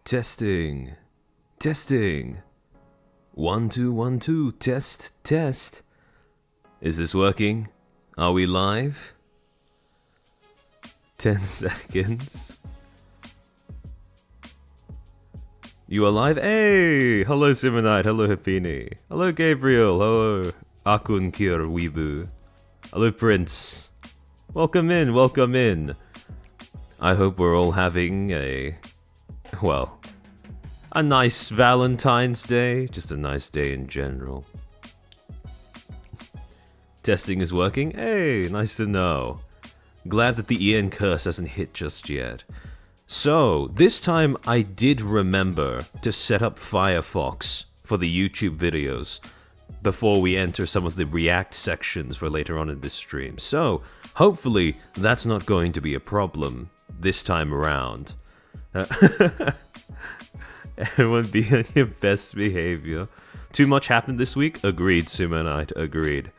Testing. Testing. 1 2 1 2 test test. Is this working? Are we live? 10 seconds. You are live? Hey! Hello Simonite, hello Hapini. Hello Gabriel, hello Akun Kir Weebu. Hello Prince. Welcome in, welcome in. I hope we're all having a nice Valentine's Day. Just a nice day in general. Testing is working? Hey, nice to know. Glad that the Ian curse hasn't hit just yet. So, this time I did remember to set up Firefox for the YouTube videos before we enter some of the React sections for later on in this stream. So, hopefully that's not going to be a problem this time around. Everyone be on your best behavior. Too much happened this week? Agreed, Simonite, agreed.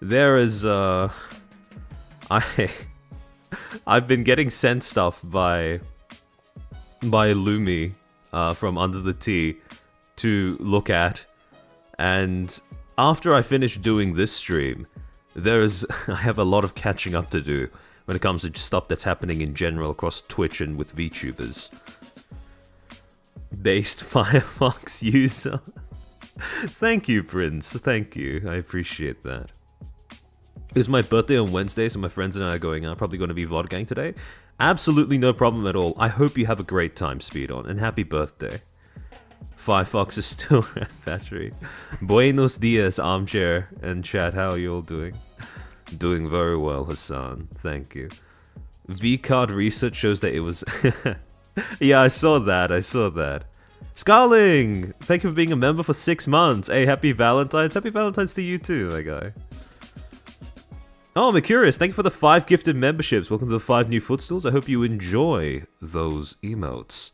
There is, I've been getting sent stuff by Lumi from Under the Tea to look at, and after I finish doing this stream, I have a lot of catching up to do when it comes to stuff that's happening in general across Twitch and with VTubers. Based Firefox user. Thank you, Prince. Thank you. I appreciate that. It's my birthday on Wednesday, so my friends and I are going out. Probably going to be vloggang today. Absolutely no problem at all. I hope you have a great time, Speedon, and happy birthday. Firefox is still at battery. Buenos dias, armchair and chat. How are you all doing? Doing very well, Hassan. Thank you. vCard research shows that it was... Yeah, I saw that. Scarling! Thank you for being a member for 6 months. Hey, happy Valentine's. Happy Valentine's to you too, my guy. Oh, Mercurius, thank you for the 5 gifted memberships. Welcome to the 5 new Footstools. I hope you enjoy those emotes.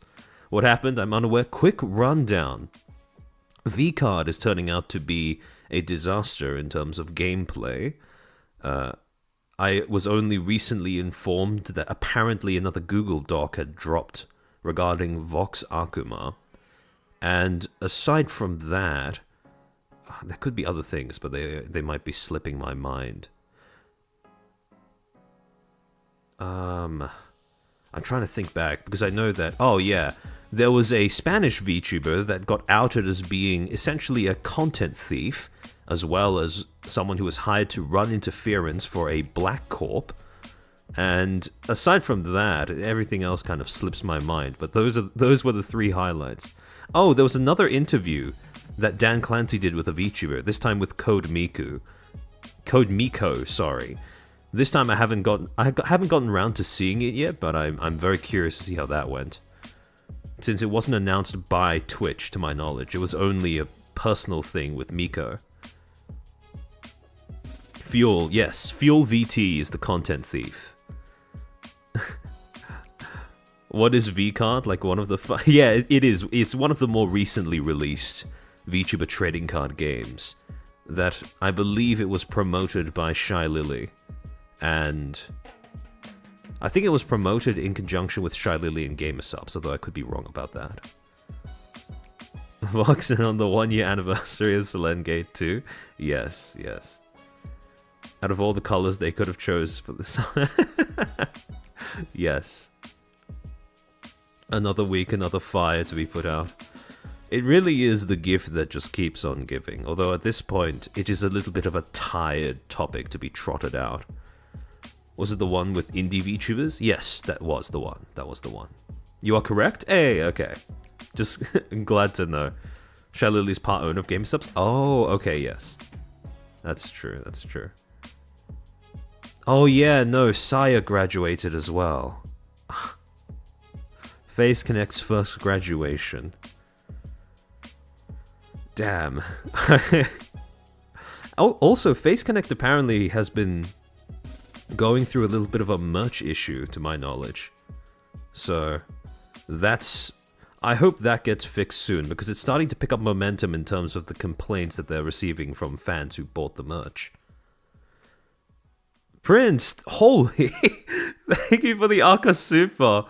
What happened? I'm unaware. Quick rundown. vCard is turning out to be a disaster in terms of gameplay. I was only recently informed that apparently another Google Doc had dropped regarding Vox Akuma. And aside from that, there could be other things, but they might be slipping my mind. I'm trying to think back, because I know that, oh yeah, there was a Spanish VTuber that got outed as being essentially a content thief, as well as someone who was hired to run interference for a Black Corp. And aside from that, everything else kind of slips my mind, but those were the 3 highlights. Oh, there was another interview that Dan Clancy did with a VTuber, this time with Code Miko, sorry. This time I haven't gotten around to seeing it yet, but I'm very curious to see how that went. Since it wasn't announced by Twitch, to my knowledge, it was only a personal thing with Miko. Fuel, yes, Fuel VT is the content thief. What is vCard? Like one of the... Yeah, it is. It's one of the more recently released VTuber trading card games that I believe it was promoted by Shy Lily. And I think it was promoted in conjunction with Shy Lily and Gamersubs, although I could be wrong about that. Voxing on the 1-year anniversary of Selengate 2? Yes, yes. Out of all the colors they could have chose for this. Yes. Another week, another fire to be put out. It really is the gift that just keeps on giving, although at this point it is a little bit of a tired topic to be trotted out. Was it the one with indie VTubers? Yes, that was the one. That was the one. You are correct? Hey, okay. Just glad to know. Shy Lily's part owner of Gamersubs? Oh, okay, yes. That's true, that's true. Oh yeah, no, Saya graduated as well. Face Connect's first graduation. Damn. Also, Face Connect apparently has been going through a little bit of a merch issue, to my knowledge. So, that's... I hope that gets fixed soon, because it's starting to pick up momentum in terms of the complaints that they're receiving from fans who bought the merch. Prince, holy, thank you for the Aka Super.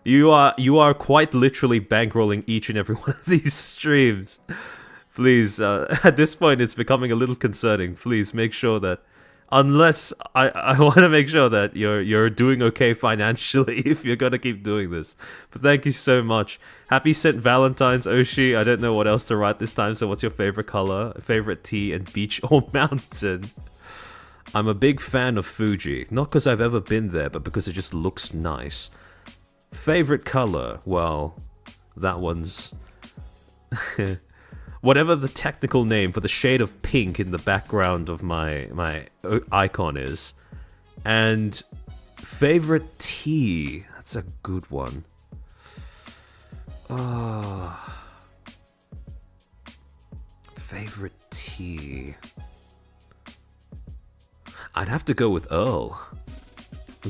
You are quite literally bankrolling each and every one of these streams. Please, at this point, it's becoming a little concerning. Please make sure that, unless I want to make sure that you're doing okay financially if you're gonna keep doing this. But thank you so much. Happy St. Valentine's, Oshi. I don't know what else to write this time. So what's your favorite color, favorite tea, and beach or mountain? I'm a big fan of Fuji, not because I've ever been there, but because it just looks nice. Favorite color? Well, that one's whatever the technical name for the shade of pink in the background of my icon is. And favorite tea? That's a good one. Favorite tea? I'd have to go with Earl.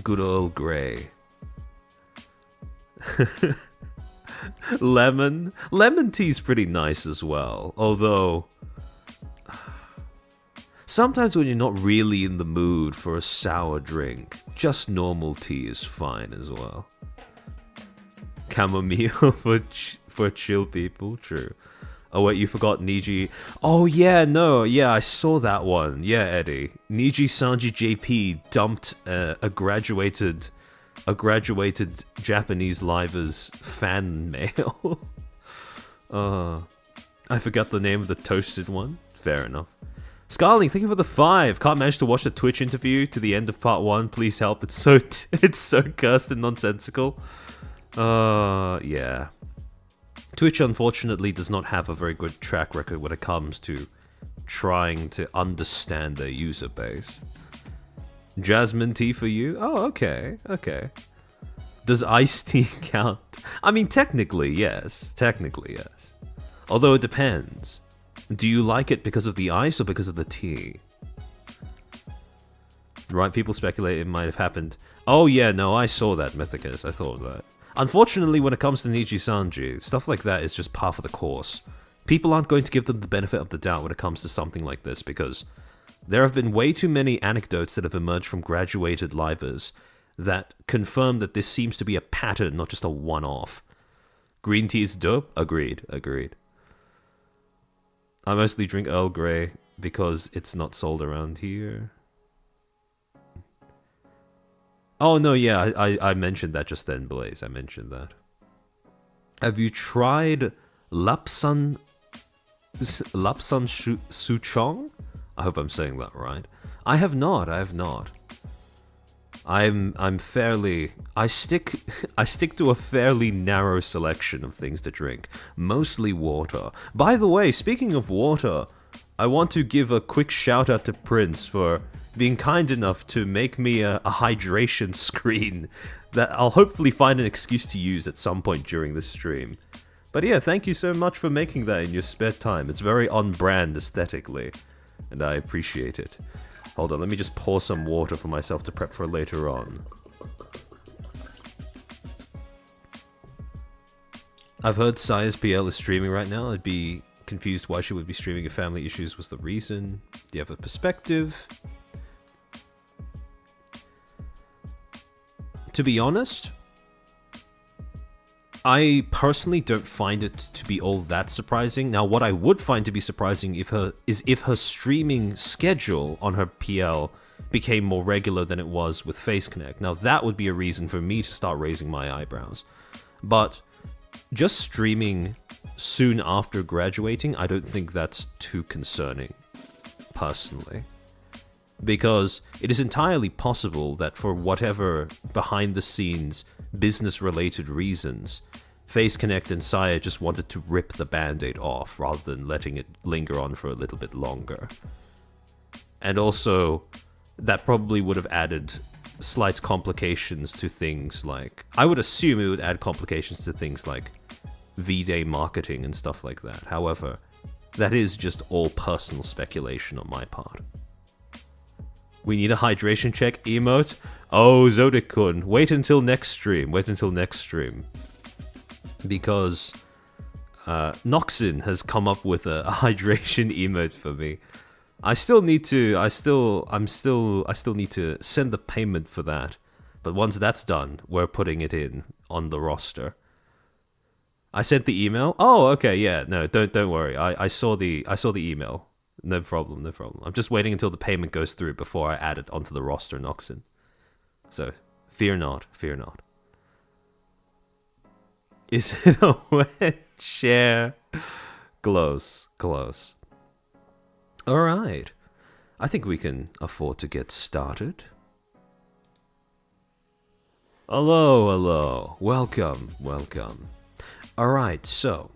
Good Earl Grey. Lemon tea's pretty nice as well, although sometimes when you're not really in the mood for a sour drink, just normal tea is fine as well. Chamomile for chill people, true. Oh wait, you forgot Niji. Oh yeah, no, yeah, I saw that one. Yeah, Eddie. Nijisanji JP dumped a graduated Japanese livers fan mail. I forgot the name of the toasted one. Fair enough. Scarling, thank you for the 5. Can't manage to watch the Twitch interview to the end of part 1. Please help. It's so cursed and nonsensical. Yeah. Twitch unfortunately does not have a very good track record when it comes to trying to understand their user base. Jasmine tea for you? Oh, okay. Does iced tea count? I mean, technically, yes. Although it depends. Do you like it because of the ice or because of the tea? Right, people speculate it might have happened. Oh yeah, no, I saw that, Mythicus. I thought of that. Unfortunately, when it comes to Nijisanji, stuff like that is just par for the course. People aren't going to give them the benefit of the doubt when it comes to something like this, because there have been way too many anecdotes that have emerged from graduated livers that confirm that this seems to be a pattern, not just a one-off. Green tea is dope? Agreed. I mostly drink Earl Grey because it's not sold around here. Oh, no, yeah, I mentioned that just then, Blaze. I mentioned that. Have you tried Lapsan Suchong? I hope I'm saying that right. I have not. I'm fairly... I stick to a fairly narrow selection of things to drink. Mostly water. By the way, speaking of water, I want to give a quick shout out to Prince for being kind enough to make me a hydration screen that I'll hopefully find an excuse to use at some point during this stream. But yeah, thank you so much for making that in your spare time. It's very on brand aesthetically, and I appreciate it. Hold on, let me just pour some water for myself to prep for later on. I've heard Sias PL is streaming right now. I'd be confused why she would be streaming if family issues was the reason. Do you have a perspective? To be honest, I personally don't find it to be all that surprising. Now, what I would find to be surprising if her streaming schedule on her PL became more regular than it was with Face Connect. Now, that would be a reason for me to start raising my eyebrows. But just streaming soon after graduating, I don't think that's too concerning, personally. Because it is entirely possible that for whatever behind-the-scenes, business-related reasons, Face Connect and Saya just wanted to rip the band-aid off rather than letting it linger on for a little bit longer. And also, that probably would have added slight complications to things like... I would assume it would add complications to things like V-Day marketing and stuff like that. However, that is just all personal speculation on my part. We need a hydration check emote? Oh, Zodikun, wait until next stream. Because Noxin has come up with a hydration emote for me. I still need to send the payment for that. But once that's done, we're putting it in on the roster. I sent the email. Oh, okay, yeah. No, don't worry. I saw the email. No problem. I'm just waiting until the payment goes through before I add it onto the roster, Noxon. So, fear not. Is it a wet chair? Close. Alright. I think we can afford to get started. Hello. Welcome. Alright, so.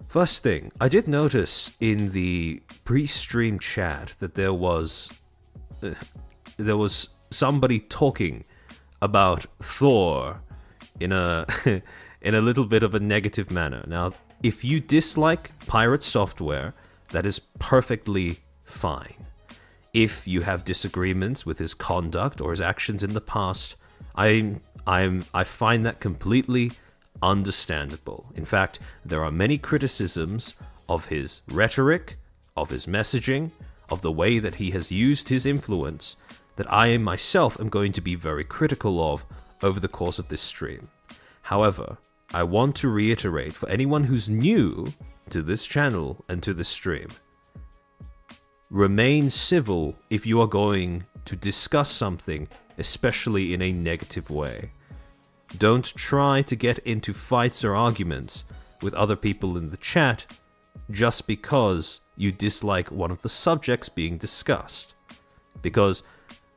First thing, I did notice in the pre-stream chat that there was somebody talking about Thor in a in a little bit of a negative manner. Now, if you dislike pirate software, that is perfectly fine. If you have disagreements with his conduct or his actions in the past, I find that completely understandable. In fact, there are many criticisms of his rhetoric, of his messaging, of the way that he has used his influence that I myself am going to be very critical of over the course of this stream. However, I want to reiterate for anyone who's new to this channel and to this stream, remain civil if you are going to discuss something, especially in a negative way. Don't try to get into fights or arguments with other people in the chat just because you dislike one of the subjects being discussed. Because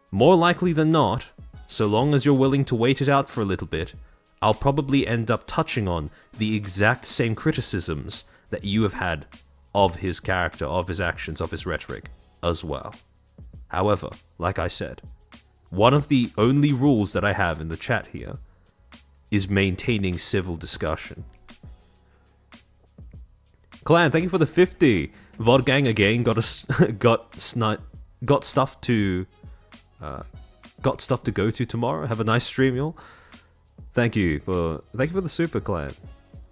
more likely than not, so long as you're willing to wait it out for a little bit, I'll probably end up touching on the exact same criticisms that you have had of his character, of his actions, of his rhetoric as well. However, like I said, one of the only rules that I have in the chat here is maintaining civil discussion. Clan, thank you for the 50. Vodgang again got stuff to go to tomorrow. Have a nice stream, y'all. Thank you for the super, Clan,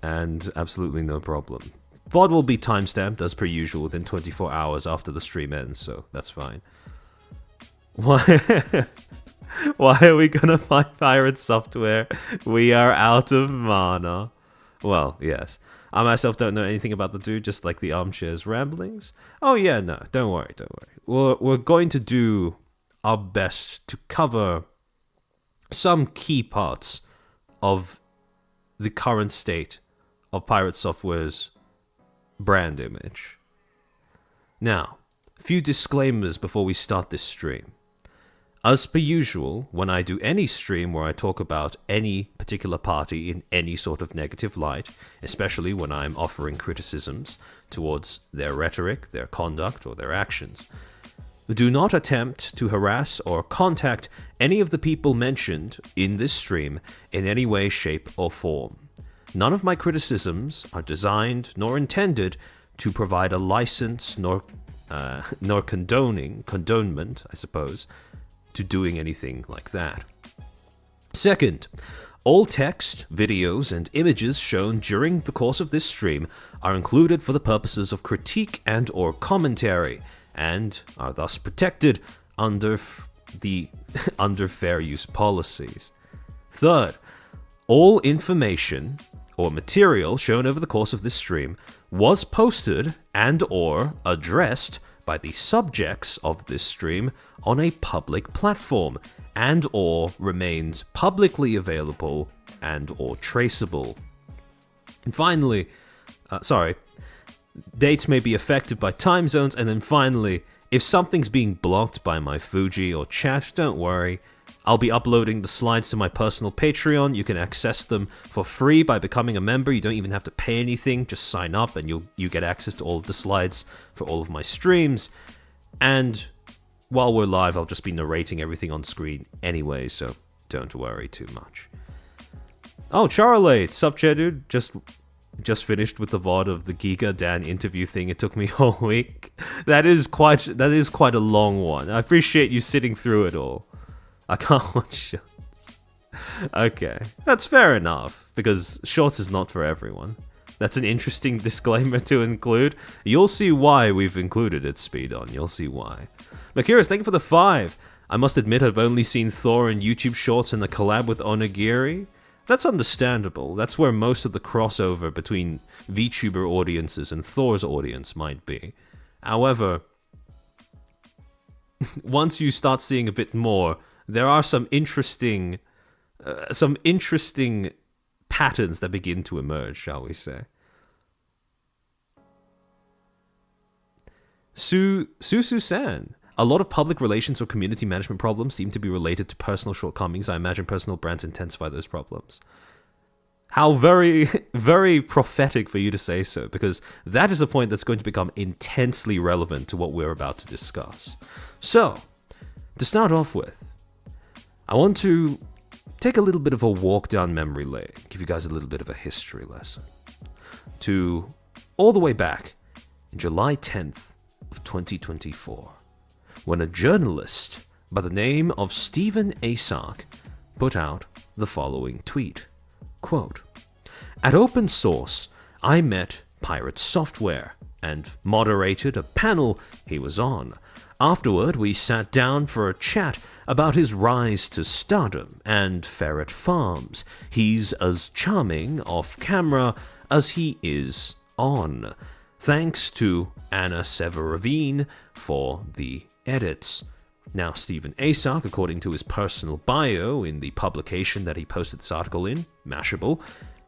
and absolutely no problem. VOD will be timestamped as per usual within 24 hours after the stream ends, so that's fine. Why are we gonna find pirate software? We are out of mana. Well, yes. I myself don't know anything about the dude, just like the armchair's ramblings. Oh yeah, no, don't worry. We're going to do our best to cover some key parts of the current state of pirate software's brand image. Now, a few disclaimers before we start this stream. As per usual, when I do any stream where I talk about any particular party in any sort of negative light, especially when I'm offering criticisms towards their rhetoric, their conduct, or their actions, do not attempt to harass or contact any of the people mentioned in this stream in any way, shape, or form. None of my criticisms are designed nor intended to provide a license nor condonement, I suppose, to doing anything like that. Second, all text, videos, and images shown during the course of this stream are included for the purposes of critique and or commentary, and are thus protected under fair use policies. Third, all information or material shown over the course of this stream was posted and or addressed by the subjects of this stream on a public platform and or remains publicly available and or traceable. And finally, dates may be affected by time zones, and then finally, if something's being blocked by my Fuji or chat, don't worry. I'll be uploading the slides to my personal Patreon. You can access them for free by becoming a member. You don't even have to pay anything. Just sign up and you get access to all of the slides for all of my streams. And while we're live, I'll just be narrating everything on screen anyway, so don't worry too much. Oh, Charlie, sup, chair dude? Just finished with the VOD of the Giga Dan interview thing. It took me a whole week. That is quite a long one. I appreciate you sitting through it all. I can't watch shorts. Okay, that's fair enough, because shorts is not for everyone. That's an interesting disclaimer to include. You'll see why we've included it, Speed On. You'll see why. Makiris, thank you for the 5. I must admit I've only seen Thor in YouTube Shorts and the collab with Onigiri. That's understandable. That's where most of the crossover between VTuber audiences and Thor's audience might be. However, once you start seeing a bit more, there are some interesting patterns that begin to emerge, shall we say. Su-san. A lot of public relations or community management problems seem to be related to personal shortcomings. I imagine personal brands intensify those problems. How very, very prophetic for you to say so, because that is a point that's going to become intensely relevant to what we're about to discuss. So, to start off with, I want to take a little bit of a walk down memory lane, give you guys a little bit of a history lesson, to all the way back in July 10th of 2024. When a journalist by the name of Stephen Asak put out the following tweet. Quote, "At Open Source, I met Pirate Software and moderated a panel he was on. Afterward, we sat down for a chat about his rise to stardom and Ferret Farms. He's as charming off camera as he is on. Thanks to Anna Severavine for the edits." Now, Stephen Asak, according to his personal bio in the publication that he posted this article in, Mashable,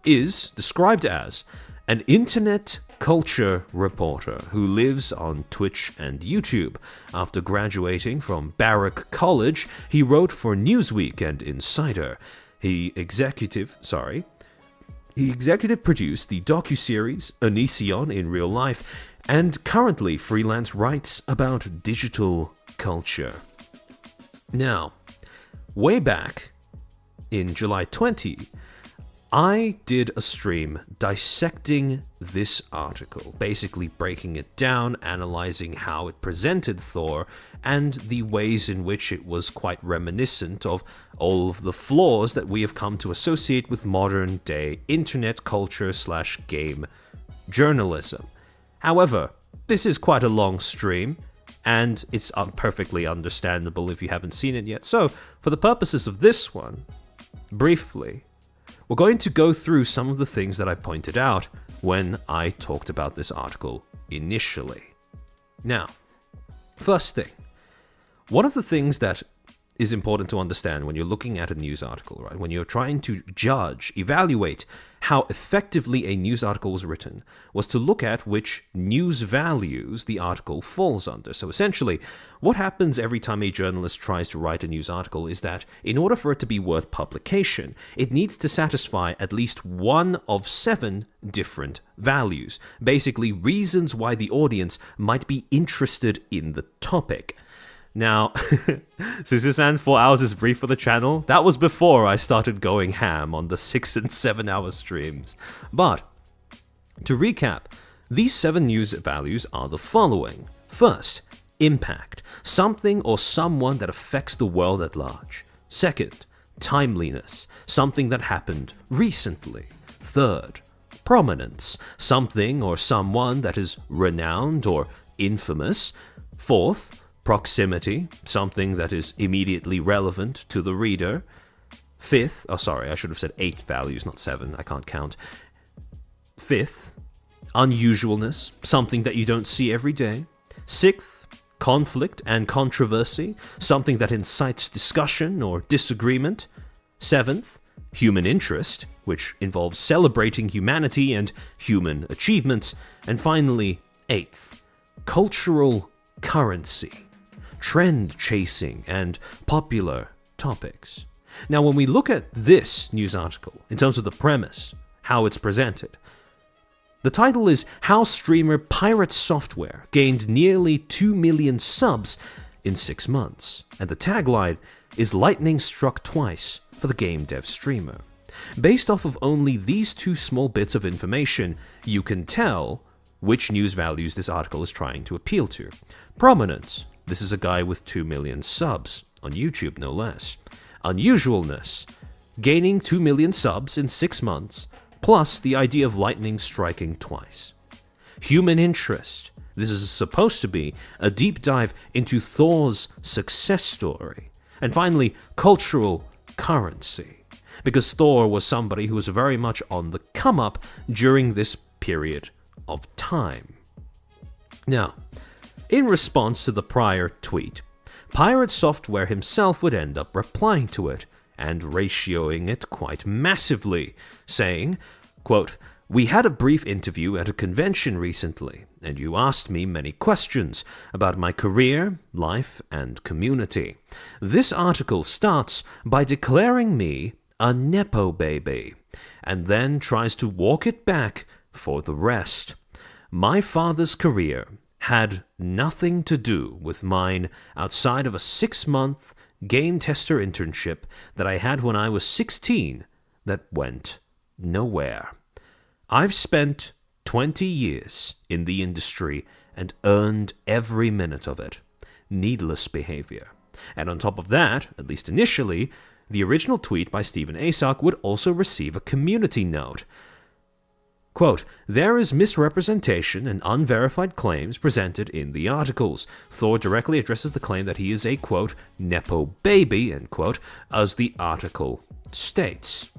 is described as an internet culture reporter who lives on Twitch and YouTube. After graduating from Barrack College, he wrote for Newsweek and Insider. He executive produced the docuseries Onision in Real Life, and currently freelance writes about digital culture. Now, way back in July 20, I did a stream dissecting this article, basically breaking it down, analyzing how it presented Thor, and the ways in which it was quite reminiscent of all of the flaws that we have come to associate with modern day internet culture / game journalism. However, this is quite a long stream, and it's perfectly understandable if you haven't seen it yet. So, for the purposes of this one, briefly, we're going to go through some of the things that I pointed out when I talked about this article initially. Now, first thing, one of the things that is important to understand when you're looking at a news article, right? When you're trying to judge, evaluate how effectively a news article was written, was to look at which news values the article falls under. So essentially, what happens every time a journalist tries to write a news article is that in order for it to be worth publication, it needs to satisfy at least one of 7 different values. Basically, reasons why the audience might be interested in the topic. Now, Susan, 4 hours is brief for the channel. That was before I started going ham on the 6 and 7 hour streams. But, to recap, these 7 news values are the following. First, impact. Something or someone that affects the world at large. Second, timeliness. Something that happened recently. Third, prominence. Something or someone that is renowned or infamous. Fourth, proximity, something that is immediately relevant to the reader. Fifth, I should have said 8 values, not 7, I can't count. Fifth, unusualness, something that you don't see every day. Sixth, conflict and controversy, something that incites discussion or disagreement. Seventh, human interest, which involves celebrating humanity and human achievements. And finally, 8th, cultural currency, trend chasing, and popular topics. Now, when we look at this news article, in terms of the premise, how it's presented, the title is How Streamer Pirate Software Gained Nearly 2 million subs in 6 months, and the tagline is Lightning Struck Twice for the game dev streamer. Based off of only these 2 small bits of information, you can tell which news values this article is trying to appeal to. Prominence. This is a guy with 2 million subs, on YouTube no less. Unusualness. Gaining 2 million subs in 6 months, plus the idea of lightning striking twice. Human interest. This is supposed to be a deep dive into Thor's success story. And finally, cultural currency, because Thor was somebody who was very much on the come up during this period of time. Now, in response to the prior tweet, Pirate Software himself would end up replying to it and ratioing it quite massively, saying, quote, "We had a brief interview at a convention recently, and you asked me many questions about my career, life, and community. This article starts by declaring me a Nepo baby, and then tries to walk it back for the rest. My father's career had nothing to do with mine outside of a 6-month game tester internship that I had when I was 16 that went nowhere. I've spent 20 years in the industry and earned every minute of it. Needless behavior." And on top of that, at least initially, the original tweet by Stephen Asak would also receive a community note. Quote, "There is misrepresentation and unverified claims presented in the articles. Thor directly addresses the claim that he is a, quote, Nepo baby, end quote, as the article states."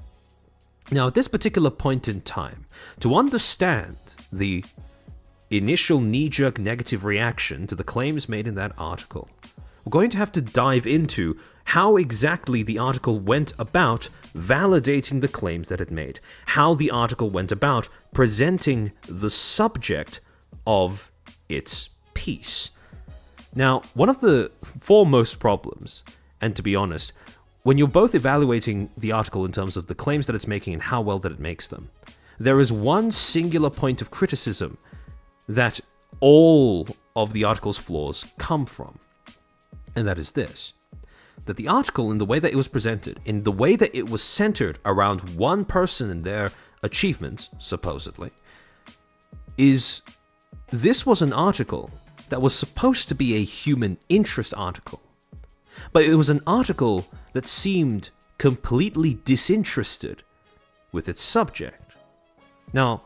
Now, at this particular point in time, to understand the initial knee-jerk negative reaction to the claims made in that article, we're going to have to dive into how exactly the article went about validating the claims that it made, how the article went about presenting the subject of its piece. Now, one of the foremost problems, and to be honest, when you're both evaluating the article in terms of the claims that it's making and how well that it makes them, there is one singular point of criticism that all of the article's flaws come from, and that is this: that the article, in the way that it was presented, in the way that it was centered around one person and their achievements, supposedly, this was an article that was supposed to be a human interest article, but it was an article that seemed completely disinterested with its subject. Now,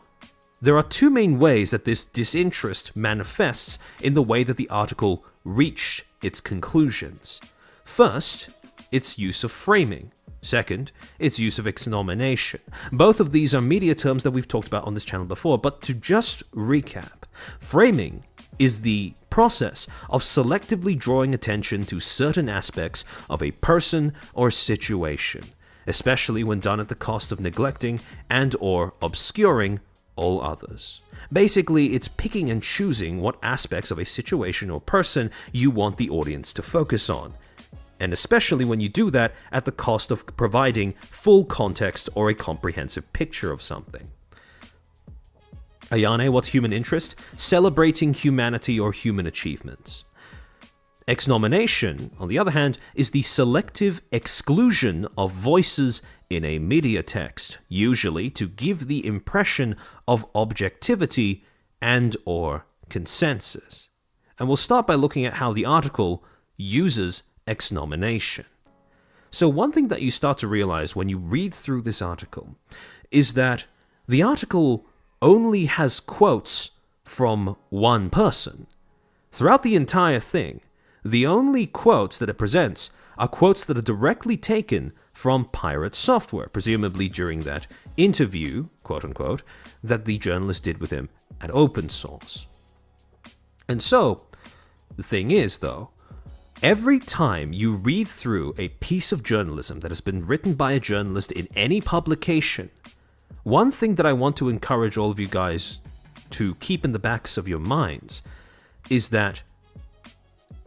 there are two main ways that this disinterest manifests in the way that the article reached its conclusions. First, its use of framing. Second, its use of exnomination. Both of these are media terms that we've talked about on this channel before, but to just recap, framing is the process of selectively drawing attention to certain aspects of a person or situation, especially when done at the cost of neglecting and or obscuring all others. Basically, it's picking and choosing what aspects of a situation or person you want the audience to focus on, and especially when you do that at the cost of providing full context or a comprehensive picture of something. Ayane, what's human interest? Celebrating humanity or human achievements. Exnomination, on the other hand, is the selective exclusion of voices in a media text, usually to give the impression of objectivity and or consensus. And we'll start by looking at how the article uses exnomination. So one thing that you start to realize when you read through this article is that the article only has quotes from one person. Throughout the entire thing, the only quotes that it presents are quotes that are directly taken from Pirate Software, presumably during that interview, quote-unquote, that the journalist did with him at Open Source. And so, the thing is, though, every time you read through a piece of journalism that has been written by a journalist in any publication, one thing that I want to encourage all of you guys to keep in the backs of your minds is that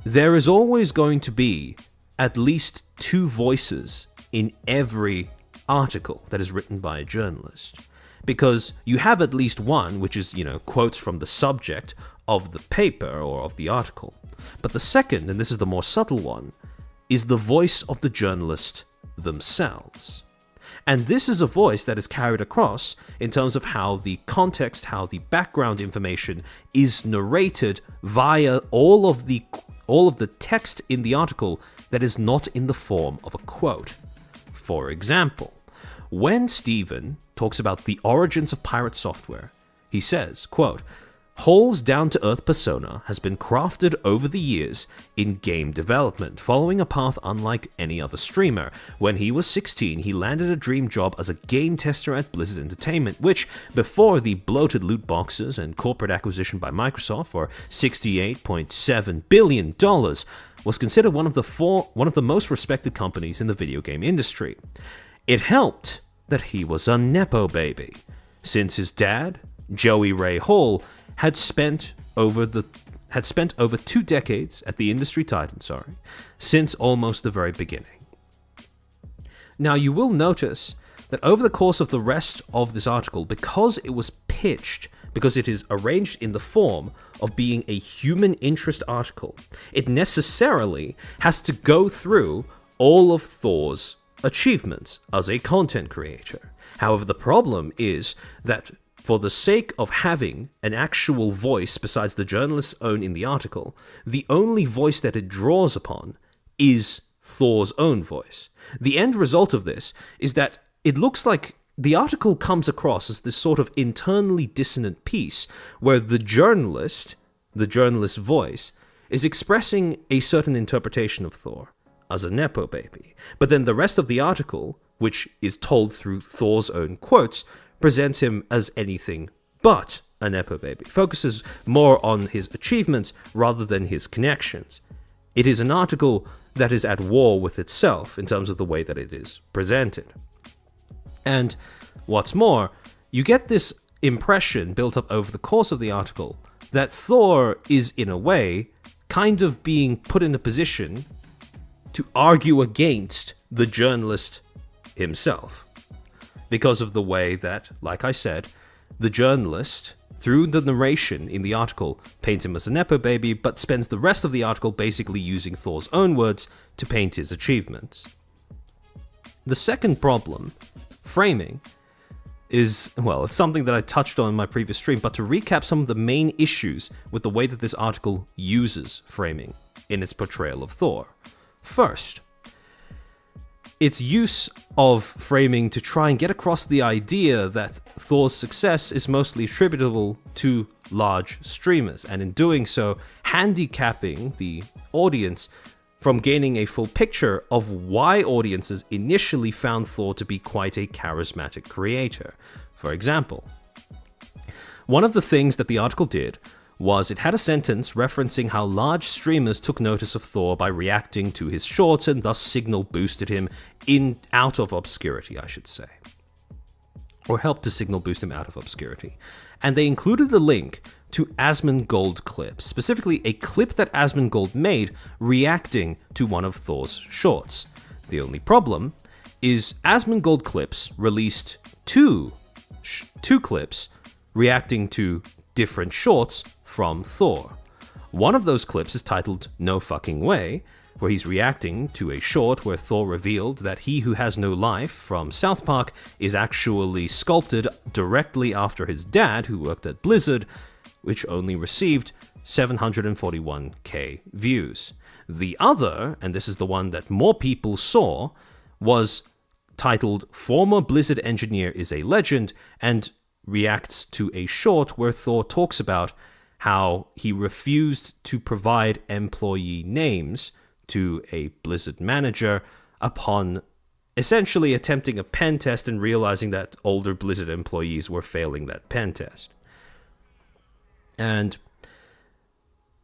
there is always going to be at least two voices in every article that is written by a journalist. Because you have at least one, which is, quotes from the subject of the paper or of the article. But the second, and this is the more subtle one, is the voice of the journalist themselves. And this is a voice that is carried across in terms of how the context, how the background information is narrated via all of the text in the article that is not in the form of a quote. For example, when Stephen talks about the origins of Pirate Software, he says, quote, Hall's down-to-earth persona has been crafted over the years in game development, following a path unlike any other streamer. When he was 16, he landed a dream job as a game tester at Blizzard Entertainment, which, before the bloated loot boxes and corporate acquisition by Microsoft for $68.7 billion, was considered one of the most respected companies in the video game industry. It helped that he was a nepo baby, since his dad, Joey Ray Hall, had spent over 2 decades at the industry titan, since almost the very beginning. Now, you will notice that over the course of the rest of this article, because it is arranged in the form of being a human interest article, it necessarily has to go through all of Thor's achievements as a content creator. However, the problem is that for the sake of having an actual voice besides the journalist's own in the article, the only voice that it draws upon is Thor's own voice. The end result of this is that it looks like the article comes across as this sort of internally dissonant piece where the journalist's voice is expressing a certain interpretation of Thor as a nepo baby, but then the rest of the article, which is told through Thor's own quotes, presents him as anything but a nepo baby, focuses more on his achievements rather than his connections. It is an article that is at war with itself in terms of the way that it is presented. And what's more, you get this impression built up over the course of the article that Thor is, in a way, kind of being put in a position to argue against the journalist himself, because of the way that, like I said, the journalist, through the narration in the article, paints him as a nepo baby, but spends the rest of the article basically using Thor's own words to paint his achievements. The second problem, framing, is, well, it's something that I touched on in my previous stream, but to recap some of the main issues with the way that this article uses framing in its portrayal of Thor. First, its use of framing to try and get across the idea that Thor's success is mostly attributable to large streamers, and in doing so, handicapping the audience from gaining a full picture of why audiences initially found Thor to be quite a charismatic creator. For example, one of the things that the article did was it had a sentence referencing how large streamers took notice of Thor by reacting to his shorts and thus signal boosted him out of obscurity, I should say. Or helped to signal boost him out of obscurity. And they included a link to Asmongold clips, specifically a clip that Asmongold made reacting to one of Thor's shorts. The only problem is Asmongold clips released two clips reacting to different shorts from Thor. One of those clips is titled No Fucking Way, where he's reacting to a short where Thor revealed that He Who Has No Life from South Park is actually sculpted directly after his dad, who worked at Blizzard, which only received 741k views. The other, and this is the one that more people saw, was titled Former Blizzard Engineer is a Legend, and reacts to a short where Thor talks about how he refused to provide employee names to a Blizzard manager upon essentially attempting a pen test and realizing that older Blizzard employees were failing that pen test. And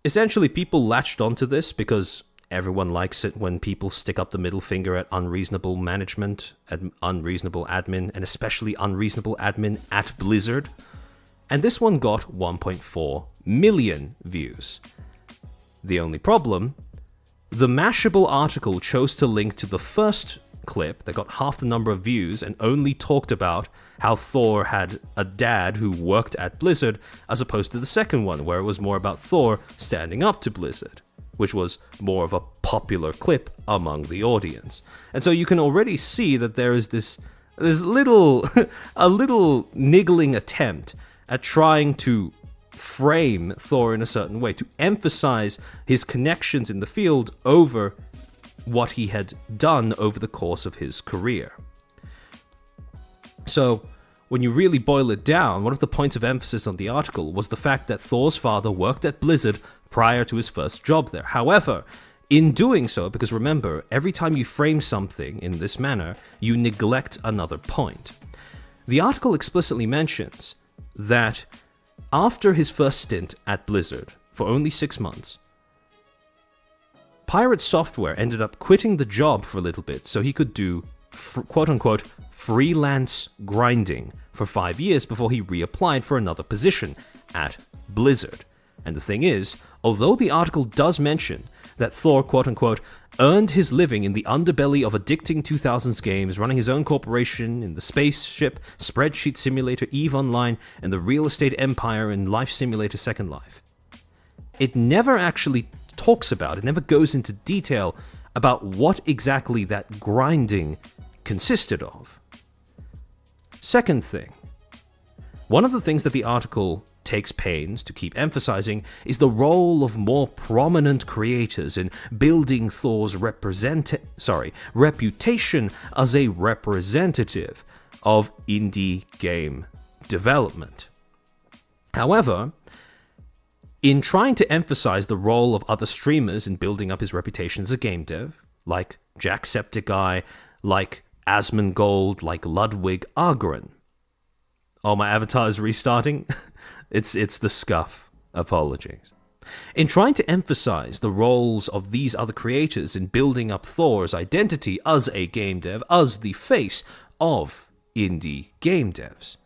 essentially people latched onto this because everyone likes it when people stick up the middle finger at unreasonable management, at unreasonable admin, and especially unreasonable admin at Blizzard. And this one got 1.4 million views. The only problem, the Mashable article chose to link to the first clip that got half the number of views and only talked about how Thor had a dad who worked at Blizzard, as opposed to the second one where it was more about Thor standing up to Blizzard, which was more of a popular clip among the audience. And so you can already see that there is this little a little niggling attempt at trying to frame Thor in a certain way, to emphasize his connections in the field over what he had done over the course of his career. So, when you really boil it down, one of the points of emphasis on the article was the fact that Thor's father worked at Blizzard prior to his first job there. However, in doing so, because remember, every time you frame something in this manner, you neglect another point. The article explicitly mentions that after his first stint at Blizzard, for only 6 months, Pirate Software ended up quitting the job for a little bit so he could do quote-unquote freelance grinding for 5 years before he reapplied for another position at Blizzard. And the thing is, although the article does mention that Thor quote-unquote earned his living in the underbelly of addicting 2000s games, running his own corporation in the spaceship, spreadsheet simulator EVE Online, and the real estate empire in Life Simulator Second Life, it never actually talks about, it never goes into detail about what exactly that grinding consisted of. Second thing, one of the things that the article takes pains to keep emphasizing is the role of more prominent creators in building Thor's reputation as a representative of indie game development. However, in trying to emphasize the role of other streamers in building up his reputation as a game dev, like Jacksepticeye, like Asmongold, like Ludwig Agren. Oh, my avatar is restarting? It's the scuff. Apologies. In trying to emphasize the roles of these other creators in building up Thor's identity as a game dev, as the face of indie game devs,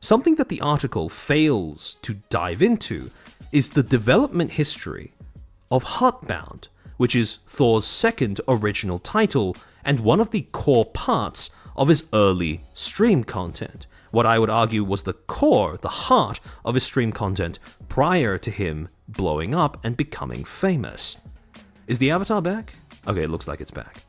something that the article fails to dive into is the development history of Heartbound, which is Thor's second original title and one of the core parts of his early stream content. What I would argue was the core, the heart of his stream content prior to him blowing up and becoming famous. Is the avatar back? Okay, it looks like it's back.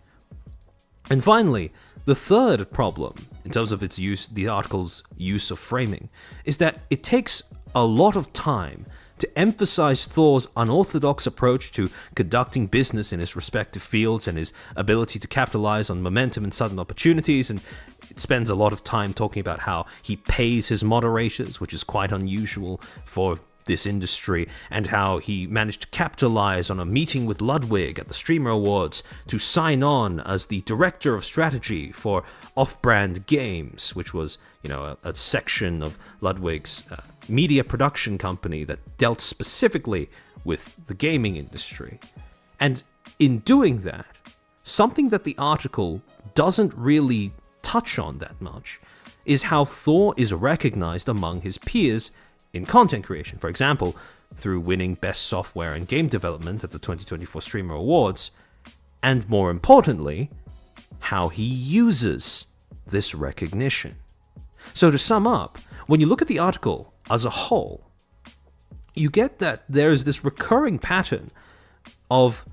And finally, the third problem, in terms of its use, the article's use of framing, is that it takes a lot of time to emphasize Thor's unorthodox approach to conducting business in his respective fields and his ability to capitalize on momentum and sudden opportunities, and it spends a lot of time talking about how he pays his moderators, which is quite unusual for this industry, and how he managed to capitalize on a meeting with Ludwig at the Streamer Awards to sign on as the director of strategy for Off-Brand Games, which was, a section of Ludwig's media production company that dealt specifically with the gaming industry. And in doing that, something that the article doesn't really touch on that much is how Thor is recognized among his peers in content creation. For example, through winning Best Software and Game Development at the 2024 Streamer Awards, and more importantly, how he uses this recognition. So to sum up, when you look at the article as a whole, you get that there is this recurring pattern of,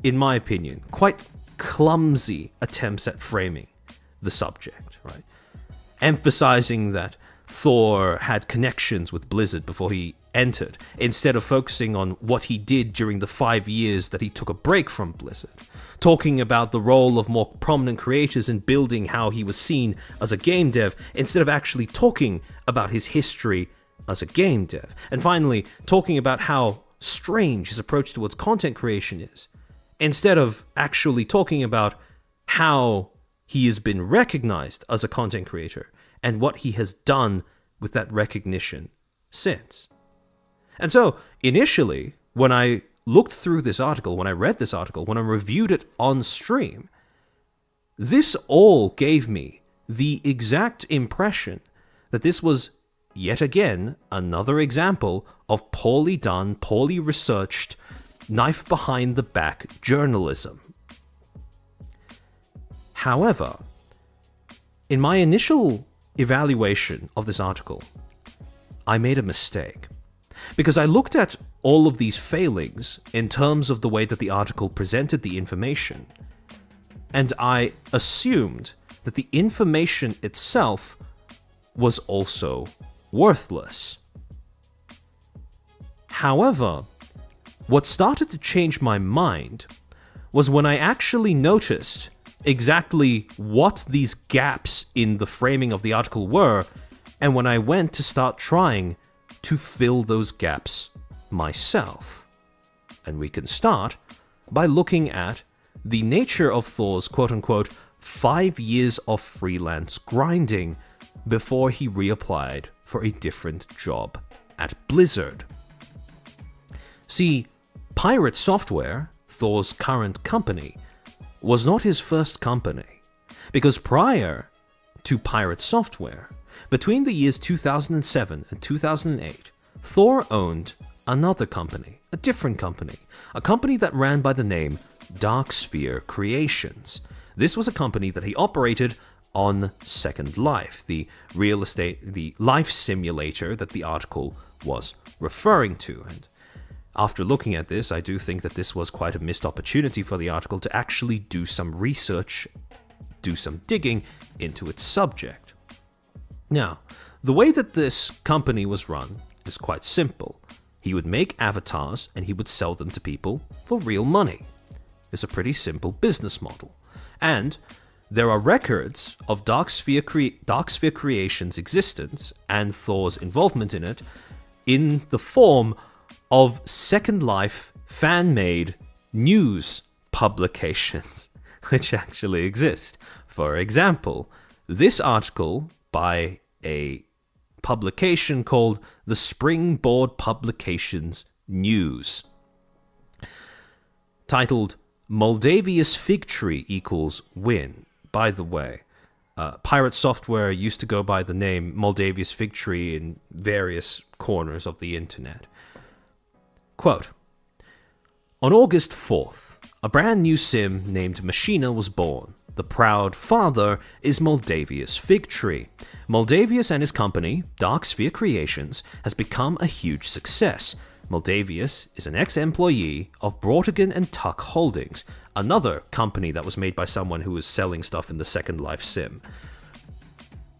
in my opinion, quite clumsy attempts at framing the subject, right? Emphasizing that Thor had connections with Blizzard before he entered, instead of focusing on what he did during the 5 years that he took a break from Blizzard. Talking about the role of more prominent creators in building how he was seen as a game dev, instead of actually talking about his history as a game dev. And finally, talking about how strange his approach towards content creation is, instead of actually talking about how he has been recognized as a content creator and what he has done with that recognition since. And so, initially, when I looked through this article, when I read this article, when I reviewed it on stream, this all gave me the exact impression that this was, yet again, another example of poorly done, poorly researched, knife-behind-the-back journalism. However, in my initial evaluation of this article, I made a mistake. Because I looked at all of these failings in terms of the way that the article presented the information, and I assumed that the information itself was also worthless. However, what started to change my mind was when I actually noticed exactly what these gaps in the framing of the article were, and when I went to start trying to fill those gaps myself. And we can start by looking at the nature of Thor's quote-unquote 5 years of freelance grinding before he reapplied for a different job at Blizzard. See, Pirate Software, Thor's current company, was not his first company, because prior to Pirate Software, between the years 2007 and 2008, Thor owned another company, a different company, a company that ran by the name Darksphere Creations. This was a company that he operated on Second Life, the life simulator that the article was referring to. And after looking at this, I do think that this was quite a missed opportunity for the article to actually do some research, do some digging into its subject. Now, the way that this company was run is quite simple. He would make avatars and he would sell them to people for real money. It's a pretty simple business model. And there are records of Darksphere Creations' existence and Thor's involvement in it in the form of Second Life fan-made news publications, which actually exist. For example, this article by a publication called the Springboard Publications News, titled Moldavia's Fig Tree equals Win. By the way, Pirate Software used to go by the name Moldavia's Fig Tree in various corners of the internet. Quote, on August 4th, a brand new sim named Machina was born. The proud father is Moldavia's Fig Tree. Moldavius and his company, Darksphere Creations, has become a huge success. Moldavius is an ex-employee of Brautigan and Tuck Holdings, another company that was made by someone who was selling stuff in the Second Life sim,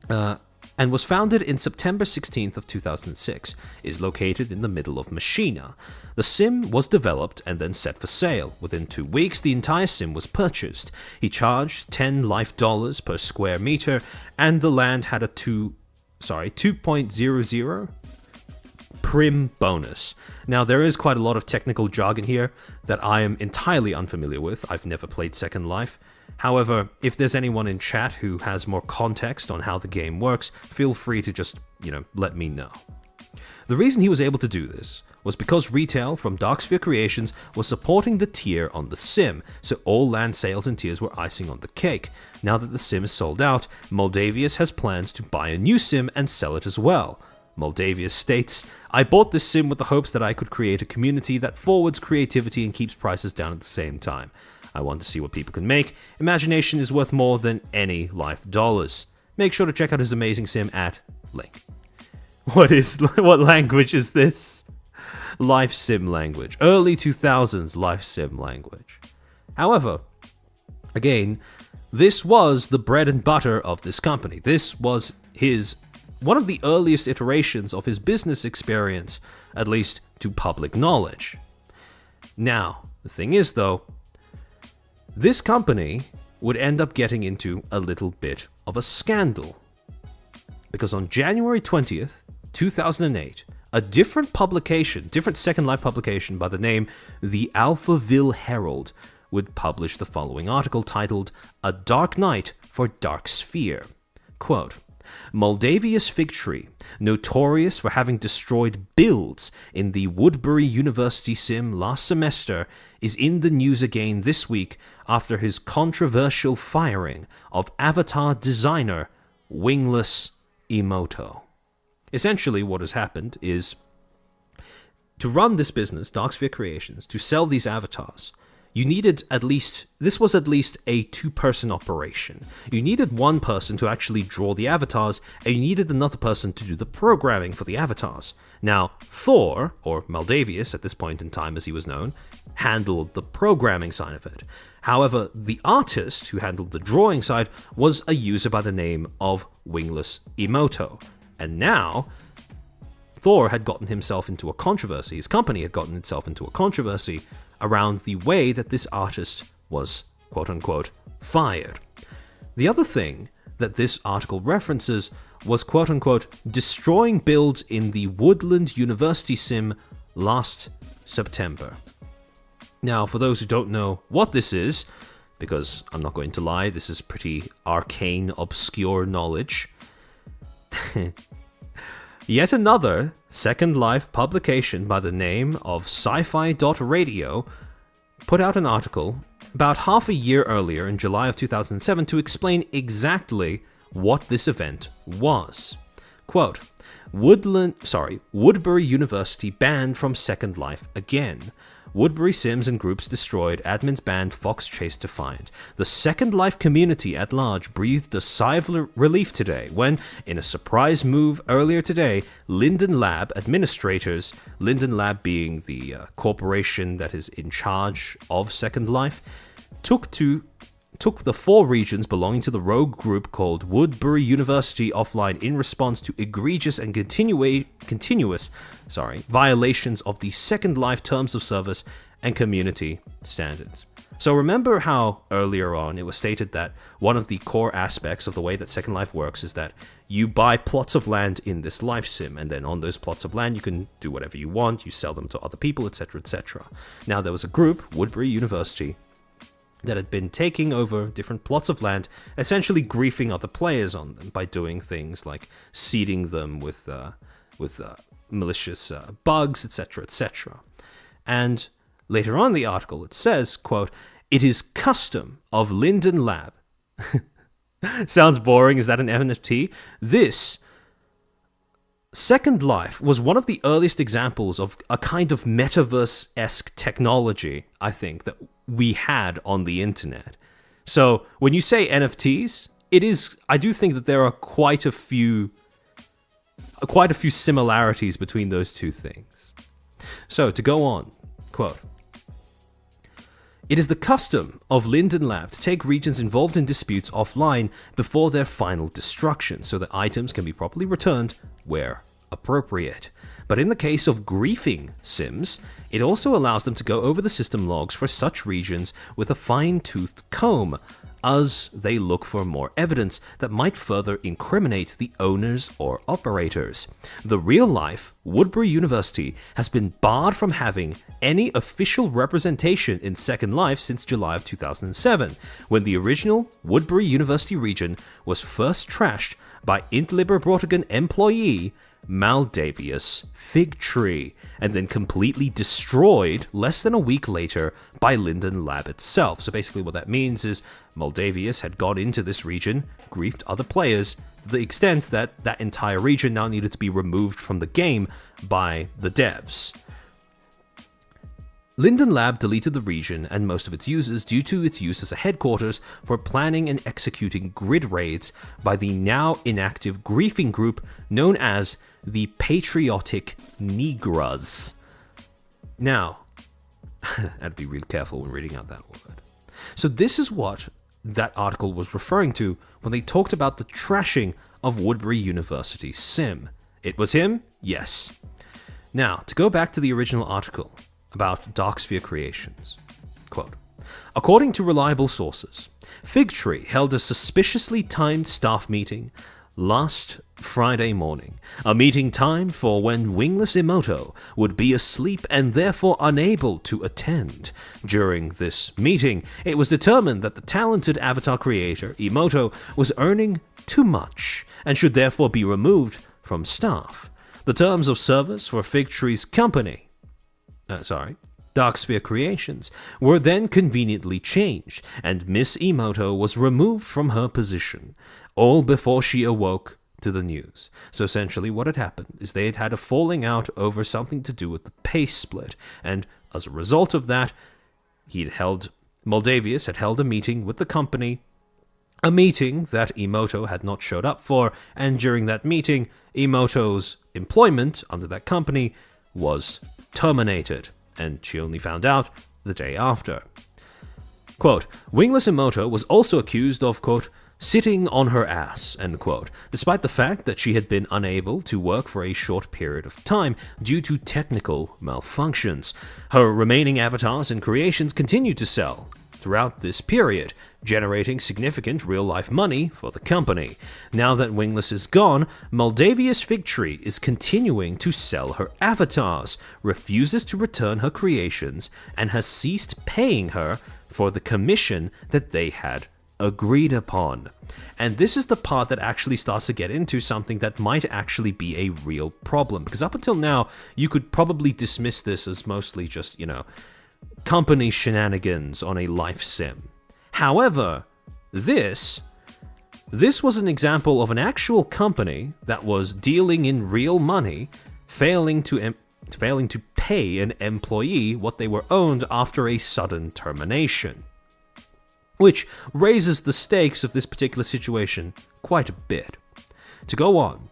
and was founded in September 16th of 2006, is located in the middle of Machina. The sim was developed and then set for sale. Within 2 weeks, the entire sim was purchased. He charged $10 per square meter, and the land had a 2.00 prim bonus. Now, there is quite a lot of technical jargon here that I am entirely unfamiliar with. I've never played Second Life. However, if there's anyone in chat who has more context on how the game works, feel free to just, let me know. The reason he was able to do this was because retail from Darksphere Creations was supporting the tier on the sim, so all land sales and tiers were icing on the cake. Now that the sim is sold out, Moldavius has plans to buy a new sim and sell it as well. Moldavius states, I bought this sim with the hopes that I could create a community that forwards creativity and keeps prices down at the same time. I want to see what people can make. Imagination is worth more than any life dollars. Make sure to check out his amazing sim at link. What language is this? Life sim language. Early 2000s life sim language. However, again, this was the bread and butter of this company. This was one of the earliest iterations of his business experience, at least to public knowledge. Now, the thing is though, this company would end up getting into a little bit of a scandal. Because on January 20th, 2008, a different Second Life publication by the name The Alphaville Herald would publish the following article titled A Dark Night for Darksphere. Quote, Moldavia's Fig Tree, notorious for having destroyed builds in the Woodbury University sim last semester, is in the news again this week after his controversial firing of avatar designer Wingless Emoto. Essentially, what has happened is, to run this business, Darksphere Creations, to sell these avatars, you needed this was at least a two-person operation. You needed one person to actually draw the avatars, and you needed another person to do the programming for the avatars. Now, Thor, or Moldavius at this point in time as he was known, handled the programming side of it. However, the artist who handled the drawing side was a user by the name of Wingless Emoto. And now, Thor had gotten himself into a controversy, his company had gotten itself into a controversy around the way that this artist was, quote-unquote, fired. The other thing that this article references was quote-unquote destroying builds in the Woodland University sim last September. Now, for those who don't know what this is, because I'm not going to lie, this is pretty arcane, obscure knowledge. Yet another Second Life publication by the name of sci-fi.radio put out an article about half a year earlier in July of 2007 to explain exactly what this event was. Quote, Woodbury University banned from Second Life again. Woodbury Sims and groups destroyed, admins banned, Fox Chase defiant. The Second Life community at large breathed a sigh of relief today when, in a surprise move earlier today, Linden Lab administrators, Linden Lab being the corporation that is in charge of Second Life, took the 4 regions belonging to the rogue group called Woodbury University offline in response to egregious and continuous violations of the Second Life terms of service and community standards. So remember how earlier on it was stated that one of the core aspects of the way that Second Life works is that you buy plots of land in this life sim, and then on those plots of land you can do whatever you want, you sell them to other people, etc., etc. Now there was a group, Woodbury University, that had been taking over different plots of land, essentially griefing other players on them by doing things like seeding them with malicious bugs, etc., etc. And later on in the article it says, quote, "It is custom of Linden Lab." Sounds boring, is that an NFT? This Second Life was one of the earliest examples of a kind of metaverse-esque technology, I think, that we had on the internet. So when you say NFTs, I do think that there are quite a few similarities between those two things. So to go on, quote, "It is the custom of Linden Lab to take regions involved in disputes offline before their final destruction, so that items can be properly returned where appropriate. But in the case of griefing sims, it also allows them to go over the system logs for such regions with a fine-toothed comb, as they look for more evidence that might further incriminate the owners or operators. The real-life Woodbury University has been barred from having any official representation in Second Life since July of 2007, when the original Woodbury University region was first trashed by Int Liberbrottigan employee Maldavius Figtree, and then completely destroyed less than a week later by Linden Lab itself. So basically what that means is Maldavius had gone into this region, griefed other players, to the extent that that entire region now needed to be removed from the game by the devs. Linden Lab deleted the region and most of its users due to its use as a headquarters for planning and executing grid raids by the now inactive griefing group known as the Patriotic Negras. Now, I had to be real careful when reading out that word. So this is what that article was referring to when they talked about the trashing of Woodbury University sim. It was him? Yes. Now, to go back to the original article about Darksphere Creations. Quote, "According to reliable sources, Figtree held a suspiciously timed staff meeting last Friday morning, a meeting timed for when wingless Emoto would be asleep and therefore unable to attend. During this meeting, it was determined that the talented avatar creator, Emoto, was earning too much and should therefore be removed from staff. The terms of service for Figtree's company, Darksphere Creations, were then conveniently changed, and Miss Emoto was removed from her position, all before she awoke to the news." So essentially what had happened is they had had a falling out over something to do with the pay split, and as a result of that, Maldavius had held a meeting with the company, a meeting that Emoto had not showed up for, and during that meeting, Emoto's employment under that company was terminated, and she only found out the day after. Quote, "Wingless Emoto was also accused of, quote, sitting on her ass," end quote, despite the fact that she had been unable to work for a short period of time due to technical malfunctions. Her remaining avatars and creations continued to sell, throughout this period, generating significant real-life money for the company. Now that Wingless is gone, Moldavia's Fig Tree is continuing to sell her avatars, refuses to return her creations, and has ceased paying her for the commission that they had agreed upon. And this is the part that actually starts to get into something that might actually be a real problem, because up until now, you could probably dismiss this as mostly just, company shenanigans on a life sim. However, this was an example of an actual company that was dealing in real money, failing to pay an employee what they were owed after a sudden termination, which raises the stakes of this particular situation quite a bit. To go on,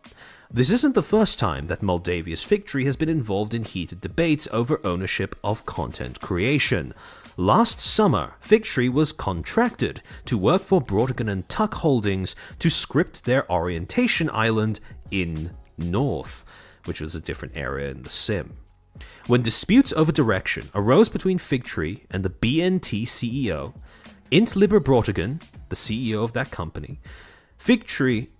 this isn't the first time that Moldavia's Fig Tree has been involved in heated debates over ownership of content creation. Last summer, Fig Tree was contracted to work for Broadcom and Tuck Holdings to script their orientation island in North, which was a different area in the sim. When disputes over direction arose between Fig Tree and the BNT CEO, Int Liber Broadcom, the CEO of that company, Fig Tree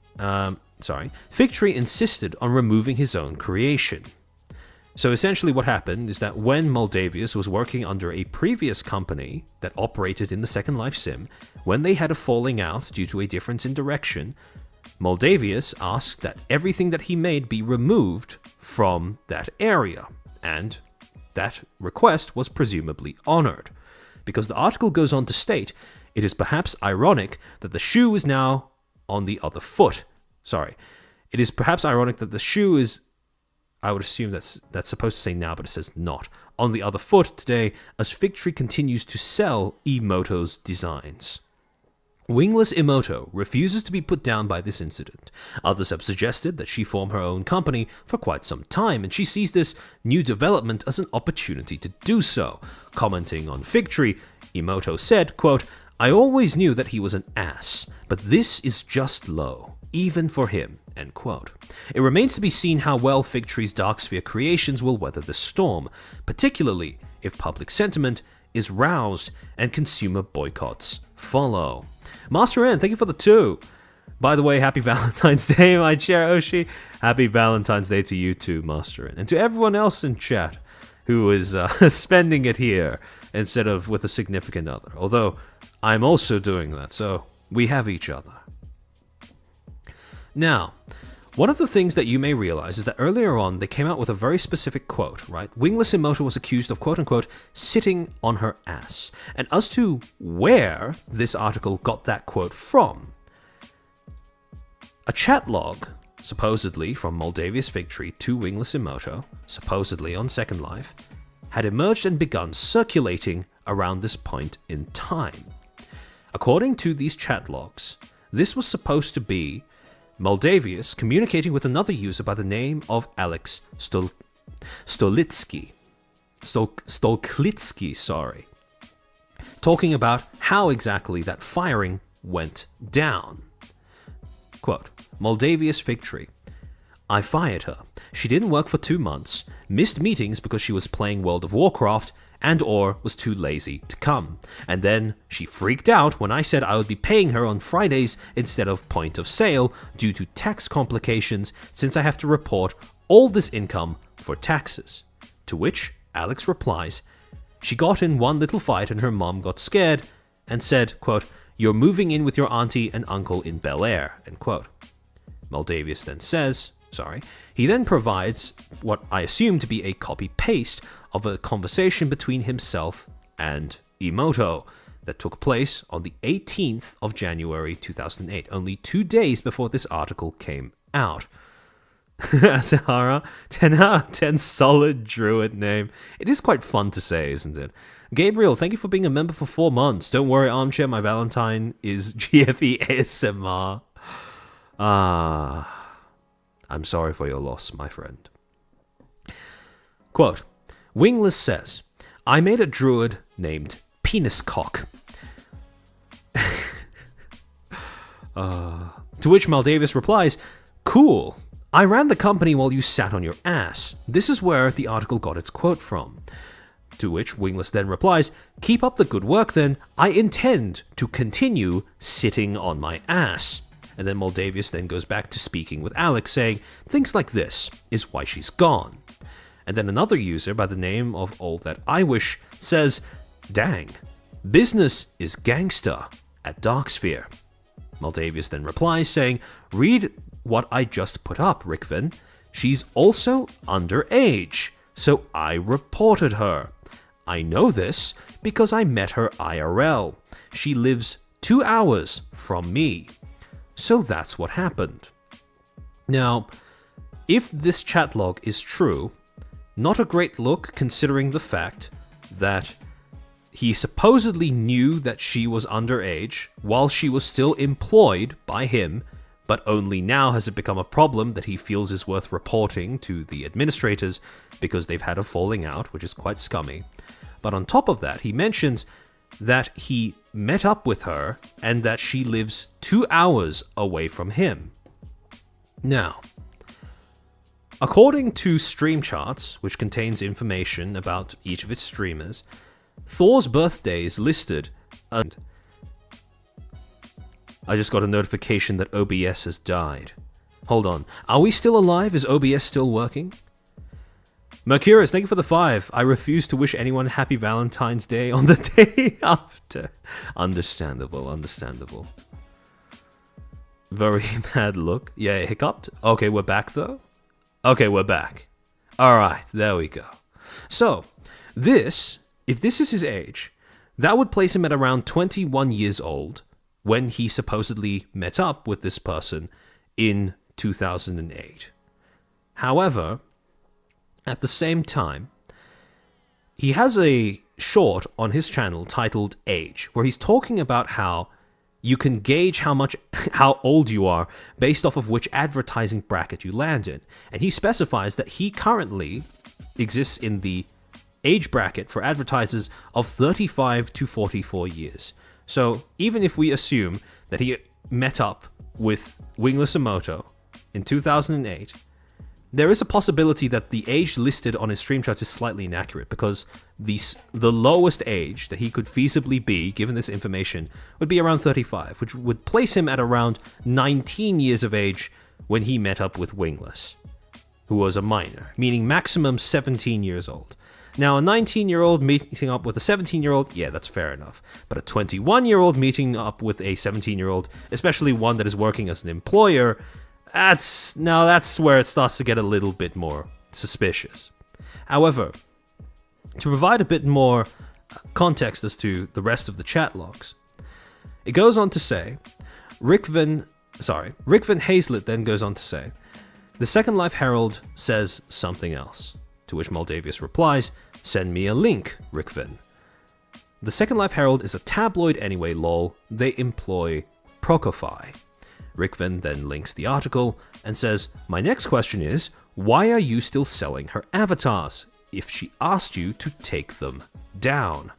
insisted on removing his own creation. So essentially what happened is that when Moldavius was working under a previous company that operated in the Second Life sim, when they had a falling out due to a difference in direction, Moldavius asked that everything that he made be removed from that area, and that request was presumably honored. Because the article goes on to state, it is perhaps ironic that the shoe is now on the other foot. It is perhaps ironic that the shoe is, I would assume that's supposed to say now, but it says not, on the other foot today as Fig Tree continues to sell Emoto's designs. Wingless Emoto refuses to be put down by this incident. Others have suggested that she form her own company for quite some time, and she sees this new development as an opportunity to do so. Commenting on Fig Tree, Emoto said, quote, "I always knew that he was an ass, but this is just low, even for him." End quote. It remains to be seen how well Fig Tree's Darksphere creations will weather the storm, particularly if public sentiment is roused and consumer boycotts follow. Master N, thank you for the 2. By the way, happy Valentine's Day, my chair Oshi. Happy Valentine's Day to you too, Master N. And to everyone else in chat who is spending it here instead of with a significant other. Although, I'm also doing that, so we have each other. Now, one of the things that you may realize is that earlier on they came out with a very specific quote, right? Wingless Emoto was accused of quote-unquote sitting on her ass. And as to where this article got that quote from, a chat log, supposedly from Moldavia's Fig Tree to Wingless Emoto, supposedly on Second Life, had emerged and begun circulating around this point in time. According to these chat logs, this was supposed to be Moldavius communicating with another user by the name of Alex Stolklitsky, talking about how exactly that firing went down. Quote, Moldavius Fig Tree. "I fired her. She didn't work for 2 months, missed meetings because she was playing World of Warcraft, and or was too lazy to come. And then she freaked out when I said I would be paying her on Fridays instead of point of sale due to tax complications since I have to report all this income for taxes." To which Alex replies, "She got in one little fight and her mom got scared and said, quote, 'You're moving in with your auntie and uncle in Bel Air,' end quote." Moldavius then says, he then provides what I assume to be a copy-paste of a conversation between himself and Emoto that took place on the 18th of January 2008, only 2 days before this article came out. Asahara, 10 out of 10 solid druid name. It is quite fun to say, isn't it? Gabriel, thank you for being a member for 4 months. Don't worry, Armchair, my Valentine is GFE ASMR. I'm sorry for your loss, my friend. Quote, Wingless says, "I made a druid named Peniscock." To which Moldavius replies, "Cool. I ran the company while you sat on your ass." This is where the article got its quote from. To which Wingless then replies, "Keep up the good work then, I intend to continue sitting on my ass." And then Moldavius then goes back to speaking with Alex, saying, "Things like this is why she's gone." And then another user by the name of All That I Wish says, "Dang, business is gangsta at Darksphere." Moldavius then replies saying, "Read what I just put up, Rickvin. She's also underage, so I reported her. I know this because I met her IRL. She lives 2 hours from me. So that's what happened." Now, if this chat log is true, not a great look considering the fact that he supposedly knew that she was underage while she was still employed by him, but only now has it become a problem that he feels is worth reporting to the administrators because they've had a falling out, which is quite scummy. But on top of that, he mentions that he met up with her and that she lives 2 hours away from him. Now, according to Stream Charts, which contains information about each of its streamers, Thor's birthday is listed, and I just got a notification that OBS has died. Hold on, are we still alive? Is OBS still working? Mercurius, thank you for the 5. I refuse to wish anyone happy Valentine's Day on the day after. Understandable, understandable. Very bad look. Yeah, it hiccuped. Okay, we're back though. Okay, we're back. Alright, there we go. So, if this is his age, that would place him at around 21 years old when he supposedly met up with this person in 2008. However, at the same time, he has a short on his channel titled Age, where he's talking about how you can gauge how old you are based off of which advertising bracket you land in. And he specifies that he currently exists in the age bracket for advertisers of 35 to 44 years. So even if we assume that he met up with Wingless Emoto in 2008, there is a possibility that the age listed on his stream chart is slightly inaccurate, because the lowest age that he could feasibly be, given this information, would be around 35, which would place him at around 19 years of age when he met up with Wingless, who was a minor, meaning maximum 17 years old. Now, a 19-year-old meeting up with a 17-year-old, yeah, that's fair enough. But a 21-year-old meeting up with a 17-year-old, especially one that is working as an employer, that's where it starts to get a little bit more suspicious. However, to provide a bit more context as to the rest of the chat logs, it goes on to say, Rick Van Hazlett then goes on to say, "The Second Life Herald says something else." To which Moldavius replies, "Send me a link, Rickvin." The Second Life Herald is a tabloid anyway, lol. They employ Prokofy. Rickvin then links the article and says, "My next question is, why are you still selling her avatars if she asked you to take them down?"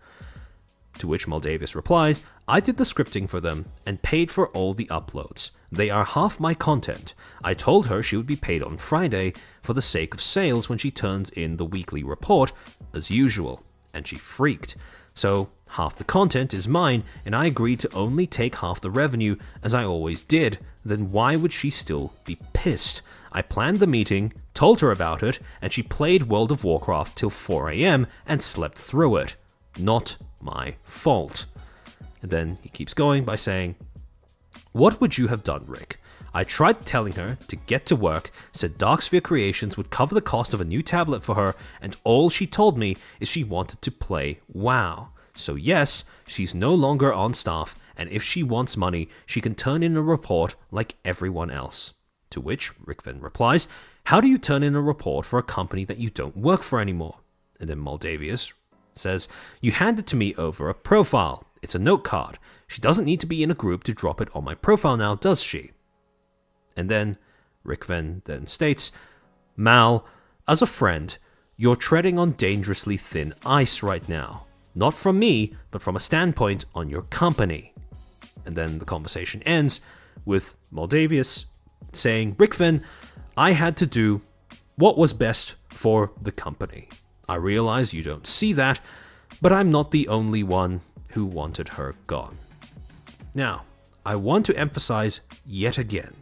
To which Moldavius replies, "I did the scripting for them and paid for all the uploads. They are half my content. I told her she would be paid on Friday for the sake of sales when she turns in the weekly report, as usual, and she freaked. So half the content is mine, and I agreed to only take half the revenue, as I always did. Then why would she still be pissed? I planned the meeting, told her about it, and she played World of Warcraft till 4 AM and slept through it. Not my fault." And then he keeps going by saying, "What would you have done, Rick? I tried telling her to get to work, said Darksphere Creations would cover the cost of a new tablet for her, and all she told me is she wanted to play WoW. So yes, she's no longer on staff, and if she wants money, she can turn in a report like everyone else." To which Rick then replies, "How do you turn in a report for a company that you don't work for anymore?" And then Moldavius says, "You hand it to me over a profile. It's a note card. She doesn't need to be in a group to drop it on my profile now, does she?" And then Rickven then states, "Mal, as a friend, you're treading on dangerously thin ice right now. Not from me, but from a standpoint on your company." And then the conversation ends with Moldavius saying, "Rickven, I had to do what was best for the company. I realize you don't see that, but I'm not the only one who wanted her gone. Now, I want to emphasize yet again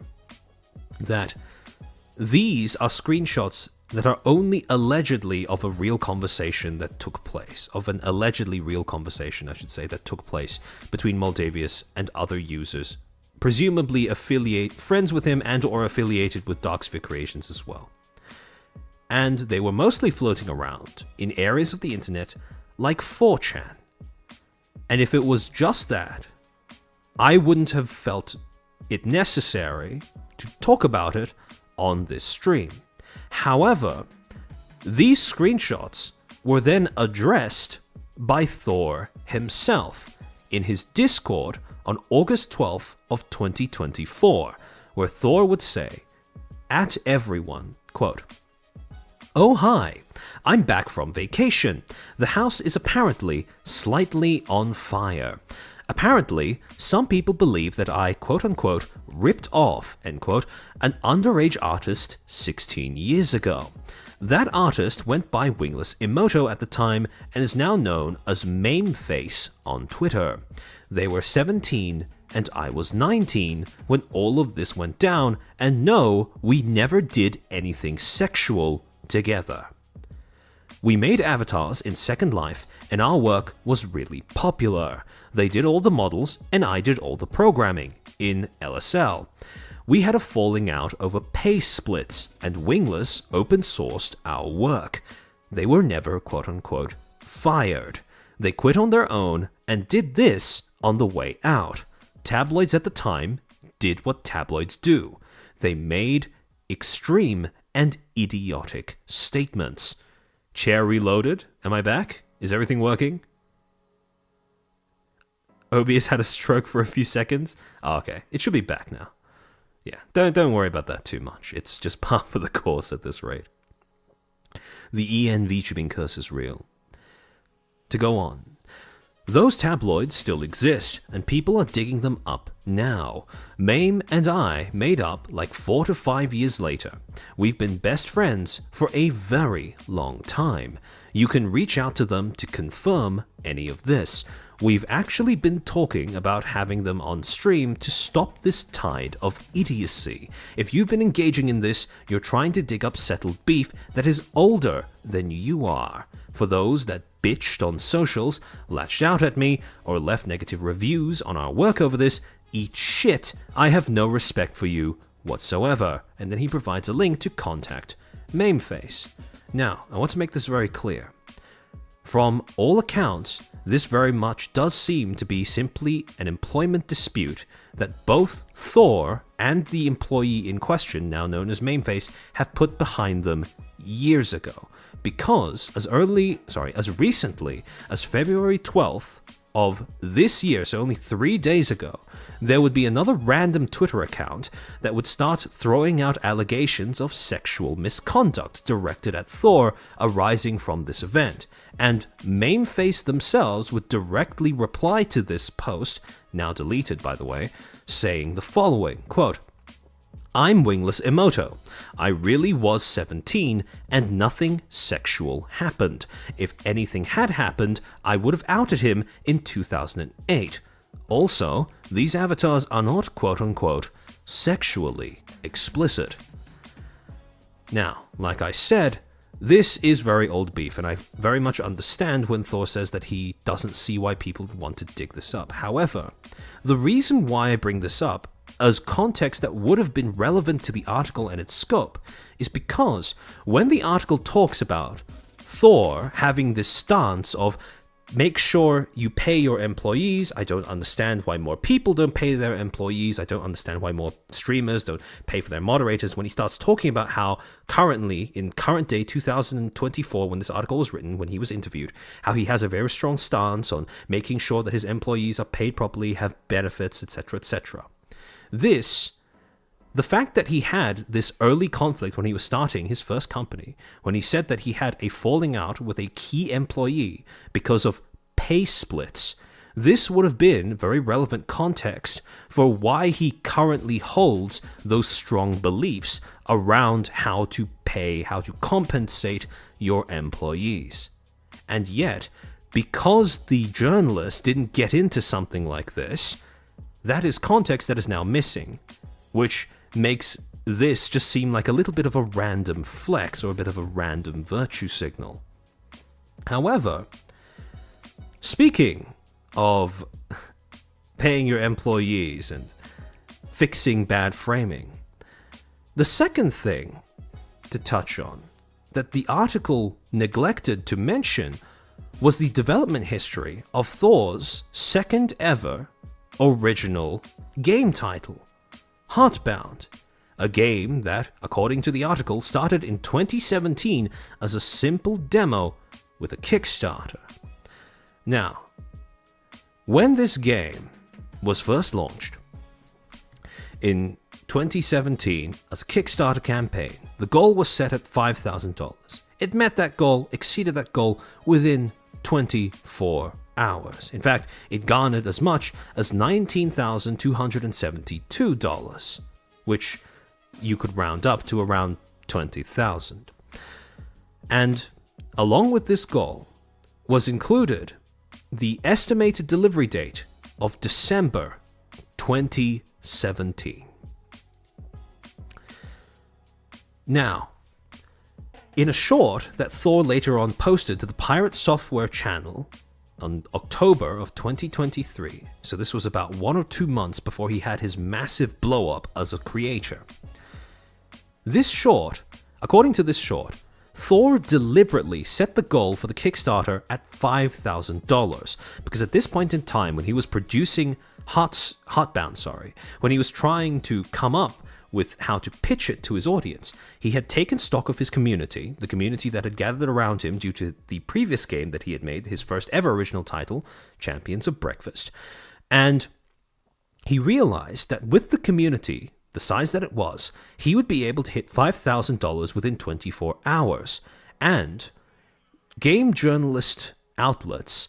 that these are screenshots that are only allegedly of a real conversation that took place, of an allegedly real conversation, I should say, that took place between Moldavius and other users, presumably friends with him and or affiliated with Darksphere Creations as well. And they were mostly floating around in areas of the internet like 4chan. And if it was just that, I wouldn't have felt it necessary to talk about it on this stream. However, these screenshots were then addressed by Thor himself in his Discord on August 12th of 2024, where Thor would say, at everyone, quote, "Oh hi, I'm back from vacation. The house is apparently slightly on fire. Apparently, some people believe that I, quote-unquote, ripped off, end quote, an underage artist 16 years ago. That artist went by Wingless Emoto at the time and is now known as Mameface on Twitter. They were 17 and I was 19 when all of this went down, and no, we never did anything sexual together. We made avatars in Second Life and our work was really popular. They did all the models and I did all the programming in LSL. We had a falling out over pay splits and Wingless open sourced our work. They were never quote-unquote fired. They quit on their own and did this on the way out. Tabloids at the time did what tabloids do. They made extreme and idiotic statements. Chair reloaded. Am I back? Is everything working? OBS had a stroke for a few seconds. Oh, okay. It should be back now. Yeah, don't worry about that too much. It's just part of the course at this rate. The EN VTubing curse is real. To go on. Those tabloids still exist, and people are digging them up now. Mame and I made up like 4 to 5 years later. We've been best friends for a very long time. You can reach out to them to confirm any of this. We've actually been talking about having them on stream to stop this tide of idiocy. If you've been engaging in this, you're trying to dig up settled beef that is older than you are. For those that bitched on socials, latched out at me, or left negative reviews on our work over this, eat shit. I have no respect for you whatsoever. And then he provides a link to contact Mameface. Now, I want to make this very clear. From all accounts, this very much does seem to be simply an employment dispute that both Thor and the employee in question, now known as Mameface, have put behind them years ago. Because as recently as February 12th of this year, so only 3 days ago, there would be another random Twitter account that would start throwing out allegations of sexual misconduct directed at Thor arising from this event. And Mameface themselves would directly reply to this post, now deleted by the way, saying the following, quote, "I'm Wingless Emoto. I really was 17 and nothing sexual happened. If anything had happened, I would have outed him in 2008. Also, these avatars are not quote-unquote sexually explicit." Now, like I said, this is very old beef, and I very much understand when Thor says that he doesn't see why people want to dig this up. However, the reason why I bring this up as context that would have been relevant to the article and its scope is because when the article talks about Thor having this stance of make sure you pay your employees, I don't understand why more people don't pay their employees, I don't understand why more streamers don't pay for their moderators, when he starts talking about how currently, in current day 2024, when this article was written, when he was interviewed, how he has a very strong stance on making sure that his employees are paid properly, have benefits, etc., etc. The fact that he had this early conflict when he was starting his first company, when he said that he had a falling out with a key employee because of pay splits, this would have been very relevant context for why he currently holds those strong beliefs around how to pay, how to compensate your employees. And yet, because the journalist didn't get into something like this, that is context that is now missing, which makes this just seem like a little bit of a random flex or a bit of a random virtue signal. However, speaking of paying your employees and fixing bad framing, the second thing to touch on that the article neglected to mention was the development history of Thor's second ever original game title, Heartbound, a game that, according to the article, started in 2017 as a simple demo with a Kickstarter. Now, when this game was first launched in 2017 as a Kickstarter campaign, the goal was set at $5,000. It met that goal, exceeded that goal within 24 hours. In fact, it garnered as much as $19,272, which you could round up to around $20,000. And along with this goal was included the estimated delivery date of December 2017. Now, in a short that Thor later on posted to the Pirate Software channel on October of 2023, so this was about 1 or 2 months before he had his massive blow up as a creator. This short, according to this short, Thor deliberately set the goal for the Kickstarter at $5,000 because at this point in time when he was producing Heartbound, when he was trying to come up with how to pitch it to his audience, he had taken stock of his community, the community that had gathered around him due to the previous game that he had made, his first ever original title, Champions of Breakfast, and he realized that with the community, the size that it was, he would be able to hit $5,000 within 24 hours. And game journalist outlets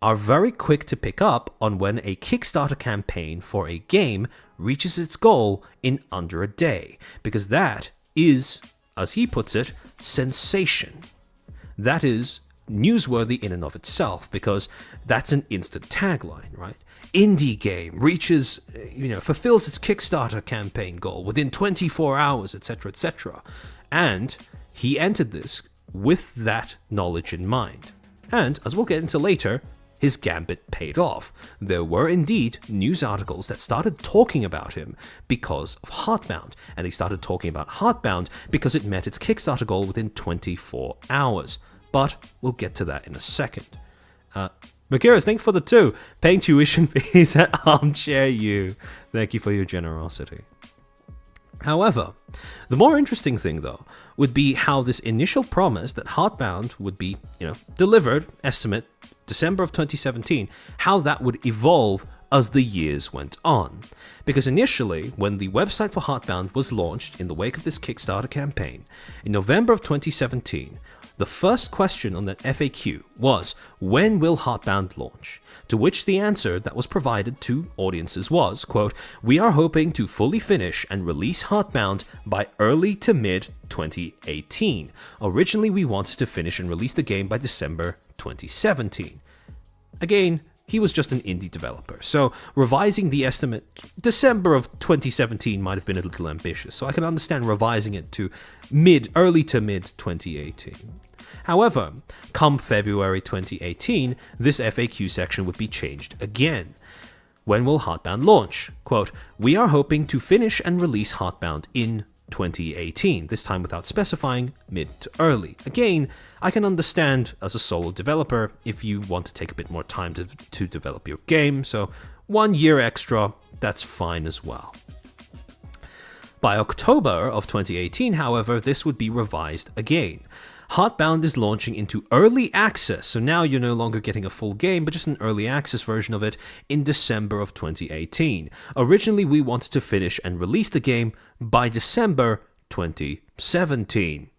are very quick to pick up on when a Kickstarter campaign for a game reaches its goal in under a day, because that is, as he puts it, sensation. That is newsworthy in and of itself, because that's an instant tagline, right? Indie game reaches, fulfills its Kickstarter campaign goal within 24 hours, etc., etc. And he entered this with that knowledge in mind. And, as we'll get into later, his gambit paid off. There were indeed news articles that started talking about him because of Heartbound, and they started talking about Heartbound because it met its Kickstarter goal within 24 hours. But we'll get to that in a second. Makiras, thank you for the 2. Paying tuition fees at Armchair U. Thank you for your generosity. However, the more interesting thing, though, would be how this initial promise that Heartbound would be, delivered, estimate, December of 2017, how that would evolve as the years went on. Because initially, when the website for Heartbound was launched in the wake of this Kickstarter campaign, in November of 2017, the first question on that FAQ was, when will Heartbound launch? To which the answer that was provided to audiences was, quote, we are hoping to fully finish and release Heartbound by early to mid 2018. Originally, we wanted to finish and release the game by December 2017. Again, he was just an indie developer, so revising the estimate December of 2017 might have been a little ambitious, so I can understand revising it to early to mid 2018. However, come February 2018, this FAQ section would be changed again. When will Heartbound launch? Quote, we are hoping to finish and release Heartbound in 2018, this time without specifying mid to early. Again, I can understand as a solo developer if you want to take a bit more time to develop your game, so 1 year extra, that's fine as well. By October of 2018, however, this would be revised again. Heartbound is launching into early access, so now you're no longer getting a full game, but just an early access version of it in December of 2018. Originally, we wanted to finish and release the game by December 2017.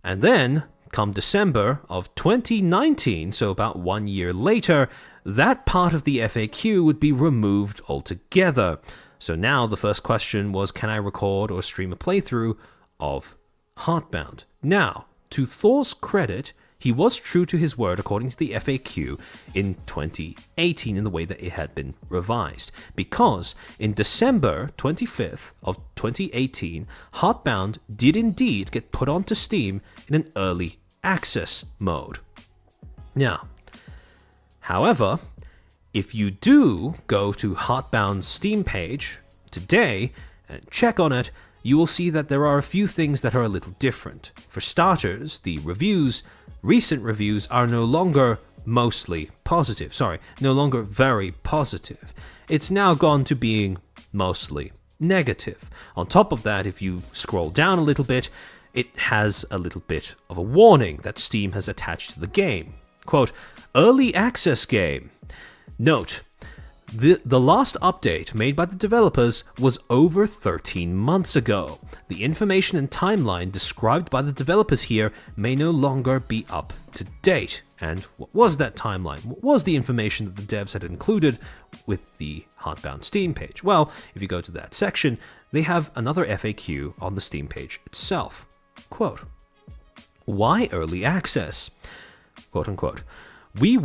And then, come December of 2019, so about 1 year later, that part of the FAQ would be removed altogether. So now the first question was, can I record or stream a playthrough of Heartbound? Now, to Thor's credit, he was true to his word according to the FAQ in 2018 in the way that it had been revised. Because in December 25th of 2018, Heartbound did indeed get put onto Steam in an early access mode. Now, however, if you do go to Heartbound's Steam page today and check on it, you will see that there are a few things that are a little different. For starters, the recent reviews are no longer mostly positive. No longer very positive. It's now gone to being mostly negative. On top of that, if you scroll down a little bit, it has a little bit of a warning that Steam has attached to the game. Quote, early access game. Note, the last update made by the developers was over 13 months ago. The information and timeline described by the developers here may no longer be up to date. And what was that timeline? What was the information that the devs had included with the Heartbound Steam page? Well, if you go to that section, they have another FAQ on the Steam page itself. Quote, why early access? Quote unquote. We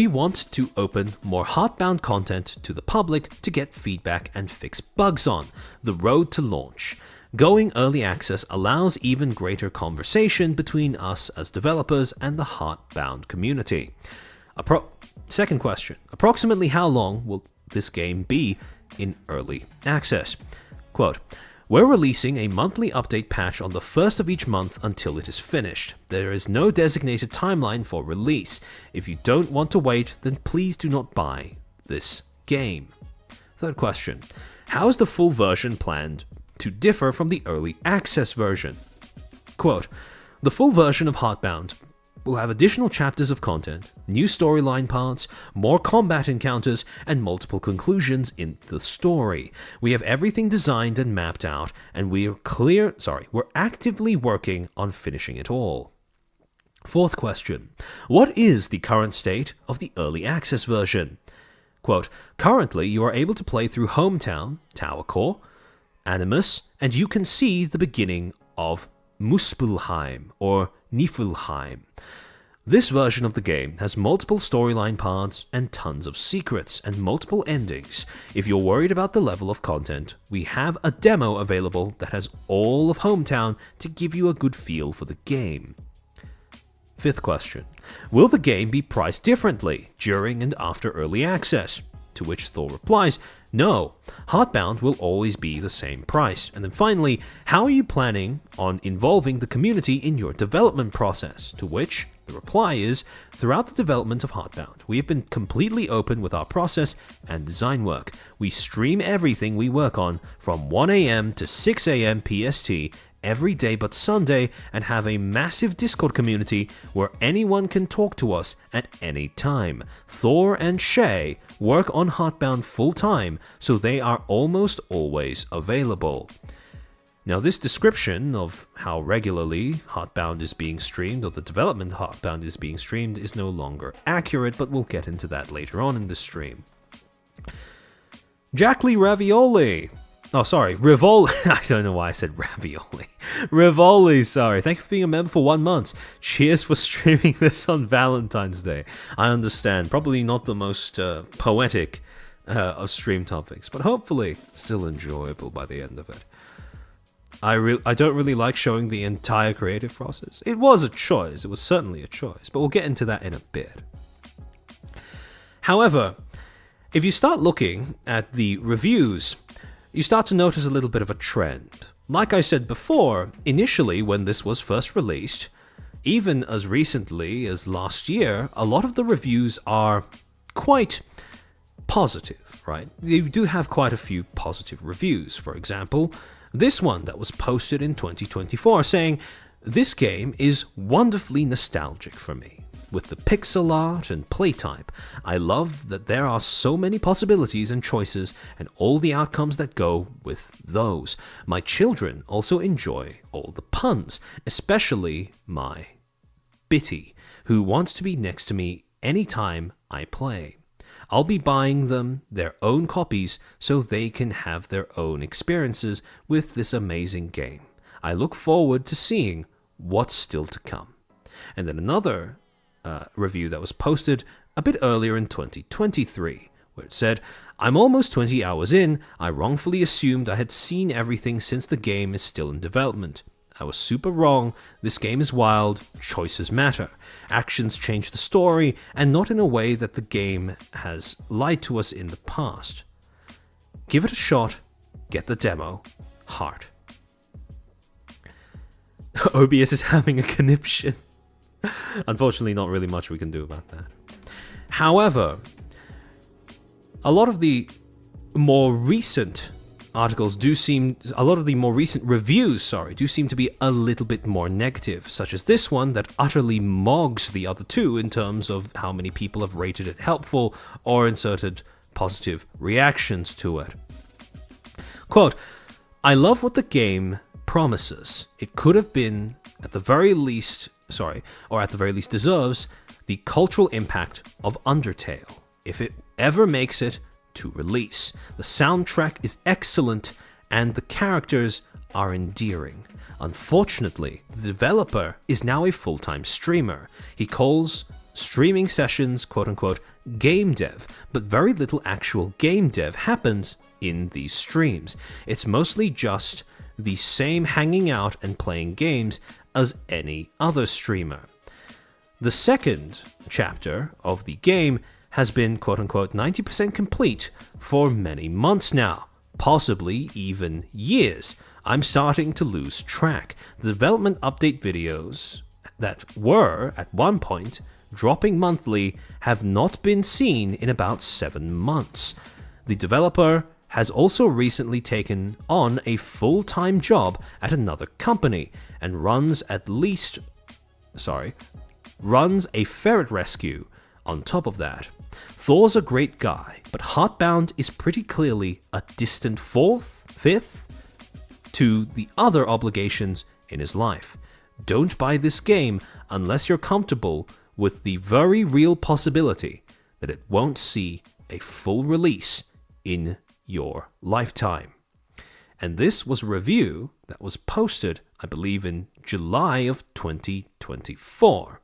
want to open more Heartbound content to the public to get feedback and fix bugs on the road to launch. Going early access allows even greater conversation between us as developers and the Heartbound community. Second question. Approximately how long will this game be in early access? Quote, we're releasing a monthly update patch on the first of each month until it is finished. There is no designated timeline for release. If you don't want to wait, then please do not buy this game. Third question. How is the full version planned to differ from the early access version? Quote, the full version of Heartbound will have additional chapters of content, new storyline parts, more combat encounters, and multiple conclusions in the story. We have everything designed and mapped out, and we're actively working on finishing it all. Fourth question. What is the current state of the early access version? Quote, currently you are able to play through Hometown, Tower Core, Animus, and you can see the beginning of Muspelheim or Niflheim. This version of the game has multiple storyline parts and tons of secrets and multiple endings. If you're worried about the level of content, we have a demo available that has all of Hometown to give you a good feel for the game. Fifth question. Will the game be priced differently during and after early access? To which Thor replies, no, Heartbound will always be the same price. And then finally, how are you planning on involving the community in your development process? To which the reply is, throughout the development of Heartbound, we have been completely open with our process and design work. We stream everything we work on from 1 a.m. to 6 a.m. PST every day but Sunday, and have a massive Discord community where anyone can talk to us at any time. Thor and Shay work on Heartbound full time, so they are almost always available. Now, this description of how regularly Heartbound is being streamed, or the development of Heartbound is being streamed, is no longer accurate, but we'll get into that later on in the stream. Jackly Ravioli. Oh, sorry, Rivoli. I don't know why I said ravioli. Rivoli, sorry. Thank you for being a member for 1 month. Cheers for streaming this on Valentine's Day. I understand, probably not the most poetic of stream topics, but hopefully still enjoyable by the end of it. I don't really like showing the entire creative process. It was a choice. It was certainly a choice, but we'll get into that in a bit. However, if you start looking at the reviews, you start to notice a little bit of a trend. Like I said before, initially when this was first released, even as recently as last year, a lot of the reviews are quite positive, right? You do have quite a few positive reviews. For example, this one that was posted in 2024 saying, "This game is wonderfully nostalgic for me. With the pixel art and playtype, I love that there are so many possibilities and choices and all the outcomes that go with those. My children also enjoy all the puns, especially my Bitty, who wants to be next to me anytime I play. I'll be buying them their own copies so they can have their own experiences with this amazing game. I look forward to seeing what's still to come. And then another review that was posted a bit earlier in 2023, where it said, I'm almost 20 hours in. I wrongfully assumed I had seen everything since the game is still in development. I was super wrong. This game is wild. Choices matter. Actions change the story, and not in a way that the game has lied to us in the past. Give it a shot. Get the demo. Heart. OBS is having a conniption. Unfortunately, not really much we can do about that. However, a lot of the more recent reviews, do seem to be a little bit more negative, such as this one that utterly mogs the other two in terms of how many people have rated it helpful or inserted positive reactions to it. Quote, I love what the game promises. It could have been at the very least deserves the cultural impact of Undertale, if it ever makes it to release. The soundtrack is excellent and the characters are endearing. Unfortunately, the developer is now a full-time streamer. He calls streaming sessions quote-unquote game dev, but very little actual game dev happens in these streams. It's mostly just the same hanging out and playing games as any other streamer. The second chapter of the game has been quote-unquote 90% complete for many months now, possibly even years. I'm starting to lose track. The development update videos that were, at one point, dropping monthly have not been seen in about 7 months. The developer has also recently taken on a full-time job at another company and runs a ferret rescue on top of that. Thor's a great guy, but Heartbound is pretty clearly a distant fifth to the other obligations in his life. Don't buy this game unless you're comfortable with the very real possibility that it won't see a full release in your lifetime. And this was a review that was posted, I believe, in July of 2024.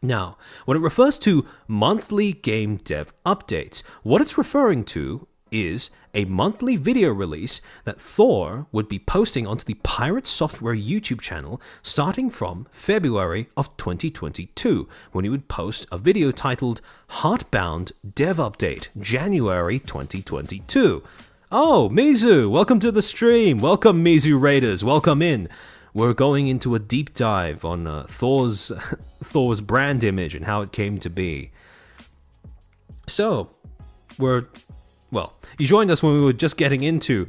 Now, when it refers to monthly game dev updates, what it's referring to is a monthly video release that Thor would be posting onto the Pirate Software YouTube channel starting from February of 2022, when he would post a video titled Heartbound Dev Update, January 2022. Oh, Mizu, welcome to the stream. Welcome, Mizu Raiders. Welcome in. We're going into a deep dive on Thor's brand image and how it came to be. So, you joined us when we were just getting into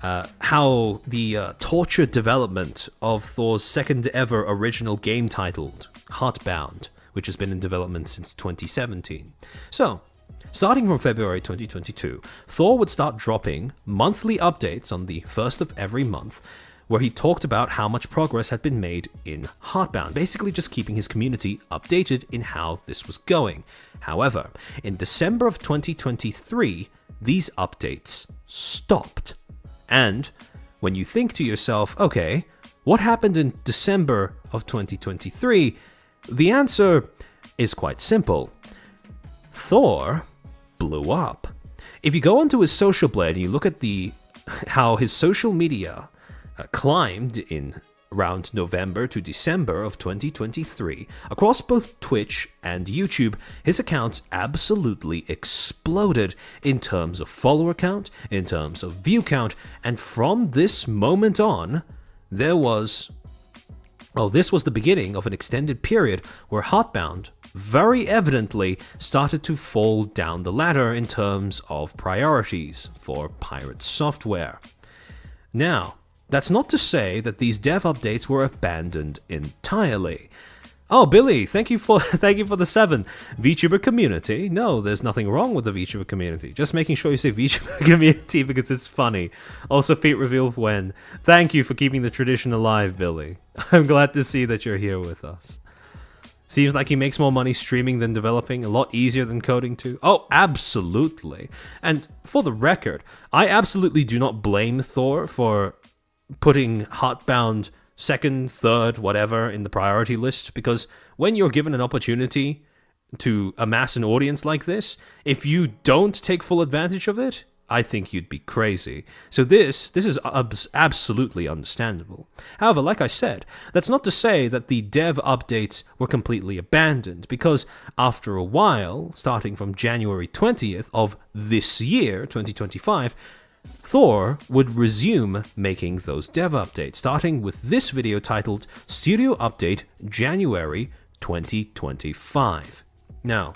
how the tortured development of Thor's second ever original game titled Heartbound, which has been in development since 2017. So, starting from February 2022, Thor would start dropping monthly updates on the first of every month, where he talked about how much progress had been made in Heartbound, basically just keeping his community updated in how this was going. However, in December of 2023, these updates stopped. And when you think to yourself, okay, what happened in December of 2023? The answer is quite simple. Thor blew up. If you go onto his social blade and you look at how his social media climbed in around November to December of 2023, across both Twitch and YouTube, his accounts absolutely exploded in terms of follower count, in terms of view count, and from this moment on, this was the beginning of an extended period where Heartbound very evidently started to fall down the ladder in terms of priorities for Pirate Software. Now, that's not to say that these dev updates were abandoned entirely. Oh, Billy, thank you for the 7. VTuber community? No, there's nothing wrong with the VTuber community. Just making sure you say VTuber community because it's funny. Also, feat reveal when. Thank you for keeping the tradition alive, Billy. I'm glad to see that you're here with us. Seems like he makes more money streaming than developing, a lot easier than coding too. Oh, absolutely. And for the record, I absolutely do not blame Thor for putting Heartbound second, third, whatever in the priority list, because when you're given an opportunity to amass an audience like this, if you don't take full advantage of it, I think you'd be crazy. So this is absolutely understandable. However, like I said, that's not to say that the dev updates were completely abandoned, because after a while, starting from January 20th of this year, 2025, Thor would resume making those dev updates, starting with this video titled Studio Update January 2025. Now,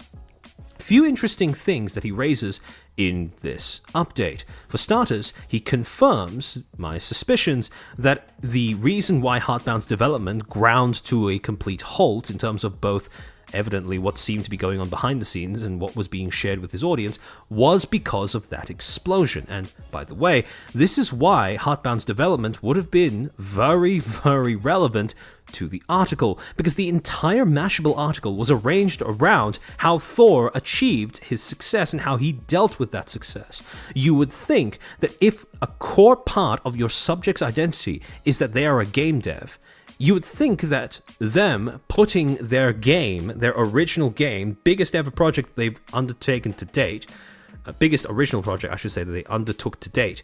few interesting things that he raises in this update. For starters, he confirms my suspicions that the reason why Heartbound's development ground to a complete halt in terms of both evidently what seemed to be going on behind the scenes and what was being shared with his audience was because of that explosion. And by the way, this is why Heartbound's development would have been very, very relevant to the article, because the entire Mashable article was arranged around how Thor achieved his success and how he dealt with that success. You would think that if a core part of your subject's identity is that they are a game dev, you would think that them putting their game, their original game, biggest ever project they've undertaken to date, biggest original project, I should say, that they undertook to date,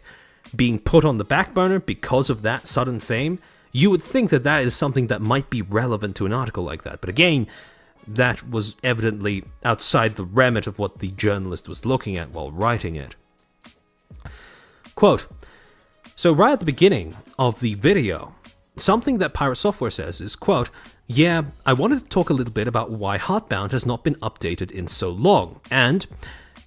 being put on the back burner because of that sudden fame, you would think that that is something that might be relevant to an article like that. But again, that was evidently outside the remit of what the journalist was looking at while writing it. Quote, so right at the beginning of the video, something that Pirate Software says is, quote, yeah, I wanted to talk a little bit about why Heartbound has not been updated in so long, and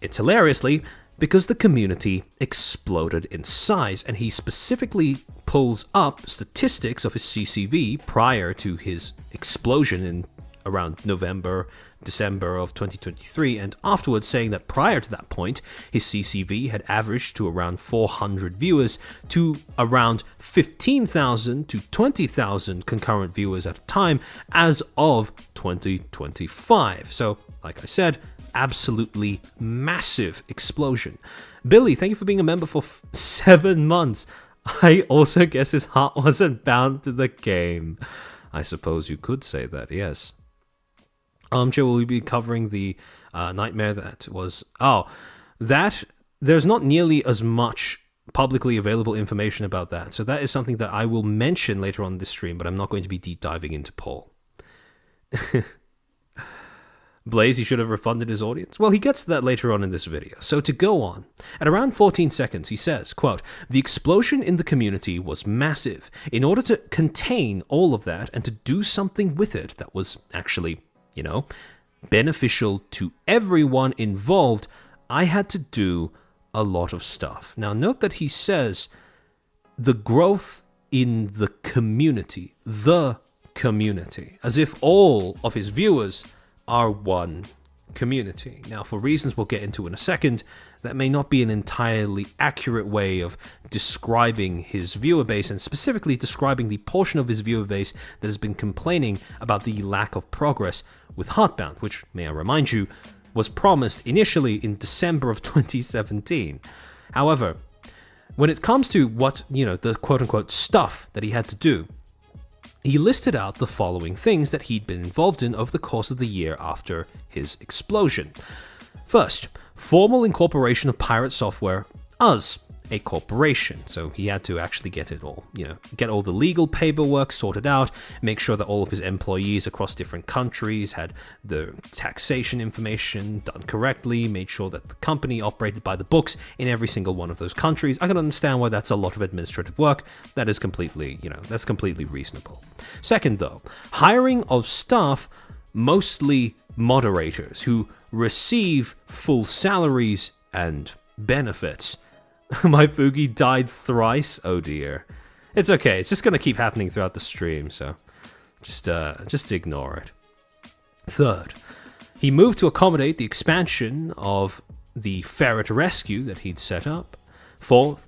it's hilariously because the community exploded in size, and he specifically pulls up statistics of his CCV prior to his explosion in around November, December of 2023, and afterwards saying that prior to that point, his CCV had averaged to around 400 viewers to around 15,000 to 20,000 concurrent viewers at a time as of 2025. So, like I said, absolutely massive explosion. Billy, thank you for being a member for 7 months. I also guess his heart wasn't bound to the game. I suppose you could say that, yes. Armchair, will we be covering the nightmare that was... Oh, that... There's not nearly as much publicly available information about that, so that is something that I will mention later on this stream, but I'm not going to be deep diving into Paul. Blaze, he should have refunded his audience? Well, he gets to that later on in this video. So to go on, at around 14 seconds, he says, quote, the explosion in the community was massive. In order to contain all of that and to do something with it that was actually, you know, beneficial to everyone involved, I had to do a lot of stuff. Now, note that he says the growth in the community, as if all of his viewers are one community. Now, for reasons we'll get into in a second, that may not be an entirely accurate way of describing his viewer base, and specifically describing the portion of his viewer base that has been complaining about the lack of progress with Heartbound, which, may I remind you, was promised initially in December of 2017. However, when it comes to what, you know, the quote-unquote stuff that he had to do, he listed out the following things that he'd been involved in over the course of the year after his explosion. First, formal incorporation of Pirate Software as a corporation. So he had to actually get it all, you know, get all the legal paperwork sorted out, make sure that all of his employees across different countries had the taxation information done correctly, made sure that the company operated by the books in every single one of those countries. I can understand why that's a lot of administrative work. That is completely, you know, that's completely reasonable. Second, though, hiring of staff, mostly moderators, who receive full salaries and benefits. My Fugi died thrice. Oh dear. It's okay. It's just going to keep happening throughout the stream, so just ignore it. Third, he moved to accommodate the expansion of the ferret rescue that he'd set up. Fourth,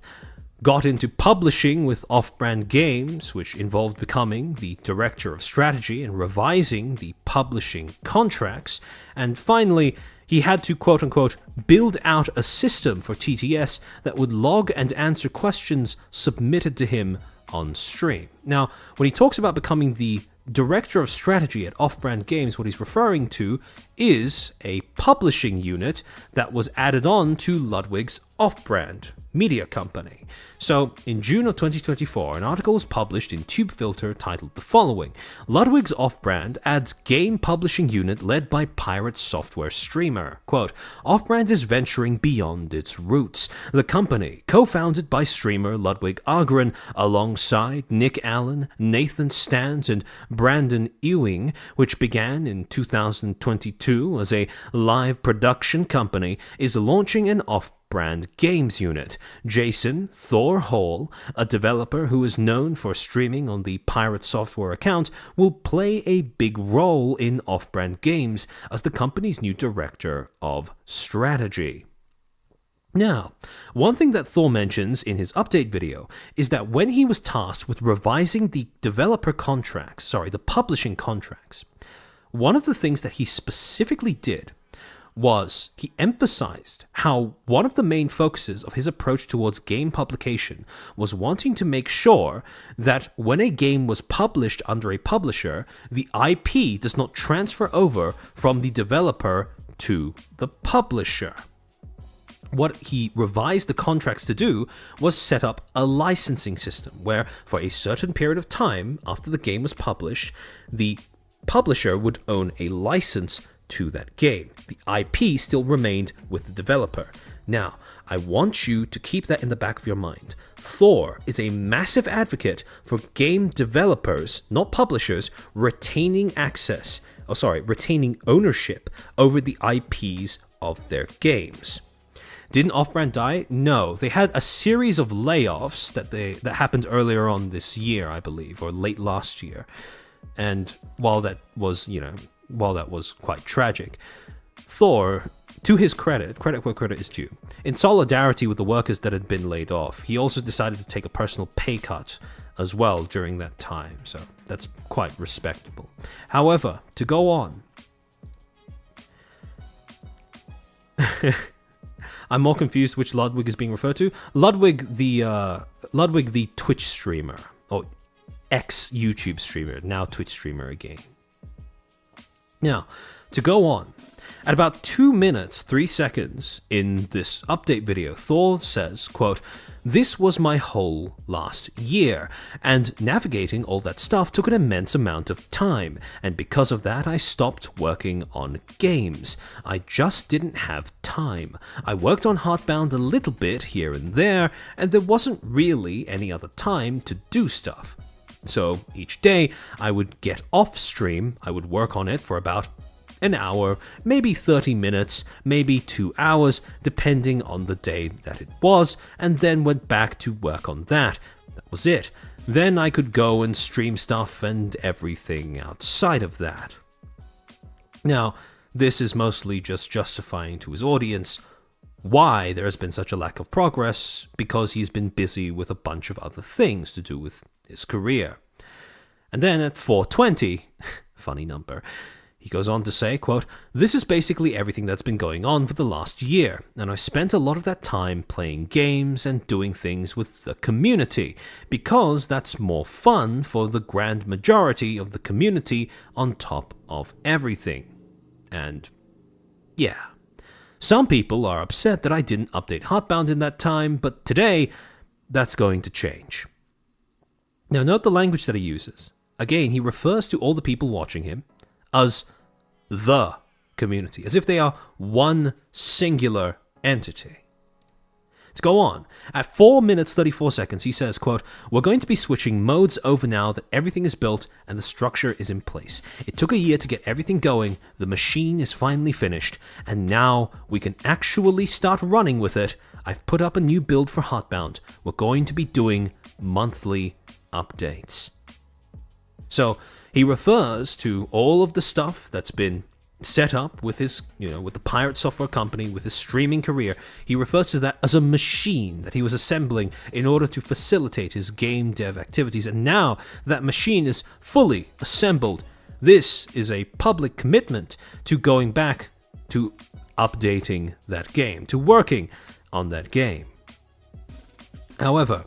got into publishing with off-brand games, which involved becoming the director of strategy and revising the publishing contracts, and finally, he had to quote-unquote build out a system for TTS that would log and answer questions submitted to him on stream. Now, when he talks about becoming the director of strategy at Off-Brand Games, what he's referring to is a publishing unit that was added on to Ludwig's Off-Brand media company. So, in June of 2024, an article was published in TubeFilter titled the following: Ludwig's Off-Brand adds game publishing unit led by pirate software streamer. Quote, Off-Brand is venturing beyond its roots. The company, co-founded by streamer Ludwig Agren, alongside Nick Allen, Nathan Stans, and Brandon Ewing, which began in 2022 as a live production company, is launching an off-brand games unit. Jason Thor Hall, a developer who is known for streaming on the Pirate Software account, will play a big role in Off-Brand Games as the company's new director of strategy. Now, one thing that Thor mentions in his update video is that when he was tasked with revising the the publishing contracts, one of the things that he specifically did was he emphasized how one of the main focuses of his approach towards game publication was wanting to make sure that when a game was published under a publisher, the IP does not transfer over from the developer to the publisher. What he revised the contracts to do was set up a licensing system where, for a certain period of time after the game was published, the publisher would own a license to that game. The IP still remained with the developer. Now, I want you to keep that in the back of your mind. Thor is a massive advocate for game developers, not publishers, retaining ownership over the IPs of their games. Didn't Off-Brand die? No. They had a series of layoffs that happened earlier on this year, I believe, or late last year. And while that was quite tragic, Thor, to his credit where credit is due, in solidarity with the workers that had been laid off, he also decided to take a personal pay cut as well during that time. So that's quite respectable. However, to go on, I'm more confused which Ludwig is being referred to. Ludwig the Twitch streamer, or ex-YouTube streamer, now Twitch streamer again. Now, to go on, at about 2 minutes, 3 seconds in this update video, Thor says, quote, this was my whole last year, and navigating all that stuff took an immense amount of time, and because of that I stopped working on games. I just didn't have time. I worked on Heartbound a little bit here and there, and there wasn't really any other time to do stuff. So each day I would get off stream, I would work on it for about an hour, maybe 30 minutes, maybe 2 hours, depending on the day that it was, and then went back to work on that. That was it. Then I could go and stream stuff and everything outside of that. Now, this is mostly just justifying to his audience why there has been such a lack of progress, because he's been busy with a bunch of other things to do with his career. And then at 4:20, funny number, he goes on to say, quote, this is basically everything that's been going on for the last year, and I spent a lot of that time playing games and doing things with the community, because that's more fun for the grand majority of the community on top of everything. And yeah, some people are upset that I didn't update Heartbound in that time, but today, that's going to change. Now note the language that he uses. Again, he refers to all the people watching him as the community, as if they are one singular entity. To go on, at 4 minutes 34 seconds, he says, quote, we're going to be switching modes over now that everything is built and the structure is in place. It took a year to get everything going, the machine is finally finished, and now we can actually start running with it. I've put up a new build for Heartbound. We're going to be doing monthly updates. So he refers to all of the stuff that's been set up with his, with the pirate software company, with his streaming career, he refers to that as a machine that he was assembling in order to facilitate his game dev activities. And now that machine is fully assembled, this is a public commitment to going back to updating that game, to working on that game. However,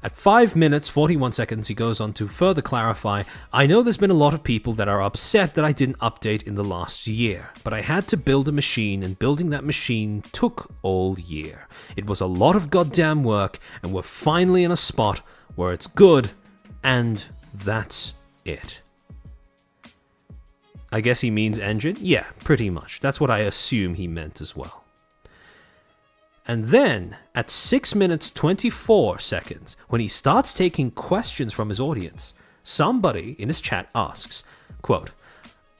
at 5 minutes, 41 seconds, he goes on to further clarify, I know there's been a lot of people that are upset that I didn't update in the last year, but I had to build a machine, and building that machine took all year. It was a lot of goddamn work, and we're finally in a spot where it's good, and that's it. I guess he means engine? Yeah, pretty much. That's what I assume he meant as well. And then, at 6 minutes 24 seconds, when he starts taking questions from his audience, somebody in his chat asks, quote,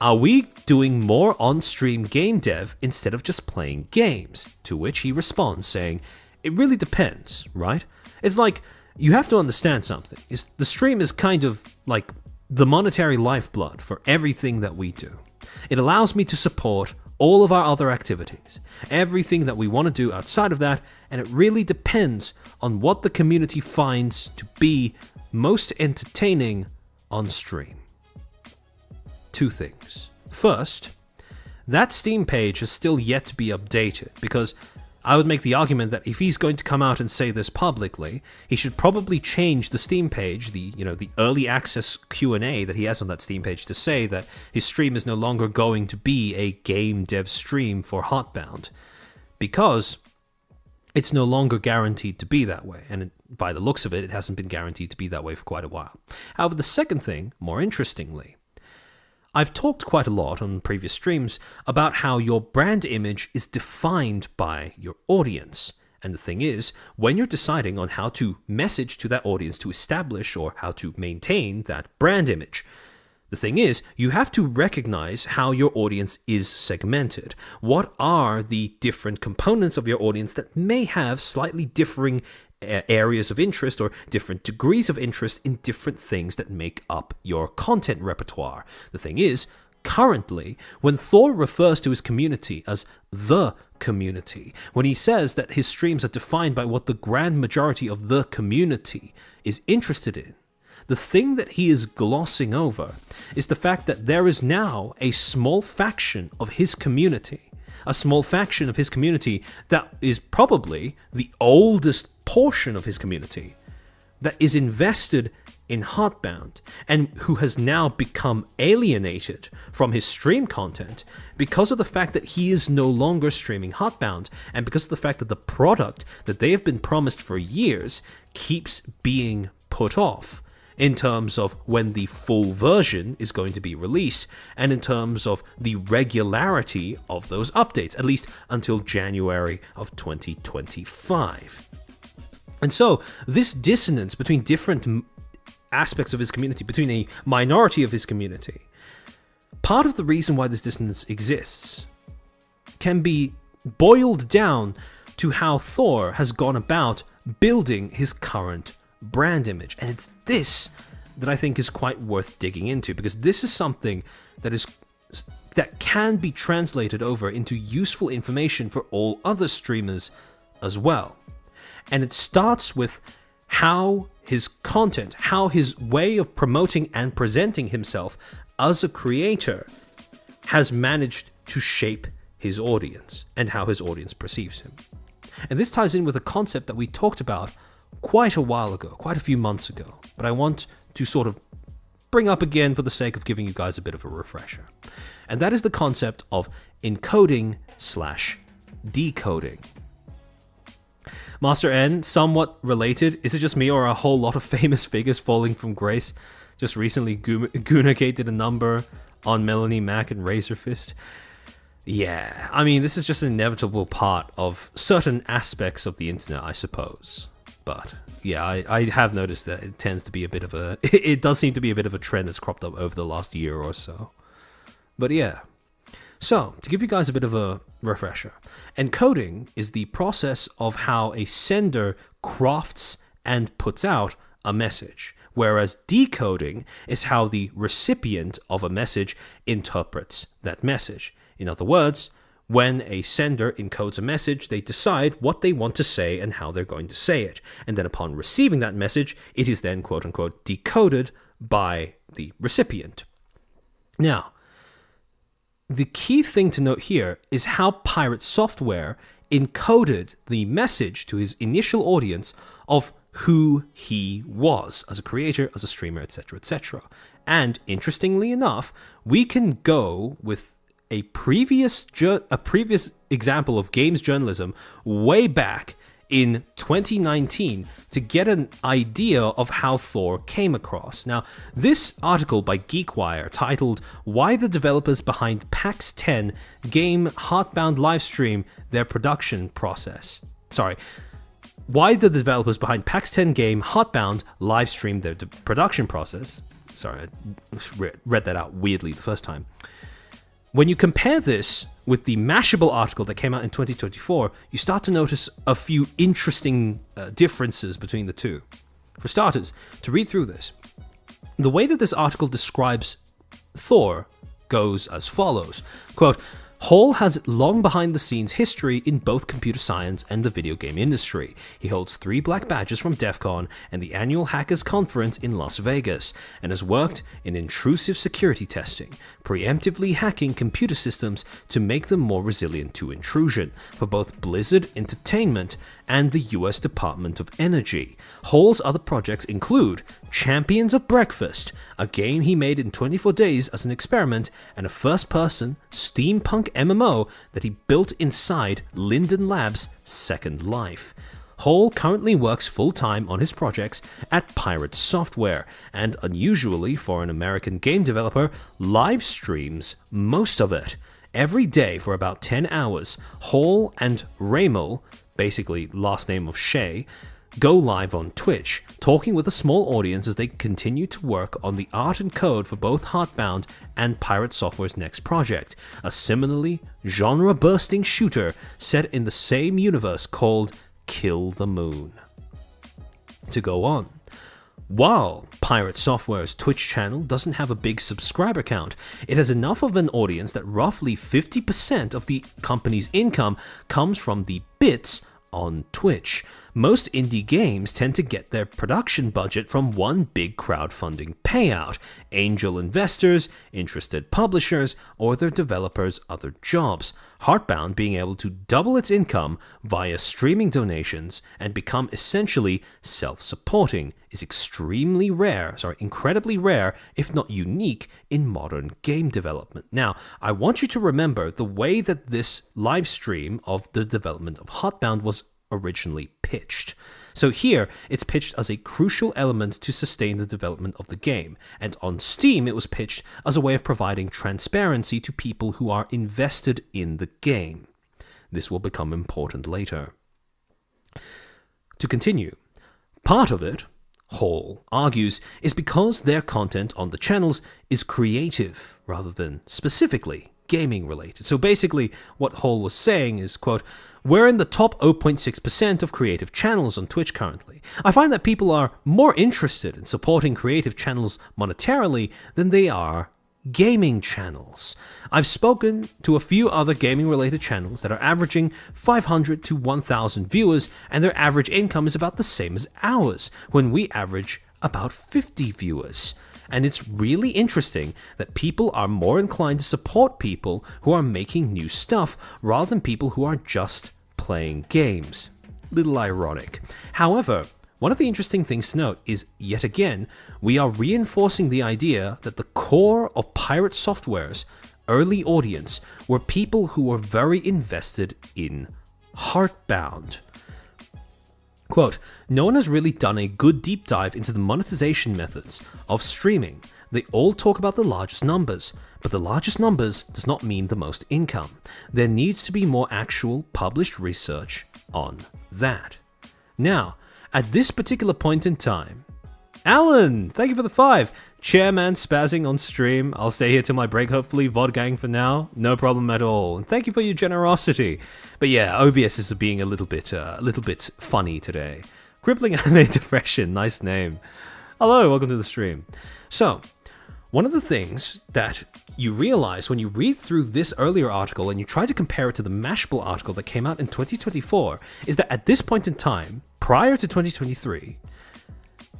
are we doing more on-stream game dev instead of just playing games? To which he responds saying, it really depends, right? It's like, you have to understand something. The stream is kind of like the monetary lifeblood for everything that we do. It allows me to support all of our other activities, everything that we want to do outside of that, and it really depends on what the community finds to be most entertaining on stream. 2 things. First, that Steam page is still yet to be updated, because I would make the argument that if he's going to come out and say this publicly, he should probably change the Steam page, the early access Q&A that he has on that Steam page, to say that his stream is no longer going to be a game dev stream for Heartbound, because it's no longer guaranteed to be that way, and by the looks of it, it hasn't been guaranteed to be that way for quite a while. However, the second thing, more interestingly, I've talked quite a lot on previous streams about how your brand image is defined by your audience. And the thing is, when you're deciding on how to message to that audience to establish or how to maintain that brand image, the thing is, you have to recognize how your audience is segmented. What are the different components of your audience that may have slightly differing areas of interest or different degrees of interest in different things that make up your content repertoire? The thing is, currently, when Thor refers to his community as the community, when he says that his streams are defined by what the grand majority of the community is interested in, the thing that he is glossing over is the fact that there is now a small faction of his community, that is probably the oldest portion of his community, that is invested in Heartbound and who has now become alienated from his stream content because of the fact that he is no longer streaming Heartbound, and because of the fact that the product that they have been promised for years keeps being put off in terms of when the full version is going to be released, and in terms of the regularity of those updates, at least until January of 2025. And so, this dissonance between different aspects of his community, between a minority of his community, part of the reason why this dissonance exists can be boiled down to how Thor has gone about building his current brand image. And it's this that I think is quite worth digging into, because this is something that can be translated over into useful information for all other streamers as well. And it starts with how his content, how his way of promoting and presenting himself as a creator has managed to shape his audience and how his audience perceives him. And this ties in with a concept that we talked about quite a while ago, quite a few months ago, but I want to sort of bring up again for the sake of giving you guys a bit of a refresher. And that is the concept of encoding/decoding. Master N, somewhat related. Is it just me, or a whole lot of famous figures falling from grace? Just recently, Gunake did a number on Melanie Mac and Razorfist. Yeah, I mean, this is just an inevitable part of certain aspects of the internet, I suppose. But yeah, I have noticed that it tends to be a bit of a... It does seem to be a bit of a trend that's cropped up over the last year or so. But yeah. So, to give you guys a bit of a refresher, encoding is the process of how a sender crafts and puts out a message, whereas decoding is how the recipient of a message interprets that message. In other words, when a sender encodes a message, they decide what they want to say and how they're going to say it. And then upon receiving that message, it is then quote-unquote decoded by the recipient. Now, the key thing to note here is how Pirate Software encoded the message to his initial audience of who he was as a creator, as a streamer, etc., etc. And interestingly enough, we can go with a previous example of games journalism way back in 2019 to get an idea of how Thor came across. Now, this article by GeekWire titled "Why the Developers Behind PAX 10 Game Heartbound Livestream Their Production Process." Why the developers behind PAX 10 game Heartbound livestream their production process. Sorry, I read that out weirdly the first time. When you compare this with the Mashable article that came out in 2024, you start to notice a few interesting differences between the two. For starters, to read through this, the way that this article describes Thor goes as follows. Quote, Hall has long behind-the-scenes history in both computer science and the video game industry. He holds 3 black badges from DEF CON and the annual Hackers Conference in Las Vegas, and has worked in intrusive security testing, preemptively hacking computer systems to make them more resilient to intrusion, for both Blizzard Entertainment and the US Department of Energy. Hall's other projects include Champions of Breakfast, a game he made in 24 days as an experiment, and a first-person steampunk MMO that he built inside Linden Labs' Second Life. Hall currently works full-time on his projects at Pirate Software, and unusually for an American game developer, live streams most of it. Every day for about 10 hours, Hall and Raymel, basically last name of Shea, go live on Twitch, talking with a small audience as they continue to work on the art and code for both Heartbound and Pirate Software's next project, a similarly genre-bursting shooter set in the same universe called Kill the Moon. To go on. While Pirate Software's Twitch channel doesn't have a big subscriber count, it has enough of an audience that roughly 50% of the company's income comes from the bits on Twitch. Most indie games tend to get their production budget from one big crowdfunding payout, angel investors, interested publishers, or their developers' other jobs. Heartbound being able to double its income via streaming donations and become essentially self-supporting is incredibly rare, if not unique, in modern game development. Now, I want you to remember the way that this live stream of the development of Heartbound was originally pitched. So here, it's pitched as a crucial element to sustain the development of the game, and on Steam it was pitched as a way of providing transparency to people who are invested in the game. This will become important later. To continue, part of it, Hall argues, is because their content on the channels is creative rather than specifically gaming related. So basically what Hall was saying is, quote, we're in the top 0.6% of creative channels on Twitch currently. I find that people are more interested in supporting creative channels monetarily than they are gaming channels. I've spoken to a few other gaming related channels that are averaging 500 to 1,000 viewers, and their average income is about the same as ours, when we average about 50 viewers. And it's really interesting that people are more inclined to support people who are making new stuff rather than people who are just playing games. Little ironic. However, one of the interesting things to note is, yet again, we are reinforcing the idea that the core of Pirate Software's early audience were people who were very invested in Heartbound. Quote, no one has really done a good deep dive into the monetization methods of streaming. They all talk about the largest numbers, but the largest numbers does not mean the most income. There needs to be more actual published research on that. Now, at this particular point in time, Alan, thank you for the 5. Chairman spazzing on stream. I'll stay here till my break, hopefully. VOD gang for now. No problem at all. And thank you for your generosity. But yeah, OBS is being a little bit funny today. Crippling Anime Depression. Nice name. Hello, welcome to the stream. So, one of the things that you realize when you read through this earlier article and you try to compare it to the Mashable article that came out in 2024 is that at this point in time, prior to 2023,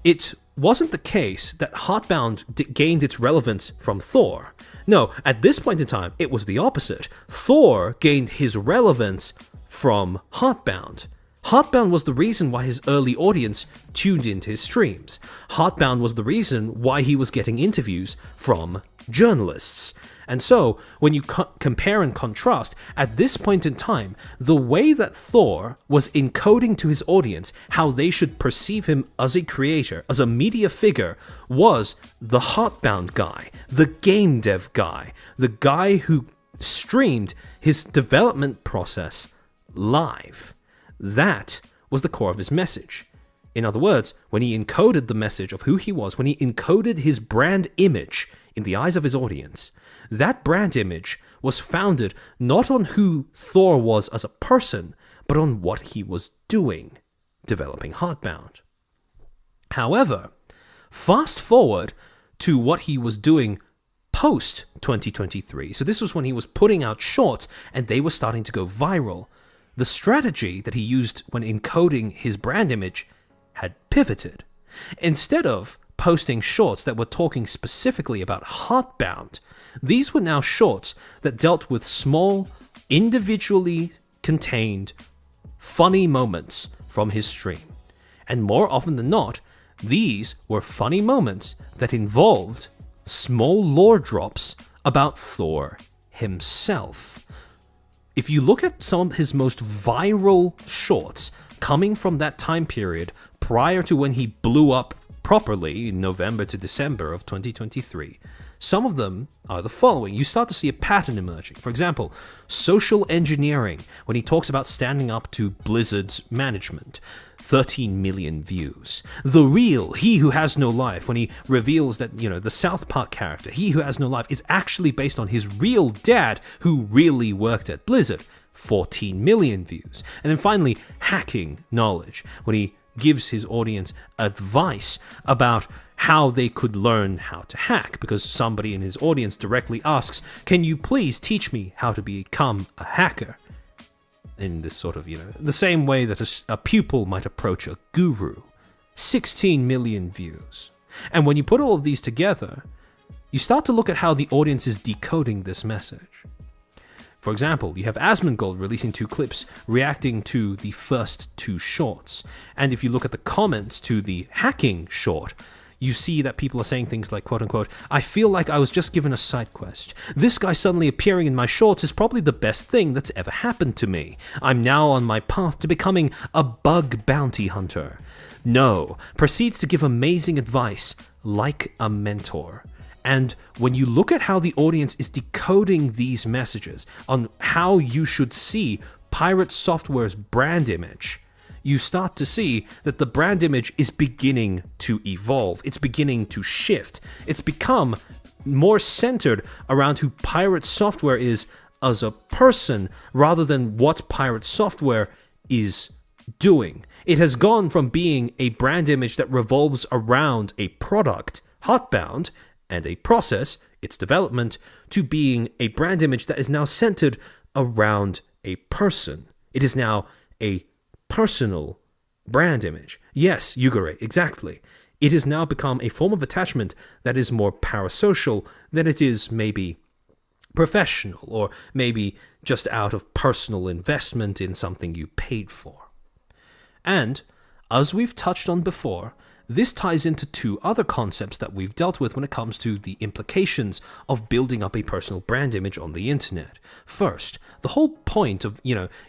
it wasn't the case that Heartbound gained its relevance from Thor. No, at this point in time, it was the opposite. Thor gained his relevance from Heartbound. Heartbound was the reason why his early audience tuned into his streams. Heartbound was the reason why he was getting interviews from journalists. And so, when you compare and contrast, at this point in time, the way that Thor was encoding to his audience how they should perceive him as a creator, as a media figure, was the Heartbound guy, the game dev guy, the guy who streamed his development process live. That was the core of his message. In other words, when he encoded the message of who he was, when he encoded his brand image in the eyes of his audience, that brand image was founded not on who Thor was as a person, but on what he was doing, developing Heartbound. However, fast forward to what he was doing post 2023. So this was when he was putting out shorts and they were starting to go viral. The strategy that he used when encoding his brand image had pivoted. Instead of posting shorts that were talking specifically about Heartbound, these were now shorts that dealt with small, individually contained, funny moments from his stream. And more often than not, these were funny moments that involved small lore drops about Thor himself. If you look at some of his most viral shorts coming from that time period prior to when he blew up properly in November to December of 2023, some of them are the following. You start to see a pattern emerging. For example, social engineering, when he talks about standing up to Blizzard's management. 13 million views. The Real, He Who Has No Life, when he reveals that, the South Park character, He Who Has No Life, is actually based on his real dad who really worked at Blizzard. 14 million views. And then finally, hacking knowledge, when he gives his audience advice about how they could learn how to hack, because somebody in his audience directly asks, can you please teach me how to become a hacker? In this sort of, the same way that a pupil might approach a guru. 16 million views. And when you put all of these together, you start to look at how the audience is decoding this message. For example, you have Asmongold releasing 2 clips reacting to the first 2 shorts. And if you look at the comments to the hacking short, you see that people are saying things like, quote unquote, I feel like I was just given a side quest. This guy suddenly appearing in my shorts is probably the best thing that's ever happened to me. I'm now on my path to becoming a bug bounty hunter. No, proceeds to give amazing advice like a mentor. And when you look at how the audience is decoding these messages on how you should see Pirate Software's brand image, you start to see that the brand image is beginning to evolve. It's beginning to shift. It's become more centered around who Pirate Software is as a person rather than what Pirate Software is doing. It has gone from being a brand image that revolves around a product, Heartbound, and a process, its development, to being a brand image that is now centered around a person. It is now a personal brand image. Yes, Yugure, exactly. It has now become a form of attachment that is more parasocial than it is maybe professional, or maybe just out of personal investment in something you paid for. And, as we've touched on before, this ties into 2 other concepts that we've dealt with when it comes to the implications of building up a personal brand image on the internet. First, the whole point of,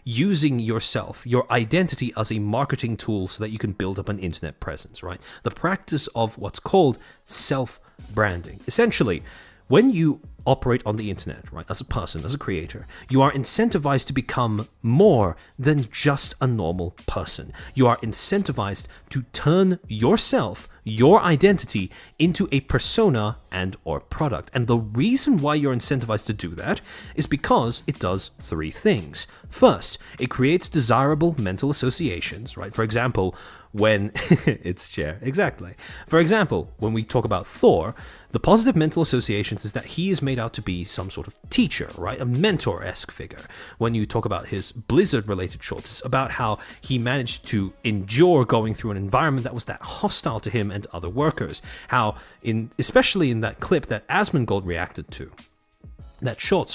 using yourself, your identity as a marketing tool so that you can build up an internet presence, right? The practice of what's called self-branding. Essentially, when you operate on the internet, right, as a person, as a creator, you are incentivized to become more than just a normal person. You are incentivized to turn yourself, your identity, into a persona and or product. And the reason why you're incentivized to do that is because it does three things. First, it creates desirable mental associations, right? For example, when it's chair, exactly. For example, when we talk about Thor, the positive mental associations is that he is made out to be some sort of teacher, right? A mentor-esque figure. When you talk about his Blizzard-related shorts, it's about how he managed to endure going through an environment that was that hostile to him and other workers. How, especially in that clip that Asmongold reacted to, that short,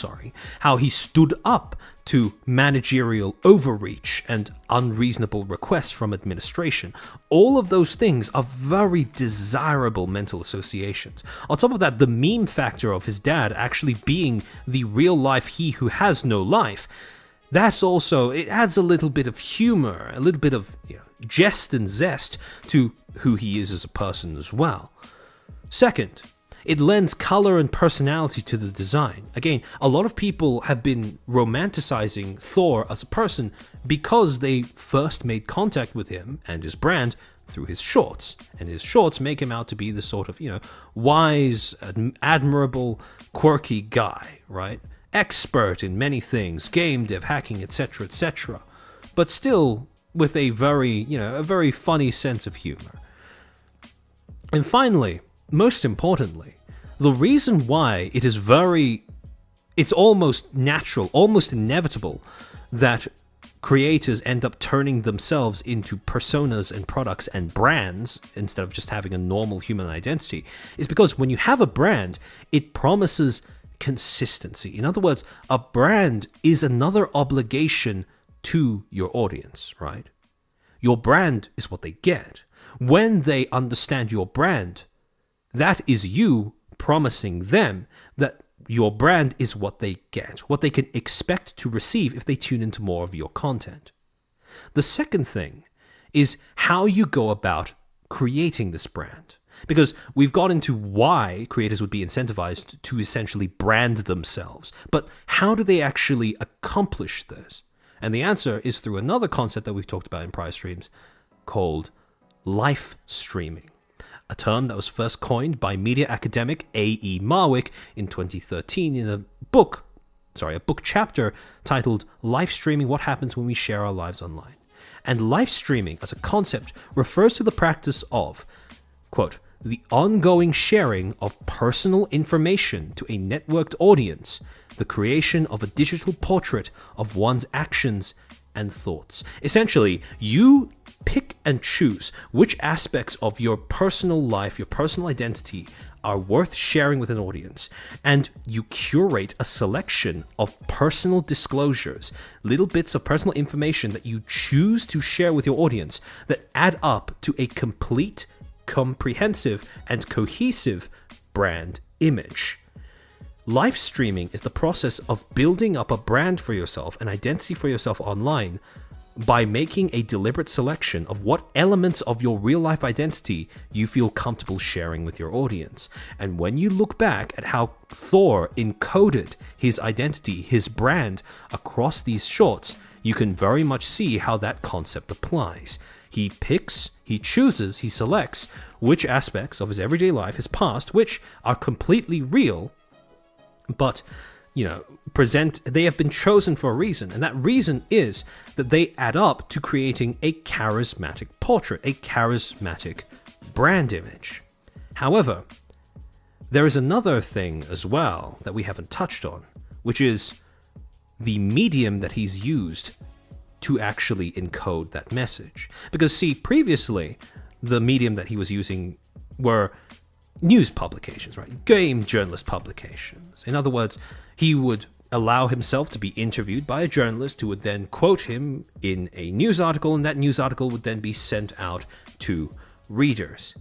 how he stood up to managerial overreach and unreasonable requests from administration. All of those things are very desirable mental associations. On top of that, the meme factor of his dad actually being the real life he who has no life, that's also, it adds a little bit of humor, a little bit of jest and zest to who he is as a person as well. Second, it lends color and personality to the design. Again, a lot of people have been romanticizing Thor as a person because they first made contact with him and his brand through his shorts. And his shorts make him out to be the sort of, wise, admirable, quirky guy, right? Expert in many things, game dev, hacking, etc., etc. But still with a very funny sense of humor. And finally, most importantly, the reason why it's almost natural, almost inevitable that creators end up turning themselves into personas and products and brands instead of just having a normal human identity is because when you have a brand, it promises consistency. In other words, a brand is another obligation to your audience, right? Your brand is what they get. When they understand your brand, that is you promising them that your brand is what they get, what they can expect to receive if they tune into more of your content. The second thing is how you go about creating this brand. Because we've got into why creators would be incentivized to essentially brand themselves. But how do they actually accomplish this? And the answer is through another concept that we've talked about in prior streams called live streaming. A term that was first coined by media academic A.E. Marwick in 2013 in a book chapter titled Live Streaming: What Happens When We Share Our Lives Online. And live streaming as a concept refers to the practice of, quote, the ongoing sharing of personal information to a networked audience, the creation of a digital portrait of one's actions and thoughts. Essentially, you pick and choose which aspects of your personal life, your personal identity, are worth sharing with an audience, and you curate a selection of personal disclosures, little bits of personal information that you choose to share with your audience that add up to a complete, comprehensive, and cohesive brand image. Live streaming is the process of building up a brand for yourself, an identity for yourself online, by making a deliberate selection of what elements of your real-life identity you feel comfortable sharing with your audience. And when you look back at how Thor encoded his identity, his brand, across these shorts, you can very much see how that concept applies. He picks, he chooses, he selects which aspects of his everyday life, his past, which are completely real, but they have been chosen for a reason, and that reason is that they add up to creating a charismatic portrait, a charismatic brand image. However, there is another thing as well that we haven't touched on, which is the medium that he's used to actually encode that message. Because see, previously, the medium that he was using were news publications, right? Game journalist publications. In other words, he would allow himself to be interviewed by a journalist who would then quote him in a news article, and that news article would then be sent out to readers.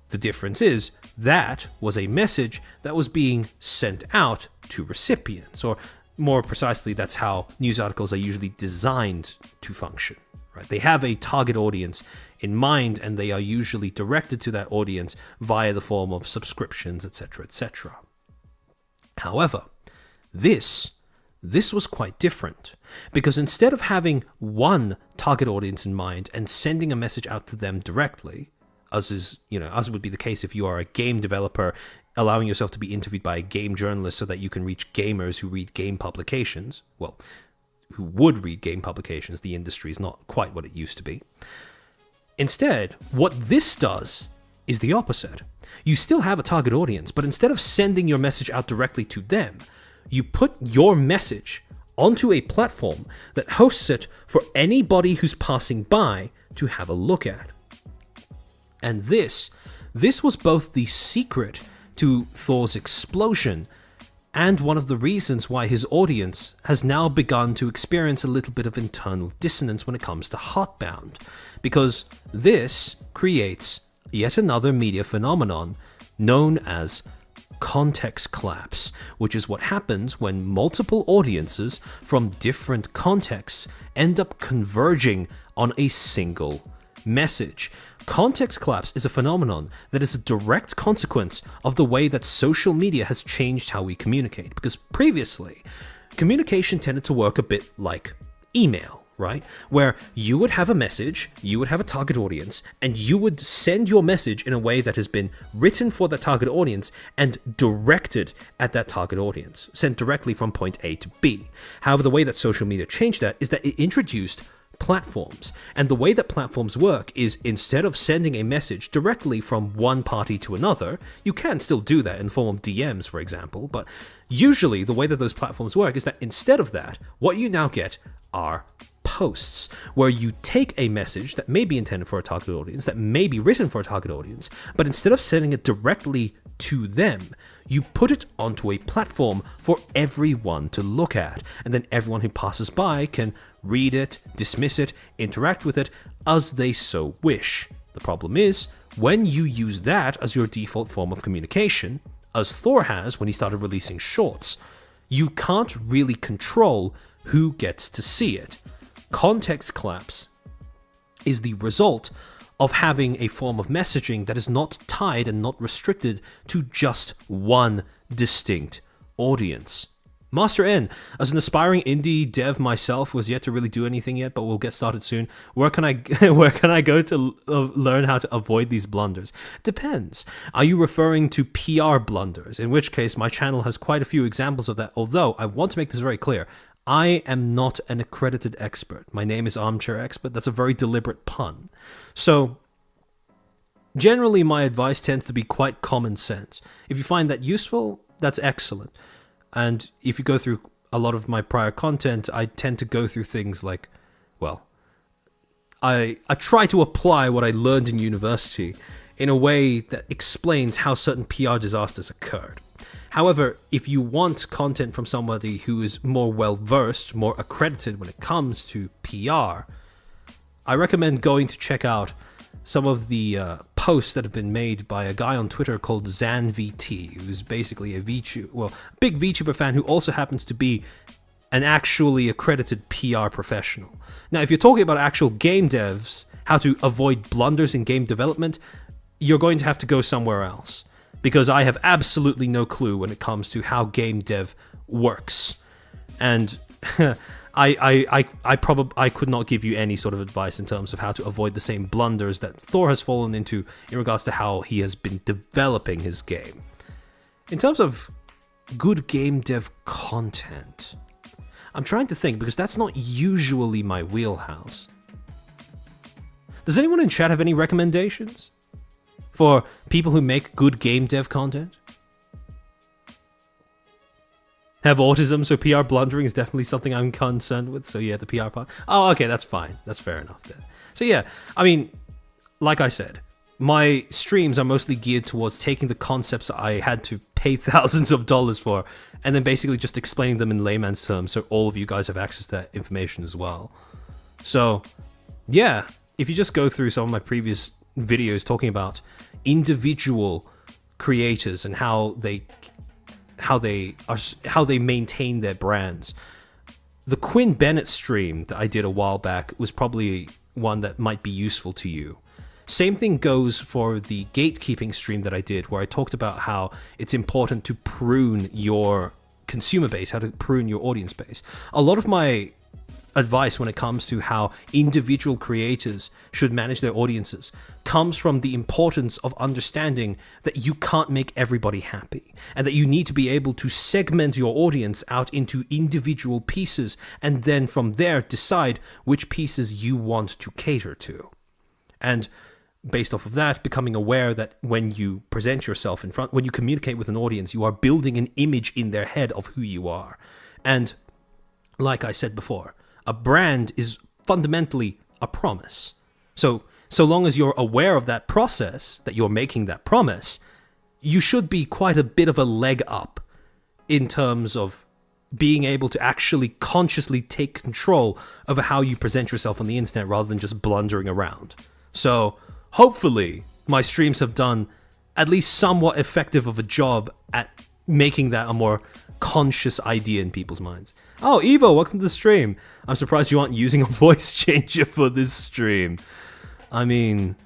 The difference is that was a message that was being sent out to recipients, or more precisely, that's how news articles are usually designed to function, right? They have a target audience in mind, and they are usually directed to that audience via the form of subscriptions, etc., etc. However, this was quite different, because instead of having one target audience in mind and sending a message out to them directly, as would be the case if you are a game developer, allowing yourself to be interviewed by a game journalist so that you can reach gamers who read game publications, well, who would read game publications. The industry is not quite what it used to be. Instead, what this does is the opposite. You still have a target audience, but instead of sending your message out directly to them, you put your message onto a platform that hosts it for anybody who's passing by to have a look at. And this was both the secret to Thor's explosion and one of the reasons why his audience has now begun to experience a little bit of internal dissonance when it comes to Heartbound, because this creates yet another media phenomenon known as context collapse, which is what happens when multiple audiences from different contexts end up converging on a single message. Context collapse is a phenomenon that is a direct consequence of the way that social media has changed how we communicate, because previously, communication tended to work a bit like email, right? Where you would have a message, you would have a target audience, and you would send your message in a way that has been written for that target audience and directed at that target audience, sent directly from point A to B. However, the way that social media changed that is that it introduced platforms. And the way that platforms work is, instead of sending a message directly from one party to another, you can still do that in the form of DMs, for example, but usually the way that those platforms work is that instead of that, what you now get are posts, where you take a message that may be intended for a target audience, that may be written for a target audience, but instead of sending it directly to them, you put it onto a platform for everyone to look at, and then everyone who passes by can read it, dismiss it, interact with it as they so wish. The problem is, when you use that as your default form of communication, as Thor has when he started releasing shorts, you can't really control who gets to see it. Context collapse is the result of having a form of messaging that is not tied and not restricted to just one distinct audience. Master N, as an aspiring indie dev myself, was yet to really do anything yet, but we'll get started soon. Where can I go to learn how to avoid these blunders? Depends. Are you referring to PR blunders? In which case, my channel has quite a few examples of that, although I want to make this very clear. I am not an accredited expert. My name is Armchair Expert. That's a very deliberate pun. So, generally my advice tends to be quite common sense. If you find that useful, that's excellent. And if you go through a lot of my prior content, I tend to go through things like, well, I try to apply what I learned in university in a way that explains how certain PR disasters occurred. However, if you want content from somebody who is more well-versed, more accredited when it comes to PR, I recommend going to check out some of the posts that have been made by a guy on Twitter called ZanVT, who's basically a big VTuber fan who also happens to be an actually accredited PR professional. Now, if you're talking about actual game devs, how to avoid blunders in game development, you're going to have to go somewhere else, because I have absolutely no clue when it comes to how game dev works. And I could not give you any sort of advice in terms of how to avoid the same blunders that Thor has fallen into in regards to how he has been developing his game. In terms of good game dev content, I'm trying to think, because that's not usually my wheelhouse. Does anyone in chat have any recommendations for people who make good game dev content? Have autism, so PR blundering is definitely something I'm concerned with. So yeah, the PR part. Oh, okay, that's fine. That's fair enough then. So yeah, I mean, like I said, my streams are mostly geared towards taking the concepts I had to pay thousands of dollars for, and then basically just explaining them in layman's terms so all of you guys have access to that information as well. So yeah, if you just go through some of my previous videos talking about individual creators and how they maintain their brands, the Quinn Bennett stream that I did a while back was probably one that might be useful to you. Same thing goes for the gatekeeping stream that I did, where I talked about how it's important to prune your consumer base, how to prune your audience base. A lot of my advice when it comes to how individual creators should manage their audiences comes from the importance of understanding that you can't make everybody happy, and that you need to be able to segment your audience out into individual pieces, and then from there decide which pieces you want to cater to. And based off of that, becoming aware that when you present yourself in front, when you communicate with an audience, you are building an image in their head of who you are. And like I said before, a brand is fundamentally a promise. So long as you're aware of that process, that you're making that promise, you should be quite a bit of a leg up in terms of being able to actually consciously take control over how you present yourself on the internet rather than just blundering around. So hopefully my streams have done at least somewhat effective of a job at making that a more conscious idea in people's minds. Oh, Evo, welcome to the stream. I'm surprised you aren't using a voice changer for this stream. I mean,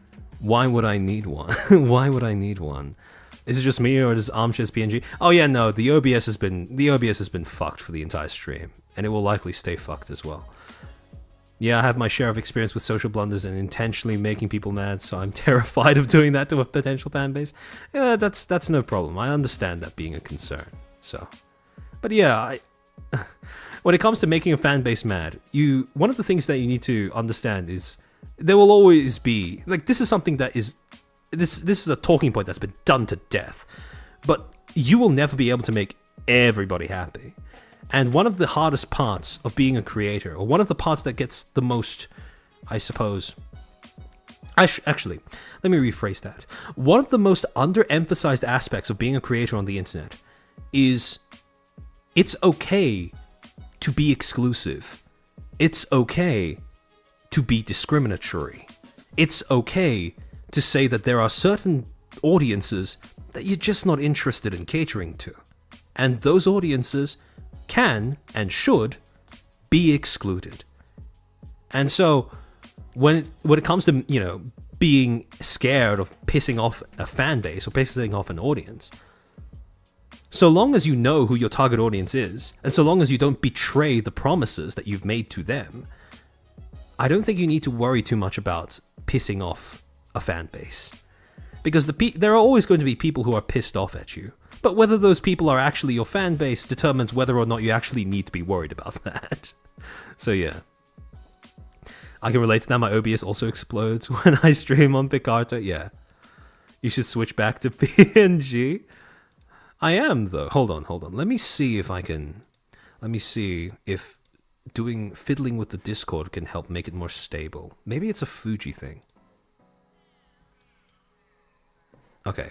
why would I need one? Why would I need one? Is it just me, or does Armchair's PNG? Oh yeah, no, the OBS has been fucked for the entire stream, and it will likely stay fucked as well. Yeah, I have my share of experience with social blunders and intentionally making people mad, so I'm terrified of doing that to a potential fan base. Yeah, that's no problem. I understand that being a concern. So, but yeah, when it comes to making a fan base mad, one of the things that you need to understand is there will always be, like, this is something that is, this is a talking point that's been done to death, but you will never be able to make everybody happy. And one of the hardest parts of being a creator, or one of the parts that gets the most, I suppose, actually, let me rephrase that. One of the most underemphasized aspects of being a creator on the internet is it's okay to be exclusive. It's okay to be discriminatory. It's okay to say that there are certain audiences that you're just not interested in catering to. And those audiences can and should be excluded. And so when it comes to, being scared of pissing off a fan base or pissing off an audience, so long as you know who your target audience is, and so long as you don't betray the promises that you've made to them, I don't think you need to worry too much about pissing off a fan base. Because there are always going to be people who are pissed off at you. But whether those people are actually your fan base determines whether or not you actually need to be worried about that. So yeah. I can relate to that. My OBS also explodes when I stream on Picarto. Yeah. You should switch back to PNG. I am, though. Hold on. Let me see if fiddling with the Discord can help make it more stable. Maybe it's a Fuji thing. Okay.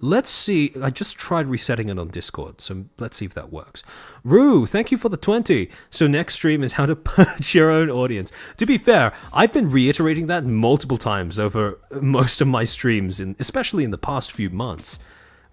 Let's see. I just tried resetting it on Discord, so let's see if that works. Rue, thank you for the 20. So next stream is how to purge your own audience. To be fair, I've been reiterating that multiple times over most of my streams, especially in the past few months.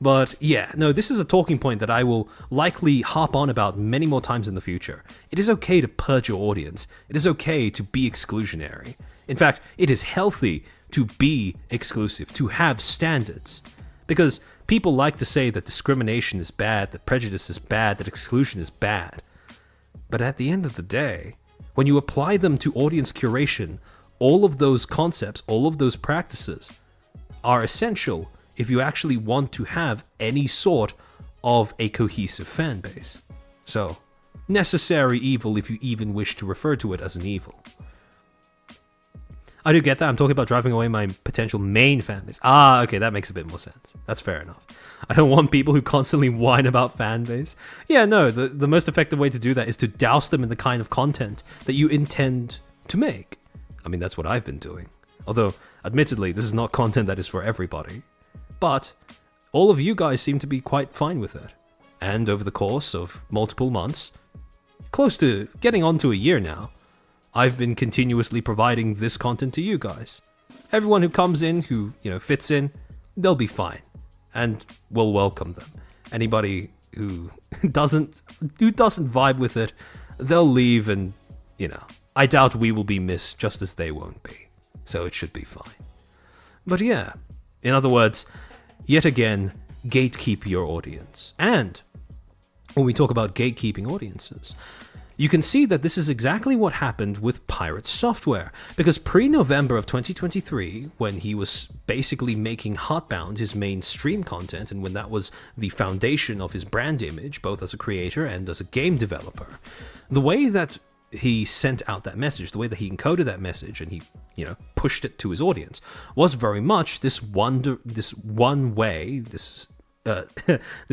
But yeah, no, this is a talking point that I will likely harp on about many more times in the future. It is okay to purge your audience. It is okay to be exclusionary. In fact, it is healthy to be exclusive, to have standards. Because people like to say that discrimination is bad, that prejudice is bad, that exclusion is bad. But at the end of the day, when you apply them to audience curation, all of those concepts, all of those practices are essential if you actually want to have any sort of a cohesive fan base. So, necessary evil if you even wish to refer to it as an evil. I do get that. I'm talking about driving away my potential main fan base. Ah, okay, that makes a bit more sense. That's fair enough. I don't want people who constantly whine about fan base. Yeah, no, the most effective way to do that is to douse them in the kind of content that you intend to make. I mean, that's what I've been doing. Although, admittedly, this is not content that is for everybody. But all of you guys seem to be quite fine with it. And over the course of multiple months, close to getting on to a year now, I've been continuously providing this content to you guys. Everyone who comes in, who, fits in, they'll be fine. And we'll welcome them. Anybody who doesn't vibe with it, they'll leave and, I doubt we will be missed just as they won't be. so it should be fine. But yeah, in other words, yet again, gatekeep your audience. And when we talk about gatekeeping audiences, you can see that this is exactly what happened with Pirate Software, because pre-November of 2023, when he was basically making Heartbound his main stream content, and when that was the foundation of his brand image, both as a creator and as a game developer, the way that he sent out that message, the way that he encoded that message, and he, pushed it to his audience, was very much this one way, this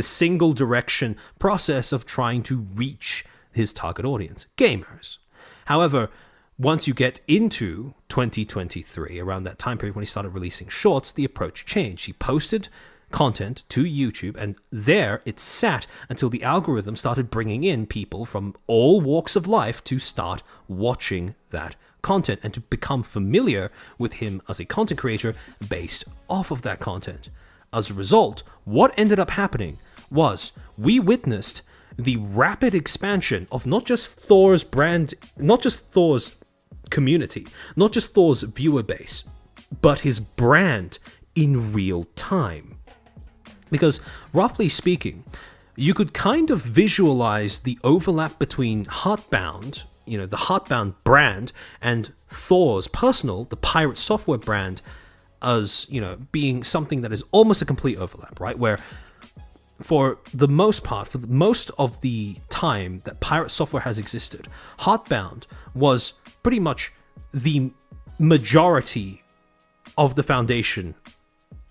single direction process of trying to reach his target audience, gamers. However, once you get into 2023, around that time period when he started releasing shorts, the approach changed. He posted content to YouTube, and there it sat until the algorithm started bringing in people from all walks of life to start watching that content and to become familiar with him as a content creator based off of that content. As a result, what ended up happening was we witnessed the rapid expansion of not just Thor's brand, not just Thor's community, not just Thor's viewer base, but his brand in real time. Because, roughly speaking, you could kind of visualize the overlap between Heartbound, the Heartbound brand, and Thor's personal, the Pirate Software brand, as, being something that is almost a complete overlap, right? Where for the most part, for most of the time that Pirate Software has existed, Heartbound was pretty much the majority of the foundation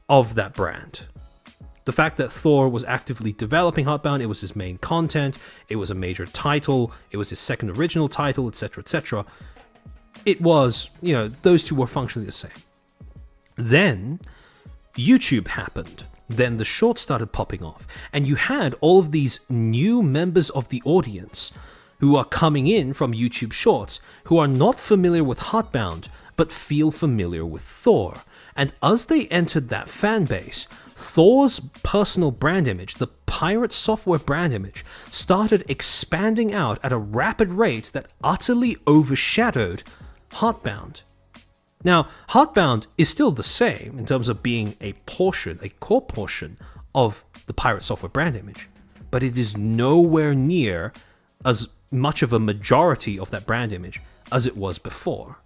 of that brand. The fact that Thor was actively developing Heartbound, it was his main content, it was a major title, it was his second original title, etc., etc. It was, those two were functionally the same. Then YouTube happened. Then the shorts started popping off, and you had all of these new members of the audience who are coming in from YouTube Shorts, who are not familiar with Heartbound, but feel familiar with Thor. And as they entered that fan base, Thor's personal brand image, the Pirate Software brand image, started expanding out at a rapid rate that utterly overshadowed Heartbound. Now, Heartbound is still the same in terms of being a core portion of the Pirate Software brand image, but it is nowhere near as much of a majority of that brand image as it was before.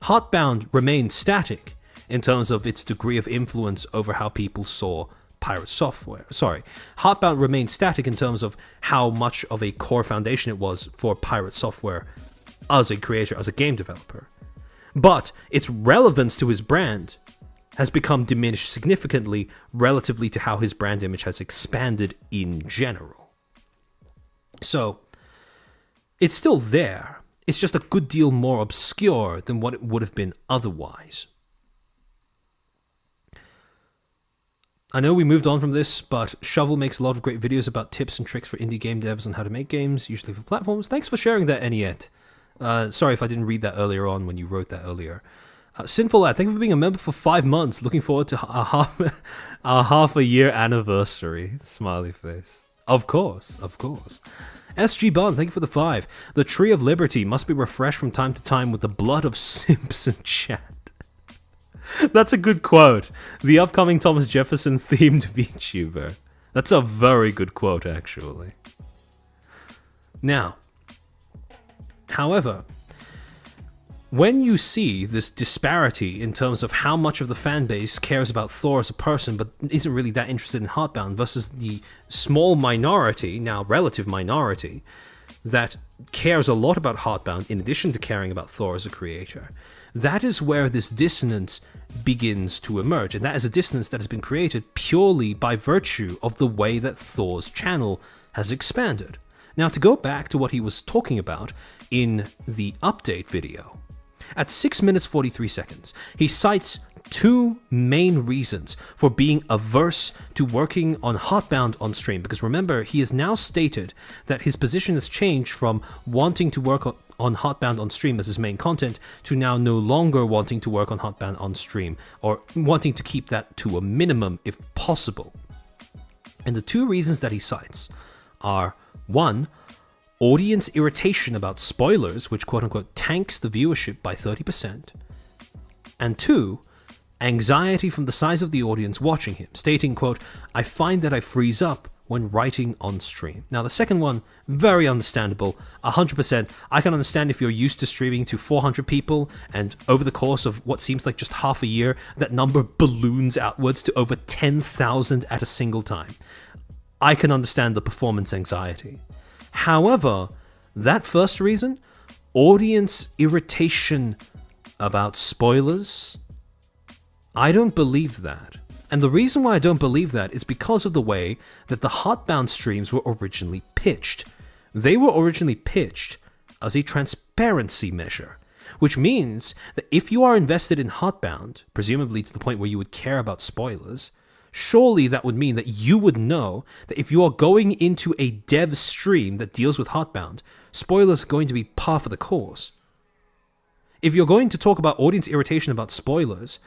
Heartbound remained static in terms of its degree of influence over how people saw Pirate Software. Heartbound remained static in terms of how much of a core foundation it was for Pirate Software as a creator, as a game developer. But its relevance to his brand has become diminished significantly relatively to how his brand image has expanded in general. So, it's still there. It's just a good deal more obscure than what it would have been otherwise. I know we moved on from this, but Shovel makes a lot of great videos about tips and tricks for indie game devs on how to make games, usually for platforms. Thanks for sharing that, Eniet. Sorry if I didn't read that earlier on when you wrote that earlier. Sinful Lad, thank you for being a member for 5 months. Looking forward to our half a year anniversary. Smiley face. Of course. SG Bun, thank you for the 5. The Tree of Liberty must be refreshed from time to time with the blood of simps in chat. That's a good quote. The upcoming Thomas Jefferson themed VTuber. That's a very good quote, actually. Now, however, when you see this disparity in terms of how much of the fan base cares about Thor as a person but isn't really that interested in Heartbound versus the small minority, now relative minority, that cares a lot about Heartbound in addition to caring about Thor as a creator, that is where this dissonance begins to emerge. And that is a dissonance that has been created purely by virtue of the way that Thor's channel has expanded. Now, to go back to what he was talking about in the update video, at 6 minutes 43 seconds, he cites 2 main reasons for being averse to working on Heartbound on stream. Because remember, he has now stated that his position has changed from wanting to work on Heartbound on stream as his main content to now no longer wanting to work on Heartbound on stream, or wanting to keep that to a minimum if possible. And the 2 reasons that he cites are, 1, audience irritation about spoilers, which quote-unquote tanks the viewership by 30%, and 2, anxiety from the size of the audience watching him, stating, quote, "I find that I freeze up when writing on stream." Now, the second one, very understandable, 100%. I can understand if you're used to streaming to 400 people, and over the course of what seems like just half a year, that number balloons outwards to over 10,000 at a single time. I can understand the performance anxiety. However, that first reason, audience irritation about spoilers, I don't believe that. And the reason why I don't believe that is because of the way that the Heartbound streams were originally pitched. They were originally pitched as a transparency measure, which means that if you are invested in Heartbound, presumably to the point where you would care about spoilers, surely that would mean that you would know that if you are going into a dev stream that deals with Heartbound, spoilers are going to be par for the course. If you're going to talk about audience irritation about spoilers,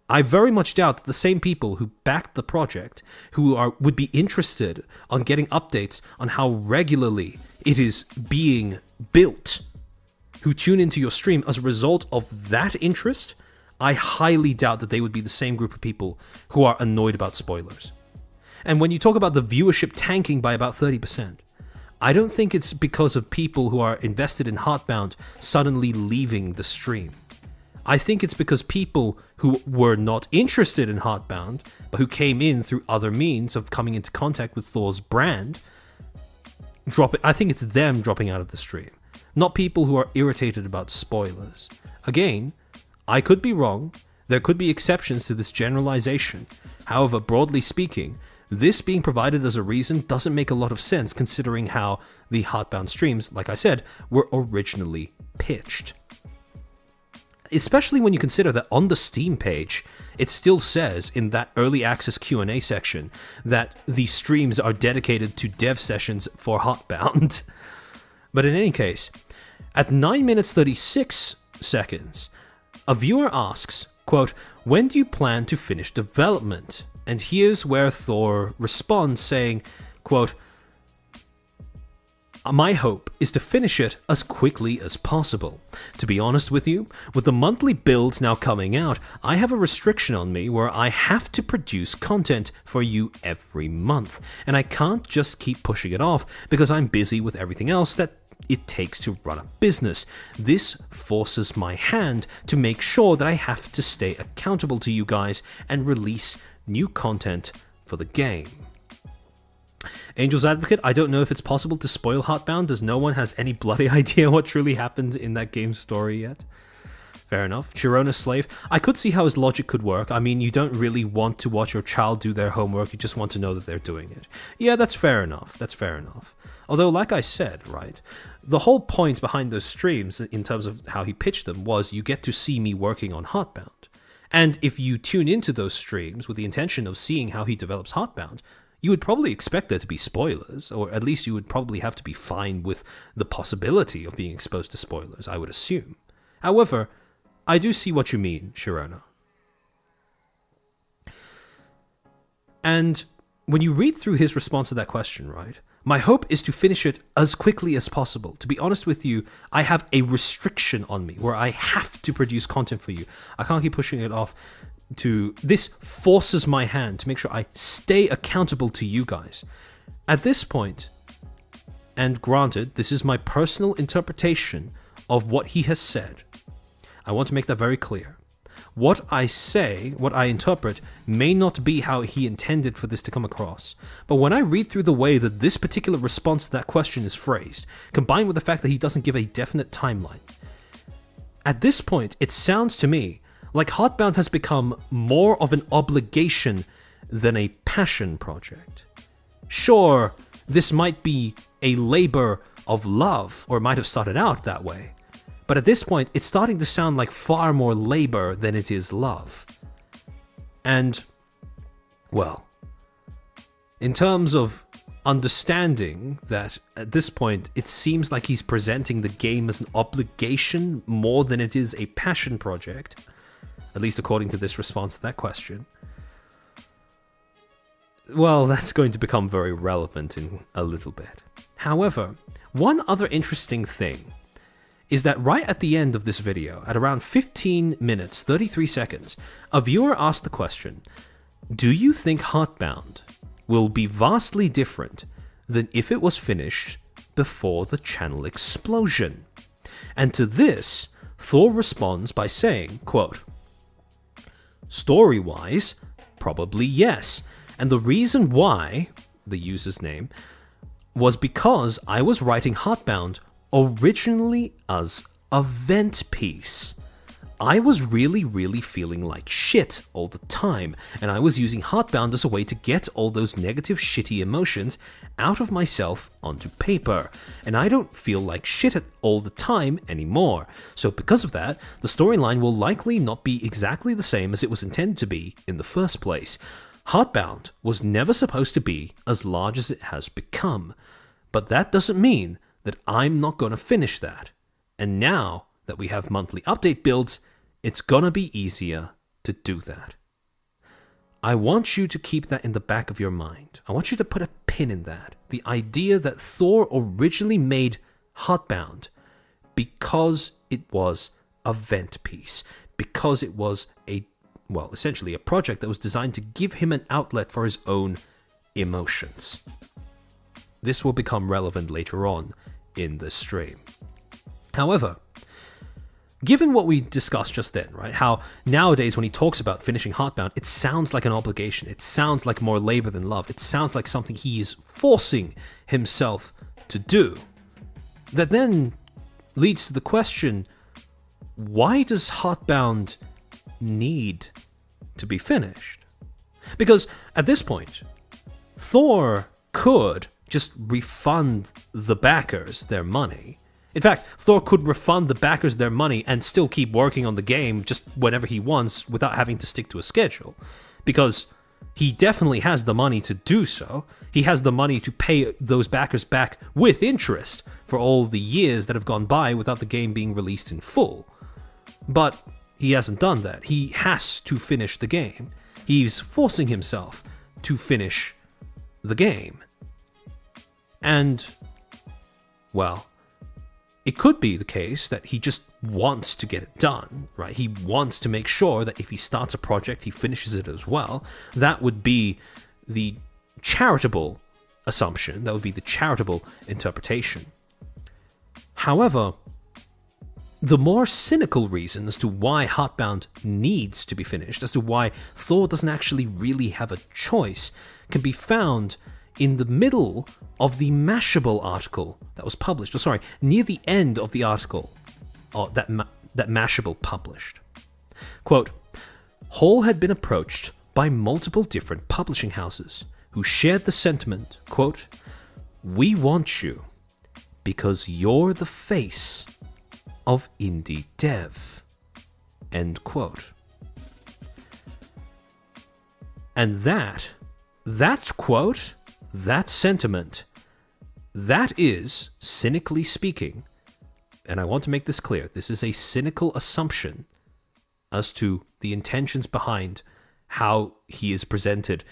I very much doubt that the same people who backed the project, would be interested on getting updates on how regularly it is being built, who tune into your stream as a result of that interest, I highly doubt that they would be the same group of people who are annoyed about spoilers. And when you talk about the viewership tanking by about 30%, I don't think it's because of people who are invested in Heartbound suddenly leaving the stream. I think it's because people who were not interested in Heartbound, but who came in through other means of coming into contact with Thor's brand, I think it's them dropping out of the stream, not people who are irritated about spoilers. Again, I could be wrong. There could be exceptions to this generalization. However, broadly speaking, this being provided as a reason doesn't make a lot of sense considering how the Heartbound streams, like I said, were originally pitched. Especially when you consider that on the Steam page, it still says in that early access Q&A section that the streams are dedicated to dev sessions for Heartbound. But in any case, at 9 minutes 36 seconds, a viewer asks, quote, "When do you plan to finish development?" And here's where Thor responds saying, quote, "My hope is to finish it as quickly as possible. To be honest with you, with the monthly builds now coming out, I have a restriction on me where I have to produce content for you every month, and I can't just keep pushing it off because I'm busy with everything else that it takes to run a business. This forces my hand to make sure that I have to stay accountable to you guys and release new content for the game." Angel's Advocate, I don't know if it's possible to spoil Heartbound as no one has any bloody idea what truly happened in that game's story yet. Fair enough. Chirona's Slave, I could see how his logic could work. I mean, you don't really want to watch your child do their homework, you just want to know that they're doing it. Yeah, that's fair enough. That's fair enough. Although, like I said, right, the whole point behind those streams, in terms of how he pitched them, was you get to see me working on Heartbound. And if you tune into those streams with the intention of seeing how he develops Heartbound, you would probably expect there to be spoilers, or at least you would probably have to be fine with the possibility of being exposed to spoilers, I would assume. However, I do see what you mean, Shirona. And when you read through his response to that question, right, my hope is to finish it as quickly as possible. To be honest with you, I have a restriction on me where I have to produce content for you. I can't keep pushing it off. This forces my hand to make sure I stay accountable to you guys. At this point, and granted, this is my personal interpretation of what he has said, I want to make that very clear. What I say, what I interpret, may not be how he intended for this to come across. But when I read through the way that this particular response to that question is phrased, combined with the fact that he doesn't give a definite timeline, at this point, it sounds to me like Heartbound has become more of an obligation than a passion project. Sure, this might be a labor of love, or it might have started out that way, but at this point, it's starting to sound like far more labor than it is love. And, well, in terms of understanding that at this point, it seems like he's presenting the game as an obligation more than it is a passion project, at least according to this response to that question, well, that's going to become very relevant in a little bit. However, one other interesting thing is that right at the end of this video, at around 15 minutes, 33 seconds, a viewer asked the question, do you think Heartbound will be vastly different than if it was finished before the channel explosion? And to this, Thor responds by saying, quote, story-wise, probably yes. And the reason why, the user's name, was because I was writing Heartbound originally as a vent piece. I was really feeling like shit all the time, and I was using Heartbound as a way to get all those negative shitty emotions out of myself onto paper, and I don't feel like shit all the time anymore. So because of that, the storyline will likely not be exactly the same as it was intended to be in the first place. Heartbound was never supposed to be as large as it has become, but that doesn't mean that I'm not going to finish that. And now that we have monthly update builds, it's gonna be easier to do that. I want you to keep that in the back of your mind. I want you to put a pin in that. The idea that Thor originally made Heartbound because it was a vent piece, because it was essentially a project that was designed to give him an outlet for his own emotions. This will become relevant later on in this stream. However, given what we discussed just then, right, how nowadays when he talks about finishing Heartbound, it sounds like an obligation, it sounds like more labor than love, it sounds like something he is forcing himself to do. That then leads to the question, why does Heartbound need to be finished? Because at this point, Thor could just refund the backers their money. In fact, Thor could refund the backers their money and still keep working on the game just whenever he wants without having to stick to a schedule. Because he definitely has the money to do so. He has the money to pay those backers back with interest for all the years that have gone by without the game being released in full. But he hasn't done that. He has to finish the game. He's forcing himself to finish the game. And, well, it could be the case that he just wants to get it done, right? He wants to make sure that if he starts a project, he finishes it as well. That would be the charitable assumption. That would be the charitable interpretation. However, the more cynical reason as to why Heartbound needs to be finished, as to why Thor doesn't actually really have a choice, can be found in the middle of the Mashable article that was published, near the end of the article that Mashable published. Quote, Hall had been approached by multiple different publishing houses who shared the sentiment, quote, we want you because you're the face of indie dev, end quote. And that quote, that sentiment, that is, cynically speaking, and I want to make this clear, this is a cynical assumption as to the intentions behind how he is presented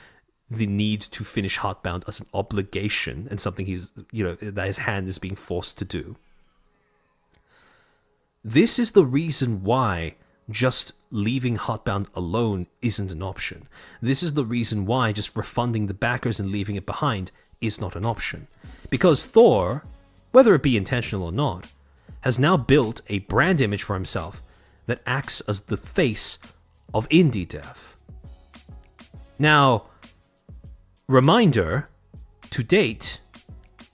the need to finish Heartbound as an obligation and something that his hand is being forced to do. This is the reason why just leaving Heartbound alone isn't an option. This is the reason why just refunding the backers and leaving it behind is not an option. Because Thor, whether it be intentional or not, has now built a brand image for himself that acts as the face of indie dev. Now, reminder, to date,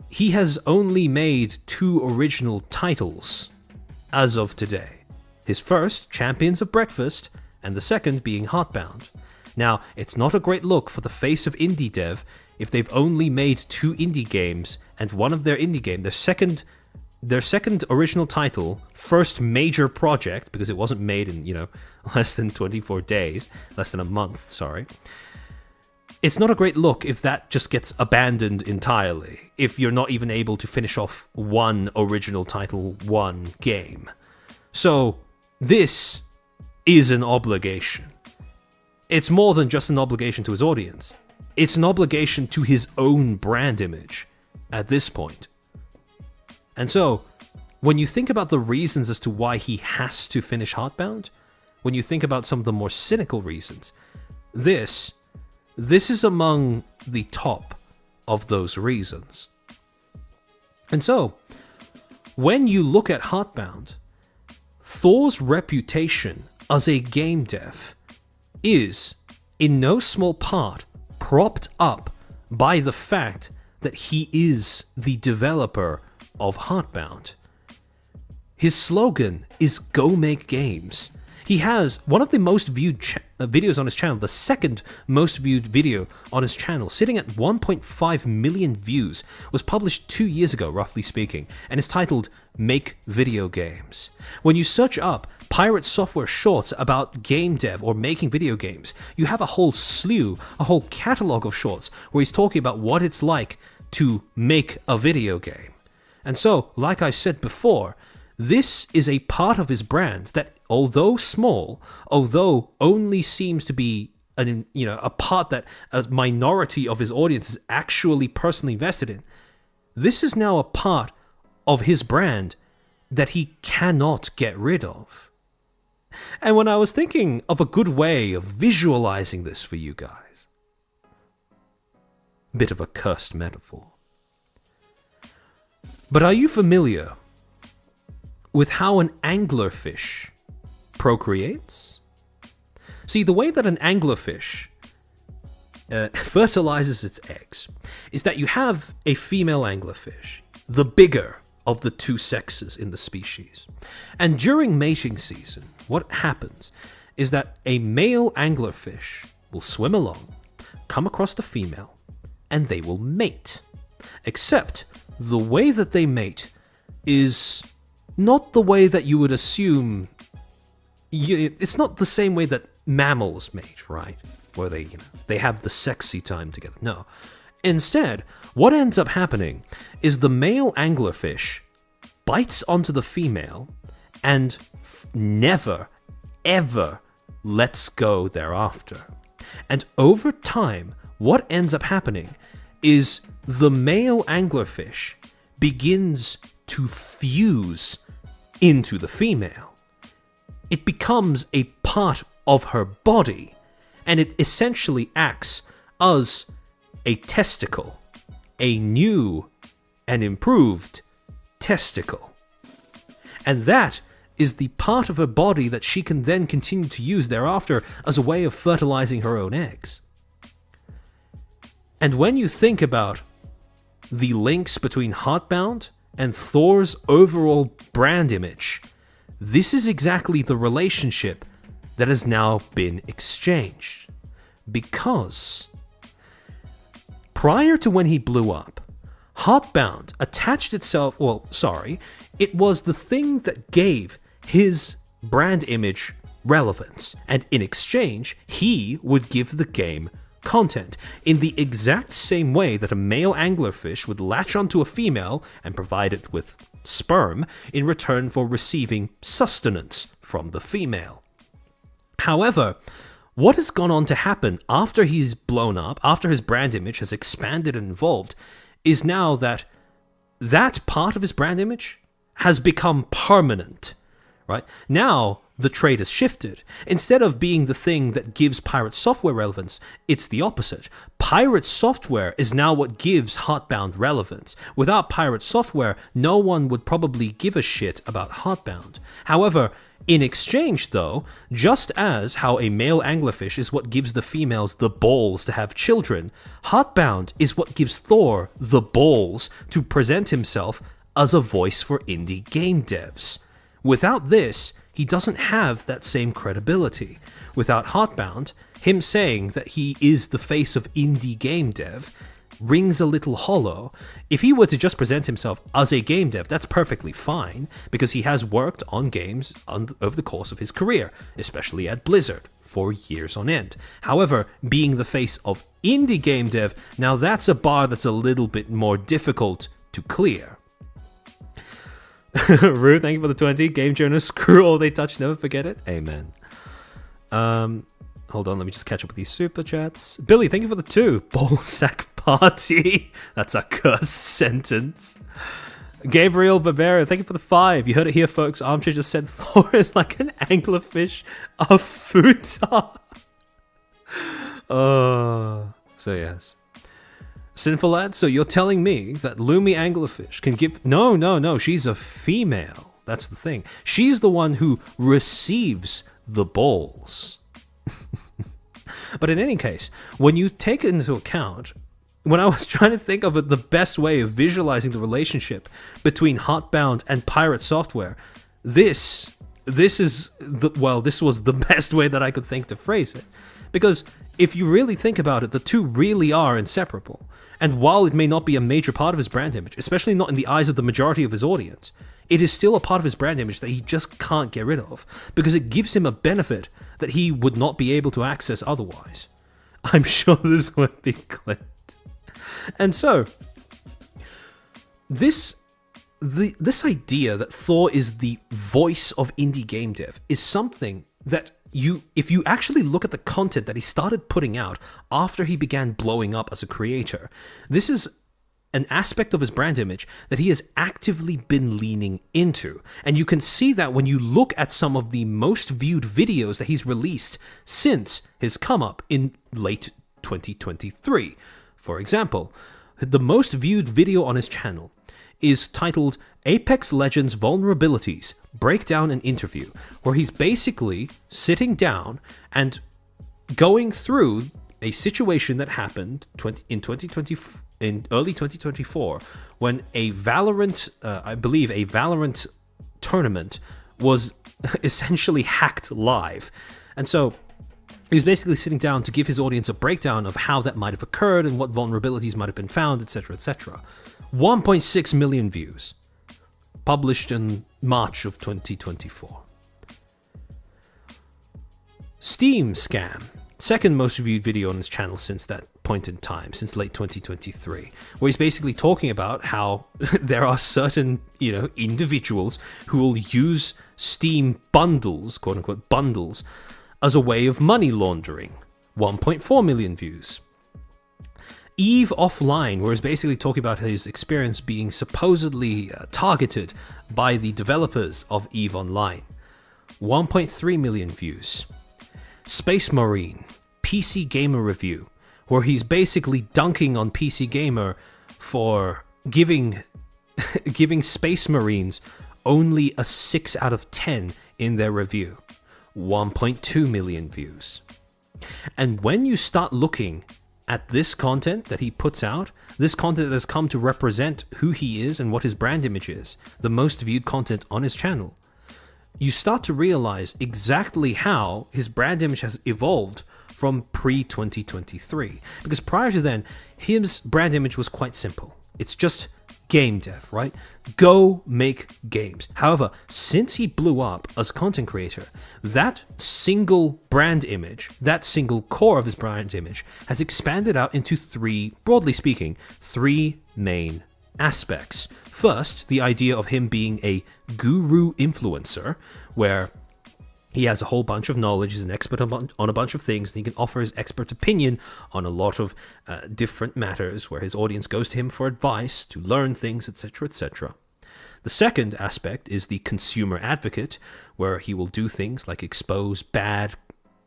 he has only made 2 original titles as of today. His first, Champions of Breakfast, and the second being Heartbound. Now, it's not a great look for the face of indie dev if they've only made 2 indie games, and one of their indie game, their second original title, first major project, because it wasn't made in, less than 24 days, less than a month, sorry. It's not a great look if that just gets abandoned entirely, if you're not even able to finish off one original title, one game. So, this is an obligation. It's more than just an obligation to his audience. It's an obligation to his own brand image at this point. And so, when you think about the reasons as to why he has to finish Heartbound, when you think about some of the more cynical reasons, this is among the top of those reasons. And so, when you look at Heartbound, Thor's reputation as a game dev is, in no small part, propped up by the fact that he is the developer of Heartbound. His slogan is "Go make games." He has one of the most viewed videos on his channel, the second most viewed video on his channel, sitting at 1.5 million views, was published 2 years ago, roughly speaking, and is titled "Make Video Games." When you search up Pirate Software shorts about game dev or making video games, you have a whole slew, a whole catalog of shorts where he's talking about what it's like to make a video game. And so, like I said before, this is a part of his brand that, although small, although only seems to be a part that a minority of his audience is actually personally invested in, this is now a part of his brand that he cannot get rid of. And when I was thinking of a good way of visualizing this for you guys, bit of a cursed metaphor, but are you familiar with how an anglerfish procreates? See, the way that an anglerfish fertilizes its eggs is that you have a female anglerfish, the bigger of the two sexes in the species. And during mating season, what happens is that a male anglerfish will swim along, come across the female, and they will mate. Except the way that they mate is not the way that you would assume. It's not the same way that mammals mate, right? Where they have the sexy time together. No. Instead, what ends up happening is the male anglerfish bites onto the female and never, ever lets go thereafter. And over time, what ends up happening is the male anglerfish begins to fuse into the female. It becomes a part of her body, and it essentially acts as a testicle, a new and improved testicle. And that is the part of her body that she can then continue to use thereafter as a way of fertilizing her own eggs. And when you think about the links between Heartbound and Thor's overall brand image, this is exactly the relationship that has now been exchanged. Because prior to when he blew up, Heartbound attached itself, it was the thing that gave his brand image relevance, and in exchange, he would give the game content in the exact same way that a male anglerfish would latch onto a female and provide it with sperm in return for receiving sustenance from the female. However, what has gone on to happen after he's blown up, after his brand image has expanded and evolved, is now that part of his brand image has become permanent, right? Now, the trade has shifted. Instead of being the thing that gives Pirate Software relevance, it's the opposite. Pirate Software is now what gives Heartbound relevance. Without Pirate Software, no one would probably give a shit about Heartbound. However, in exchange though, just as how a male anglerfish is what gives the females the balls to have children, Heartbound is what gives Thor the balls to present himself as a voice for indie game devs. Without this, he doesn't have that same credibility. Without Heartbound, him saying that he is the face of indie game dev rings a little hollow. If he were to just present himself as a game dev, that's perfectly fine, because he has worked on games over the course of his career, especially at Blizzard, for years on end. However, being the face of indie game dev, now that's a bar that's a little bit more difficult to clear. Rue, thank you for the 20. Game Journal, screw all they touch, never forget it. Amen. Hold on, let me just catch up with these super chats. Billy, thank you for the 2. Ballsack party. That's a cursed sentence. Gabriel Barbera, thank you for the 5. You heard it here, folks. Armchair just said Thor is like an anglerfish of futar. So yes. Sinful Lad, so you're telling me that Lumi Anglerfish can give... No, she's a female. That's the thing. She's the one who receives the balls. But in any case, when you take it into account... When I was trying to think of the best way of visualizing the relationship between Heartbound and Pirate Software, this was the best way that I could think to phrase it. Because if you really think about it, the two really are inseparable. And while it may not be a major part of his brand image, especially not in the eyes of the majority of his audience, it is still a part of his brand image that he just can't get rid of, because it gives him a benefit that he would not be able to access otherwise. I'm sure this won't be clipped. And so, this idea that Thor is the voice of indie game dev is something that if you actually look at the content that he started putting out after he began blowing up as a creator, this is an aspect of his brand image that he has actively been leaning into. And you can see that when you look at some of the most viewed videos that he's released since his come up in late 2023. For example, the most viewed video on his channel is titled Apex Legends Vulnerabilities, Breakdown and Interview, where he's basically sitting down and going through a situation that happened in early 2024 when a Valorant, I believe a Valorant tournament was essentially hacked live. And so he was basically sitting down to give his audience a breakdown of how that might have occurred and what vulnerabilities might have been found, etc., etc. 1.6 million views. Published in March of 2024. Steam Scam. Second most viewed video on his channel since that point in time, since late 2023, where he's basically talking about how there are certain, individuals who will use Steam bundles, quote unquote bundles, as a way of money laundering. 1.4 million views. Eve Offline, where he's basically talking about his experience being supposedly targeted by the developers of Eve Online. 1.3 million views. Space Marine, PC Gamer Review, where he's basically dunking on PC Gamer for giving Space Marines only a 6 out of 10 in their review. 1.2 million views. And when you start looking at this content that he puts out, this content that has come to represent who he is and what his brand image is, the most viewed content on his channel, you start to realize exactly how his brand image has evolved from pre-2023. Because prior to then, his brand image was quite simple. It's just game dev, right? Go make games. However, since he blew up as a content creator, that single brand image, that single core of his brand image, has expanded out into broadly speaking, three main aspects. First, the idea of him being a guru influencer, where he has a whole bunch of knowledge, he's an expert on a bunch of things, and he can offer his expert opinion on a lot of different matters, where his audience goes to him for advice, to learn things, etc., etc. The second aspect is the consumer advocate, where he will do things like expose bad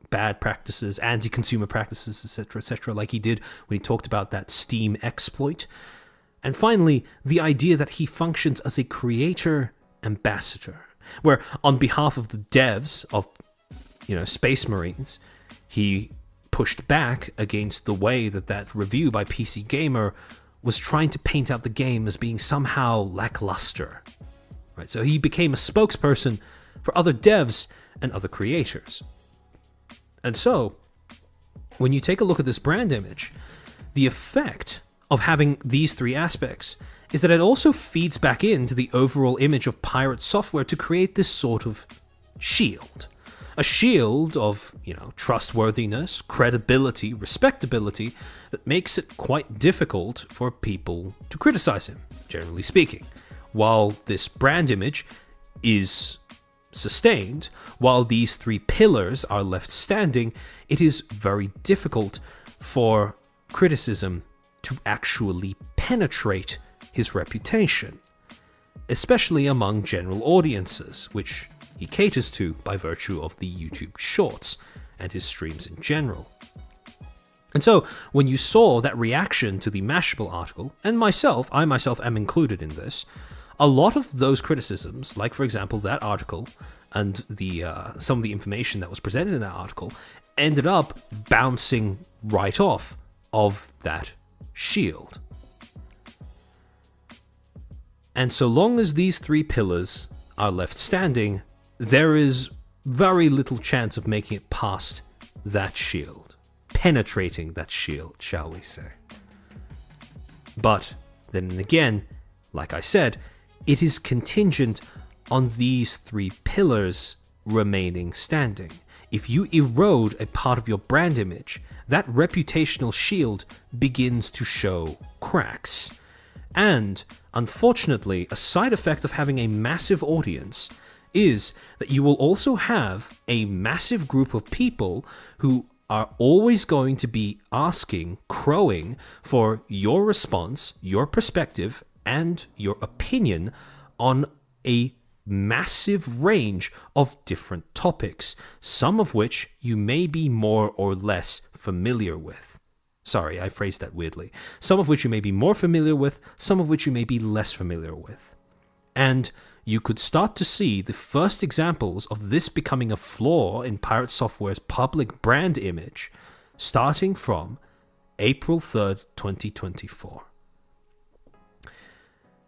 practices, anti-consumer practices, etc., like he did when he talked about that Steam exploit. And finally, the idea that he functions as a creator ambassador, where on behalf of the devs of, Space Marines, he pushed back against the way that review by PC Gamer was trying to paint out the game as being somehow lackluster. Right? So he became a spokesperson for other devs and other creators. And so, when you take a look at this brand image, the effect of having these three aspects is that it also feeds back into the overall image of Pirate Software to create this sort of shield. A shield of, trustworthiness, credibility, respectability that makes it quite difficult for people to criticize him, generally speaking. While this brand image is sustained, while these three pillars are left standing, it is very difficult for criticism to actually penetrate his reputation. especially among general audiences, which he caters to by virtue of the YouTube Shorts and his streams in general. And so, when you saw that reaction to the Mashable article, and I myself am included in this, a lot of those criticisms, like for example that article and the some of the information that was presented in that article, ended up bouncing right off of that shield. And so long as these three pillars are left standing, there is very little chance of making it past that shield, penetrating that shield, shall we say. But then again, like I said, it is contingent on these three pillars remaining standing. If you erode a part of your brand image, that reputational shield begins to show cracks. And, unfortunately, a side effect of having a massive audience is that you will also have a massive group of people who are always going to be asking, crowing for your response, your perspective, and your opinion on a massive range of different topics, some of which you may be more or less familiar with. Sorry, I phrased that weirdly. Some of which you may be more familiar with, some of which you may be less familiar with. And you could start to see the first examples of this becoming a flaw in Pirate Software's public brand image, starting from April 3rd, 2024.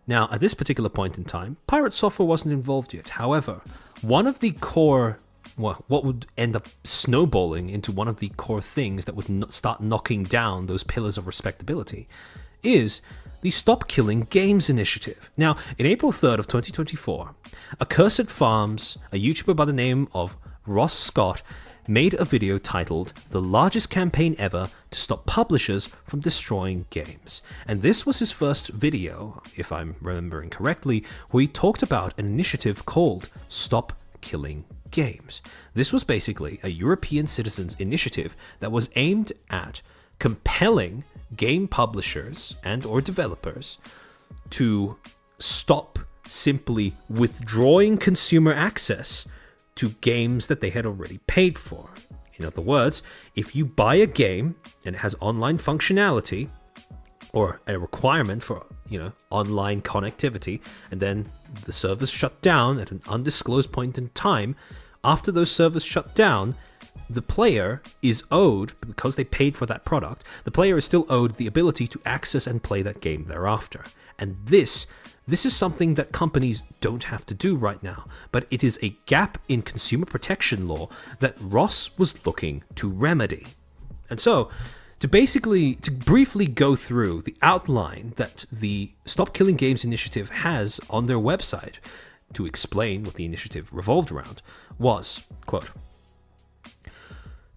Now, at this particular point in time, Pirate Software wasn't involved yet. However, one of the core, what would end up snowballing into one of the core things that would start knocking down those pillars of respectability is the Stop Killing Games initiative. Now, in April 3rd of 2024, Accursed Farms, a YouTuber by the name of Ross Scott, made a video titled "The Largest Campaign Ever to Stop Publishers from Destroying Games." And this was his first video, if I'm remembering correctly, where he talked about an initiative called Stop Killing Games. This was basically a European citizens initiative that was aimed at compelling game publishers and or developers to stop simply withdrawing consumer access to games that they had already paid for. In other words, if you buy a game and it has online functionality or a requirement for, online connectivity, and then the servers shut down at an undisclosed point in time, after those servers shut down, the player is owed, because they paid for that product, the player is still owed the ability to access and play that game thereafter. And this is something that companies don't have to do right now, but it is a gap in consumer protection law that Ross was looking to remedy. And so, to briefly go through the outline that the Stop Killing Games initiative has on their website to explain what the initiative revolved around was, quote,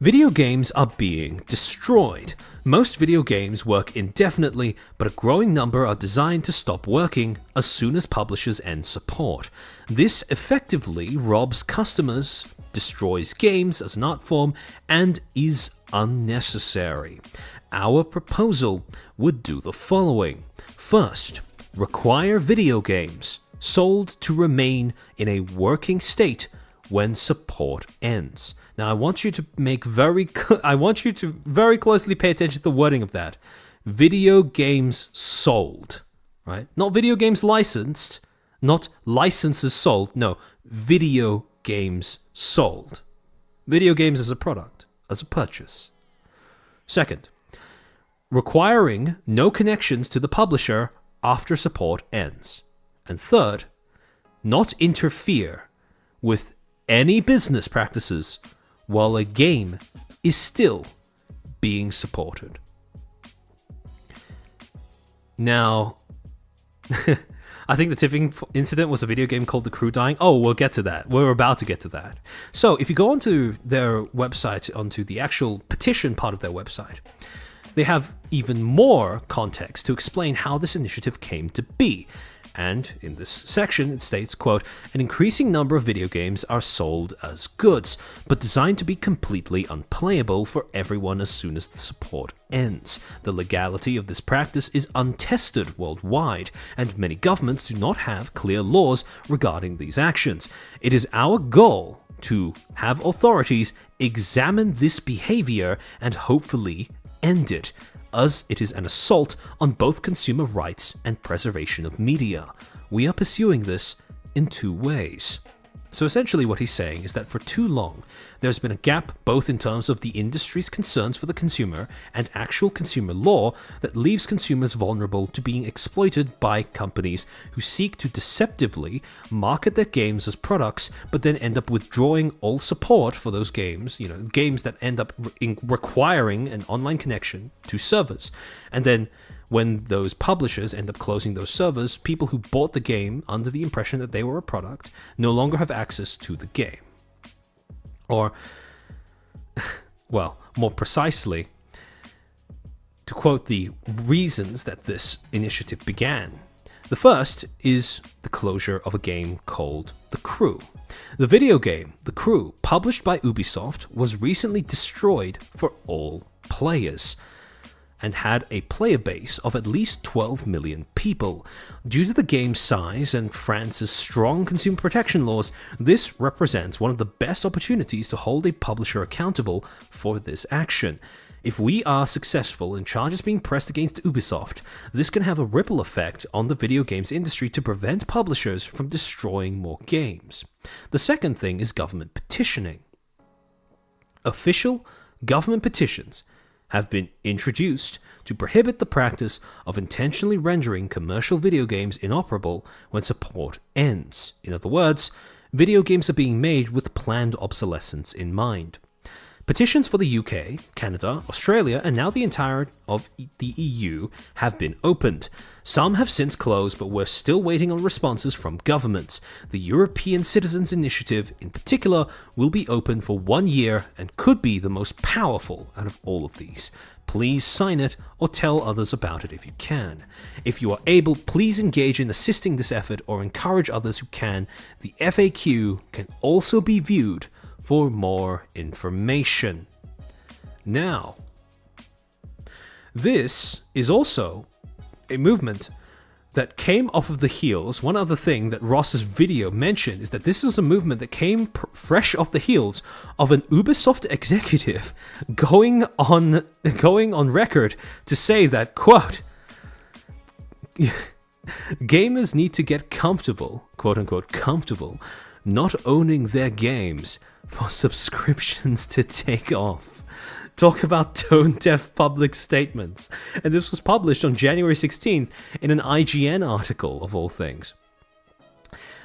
"Video games are being destroyed. Most video games work indefinitely, but a growing number are designed to stop working as soon as publishers end support. This effectively robs customers, destroys games as an art form, and is unnecessary. Our proposal would do the following. First, require video games sold to remain in a working state when support ends." Now, I want you to very closely pay attention to the wording of that. Video games sold, right? Not video games licensed, not licenses sold. No, video games sold. Video games as a product, as a purchase. Second, requiring no connections to the publisher after support ends. And third, not interfere with any business practices while a game is still being supported. Now, I think the tipping incident was a video game called The Crew Dying. Oh, we'll get to that. We're about to get to that. So if you go onto their website, onto the actual petition part of their website, they have even more context to explain how this initiative came to be. And in this section, it states, quote, an increasing number of video games are sold as goods, but designed to be completely unplayable for everyone as soon as the support ends. The legality of this practice is untested worldwide, and many governments do not have clear laws regarding these actions. It is our goal to have authorities examine this behavior and hopefully end it, as it is an assault on both consumer rights and preservation of media. We are pursuing this in two ways. So essentially what he's saying is that for too long, there's been a gap both in terms of the industry's concerns for the consumer and actual consumer law that leaves consumers vulnerable to being exploited by companies who seek to deceptively market their games as products, but then end up withdrawing all support for those games, games that end up requiring an online connection to servers. And then when those publishers end up closing those servers, people who bought the game under the impression that they were a product no longer have access to the game. Or, well, more precisely, to quote the reasons that this initiative began, the first is the closure of a game called The Crew. The video game, The Crew, published by Ubisoft, was recently destroyed for all players, and had a player base of at least 12 million people. Due to the game's size and France's strong consumer protection laws, this represents one of the best opportunities to hold a publisher accountable for this action. If we are successful in charges being pressed against Ubisoft, this can have a ripple effect on the video games industry to prevent publishers from destroying more games. The second thing is government petitioning. Official government petitions have been introduced to prohibit the practice of intentionally rendering commercial video games inoperable when support ends. In other words, video games are being made with planned obsolescence in mind. Petitions for the UK, Canada, Australia, and now the entire of the EU have been opened. Some have since closed, but we're still waiting on responses from governments. The European Citizens Initiative, in particular, will be open for 1 year and could be the most powerful out of all of these. Please sign it or tell others about it if you can. If you are able, please engage in assisting this effort or encourage others who can. The FAQ can also be viewed for more information. Now, this is also a movement that came off of the heels. One other thing that Ross's video mentioned is that this is a movement that came fresh off the heels of an Ubisoft executive going on record to say that, quote, gamers need to get comfortable, quote unquote, comfortable, not owning their games for subscriptions to take off. Talk about tone-deaf public statements. And this was published on January 16th in an IGN article, of all things.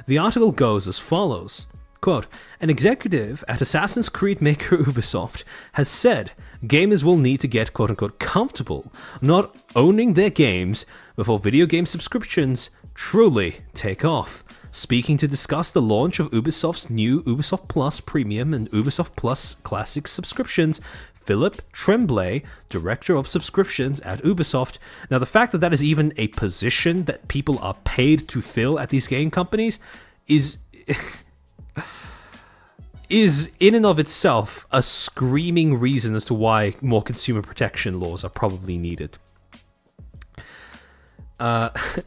The article goes as follows. Quote, an executive at Assassin's Creed maker Ubisoft has said gamers will need to get quote-unquote comfortable not owning their games before video game subscriptions truly take off. Speaking to discuss the launch of Ubisoft's new Ubisoft Plus Premium and Ubisoft Plus Classic subscriptions, Philip Tremblay, Director of Subscriptions at Ubisoft. Now, the fact that that is even a position that people are paid to fill at these game companies is in and of itself a screaming reason as to why more consumer protection laws are probably needed.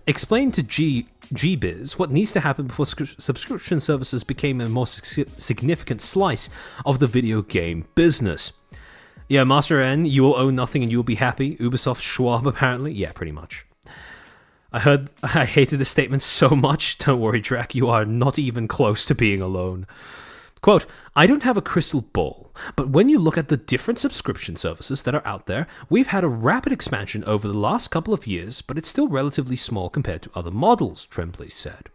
Explain to GBiz what needs to happen before subscription services became a more significant slice of the video game business. Yeah, Master N, you will own nothing and you will be happy. Ubisoft Schwab, apparently. Yeah, pretty much. I hated this statement so much. Don't worry, Drac, you are not even close to being alone. Quote, I don't have a crystal ball, but when you look at the different subscription services that are out there, we've had a rapid expansion over the last couple of years, but it's still relatively small compared to other models, Tremblay said.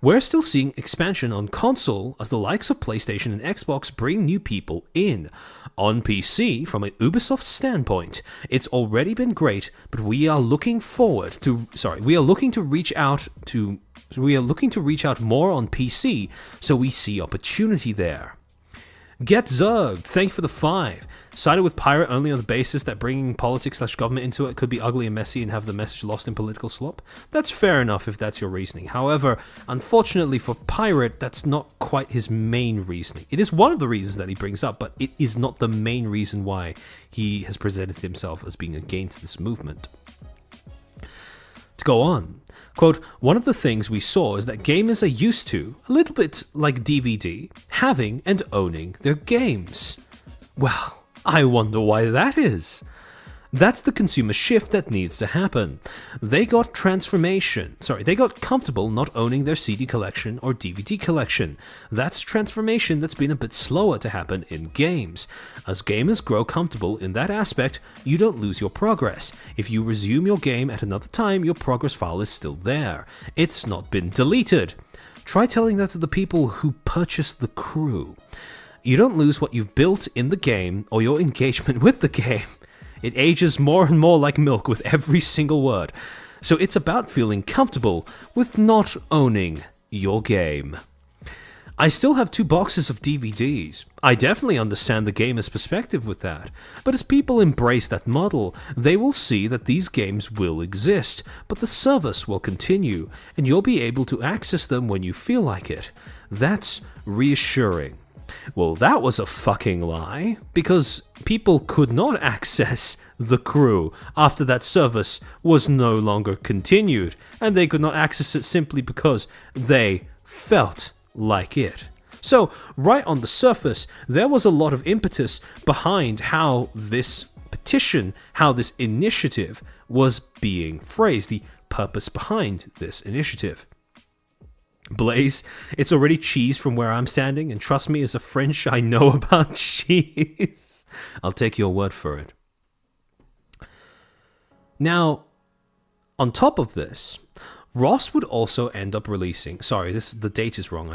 We're still seeing expansion on console as the likes of PlayStation and Xbox bring new people in. On PC, from a Ubisoft standpoint, it's already been great, but we are looking to reach out more on PC, so we see opportunity there. Get Zerged, thank you for the 5. sided with Pirate only on the basis that bringing politics/government into it could be ugly and messy and have the message lost in political slop. That's fair enough if that's your reasoning. However, unfortunately for Pirate, that's not quite his main reasoning. It is one of the reasons that he brings up, but it is not the main reason why he has presented himself as being against this movement. To go on, quote, one of the things we saw is that gamers are used to, a little bit like DVD, having and owning their games. Well, I wonder why that is. That's the consumer shift that needs to happen. They got comfortable not owning their CD collection or DVD collection. That's transformation that's been a bit slower to happen in games. As gamers grow comfortable in that aspect, you don't lose your progress. If you resume your game at another time, your progress file is still there. It's not been deleted. Try telling that to the people who purchased the crew. You don't lose what you've built in the game or your engagement with the game. It ages more and more like milk with every single word. So it's about feeling comfortable with not owning your game. I still have 2 boxes of DVDs. I definitely understand the gamer's perspective with that. But as people embrace that model, they will see that these games will exist, but the service will continue, and you'll be able to access them when you feel like it. That's reassuring. Well, that was a fucking lie, because people could not access the crew after that service was no longer continued, and they could not access it simply because they felt like it. So, right on the surface, there was a lot of impetus behind how this petition, how this initiative was being phrased, the purpose behind this initiative. Blaze, it's already cheese from where I'm standing, and trust me, as a French, I know about cheese. I'll take your word for it. Now, on top of this, Ross would also end up releasing... Sorry, the date is wrong.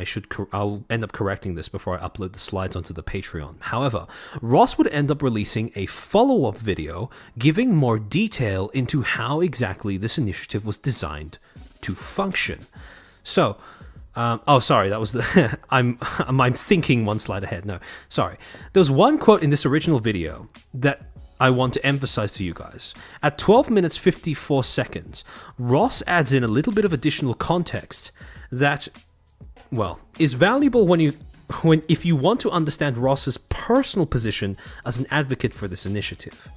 I'll end up correcting this before I upload the slides onto the Patreon. However, Ross would end up releasing a follow-up video giving more detail into how exactly this initiative was designed to function. So... sorry, that was the... I'm thinking one slide ahead. No, sorry. There was one quote in this original video that I want to emphasize to you guys. At 12 minutes 54 seconds, Ross adds in a little bit of additional context that, well, is valuable if you want to understand Ross's personal position as an advocate for this initiative.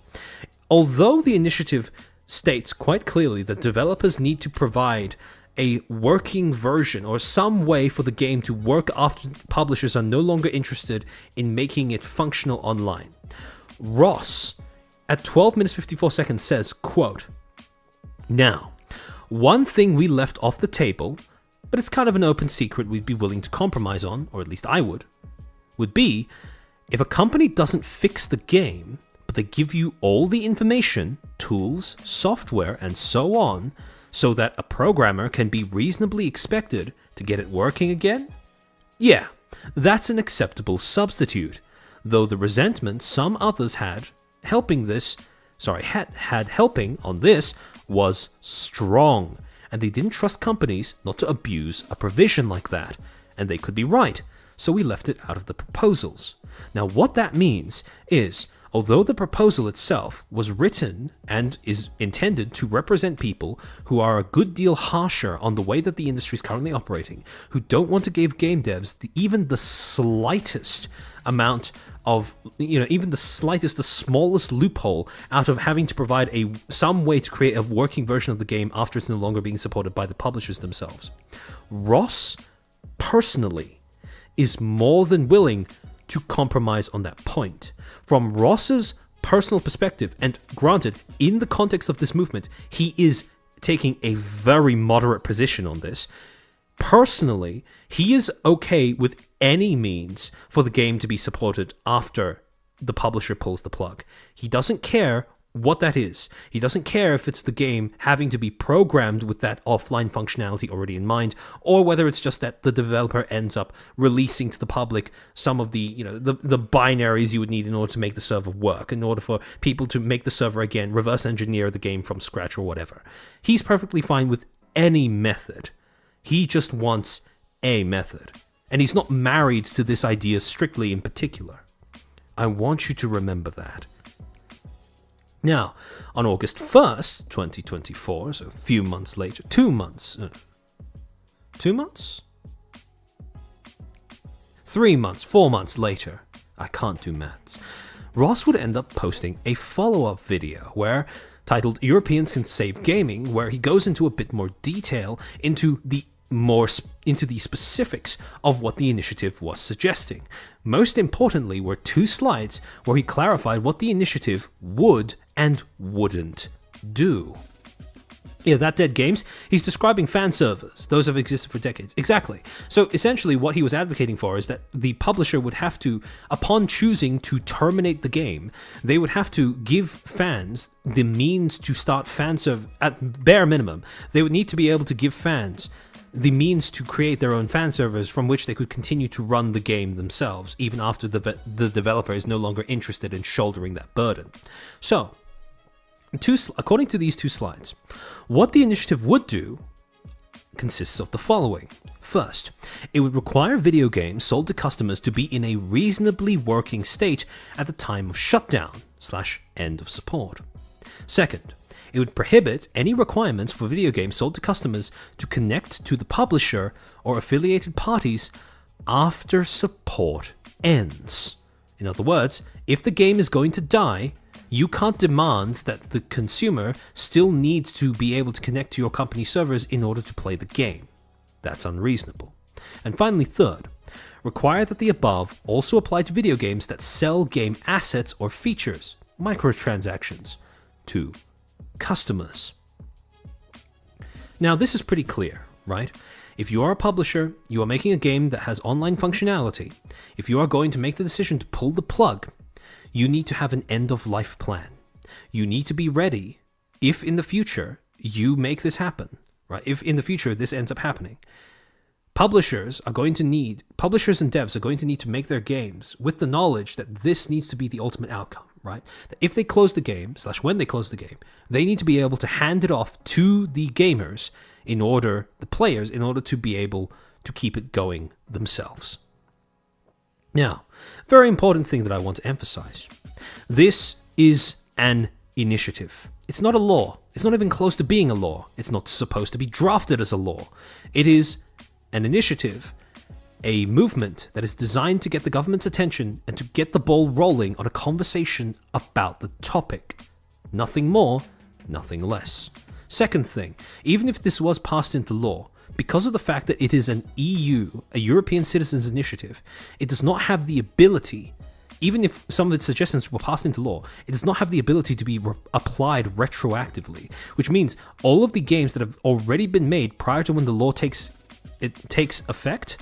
Although the initiative states quite clearly that developers need to provide a working version or some way for the game to work after publishers are no longer interested in making it functional online. Ross, at 12 minutes 54 seconds, says, quote, "Now, one thing we left off the table, but it's kind of an open secret we'd be willing to compromise on, or at least I would be, if a company doesn't fix the game, but they give you all the information, tools, software, and so on, so that a programmer can be reasonably expected to get it working again? Yeah, that's an acceptable substitute, though the resentment some others had helping on this was strong, and they didn't trust companies not to abuse a provision like that, and they could be right, so we left it out of the proposals. Now what that means is, although the proposal itself was written and is intended to represent people who are a good deal harsher on the way that the industry is currently operating, who don't want to give game devs even the slightest amount of, even the smallest loophole out of having to provide some way to create a working version of the game after it's no longer being supported by the publishers themselves. Ross, personally, is more than willing to compromise on that point. From Ross's personal perspective, and granted, in the context of this movement, he is taking a very moderate position on this. Personally, he is okay with any means for the game to be supported after the publisher pulls the plug. He doesn't care what that is. He doesn't care if it's the game having to be programmed with that offline functionality already in mind, or whether it's just that the developer ends up releasing to the public some of the binaries you would need in order to make the server work, in order for people to make the server again, reverse engineer the game from scratch or whatever. He's perfectly fine with any method. He just wants a method. And he's not married to this idea strictly in particular. I want you to remember that. Now, on August 1st, 2024, so a few months later, 2 months, 2 months? 3 months, 4 months later, I can't do maths, Ross would end up posting a follow-up video titled Europeans Can Save Gaming, where he goes into a bit more detail into the specifics of what the initiative was suggesting. Most importantly were 2 slides where he clarified what the initiative would and wouldn't do. Yeah, that Dead Games, he's describing fan servers. Those have existed for decades. Exactly. So essentially what he was advocating for is that the publisher would have to, upon choosing to terminate the game, they would have to give fans the means to start fan server, at bare minimum. They would need to be able to give fans the means to create their own fan servers from which they could continue to run the game themselves, even after the developer is no longer interested in shouldering that burden. So, according to these 2 slides, what the initiative would do consists of the following. First, it would require video games sold to customers to be in a reasonably working state at the time of shutdown/end of support. Second, it would prohibit any requirements for video games sold to customers to connect to the publisher or affiliated parties after support ends. In other words, if the game is going to die, you can't demand that the consumer still needs to be able to connect to your company servers in order to play the game. That's unreasonable. And finally, third, require that the above also apply to video games that sell game assets or features, microtransactions, to customers. Now, this is pretty clear, right? If you are a publisher, you are making a game that has online functionality. If you are going to make the decision to pull the plug, you need to have an end-of-life plan. You need to be ready if in the future you make this happen, right? If in the future this ends up happening. Publishers and devs are going to need to make their games with the knowledge that this needs to be the ultimate outcome, right? That if they close the game, when they close the game, they need to be able to hand it off to the gamers the players, in order to be able to keep it going themselves. Now, very important thing that I want to emphasize. This is an initiative. It's not a law. It's not even close to being a law. It's not supposed to be drafted as a law. It is an initiative, a movement that is designed to get the government's attention and to get the ball rolling on a conversation about the topic. Nothing more, nothing less. Second thing, even if this was passed into law, because of the fact that it is an EU, a European Citizens Initiative, it does not have the ability, even if some of its suggestions were passed into law, it does not have the ability to be applied retroactively, which means all of the games that have already been made prior to when the law takes effect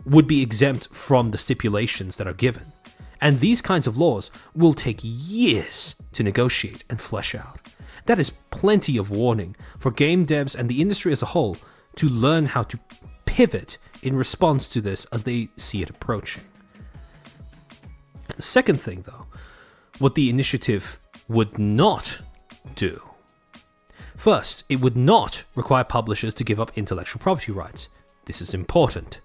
would be exempt from the stipulations that are given. And these kinds of laws will take years to negotiate and flesh out. That is plenty of warning for game devs and the industry as a whole to learn how to pivot in response to this as they see it approaching. The second thing, though, what the initiative would not do. First, it would not require publishers to give up intellectual property rights. This is important.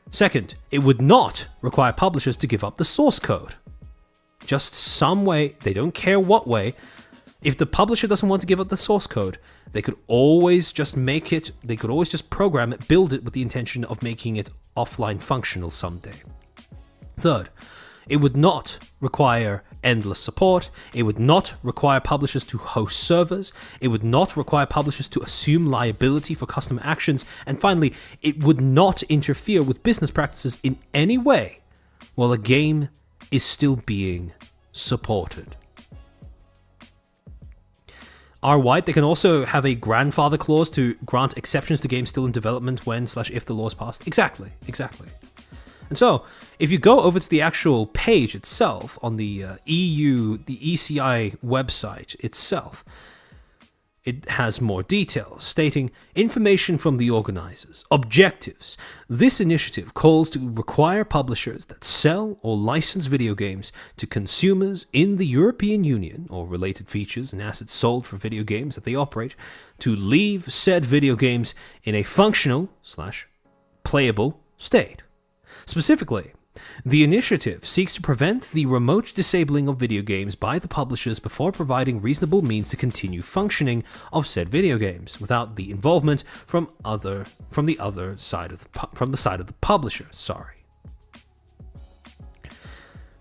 Second, it would not require publishers to give up the source code. Just some way, they don't care what way. If the publisher doesn't want to give up the source code, they could always just program it, build it with the intention of making it offline functional someday. Third, it would not require endless support. It would not require publishers to host servers. It would not require publishers to assume liability for customer actions. And finally, it would not interfere with business practices in any way while a game is still being supported. R-White, they can also have a grandfather clause to grant exceptions to games still in development when/if the law is passed. Exactly. And so, if you go over to the actual page itself on the the ECI website itself, it has more details stating information from the organizers, objectives. This initiative calls to require publishers that sell or license video games to consumers in the European Union or related features and assets sold for video games that they operate to leave said video games in a functional/playable state. Specifically, The initiative seeks to prevent the remote disabling of video games by the publishers before providing reasonable means to continue functioning of said video games without the involvement from the side of the publisher.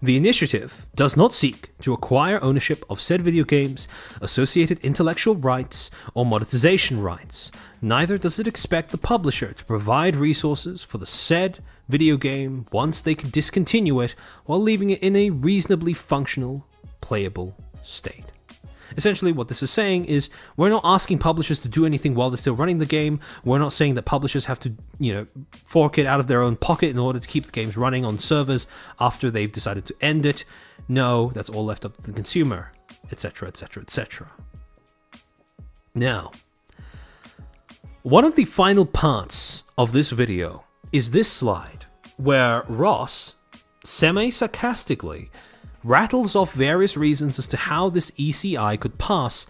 The initiative does not seek to acquire ownership of said video games, associated intellectual rights, or monetization rights. Neither does it expect the publisher to provide resources for the said video game once they can discontinue it while leaving it in a reasonably functional, playable state. Essentially, what this is saying is we're not asking publishers to do anything while they're still running the game. We're not saying that publishers have to, fork it out of their own pocket in order to keep the games running on servers after they've decided to end it. No, that's all left up to the consumer, etc., etc., etc. Now, one of the final parts of this video is this slide, where Ross, semi-sarcastically, rattles off various reasons as to how this ECI could pass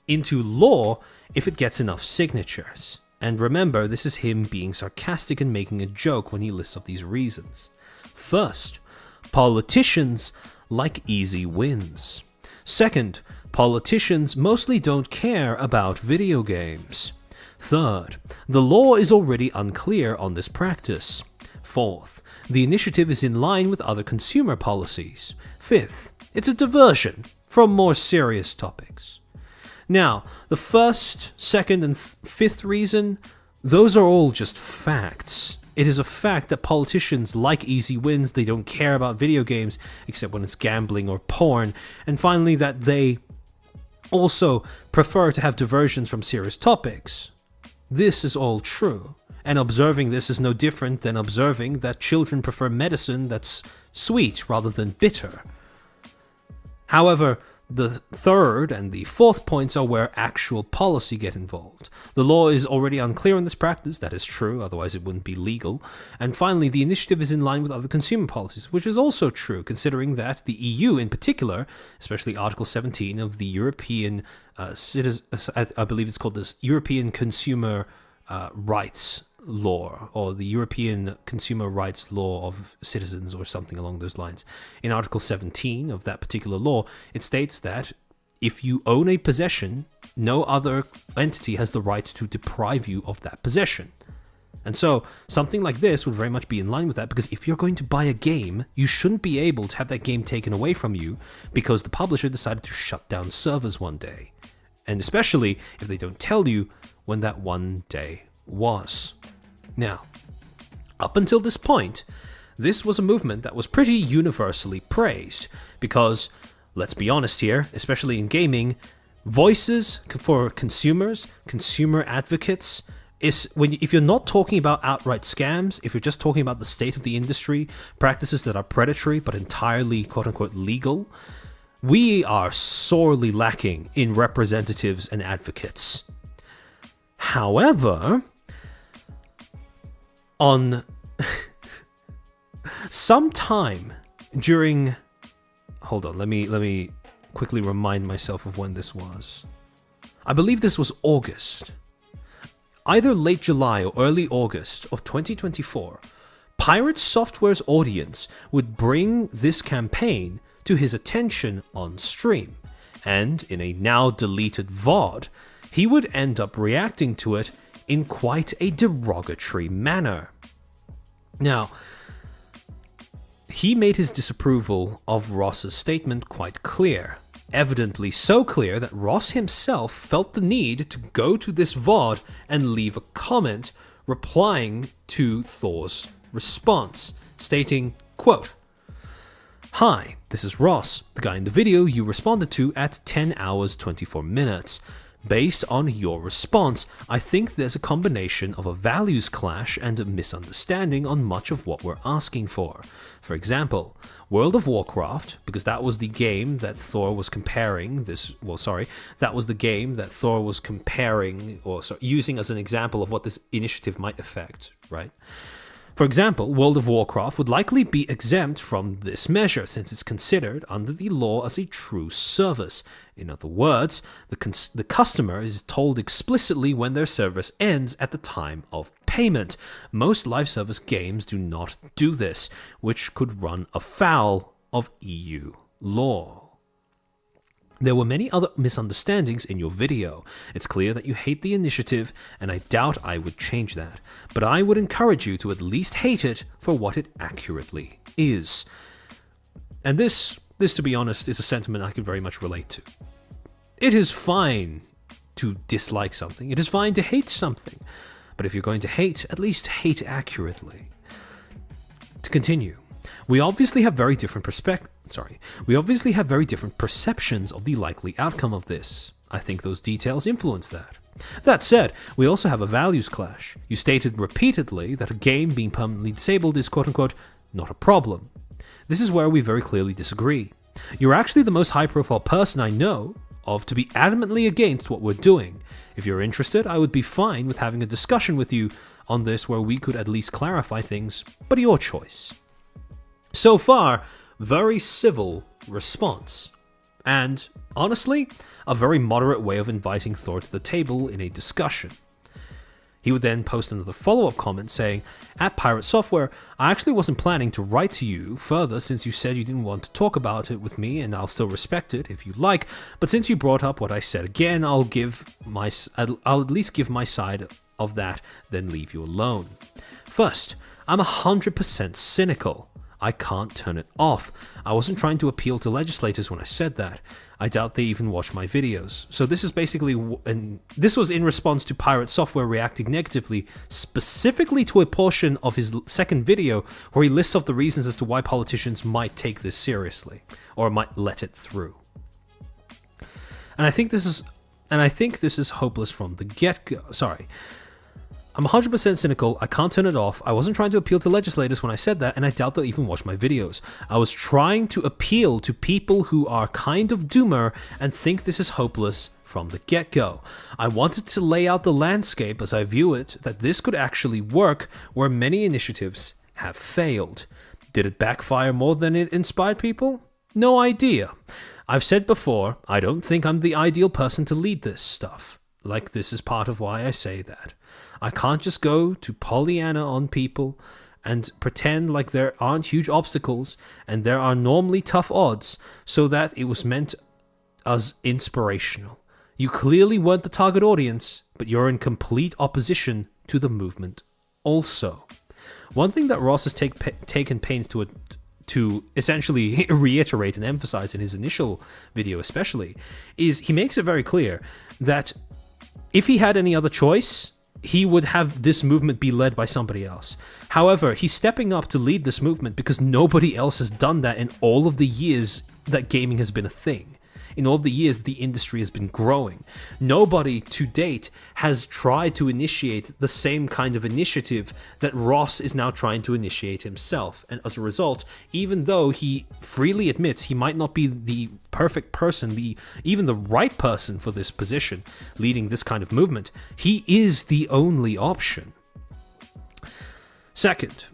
into law if it gets enough signatures. And remember, this is him being sarcastic and making a joke when he lists off these reasons. First, politicians like easy wins. Second, politicians mostly don't care about video games. Third, the law is already unclear on this practice. Fourth, the initiative is in line with other consumer policies. Fifth, it's a diversion from more serious topics. Now, the first, second, and fifth reason, those are all just facts. It is a fact that politicians like easy wins, they don't care about video games except when it's gambling or porn, and finally that they also prefer to have diversions from serious topics. This is all true. And observing this is no different than observing that children prefer medicine that's sweet rather than bitter. However, the third and the fourth points are where actual policy get involved. The law is already unclear on this practice, that is true, otherwise it wouldn't be legal. And finally, the initiative is in line with other consumer policies, which is also true, considering that the EU in particular, especially Article 17 of the European, I believe it's called this European Consumer Rights Law, or the European Consumer Rights Law of Citizens, or something along those lines. In Article 17 of that particular law, it states that if you own a possession, no other entity has the right to deprive you of that possession. And so, something like this would very much be in line with that, because if you're going to buy a game, you shouldn't be able to have that game taken away from you because the publisher decided to shut down servers one day. And especially if they don't tell you when that one day was. Now, up until this point, this was a movement that was pretty universally praised because, let's be honest here, especially in gaming, voices for consumers, consumer advocates, if you're not talking about outright scams, if you're just talking about the state of the industry, practices that are predatory but entirely quote-unquote legal, we are sorely lacking in representatives and advocates. However, on sometime during, hold on, let me quickly remind myself of when this was. I believe this was August. Either late July or early August of 2024, Pirate Software's audience would bring this campaign to his attention on stream, and in a now deleted VOD, he would end up reacting to it in quite a derogatory manner. Now, he made his disapproval of Ross's statement quite clear, evidently so clear that Ross himself felt the need to go to this VOD and leave a comment replying to Thor's response, stating, quote, "Hi, this is Ross, the guy in the video you responded to at 10 hours 24 minutes. Based on your response, I think there's a combination of a values clash and a misunderstanding on much of what we're asking for. For example, World of Warcraft, because that was the game that Thor was comparing that was the game that Thor was comparing, using as an example of what this initiative might affect, right? For example, World of Warcraft would likely be exempt from this measure since it's considered under the law as a true service. In other words, the customer is told explicitly when their service ends at the time of payment. Most live service games do not do this, which could run afoul of EU law. There were many other misunderstandings in your video. It's clear that you hate the initiative, and I doubt I would change that. But I would encourage you to at least hate it for what it accurately is. And this, to be honest, is a sentiment I can very much relate to. It is fine to dislike something. It is fine to hate something. But if you're going to hate, at least hate accurately. To continue. We obviously have very different perceptions of the likely outcome of this. I think those details influence that. That said, we also have a values clash. You stated repeatedly that a game being permanently disabled is quote-unquote not a problem. This is where we very clearly disagree. You're actually the most high-profile person I know of to be adamantly against what we're doing. If you're interested, I would be fine with having a discussion with you on this where we could at least clarify things, but your choice. So far, very civil response. And, honestly, a very moderate way of inviting Thor to the table in a discussion. He would then post another follow-up comment saying, "At Pirate Software, I actually wasn't planning to write to you further since you said you didn't want to talk about it with me, and I'll still respect it if you like, but since you brought up what I said again, I'll at least give my side of that, then leave you alone. First, I'm 100% cynical. I can't turn it off. I wasn't trying to appeal to legislators when I said that. I doubt they even watch my videos." So this is basically, and this was in response to Pirate Software reacting negatively, specifically to a portion of his second video where he lists off the reasons as to why politicians might take this seriously, or might let it through. And I think this is hopeless from the get-go. Sorry. I'm 100% cynical, I can't turn it off, I wasn't trying to appeal to legislators when I said that, and I doubt they'll even watch my videos. I was trying to appeal to people who are kind of doomer and think this is hopeless from the get-go. I wanted to lay out the landscape as I view it, that this could actually work where many initiatives have failed. Did it backfire more than it inspired people? No idea. I've said before, I don't think I'm the ideal person to lead this stuff. Like, this is part of why I say that. I can't just go to Pollyanna on people and pretend like there aren't huge obstacles and there are normally tough odds so that it was meant as inspirational. You clearly weren't the target audience, but you're in complete opposition to the movement also. One thing that Ross has taken pains to essentially reiterate and emphasize in his initial video especially, is he makes it very clear that if he had any other choice, he would have this movement be led by somebody else. However, he's stepping up to lead this movement because nobody else has done that in all of the years that gaming has been a thing. In all of the years the industry has been growing. Nobody to date has tried to initiate the same kind of initiative that Ross is now trying to initiate himself. And as a result, even though he freely admits he might not be the perfect person, even the right person for this position, leading this kind of movement, he is the only option. Second,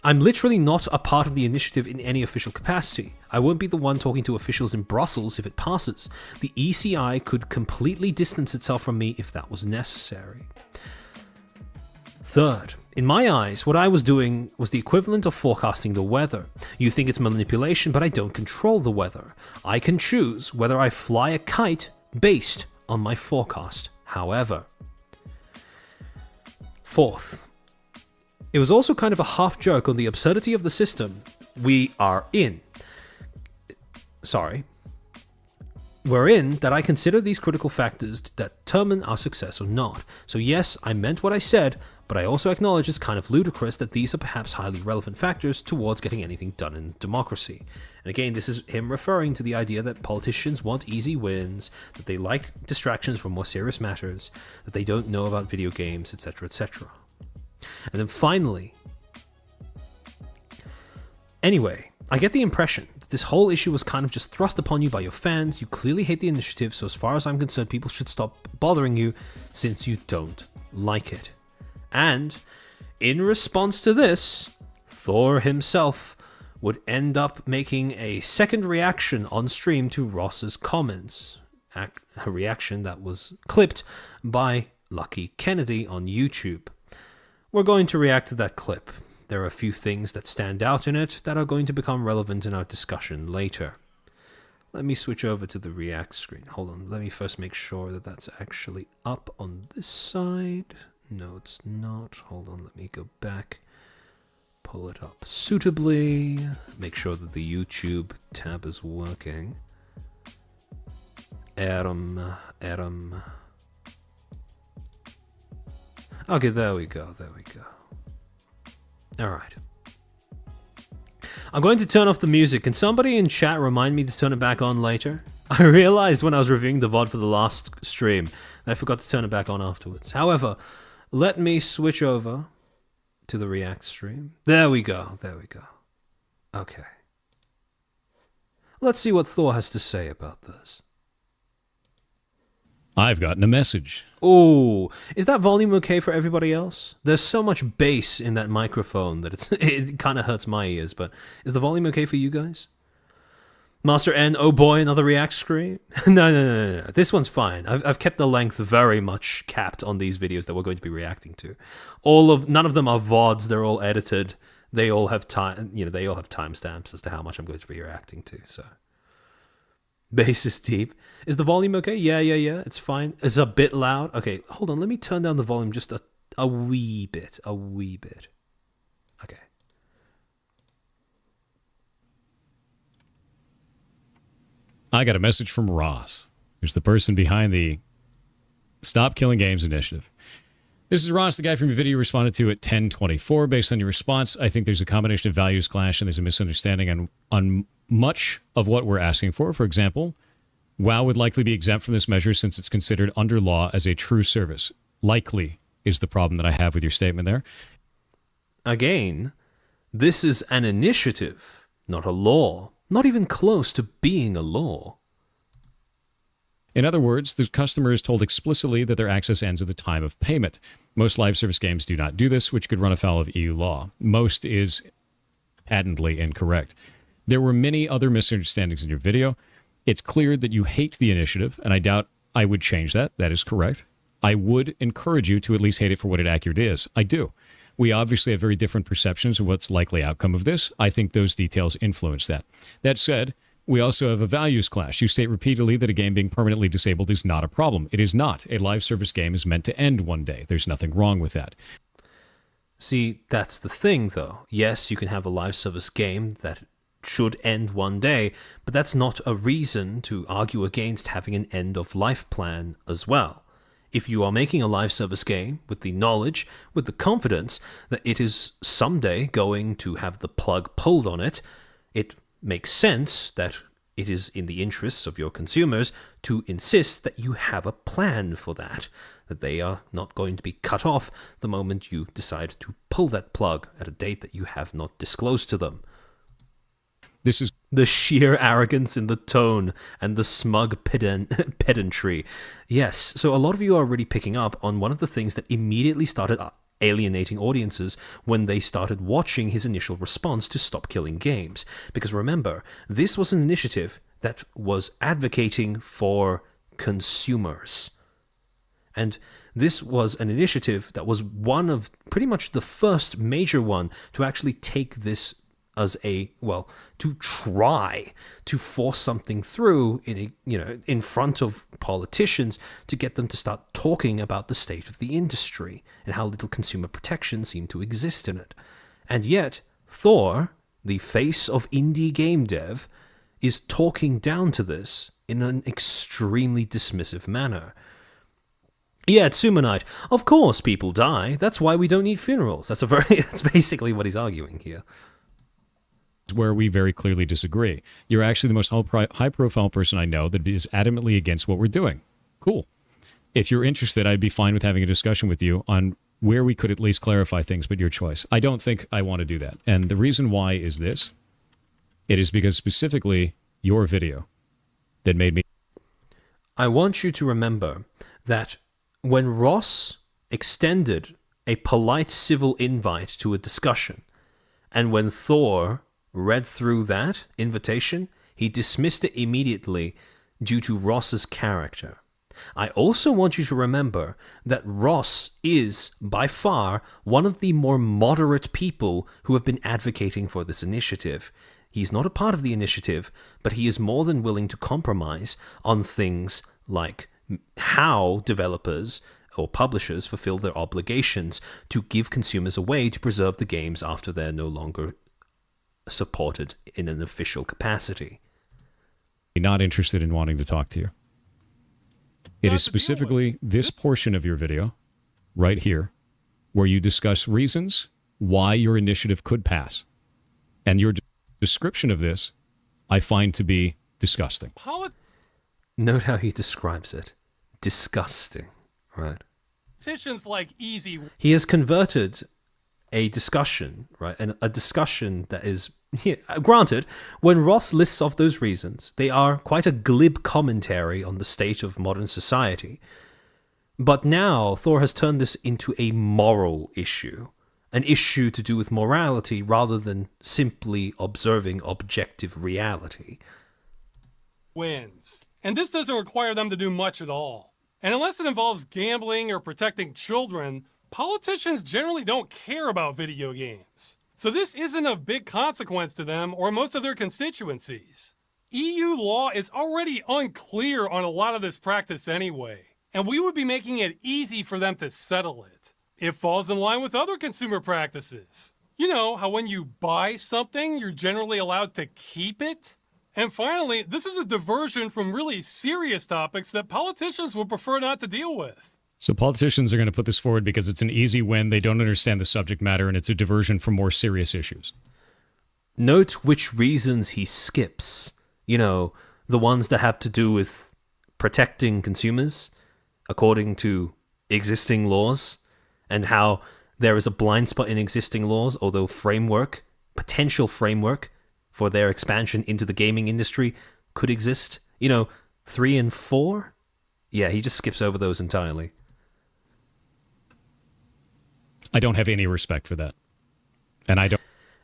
I'm literally not a part of the initiative in any official capacity. I won't be the one talking to officials in Brussels if it passes. The ECI could completely distance itself from me if that was necessary. Third, in my eyes, what I was doing was the equivalent of forecasting the weather. You think it's manipulation, but I don't control the weather. I can choose whether I fly a kite based on my forecast, however. Fourth, it was also kind of a half joke on the absurdity of the system we are in. We're in that I consider these critical factors that determine our success or not. So yes, I meant what I said, but I also acknowledge it's kind of ludicrous that these are perhaps highly relevant factors towards getting anything done in democracy. And again, this is him referring to the idea that politicians want easy wins, that they like distractions from more serious matters, that they don't know about video games, etc., etc. And then finally, anyway, I get the impression that this whole issue was kind of just thrust upon you by your fans. You clearly hate the initiative, so as far as I'm concerned, people should stop bothering you since you don't like it. And In response to this, Thor himself would end up making a second reaction on stream to Ross's comments. A reaction that was clipped by Lucky Kennedy on YouTube. We're going to react to that clip. There are a few things that stand out in it that are going to become relevant in our discussion later. Let me switch over to the React screen. Hold on, let me first make sure that that's actually up on this side. No, it's not. Hold on, let me go back. Pull it up suitably. Make sure that the YouTube tab is working. Adam. Okay, there we go. Alright. I'm going to turn off the music. Can somebody in chat remind me to turn it back on later? I realized when I was reviewing the VOD for the last stream that I forgot to turn it back on afterwards. However, let me switch over to the React stream. There we go. Okay. Let's see what Thor has to say about this. I've gotten a message. Oh, is that volume okay for everybody else? There's so much bass in that microphone that it kind of hurts my ears, but is the volume okay for you guys? Master N, oh boy, another React screen? No. This one's fine. I've kept the length very much capped on these videos that we're going to be reacting to. None of them are VODs, they're all edited. They all have they all have timestamps as to how much I'm going to be reacting to, so. Bass is deep. Is the volume okay? Yeah. It's fine. It's a bit loud. Okay, hold on. Let me turn down the volume just a wee bit. Okay. I got a message from Ross, who's the person behind the Stop Killing Games initiative. This is Ross, the guy from your video you responded to at 10:24. Based on your response, I think there's a combination of values clash and there's a misunderstanding on much of what we're asking for. For example, WoW would likely be exempt from this measure since it's considered under law as a true service. Likely is the problem that I have with your statement there. Again, this is an initiative, not a law. Not even close to being a law. In other words, the customer is told explicitly that their access ends at the time of payment. Most live service games do not do this, which could run afoul of EU law. Most is patently incorrect. There were many other misunderstandings in your video. It's clear that you hate the initiative, and I doubt I would change that. That is correct. I would encourage you to at least hate it for what it accurately is. I do. We obviously have very different perceptions of what's likely outcome of this. I think those details influence that. That said, we also have a values clash. You state repeatedly that a game being permanently disabled is not a problem. It is not. A live service game is meant to end one day. There's nothing wrong with that. See, that's the thing, though. Yes, you can have a live service game that should end one day, but that's not a reason to argue against having an end-of-life plan as well. If you are making a live service game with the knowledge, with the confidence that it is someday going to have the plug pulled on it, it makes sense that it is in the interests of your consumers to insist that you have a plan for that they are not going to be cut off the moment you decide to pull that plug at a date that you have not disclosed to them. This is the sheer arrogance in the tone and the smug pedantry. Yes, so a lot of you are already picking up on one of the things that immediately started alienating audiences when they started watching his initial response to Stop Killing Games. Because remember, this was an initiative that was advocating for consumers. And this was an initiative that was one of pretty much the first major one to actually take this as to try to force something through in front of politicians to get them to start talking about the state of the industry and how little consumer protection seemed to exist in it. And yet, Thor, the face of indie game dev, is talking down to this in an extremely dismissive manner. Yeah, Tsumanite. Of course people die. That's why we don't need funerals. That's basically what he's arguing here. Where we very clearly disagree. You're actually the most high-profile person I know that is adamantly against what we're doing. Cool. If you're interested, I'd be fine with having a discussion with you on where we could at least clarify things, but your choice. I don't think I want to do that. And the reason why is this. It is because specifically your video that made me... I want you to remember that when Ross extended a polite civil invite to a discussion. And when Thor read through that invitation, he dismissed it immediately due to Ross's character. I also want you to remember that Ross is, by far, one of the more moderate people who have been advocating for this initiative. He's not a part of the initiative, but he is more than willing to compromise on things like how developers or publishers fulfill their obligations to give consumers a way to preserve the games after they're no longer supported in an official capacity. Not interested in wanting to talk to you. It is specifically this portion of your video, right here, where you discuss reasons why your initiative could pass. And your description of this, I find to be disgusting. Note how he describes it. Disgusting, right? Politicians like easy. He has converted a discussion, right? And a discussion that is, granted, when Ross lists off those reasons, they are quite a glib commentary on the state of modern society. But now Thor has turned this into a moral issue, an issue to do with morality rather than simply observing objective reality. Wins. And this doesn't require them to do much at all. And unless it involves gambling or protecting children, politicians generally don't care about video games. So this isn't of big consequence to them or most of their constituencies. EU law is already unclear on a lot of this practice anyway, and we would be making it easy for them to settle it. It falls in line with other consumer practices. You know how when you buy something, you're generally allowed to keep it? And finally, this is a diversion from really serious topics that politicians would prefer not to deal with. So politicians are going to put this forward because it's an easy win, they don't understand the subject matter, and it's a diversion from more serious issues. Note which reasons he skips. You know, the ones that have to do with protecting consumers according to existing laws, and how there is a blind spot in existing laws, although potential framework for their expansion into the gaming industry could exist. You know, 3 and 4? Yeah, he just skips over those entirely. I don't have any respect for that. And I don't.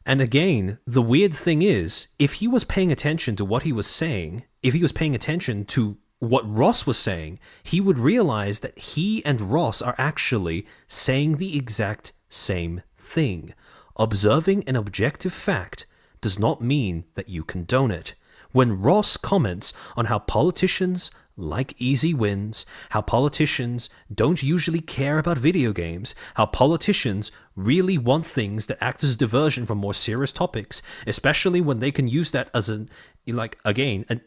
And again, the weird thing is, if he was paying attention to what he was saying, if he was paying attention to what Ross was saying, he would realize that he and Ross are actually saying the exact same thing. Observing an objective fact does not mean that you condone it. When Ross comments on how politicians like easy wins, how politicians don't usually care about video games, how politicians really want things that act as diversion from more serious topics, especially when they can use that as an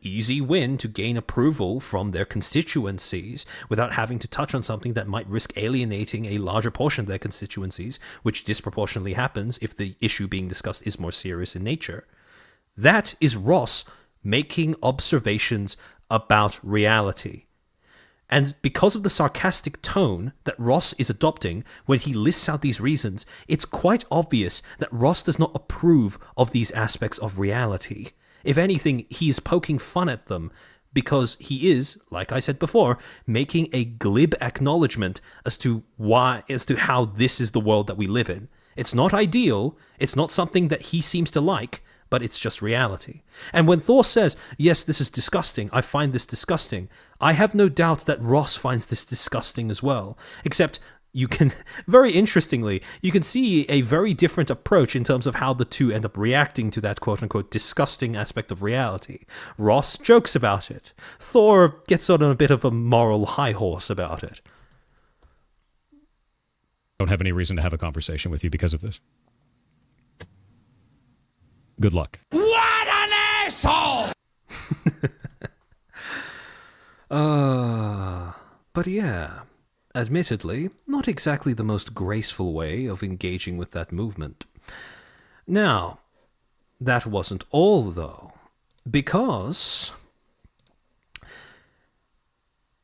easy win to gain approval from their constituencies without having to touch on something that might risk alienating a larger portion of their constituencies, which disproportionately happens if the issue being discussed is more serious in nature. That is Ross making observations about reality. And because of the sarcastic tone that Ross is adopting when he lists out these reasons, it's quite obvious that Ross does not approve of these aspects of reality. If anything, he is poking fun at them because he is, like I said before, making a glib acknowledgement as to how this is the world that we live in. It's not ideal, it's not something that he seems to like, but it's just reality. And when Thor says, yes, this is disgusting, I find this disgusting, I have no doubt that Ross finds this disgusting as well. Except you can, very interestingly, you can see a very different approach in terms of how the two end up reacting to that quote-unquote disgusting aspect of reality. Ross jokes about it. Thor gets on a bit of a moral high horse about it. Don't have any reason to have a conversation with you because of this. Good luck. What an asshole! But yeah, admittedly, not exactly the most graceful way of engaging with that movement. Now, that wasn't all, though, because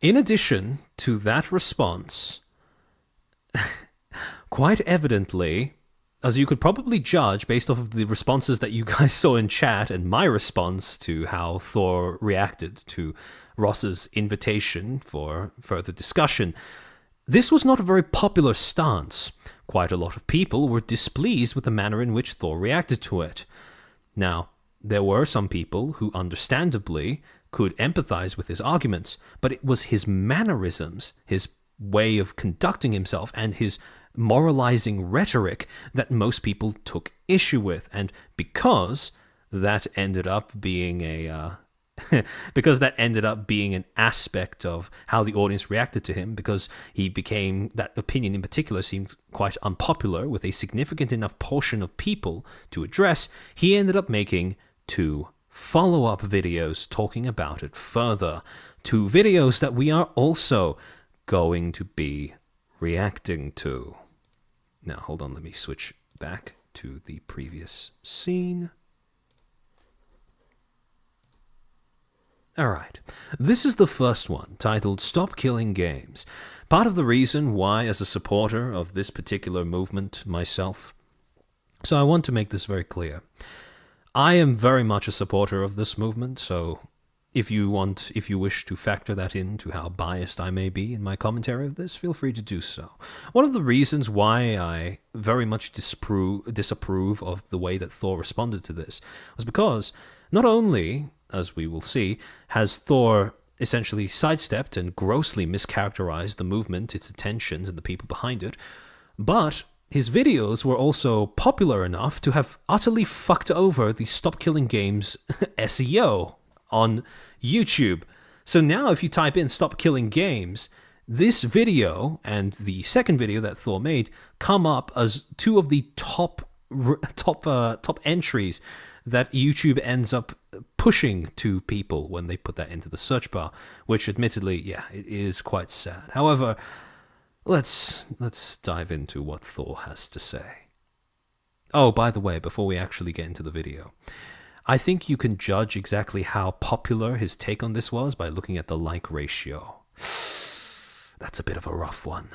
in addition to that response, quite evidently, as you could probably judge based off of the responses that you guys saw in chat and my response to how Thor reacted to Ross's invitation for further discussion, This was not a very popular stance. Quite a lot of people were displeased with the manner in which Thor reacted to it. Now, there were some people who understandably could empathize with his arguments, but it was his mannerisms, his way of conducting himself, and his moralizing rhetoric that most people took issue with. And because that ended up being because that ended up being an aspect of how the audience reacted to him, because that opinion in particular seemed quite unpopular with a significant enough portion of people to address, he ended up making 2 follow-up videos talking about it further. 2 videos that we are also going to be reacting to. Now, hold on, let me switch back to the previous scene. Alright, this is the first one, titled Stop Killing Games. Part of the reason why, as a supporter of this particular movement myself, so I want to make this very clear. I am very much a supporter of this movement, so if you wish to factor that into how biased I may be in my commentary of this, feel free to do so. One of the reasons why I very much disapprove of the way that Thor responded to this was because not only, as we will see, has Thor essentially sidestepped and grossly mischaracterized the movement, its intentions, and the people behind it, but his videos were also popular enough to have utterly fucked over the Stop Killing Games SEO on YouTube. So now if you type in Stop Killing Games, this video and the second video that Thor made come up as 2 of the top entries that YouTube ends up pushing to people when they put that into the search bar, which admittedly, yeah, it is quite sad. However, let's dive into what Thor has to say. Oh, by the way, before we actually get into the video, I think you can judge exactly how popular his take on this was by looking at the like ratio. That's a bit of a rough one.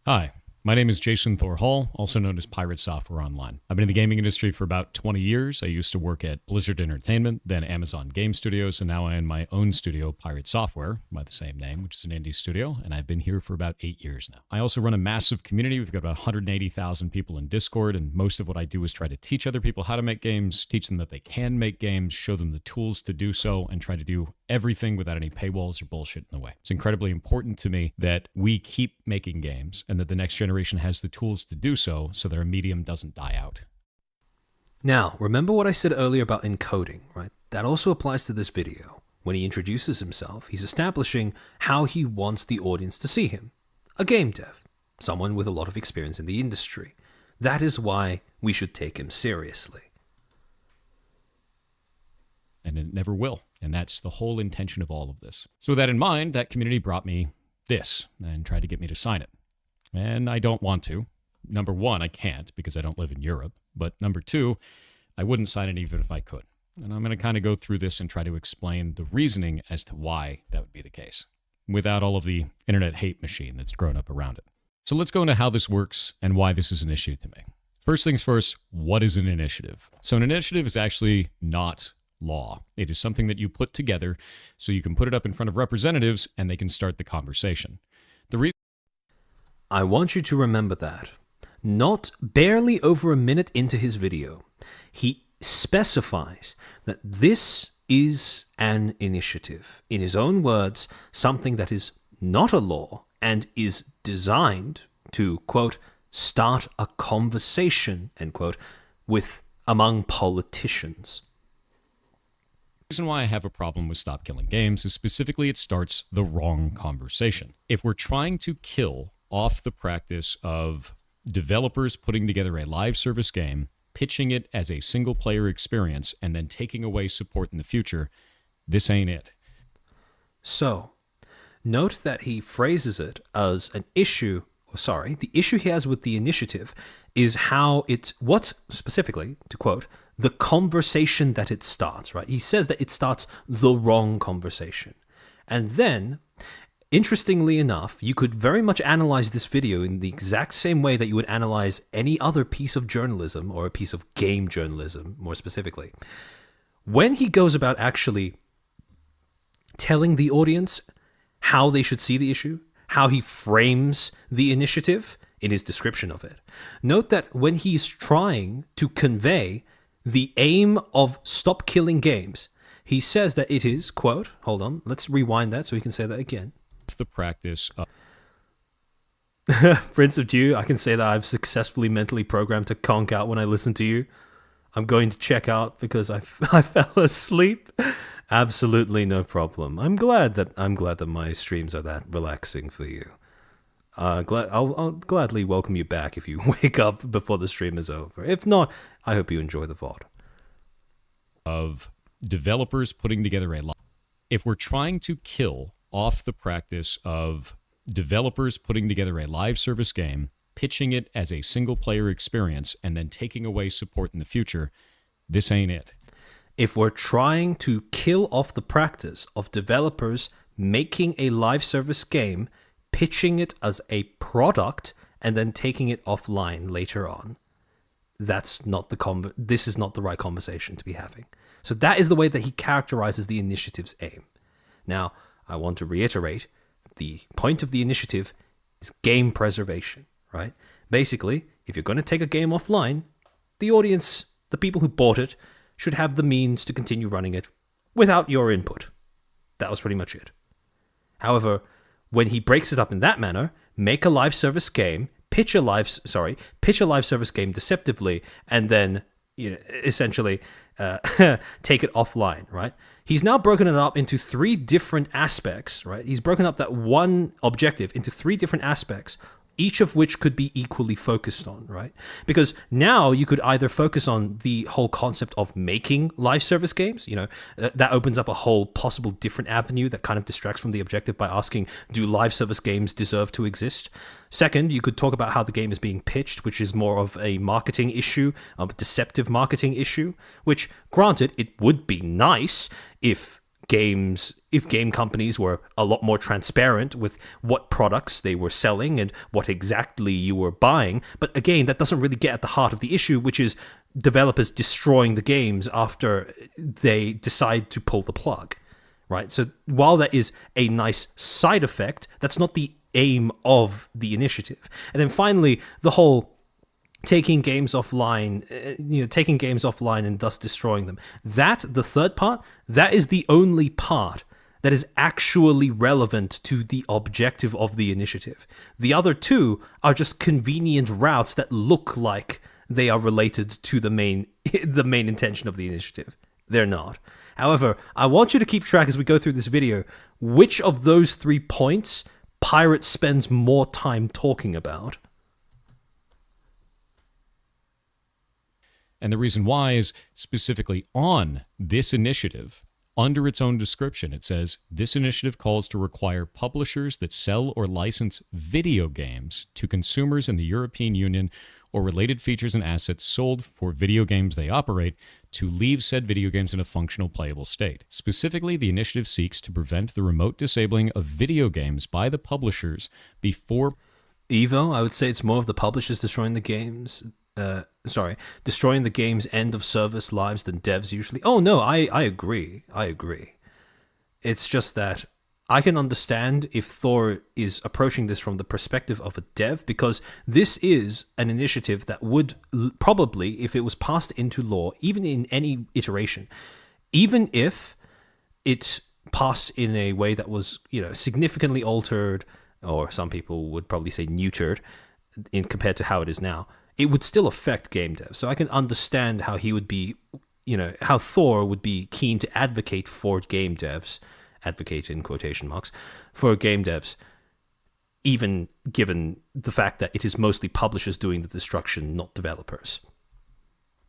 Hi, my name is Jason Thor Hall, also known as Pirate Software Online. I've been in the gaming industry for about 20 years. I used to work at Blizzard Entertainment, then Amazon Game Studios, and now I own my own studio, Pirate Software, by the same name, which is an indie studio, and I've been here for about 8 years now. I also run a massive community. We've got about 180,000 people in Discord, and most of what I do is try to teach other people how to make games, teach them that they can make games, show them the tools to do so, and try to do everything without any paywalls or bullshit in the way. It's incredibly important to me that we keep making games and that the next generation has the tools to do so that our medium doesn't die out. Now, remember what I said earlier about encoding, right? That also applies to this video. When he introduces himself, he's establishing how he wants the audience to see him. A game dev, someone with a lot of experience in the industry. That is why we should take him seriously. And it never will. And that's the whole intention of all of this. So with that in mind, that community brought me this and tried to get me to sign it. And I don't want to. Number 1, I can't because I don't live in Europe. But number 2, I wouldn't sign it even if I could. And I'm going to kind of go through this and try to explain the reasoning as to why that would be the case, without all of the internet hate machine that's grown up around it. So let's go into how this works and why this is an issue to me. First things first, what is an initiative? So an initiative is actually not law. It is something that you put together so you can put it up in front of representatives and they can start the conversation. I want you to remember that. Not barely over a minute into his video, he specifies that this is an initiative. In his own words, something that is not a law and is designed to, quote, start a conversation, end quote, among politicians. The reason why I have a problem with Stop Killing Games is specifically it starts the wrong conversation. If we're trying to kill off the practice of developers putting together a live service game, pitching it as a single player experience, and then taking away support in the future, this ain't it. So, note that he phrases it as an issue, the issue he has with the initiative is what specifically, to quote, the conversation that it starts, right? He says that it starts the wrong conversation. And then, interestingly enough, you could very much analyze this video in the exact same way that you would analyze any other piece of journalism, or a piece of game journalism, more specifically. When he goes about actually telling the audience how they should see the issue, how he frames the initiative in his description of it. Note that when he's trying to convey the aim of Stop Killing Games, he says that it is, quote, hold on, let's rewind that so he can say that again. The practice of Prince of Dew, I can say that I've successfully mentally programmed to conk out when I listen to you. I'm going to check out because I fell asleep. Absolutely no problem. I'm glad that my streams are that relaxing for you. I'll gladly welcome you back if you wake up before the stream is over. If not, I hope you enjoy the VOD. Of developers putting together a live. If we're trying to kill off the practice of developers putting together a live service game, pitching it as a single player experience, and then taking away support in the future, this ain't it. If we're trying to kill off the practice of developers making a live service game, pitching it as a product, and then taking it offline later on, this is not the right conversation to be having. So that is the way that he characterizes the initiative's aim. Now, I want to reiterate, the point of the initiative is game preservation, right? Basically, if you're going to take a game offline, the audience, the people who bought it, should have the means to continue running it without your input. That was pretty much it. However, when he breaks it up in that manner, make a live service game, pitch a live service game deceptively, and then essentially take it offline, right? He's now broken it up into 3 different aspects, right? He's broken up that one objective into 3 different aspects, each of which could be equally focused on, right? Because now you could either focus on the whole concept of making live service games, that opens up a whole possible different avenue that kind of distracts from the objective by asking, do live service games deserve to exist? Second, you could talk about how the game is being pitched, which is more of a marketing issue, a deceptive marketing issue, which, granted, it would be nice if game companies were a lot more transparent with what products they were selling and what exactly you were buying. But again, that doesn't really get at the heart of the issue, which is developers destroying the games after they decide to pull the plug, right? So while that is a nice side effect, that's not the aim of the initiative. And then finally, the whole taking games offline and thus destroying them. That, the third part, that is the only part that is actually relevant to the objective of the initiative. The other 2 are just convenient routes that look like they are related to the main intention of the initiative. They're not. However, I want you to keep track as we go through this video, which of those 3 points Pirate spends more time talking about. And the reason why is specifically on this initiative, under its own description, it says, this initiative calls to require publishers that sell or license video games to consumers in the European Union or related features and assets sold for video games they operate to leave said video games in a functional playable state. Specifically, the initiative seeks to prevent the remote disabling of video games by the publishers before... Evo, I would say it's more of the publishers destroying the games... destroying the game's end of service lives than devs usually. Oh no, I agree. It's just that I can understand if Thor is approaching this from the perspective of a dev, because this is an initiative that would probably, if it was passed into law, even in any iteration, even if it passed in a way that was, significantly altered, or some people would probably say neutered, in compared to how it is now, it would still affect game devs. So I can understand how he would be, how Thor would be keen to advocate for game devs, advocate in quotation marks, for game devs, even given the fact that it is mostly publishers doing the destruction, not developers.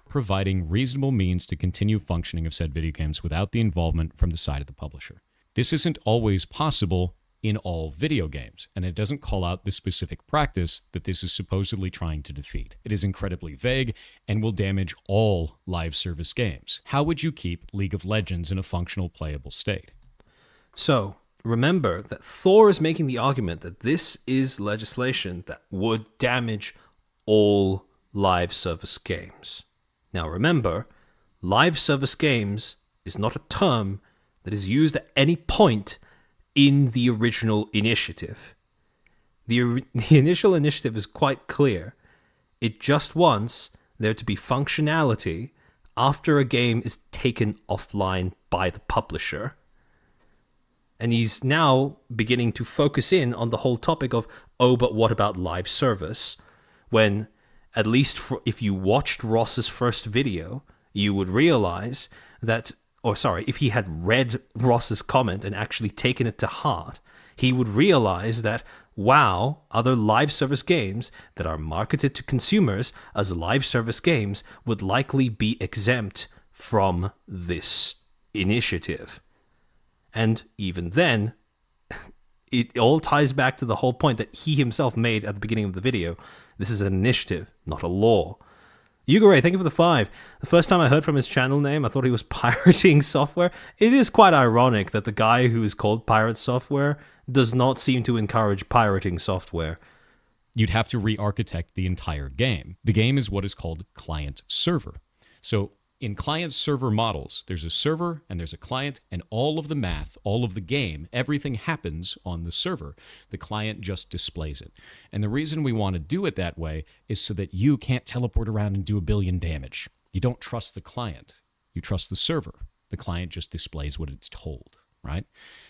Providing reasonable means to continue functioning of said video games without the involvement from the side of the publisher. This isn't always possible in all video games, and it doesn't call out the specific practice that this is supposedly trying to defeat. It is incredibly vague and will damage all live service games. How would you keep League of Legends in a functional playable state? So, remember that Thor is making the argument that this is legislation that would damage all live service games. Now remember, live service games is not a term that is used at any point in the original initiative. The initial initiative is quite clear. It just wants there to be functionality after a game is taken offline by the publisher. And he's now beginning to focus in on the whole topic of, oh, but what about live service? When, at least if you watched Ross's first video, you would realize that, if he had read Ross's comment and actually taken it to heart, he would realize that, wow, other live service games that are marketed to consumers as live service games would likely be exempt from this initiative. And even then, it all ties back to the whole point that he himself made at the beginning of the video. This is an initiative, not a law. Yugaray, thank you for the 5. The first time I heard from his channel name, I thought he was pirating software. It is quite ironic that the guy who is called Pirate Software does not seem to encourage pirating software. You'd have to re-architect the entire game. The game is what is called client-server. So in client-server models, there's a server and there's a client, and all of the math, all of the game, everything happens on the server. The client just displays it. And the reason we want to do it that way is so that you can't teleport around and do a billion damage. You don't trust the client. You trust the server. The client just displays what it's told, right?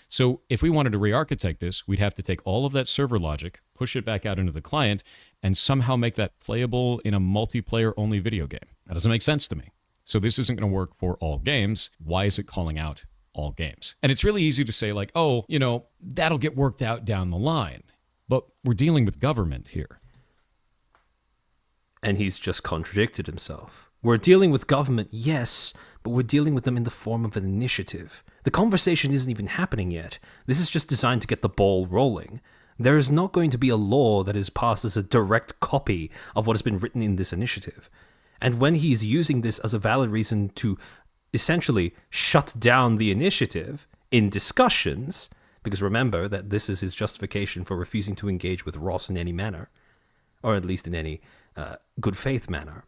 So if we wanted to re-architect this, we'd have to take all of that server logic, push it back out into the client, and somehow make that playable in a multiplayer-only video game. That doesn't make sense to me. So this isn't going to work for all games. Why is it calling out all games? And it's really easy to say like, oh, that'll get worked out down the line. But we're dealing with government here. And he's just contradicted himself. We're dealing with government, yes, but we're dealing with them in the form of an initiative. The conversation isn't even happening yet. This is just designed to get the ball rolling. There is not going to be a law that is passed as a direct copy of what has been written in this initiative. And when he's using this as a valid reason to essentially shut down the initiative in discussions, because remember that this is his justification for refusing to engage with Ross in any manner, or at least in any good faith manner,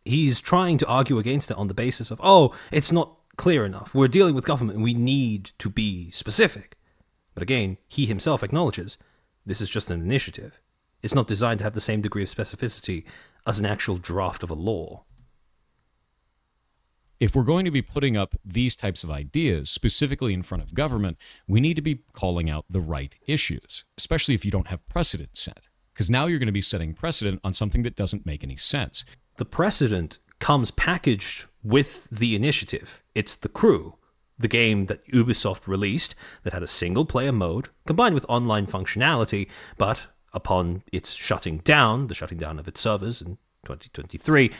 he's trying to argue against it on the basis of, oh, it's not clear enough. We're dealing with government and we need to be specific. But again, he himself acknowledges this is just an initiative. It's not designed to have the same degree of specificity as an actual draft of a law. If we're going to be putting up these types of ideas specifically in front of government, we need to be calling out the right issues, especially if you don't have precedent set. Because now you're going to be setting precedent on something that doesn't make any sense. The precedent comes packaged with the initiative. It's The Crew, the game that Ubisoft released that had a single-player mode combined with online functionality, but upon its shutting down, the shutting down of its servers in 2023,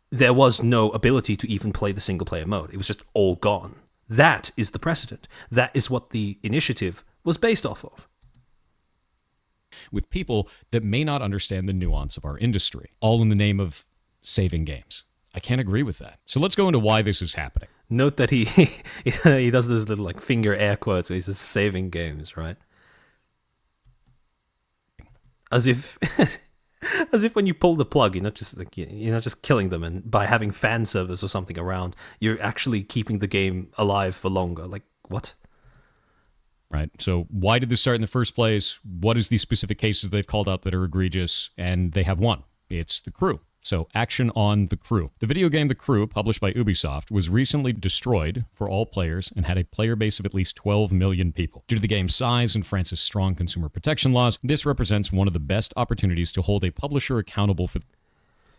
there was no ability to even play the single-player mode. It was just all gone. That is the precedent. That is what the initiative was based off of. With people that may not understand the nuance of our industry, all in the name of saving games. I can't agree with that. So let's go into why this is happening. Note that he does those little like finger air quotes where he says saving games, right? As if when you pull the plug, you're not just killing them, and by having fan servers or something around, you're actually keeping the game alive for longer. Like, what? Right. So why did this start in the first place? What is the specific cases they've called out that are egregious? And they have one. It's The Crew. So action on The Crew. The video game The Crew, published by Ubisoft, was recently destroyed for all players and had a player base of at least 12 million people. Due to the game's size and France's strong consumer protection laws, this represents one of the best opportunities to hold a publisher accountable for...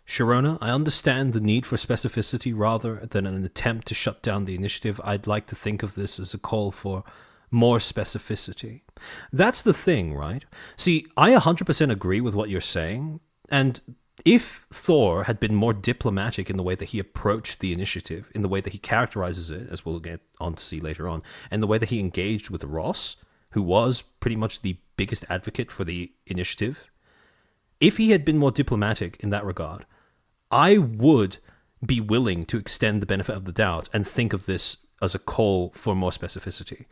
Sharona, I understand the need for specificity rather than an attempt to shut down the initiative. I'd like to think of this as a call for more specificity. That's the thing, right? See, I 100% agree with what you're saying, and if Thor had been more diplomatic in the way that he approached the initiative, in the way that he characterizes it, as we'll get on to see later on, and the way that he engaged with Ross, who was pretty much the biggest advocate for the initiative, if he had been more diplomatic in that regard, I would be willing to extend the benefit of the doubt and think of this as a call for more specificity.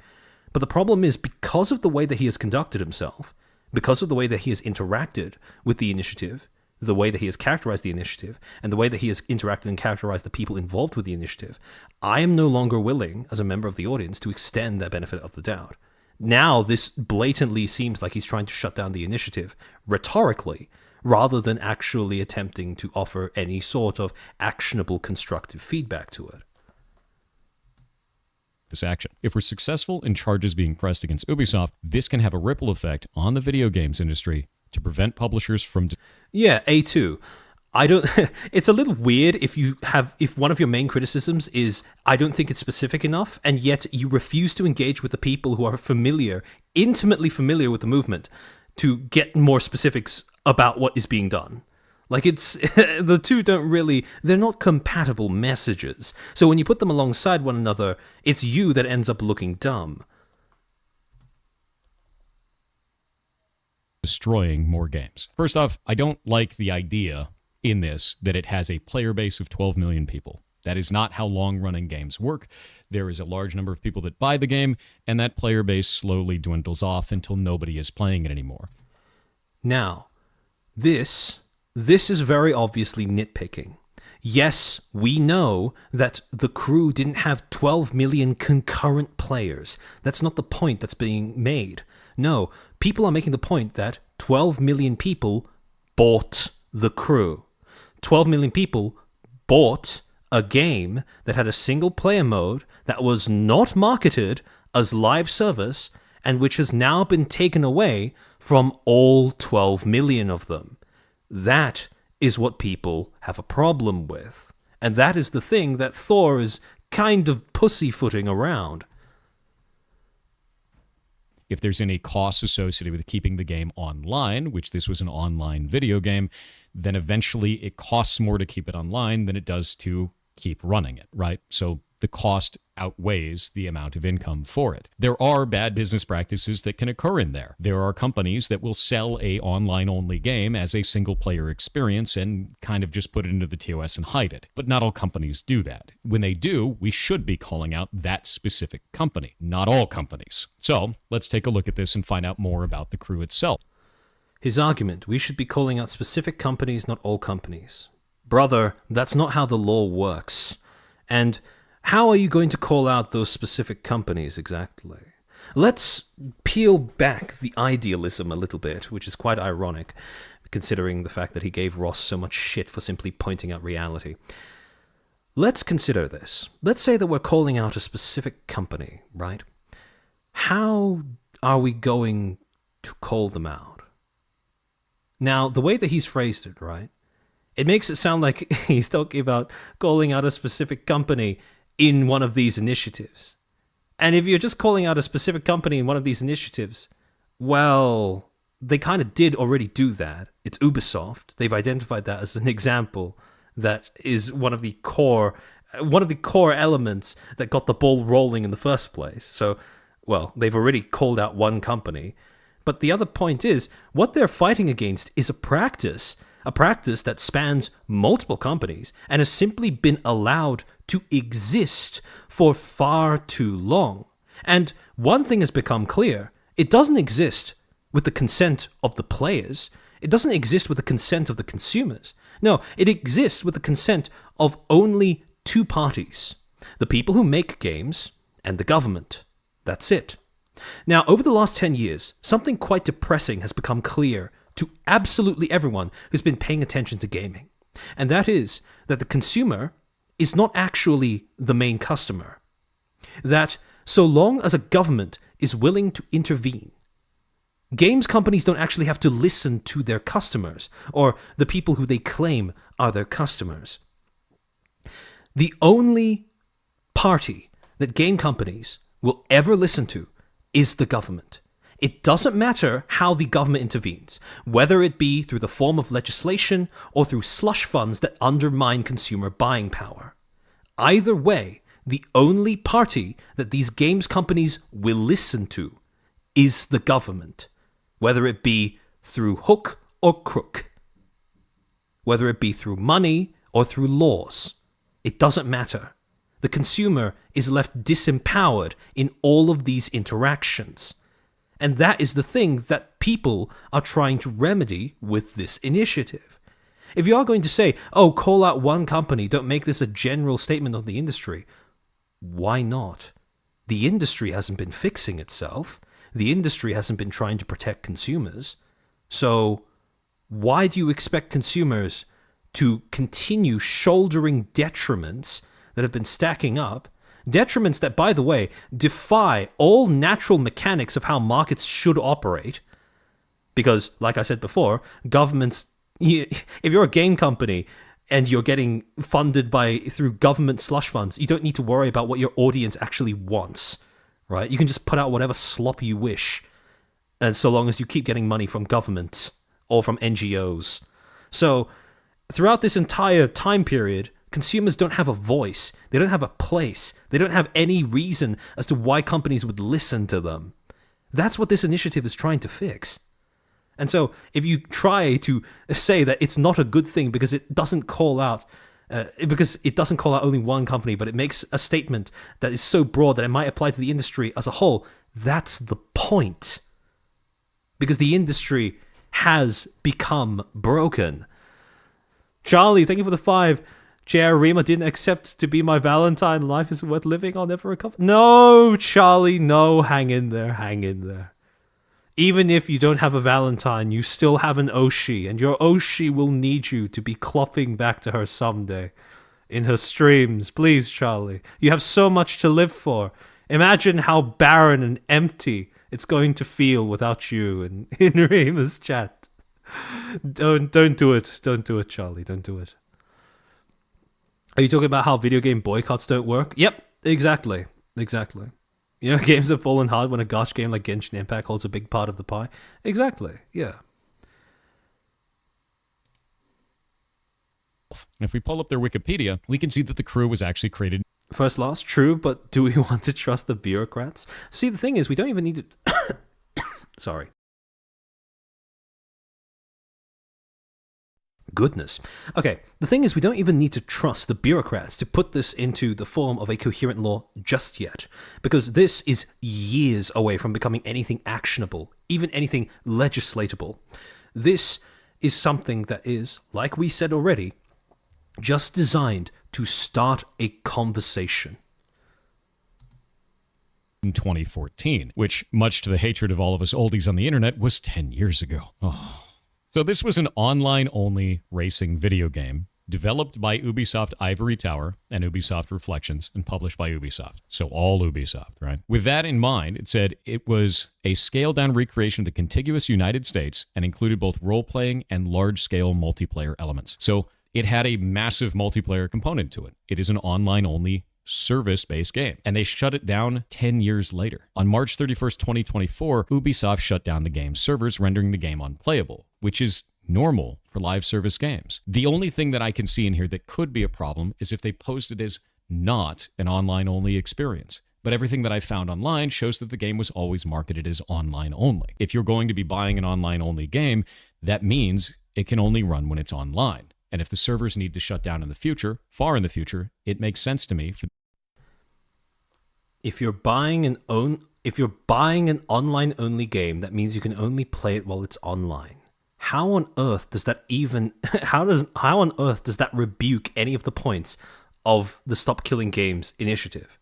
But the problem is, because of the way that he has conducted himself, because of the way that he has interacted with the initiative, the way that he has characterized the initiative and the way that he has interacted and characterized the people involved with the initiative, I am no longer willing, as a member of the audience, to extend that benefit of the doubt. Now, this blatantly seems like he's trying to shut down the initiative rhetorically, rather than actually attempting to offer any sort of actionable constructive feedback to it. This action. If we're successful in charges being pressed against Ubisoft, this can have a ripple effect on the video games industry to prevent publishers from... Yeah, A2. I don't... It's a little weird if one of your main criticisms is, I don't think it's specific enough, and yet you refuse to engage with the people who are intimately familiar with the movement, to get more specifics about what is being done. Like, it's... the two don't really... They're not compatible messages. So when you put them alongside one another, it's you that ends up looking dumb. Destroying more games. First off, I don't like the idea in this that it has a player base of 12 million people. That is not how long-running games work. There is a large number of people that buy the game, and that player base slowly dwindles off until nobody is playing it anymore. Now, this is very obviously nitpicking. Yes, we know that the crew didn't have 12 million concurrent players. That's not the point that's being made. No, people are making the point that 12 million people bought the crew. 12 million people bought a game that had a single player mode that was not marketed as live service and which has now been taken away from all 12 million of them. That is what people have a problem with. And that is the thing that Thor is kind of pussyfooting around. If there's any costs associated with keeping the game online, which this was an online video game, then eventually it costs more to keep it online than it does to keep running it, right? So the cost outweighs the amount of income for it. There are bad business practices that can occur in there. There are companies that will sell a online-only game as a single-player experience and kind of just put it into the TOS and hide it. But not all companies do that. When they do, we should be calling out that specific company, not all companies. So let's take a look at this and find out more about the crew itself. His argument, we should be calling out specific companies, not all companies. Brother, that's not how the law works. And how are you going to call out those specific companies exactly? Let's peel back the idealism a little bit, which is quite ironic, considering the fact that he gave Ross so much shit for simply pointing out reality. Let's consider this. Let's say that we're calling out a specific company, right? How are we going to call them out? Now, the way that he's phrased it, right? It makes it sound like he's talking about calling out a specific company in one of these initiatives. And if you're just calling out a specific company in one of these initiatives, well, they kind of did already do that. It's Ubisoft. They've identified that as an example that is one of the core elements that got the ball rolling in the first place. So, well, they've already called out one company. But the other point is, what they're fighting against is a practice that spans multiple companies and has simply been allowed to exist for far too long. And one thing has become clear: it doesn't exist with the consent of the players. It doesn't exist with the consent of the consumers. No, it exists with the consent of only two parties: the people who make games and the government. That's it. Now, over the last 10 years, something quite depressing has become clear to absolutely everyone who's been paying attention to gaming. And that is that the consumer is not actually the main customer. That so long as a government is willing to intervene, games companies don't actually have to listen to their customers or the people who they claim are their customers. The only party that game companies will ever listen to is the government. It doesn't matter how the government intervenes, whether it be through the form of legislation or through slush funds that undermine consumer buying power. Either way, the only party that these games companies will listen to is the government, whether it be through hook or crook, whether it be through money or through laws. It doesn't matter. The consumer is left disempowered in all of these interactions. And that is the thing that people are trying to remedy with this initiative. If you are going to say, oh, call out one company, don't make this a general statement on the industry, why not? The industry hasn't been fixing itself. The industry hasn't been trying to protect consumers. So why do you expect consumers to continue shouldering detriments that have been stacking up? Detriments that, by the way, defy all natural mechanics of how markets should operate. Because, like I said before, governments, if you're a game company and you're getting funded through government slush funds, you don't need to worry about what your audience actually wants, right? You can just put out whatever slop you wish, and so long as you keep getting money from government or from NGOs. So, throughout this entire time period, consumers don't have a voice. They don't have a place. They don't have any reason as to why companies would listen to them. That's what this initiative is trying to fix. And so if you try to say that it's not a good thing because it doesn't call out only one company, but it makes a statement that is so broad that it might apply to the industry as a whole, that's the point. Because the industry has become broken. Charlie, thank you for the 5. J.R. Rima didn't accept to be my Valentine. Life isn't worth living. I'll never recover. No, Charlie, no. Hang in there. Hang in there. Even if you don't have a Valentine, you still have an Oshi, and your Oshi will need you to be clopping back to her someday. In her streams. Please, Charlie. You have so much to live for. Imagine how barren and empty it's going to feel without you in Rima's chat. Don't do it. Don't do it, Charlie. Don't do it. Are you talking about how video game boycotts don't work? Yep, exactly. Exactly. You know, games have fallen hard when a gacha game like Genshin Impact holds a big part of the pie. Exactly, yeah. If we pull up their Wikipedia, we can see that the crew was actually created. First loss, true, but do we want to trust the bureaucrats? See, the thing is, we don't even need to... Sorry. Goodness. Okay, the thing is, we don't even need to trust the bureaucrats to put this into the form of a coherent law just yet, because this is years away from becoming anything actionable, even anything legislatable. This is something that is, like we said already, just designed to start a conversation. In 2014, which, much to the hatred of all of us oldies on the internet, was 10 years ago. Oh. So this was an online-only racing video game developed by Ubisoft Ivory Tower and Ubisoft Reflections and published by Ubisoft. So all Ubisoft, right? With that in mind, it said it was a scaled-down recreation of the contiguous United States and included both role-playing and large-scale multiplayer elements. So it had a massive multiplayer component to it. It is an online-only service-based game, and they shut it down 10 years later. On March 31st, 2024, Ubisoft shut down the game's servers, rendering the game unplayable, which is normal for live service games. The only thing that I can see in here that could be a problem is if they posed it as not an online-only experience. But everything that I found online shows that the game was always marketed as online only. If you're going to be buying an online-only game, that means it can only run when it's online. And if the servers need to shut down in the future, far in the future, it makes sense to me. If you're buying an online-only game, that means you can only play it while it's online. How on earth does that rebuke any of the points of the Stop Killing Games initiative?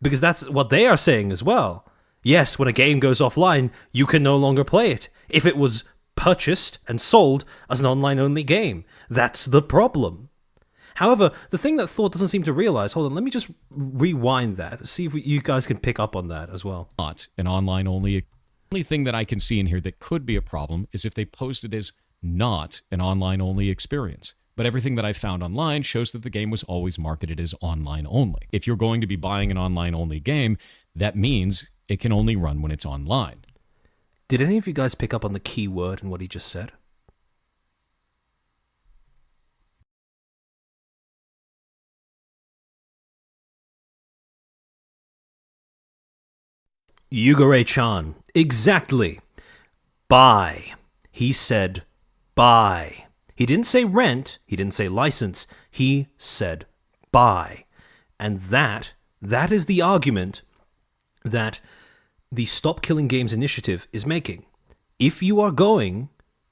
Because that's what they are saying as well. Yes, when a game goes offline, you can no longer play it if it was purchased and sold as an online-only game. That's the problem. However, the thing that Thor doesn't seem to realize, hold on, let me just rewind that, see if you guys can pick up on that as well. Not an online-only. The only thing that I can see in here that could be a problem is if they posted it as not an online-only experience. But everything that I found online shows that the game was always marketed as online only. If you're going to be buying an online-only game, that means it can only run when it's online. Did any of you guys pick up on the key word in what he just said? Yugure-chan. Exactly. Buy. He said buy. He didn't say rent. He didn't say license. He said buy. And that is the argument that the Stop Killing Games initiative is making. If you are going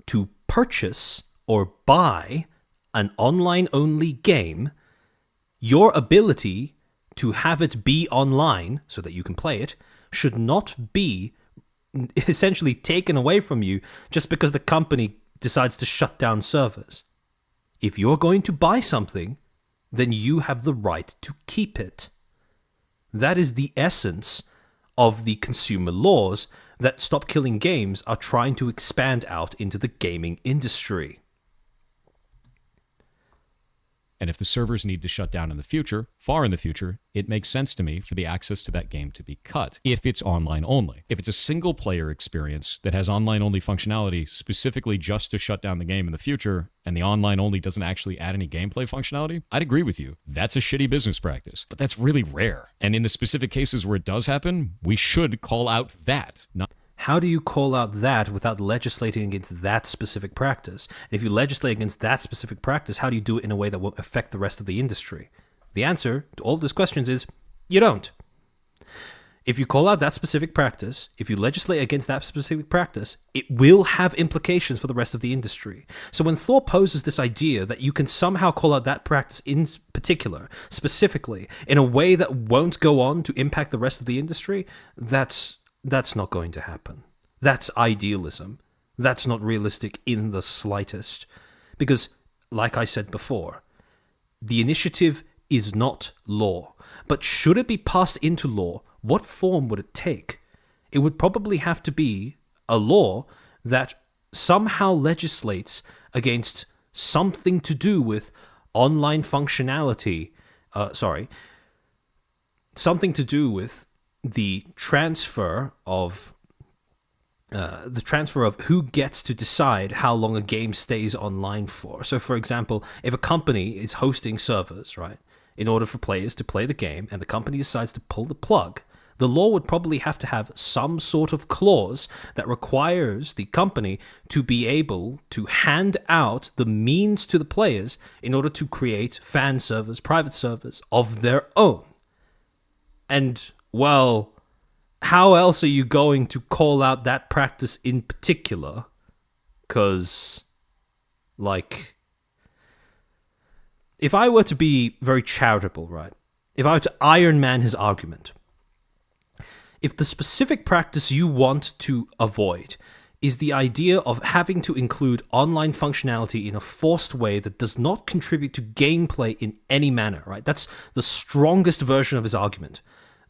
to purchase or buy an online-only game, your ability to have it be online so that you can play it should not be essentially taken away from you just because the company decides to shut down servers. If you're going to buy something, then you have the right to keep it. That is the essence of the consumer laws that Stop Killing Games are trying to expand out into the gaming industry. And if the servers need to shut down in the future, far in the future, it makes sense to me for the access to that game to be cut if it's online only. If it's a single player experience that has online only functionality specifically just to shut down the game in the future, and the online only doesn't actually add any gameplay functionality, I'd agree with you. That's a shitty business practice, but that's really rare. And in the specific cases where it does happen, we should call out that, not... How do you call out that without legislating against that specific practice? And if you legislate against that specific practice, how do you do it in a way that won't affect the rest of the industry? The answer to all of these questions is, you don't. If you call out that specific practice, if you legislate against that specific practice, it will have implications for the rest of the industry. So when Thor poses this idea that you can somehow call out that practice in particular, specifically, in a way that won't go on to impact the rest of the industry, that's not going to happen. That's idealism. That's not realistic in the slightest. Because, like I said before, the initiative is not law. But should it be passed into law, what form would it take? It would probably have to be a law that somehow legislates against something to do with online functionality. Something to do with the transfer of who gets to decide how long a game stays online for. So, for example, if a company is hosting servers, right, in order for players to play the game, and the company decides to pull the plug, the law would probably have to have some sort of clause that requires the company to be able to hand out the means to the players in order to create fan servers, private servers of their own. And well, how else are you going to call out that practice in particular? Because, like, if I were to be very charitable, right? If I were to Iron Man his argument, if the specific practice you want to avoid is the idea of having to include online functionality in a forced way that does not contribute to gameplay in any manner, right? That's the strongest version of his argument.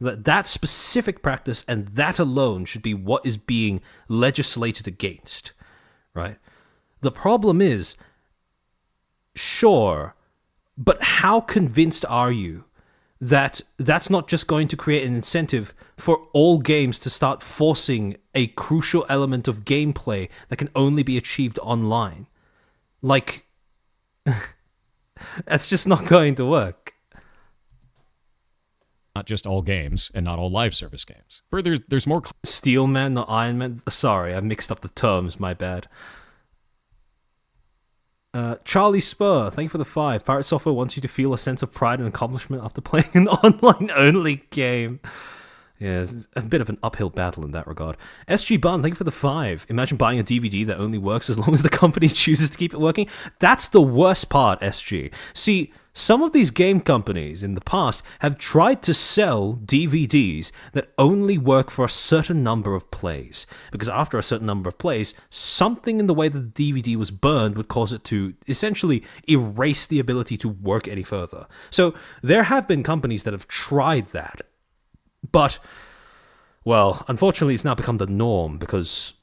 That specific practice and that alone should be what is being legislated against, right? The problem is, sure, but how convinced are you that that's not just going to create an incentive for all games to start forcing a crucial element of gameplay that can only be achieved online? Like, that's just not going to work. Not just all games, and not all live service games. Further, there's more... Steel Man, not Iron Man. Sorry, I mixed up the terms, my bad. Charlie Spur, thank you for the 5. Pirate Software wants you to feel a sense of pride and accomplishment after playing an online-only game. Yeah, it's a bit of an uphill battle in that regard. SG Bun, thank you for the 5. Imagine buying a DVD that only works as long as the company chooses to keep it working. That's the worst part, SG. See, some of these game companies in the past have tried to sell DVDs that only work for a certain number of plays. Because after a certain number of plays, something in the way that the DVD was burned would cause it to essentially erase the ability to work any further. So there have been companies that have tried that. But, well, unfortunately it's now become the norm because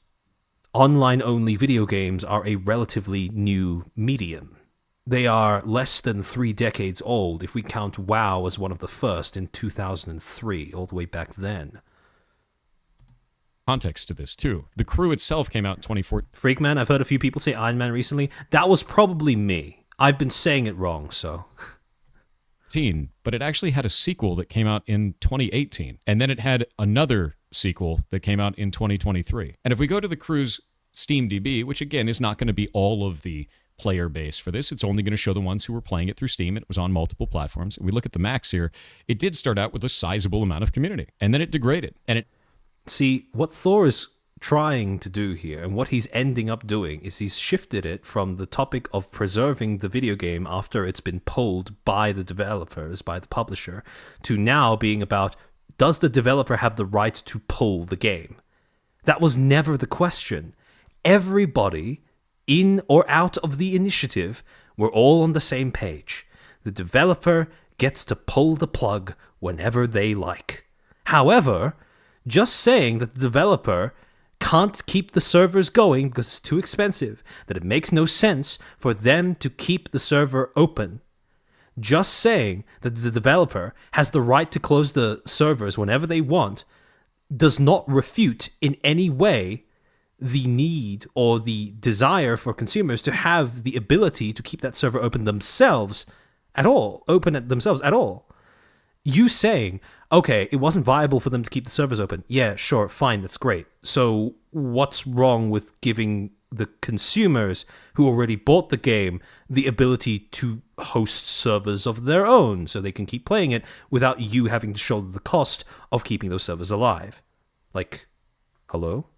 online-only video games are a relatively new medium. They are less than 3 decades old if we count WoW as one of the first in 2003, all the way back then. Context to this, too. The Crew itself came out in 2014. Freakman, I've heard a few people say Iron Man recently. That was probably me. I've been saying it wrong, so... But it actually had a sequel that came out in 2018. And then it had another sequel that came out in 2023. And if we go to the Crew's SteamDB, which again is not going to be all of the player base for this, it's only going to show the ones who were playing it through Steam. It was on multiple platforms. We look at the max here. It did start out with a sizable amount of community, and then it degraded. And it... See, what Thor is trying to do here, and what he's ending up doing, is he's shifted it from the topic of preserving the video game after it's been pulled by the developers, by the publisher, to now being about, does the developer have the right to pull the game? That was never the question. Everybody in or out of the initiative were all on the same page. The developer gets to pull the plug whenever they like. However, just saying that the developer can't keep the servers going because it's too expensive, that it makes no sense for them to keep the server open, just saying that the developer has the right to close the servers whenever they want, does not refute in any way the need or the desire for consumers to have the ability to keep that server open themselves at all. You saying, okay, it wasn't viable for them to keep the servers open. Yeah, sure, fine, that's great. So what's wrong with giving the consumers who already bought the game the ability to host servers of their own so they can keep playing it without you having to shoulder the cost of keeping those servers alive? Like, hello?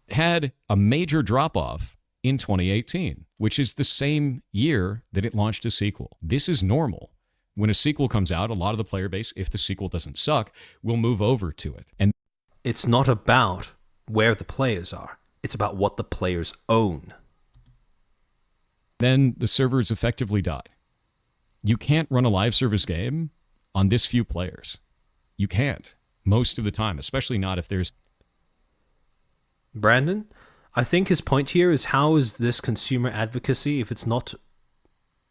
Had a major drop-off in 2018, which is the same year that it launched a sequel. This is normal. When a sequel comes out, a lot of the player base, if the sequel doesn't suck, will move over to it. And it's not about where the players are. It's about what the players own. Then the servers effectively die. You can't run a live service game on this few players. You can't, most of the time, especially not if there's... Brandon, I think his point here is, how is this consumer advocacy if it's not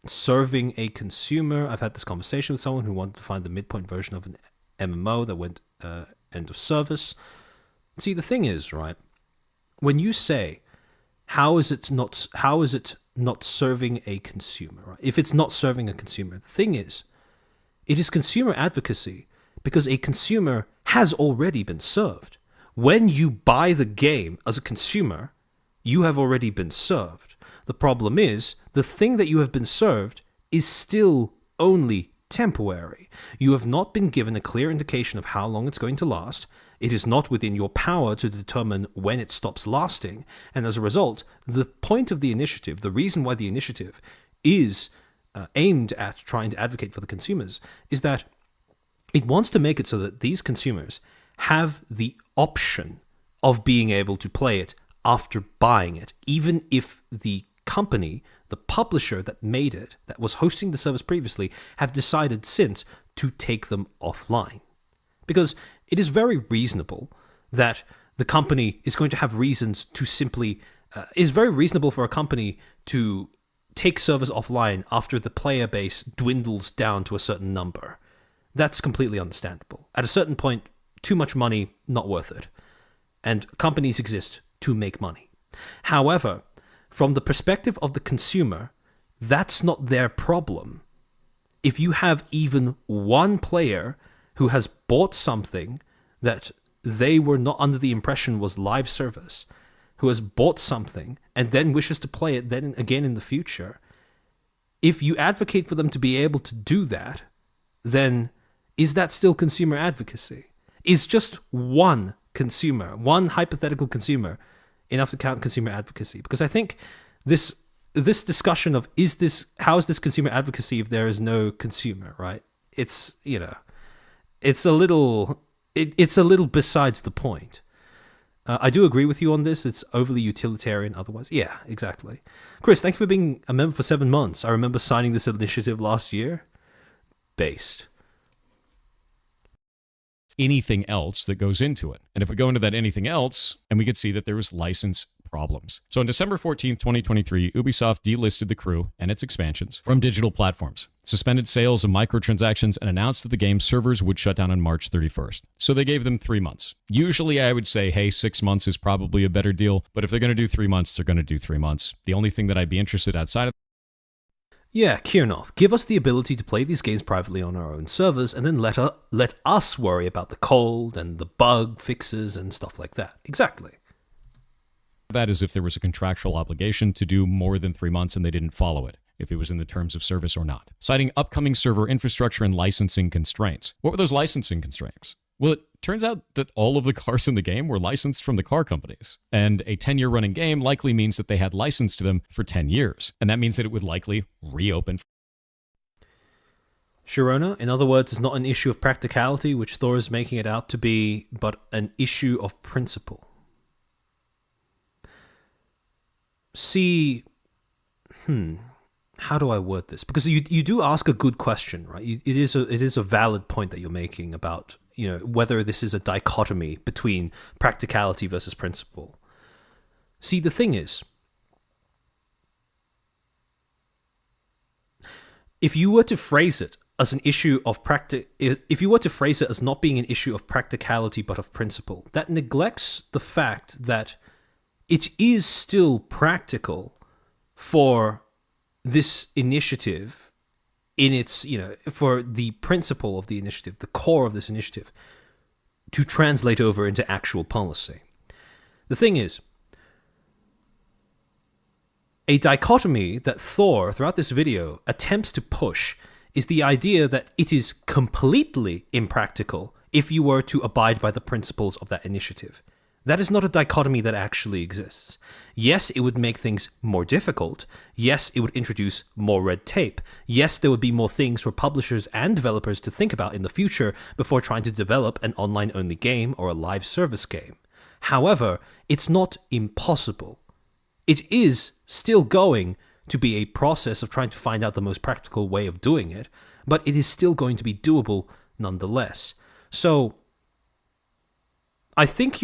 serving a consumer? I've had this conversation with someone who wanted to find the midpoint version of an MMO that went end of service. See, the thing is, right, when you say, how is it not serving a consumer, right? If it's not serving a consumer, the thing is, it is consumer advocacy because a consumer has already been served. When you buy the game as a consumer, you have already been served. The problem is, the thing that you have been served is still only temporary. You have not been given a clear indication of how long it's going to last. It is not within your power to determine when it stops lasting. And as a result, the point of the initiative, the reason why the initiative is aimed at trying to advocate for the consumers, is that it wants to make it so that these consumers have the option of being able to play it after buying it, even if the company, the publisher that made it, that was hosting the service previously, have decided since to take them offline. Because it is very reasonable that the company is going to have reasons to simply... it's very reasonable for a company to take servers offline after the player base dwindles down to a certain number. That's completely understandable. At a certain point, too much money, not worth it. And companies exist to make money. However, from the perspective of the consumer, that's not their problem. If you have even one player who has bought something that they were not under the impression was live service, who has bought something and then wishes to play it then again in the future, if you advocate for them to be able to do that, then is that still consumer advocacy? Is just one consumer, one hypothetical consumer, enough to count consumer advocacy? Because I think this discussion of how is this consumer advocacy if there is no consumer, right? It's, it's a little besides the point. I do agree with you on this. It's overly utilitarian otherwise. Yeah, exactly. Chris, thank you for being a member for 7 months. I remember signing this initiative last year. Based. Anything else that goes into it. And if we go into that anything else, and we could see that there was license problems. So on December 14th, 2023, Ubisoft delisted The Crew and its expansions from digital platforms, suspended sales of microtransactions, and announced that the game's servers would shut down on March 31st. So they gave them 3 months. Usually I would say, hey, 6 months is probably a better deal, but if they're going to do 3 months, they're going to do 3 months. The only thing that I'd be interested outside of... Yeah, Kiernov, give us the ability to play these games privately on our own servers, and then let us worry about the cold and the bug fixes and stuff like that. Exactly. That is if there was a contractual obligation to do more than 3 months and they didn't follow it, if it was in the terms of service or not. Citing upcoming server infrastructure and licensing constraints. What were those licensing constraints? Well, it turns out that all of the cars in the game were licensed from the car companies. And a 10-year running game likely means that they had license to them for 10 years. And that means that it would likely reopen. Sharona, in other words, it's not an issue of practicality, which Thor is making it out to be, but an issue of principle. See, how do I word this? Because you do ask a good question, right? It is a valid point that you're making about, whether this is a dichotomy between practicality versus principle. See, the thing is, if you were to phrase it as an issue of if you were to phrase it as not being an issue of practicality but of principle, that neglects the fact that it is still practical for this initiative in its, for the principle of the initiative, the core of this initiative, to translate over into actual policy. The thing is, a dichotomy that Thor, throughout this video, attempts to push is the idea that it is completely impractical if you were to abide by the principles of that initiative. That is not a dichotomy that actually exists. Yes, it would make things more difficult. Yes, it would introduce more red tape. Yes, there would be more things for publishers and developers to think about in the future before trying to develop an online-only game or a live service game. However, it's not impossible. It is still going to be a process of trying to find out the most practical way of doing it, but it is still going to be doable nonetheless. So, I think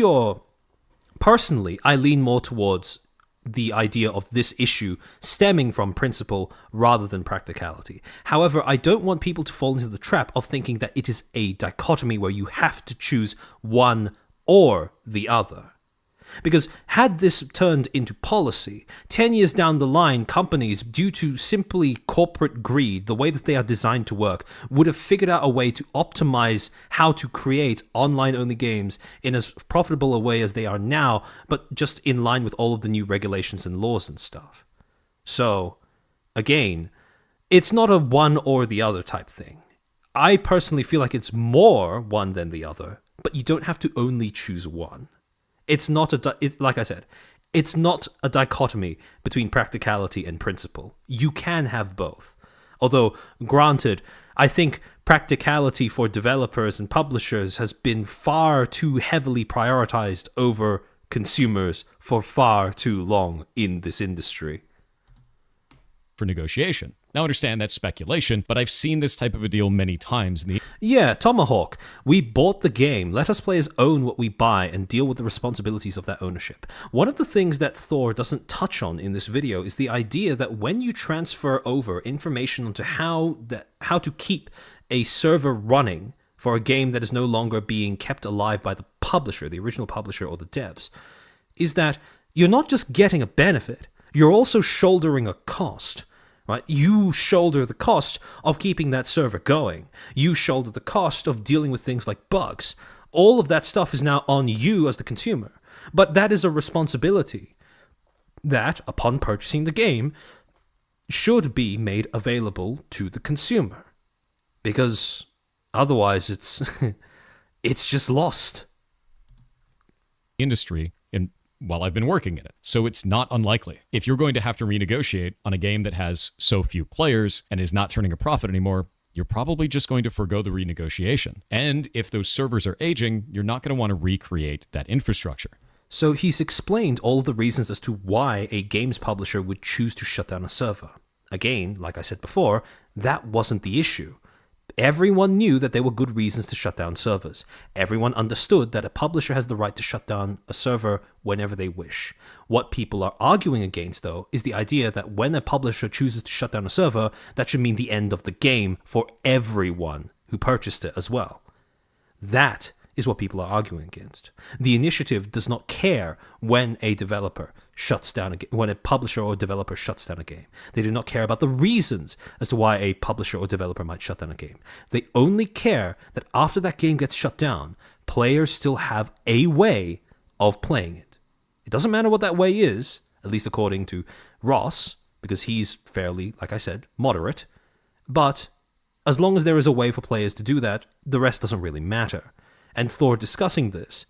personally, I lean more towards the idea of this issue stemming from principle rather than practicality. However, I don't want people to fall into the trap of thinking that it is a dichotomy where you have to choose one or the other. Because had this turned into policy, 10 years down the line, companies, due to simply corporate greed, the way that they are designed to work, would have figured out a way to optimize how to create online-only games in as profitable a way as they are now, but just in line with all of the new regulations and laws and stuff. So, again, it's not a one or the other type thing. I personally feel like it's more one than the other, but you don't have to only choose one. It's not like I said, it's not a dichotomy between practicality and principle. You can have both. Although, granted, I think practicality for developers and publishers has been far too heavily prioritized over consumers for far too long in this industry. For negotiation. Now, understand that's speculation, but I've seen this type of a deal many times. Yeah, Tomahawk. We bought the game. Let us players own what we buy and deal with the responsibilities of that ownership. One of the things that Thor doesn't touch on in this video is the idea that when you transfer over information onto how to keep a server running for a game that is no longer being kept alive by the publisher, the original publisher or the devs, is that you're not just getting a benefit, you're also shouldering a cost. Right? You shoulder the cost of keeping that server going. You shoulder the cost of dealing with things like bugs. All of that stuff is now on you as the consumer. But that is a responsibility that, upon purchasing the game, should be made available to the consumer. Because otherwise it's just lost. Industry while I've been working in it. So it's not unlikely. If you're going to have to renegotiate on a game that has so few players and is not turning a profit anymore, you're probably just going to forgo the renegotiation. And if those servers are aging, you're not going to want to recreate that infrastructure. So he's explained all of the reasons as to why a games publisher would choose to shut down a server. Again, like I said before, that wasn't the issue. Everyone knew that there were good reasons to shut down servers. Everyone understood that a publisher has the right to shut down a server whenever they wish. What people are arguing against, though, is the idea that when a publisher chooses to shut down a server, that should mean the end of the game for everyone who purchased it as well. That is what people are arguing against. The initiative does not care when a developer shuts down when a publisher or developer shuts down a game. They do not care about the reasons as to why a publisher or developer might shut down a game. They only care that after that game gets shut down, players still have a way of playing it. It doesn't matter what that way is, at least according to Ross, because he's fairly, like I said, moderate. But as long as there is a way for players to do that, the rest doesn't really matter. and Thor discussing this,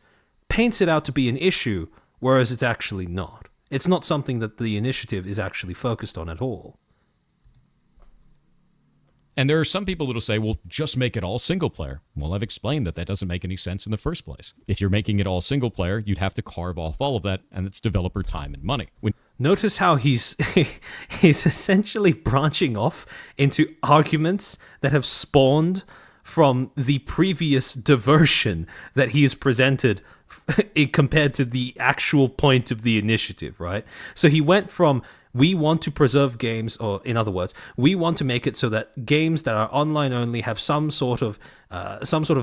paints it out to be an issue, whereas it's actually not. It's not something that the initiative is actually focused on at all. And there are some people that'll say, well, just make it all single player. Well, I've explained that doesn't make any sense in the first place. If you're making it all single player, you'd have to carve off all of that, and it's developer time and money. Notice how he's essentially branching off into arguments that have spawned from the previous diversion that he has presented compared to the actual point of the initiative, right? So he went from, we want to preserve games, or in other words, we want to make it so that games that are online only have some sort of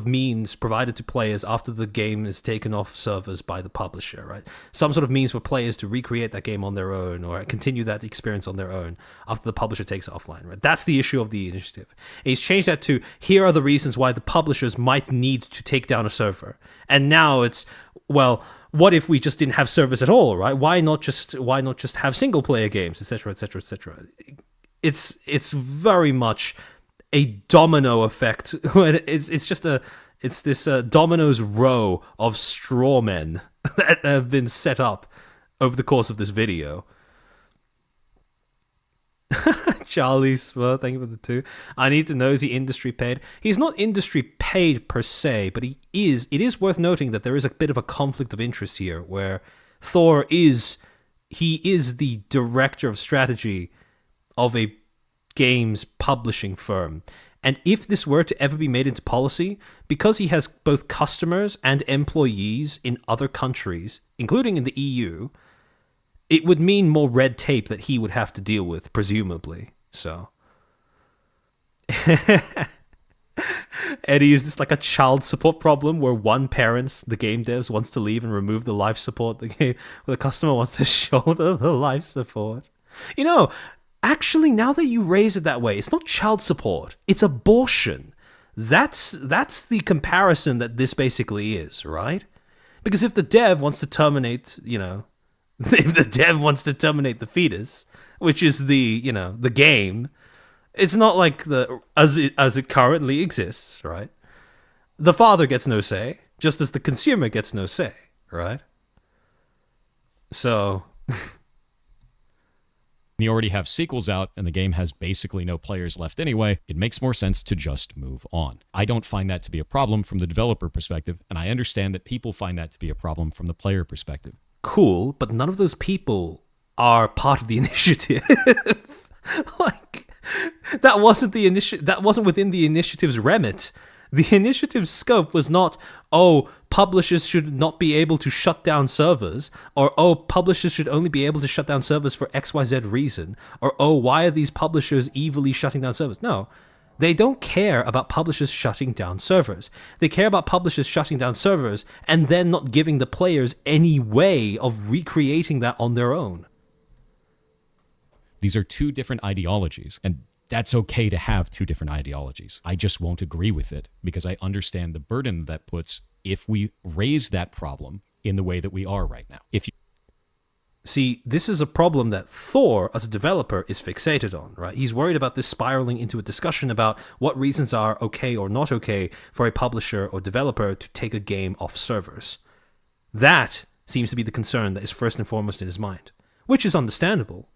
means provided to players after the game is taken off servers by the publisher, right? Some sort of means for players to recreate that game on their own or continue that experience on their own after the publisher takes it offline, right? That's the issue of the initiative. And he's changed that to, here are the reasons why the publishers might need to take down a server. And now it's, well, what if we just didn't have servers at all, right? Why not just have single player games, etc., etc., etc. It's very much a domino effect. It's this dominoes row of straw men that have been set up over the course of this video. Charlie's, well, thank you for the 2. I need to know, is he industry paid? He's not industry paid per se, but it is worth noting that there is a bit of a conflict of interest here where Thor is the director of strategy of a games publishing firm. And if this were to ever be made into policy, because he has both customers and employees in other countries, including in the EU, it would mean more red tape that he would have to deal with, presumably. So, Eddie, is this like a child support problem where one parent, the game devs, wants to leave and remove the life support? The customer wants to shoulder the life support. You know, actually, now that you raise it that way, it's not child support; it's abortion. That's the comparison that this basically is, right? Because if the dev wants to terminate, if the dev wants to terminate the fetus, which is the game, it's not like as it currently exists, right? The father gets no say, just as the consumer gets no say, right? So you already have sequels out and the game has basically no players left anyway, it makes more sense to just move on. I don't find that to be a problem from the developer perspective, and I understand that people find that to be a problem from the player perspective. Cool, but none of those people are part of the initiative. Like, that wasn't within the initiative's remit. The initiative's scope was not, oh, publishers should not be able to shut down servers, or oh, publishers should only be able to shut down servers for XYZ reason, or oh, why are these publishers evilly shutting down servers? No. They don't care about publishers shutting down servers. They care about publishers shutting down servers and then not giving the players any way of recreating that on their own. These are 2 different ideologies, and that's okay to have 2 different ideologies. I just won't agree with it because I understand the burden that puts if we raise that problem in the way that we are right now. See, this is a problem that Thor, as a developer, is fixated on, right? He's worried about this spiraling into a discussion about what reasons are okay or not okay for a publisher or developer to take a game off servers. That seems to be the concern that is first and foremost in his mind, which is understandable.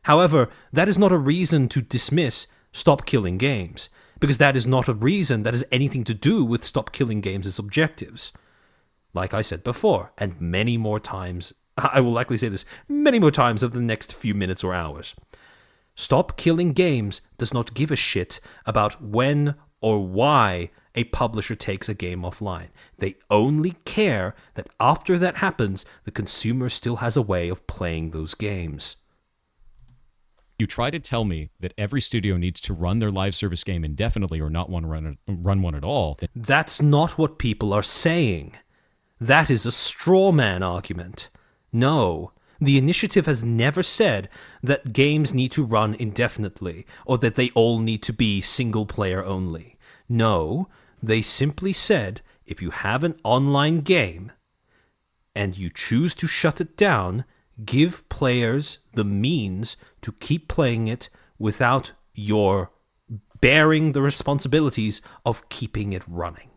However, that is not a reason to dismiss Stop Killing Games, because that is not a reason that has anything to do with Stop Killing Games' objectives. Like I said before, and many more times, I will likely say this many more times over the next few minutes or hours. Stop Killing Games does not give a shit about when or why a publisher takes a game offline. They only care that after that happens, the consumer still has a way of playing those games. You try to tell me that every studio needs to run their live service game indefinitely or not want to run one at all. That's not what people are saying. That is a straw man argument. No, the initiative has never said that games need to run indefinitely or that they all need to be single player only. No, they simply said if you have an online game and you choose to shut it down, give players the means to keep playing it without your bearing the responsibilities of keeping it running.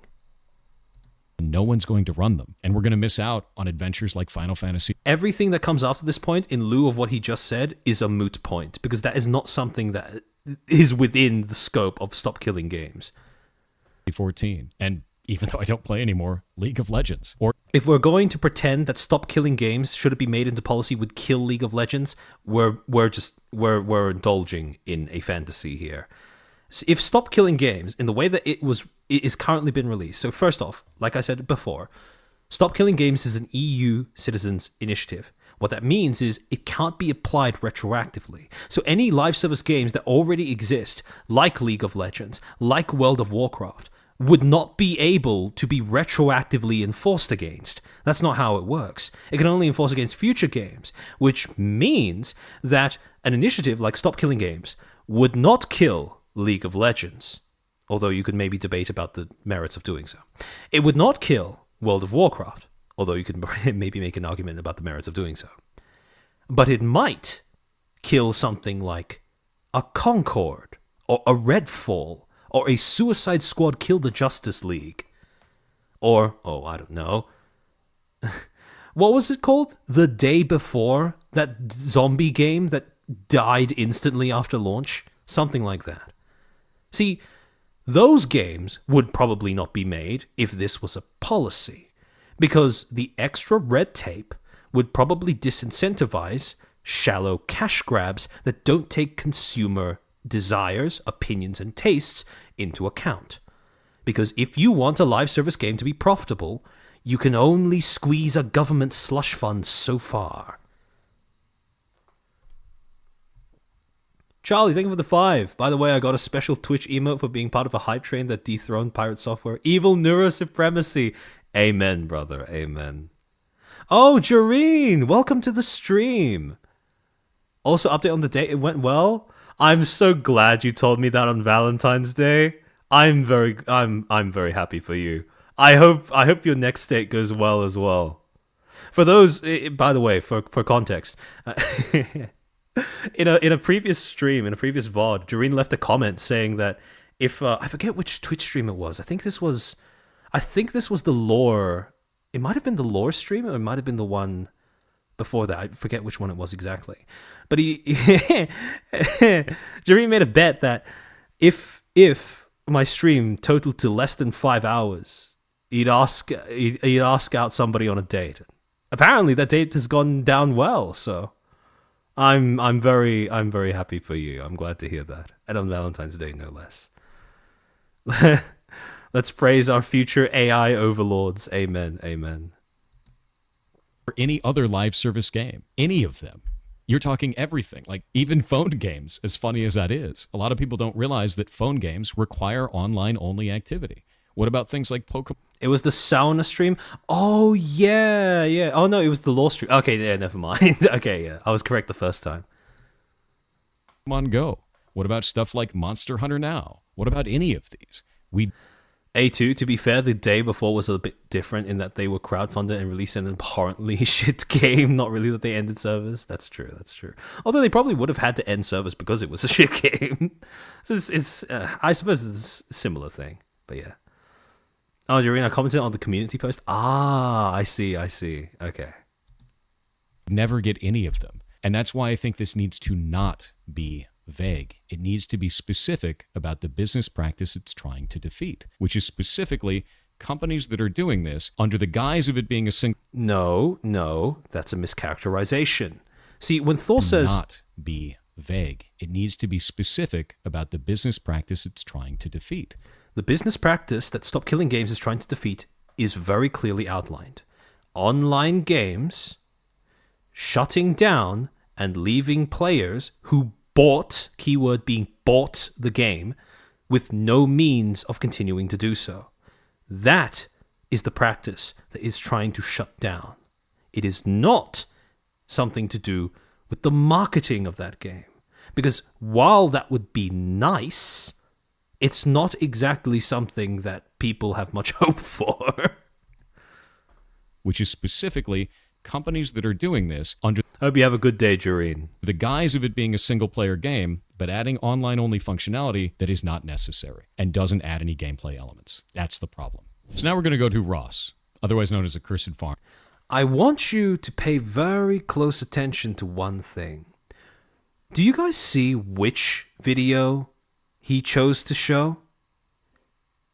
No one's going to run them, and we're going to miss out on adventures like Final Fantasy Everything that comes after this point, in lieu of what he just said, is a moot point, because that is not something that is within the scope of Stop Killing Games. 14, and even though I don't play anymore, League of Legends. Or If we're going to pretend that Stop Killing Games, should it be made into policy, would kill League of Legends, we're indulging in a fantasy here. So if Stop Killing Games, in the way that it is currently been released, so first off, like I said before, Stop Killing Games is an EU citizens initiative. What that means is it can't be applied retroactively. So any live service games that already exist, like League of Legends, like World of Warcraft, would not be able to be retroactively enforced against. That's not how it works. It can only enforce against future games, which means that an initiative like Stop Killing Games would not kill League of Legends, although you could maybe debate about the merits of doing so. It would not kill World of Warcraft, although you could maybe make an argument about the merits of doing so. But it might kill something like a Concord, or a Redfall, or a Suicide Squad Kill the Justice League. Or, oh, I don't know. What was it called? The Day Before? That zombie game that died instantly after launch? Something like that. See, those games would probably not be made if this was a policy, because the extra red tape would probably disincentivize shallow cash grabs that don't take consumer desires, opinions, and tastes into account. Because if you want a live service game to be profitable, you can only squeeze a government slush fund so far. Charlie, thank you for the 5. By the way, I got a special Twitch emote for being part of a hype train that dethroned pirate software. Evil neurosupremacy. Amen, brother. Amen. Oh, Jareen, welcome to the stream. Also, update on the date. It went well. I'm so glad you told me that on Valentine's Day. I'm very happy for you. I hope your next date goes well as well. For those, by the way, for context, in a previous stream, in a previous VOD, Jareen left a comment saying that if I forget which Twitch stream it was. I think this was the lore. It might have been the lore stream, or it might have been the one before that. I forget which one it was exactly. But Jareen made a bet that if my stream totaled to less than 5 hours, he'd ask out somebody on a date. Apparently, that date has gone down well. So I'm very happy for you. I'm glad to hear that, and on Valentine's Day, no less. Let's praise our future AI overlords. Amen. Amen. or any other live service game, any of them. You're talking everything, like even phone games, as funny as that is. A lot of people don't realize that phone games require online-only activity. What about things like Pokemon? It was the sauna stream. Oh, yeah. Oh, no, it was the law stream. Okay, yeah, never mind. Okay, yeah, I was correct the first time. Pokemon Go. What about stuff like Monster Hunter Now? What about any of these? A2, to be fair, the day before was a bit different in that they were crowdfunded and released an abhorrently shit game. Not really that they ended servers. That's true. Although they probably would have had to end servers because it was a shit game. I suppose it's a similar thing. But yeah. Oh, Jarina commented on the community post. Ah, I see. Okay. Never get any of them. And that's why I think this needs to not be vague. It needs to be specific about the business practice it's trying to defeat, which is specifically companies that are doing this under the guise of it being a single... No, that's a mischaracterization. See, when Thor says... Not be vague. It needs to be specific about the business practice it's trying to defeat. The business practice that Stop Killing Games is trying to defeat is very clearly outlined. Online games shutting down and leaving players who bought, keyword being bought, the game with no means of continuing to do so. That is the practice that is trying to shut down. It is not something to do with the marketing of that game. Because while that would be nice, it's not exactly something that people have much hope for. Which is specifically companies that are doing this under Hope you have a good day, Jareen. the guise of it being a single-player game, but adding online-only functionality that is not necessary and doesn't add any gameplay elements. That's the problem. So now we're going to go to Ross, otherwise known as Accursed Farm. I want you to pay very close attention to one thing. Do you guys see which video he chose to show?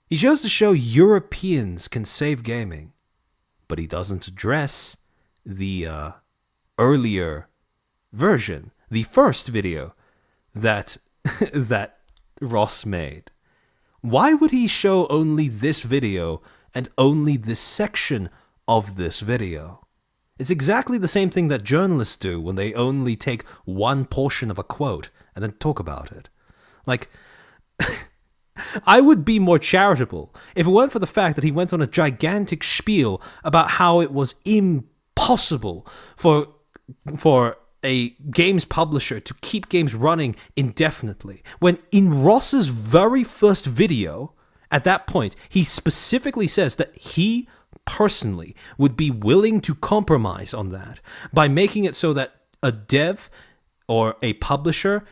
He chose to show Europeans can save gaming, but he doesn't address the earlier version, the first video that that Ross made. Why would he show only this video and only this section of this video? It's exactly the same thing that journalists do when they only take one portion of a quote and then talk about it. Like, I would be more charitable if it weren't for the fact that he went on a gigantic spiel about how it was impossible for a games publisher to keep games running indefinitely. When in Ross's very first video, at that point, he specifically says that he personally would be willing to compromise on that by making it so that a dev or a publisher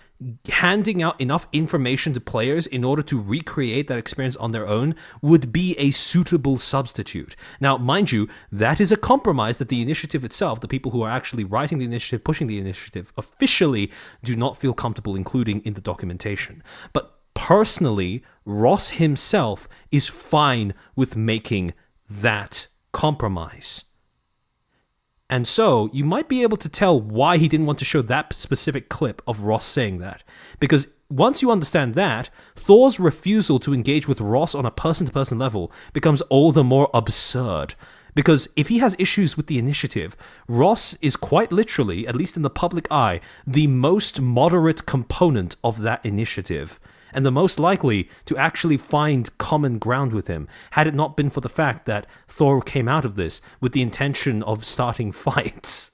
handing out enough information to players in order to recreate that experience on their own would be a suitable substitute. Now, mind you, that is a compromise that the initiative itself, the people who are actually writing the initiative, pushing the initiative, officially do not feel comfortable including in the documentation. But personally, Ross himself is fine with making that compromise. And so, you might be able to tell why he didn't want to show that specific clip of Ross saying that. Because once you understand that, Thor's refusal to engage with Ross on a person-to-person level becomes all the more absurd. Because if he has issues with the initiative, Ross is quite literally, at least in the public eye, the most moderate component of that initiative, and the most likely to actually find common ground with him, had it not been for the fact that Thor came out of this with the intention of starting fights.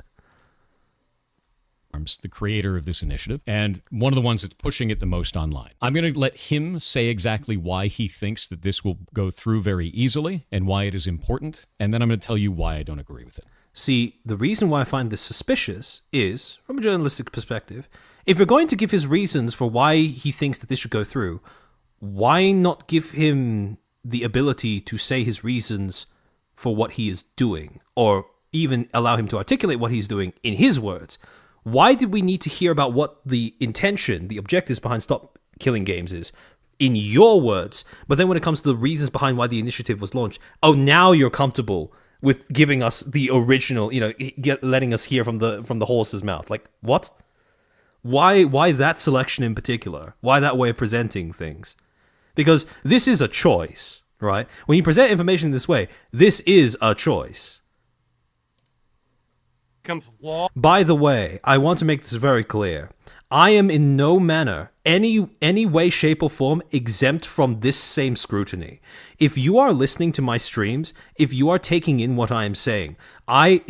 The creator of this initiative, and one of the ones that's pushing it the most online. I'm going to let him say exactly why he thinks that this will go through very easily and why it is important, and then I'm going to tell you why I don't agree with it. See, the reason why I find this suspicious is, from a journalistic perspective, if you're going to give his reasons for why he thinks that this should go through, why not give him the ability to say his reasons for what he is doing, or even allow him to articulate what he's doing in his words? Why did we need to hear about what the intention, the objectives behind Stop Killing Games is in your words, but then when it comes to the reasons behind why the initiative was launched, oh, now you're comfortable with giving us the original, letting us hear from the horse's mouth. Like, what? Why that selection in particular? Why that way of presenting things? Because this is a choice, right? When you present information in this way, this is a choice. Comes law. By the way, I want to make this very clear. I am in no manner, any way, shape, or form exempt from this same scrutiny. If you are listening to my streams, if you are taking in what I am saying, I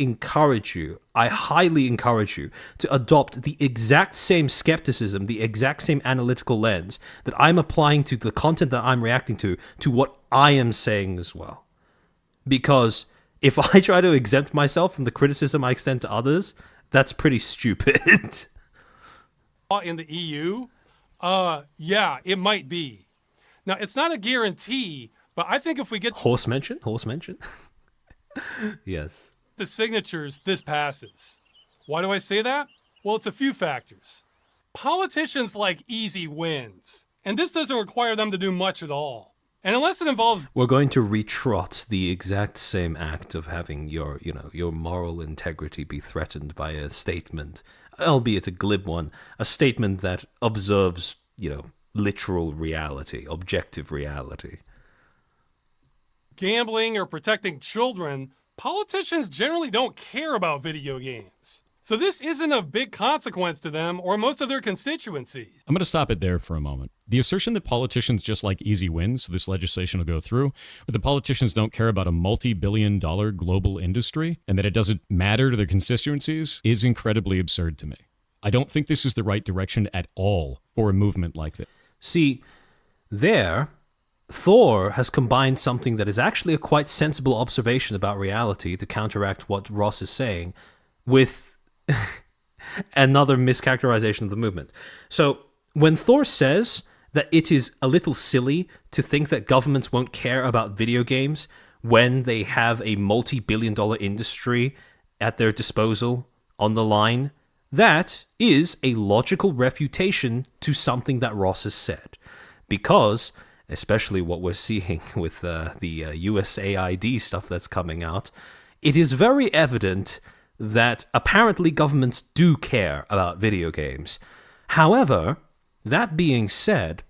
highly encourage you to adopt the exact same skepticism, the exact same analytical lens that I'm applying to the content that I'm reacting to what I am saying as well. Because if I try to exempt myself from the criticism I extend to others, that's pretty stupid. In the EU, yeah, it might be. Now, it's not a guarantee, but I think if we get Horse mention? Yes. the signatures, this passes. Why do I say that? Well, it's a few factors. Politicians like easy wins, and this doesn't require them to do much at all. And unless it involves... We're going to retrot the exact same act of having your moral integrity be threatened by a statement, albeit a glib one, a statement that observes, literal reality, objective reality. Gambling or protecting children, politicians generally don't care about video games. So this isn't of big consequence to them or most of their constituencies. I'm going to stop it there for a moment. The assertion that politicians just like easy wins, so this legislation will go through, or that politicians don't care about a multi-billion-dollar global industry and that it doesn't matter to their constituencies is incredibly absurd to me. I don't think this is the right direction at all for a movement like this. See, Thor has combined something that is actually a quite sensible observation about reality to counteract what Ross is saying with another mischaracterization of the movement. So when Thor says that it is a little silly to think that governments won't care about video games when they have a multi-billion-dollar industry at their disposal on the line, that is a logical refutation to something that Ross has said. Because, especially what we're seeing with the USAID stuff that's coming out, it is very evident that apparently governments do care about video games. However, that being said,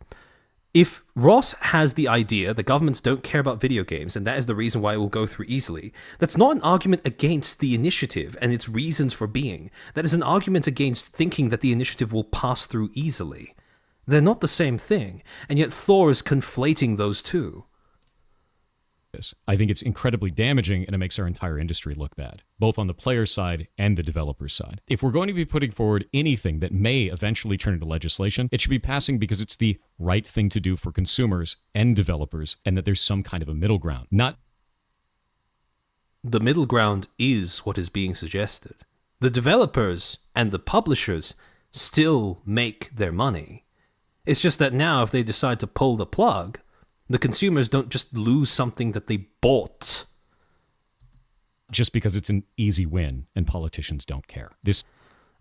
if Ross has the idea that governments don't care about video games, and that is the reason why it will go through easily, that's not an argument against the initiative and its reasons for being. That is an argument against thinking that the initiative will pass through easily. They're not the same thing, and yet Thor is conflating those two. I think it's incredibly damaging, and it makes our entire industry look bad, both on the player side and the developer side. If we're going to be putting forward anything that may eventually turn into legislation, it should be passing because it's the right thing to do for consumers and developers, and that there's some kind of a middle ground. Not the middle ground is what is being suggested. The developers and the publishers still make their money. It's just that now if they decide to pull the plug, the consumers don't just lose something that they bought. Just because it's an easy win and politicians don't care.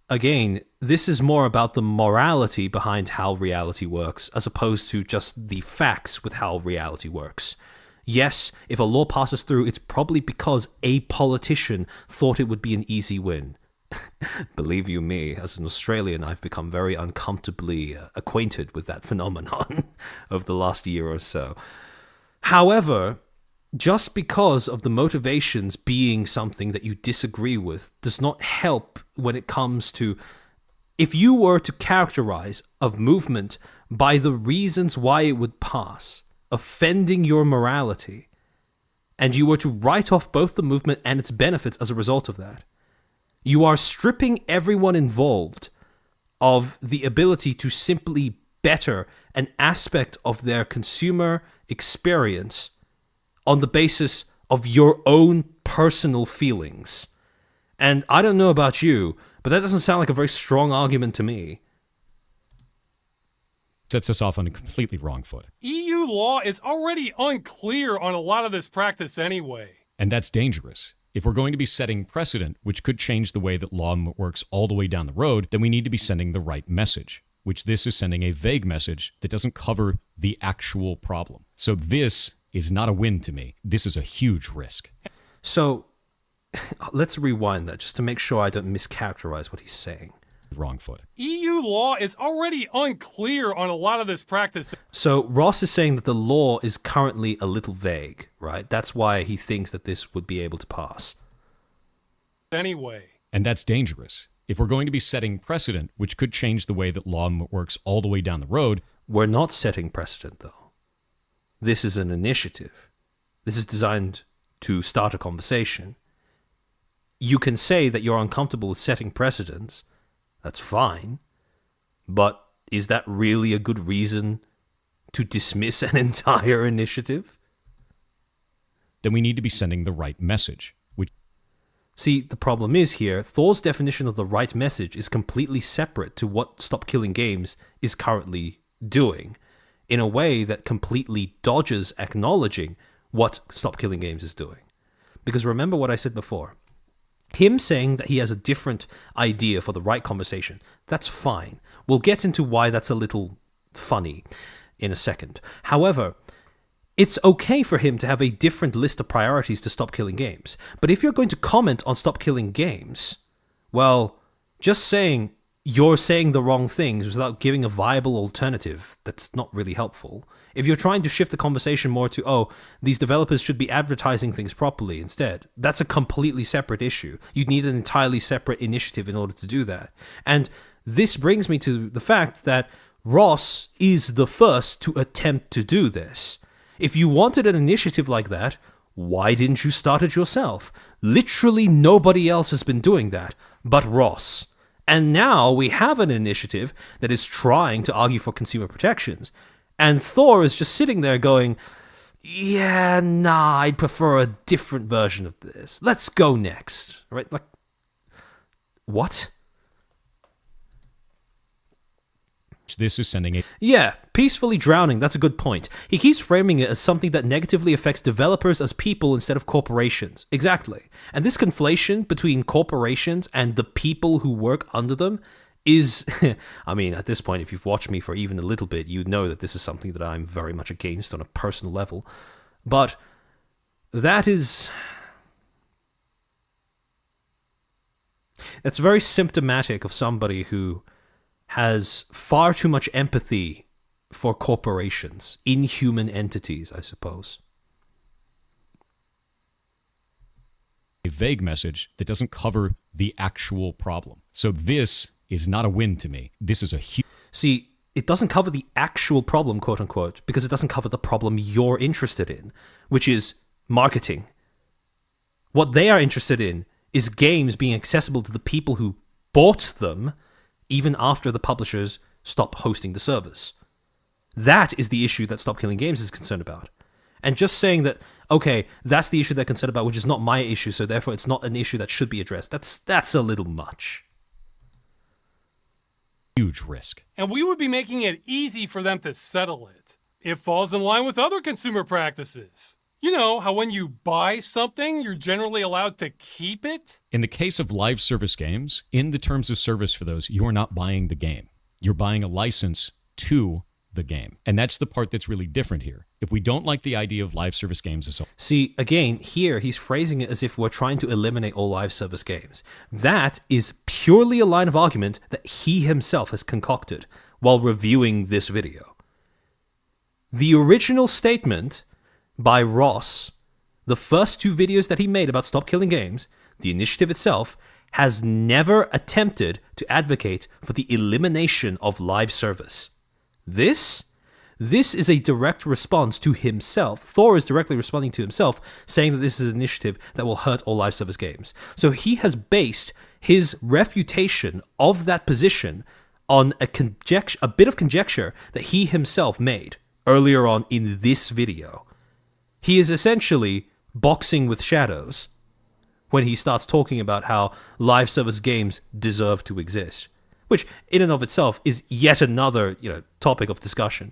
Again, this is more about the morality behind how reality works as opposed to just the facts with how reality works. Yes, if a law passes through, it's probably because a politician thought it would be an easy win. Believe you me, as an Australian, I've become very uncomfortably acquainted with that phenomenon of the last year or so. However, just because of the motivations being something that you disagree with does not help when it comes to, if you were to characterize a movement by the reasons why it would pass, offending your morality, and you were to write off both the movement and its benefits as a result of that, you are stripping everyone involved of the ability to simply better an aspect of their consumer experience on the basis of your own personal feelings. And I don't know about you, but that doesn't sound like a very strong argument to me. Sets us off on a completely wrong foot. EU law is already unclear on a lot of this practice anyway. And that's dangerous. If we're going to be setting precedent, which could change the way that law works all the way down the road, then we need to be sending the right message, which this is sending a vague message that doesn't cover the actual problem. So this is not a win to me. This is a huge risk. So let's rewind that just to make sure I don't mischaracterize what he's saying. Wrong foot. EU law is already unclear on a lot of this practice. So Ross is saying that the law is currently a little vague, right? That's why he thinks that this would be able to pass. Anyway. And that's dangerous. If we're going to be setting precedent, which could change the way that law works all the way down the road. We're not setting precedent, though. This is an initiative. This is designed to start a conversation. You can say that you're uncomfortable with setting precedents. That's fine. But is that really a good reason to dismiss an entire initiative? Then we need to be sending the right message. See, the problem is here, Thor's definition of the right message is completely separate to what Stop Killing Games is currently doing, in a way that completely dodges acknowledging what Stop Killing Games is doing. Because remember what I said before. Him saying that he has a different idea for the right conversation, that's fine. We'll get into why that's a little funny in a second. However, it's okay for him to have a different list of priorities to Stop Killing Games. But if you're going to comment on Stop Killing Games, well, just saying you're saying the wrong things without giving a viable alternative, that's not really helpful. If you're trying to shift the conversation more to, oh, these developers should be advertising things properly instead, that's a completely separate issue. You'd need an entirely separate initiative in order to do that. And this brings me to the fact that Ross is the first to attempt to do this. If you wanted an initiative like that, why didn't you start it yourself? Literally nobody else has been doing that but Ross. And now we have an initiative that is trying to argue for consumer protections. And Thor is just sitting there going, yeah, nah, I'd prefer a different version of this. Let's go next. Right? Like, what? This is sending a Yeah, peacefully drowning, that's a good point. He keeps framing it as something that negatively affects developers as people instead of corporations. Exactly. And this conflation between corporations and the people who work under them is, I mean, at this point, if you've watched me for even a little bit, you know that this is something that I'm very much against on a personal level. But that's very symptomatic of somebody who has far too much empathy for corporations, inhuman entities, I suppose. a vague message that doesn't cover the actual problem. So this is not a win to me. This is a huge... See, it doesn't cover the actual problem, quote unquote, because it doesn't cover the problem you're interested in, which is marketing. What they are interested in is games being accessible to the people who bought them even after the publishers stop hosting the service. That is the issue that Stop Killing Games is concerned about. And just saying that, okay, that's the issue they're concerned about, which is not my issue, so therefore it's not an issue that should be addressed. That's a little much. Huge risk. And we would be making it easy for them to settle it. It falls in line with other consumer practices. You know, how when you buy something, you're generally allowed to keep it? In the case of live service games, in the terms of service for those, you are not buying the game. You're buying a license to the game. And that's the part that's really different here. If we don't like the idea of live service games as well. See, again, here he's phrasing it as if we're trying to eliminate all live service games. That is purely a line of argument that he himself has concocted while reviewing this video. The original statement by Ross, the first two videos that he made about Stop Killing Games, the initiative itself, has never attempted to advocate for the elimination of live service. This is a direct response to himself. Thor is directly responding to himself, saying that this is an initiative that will hurt all live service games. So he has based his refutation of that position on a bit of conjecture that he himself made earlier on in this video. He is essentially boxing with shadows when he starts talking about how live service games deserve to exist, which in and of itself is yet another, topic of discussion.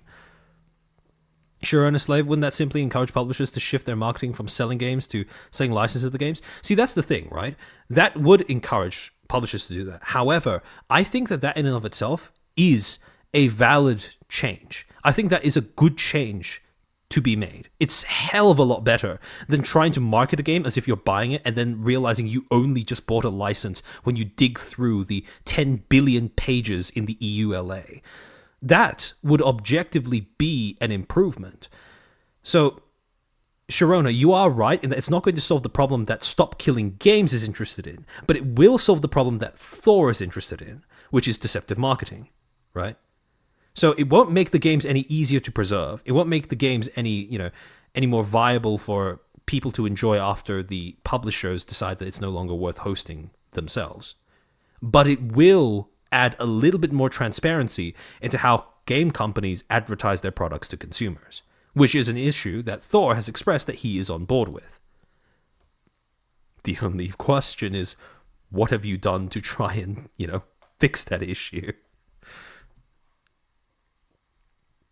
Sure, Ernest Slave, wouldn't that simply encourage publishers to shift their marketing from selling games to selling licenses of the games? See, that's the thing, right? That would encourage publishers to do that. However, I think that in and of itself is a valid change. I think that is a good change to be made. It's a hell of a lot better than trying to market a game as if you're buying it and then realizing you only just bought a license when you dig through the 10 billion pages in the EULA. That would objectively be an improvement. So, Sharona, you are right in that it's not going to solve the problem that Stop Killing Games is interested in, but it will solve the problem that Thor is interested in, which is deceptive marketing, right? So it won't make the games any easier to preserve. It won't make the games any more viable for people to enjoy after the publishers decide that it's no longer worth hosting themselves. But it will add a little bit more transparency into how game companies advertise their products to consumers, which is an issue that Thor has expressed that he is on board with. The only question is, what have you done to try and, fix that issue?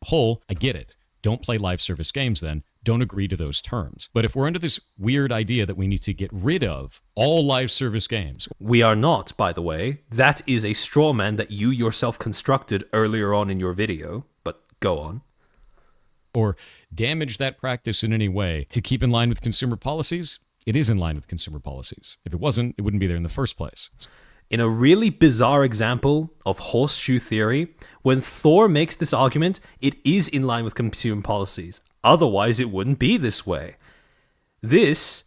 Whole, I get it. Don't play live service games then. Don't agree to those terms. But if we're under this weird idea that we need to get rid of all live service games... We are not, by the way. That is a straw man that you yourself constructed earlier on in your video. But go on. Or damage that practice in any way to keep in line with consumer policies, it is in line with consumer policies. If it wasn't, it wouldn't be there in the first place. In a really bizarre example of horseshoe theory, when Thor makes this argument, it is in line with consumer policies. Otherwise, it wouldn't be this way. This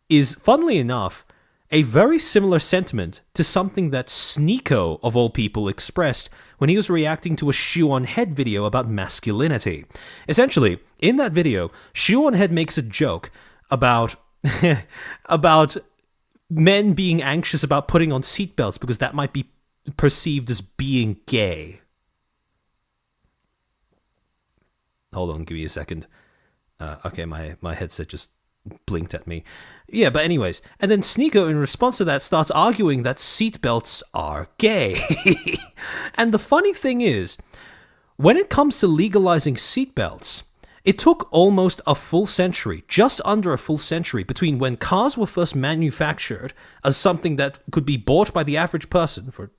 is, funnily enough, a very similar sentiment to something that Sneeko, of all people, expressed when he was reacting to a Shoe on Head video about masculinity. Essentially, in that video, Shoe on Head makes a joke about men being anxious about putting on seatbelts because that might be perceived as being gay. Hold on, give me a second. Okay, my headset just blinked at me. Yeah, but anyways. And then Sneeko, in response to that, starts arguing that seatbelts are gay. And the funny thing is, when it comes to legalizing seatbelts, it took almost a full century, just under a full century, between when cars were first manufactured as something that could be bought by the average person for,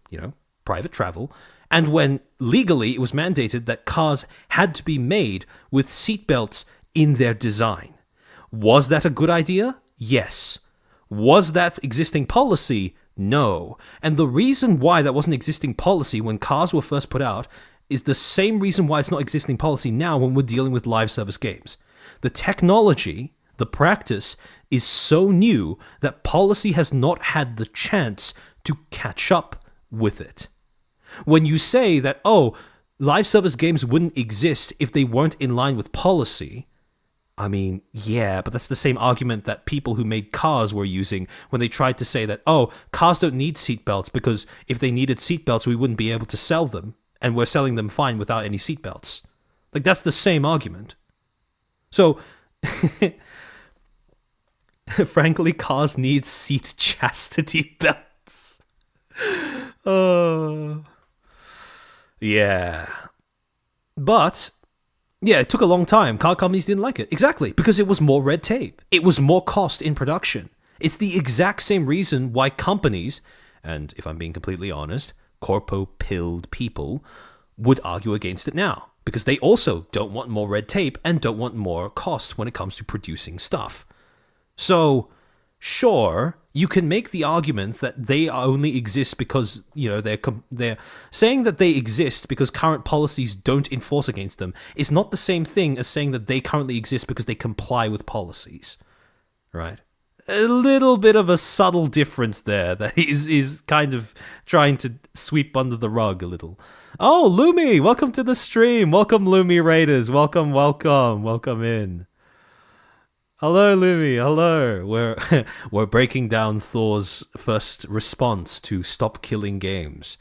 private travel, and when legally it was mandated that cars had to be made with seatbelts in their design. Was that a good idea? Yes. Was that existing policy? No. And the reason why that wasn't existing policy when cars were first put out is the same reason why it's not existing policy now when we're dealing with live service games. The technology, the practice, is so new that policy has not had the chance to catch up with it. When you say that, live service games wouldn't exist if they weren't in line with policy, I mean, yeah, but that's the same argument that people who made cars were using when they tried to say that, cars don't need seatbelts because if they needed seatbelts, we wouldn't be able to sell them. And we're selling them fine without any seatbelts. Like, that's the same argument. So, frankly, cars need seat chastity belts. Yeah. But, yeah, it took a long time. Car companies didn't like it. Exactly, because it was more red tape. It was more cost in production. It's the exact same reason why companies, and if I'm being completely honest, corpo-pilled people would argue against it now, because they also don't want more red tape and don't want more cost when it comes to producing stuff. So, sure, you can make the argument that they only exist because, they're saying that they exist because current policies don't enforce against them is not the same thing as saying that they currently exist because they comply with policies, right? A little bit of a subtle difference there that is kind of trying to sweep under the rug a little. Oh, Lumi, welcome to the stream. Welcome, Lumi Raiders. Welcome in. Hello, Lumi. Hello. We're breaking down Thor's first response to stop killing games.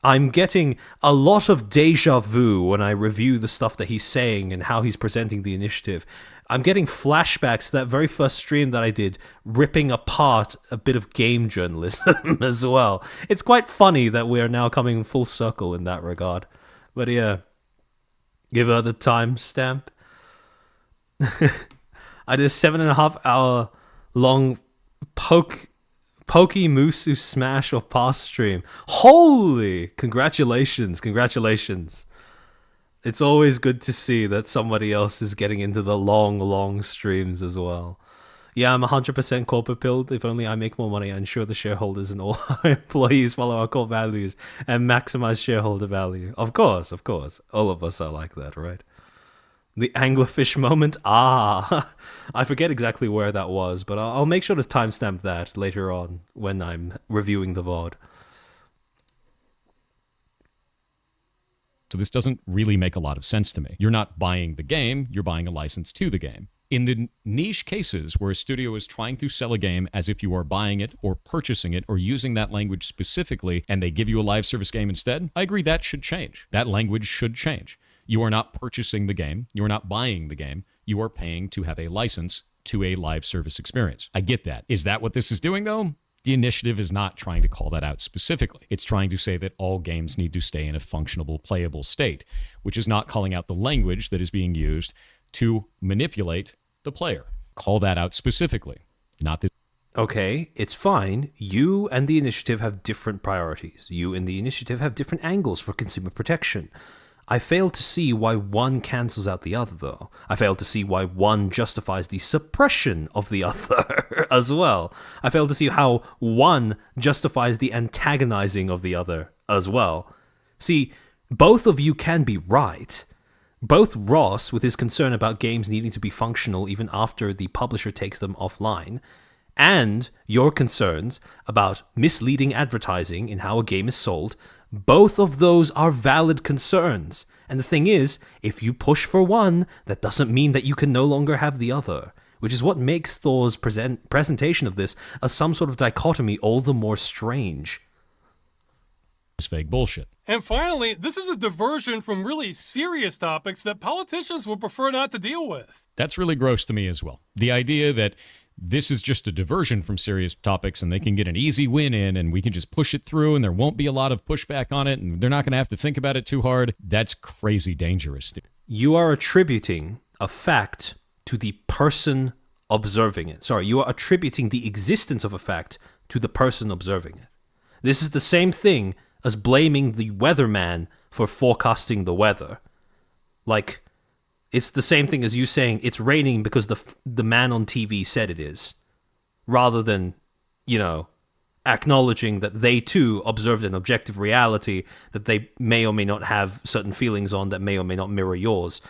I'm getting a lot of deja vu when I review the stuff that he's saying and how he's presenting the initiative. I'm getting flashbacks to that very first stream that I did, ripping apart a bit of game journalism as well. It's quite funny that we are now coming full circle in that regard. But yeah, give her the timestamp. I did a 7.5 hour long Pokemusu Smash or Pass stream. Holy! Congratulations. It's always good to see that somebody else is getting into the long streams as well. Yeah, I'm 100% corporate pilled. If only I make more money, I ensure the shareholders and all our employees follow our core values and maximize shareholder value. Of course. All of us are like that, right? The anglerfish moment? I forget exactly where that was, but I'll make sure to timestamp that later on when I'm reviewing the VOD. So this doesn't really make a lot of sense to me. You're not buying the game, you're buying a license to the game. In the niche cases where a studio is trying to sell a game as if you are buying it or purchasing it or using that language specifically and they give you a live service game instead, I agree that should change. That language should change. You are not purchasing the game, you are not buying the game, you are paying to have a license to a live service experience. I get that. Is that what this is doing though? The initiative is not trying to call that out specifically. It's trying to say that all games need to stay in a functional, playable state, which is not calling out the language that is being used to manipulate the player. Call that out specifically, not this. Okay, it's fine. You and the initiative have different priorities. You and the initiative have different angles for consumer protection. I fail to see why one cancels out the other, though. I fail to see why one justifies the suppression of the other as well. I fail to see how one justifies the antagonizing of the other as well. See, both of you can be right. Both Ross, with his concern about games needing to be functional even after the publisher takes them offline, and your concerns about misleading advertising in how a game is sold, both of those are valid concerns. And the thing is, if you push for one, that doesn't mean that you can no longer have the other, which is what makes Thor's presentation of this as some sort of dichotomy all the more strange. It's fake bullshit. And finally, this is a diversion from really serious topics that politicians would prefer not to deal with. That's really gross to me as well. The idea that this is just a diversion from serious topics and they can get an easy win in and we can just push it through and there won't be a lot of pushback on it and they're not going to have to think about it too hard. That's crazy dangerous. You are attributing a fact to the person observing it. Sorry, you are attributing the existence of a fact to the person observing it. This is the same thing as blaming the weatherman for forecasting the weather. Like, it's the same thing as you saying it's raining because the man on TV said it is, rather than, you know, acknowledging that they too observed an objective reality that they may or may not have certain feelings on that may or may not mirror yours,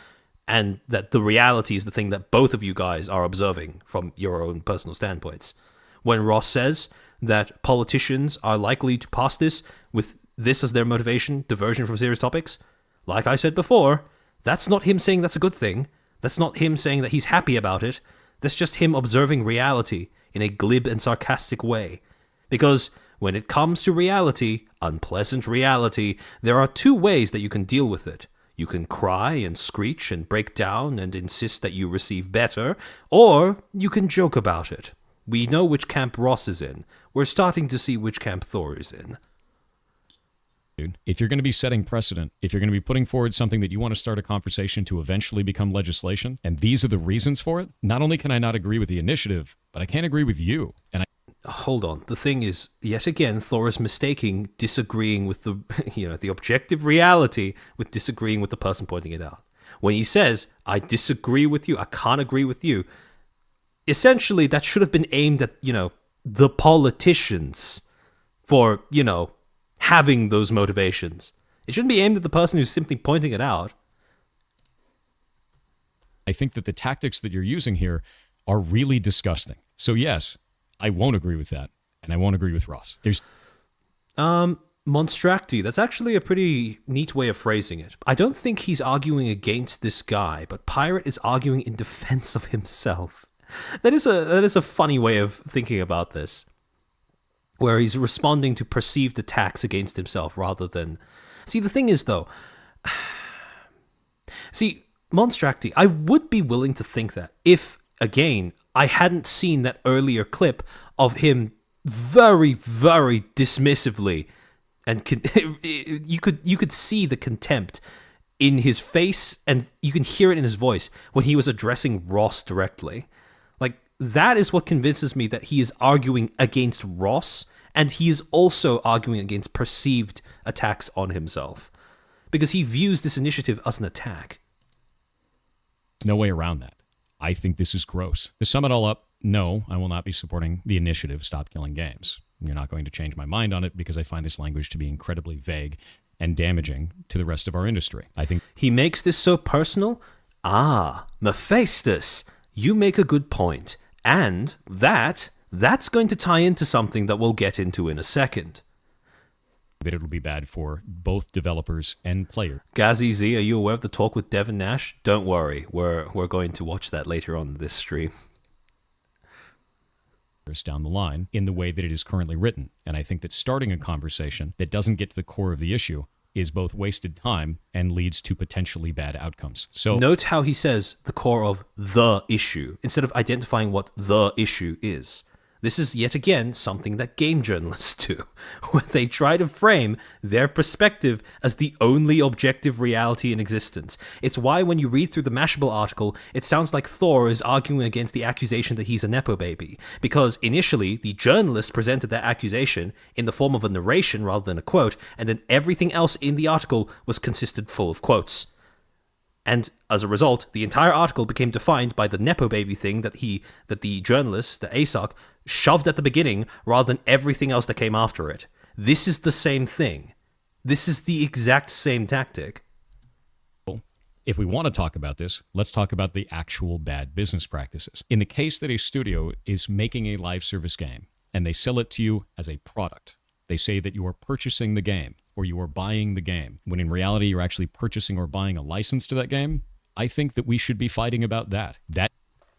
and that the reality is the thing that both of you guys are observing from your own personal standpoints. When Ross says that politicians are likely to pass this with this as their motivation, diversion from serious topics, like I said before, that's not him saying that's a good thing. That's not him saying that he's happy about it. That's just him observing reality in a glib and sarcastic way. Because when it comes to reality, unpleasant reality, there are two ways that you can deal with it. You can cry and screech and break down and insist that you receive better, or you can joke about it. We know which camp Ross is in. We're starting to see which camp Thor is in. Dude, if you're going to be setting precedent, if you're going to be putting forward something that you want to start a conversation to eventually become legislation, and these are the reasons for it, not only can I not agree with the initiative, but I can't agree with you. And Hold on. The thing is, yet again, Thor is mistaking disagreeing with the, the objective reality with disagreeing with the person pointing it out. When he says, I disagree with you, I can't agree with you, essentially that should have been aimed at, the politicians for, having those motivations. It shouldn't be aimed at the person who's simply pointing it out. I think that the tactics that you're using here are really disgusting. So yes, I won't agree with that, and I won't agree with Ross. There's Monstracti, that's actually a pretty neat way of phrasing it. I don't think he's arguing against this guy, but Pirate is arguing in defense of himself. That is a funny way of thinking about this, where he's responding to perceived attacks against himself rather than... See, the thing is, though... See, Monstracti, I would be willing to think that if, again, I hadn't seen that earlier clip of him very, very dismissively, and you could see the contempt in his face, and you can hear it in his voice when he was addressing Ross directly. Like, that is what convinces me that he is arguing against Ross, and he is also arguing against perceived attacks on himself, because he views this initiative as an attack. No way around that. I think this is gross. To sum it all up, no, I will not be supporting the initiative Stop Killing Games. You're not going to change my mind on it because I find this language to be incredibly vague and damaging to the rest of our industry. I think he makes this so personal. Mephistus, you make a good point. And that's going to tie into something that we'll get into in a second. That it will be bad for both developers and players. Gazzy Z, are you aware of the talk with Devin Nash? Don't worry, we're going to watch that later on in this stream. Down the line in the way that it is currently written. And I think that starting a conversation that doesn't get to the core of the issue is both wasted time and leads to potentially bad outcomes. So note how he says the core of the issue instead of identifying what the issue is. This is yet again something that game journalists do, where they try to frame their perspective as the only objective reality in existence. It's why when you read through the Mashable article, it sounds like Thor is arguing against the accusation that he's a Nepo baby, because initially the journalist presented that accusation in the form of a narration rather than a quote, and then everything else in the article was consisted full of quotes. And as a result, the entire article became defined by the Nepo baby thing that the journalist, the ASOC, shoved at the beginning rather than everything else that came after it. This is the same thing. This is the exact same tactic. If we want to talk about this, let's talk about the actual bad business practices. In the case that a studio is making a live service game and they sell it to you as a product, they say that you are purchasing the game or you are buying the game, when in reality you're actually purchasing or buying a license to that game. I think that we should be fighting about that.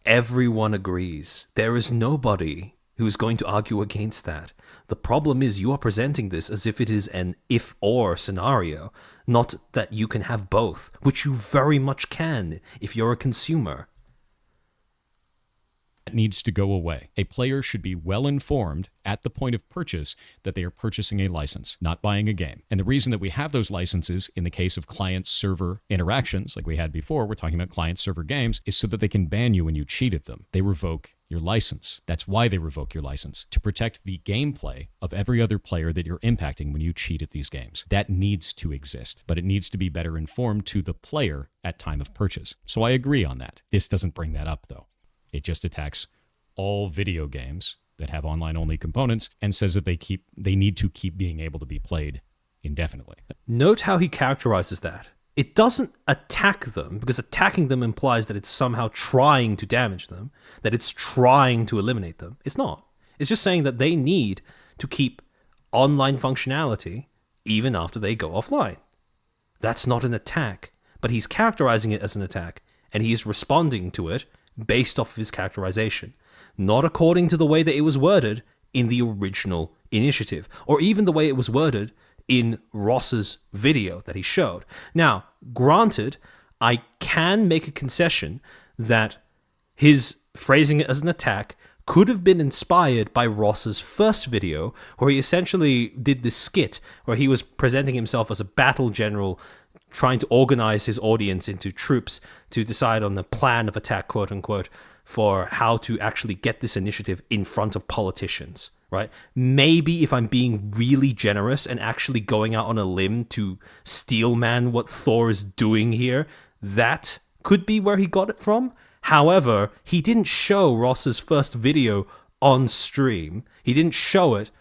Everyone agrees. There is nobody who's going to argue against that. The problem is you are presenting this as if it is an if-or scenario, not that you can have both, which you very much can if you're a consumer. It needs to go away. A player should be well informed at the point of purchase that they are purchasing a license, not buying a game. And the reason that we have those licenses in the case of client-server interactions, like we had before, we're talking about client-server games, is so that they can ban you when you cheat at them. They revoke your license. That's why they revoke your license, to protect the gameplay of every other player that you're impacting when you cheat at these games. That needs to exist, but it needs to be better informed to the player at time of purchase. So I agree on that. This doesn't bring that up, though. It just attacks all video games that have online-only components and says that they need to keep being able to be played indefinitely. Note how he characterizes that. It doesn't attack them, because attacking them implies that it's somehow trying to damage them, that it's trying to eliminate them. It's not. It's just saying that they need to keep online functionality even after they go offline. That's not an attack, but he's characterizing it as an attack, and he's responding to it based off of his characterization, not according to the way that it was worded in the original initiative, or even the way it was worded in Ross's video that he showed. Now, granted, I can make a concession that his phrasing it as an attack could have been inspired by Ross's first video, where he essentially did this skit where he was presenting himself as a battle general trying to organize his audience into troops to decide on the plan of attack, quote unquote, for how to actually get this initiative in front of politicians, right? Maybe if I'm being really generous and actually going out on a limb to steelman what Thor is doing here, that could be where he got it from. However, he didn't show Ross's first video on stream. He didn't show it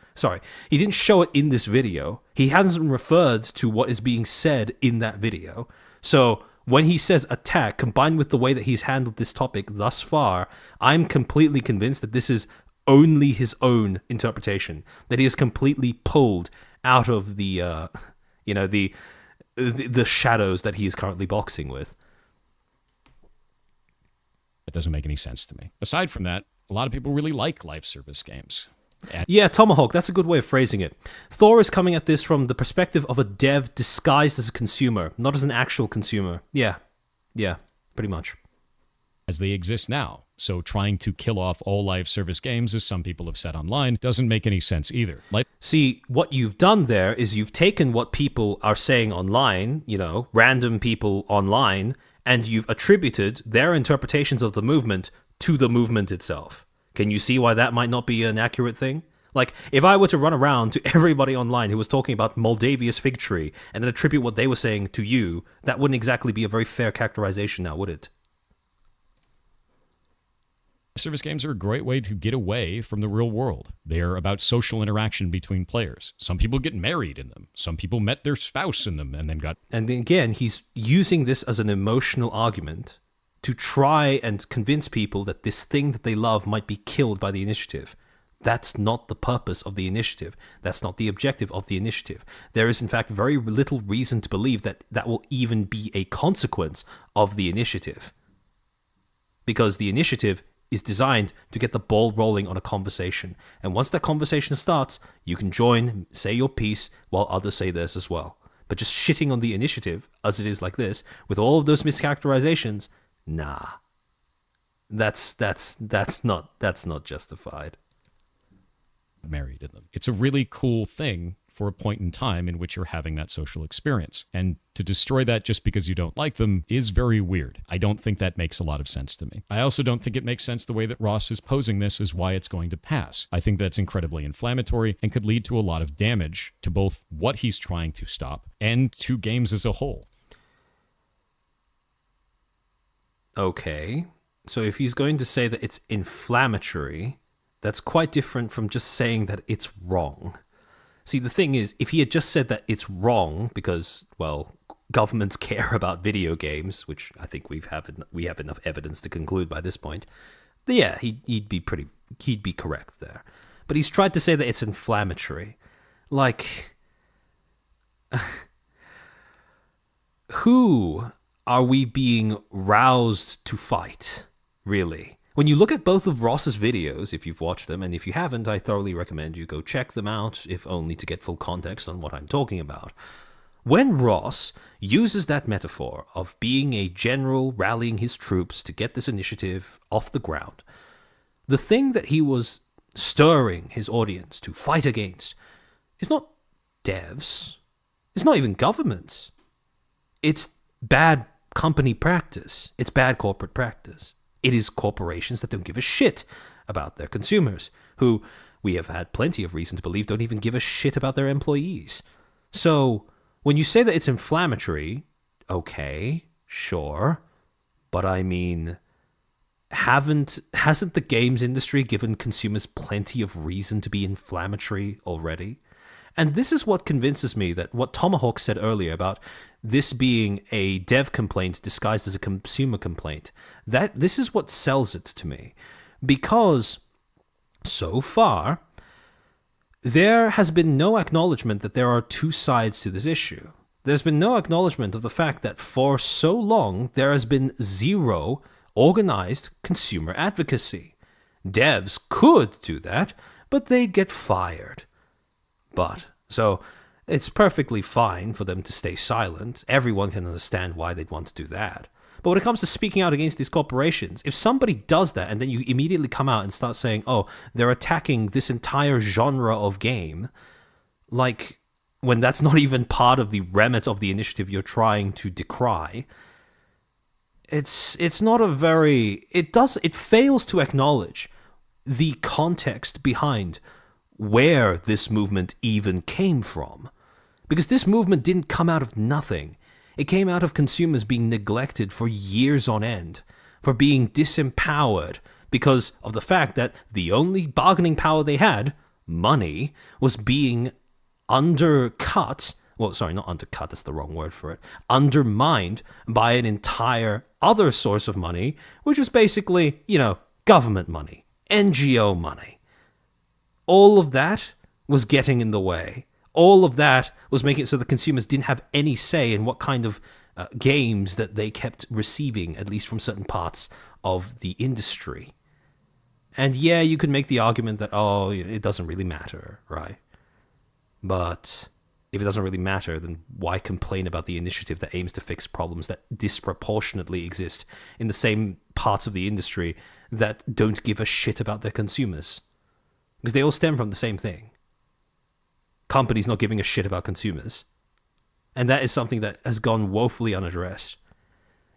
in this video. He hasn't referred to what is being said in that video. So when he says attack, combined with the way that he's handled this topic thus far, I'm completely convinced that this is only his own interpretation, that he is completely pulled out of the shadows that he is currently boxing with. That doesn't make any sense to me. Aside from that, a lot of people really like live service games. Yeah, Tomahawk, that's a good way of phrasing it. Thor is coming at this from the perspective of a dev disguised as a consumer, not as an actual consumer. Yeah, pretty much. As they exist now. So trying to kill off all live service games, as some people have said online, doesn't make any sense either. See, what you've done there is you've taken what people are saying online, random people online, and you've attributed their interpretations of the movement to the movement itself. Can you see why that might not be an accurate thing? Like, if I were to run around to everybody online who was talking about Moldavia's fig tree and then attribute what they were saying to you, that wouldn't exactly be a very fair characterization now, would it? Service games are a great way to get away from the real world. They're about social interaction between players. Some people get married in them. Some people met their spouse in them and then got... And again, he's using this as an emotional argument to try and convince people that this thing that they love might be killed by the initiative. That's not the purpose of the initiative. That's not the objective of the initiative. There is, in fact, very little reason to believe that that will even be a consequence of the initiative. Because the initiative is designed to get the ball rolling on a conversation. And once that conversation starts, you can join, say your piece, while others say theirs as well. But just shitting on the initiative, as it is like this, with all of those mischaracterizations, nah. That's not justified. Married in them. It's a really cool thing for a point in time in which you're having that social experience. And to destroy that just because you don't like them is very weird. I don't think that makes a lot of sense to me. I also don't think it makes sense the way that Ross is posing this as why it's going to pass. I think that's incredibly inflammatory and could lead to a lot of damage to both what he's trying to stop and to games as a whole. Okay, so if he's going to say that it's inflammatory, that's quite different from just saying that it's wrong. See, the thing is, if he had just said that it's wrong because, well, governments care about video games, which I think we have enough evidence to conclude by this point, then yeah, he'd be correct there. But he's tried to say that it's inflammatory. Like, who are we being roused to fight, really? When you look at both of Ross's videos, if you've watched them, and if you haven't, I thoroughly recommend you go check them out, if only to get full context on what I'm talking about. When Ross uses that metaphor of being a general rallying his troops to get this initiative off the ground, The thing that he was stirring his audience to fight against is not devs. It's not even governments. It's bad company practice. It's bad corporate practice. It is corporations that don't give a shit about their consumers, who we have had plenty of reason to believe don't even give a shit about their employees. So when you say that it's inflammatory, okay, sure, but I mean, hasn't the games industry given consumers plenty of reason to be inflammatory already? And this is what convinces me that what Tomahawk said earlier about this being a dev complaint disguised as a consumer complaint, that this is what sells it to me. Because so far, there has been no acknowledgement that there are two sides to this issue. There's been no acknowledgement of the fact that for so long, there has been zero organized consumer advocacy. Devs could do that, but they'd get fired. So it's perfectly fine for them to stay silent. Everyone can understand why they'd want to do that. But when it comes to speaking out against these corporations, if somebody does that and then you immediately come out and start saying, oh, they're attacking this entire genre of game, like when that's not even part of the remit of the initiative you're trying to decry, it's not a very... It fails to acknowledge the context behind where this movement even came from. Because this movement didn't come out of nothing. It came out of consumers being neglected for years on end, for being disempowered because of the fact that the only bargaining power they had, money, was being undercut. Well, sorry, not undercut, that's the wrong word for it. Undermined by an entire other source of money, which was basically, government money, NGO money. All of that was getting in the way. All of that was making it so the consumers didn't have any say in what kind of games that they kept receiving, at least from certain parts of the industry. And yeah, you could make the argument that, oh, it doesn't really matter, right? But if it doesn't really matter, then why complain about the initiative that aims to fix problems that disproportionately exist in the same parts of the industry that don't give a shit about their consumers? Because they all stem from the same thing. Companies not giving a shit about consumers. And that is something that has gone woefully unaddressed.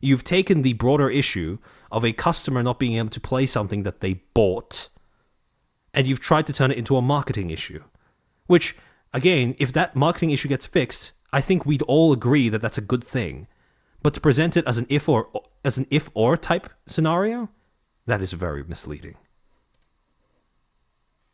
You've taken the broader issue of a customer not being able to play something that they bought, and you've tried to turn it into a marketing issue. Which, again, if that marketing issue gets fixed, I think we'd all agree that that's a good thing. But to present it as an if-or type scenario, that is very misleading.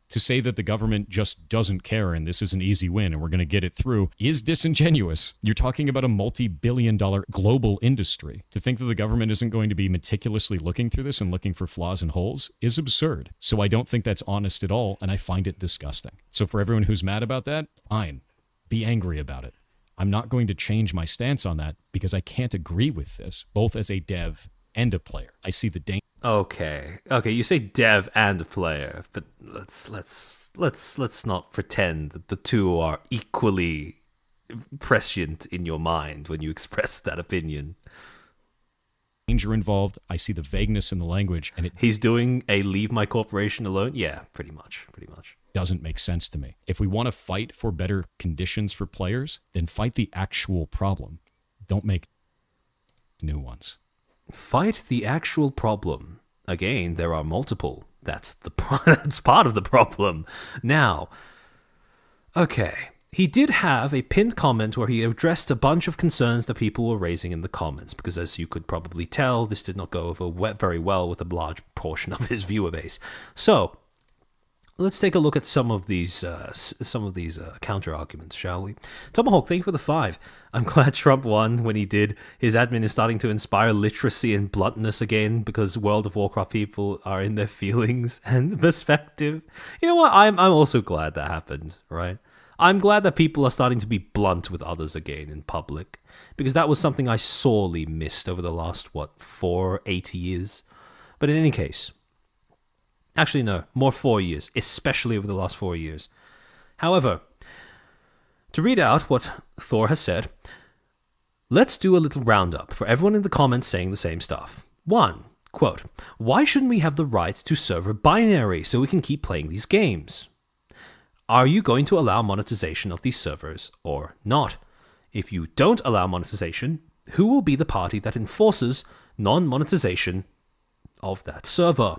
To say that the government just doesn't care and this is an easy win and we're going to get it through is disingenuous. You're talking about a multi-billion-dollar global industry. To think that the government isn't going to be meticulously looking through this and looking for flaws and holes is absurd. So I don't think that's honest at all, and I find it disgusting. So for everyone who's mad about that, fine. Be angry about it. I'm not going to change my stance on that because I can't agree with this, both as a dev and a player. I see the danger. Okay, you say dev and player, but let's not pretend that the two are equally prescient in your mind when you express that opinion. Danger involved. I see the vagueness in the language, and he's doing a leave my corporation alone. Yeah, pretty much. Doesn't make sense to me. If we want to fight for better conditions for players, then fight the actual problem. Don't make new ones. Fight the actual problem. Again, there are multiple. That's part of the problem. Now, okay, he did have a pinned comment where he addressed a bunch of concerns that people were raising in the comments, because as you could probably tell, this did not go over very well with a large portion of his viewer base. So, let's take a look at some of these counter arguments, shall we? Tomahawk, thank you for the 5. I'm glad Trump won when he did. His admin is starting to inspire literacy and bluntness again because World of Warcraft people are in their feelings and perspective. You know what? I'm also glad that happened, right? I'm glad that people are starting to be blunt with others again in public, because that was something I sorely missed over the last, 8 years? But in any case... Actually, no, more 4 years, especially over the last 4 years. However, to read out what Thor has said, let's do a little roundup for everyone in the comments saying the same stuff. 1. Quote, why shouldn't we have the right to server binary so we can keep playing these games? Are you going to allow monetization of these servers or not? If you don't allow monetization, who will be the party that enforces non-monetization of that server?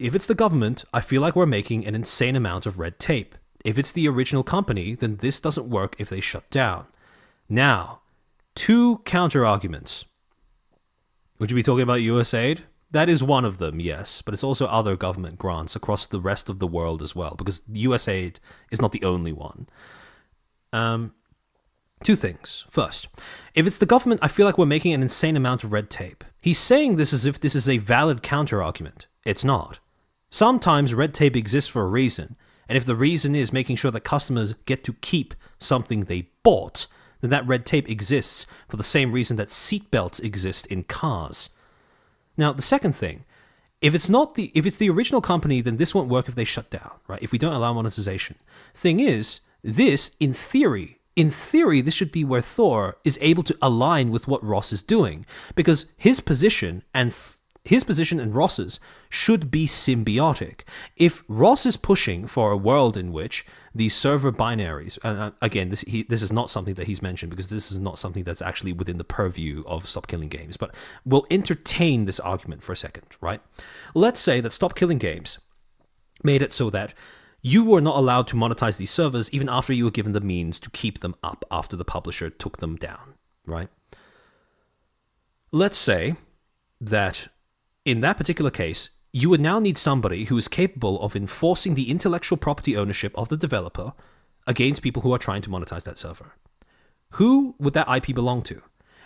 If it's the government, I feel like we're making an insane amount of red tape. If it's the original company, then this doesn't work if they shut down. Now, 2 counter-arguments. Would you be talking about USAID? That is one of them, yes, but it's also other government grants across the rest of the world as well, because USAID is not the only one. 2 things. First, if it's the government, I feel like we're making an insane amount of red tape. He's saying this as if this is a valid counter-argument. It's not. Sometimes red tape exists for a reason, and if the reason is making sure that customers get to keep something they bought, then that red tape exists for the same reason that seatbelts exist in cars. Now, the second thing, if it's the original company, then this won't work if they shut down, right? If we don't allow monetization. Thing is, this, in theory, this should be where Thor is able to align with what Ross is doing, because his position and Ross's should be symbiotic. If Ross is pushing for a world in which these server binaries, again, this is not something that he's mentioned because this is not something that's actually within the purview of Stop Killing Games, but we'll entertain this argument for a second, right? Let's say that Stop Killing Games made it so that you were not allowed to monetize these servers even after you were given the means to keep them up after the publisher took them down, right? Let's say that in that particular case, you would now need somebody who is capable of enforcing the intellectual property ownership of the developer against people who are trying to monetize that server. Who would that IP belong to?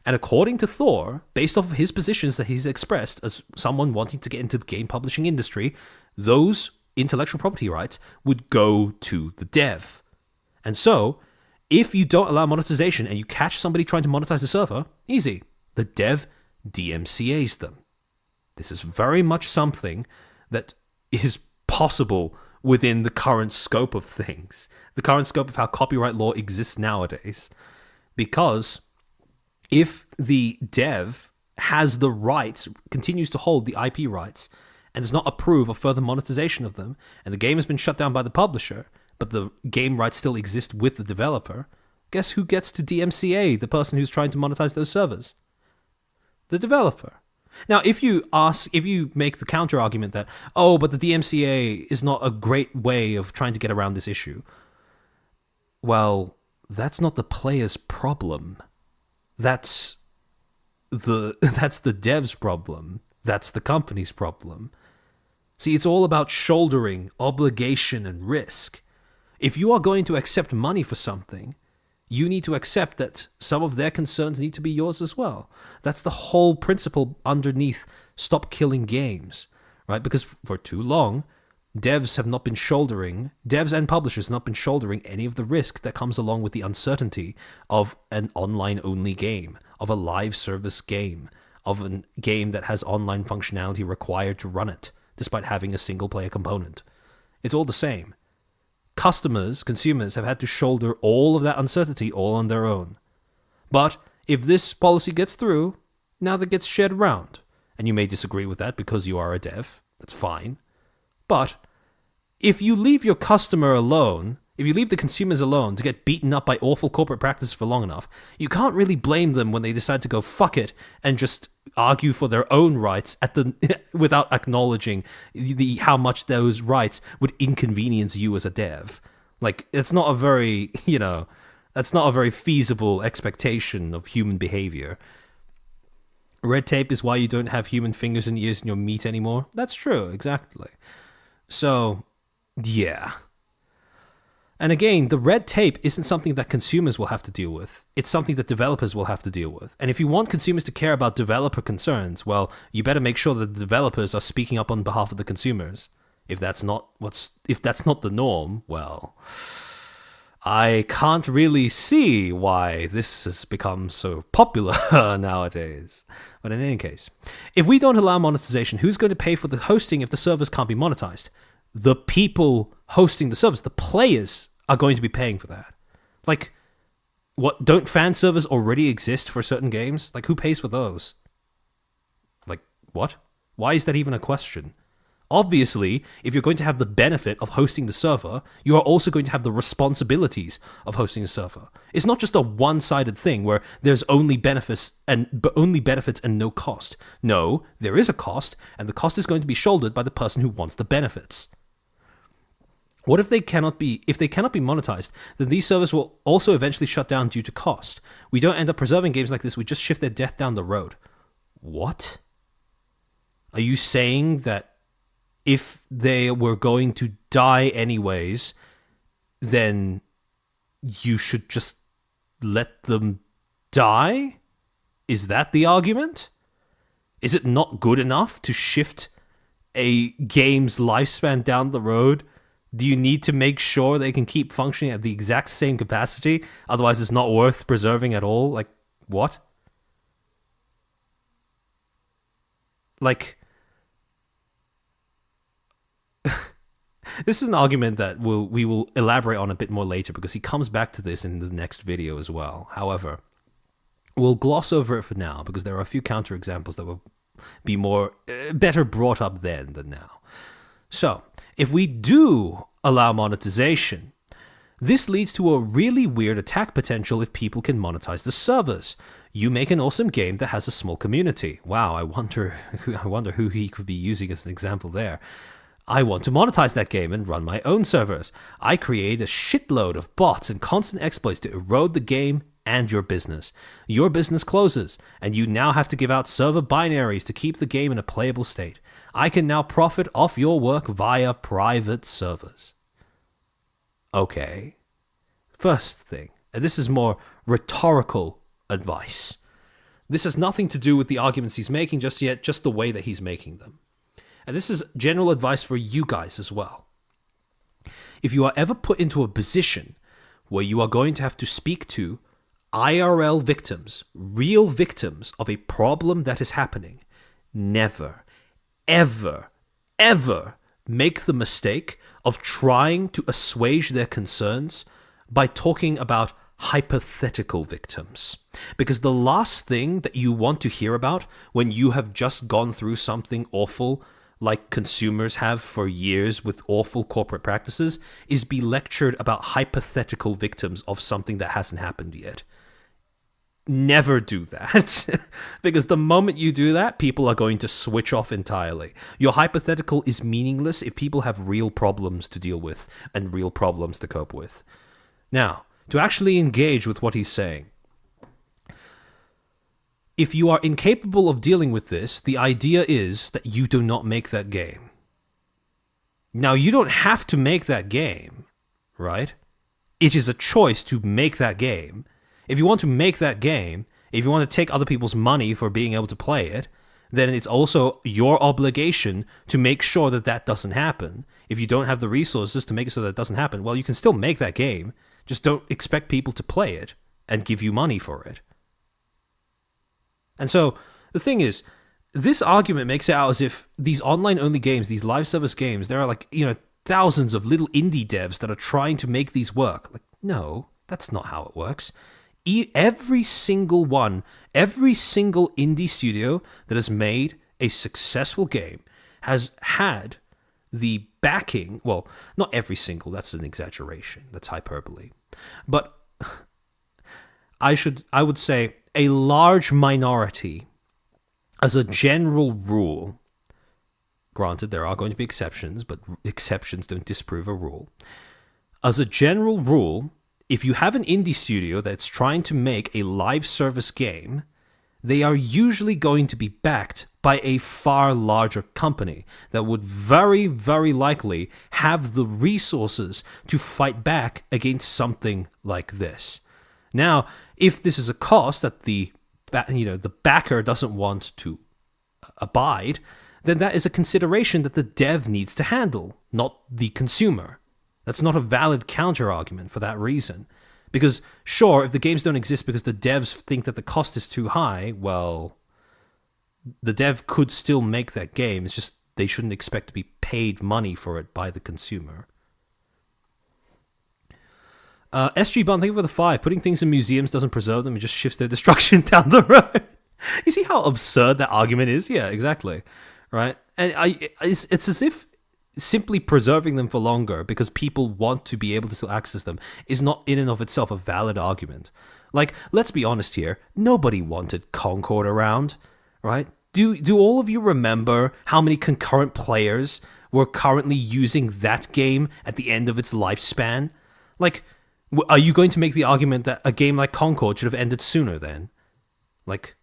And according to Thor, based off of his positions that he's expressed as someone wanting to get into the game publishing industry, those intellectual property rights would go to the dev. And so, if you don't allow monetization and you catch somebody trying to monetize the server, easy. The dev DMCAs them. This is very much something that is possible within the current scope of things, the current scope of how copyright law exists nowadays. Because if the dev has the rights, continues to hold the IP rights, and does not approve of further monetization of them, and the game has been shut down by the publisher, but the game rights still exist with the developer, guess who gets to DMCA the person who's trying to monetize those servers? The developer. Now, if you make the counter argument that, oh, but the DMCA is not a great way of trying to get around this issue, well, that's not the player's problem. That's the dev's problem. That's the company's problem. See, it's all about shouldering obligation and risk. If you are going to accept money for something, you need to accept that some of their concerns need to be yours as well. That's the whole principle underneath Stop Killing Games, right? Because for too long, devs and publishers have not been shouldering any of the risk that comes along with the uncertainty of an online-only game, of a live service game, of a game that has online functionality required to run it, despite having a single-player component. It's all the same. Consumers have had to shoulder all of that uncertainty all on their own. But if this policy gets through, now that gets shared around. And you may disagree with that because you are a dev. That's fine. But if you leave your customer alone, if you leave the consumers alone to get beaten up by awful corporate practices for long enough, you can't really blame them when they decide to go fuck it and just argue for their own rights without acknowledging how much those rights would inconvenience you as a dev. Like, it's not a very, that's not a very feasible expectation of human behavior. Red tape is why you don't have human fingers and ears in your meat anymore. That's true, exactly. So, yeah. And again, the red tape isn't something that consumers will have to deal with. It's something that developers will have to deal with. And if you want consumers to care about developer concerns, well, you better make sure that the developers are speaking up on behalf of the consumers. If that's not the norm, well, I can't really see why this has become so popular nowadays. But in any case, if we don't allow monetization, who's going to pay for the hosting if the servers can't be monetized? The people hosting the servers, the players, are going to be paying for that. Like, don't fan servers already exist for certain games? Like, who pays for those? Like, What? Why is that even a question? Obviously, if you're going to have the benefit of hosting the server, you are also going to have the responsibilities of hosting a server. It's not just a one-sided thing where there's only benefits and no cost. No, there is a cost, and the cost is going to be shouldered by the person who wants the benefits. What if they cannot be monetized? Then these servers will also eventually shut down due to cost. We don't end up preserving games like this, we just shift their death down the road. What? Are you saying that if they were going to die anyways, then you should just let them die? Is that the argument? Is it not good enough to shift a game's lifespan down the road? Do you need to make sure they can keep functioning at the exact same capacity? Otherwise, it's not worth preserving at all? Like, what? Like, this is an argument that we will elaborate on a bit more later because he comes back to this in the next video as well. However, we'll gloss over it for now because there are a few counterexamples that will be better brought up then than now. So, if we do allow monetization, this leads to a really weird attack potential if people can monetize the servers. You make an awesome game that has a small community. Wow, I wonder who he could be using as an example there. I want to monetize that game and run my own servers. I create a shitload of bots and constant exploits to erode the game and your business. Your business closes, and you now have to give out server binaries to keep the game in a playable state. I can now profit off your work via private servers. Okay. First thing, and this is more rhetorical advice. This has nothing to do with the arguments he's making just yet, just the way that he's making them. And this is general advice for you guys as well. If you are ever put into a position where you are going to have to speak to IRL victims, real victims of a problem that is happening, never, ever, ever make the mistake of trying to assuage their concerns by talking about hypothetical victims. Because the last thing that you want to hear about when you have just gone through something awful like consumers have for years with awful corporate practices is be lectured about hypothetical victims of something that hasn't happened yet. Never do that. Because the moment you do that, people are going to switch off entirely. Your hypothetical is meaningless if people have real problems to deal with and real problems to cope with. Now, to actually engage with what he's saying, if you are incapable of dealing with this, the idea is that you do not make that game. Now, you don't have to make that game, right? It is a choice to make that game. If you want to make that game, if you want to take other people's money for being able to play it, then it's also your obligation to make sure that that doesn't happen. If you don't have the resources to make it so that it doesn't happen, well, you can still make that game. Just don't expect people to play it and give you money for it. And so, the thing is, this argument makes it out as if these online-only games, these live service games, there are thousands of little indie devs that are trying to make these work. Like, no, that's not how it works. Every single indie studio that has made a successful game has had the backing, well, not every single, that's an exaggeration, that's hyperbole. But I would say a large minority, as a general rule, granted there are going to be exceptions, but exceptions don't disprove a rule. As a general rule, if you have an indie studio that's trying to make a live service game, they are usually going to be backed by a far larger company that would very, very likely have the resources to fight back against something like this. Now, if this is a cost that the backer doesn't want to abide, then that is a consideration that the dev needs to handle, not the consumer. That's not a valid counter-argument for that reason. Because, sure, if the games don't exist because the devs think that the cost is too high, well, the dev could still make that game. It's just they shouldn't expect to be paid money for it by the consumer. SG Bun, thank you for the 5. Putting things in museums doesn't preserve them, it just shifts their destruction down the road. You see how absurd that argument is? Yeah, exactly. Right? And it's as if simply preserving them for longer because people want to be able to still access them is not in and of itself a valid argument. Like, let's be honest here. Nobody wanted Concord around, right? Do all of you remember how many concurrent players were currently using that game at the end of its lifespan? Like, are you going to make the argument that a game like Concord should have ended sooner then? Like,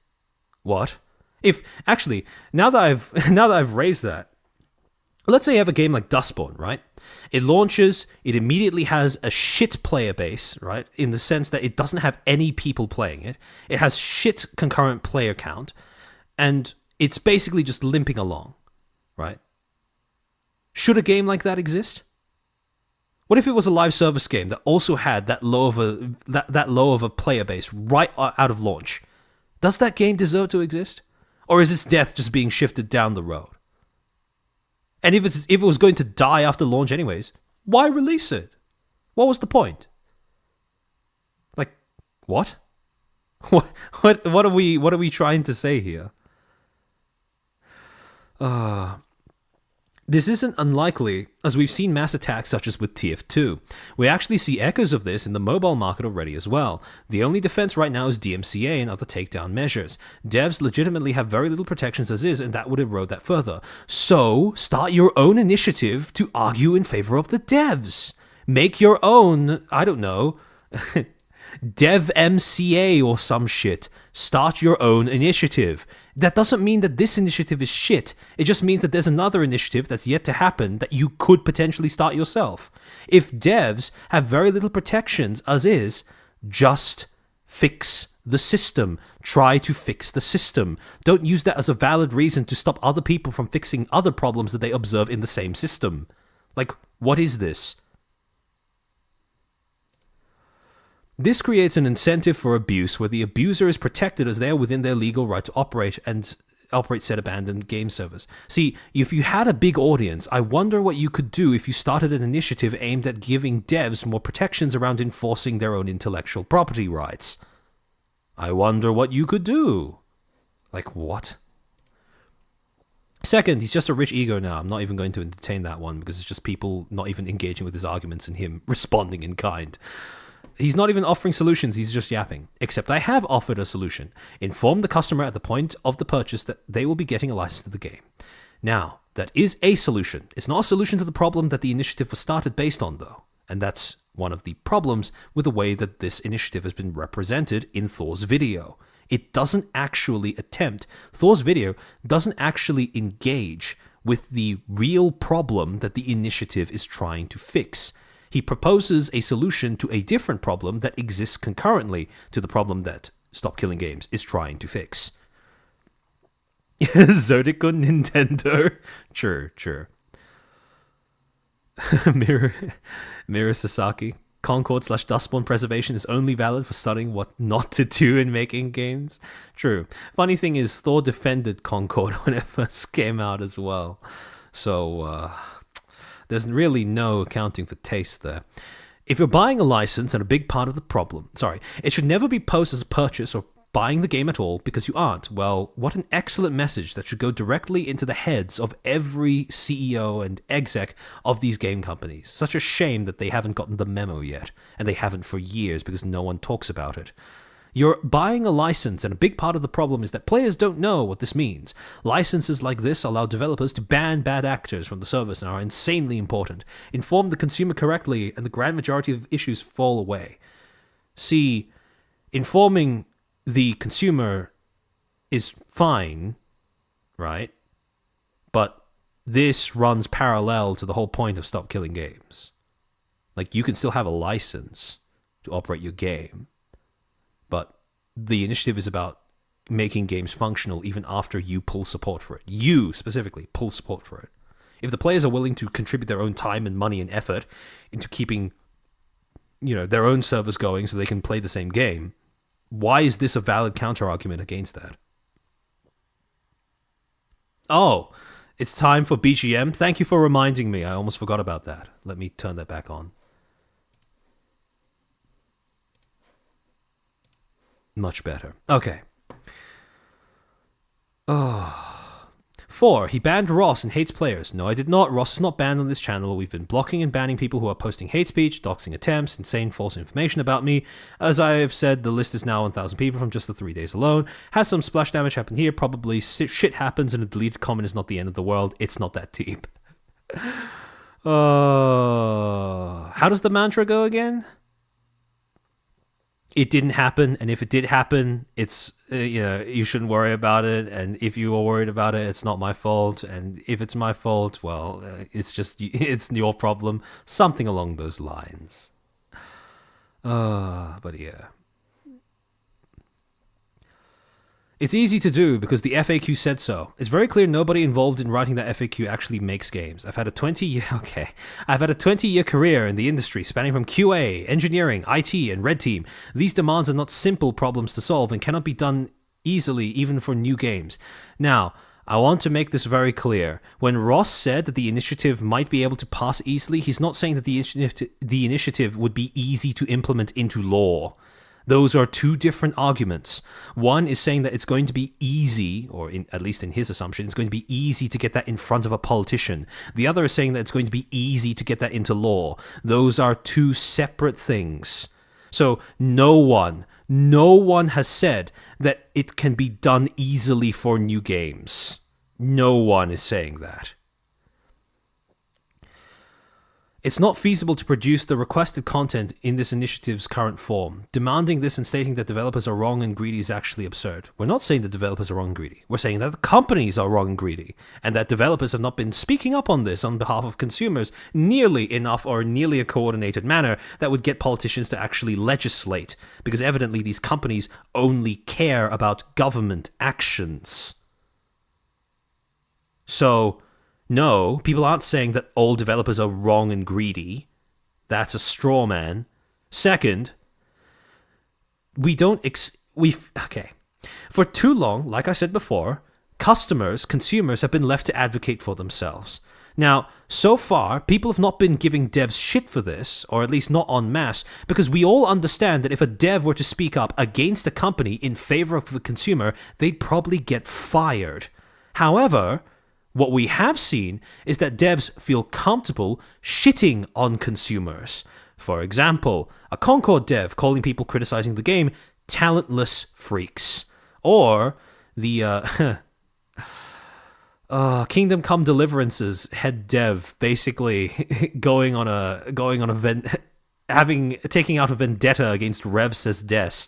what? If actually, now that I've raised that, let's say you have a game like Dustborn, right? It launches, it immediately has a shit player base, right? In the sense that it doesn't have any people playing it. It has shit concurrent player count, and it's basically just limping along, right? Should a game like that exist? What if it was a live service game that also had that low of a player base right out of launch? Does that game deserve to exist? Or is its death just being shifted down the road? And if it was going to die after launch anyways, why release it? What was the point? Like, what? What are we trying to say here? This isn't unlikely, as we've seen mass attacks such as with TF2. We actually see echoes of this in the mobile market already as well. The only defense right now is DMCA and other takedown measures. Devs legitimately have very little protections as is, and that would erode that further. So, start your own initiative to argue in favor of the devs. Make your own, I don't know, DevMCA or some shit. Start your own initiative. That doesn't mean that this initiative is shit. It just means that there's another initiative that's yet to happen that you could potentially start yourself. If devs have very little protections as is, just fix the system. Try to fix the system. Don't use that as a valid reason to stop other people from fixing other problems that they observe in the same system. Like, what is this? This creates an incentive for abuse where the abuser is protected as they are within their legal right to operate said abandoned game servers. See, if you had a big audience, I wonder what you could do if you started an initiative aimed at giving devs more protections around enforcing their own intellectual property rights. I wonder what you could do. Like, what? Second, he's just a rich ego now. I'm not even going to entertain that one because it's just people not even engaging with his arguments and him responding in kind. He's not even offering solutions, he's just yapping. Except I have offered a solution. Inform the customer at the point of the purchase that they will be getting a license to the game. Now, that is a solution. It's not a solution to the problem that the initiative was started based on, though. And that's one of the problems with the way that this initiative has been represented in Thor's video. It doesn't actually Thor's video doesn't actually engage with the real problem that the initiative is trying to fix. He proposes a solution to a different problem that exists concurrently to the problem that Stop Killing Games is trying to fix. Zodic on Nintendo? Sure. Mira Sasaki. Concord/Dustborn preservation is only valid for studying what not to do in making games. True. Funny thing is, Thor defended Concord when it first came out as well. So, there's really no accounting for taste there. If you're buying a license and a big part of the problem, it should never be posed as a purchase or buying the game at all because you aren't. Well, what an excellent message that should go directly into the heads of every CEO and exec of these game companies. Such a shame that they haven't gotten the memo yet, and they haven't for years because no one talks about it. You're buying a license, and a big part of the problem is that players don't know what this means. Licenses like this allow developers to ban bad actors from the service and are insanely important. Inform the consumer correctly, and the grand majority of issues fall away. See, informing the consumer is fine, right? But this runs parallel to the whole point of Stop Killing Games. Like, you can still have a license to operate your game, but the initiative is about making games functional even after you pull support for it. You, specifically, pull support for it. If the players are willing to contribute their own time and money and effort into keeping, their own servers going so they can play the same game, why is this a valid counter-argument against that? Oh, it's time for BGM. Thank you for reminding me. I almost forgot about that. Let me turn that back on. Much better. Okay. 4. He banned Ross and hates players. No, I did not. Ross is not banned on this channel. We've been blocking and banning people who are posting hate speech, doxing attempts, insane false information about me. As I have said, the list is now 1,000 people from just the 3 days alone. Has some splash damage happen here? Probably. Shit happens and a deleted comment is not the end of the world. It's not that deep. How does the mantra go again? It didn't happen, and if it did happen, it's you shouldn't worry about it, and if you are worried about it, it's not my fault, and if it's my fault, well, it's your problem, something along those lines. But yeah. It's easy to do because the FAQ said so. It's very clear nobody involved in writing that FAQ actually makes games. I've had a 20-year career in the industry spanning from QA, engineering, IT, and red team. These demands are not simple problems to solve and cannot be done easily even for new games. Now, I want to make this very clear. When Ross said that the initiative might be able to pass easily, he's not saying that the initiative would be easy to implement into law. Those are two different arguments. One is saying that it's going to be easy, or at least in his assumption, it's going to be easy to get that in front of a politician. The other is saying that it's going to be easy to get that into law. Those are two separate things. So no one has said that it can be done easily for new games. No one is saying that. It's not feasible to produce the requested content in this initiative's current form. Demanding this and stating that developers are wrong and greedy is actually absurd. We're not saying that developers are wrong and greedy. We're saying that the companies are wrong and greedy, and that developers have not been speaking up on this on behalf of consumers nearly enough or nearly a coordinated manner that would get politicians to actually legislate, because evidently these companies only care about government actions. So, no, people aren't saying that all developers are wrong and greedy. That's a straw man. Second, okay. For too long, like I said before, consumers have been left to advocate for themselves. Now, so far, people have not been giving devs shit for this, or at least not en masse, because we all understand that if a dev were to speak up against a company in favor of the consumer, they'd probably get fired. However, what we have seen is that devs feel comfortable shitting on consumers. For example, a Concord dev calling people criticizing the game talentless freaks. Or the Kingdom Come Deliverance's head dev basically taking out a vendetta against Rev Says Des.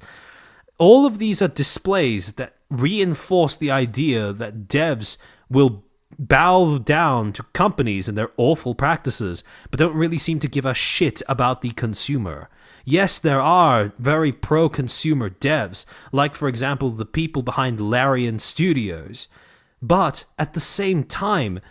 All of these are displays that reinforce the idea that devs will bow down to companies and their awful practices, but don't really seem to give a shit about the consumer. Yes, there are very pro-consumer devs, like, for example, the people behind Larian Studios. But at the same time,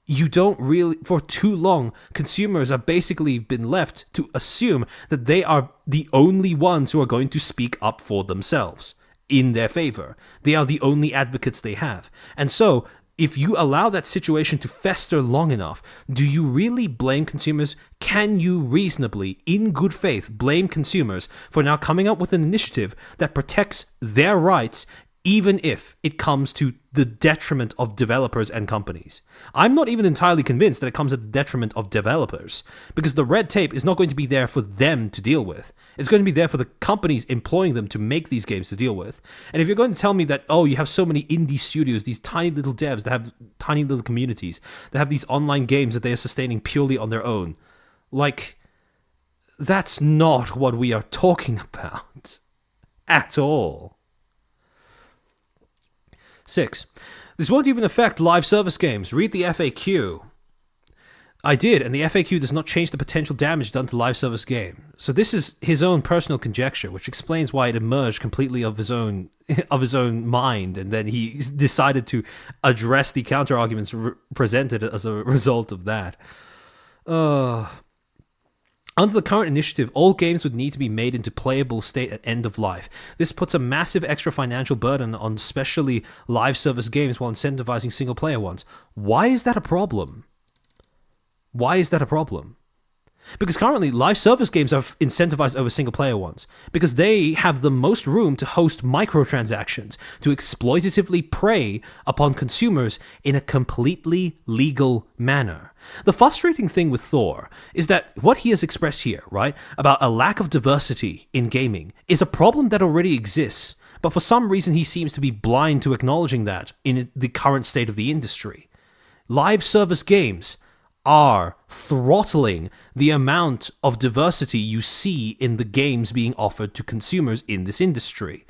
for too long, consumers have basically been left to assume that they are the only ones who are going to speak up for themselves in their favor. They are the only advocates they have. And so, if you allow that situation to fester long enough, do you really blame consumers? Can you reasonably, in good faith, blame consumers for now coming up with an initiative that protects their rights, even if it comes to the detriment of developers and companies? I'm not even entirely convinced that it comes at the detriment of developers, because the red tape is not going to be there for them to deal with. It's going to be there for the companies employing them to make these games to deal with. And if you're going to tell me that, oh, you have so many indie studios, these tiny little devs that have tiny little communities, that have these online games that they are sustaining purely on their own, like, that's not what we are talking about at all. 6. This won't even affect live service games. Read the FAQ. I did, and the FAQ does not change the potential damage done to live service game. So this is his own personal conjecture, which explains why it emerged completely of his own mind, and then he decided to address the counter arguments presented as a result of that. Under the current initiative, all games would need to be made into playable state at end of life. This puts a massive extra financial burden on especially live service games while incentivizing single player ones. Why is that a problem? Why is that a problem? Because currently, live service games are incentivized over single-player ones, because they have the most room to host microtransactions, to exploitatively prey upon consumers in a completely legal manner. The frustrating thing with Thor is that what he has expressed here, right, about a lack of diversity in gaming, is a problem that already exists, but for some reason he seems to be blind to acknowledging that in the current state of the industry. Live service games are throttling the amount of diversity you see in the games being offered to consumers in this industry.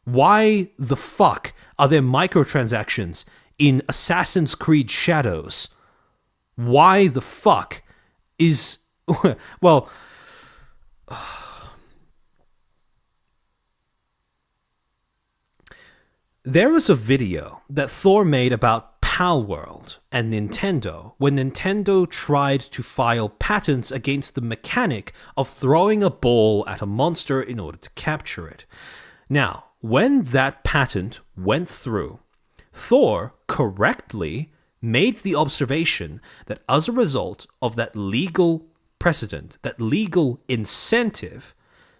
Why the fuck are there microtransactions in Assassin's Creed Shadows? Why the fuck is... well... There was a video that Thor made about Palworld and Nintendo when Nintendo tried to file patents against the mechanic of throwing a ball at a monster in order to capture it. Now, when that patent went through, Thor correctly made the observation that as a result of that legal precedent, that legal incentive,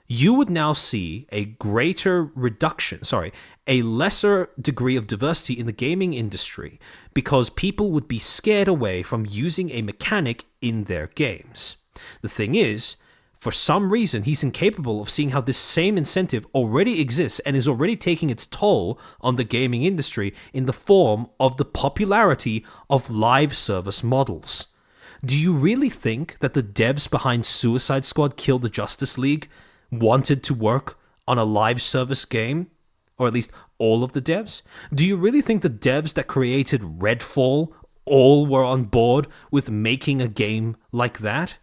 you would now see a lesser degree of diversity in the gaming industry because people would be scared away from using a mechanic in their games. The thing is, for some reason, he's incapable of seeing how this same incentive already exists and is already taking its toll on the gaming industry in the form of the popularity of live service models. Do you really think that the devs behind Suicide Squad Kill the Justice League wanted to work on a live service game? Or at least all of the devs? Do you really think the devs that created Redfall all were on board with making a game like that?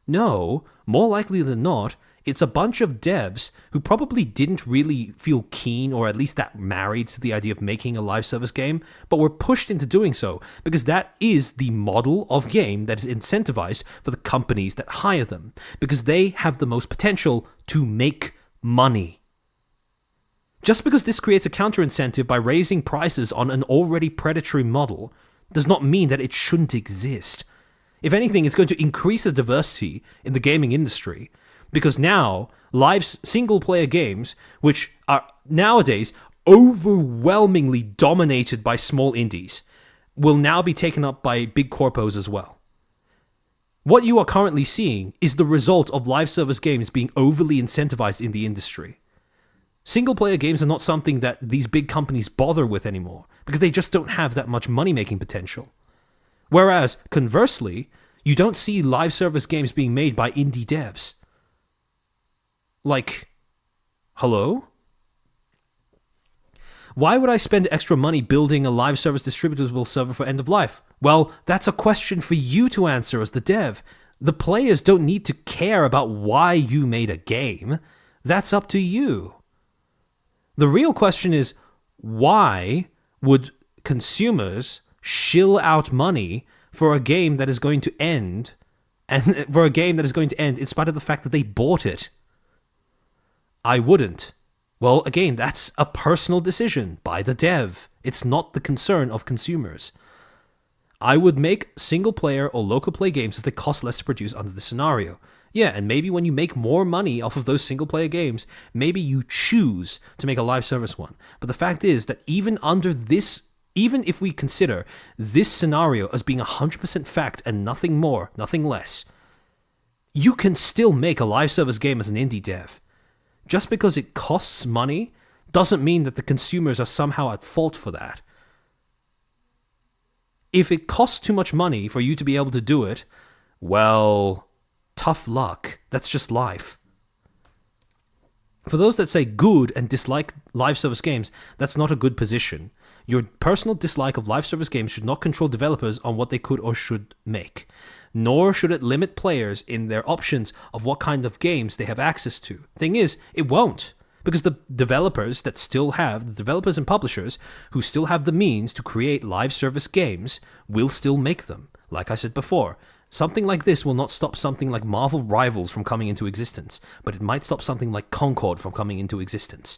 No, more likely than not, it's a bunch of devs who probably didn't really feel keen or at least that married to the idea of making a live service game, but were pushed into doing so because that is the model of game that is incentivized for the companies that hire them, because they have the most potential to make money. Just because this creates a counter-incentive by raising prices on an already predatory model does not mean that it shouldn't exist. If anything, it's going to increase the diversity in the gaming industry, because now live single-player games, which are nowadays overwhelmingly dominated by small indies, will now be taken up by big corpos as well. What you are currently seeing is the result of live service games being overly incentivized in the industry. Single-player games are not something that these big companies bother with anymore, because they just don't have that much money-making potential. Whereas, conversely, you don't see live service games being made by indie devs. Like, hello? Why would I spend extra money building a live service distributable server for end of life? Well, that's a question for you to answer as the dev. The players don't need to care about why you made a game. That's up to you. The real question is, why would consumers shill out money for a game that is going to end, and for a game that is going to end in spite of the fact that they bought it? I wouldn't. Well, again, that's a personal decision by the dev. It's not the concern of consumers. I would make single-player or local-play games as they cost less to produce under this scenario. Yeah, and maybe when you make more money off of those single-player games, maybe you choose to make a live service one. But the fact is that even under this, even if we consider this scenario as being 100% fact and nothing more, nothing less, you can still make a live service game as an indie dev. Just because it costs money doesn't mean that the consumers are somehow at fault for that. If it costs too much money for you to be able to do it, well, tough luck. That's just life. For those that say good and dislike live service games, that's not a good position. Your personal dislike of live service games should not control developers on what they could or should make. Nor should it limit players in their options of what kind of games they have access to. Thing is, it won't. Because the developers and publishers who still have the means to create live service games will still make them. Like I said before, something like this will not stop something like Marvel Rivals from coming into existence, but it might stop something like Concord from coming into existence.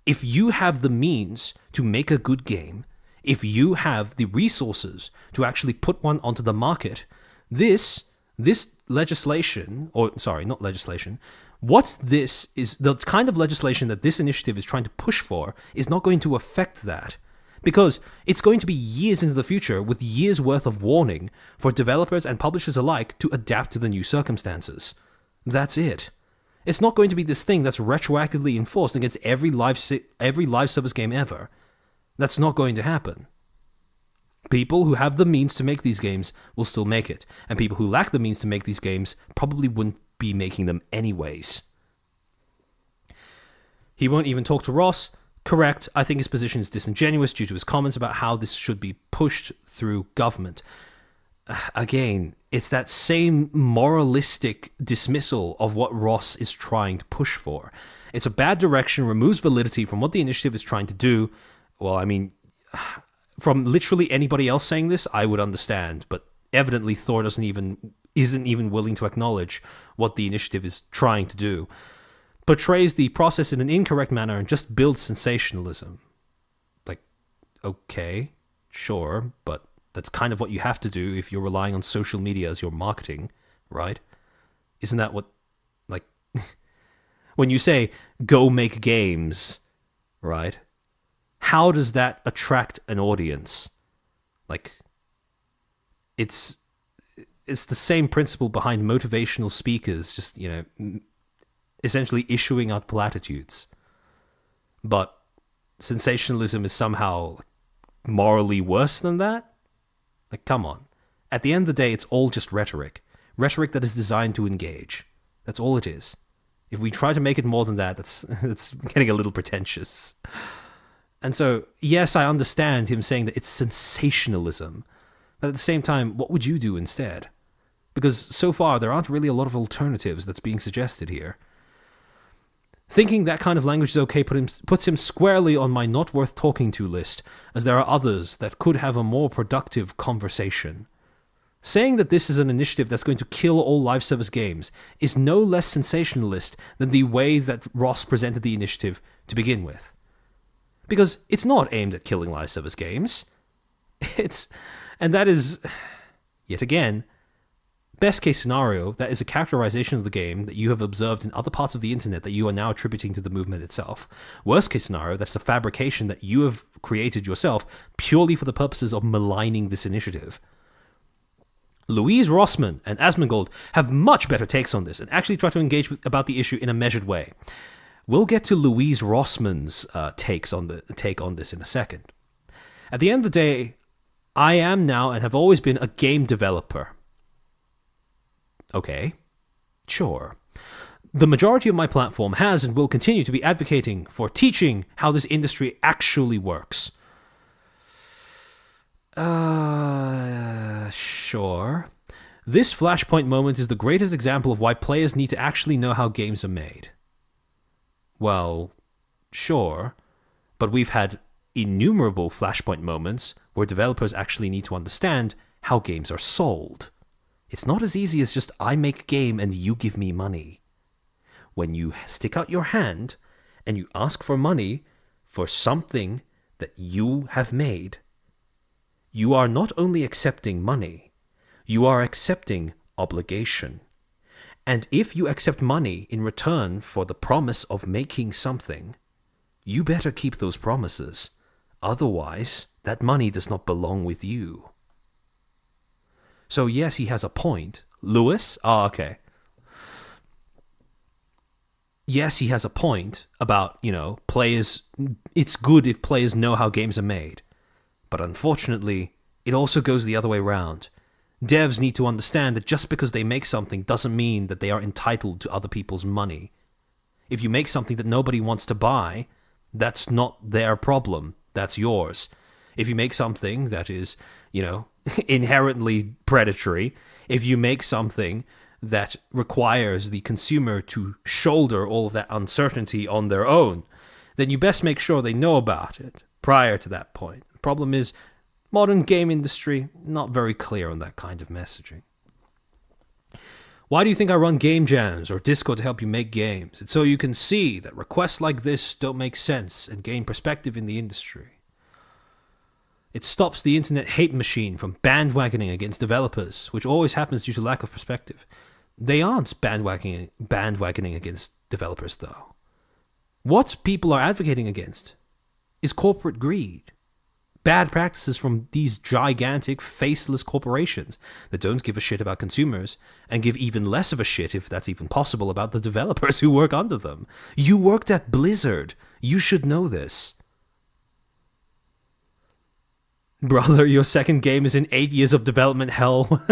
If you have the means to make a good game, if you have the resources to actually put one onto the market, this This legislation, or sorry, not legislation, what this is, the kind of legislation that this initiative is trying to push for is not going to affect that. Because it's going to be years into the future with years worth of warning for developers and publishers alike to adapt to the new circumstances. That's it. It's not going to be this thing that's retroactively enforced against every live service game ever. That's not going to happen. People who have the means to make these games will still make it, and people who lack the means to make these games probably wouldn't be making them anyways. He won't even talk to Ross. Correct, I think his position is disingenuous due to his comments about how this should be pushed through government. Again, it's that same moralistic dismissal of what Ross is trying to push for. It's a bad direction, removes validity from what the initiative is trying to do. Well, I mean, from literally anybody else saying this, I would understand, but evidently Thor isn't even willing to acknowledge what the initiative is trying to do. Portrays the process in an incorrect manner and just builds sensationalism. Like, okay, sure, but that's kind of what you have to do if you're relying on social media as your marketing, right? Isn't that what, like, when you say, go make games, right? How does that attract an audience? Like, it's the same principle behind motivational speakers, just, essentially issuing out platitudes. But sensationalism is somehow morally worse than that? Like, come on. At the end of the day, it's all just rhetoric. Rhetoric that is designed to engage. That's all it is. If we try to make it more than that, that's getting a little pretentious. And so, yes, I understand him saying that it's sensationalism. But at the same time, what would you do instead? Because so far, there aren't really a lot of alternatives that's being suggested here. Thinking that kind of language is okay puts him squarely on my not worth talking to list, as there are others that could have a more productive conversation. Saying that this is an initiative that's going to kill all live service games is no less sensationalist than the way that Ross presented the initiative to begin with. Because it's not aimed at killing live service games. And that is, yet again, best case scenario, that is a characterization of the game that you have observed in other parts of the internet that you are now attributing to the movement itself. Worst case scenario, that's a fabrication that you have created yourself purely for the purposes of maligning this initiative. Louise Rossman and Asmongold have much better takes on this and actually try to engage about the issue in a measured way. We'll get to Louise Rossman's take on this in a second. At the end of the day, I am now and have always been a game developer. Okay, sure. The majority of my platform has and will continue to be advocating for teaching how this industry actually works. Sure. This flashpoint moment is the greatest example of why players need to actually know how games are made. Well, sure, but we've had innumerable flashpoint moments where developers actually need to understand how games are sold. It's not as easy as just, I make a game and you give me money. When you stick out your hand and you ask for money for something that you have made, you are not only accepting money, you are accepting obligation. And if you accept money in return for the promise of making something, you better keep those promises. Otherwise, that money does not belong with you. So yes, he has a point. Lewis? Oh, okay. Yes, he has a point about, players. It's good if players know how games are made. But unfortunately, it also goes the other way around. Devs need to understand that just because they make something doesn't mean that they are entitled to other people's money. If you make something that nobody wants to buy, that's not their problem. That's yours. If you make something that is, inherently predatory, if you make something that requires the consumer to shoulder all of that uncertainty on their own, then you best make sure they know about it prior to that point. The problem is, modern game industry, not very clear on that kind of messaging. Why do you think I run game jams or Discord to help you make games? It's so you can see that requests like this don't make sense and gain perspective in the industry. It stops the internet hate machine from bandwagoning against developers, which always happens due to lack of perspective. They aren't bandwagoning against developers, though. What people are advocating against is corporate greed. Bad practices from these gigantic, faceless corporations that don't give a shit about consumers and give even less of a shit, if that's even possible, about the developers who work under them. You worked at Blizzard. You should know this. Brother, your second game is in 8 years of development hell.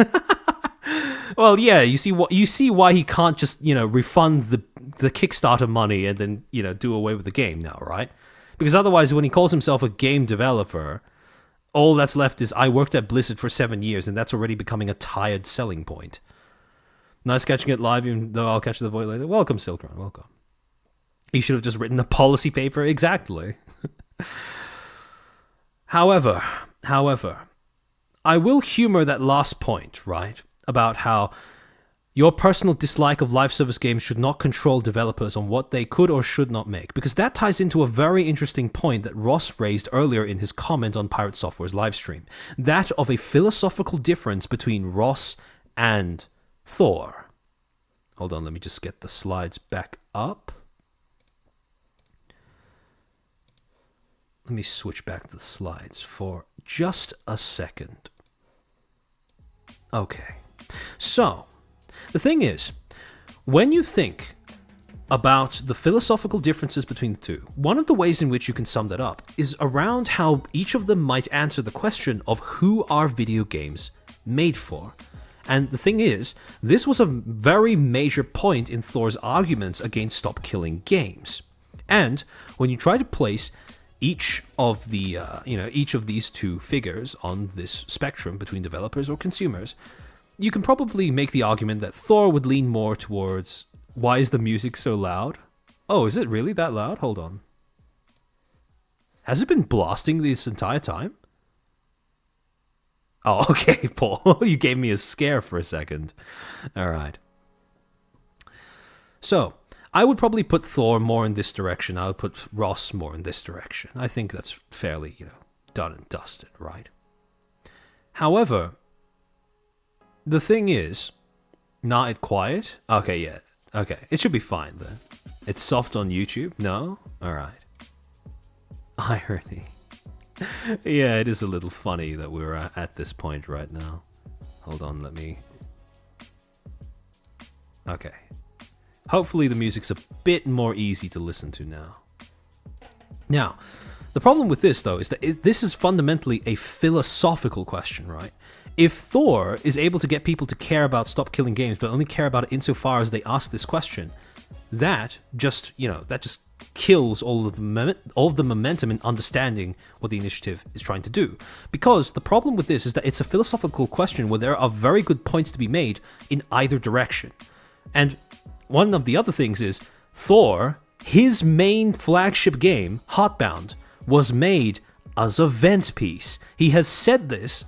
Well, yeah, you see why he can't just, refund the Kickstarter money and then, do away with the game now, right? Because otherwise, when he calls himself a game developer, all that's left is, I worked at Blizzard for 7 years, and that's already becoming a tired selling point. Nice catching it live, even though I'll catch the void later. Welcome, Silkron, welcome. He should have just written a policy paper, exactly. However, I will humor that last point, right? About how your personal dislike of live service games should not control developers on what they could or should not make, because that ties into a very interesting point that Ross raised earlier in his comment on Pirate Software's livestream. That of a philosophical difference between Ross and Thor. Hold on, let me just get the slides back up. Let me switch back to the slides for just a second. Okay, so the thing is, when you think about the philosophical differences between the two, one of the ways in which you can sum that up is around how each of them might answer the question of who are video games made for. And the thing is, this was a very major point in Thor's arguments against Stop Killing Games. And when you try to place each of these two figures on this spectrum between developers or consumers, you can probably make the argument that Thor would lean more towards, why is the music so loud? Oh, is it really that loud? Hold on. Has it been blasting this entire time? Oh, okay, Paul. You gave me a scare for a second. All right. So, I would probably put Thor more in this direction. I would put Ross more in this direction. I think that's fairly, done and dusted, right? However, the thing is, not it quiet? Okay, yeah. Okay, it should be fine then. It's soft on YouTube? No? Alright. Irony. Yeah, it is a little funny that we're at this point right now. Hold on, let me... Okay. Hopefully the music's a bit more easy to listen to now. Now, the problem with this, though, is that this is fundamentally a philosophical question, right? If Thor is able to get people to care about Stop Killing Games, but only care about it insofar as they ask this question, that just kills all of the momentum in understanding what the initiative is trying to do. Because the problem with this is that it's a philosophical question where there are very good points to be made in either direction. And one of the other things is, Thor, his main flagship game, Heartbound, was made as a vent piece. He has said this,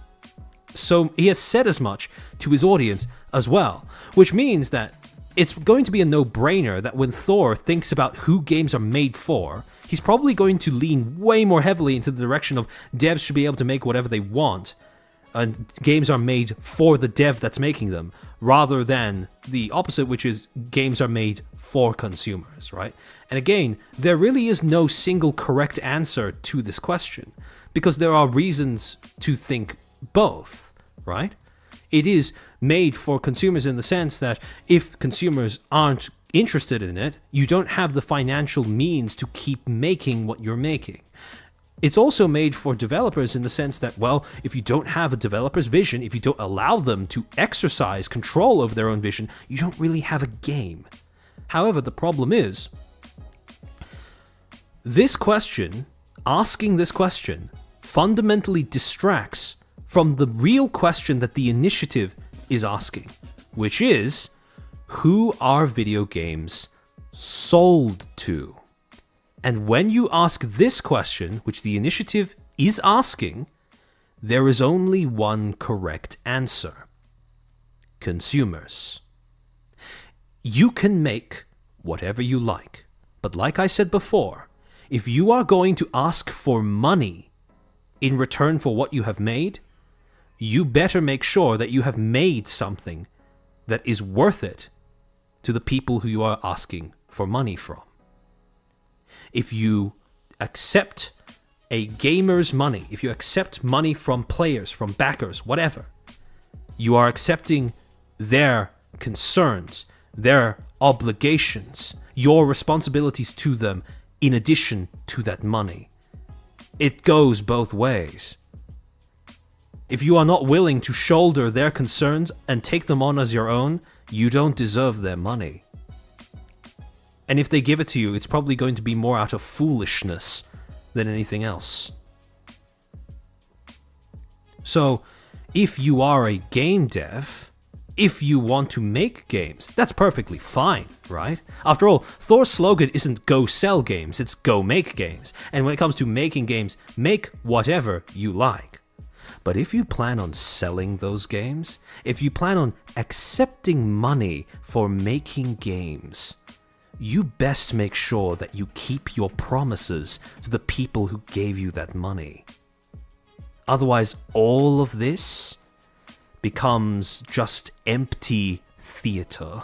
so he has said as much to his audience as well, which means that it's going to be a no-brainer that when Thor thinks about who games are made for, he's probably going to lean way more heavily into the direction of devs should be able to make whatever they want, and games are made for the dev that's making them, rather than the opposite, which is games are made for consumers, right? And again, there really is no single correct answer to this question, because there are reasons to think both, right? It is made for consumers in the sense that if consumers aren't interested in it, you don't have the financial means to keep making what you're making. It's also made for developers in the sense that, well, if you don't have a developer's vision, if you don't allow them to exercise control over their own vision, you don't really have a game. However, the problem is, this question, asking this question, fundamentally distracts from the real question that the initiative is asking, which is, who are video games sold to? And when you ask this question, which the initiative is asking, there is only one correct answer. Consumers. You can make whatever you like, but like I said before, if you are going to ask for money, in return for what you have made, you better make sure that you have made something that is worth it to the people who you are asking for money from. If you accept a gamer's money, if you accept money from players, from backers, whatever, you are accepting their concerns, their obligations, your responsibilities to them in addition to that money. It goes both ways. If you are not willing to shoulder their concerns and take them on as your own, you don't deserve their money. And if they give it to you, it's probably going to be more out of foolishness than anything else. So, if you are a game dev, if you want to make games, that's perfectly fine, right? After all, Thor's slogan isn't go sell games, it's go make games. And when it comes to making games, make whatever you like. But if you plan on selling those games, if you plan on accepting money for making games, you best make sure that you keep your promises to the people who gave you that money. Otherwise, all of this becomes just empty theater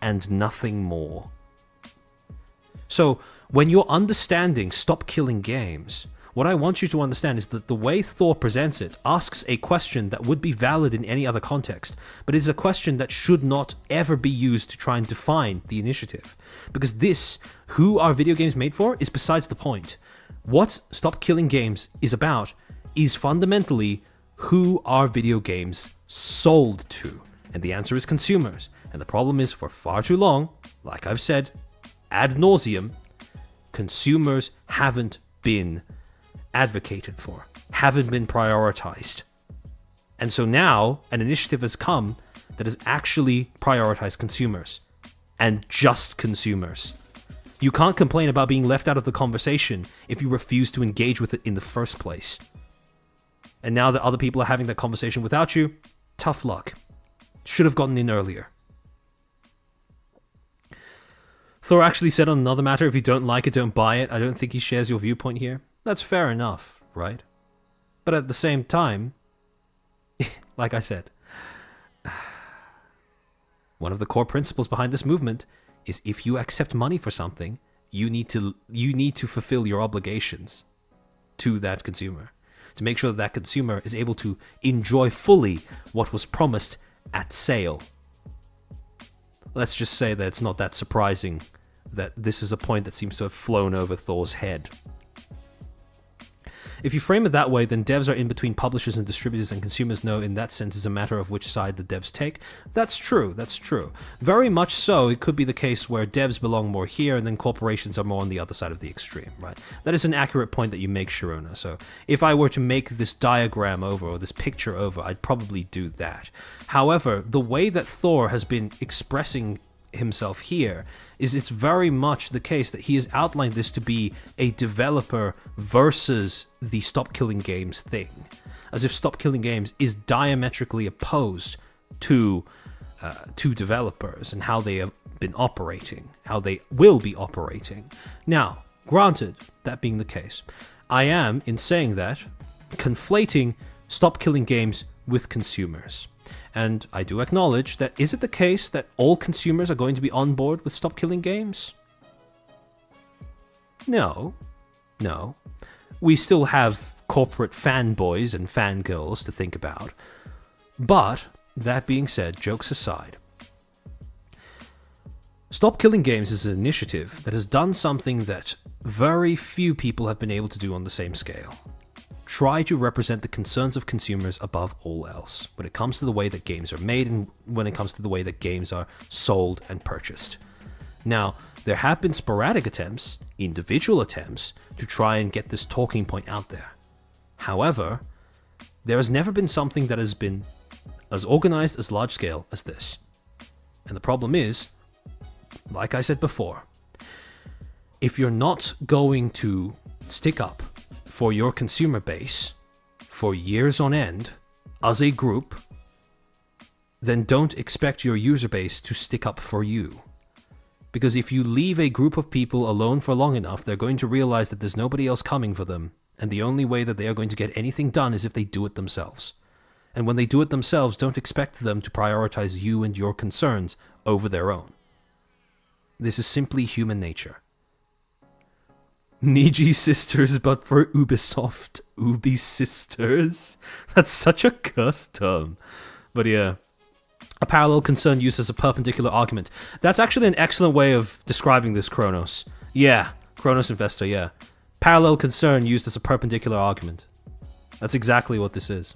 and nothing more. So, when you're understanding Stop Killing Games, what I want you to understand is that the way Thor presents it asks a question that would be valid in any other context, but it is a question that should not ever be used to try and define the initiative. Because this, who are video games made for, is besides the point. What Stop Killing Games is about is fundamentally who are video games sold to? And the answer is consumers. And the problem is, for far too long, like I've said ad nauseum, consumers haven't been advocated for, haven't been prioritized. And so now an initiative has come that has actually prioritized consumers, and just consumers. You can't complain about being left out of the conversation if you refuse to engage with it in the first place. And now that other people are having that conversation without you, tough luck. Should have gotten in earlier. Thor actually said on another matter, if you don't like it, don't buy it. I don't think he shares your viewpoint here. That's fair enough, right? But at the same time, like I said, one of the core principles behind this movement is if you accept money for something, you need to fulfill your obligations to that consumer, to make sure that that consumer is able to enjoy fully what was promised at sale. Let's just say that it's not that surprising that this is a point that seems to have flown over Thor's head. If you frame it that way, then devs are in between publishers and distributors, and consumers know in that sense it's a matter of which side the devs take. That's true. Very much so, it could be the case where devs belong more here and then corporations are more on the other side of the extreme, right? That is an accurate point that you make, Sharona. So if I were to make this diagram over, or this picture over, I'd probably do that. However, the way that Thor has been expressing himself here is it's very much the case that he has outlined this to be a developer versus the Stop Killing Games thing, as if Stop Killing Games is diametrically opposed to developers and how they have been operating, how they will be operating. Now, granted, that being the case, I am, in saying that, conflating Stop Killing Games with consumers. And I do acknowledge that, is it the case that all consumers are going to be on board with Stop Killing Games? No. We still have corporate fanboys and fangirls to think about. But, that being said, jokes aside, Stop Killing Games is an initiative that has done something that very few people have been able to do on the same scale. Try to represent the concerns of consumers above all else when it comes to the way that games are made and when it comes to the way that games are sold and purchased. Now, there have been sporadic attempts, individual attempts, to try and get this talking point out there. However, there has never been something that has been as organized, as large scale as this. And the problem is, like I said before, if you're not going to stick up for your consumer base for years on end as a group, then don't expect your user base to stick up for you. Because if you leave a group of people alone for long enough, they're going to realize that there's nobody else coming for them, And the only way that they are going to get anything done is if they do it themselves. And when they do it themselves, don't expect them to prioritize you and your concerns over their own. This is simply human nature. Niji sisters, but for Ubisoft. Ubi sisters? That's such a cursed term. But yeah. A parallel concern used as a perpendicular argument. That's actually an excellent way of describing this, Kronos. Yeah, Kronos Investor, yeah. Parallel concern used as a perpendicular argument. That's exactly what this is.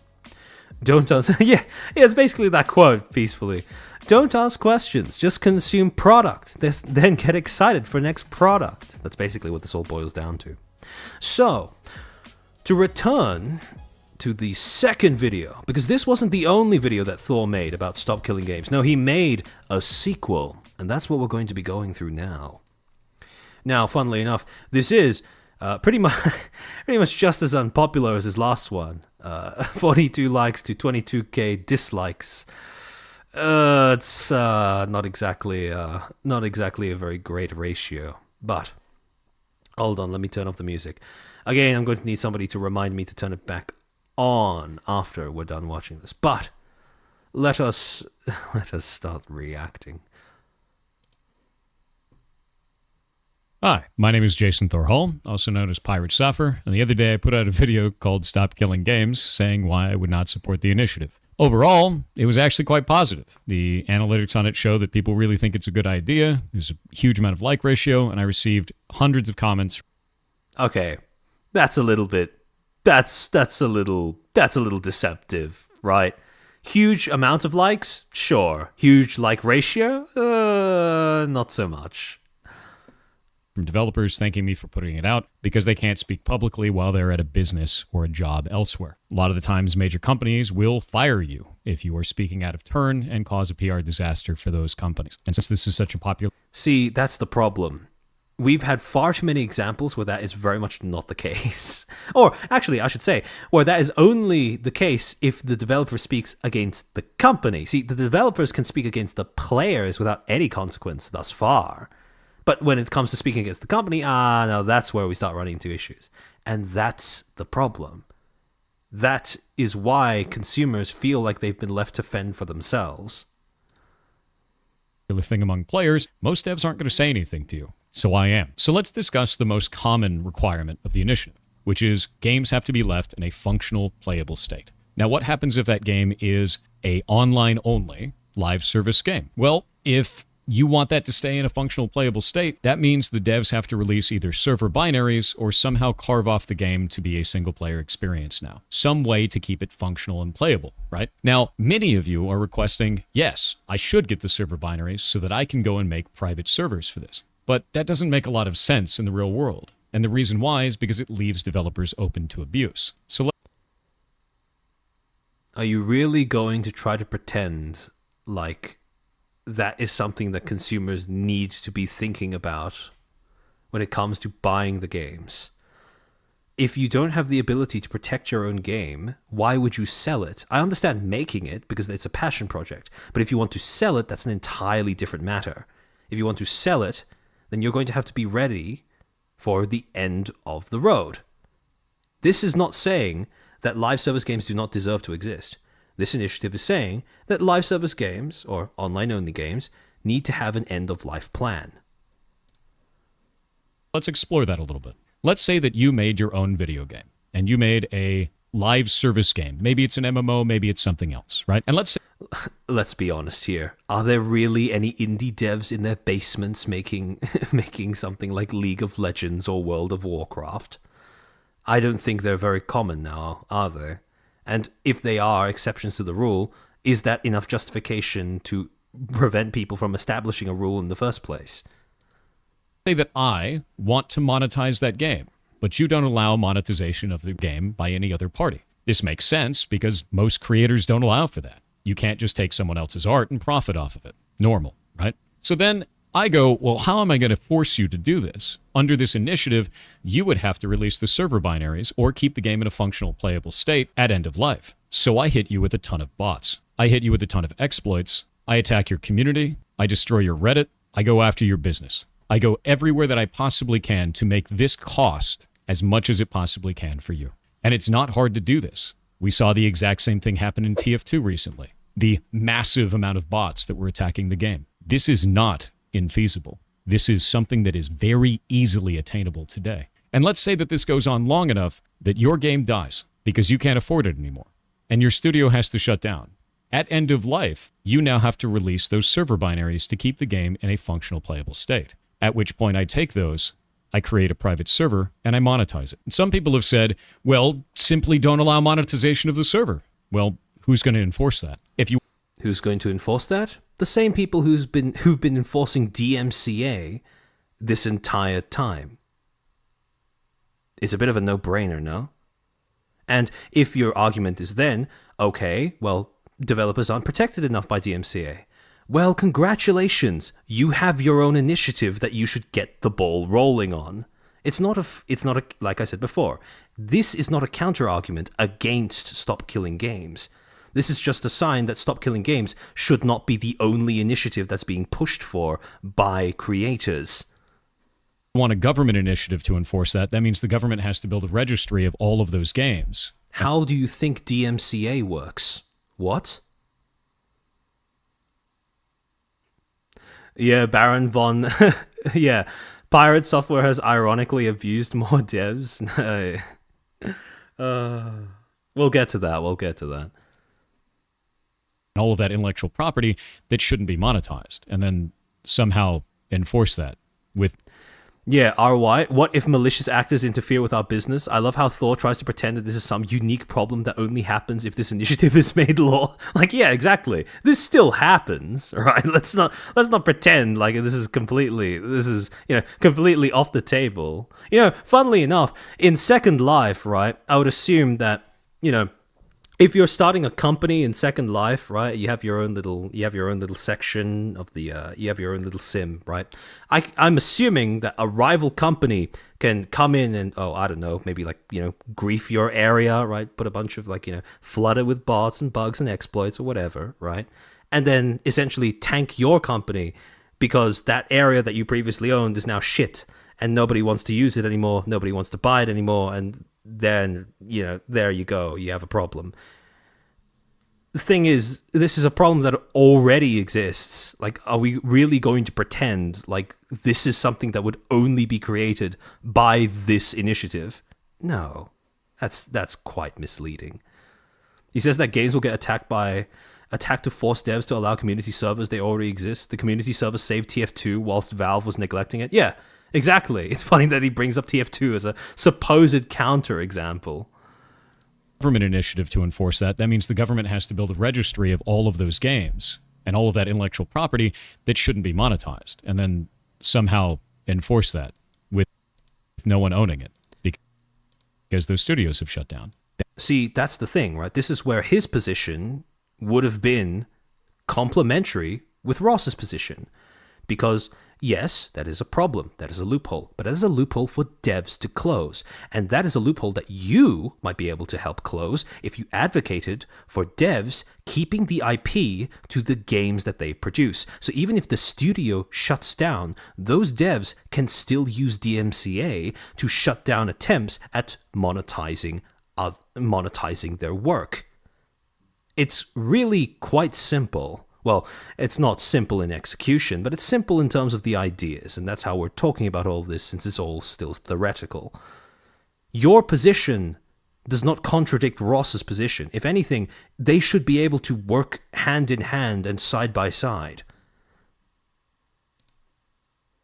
Don't answer. Yeah, it's basically that quote, peacefully. Don't ask questions, just consume product, then get excited for next product. That's basically what this all boils down to. So, to return to the second video, because this wasn't the only video that Thor made about Stop Killing Games. No, he made a sequel, and that's what we're going to be going through now. Now, funnily enough, this is pretty much just as unpopular as his last one. 42 likes to 22k dislikes. It's not exactly a very great ratio. But hold on, let me turn off the music. Again, I'm going to need somebody to remind me to turn it back on after we're done watching this. But let us start reacting. Hi, my name is Jason Thor Hall, also known as Pirate Suffer, and the other day I put out a video called Stop Killing Games, saying why I would not support the initiative. Overall, it was actually quite positive. The analytics on it show that people really think it's a good idea. There's a huge amount of like ratio, and I received hundreds of comments. Okay, that's a little deceptive, right? Huge amount of likes? Sure. Huge like ratio? Not so much. From developers thanking me for putting it out because they can't speak publicly while they're at a business or a job elsewhere. A lot of the times, major companies will fire you if you are speaking out of turn and cause a PR disaster for those companies. And since this is such a popular... See, that's the problem. We've had far too many examples where that is very much not the case. Or, actually, I should say, where that is only the case if the developer speaks against the company. See, the developers can speak against the players without any consequence thus far. But when it comes to speaking against the company, no, that's where we start running into issues. And that's the problem. That is why consumers feel like they've been left to fend for themselves. Thing among players, most devs aren't going to say anything to you. So I am. So let's discuss the most common requirement of the initiative, which is games have to be left in a functional, playable state. Now, what happens if that game is a online-only live service game? Well, if you want that to stay in a functional, playable state, that means the devs have to release either server binaries or somehow carve off the game to be a single-player experience now. Some way to keep it functional and playable, right? Now, many of you are requesting, yes, I should get the server binaries so that I can go and make private servers for this. But that doesn't make a lot of sense in the real world. And the reason why is because it leaves developers open to abuse. So are you really going to try to pretend like that is something that consumers need to be thinking about when it comes to buying the games? If you don't have the ability to protect your own game, why would you sell it? I understand making it because it's a passion project, but if you want to sell it, that's an entirely different matter. If you want to sell it, then you're going to have to be ready for the end of the road. This is not saying that live service games do not deserve to exist. This initiative is saying that live service games, or online-only games, need to have an end-of-life plan. let's explore that a little bit. Let's say that you made your own video game, and you made a live service game. Maybe it's an MMO, maybe it's something else, right? And let's say... Let's be honest here. Are there really any indie devs in their basements making something like League of Legends or World of Warcraft? I don't think they're very common now, are they? And if they are exceptions to the rule, is that enough justification to prevent people from establishing a rule in the first place? Say that I want to monetize that game, but you don't allow monetization of the game by any other party. This makes sense because most creators don't allow for that. You can't just take someone else's art and profit off of it. Normal, right? So then I go, well, how am I going to force you to do this? Under this initiative, you would have to release the server binaries or keep the game in a functional, playable state at end of life. So I hit you with a ton of bots. I hit you with a ton of exploits. I attack your community. I destroy your Reddit. I go after your business. I go everywhere that I possibly can to make this cost as much as it possibly can for you. And it's not hard to do this. We saw the exact same thing happen in TF2 recently. The massive amount of bots that were attacking the game. This is not infeasible. This is something that is very easily attainable today. And let's say that this goes on long enough that your game dies because you can't afford it anymore, and your studio has to shut down. At end of life, you now have to release those server binaries to keep the game in a functional playable state. At which point I take those, I create a private server, and I monetize it. And some people have said, well, simply don't allow monetization of the server. Well, who's going to enforce that? Who's going to enforce that? The same people who've been enforcing DMCA this entire time. It's a bit of a no-brainer, no? And if your argument is then, okay, well, developers aren't protected enough by DMCA. Well, congratulations, you have your own initiative that you should get the ball rolling on. It's not a, like I said before, this is not a counter-argument against Stop Killing Games. This is just a sign that Stop Killing Games should not be the only initiative that's being pushed for by creators. Want a government initiative to enforce that, that means the government has to build a registry of all of those games. How do you think DMCA works? What? Yeah, Baron von... yeah, Pirate Software has ironically abused more devs. We'll get to that. All of that intellectual property that shouldn't be monetized, and then somehow enforce that with... Yeah, RY, what if malicious actors interfere with our business? I love how Thor tries to pretend that this is some unique problem that only happens if this initiative is made law. Like, yeah, exactly. This still happens, right? Let's not pretend like this is completely off the table. Funnily enough, in Second Life, right, I would assume that, if you're starting a company in Second Life, right, you have your own little section of the, you have your own little sim, right? I'm assuming that a rival company can come in and, I don't know, maybe grief your area, right? Put a bunch of flood it with bots and bugs and exploits or whatever, right? And then essentially tank your company because that area that you previously owned is now shit and nobody wants to use it anymore, nobody wants to buy it anymore, and then, there you go, you have a problem. The thing is, this is a problem that already exists. Like, are we really going to pretend like this is something that would only be created by this initiative? No, that's quite misleading. He says that games will get attacked to force devs to allow community servers they already exist. The community servers saved TF2 whilst Valve was neglecting it. Yeah, exactly. It's funny that he brings up TF2 as a supposed counter-example. Government initiative to enforce that, that means the government has to build a registry of all of those games and all of that intellectual property that shouldn't be monetized, and then somehow enforce that with no one owning it because those studios have shut down. See, that's the thing, right? This is where his position would have been complementary with Ross's position. Because, yes, that is a problem. That is a loophole. But that is a loophole for devs to close. And that is a loophole that you might be able to help close if you advocated for devs keeping the IP to the games that they produce. So even if the studio shuts down, those devs can still use DMCA to shut down attempts at monetizing their work. It's really quite simple. Well, it's not simple in execution, but it's simple in terms of the ideas, and that's how we're talking about all of this since it's all still theoretical. Your position does not contradict Ross's position. If anything, they should be able to work hand in hand and side by side.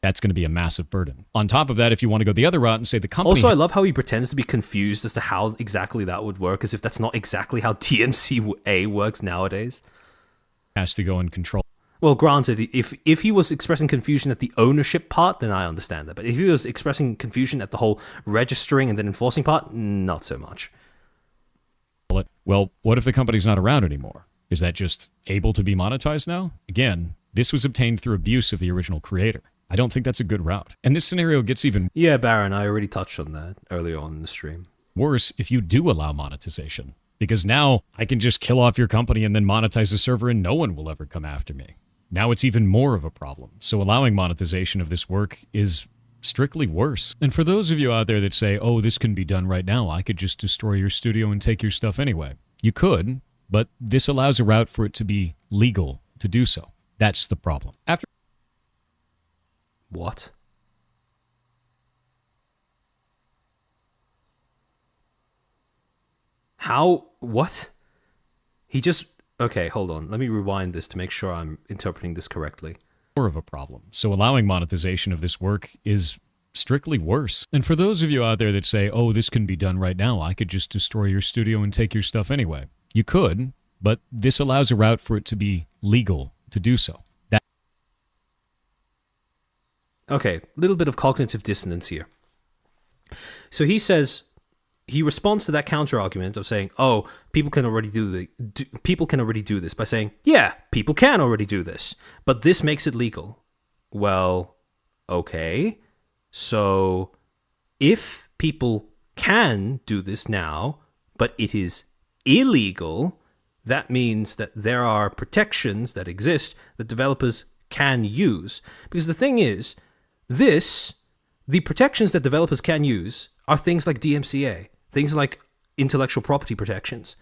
That's going to be a massive burden. On top of that, if you want to go the other route and say the company... Also, I love how he pretends to be confused as to how exactly that would work, as if that's not exactly how DMCA works nowadays. Has to go and control. Well, granted, if he was expressing confusion at the ownership part, then I understand that. But if he was expressing confusion at the whole registering and then enforcing part, not so much. Well, what if the company's not around anymore? Is that just able to be monetized now? Again, this was obtained through abuse of the original creator. I don't think that's a good route. And this scenario gets even... Yeah, Baron, I already touched on that earlier on in the stream. Worse if you do allow monetization. Because now I can just kill off your company and then monetize the server and no one will ever come after me. Now it's even more of a problem. So allowing monetization of this work is strictly worse. And for those of you out there that say, oh, this can be done right now, I could just destroy your studio and take your stuff anyway. You could, but this allows a route for it to be legal to do so. That's the problem. After What? How? What? He just... Okay, hold on. Let me rewind this to make sure I'm interpreting this correctly. more of a problem. So allowing monetization of this work is strictly worse. And for those of you out there that say, oh, this can be done right now, I could just destroy your studio and take your stuff anyway. You could, but this allows a route for it to be legal to do so. Okay, little bit of cognitive dissonance here. So he says, he responds to that counter argument of saying, "Oh, people can already people can already do this," by saying, "Yeah, people can already do this, but this makes it legal." Well, okay. So if people can do this now, but it is illegal, that means that there are protections that exist that developers can use. Because the thing is, the protections that developers can use are things like DMCA, things like intellectual property protections.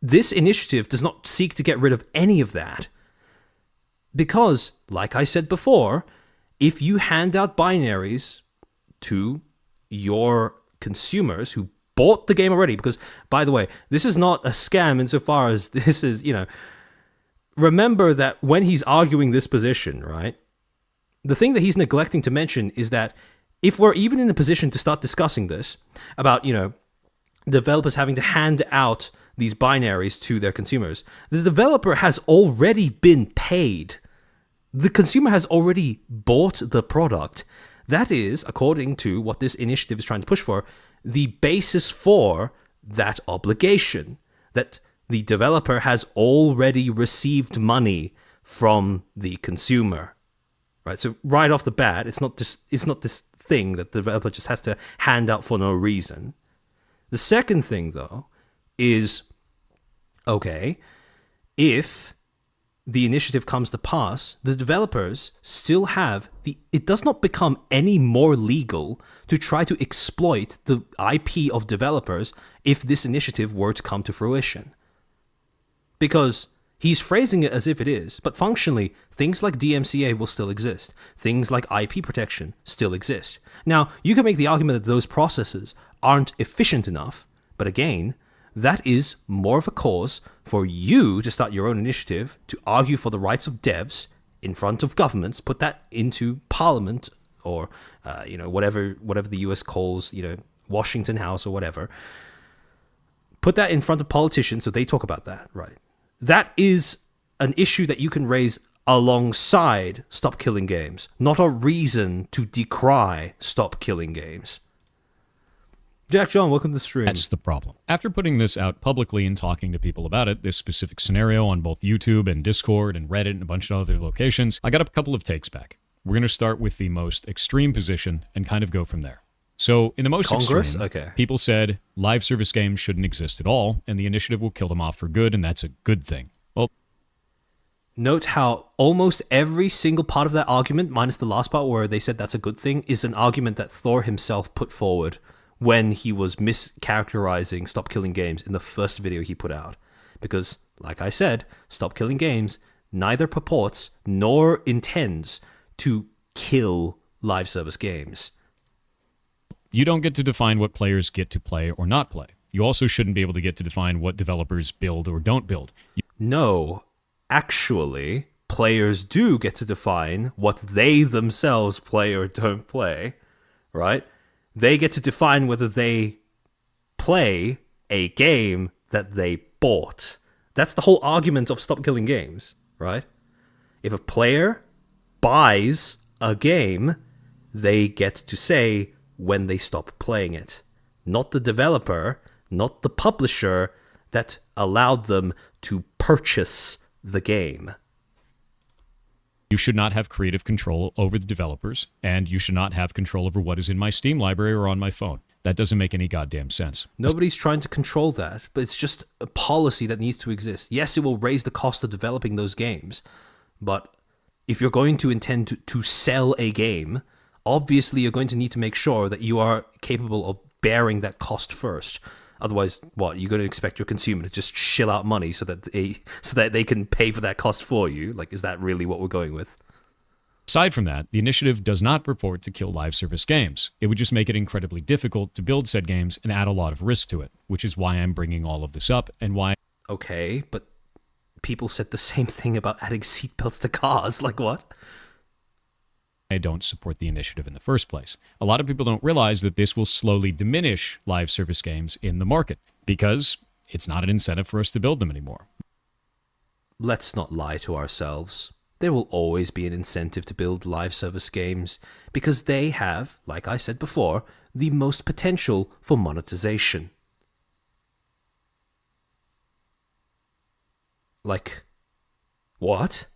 This initiative does not seek to get rid of any of that. Because, like I said before, if you hand out binaries to your consumers who bought the game already, because, by the way, this is not a scam insofar as this is, remember that when he's arguing this position, right? The thing that he's neglecting to mention is that if we're even in a position to start discussing this about, developers having to hand out these binaries to their consumers, the developer has already been paid. The consumer has already bought the product. That is, according to what this initiative is trying to push for, the basis for that obligation, that the developer has already received money from the consumer. Right, so right off the bat, it's not this thing that the developer just has to hand out for no reason. The second thing, though, is, okay, if the initiative comes to pass, the developers still have it does not become any more legal to try to exploit the IP of developers if this initiative were to come to fruition. Because he's phrasing it as if it is, but functionally, things like DMCA will still exist. Things like IP protection still exist. Now, you can make the argument that those processes aren't efficient enough, but again, that is more of a cause for you to start your own initiative to argue for the rights of devs in front of governments, put that into Parliament or, whatever the US calls, Washington House or whatever. Put that in front of politicians so they talk about that, right? That is an issue that you can raise alongside Stop Killing Games, not a reason to decry Stop Killing Games. Jack John, welcome to the stream. That's the problem. After putting this out publicly and talking to people about it, this specific scenario on both YouTube and Discord and Reddit and a bunch of other locations, I got a couple of takes back. We're going to start with the most extreme position and kind of go from there. So in the most extreme, people said live service games shouldn't exist at all, and the initiative will kill them off for good, and that's a good thing. Well, note how almost every single part of that argument, minus the last part where they said that's a good thing, is an argument that Thor himself put forward when he was mischaracterizing Stop Killing Games in the first video he put out. Because, like I said, Stop Killing Games neither purports nor intends to kill live service games. You don't get to define what players get to play or not play. You also shouldn't be able to get to define what developers build or don't build. No, actually, players do get to define what they themselves play or don't play, right? They get to define whether they play a game that they bought. That's the whole argument of Stop Killing Games, right? If a player buys a game, they get to say when they stop playing it. Not the developer, not the publisher that allowed them to purchase the game. You should not have creative control over the developers, and you should not have control over what is in my Steam library or on my phone. That doesn't make any goddamn sense. Nobody's trying to control that, but it's just a policy that needs to exist. Yes, it will raise the cost of developing those games, but if you're going to intend to sell a game, obviously you're going to need to make sure that you are capable of bearing that cost first. Otherwise, what, you're going to expect your consumer to just shill out money so that they can pay for that cost for you? Like, is that really what we're going with? Aside from that, the initiative does not purport to kill live service games. It would just make it incredibly difficult to build said games and add a lot of risk to it, which is why I'm bringing all of this up and why... Okay, but people said the same thing about adding seatbelts to cars. Like, what? I don't support the initiative in the first place. A lot of people don't realize that this will slowly diminish live service games in the market because it's not an incentive for us to build them anymore. Let's not lie to ourselves. There will always be an incentive to build live service games because they have, like I said before, the most potential for monetization. Like, what?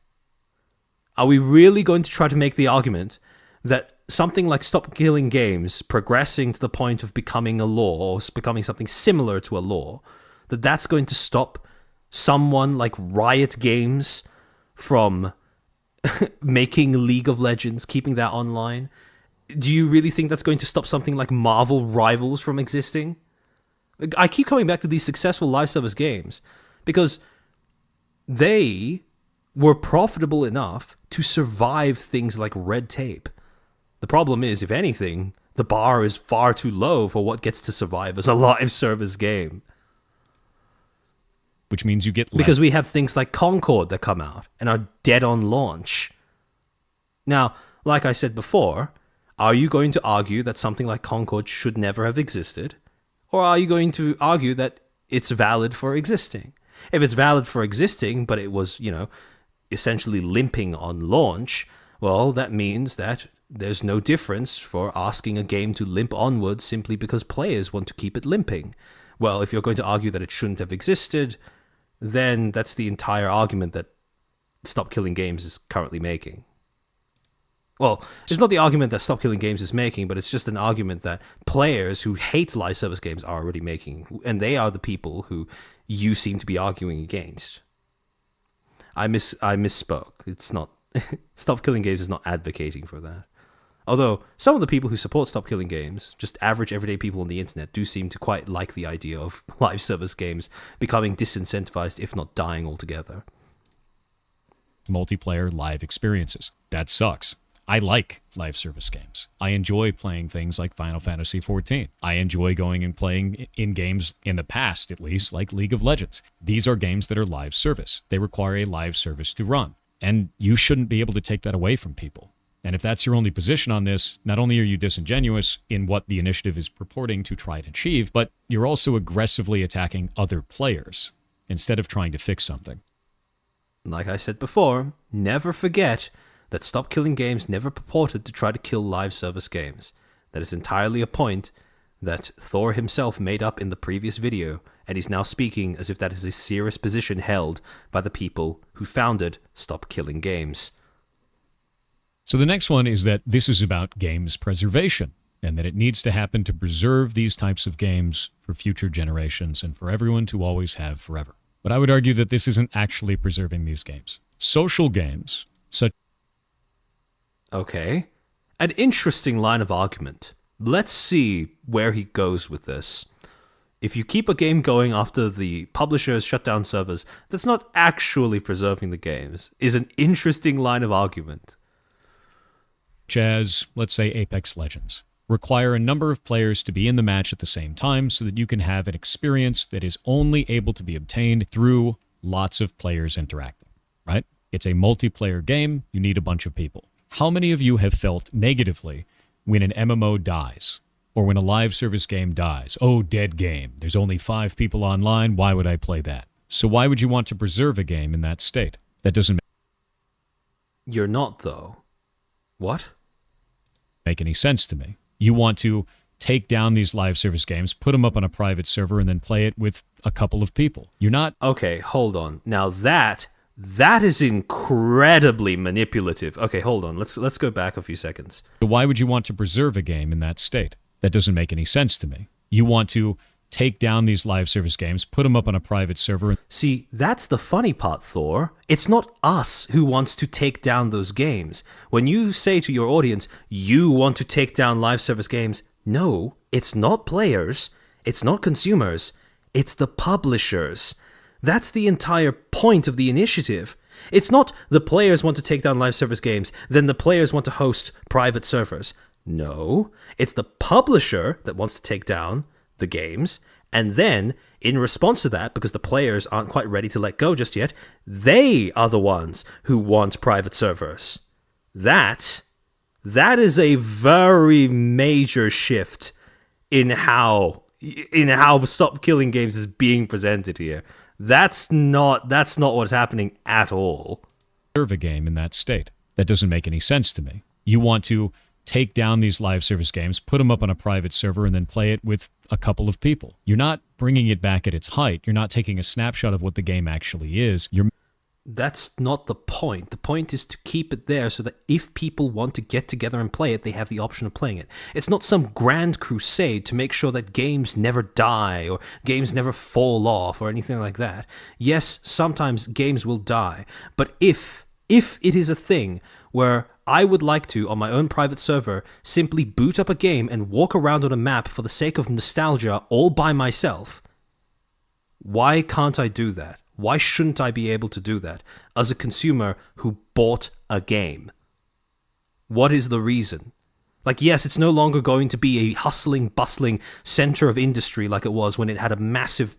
Are we really going to try to make the argument that something like Stop Killing Games progressing to the point of becoming a law or becoming something similar to a law, that's going to stop someone like Riot Games from making League of Legends, keeping that online? Do you really think that's going to stop something like Marvel Rivals from existing? I keep coming back to these successful live service games because they were profitable enough to survive things like red tape. The problem is, if anything, the bar is far too low for what gets to survive as a live service game. Which means you get less. Because we have things like Concord that come out and are dead on launch. Now, like I said before, are you going to argue that something like Concord should never have existed? Or are you going to argue that it's valid for existing? If it's valid for existing, but it was, essentially limping on launch, well, that means that there's no difference for asking a game to limp onwards simply because players want to keep it limping. Well, if you're going to argue that it shouldn't have existed, then that's the entire argument that Stop Killing Games is currently making. Well, it's not the argument that Stop Killing Games is making, but it's just an argument that players who hate live service games are already making, and they are the people who you seem to be arguing against. I misspoke. It's not... Stop Killing Games is not advocating for that. Although, some of the people who support Stop Killing Games, just average everyday people on the internet, do seem to quite like the idea of live service games becoming disincentivized, if not dying altogether. Multiplayer live experiences. That sucks. I like live service games. I enjoy playing things like Final Fantasy XIV. I enjoy going and playing in games, in the past at least, like League of Legends. These are games that are live service. They require a live service to run. And you shouldn't be able to take that away from people. And if that's your only position on this, not only are you disingenuous in what the initiative is purporting to try and achieve, but you're also aggressively attacking other players instead of trying to fix something. Like I said before, never forget that Stop Killing Games never purported to try to kill live service games. That is entirely a point that Thor himself made up in the previous video, and he's now speaking as if that is a serious position held by the people who founded Stop Killing Games. So the next one is that this is about games preservation, and that it needs to happen to preserve these types of games for future generations and for everyone to always have forever. But I would argue that this isn't actually preserving these games. Social games, such... Okay. An interesting line of argument. Let's see where he goes with this. If you keep a game going after the publishers shut down servers, that's not actually preserving the games, is an interesting line of argument. As, let's say, Apex Legends, require a number of players to be in the match at the same time so that you can have an experience that is only able to be obtained through lots of players interacting, right? It's a multiplayer game. You need a bunch of people. How many of you have felt negatively when an MMO dies or when a live service game dies? Oh, dead game. There's only 5 people online. Why would I play that? So why would you want to preserve a game in that state? That doesn't You're not, though. What? Make any sense to me. You want to take down these live service games, put them up on a private server, and then play it with a couple of people. You're not... Okay, hold on. Now that is incredibly manipulative. Okay, hold on. Let's go back a few seconds. So why would you want to preserve a game in that state? That doesn't make any sense to me. You want to take down these live service games, put them up on a private server. See, that's the funny part, Thor. It's not us who wants to take down those games. When you say to your audience, you want to take down live service games, no, it's not players, it's not consumers, it's the publishers. That's the entire point of the initiative. It's not the players want to take down live service games, then the players want to host private servers. No, it's the publisher that wants to take down the games, and then, in response to that, because the players aren't quite ready to let go just yet, they are the ones who want private servers. That is a very major shift in how Stop Killing Games is being presented here. That's not what's happening at all. Serve a game in that state. That doesn't make any sense to me. You want to take down these live service games, put them up on a private server, and then play it with a couple of people. You're not bringing it back at its height. You're not taking a snapshot of what the game actually is. That's not the point. The point is to keep it there so that if people want to get together and play it, they have the option of playing it. It's not some grand crusade to make sure that games never die or games never fall off or anything like that. Yes, sometimes games will die, but if it is a thing where I would like to, on my own private server, simply boot up a game and walk around on a map for the sake of nostalgia all by myself, why can't I do that? Why shouldn't I be able to do that as a consumer who bought a game? What is the reason? Like, yes, it's no longer going to be a hustling, bustling center of industry like it was when it had a massive,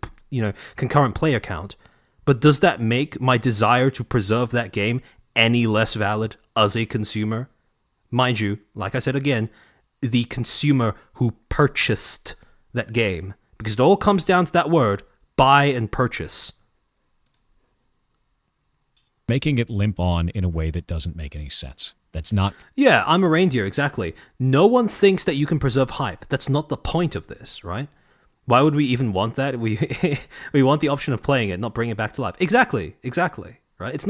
concurrent player count. But does that make my desire to preserve that game any less valid as a consumer? Mind you, like I said again, the consumer who purchased that game. Because it all comes down to that word, buy and purchase. Making it limp on in a way that doesn't make any sense. That's not... Yeah, I'm a reindeer, exactly. No one thinks that you can preserve hype. That's not the point of this, right? Why would we even want that? We want the option of playing it, not bring it back to life. Exactly. Right? It's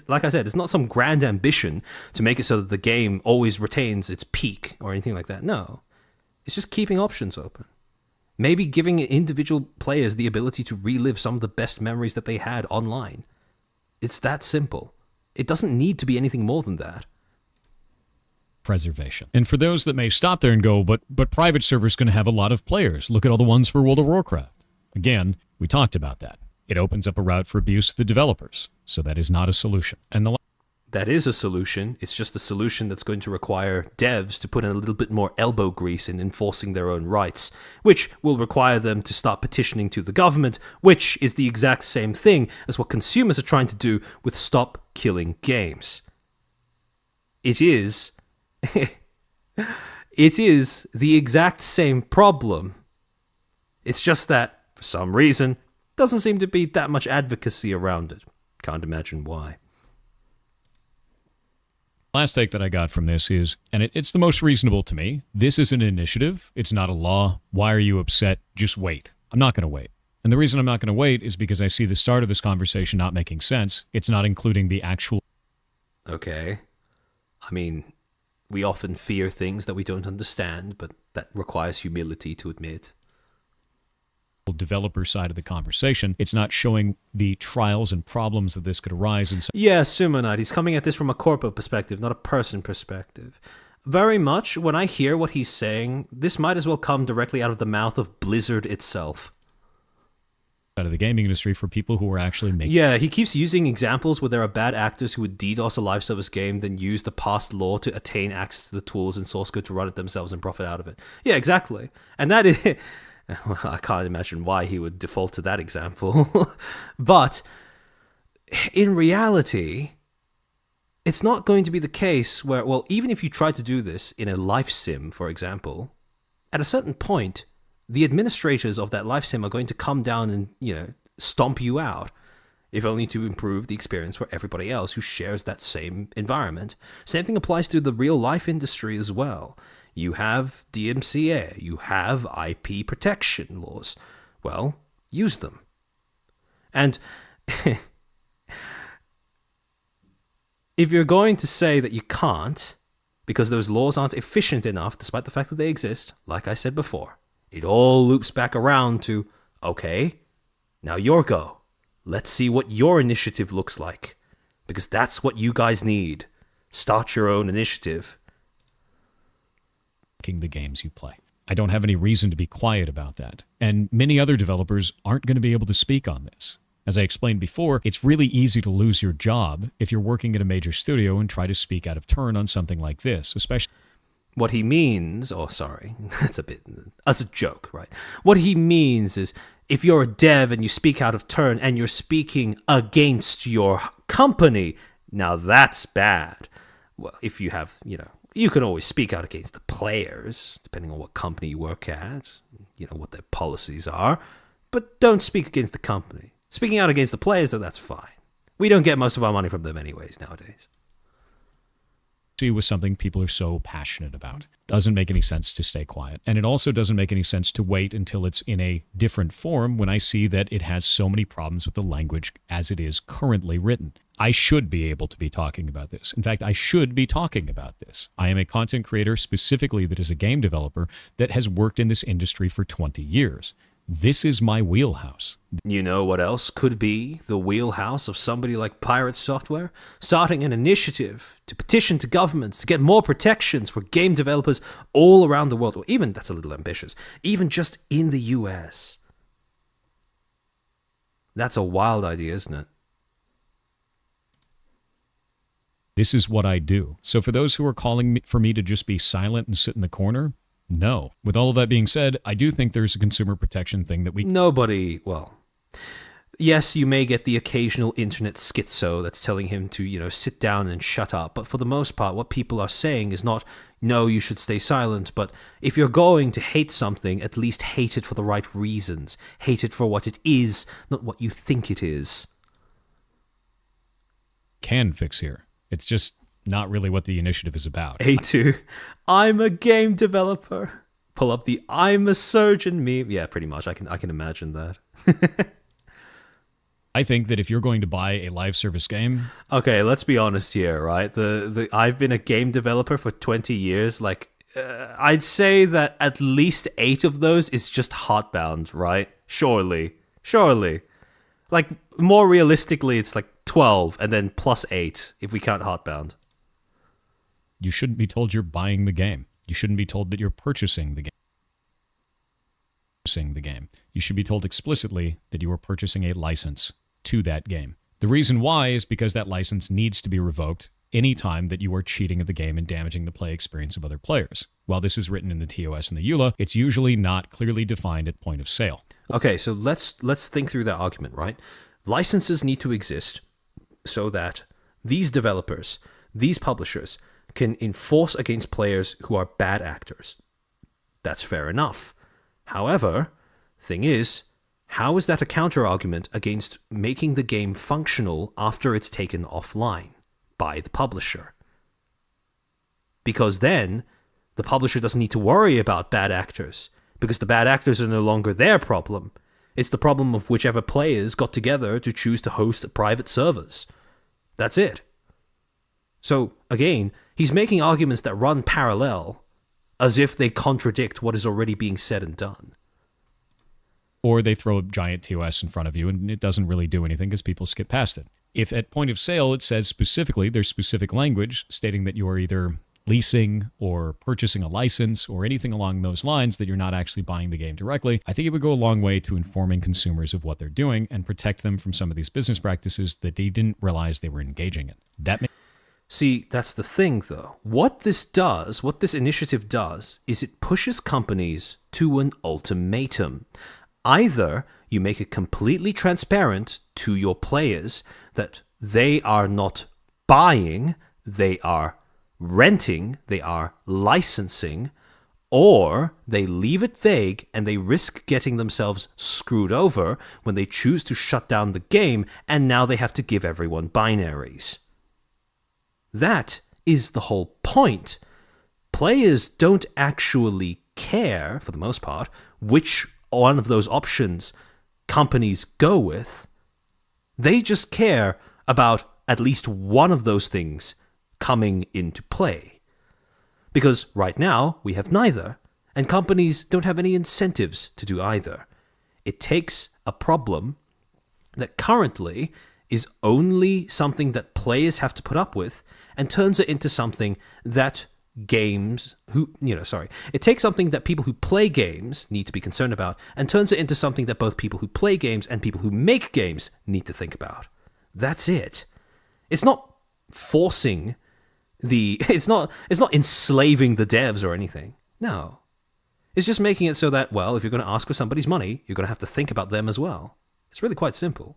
like I said, it's not some grand ambition to make it so that the game always retains its peak or anything like that. No. It's just keeping options open. Maybe giving individual players the ability to relive some of the best memories that they had online. It's that simple. It doesn't need to be anything more than that. Preservation. And for those that may stop there and go, but private servers going to have a lot of players. Look at all the ones for World of Warcraft. Again, we talked about that. It opens up a route for abuse to the developers. So that is not a solution. And that is a solution. It's just a solution that's going to require devs to put in a little bit more elbow grease in enforcing their own rights, which will require them to start petitioning to the government, which is the exact same thing as what consumers are trying to do with Stop Killing Games. It is the exact same problem. It's just that, for some reason, doesn't seem to be that much advocacy around it. Can't imagine why. Last take that I got from this is, and it's the most reasonable to me, this is an initiative. It's not a law. Why are you upset? Just wait. I'm not going to wait. And the reason I'm not going to wait is because I see the start of this conversation not making sense. It's not including the actual... Okay. I mean, we often fear things that we don't understand, but that requires humility to admit. Developer side of the conversation. It's not showing the trials and problems that this could arise in. Yeah, Sumonite, he's coming at this from a corporate perspective, not a person perspective. Very much, when I hear what he's saying, this might as well come directly out of the mouth of Blizzard itself. Out of the gaming industry for people who are actually making... Yeah, he keeps using examples where there are bad actors who would DDoS a live service game, then use the past law to attain access to the tools and source code to run it themselves and profit out of it. Yeah, exactly. And that is... Well, I can't imagine why he would default to that example. But in reality, it's not going to be the case where, well, even if you try to do this in a life sim, for example, at a certain point, the administrators of that life sim are going to come down and, stomp you out, if only to improve the experience for everybody else who shares that same environment. Same thing applies to the real life industry as well. You have DMCA, you have IP protection laws. Well, use them. And if you're going to say that you can't, because those laws aren't efficient enough, despite the fact that they exist, like I said before, it all loops back around to, okay, now your go. Let's see what your initiative looks like. Because that's what you guys need. Start your own initiative. The games you play. I don't have any reason to be quiet about that. And many other developers aren't going to be able to speak on this. As I explained before, it's really easy to lose your job if you're working at a major studio and try to speak out of turn on something like this, especially... What he means, that's a joke, right? What he means is, if you're a dev and you speak out of turn and you're speaking against your company, now that's bad. Well, if you have, you can always speak out against the players, depending on what company you work at, what their policies are, but don't speak against the company. Speaking out against the players, though, that's fine. We don't get most of our money from them anyways nowadays. With something people are so passionate about. Doesn't make any sense to stay quiet. And it also doesn't make any sense to wait until it's in a different form when I see that it has so many problems with the language as it is currently written. I should be able to be talking about this. In fact, I should be talking about this. I am a content creator specifically that is a game developer that has worked in this industry for 20 years. This is my wheelhouse. You know what else could be the wheelhouse of somebody like Pirate Software? Starting an initiative to petition to governments to get more protections for game developers all around the world. Or even, that's a little ambitious, even just in the US. That's a wild idea, isn't it? This is what I do. So for those who are calling for me to just be silent and sit in the corner, no. With all of that being said, I do think there's a consumer protection thing that Yes, you may get the occasional internet schizo that's telling him to, sit down and shut up. But for the most part, what people are saying is not, no, you should stay silent. But if you're going to hate something, at least hate it for the right reasons. Hate it for what it is, not what you think it is. Can fix here. It's just not really what the initiative is about. A2, I'm a game developer. Pull up the I'm a surgeon meme. Yeah, pretty much. I can imagine that. I think that if you're going to buy a live service game... Okay, let's be honest here, right? I've been a game developer for 20 years. I'd say that at least 8 of those is just Heartbound, right? Surely. More realistically, it's 12 and then plus 8 if we count Heartbound. You shouldn't be told you're buying the game. You shouldn't be told that you're purchasing the game. You should be told explicitly that you are purchasing a license to that game. The reason why is because that license needs to be revoked anytime that you are cheating at the game and damaging the play experience of other players. While this is written in the TOS and the EULA, it's usually not clearly defined at point of sale. Okay, so let's think through that argument, right? Licenses need to exist so that these developers, these publishers, can enforce against players who are bad actors. That's fair enough. However, thing is, how is that a counter-argument against making the game functional after it's taken offline by the publisher? Because then, the publisher doesn't need to worry about bad actors, because the bad actors are no longer their problem. It's the problem of whichever players got together to choose to host private servers. That's it. So, again, he's making arguments that run parallel, as if they contradict what is already being said and done. Or they throw a giant TOS in front of you and it doesn't really do anything because people skip past it. If at point of sale it says specifically, there's specific language stating that you are either leasing or purchasing a license or anything along those lines, that you're not actually buying the game directly, I think it would go a long way to informing consumers of what they're doing and protect them from some of these business practices that they didn't realize they were engaging in. See, that's the thing, though. What this initiative does, is it pushes companies to an ultimatum. Either you make it completely transparent to your players that they are not buying, they are renting, they are licensing, or they leave it vague and they risk getting themselves screwed over when they choose to shut down the game and now they have to give everyone binaries. That is the whole point. Players don't actually care, for the most part, which one of those options companies go with. They just care about at least one of those things coming into play. Because right now, we have neither. And companies don't have any incentives to do either. It takes a problem that currently is only something that players have to put up with and turns it into something that it takes something that people who play games need to be concerned about and turns it into something that both people who play games and people who make games need to think about. That's it. It's not forcing it's not enslaving the devs or anything. No. It's just making it so that, well, if you're going to ask for somebody's money, you're going to have to think about them as well. It's really quite simple.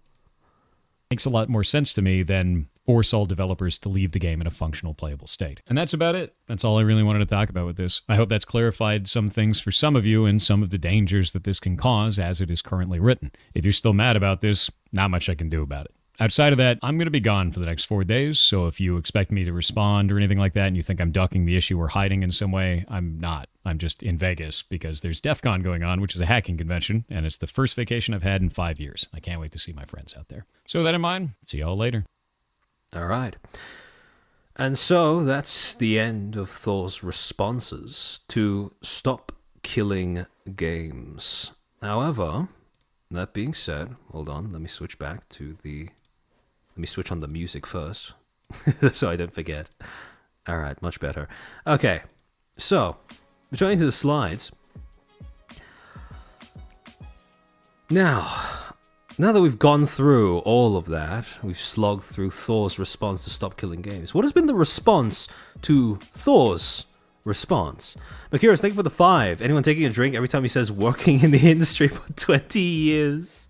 Makes a lot more sense to me than force all developers to leave the game in a functional, playable state. And that's about it. That's all I really wanted to talk about with this. I hope that's clarified some things for some of you and some of the dangers that this can cause as it is currently written. If you're still mad about this, not much I can do about it. Outside of that, I'm going to be gone for the next 4 days, so if you expect me to respond or anything like that and you think I'm ducking the issue or hiding in some way, I'm not. I'm just in Vegas because there's DEF CON going on, which is a hacking convention, and it's the first vacation I've had in 5 years. I can't wait to see my friends out there. So with that in mind, see y'all later. All right. And so that's the end of Thor's responses to Stop Killing Games. However, that being said, hold on, let me switch on the music first, so I don't forget. All right, much better. Okay, so, returning to the slides. Now that we've gone through all of that, we've slogged through Thor's response to Stop Killing Games. What has been the response to Thor's response? Makiris, thank you for the 5. Anyone taking a drink every time he says working in the industry for 20 years?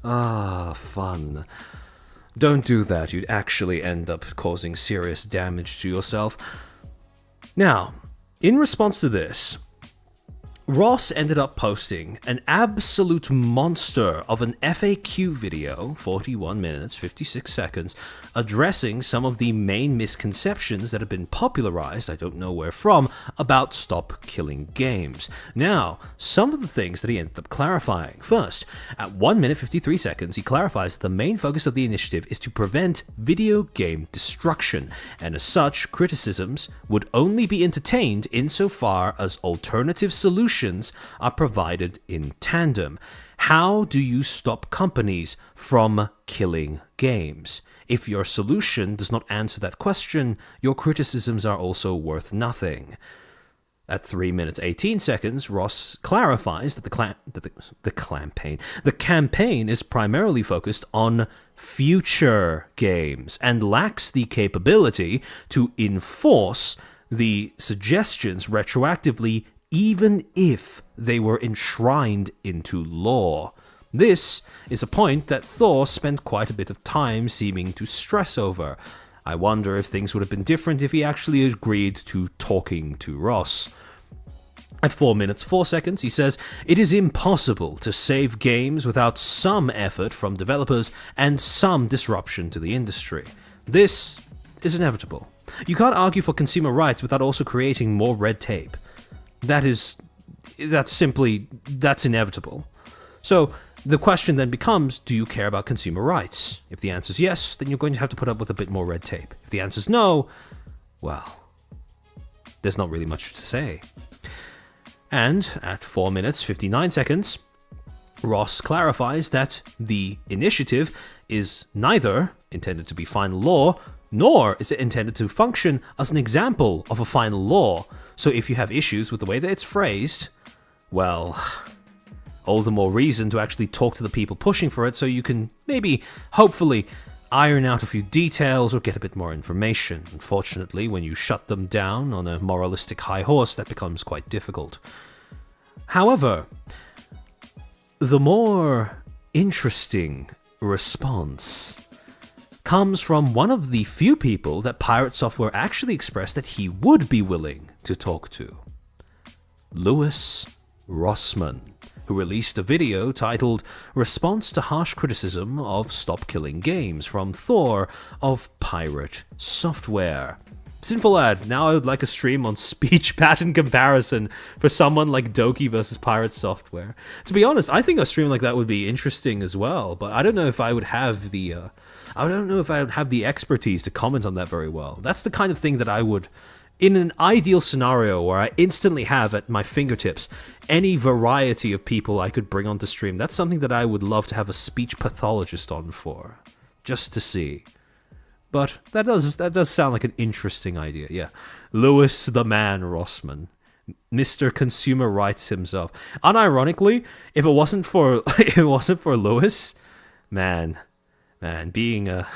Ah, fun. Don't do that. You'd actually end up causing serious damage to yourself. Now, in response to this, Ross ended up posting an absolute monster of an FAQ video, 41 minutes, 56 seconds, addressing some of the main misconceptions that have been popularized, I don't know where from, about Stop Killing Games. Now, some of the things that he ended up clarifying. First, at 1 minute 53 seconds, he clarifies that the main focus of the initiative is to prevent video game destruction, and as such, criticisms would only be entertained insofar as alternative solutions are provided in tandem. How do you stop companies from killing games? If your solution does not answer that question, your criticisms are also worth nothing. At 3 minutes 18 seconds, Ross clarifies that the campaign is primarily focused on future games and lacks the capability to enforce the suggestions retroactively, even if they were enshrined into law. This is a point that Thor spent quite a bit of time seeming to stress over. I wonder if things would have been different if he actually agreed to talking to Ross. At 4 minutes 4 seconds, he says, "It is impossible to save games without some effort from developers and some disruption to the industry. This is inevitable. You can't argue for consumer rights without also creating more red tape. That's inevitable. So the question then becomes, do you care about consumer rights? If the answer is yes, then you're going to have to put up with a bit more red tape. If the answer is no, well, there's not really much to say." And at 4 minutes 59 seconds, Ross clarifies that the initiative is neither intended to be final law, nor is it intended to function as an example of a final law. So if you have issues with the way that it's phrased, well, all the more reason to actually talk to the people pushing for it so you can maybe, hopefully, iron out a few details or get a bit more information. Unfortunately, when you shut them down on a moralistic high horse, that becomes quite difficult. However, the more interesting response comes from one of the few people that Pirate Software actually expressed that he would be willing to talk to. Louis Rossman, who released a video titled "Response to Harsh Criticism of Stop Killing Games" from Thor of Pirate Software. Sinful ad, now I would like a stream on speech pattern comparison for someone like Doki versus Pirate Software. To be honest, I think a stream like that would be interesting as well, but I don't know if I would have the expertise to comment on that very well. That's the kind of thing that I would in an ideal scenario where I instantly have at my fingertips any variety of people I could bring onto stream, that's something that I would love to have a speech pathologist on for, just to see. But that does sound like an interesting idea, yeah. Lewis the Man Rossman, Mr. Consumer Rights himself. Unironically, if it wasn't for Lewis, man, being a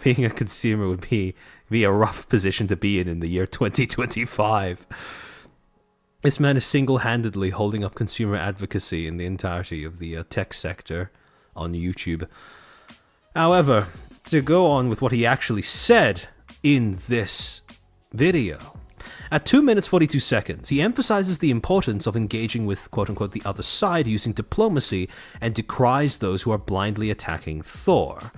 being a consumer would be a rough position to be in the year 2025. This man is single-handedly holding up consumer advocacy in the entirety of the tech sector on YouTube. However, to go on with what he actually said in this video, at 2 minutes 42 seconds, he emphasizes the importance of engaging with quote-unquote the other side using diplomacy and decries those who are blindly attacking Thor.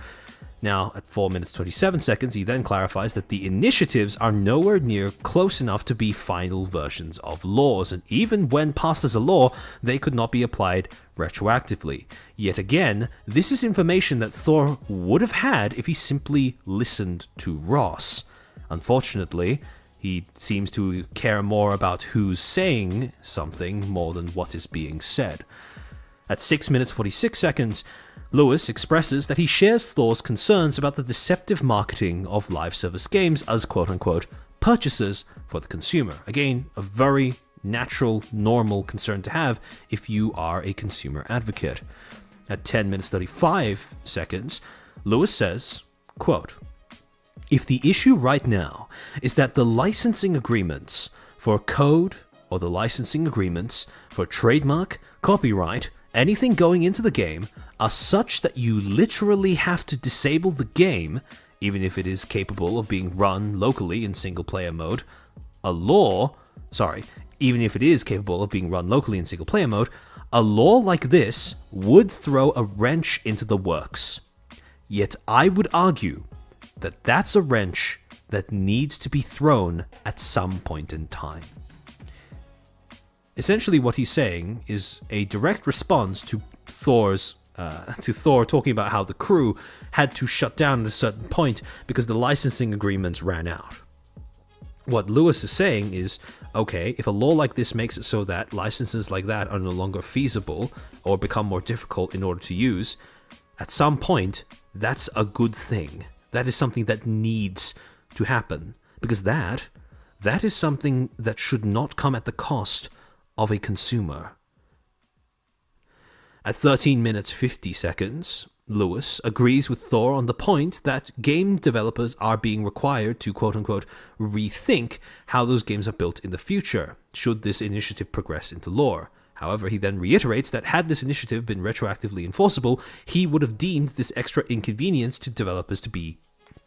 Now, at 4 minutes 27 seconds, he then clarifies that the initiatives are nowhere near close enough to be final versions of laws, and even when passed as a law, they could not be applied retroactively. Yet again, this is information that Thor would have had if he simply listened to Ross. Unfortunately, he seems to care more about who's saying something more than what is being said. At 6 minutes 46 seconds, Lewis expresses that he shares Thor's concerns about the deceptive marketing of live service games as quote-unquote purchases for the consumer. Again, a very natural, normal concern to have if you are a consumer advocate. At 10 minutes 35 seconds, Lewis says, quote, "If the issue right now is that the licensing agreements for code or the licensing agreements for trademark, copyright, anything going into the game are such that you literally have to disable the game, even if it is capable of being run locally in single-player mode, even if it is capable of being run locally in single-player mode, a law like this would throw a wrench into the works. Yet I would argue that that's a wrench that needs to be thrown at some point in time." Essentially what he's saying is a direct response to Thor talking about how the crew had to shut down at a certain point because the licensing agreements ran out. What Lewis is saying is, okay, if a law like this makes it so that licenses like that are no longer feasible or become more difficult in order to use, at some point, that's a good thing. That is something that needs to happen, because that is something that should not come at the cost of a consumer. At 13 minutes 50 seconds, Lewis agrees with Thor on the point that game developers are being required to quote-unquote rethink how those games are built in the future, should this initiative progress into lore. However, he then reiterates that had this initiative been retroactively enforceable, he would have deemed this extra inconvenience to developers to be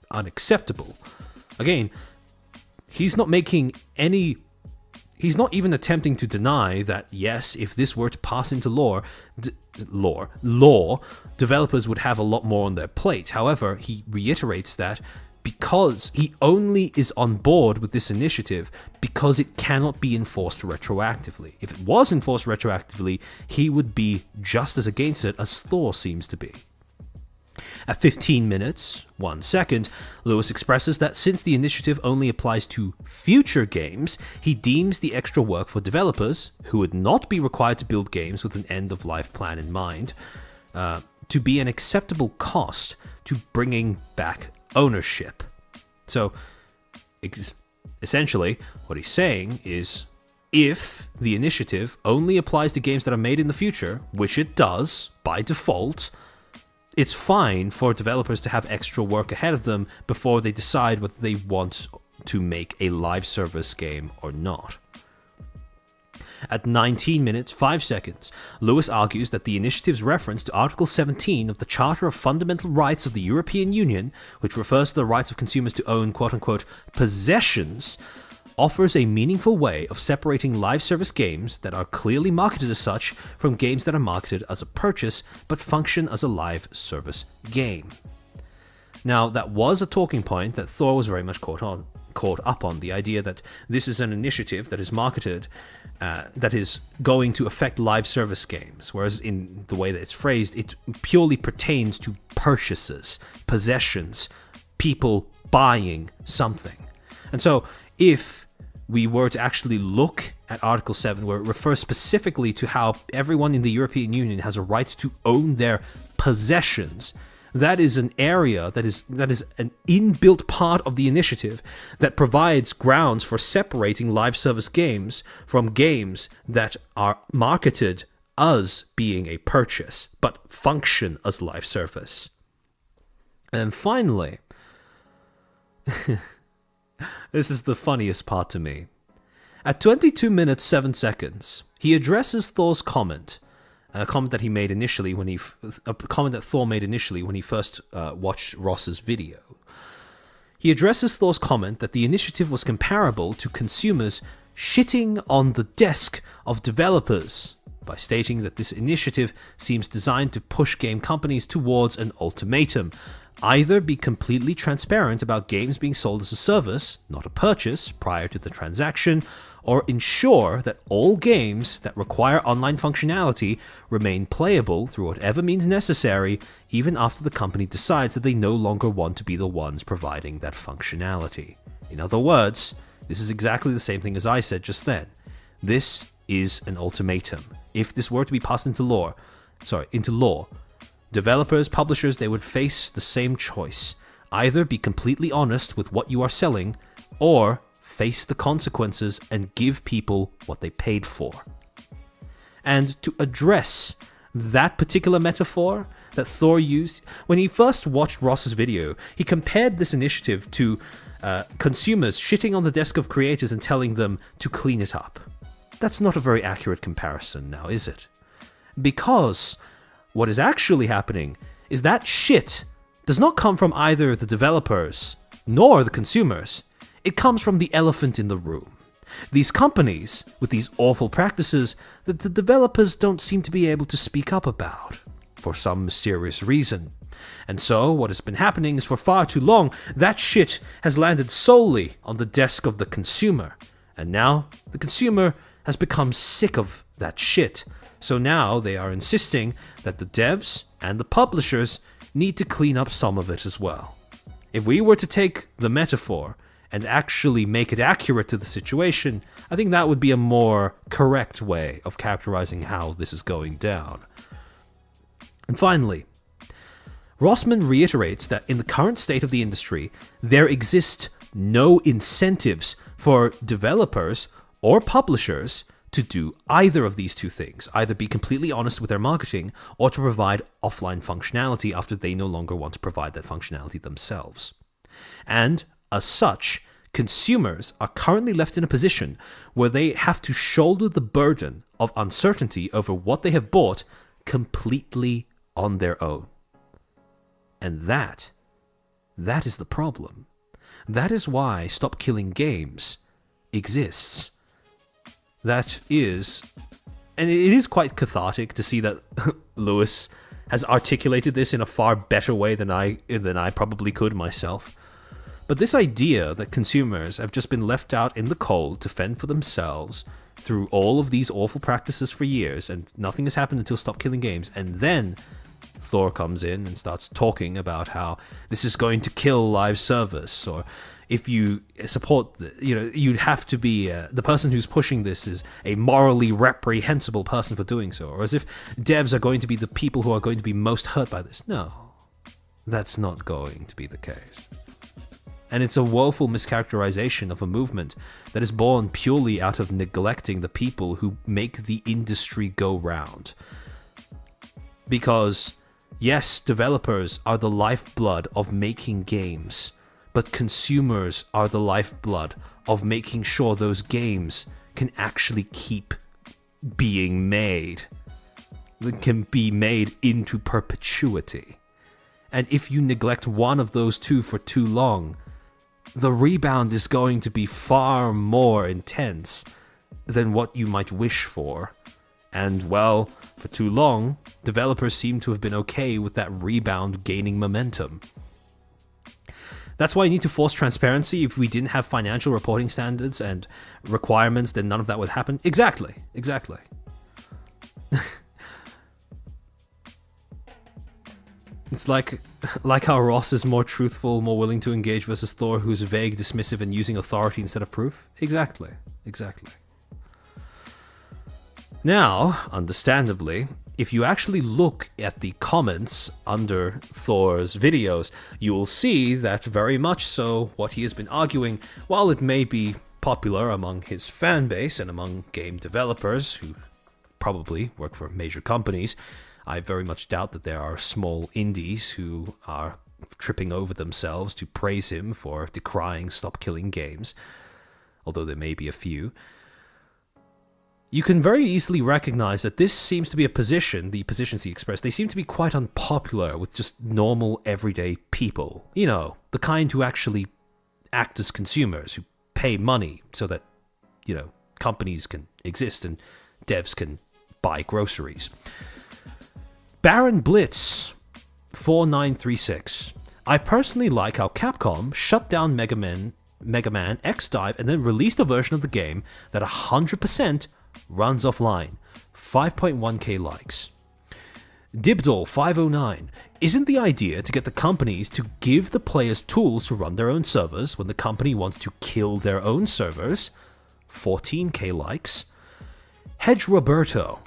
unacceptable. Again, he's not even attempting to deny that, yes, if this were to pass into law, developers would have a lot more on their plate. However, he reiterates that because he only is on board with this initiative because it cannot be enforced retroactively. If it was enforced retroactively, he would be just as against it as Thor seems to be. At 15 minutes, 1 second, Lewis expresses that since the initiative only applies to future games, he deems the extra work for developers, who would not be required to build games with an end-of-life plan in mind, to be an acceptable cost to bringing back ownership. So, essentially, what he's saying is, if the initiative only applies to games that are made in the future, which it does, by default, it's fine for developers to have extra work ahead of them before they decide whether they want to make a live service game or not. At 19 minutes 5 seconds, Lewis argues that the initiative's reference to Article 17 of the Charter of Fundamental Rights of the European Union, which refers to the rights of consumers to own quote-unquote possessions, offers a meaningful way of separating live service games that are clearly marketed as such from games that are marketed as a purchase but function as a live service game. Now, that was a talking point that Thor was very much caught up on, the idea that this is an initiative that is marketed that is going to affect live service games, whereas in the way that it's phrased, it purely pertains to purchases, possessions, people buying something. And so, if we were to actually look at Article 7, where it refers specifically to how everyone in the European Union has a right to own their possessions, that is an area that is an inbuilt part of the initiative that provides grounds for separating live service games from games that are marketed as being a purchase, but function as live service. And finally, this is the funniest part to me. At 22 minutes 7 seconds, he addresses Thor's comment, a comment that he made initially when a comment that Thor made initially when he first watched Ross's video. He addresses Thor's comment that the initiative was comparable to consumers shitting on the desk of developers by stating that this initiative seems designed to push game companies towards an ultimatum. Either be completely transparent about games being sold as a service, not a purchase, prior to the transaction, or ensure that all games that require online functionality remain playable through whatever means necessary, even after the company decides that they no longer want to be the ones providing that functionality. In other words, this is exactly the same thing as I said just then. This is an ultimatum. If this were to be passed into law, developers, publishers, they would face the same choice. Either be completely honest with what you are selling, or face the consequences and give people what they paid for. And to address that particular metaphor that Thor used, when he first watched Ross's video, he compared this initiative to consumers shitting on the desk of creators and telling them to clean it up. That's not a very accurate comparison now, is it? Because what is actually happening is that shit does not come from either the developers nor the consumers. It comes from the elephant in the room. These companies with these awful practices that the developers don't seem to be able to speak up about for some mysterious reason. And so what has been happening is for far too long, that shit has landed solely on the desk of the consumer. And now the consumer has become sick of that shit. So now they are insisting that the devs and the publishers need to clean up some of it as well. If we were to take the metaphor and actually make it accurate to the situation, I think that would be a more correct way of characterizing how this is going down. And finally, Rossman reiterates that in the current state of the industry, there exist no incentives for developers or publishers to do either of these two things, either be completely honest with their marketing or to provide offline functionality after they no longer want to provide that functionality themselves. And as such, consumers are currently left in a position where they have to shoulder the burden of uncertainty over what they have bought completely on their own. And that is the problem. That is why Stop Killing Games exists. That is, and it is quite cathartic to see that Lewis has articulated this in a far better way than I probably could myself. But this idea that consumers have just been left out in the cold to fend for themselves through all of these awful practices for years, and nothing has happened until Stop Killing Games, and then Thor comes in and starts talking about how this is going to kill live service, or if you support, you'd have to be, the person who's pushing this is a morally reprehensible person for doing so, or as if devs are going to be the people who are going to be most hurt by this. No, that's not going to be the case. And it's a woeful mischaracterization of a movement that is born purely out of neglecting the people who make the industry go round. Because, yes, developers are the lifeblood of making games, but consumers are the lifeblood of making sure those games can actually keep being made. They can be made into perpetuity. And if you neglect one of those two for too long, the rebound is going to be far more intense than what you might wish for. And, well, for too long, developers seem to have been okay with that rebound gaining momentum. That's why you need to force transparency. If we didn't have financial reporting standards and requirements, then none of that would happen. Exactly. It's like how Ross is more truthful, more willing to engage versus Thor, who's vague, dismissive, and using authority instead of proof. Exactly. Now, understandably, if you actually look at the comments under Thor's videos, you will see that very much so what he has been arguing, while it may be popular among his fan base and among game developers who probably work for major companies, I very much doubt that there are small indies who are tripping over themselves to praise him for decrying stop killing games, although there may be a few. You can very easily recognize that this seems to be a position, the positions he expressed, they seem to be quite unpopular with just normal, everyday people. You know, the kind who actually act as consumers, who pay money so that, you know, companies can exist and devs can buy groceries. Baron Blitz 4936. I personally like how Capcom shut down Mega Man X-Dive and then released a version of the game that 100% runs offline. 5.1k likes. Dibdol 509. Isn't the idea to get the companies to give the players tools to run their own servers when the company wants to kill their own servers? 14k likes. Hedge Roberto.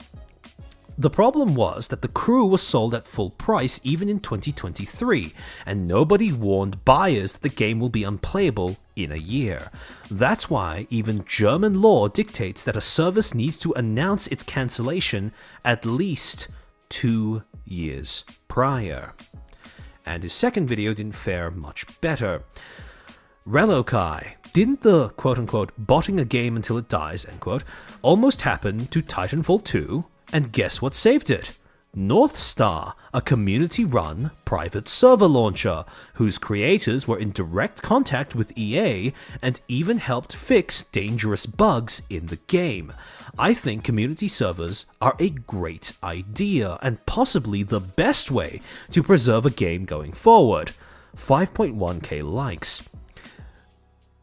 The problem was that the crew was sold at full price even in 2023, and nobody warned buyers that the game will be unplayable in a year. That's why even German law dictates that a service needs to announce its cancellation at least 2 years prior. And his second video didn't fare much better. Relokai. Didn't the quote-unquote botting a game until it dies, end quote, almost happen to Titanfall 2? And guess what saved it? North Star, a community-run private server launcher, whose creators were in direct contact with EA and even helped fix dangerous bugs in the game. I think community servers are a great idea, and possibly the best way to preserve a game going forward. 5.1k likes.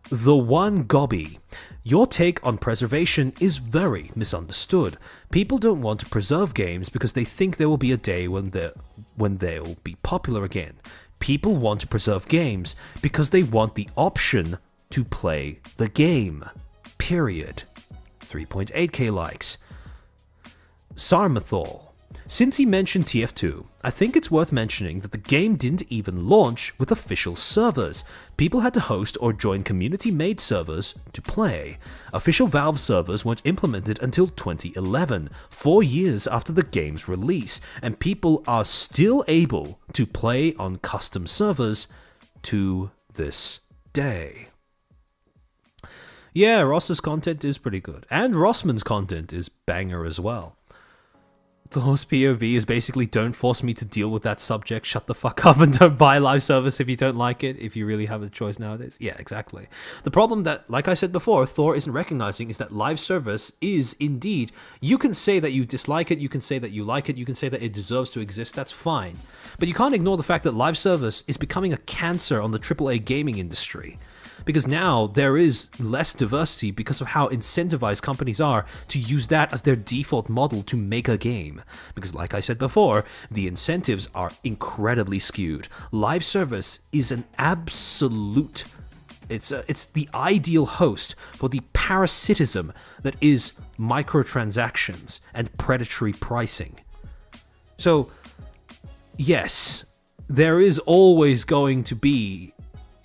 The One Gobby. Your take on preservation is very misunderstood. People don't want to preserve games because they think there will be a day when they'll be popular again. People want to preserve games because they want the option to play the game. Period. 3.8k likes. Sarmathol. Since he mentioned TF2, I think it's worth mentioning that the game didn't even launch with official servers. People had to host or join community-made servers to play. Official Valve servers weren't implemented until 2011, 4 years after the game's release, and people are still able to play on custom servers to this day. Yeah, Ross's content is pretty good, and Rossman's content is banger as well. Thor's POV is basically, don't force me to deal with that subject, shut the fuck up and don't buy live service if you don't like it, if you really have a choice nowadays. Yeah, exactly. The problem that, like I said before, Thor isn't recognizing is that live service is indeed, you can say that you dislike it, you can say that you like it, you can say that it deserves to exist, that's fine. But you can't ignore the fact that live service is becoming a cancer on the AAA gaming industry. Because now there is less diversity because of how incentivized companies are to use that as their default model to make a game. Because like I said before, the incentives are incredibly skewed. Live service is an absolute... It's the ideal host for the parasitism that is microtransactions and predatory pricing. So, yes, there is always going to be...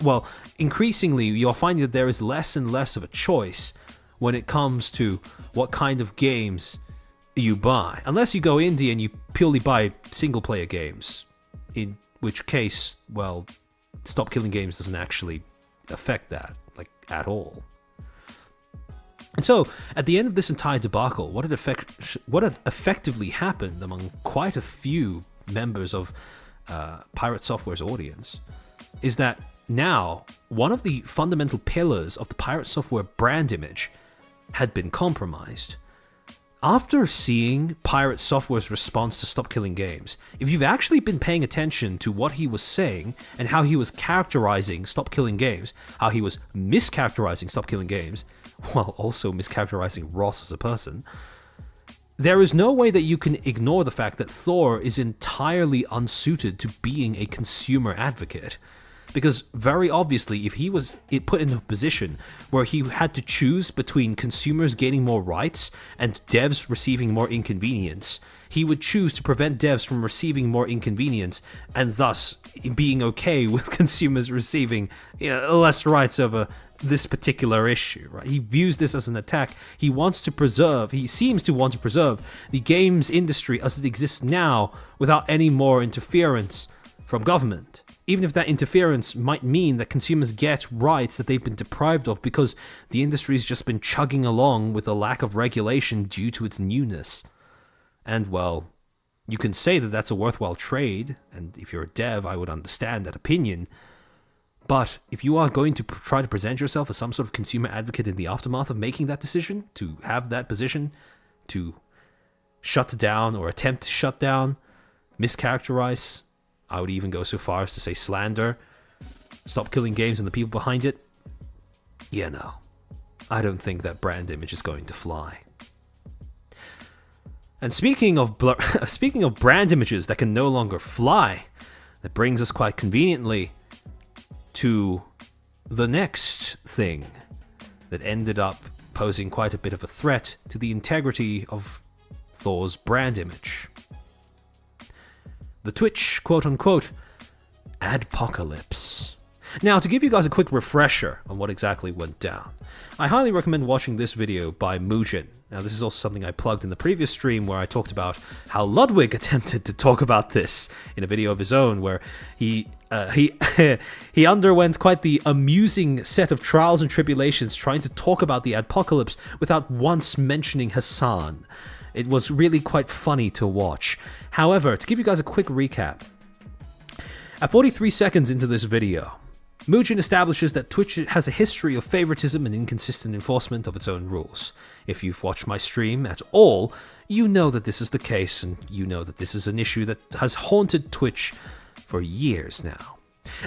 Well, increasingly, you're finding that there is less and less of a choice when it comes to what kind of games you buy. Unless you go indie and you purely buy single-player games, in which case, well, Stop Killing Games doesn't actually affect that, like, at all. And so, at the end of this entire debacle, what had effectively happened among quite a few members of Pirate Software's audience is that now, one of the fundamental pillars of the Pirate Software brand image had been compromised. After seeing Pirate Software's response to Stop Killing Games, if you've actually been paying attention to what he was saying and how he was characterizing Stop Killing Games, how he was mischaracterizing Stop Killing Games, while also mischaracterizing Ross as a person, there is no way that you can ignore the fact that Thor is entirely unsuited to being a consumer advocate. Because very obviously, if he was put in a position where he had to choose between consumers gaining more rights and devs receiving more inconvenience, he would choose to prevent devs from receiving more inconvenience and thus being okay with consumers receiving less rights over this particular issue. Right? He views this as an attack. He seems to want to preserve the games industry as it exists now without any more interference from government. Even if that interference might mean that consumers get rights that they've been deprived of because the industry's just been chugging along with a lack of regulation due to its newness. And, well, you can say that that's a worthwhile trade, and if you're a dev, I would understand that opinion. But if you are going to try to present yourself as some sort of consumer advocate in the aftermath of making that decision, to have that position, to shut down or attempt to shut down, mischaracterize, I would even go so far as to say slander, stop killing games and the people behind it, no, I don't think that brand image is going to fly. And speaking of brand images that can no longer fly, that brings us quite conveniently to the next thing that ended up posing quite a bit of a threat to the integrity of Thor's brand image. The Twitch, quote-unquote, adpocalypse. Now, to give you guys a quick refresher on what exactly went down, I highly recommend watching this video by Mujin. Now, this is also something I plugged in the previous stream where I talked about how Ludwig attempted to talk about this in a video of his own, where he underwent quite the amusing set of trials and tribulations trying to talk about the adpocalypse without once mentioning Hassan. It was really quite funny to watch. However, to give you guys a quick recap, at 43 seconds into this video, Mujin establishes that Twitch has a history of favoritism and inconsistent enforcement of its own rules. If you've watched my stream at all, you know that this is the case, and you know that this is an issue that has haunted Twitch for years now.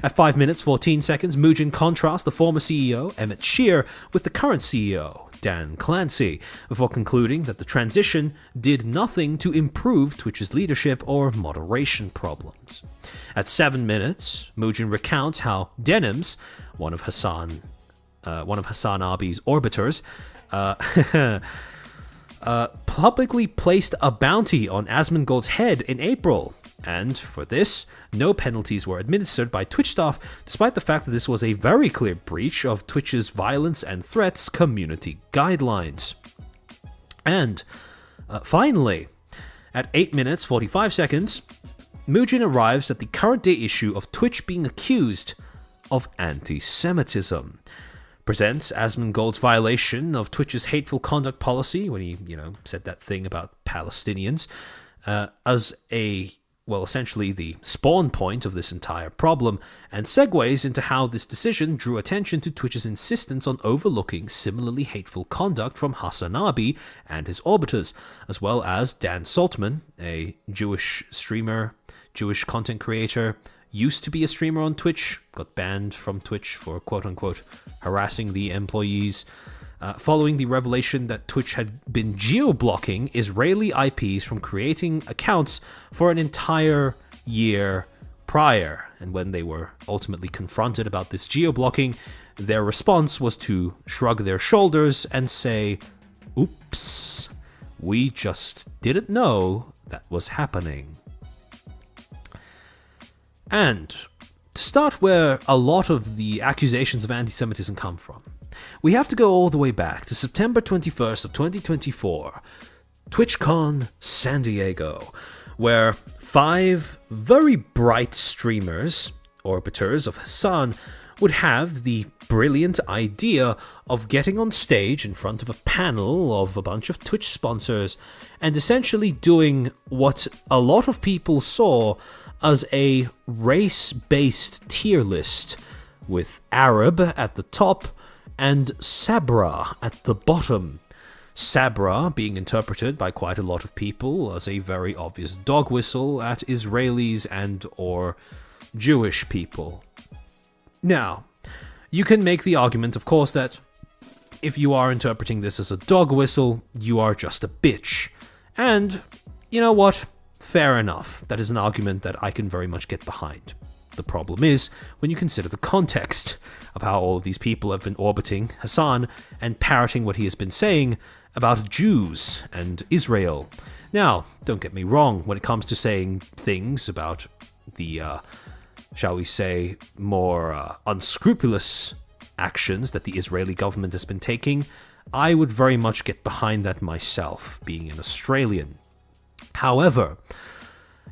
At 5 minutes 14 seconds, Mujin contrasts the former CEO, Emmett Shear, with the current CEO, Dan Clancy, before concluding that the transition did nothing to improve Twitch's leadership or moderation problems. At 7 minutes, Mujin recounts how Denims, one of Hassan Abi's orbiters, publicly placed a bounty on Asmongold's head in April, and for this, no penalties were administered by Twitch staff, despite the fact that this was a very clear breach of Twitch's violence and threats community guidelines. And finally, at 8 minutes 45 seconds, Mujin arrives at the current day issue of Twitch being accused of anti-Semitism. Presents Asmongold's violation of Twitch's hateful conduct policy when he, said that thing about Palestinians as essentially the spawn point of this entire problem, and segues into how this decision drew attention to Twitch's insistence on overlooking similarly hateful conduct from Hassan Abi and his orbiters, as well as Dan Saltman, a Jewish streamer, Jewish content creator, used to be a streamer on Twitch, got banned from Twitch for quote-unquote harassing the employees, following the revelation that Twitch had been geo-blocking Israeli IPs from creating accounts for an entire year prior. And when they were ultimately confronted about this geo-blocking, their response was to shrug their shoulders and say, "Oops, we just didn't know that was happening." And to start where a lot of the accusations of anti-Semitism come from, we have to go all the way back to September 21st of 2024, TwitchCon San Diego, where 5 very bright streamers, orbiters of Hassan, would have the brilliant idea of getting on stage in front of a panel of a bunch of Twitch sponsors and essentially doing what a lot of people saw as a race-based tier list, with Arab at the top and Sabra at the bottom. Sabra being interpreted by quite a lot of people as a very obvious dog whistle at Israelis and or Jewish people. Now, you can make the argument, of course, that if you are interpreting this as a dog whistle, you are just a bitch. And, you know what? Fair enough. That is an argument that I can very much get behind. The problem is when you consider the context of how all of these people have been orbiting Hassan and parroting what he has been saying about Jews and Israel. Now, don't get me wrong, when it comes to saying things about the, shall we say, more unscrupulous actions that the Israeli government has been taking, I would very much get behind that myself, being an Australian. However,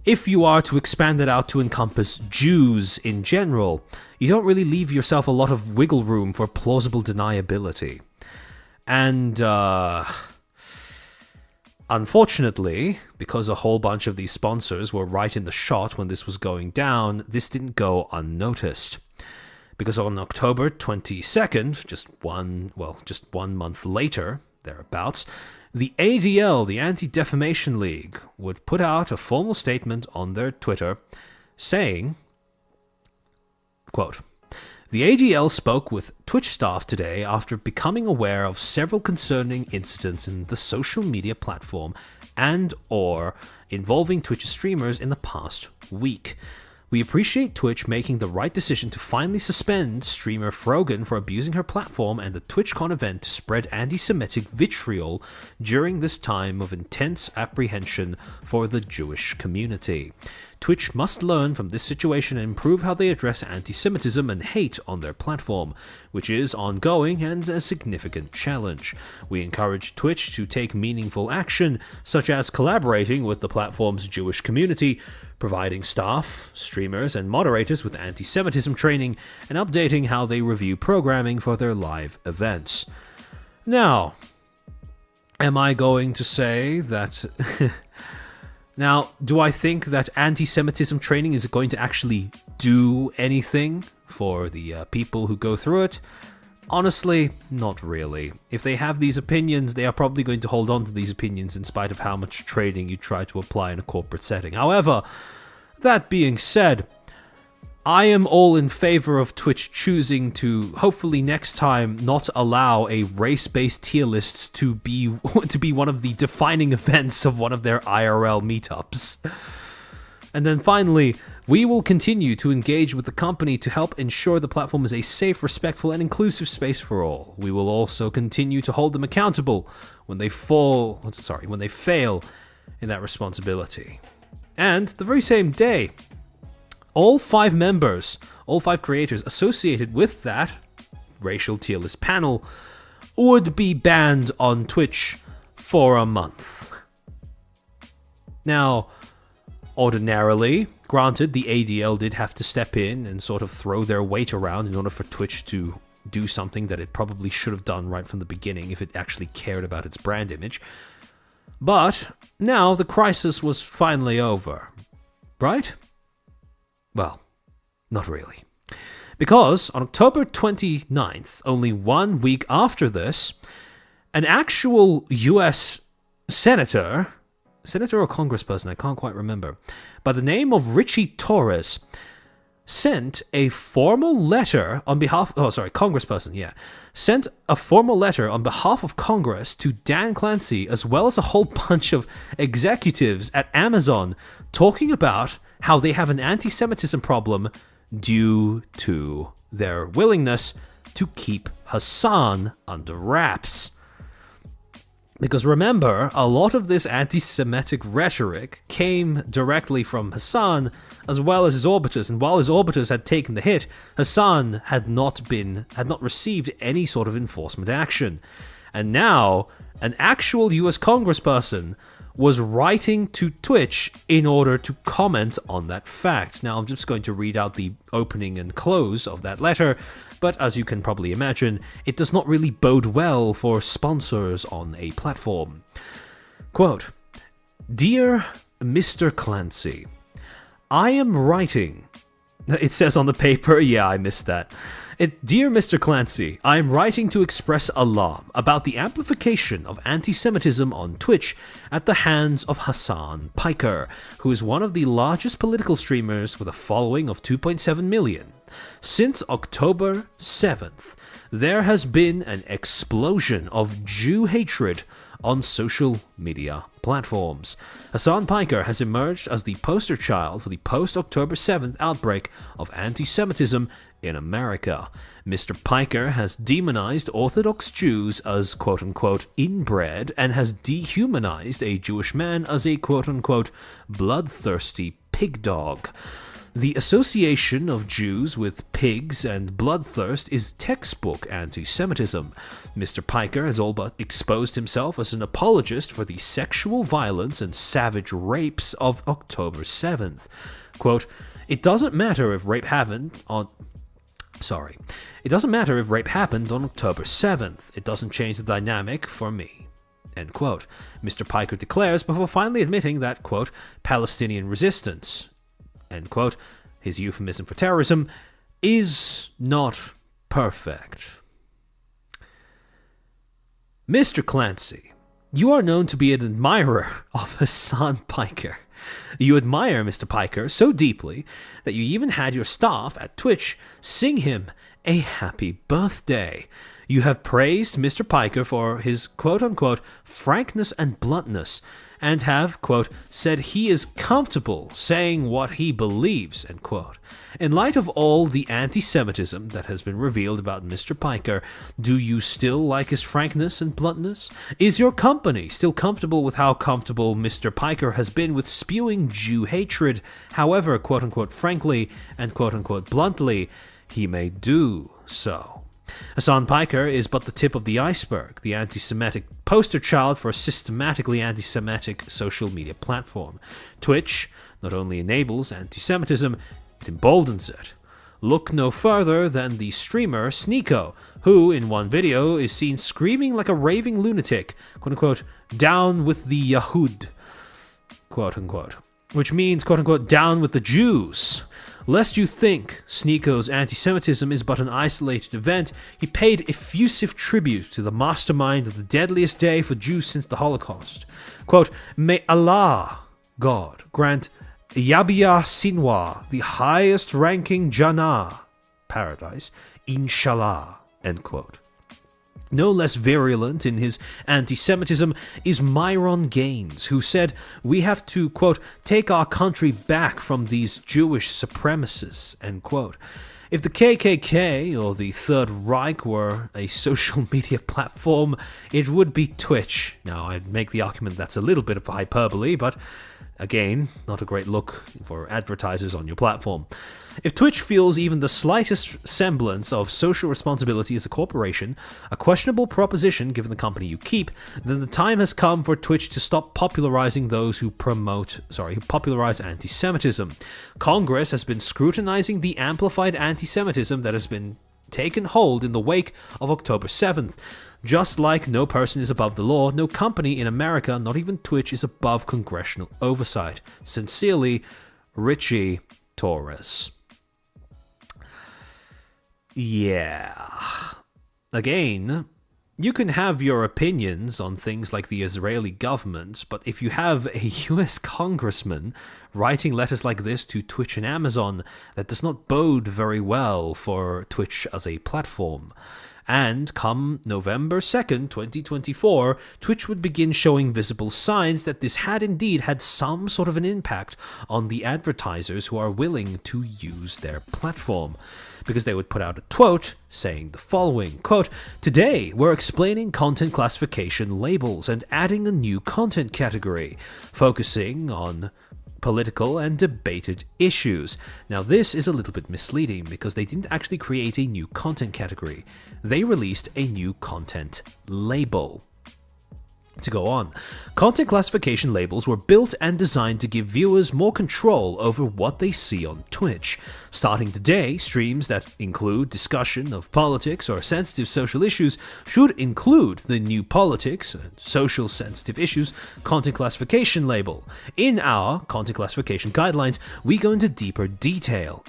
if you are to expand it out to encompass Jews in general, you don't really leave yourself a lot of wiggle room for plausible deniability. And, unfortunately, because a whole bunch of these sponsors were right in the shot when this was going down, this didn't go unnoticed. Because on October 22nd, just one month later, thereabouts, the ADL, the Anti-Defamation League, would put out a formal statement on their Twitter saying, quote, "The ADL spoke with Twitch staff today after becoming aware of several concerning incidents in the social media platform and/or involving Twitch streamers in the past week. We appreciate Twitch making the right decision to finally suspend streamer Frogan for abusing her platform and the TwitchCon event to spread anti-Semitic vitriol during this time of intense apprehension for the Jewish community. Twitch must learn from this situation and improve how they address anti-Semitism and hate on their platform, which is ongoing and a significant challenge. We encourage Twitch to take meaningful action, such as collaborating with the platform's Jewish community, providing staff, streamers, and moderators with anti-Semitism training, and updating how they review programming for their live events." Now, am I going to say that... Now, do I think that anti-Semitism training is going to actually do anything for the people who go through it? Honestly, not really. If they have these opinions, they are probably going to hold on to these opinions in spite of how much training you try to apply in a corporate setting. However, that being said, I am all in favor of Twitch choosing to, hopefully next time, not allow a race-based tier list to be one of the defining events of one of their IRL meetups. And then finally, we will continue to engage with the company to help ensure the platform is a safe, respectful, and inclusive space for all. We will also continue to hold them accountable when they fail in that responsibility. And the very same day, all 5 creators associated with that racial tier list panel would be banned on Twitch for a month. Now, ordinarily, granted, the ADL did have to step in and sort of throw their weight around in order for Twitch to do something that it probably should have done right from the beginning if it actually cared about its brand image. But now the crisis was finally over, right? Well, not really. Because on October 29th, only 1 week after this, an actual US senator or congressperson, I can't quite remember, by the name of Richie Torres, sent a formal letter on behalf... sent a formal letter on behalf of Congress to Dan Clancy, as well as a whole bunch of executives at Amazon, talking about how they have an anti-Semitism problem due to their willingness to keep Hassan under wraps. Because remember, a lot of this anti-Semitic rhetoric came directly from Hassan, as well as his orbiters, and while his orbiters had taken the hit, Hassan had not received any sort of enforcement action. And now, an actual US congressperson was writing to Twitch in order to comment on that fact. Now, I'm just going to read out the opening and close of that letter, but as you can probably imagine, it does not really bode well for sponsors on a platform. Quote, "Dear Mr. Clancy, I am writing..." It says on the paper, yeah, I missed that. "Dear Mr. Clancy, I am writing to express alarm about the amplification of anti-Semitism on Twitch at the hands of Hassan Piker, who is one of the largest political streamers with a following of 2.7 million. Since October 7th, there has been an explosion of Jew hatred on social media platforms. Hassan Piker has emerged as the poster child for the post-October 7th outbreak of anti-Semitism in America. Mr. Piker has demonized Orthodox Jews as quote-unquote inbred and has dehumanized a Jewish man as a quote-unquote bloodthirsty pig dog. The association of Jews with pigs and bloodthirst is textbook anti-Semitism. Mr. Piker has all but exposed himself as an apologist for the sexual violence and savage rapes of October 7th. Quote, It doesn't matter if rape happened on October 7th. It doesn't change the dynamic for me. End quote. Mr. Piker declares before finally admitting that, quote, Palestinian resistance, end quote, his euphemism for terrorism, is not perfect. Mr. Clancy, you are known to be an admirer of Hassan Piker. You admire Mr. Piker so deeply that you even had your staff at Twitch sing him a happy birthday. You have praised Mr. Piker for his quote-unquote frankness and bluntness, and have, quote, said he is comfortable saying what he believes, end quote. In light of all the anti-Semitism that has been revealed about Mr. Piker, do you still like his frankness and bluntness? Is your company still comfortable with how comfortable Mr. Piker has been with spewing Jew hatred, however, quote-unquote frankly and quote-unquote bluntly he may do so? Hassan Piker is but the tip of the iceberg, the anti-Semitic poster child for a systematically anti-Semitic social media platform. Twitch not only enables anti-Semitism, it emboldens it. Look no further than the streamer Sneeko, who in one video is seen screaming like a raving lunatic, quote-unquote, down with the Yahud, quote-unquote, which means, quote-unquote, down with the Jews. Lest you think Sneeko's anti-Semitism is but an isolated event, he paid effusive tribute to the mastermind of the deadliest day for Jews since the Holocaust. Quote, May Allah, God, grant Yabia Sinwa, the highest-ranking Jannah, paradise, inshallah, end quote. No less virulent in his anti-Semitism is Myron Gaines, who said, we have to, quote, take our country back from these Jewish supremacists, end quote. If the KKK or the Third Reich were a social media platform, it would be Twitch. Now, I'd make the argument that's a little bit of hyperbole, but again, not a great look for advertisers on your platform. If Twitch feels even the slightest semblance of social responsibility as a corporation, a questionable proposition given the company you keep, then the time has come for Twitch to stop popularizing those who popularize anti-Semitism. Congress has been scrutinizing the amplified anti-Semitism that has been taken hold in the wake of October 7th. Just like no person is above the law, no company in America, not even Twitch, is above congressional oversight. Sincerely, Richie Torres. Yeah. Again, you can have your opinions on things like the Israeli government, but if you have a US congressman writing letters like this to Twitch and Amazon, that does not bode very well for Twitch as a platform. And come November 2nd, 2024, Twitch would begin showing visible signs that this had indeed had some sort of an impact on the advertisers who are willing to use their platform. Because they would put out a quote saying the following, quote, today we're explaining content classification labels and adding a new content category, focusing on political and debated issues. Now this is a little bit misleading because they didn't actually create a new content category. They released a new content label. To go on, content classification labels were built and designed to give viewers more control over what they see on Twitch. Starting today, streams that include discussion of politics or sensitive social issues should include the new politics and social sensitive issues content classification label. In our content classification guidelines, we go into deeper detail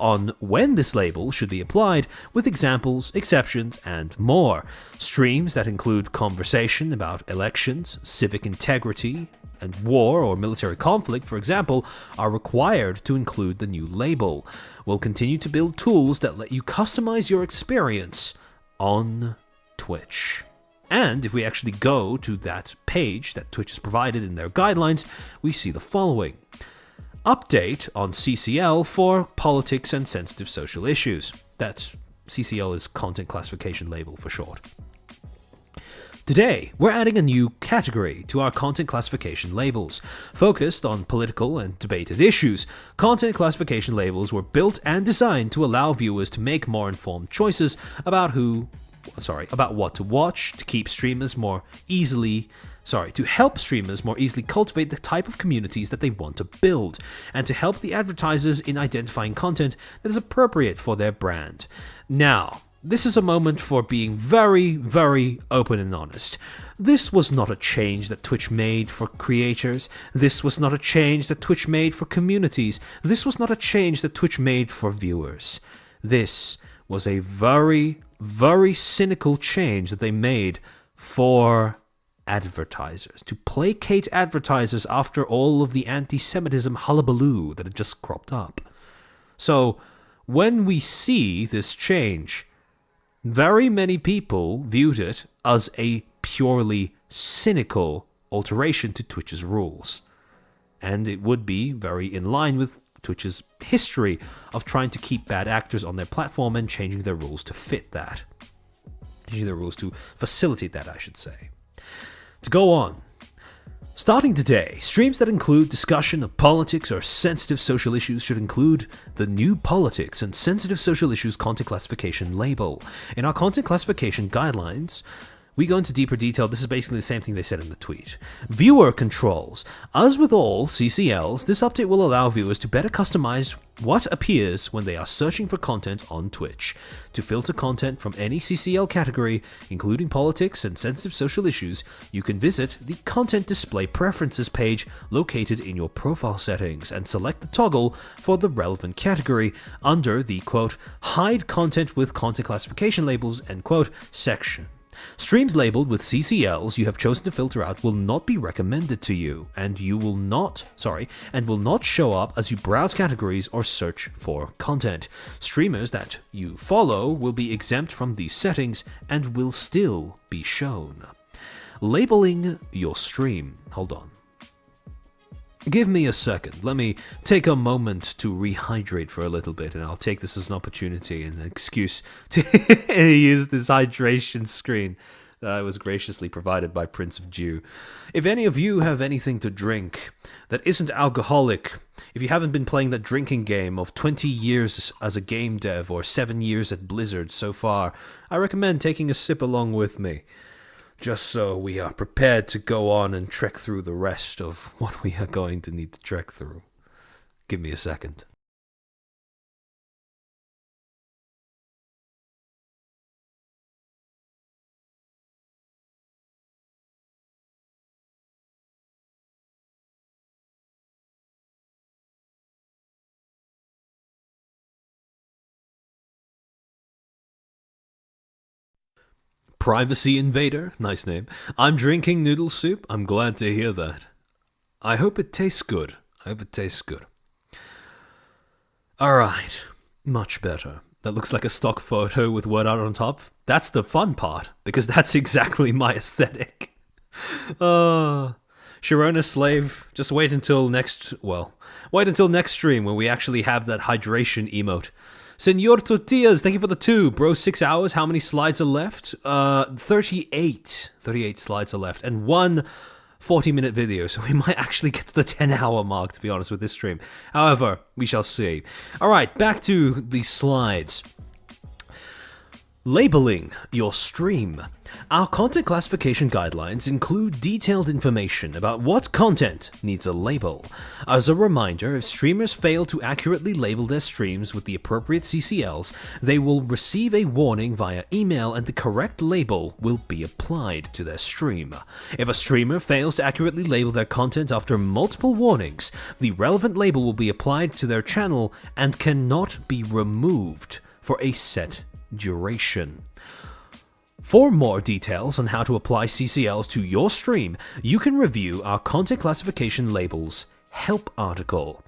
on when this label should be applied, with examples, exceptions, and more. Streams that include conversation about elections, civic integrity, and war or military conflict, for example, are required to include the new label. We'll continue to build tools that let you customize your experience on Twitch. And if we actually go to that page that Twitch has provided in their guidelines, we see the following. Update on CCL for politics and sensitive social issues. That's CCL is Content Classification Label for short. Today, we're adding a new category to our content classification labels. Focused on political and debated issues, content classification labels were built and designed to allow viewers to make more informed choices about what to watch, to help streamers more easily cultivate the type of communities that they want to build, and to help the advertisers in identifying content that is appropriate for their brand. Now, this is a moment for being very, very open and honest. This was not a change that Twitch made for creators. This was not a change that Twitch made for communities. This was not a change that Twitch made for viewers. This was a very, very cynical change that they made for advertisers, to placate advertisers after all of the anti-Semitism hullabaloo that had just cropped up. So, when we see this change, very many people viewed it as a purely cynical alteration to Twitch's rules. And it would be very in line with Twitch's history of trying to keep bad actors on their platform and changing their rules to fit that. Changing their rules to facilitate that, I should say. To go on. Starting today, streams that include discussion of politics or sensitive social issues should include the new politics and sensitive social issues content classification label. In our content classification guidelines, we go into deeper detail. This is basically the same thing they said in the tweet. Viewer controls. As with all CCLs, this update will allow viewers to better customize what appears when they are searching for content on Twitch. To filter content from any CCL category, including politics and sensitive social issues, you can visit the Content Display Preferences page located in your profile settings and select the toggle for the relevant category under the, quote, hide content with content classification labels, end quote, section. Streams labeled with CCLs you have chosen to filter out will not be recommended to you, and will not show up as you browse categories or search for content. Streamers that you follow will be exempt from these settings and will still be shown. Labeling your stream. Hold on. Give me a second. Let me take a moment to rehydrate for a little bit, and I'll take this as an opportunity and an excuse to use this hydration screen that was graciously provided by Prince of Jew. If any of you have anything to drink that isn't alcoholic, if you haven't been playing that drinking game of 20 years as a game dev or 7 years at Blizzard so far, I recommend taking a sip along with me. Just so we are prepared to go on and trek through the rest of what we are going to need to trek through. Give me a second. Privacy Invader, nice name. I'm drinking noodle soup. I'm glad to hear that. I hope it tastes good. Alright, much better. That looks like a stock photo with word art on top. That's the fun part, because that's exactly my aesthetic. Sharona Slave, just wait until next stream when we actually have that hydration emote. Senor Tortillas, thank you for the 2. Bro, 6 hours. How many slides are left? 38. 38 slides are left. And one 40-minute video. So we might actually get to the 10-hour mark, to be honest, with this stream. However, we shall see. All right, back to the slides. Labeling your stream. Our content classification guidelines include detailed information about what content needs a label. As a reminder, if streamers fail to accurately label their streams with the appropriate CCLs, they will receive a warning via email and the correct label will be applied to their stream. If a streamer fails to accurately label their content after multiple warnings, the relevant label will be applied to their channel and cannot be removed for a set duration. For more details on how to apply CCLs to your stream, you can review our content classification labels help article.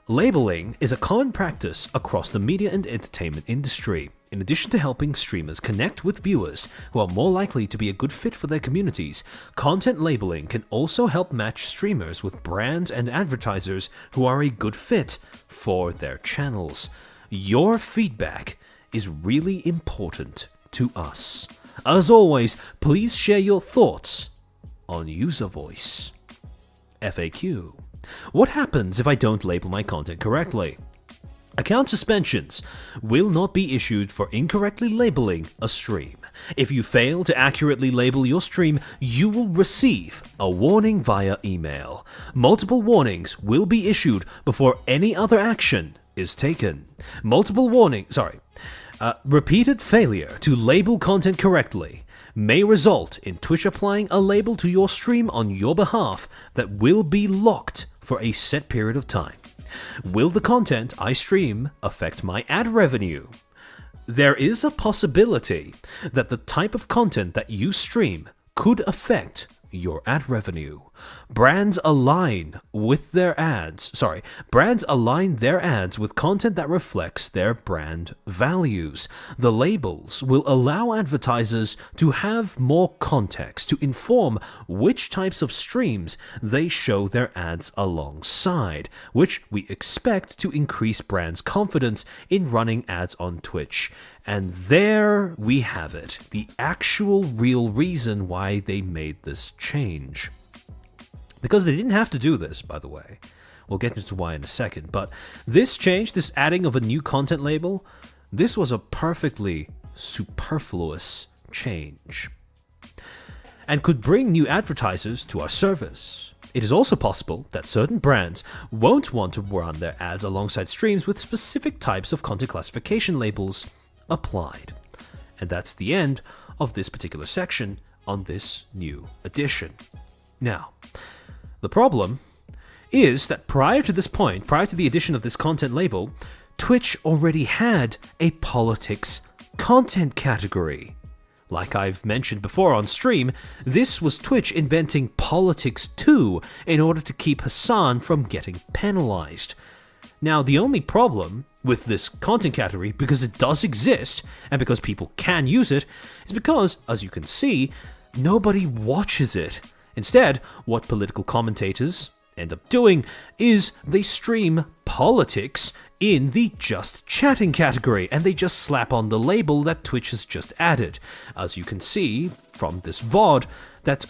Labeling is a common practice across the media and entertainment industry. In addition to helping streamers connect with viewers who are more likely to be a good fit for their communities, content labeling can also help match streamers with brands and advertisers who are a good fit for their channels. Your feedback is really important to us. As always, please share your thoughts on user voice. FAQ. What happens if I don't label my content correctly? Account suspensions will not be issued for incorrectly labeling a stream. If you fail to accurately label your stream, you will receive a warning via email. Multiple warnings will be issued before any other action is taken. Repeated failure to label content correctly may result in Twitch applying a label to your stream on your behalf that will be locked for a set period of time. Will the content I stream affect my ad revenue? There is a possibility that the type of content that you stream could affect your ad revenue. Brands align their ads with content that reflects their brand values. The labels will allow advertisers to have more context to inform which types of streams they show their ads alongside, which we expect to increase brands' confidence in running ads on Twitch. And there we have it, the actual real reason why they made this change. Because they didn't have to do this, by the way. We'll get into why in a second. But this change, this adding of a new content label, this was a perfectly superfluous change. And could bring new advertisers to our service. It is also possible that certain brands won't want to run their ads alongside streams with specific types of content classification labels applied. And that's the end of this particular section on this new edition. Now, the problem is that prior to this point, prior to the addition of this content label, Twitch already had a politics content category. Like I've mentioned before on stream, this was Twitch inventing politics 2 in order to keep Hassan from getting penalized. Now, the only problem with this content category, because it does exist, and because people can use it, is because, as you can see, nobody watches it. Instead, what political commentators end up doing is they stream politics in the just chatting category, and they just slap on the label that Twitch has just added. As you can see from this VOD, this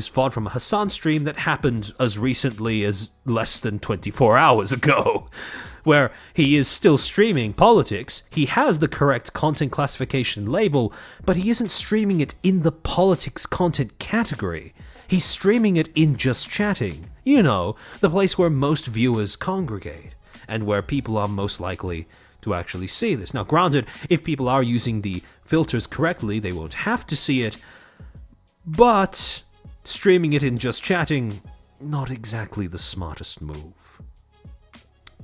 VOD from a Hassan stream that happened as recently as less than 24 hours ago, where he is still streaming politics. He has the correct content classification label, but he isn't streaming it in the politics content category. He's streaming it in just chatting. You know, the place where most viewers congregate, and where people are most likely to actually see this. Now, granted, if people are using the filters correctly, they won't have to see it, but streaming it in just chatting, not exactly the smartest move.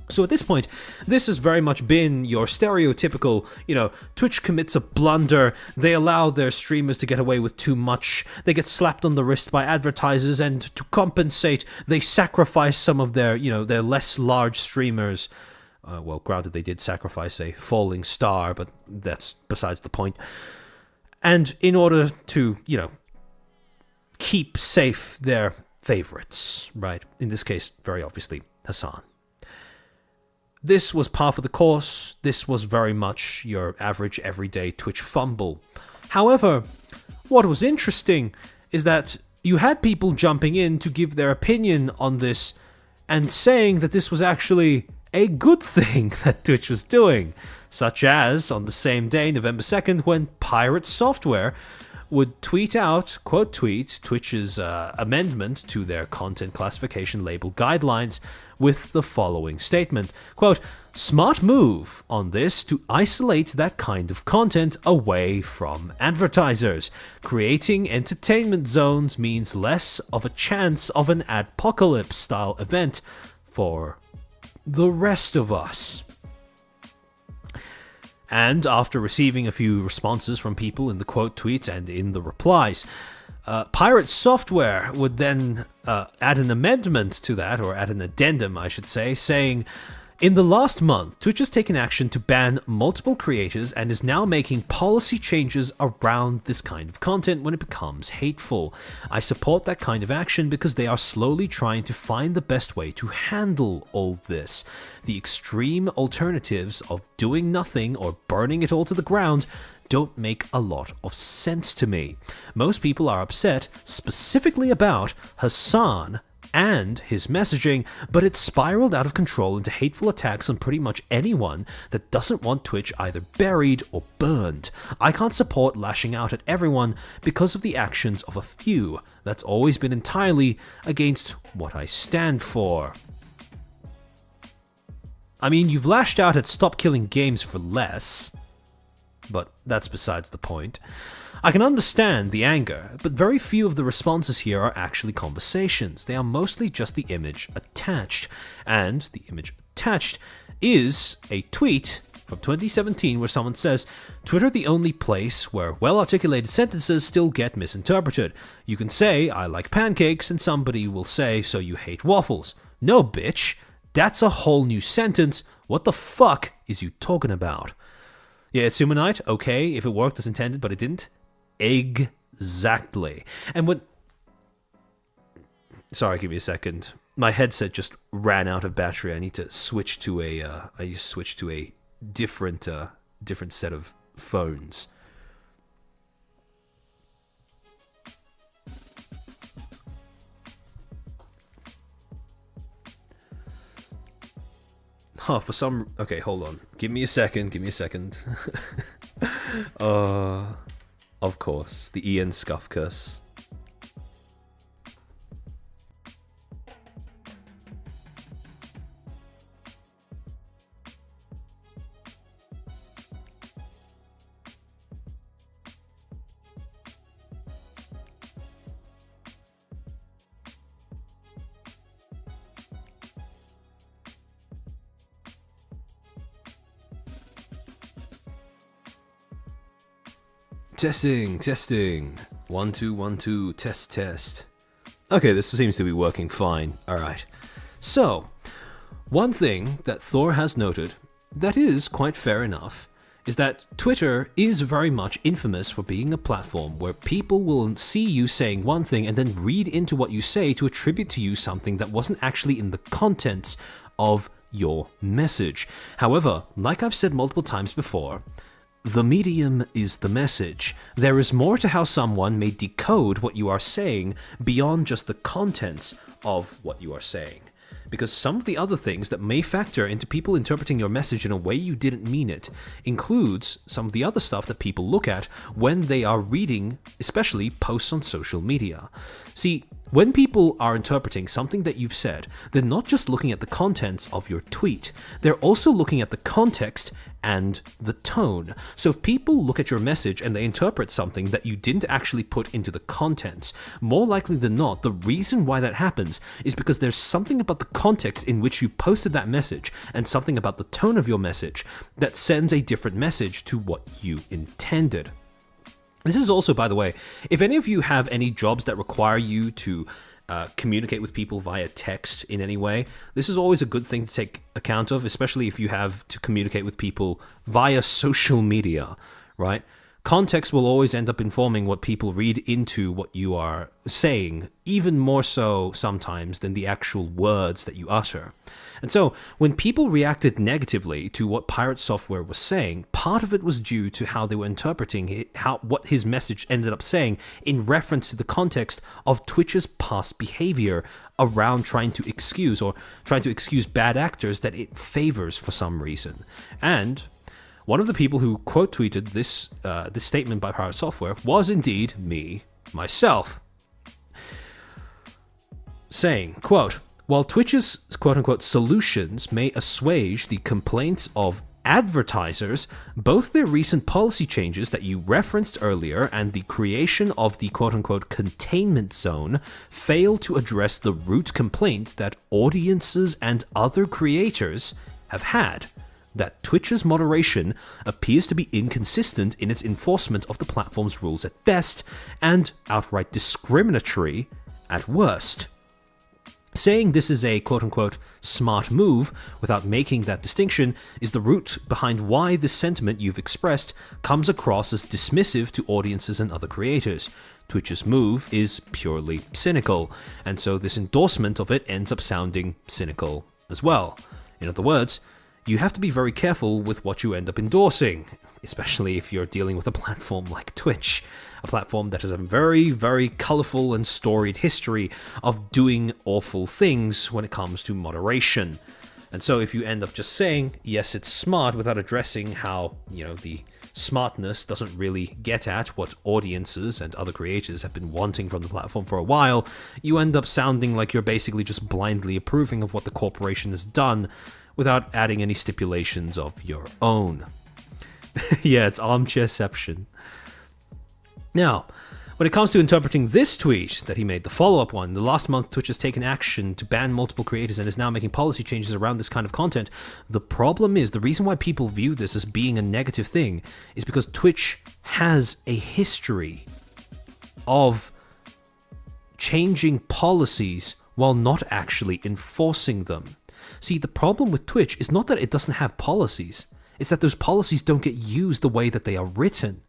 So at this point, this has very much been your stereotypical, Twitch commits a blunder, they allow their streamers to get away with too much, they get slapped on the wrist by advertisers, and to compensate, they sacrifice some of their less large streamers. Well, granted, they did sacrifice a falling star, but that's besides the point. And in order to, keep safe their favorites, right? In this case, very obviously, Hassan. This was par for the course. This was very much your average everyday Twitch fumble. However, what was interesting is that you had people jumping in to give their opinion on this and saying that this was actually a good thing that Twitch was doing, such as on the same day, November 2nd, when Pirate Software would tweet out, quote tweet, Twitch's amendment to their content classification label guidelines with the following statement, quote, "Smart move on this to isolate that kind of content away from advertisers. Creating entertainment zones means less of a chance of an adpocalypse style event for the rest of us." And after receiving a few responses from people in the quote tweets and in the replies, Pirate Software would then add an amendment to that, or add an addendum, I should say, saying, in the last month, Twitch has taken action to ban multiple creators and is now making policy changes around this kind of content when it becomes hateful. I support that kind of action because they are slowly trying to find the best way to handle all this. The extreme alternatives of doing nothing or burning it all to the ground don't make a lot of sense to me. Most people are upset specifically about Hassan and his messaging, but it's spiraled out of control into hateful attacks on pretty much anyone that doesn't want Twitch either buried or burned. I can't support lashing out at everyone because of the actions of a few. That's always been entirely against what I stand for. I mean, you've lashed out at Stop Killing Games for Less, but that's besides the point. I can understand the anger, but very few of the responses here are actually conversations. They are mostly just the image attached. And the image attached is a tweet from 2017 where someone says, Twitter the only place where well-articulated sentences still get misinterpreted. You can say, I like pancakes, and somebody will say, so you hate waffles. No, bitch. That's a whole new sentence. What the fuck is you talking about? Yeah, it's Sumonite. Okay, if it worked as intended, but it didn't. Exactly. And when... Sorry, give me a second. My headset just ran out of battery. I need to switch to a different set of phones. Oh, for some... Okay, hold on. Give me a second. Of course, the Ian Scuff curse. Testing. 1 2 1 2 test. Okay, this seems to be working fine. Alright. So, one thing that Thor has noted that is quite fair enough is that Twitter is very much infamous for being a platform where people will see you saying one thing and then read into what you say to attribute to you something that wasn't actually in the contents of your message. However, like I've said multiple times before, the medium is the message. There is more to how someone may decode what you are saying beyond just the contents of what you are saying. Because some of the other things that may factor into people interpreting your message in a way you didn't mean it includes some of the other stuff that people look at when they are reading, especially posts on social media. See, when people are interpreting something that you've said, they're not just looking at the contents of your tweet, they're also looking at the context and the tone. So if people look at your message and they interpret something that you didn't actually put into the contents, more likely than not, the reason why that happens is because there's something about the context in which you posted that message and something about the tone of your message that sends a different message to what you intended. This is also, by the way, if any of you have any jobs that require you to communicate with people via text in any way, this is always a good thing to take account of, especially if you have to communicate with people via social media, right? Context will always end up informing what people read into what you are saying, even more so sometimes than the actual words that you utter. And so, when people reacted negatively to what Pirate Software was saying, part of it was due to how they were interpreting it, what his message ended up saying in reference to the context of Twitch's past behavior around trying to excuse bad actors that it favors for some reason. And one of the people who quote tweeted this statement by Pirate Software was indeed myself, saying, quote, while Twitch's quote-unquote solutions may assuage the complaints of advertisers, both their recent policy changes that you referenced earlier and the creation of the quote-unquote containment zone fail to address the root complaint that audiences and other creators have had. that Twitch's moderation appears to be inconsistent in its enforcement of the platform's rules at best, and outright discriminatory at worst. Saying this is a quote-unquote smart move without making that distinction is the root behind why this sentiment you've expressed comes across as dismissive to audiences and other creators. Twitch's move is purely cynical, and so this endorsement of it ends up sounding cynical as well. In other words, you have to be very careful with what you end up endorsing, especially if you're dealing with a platform like Twitch, a platform that has a very, very colorful and storied history of doing awful things when it comes to moderation. And so if you end up just saying, yes, it's smart, without addressing how, the smartness doesn't really get at what audiences and other creators have been wanting from the platform for a while, you end up sounding like you're basically just blindly approving of what the corporation has done without adding any stipulations of your own. Yeah, it's armchairception. Now, when it comes to interpreting this tweet that he made, the follow-up one, the last month Twitch has taken action to ban multiple creators and is now making policy changes around this kind of content. The problem is, the reason why people view this as being a negative thing is because Twitch has a history of changing policies while not actually enforcing them. See, the problem with Twitch is not that it doesn't have policies, it's that those policies don't get used the way that they are written.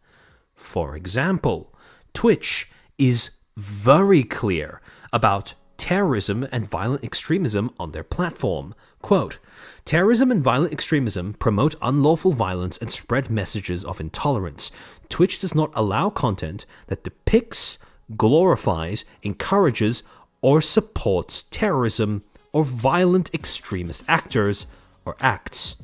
For example, Twitch is very clear about terrorism and violent extremism on their platform. Quote, "Terrorism and violent extremism promote unlawful violence and spread messages of intolerance. Twitch does not allow content that depicts, glorifies, encourages, or supports terrorism or violent extremist actors or acts.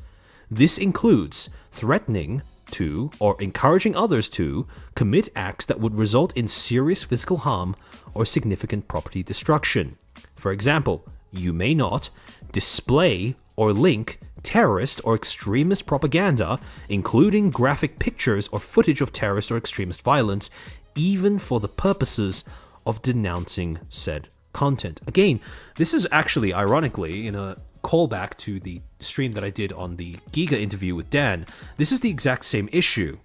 This includes threatening to or encouraging others to commit acts that would result in serious physical harm or significant property destruction. For example, you may not display or link terrorist or extremist propaganda, including graphic pictures or footage of terrorist or extremist violence, even for the purposes of denouncing said content." Again, this is actually, ironically, in a callback to the stream that I did on the Giga interview with Dan. This is the exact same issue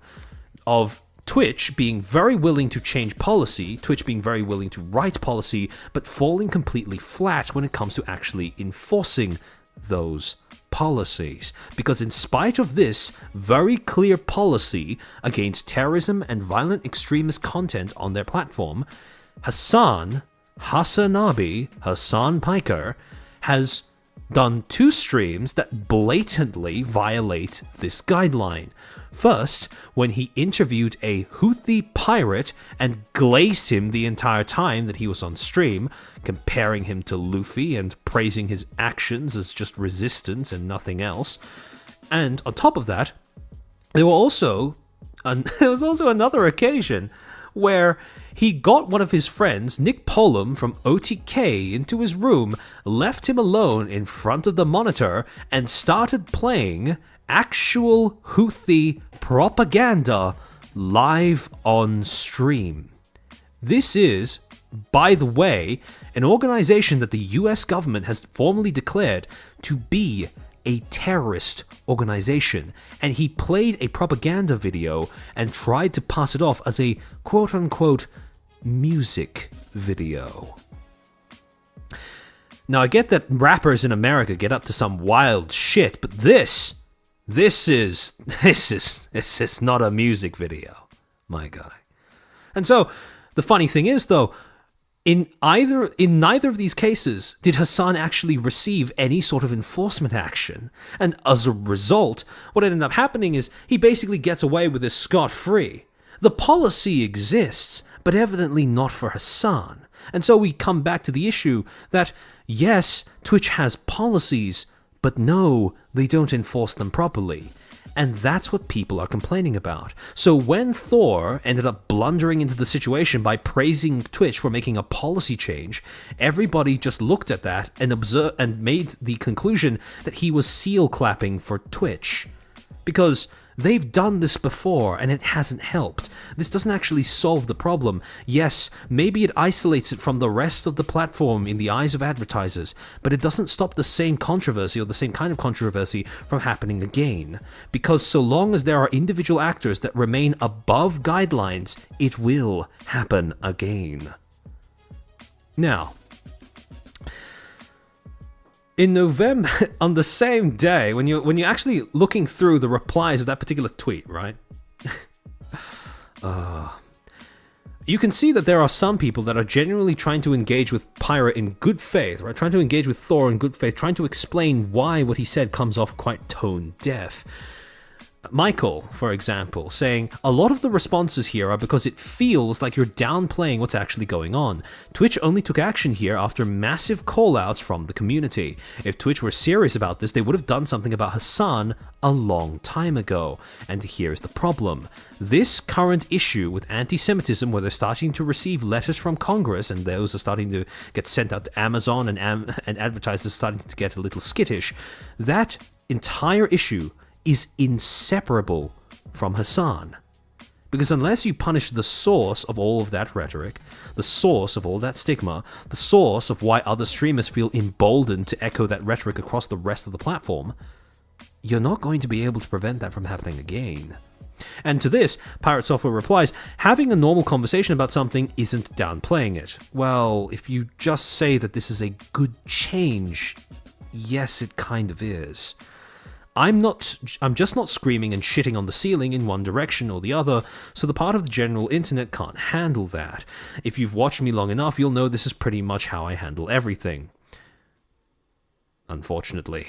of Twitch being very willing to change policy, Twitch being very willing to write policy, but falling completely flat when it comes to actually enforcing those policies. Because in spite of this very clear policy against terrorism and violent extremist content on their platform, Hassan Piker has done 2 streams that blatantly violate this guideline. First, when he interviewed a Houthi pirate and glazed him the entire time that he was on stream, comparing him to Luffy and praising his actions as just resistance and nothing else. And on top of that, there was also another occasion where he got one of his friends, Nick Polam from OTK, into his room, left him alone in front of the monitor, and started playing actual Houthi propaganda live on stream. This is, by the way, an organization that the US government has formally declared to be a terrorist organization, and he played a propaganda video and tried to pass it off as a quote-unquote music video. Now, I get that rappers in America get up to some wild shit, but this is not a music video, my guy. And so, the funny thing is, though, in neither of these cases did Hassan actually receive any sort of enforcement action, and as a result, what ended up happening is he basically gets away with this scot-free. The policy exists, but evidently not for Hassan. And so we come back to the issue that, yes, Twitch has policies, but no, they don't enforce them properly. And that's what people are complaining about. So when Thor ended up blundering into the situation by praising Twitch for making a policy change, everybody just looked at that and observed and made the conclusion that he was seal clapping for Twitch. Because They've done this before, and it hasn't helped. This doesn't actually solve the problem. Yes, maybe it isolates it from the rest of the platform in the eyes of advertisers, but it doesn't stop the same controversy, or the same kind of controversy, from happening again. Because so long as there are individual actors that remain above guidelines, it will happen again. Now, in November, on the same day, when you're actually looking through the replies of that particular tweet, right? You can see that there are some people that are genuinely trying to engage with Pirate in good faith, right? Trying to engage with Thor in good faith, trying to explain why what he said comes off quite tone deaf. Michael, for example, saying, a lot of the responses here are because it feels like you're downplaying what's actually going on. Twitch only took action here after massive callouts from the community. If Twitch were serious about this, they would have done something about Hassan a long time ago. And here's the problem. This current issue with anti-Semitism, where they're starting to receive letters from Congress, and those are starting to get sent out to Amazon, and advertisers starting to get a little skittish, that entire issue is inseparable from Hassan. Because unless you punish the source of all of that rhetoric, the source of all that stigma, the source of why other streamers feel emboldened to echo that rhetoric across the rest of the platform, you're not going to be able to prevent that from happening again. And to this, Pirate Software replies, having a normal conversation about something isn't downplaying it. Well, if you just say that this is a good change, yes, it kind of is. I'm just not screaming and shitting on the ceiling in one direction or the other, so the part of the general internet can't handle that. If you've watched me long enough, you'll know this is pretty much how I handle everything. Unfortunately.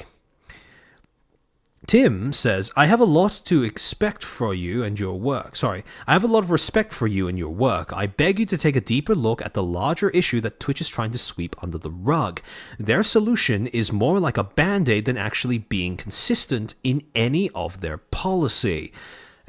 Tim says, I have a lot to expect for you and your work. I have a lot of respect for you and your work. I beg you to take a deeper look at the larger issue that Twitch is trying to sweep under the rug. Their solution is more like a band-aid than actually being consistent in any of their policy.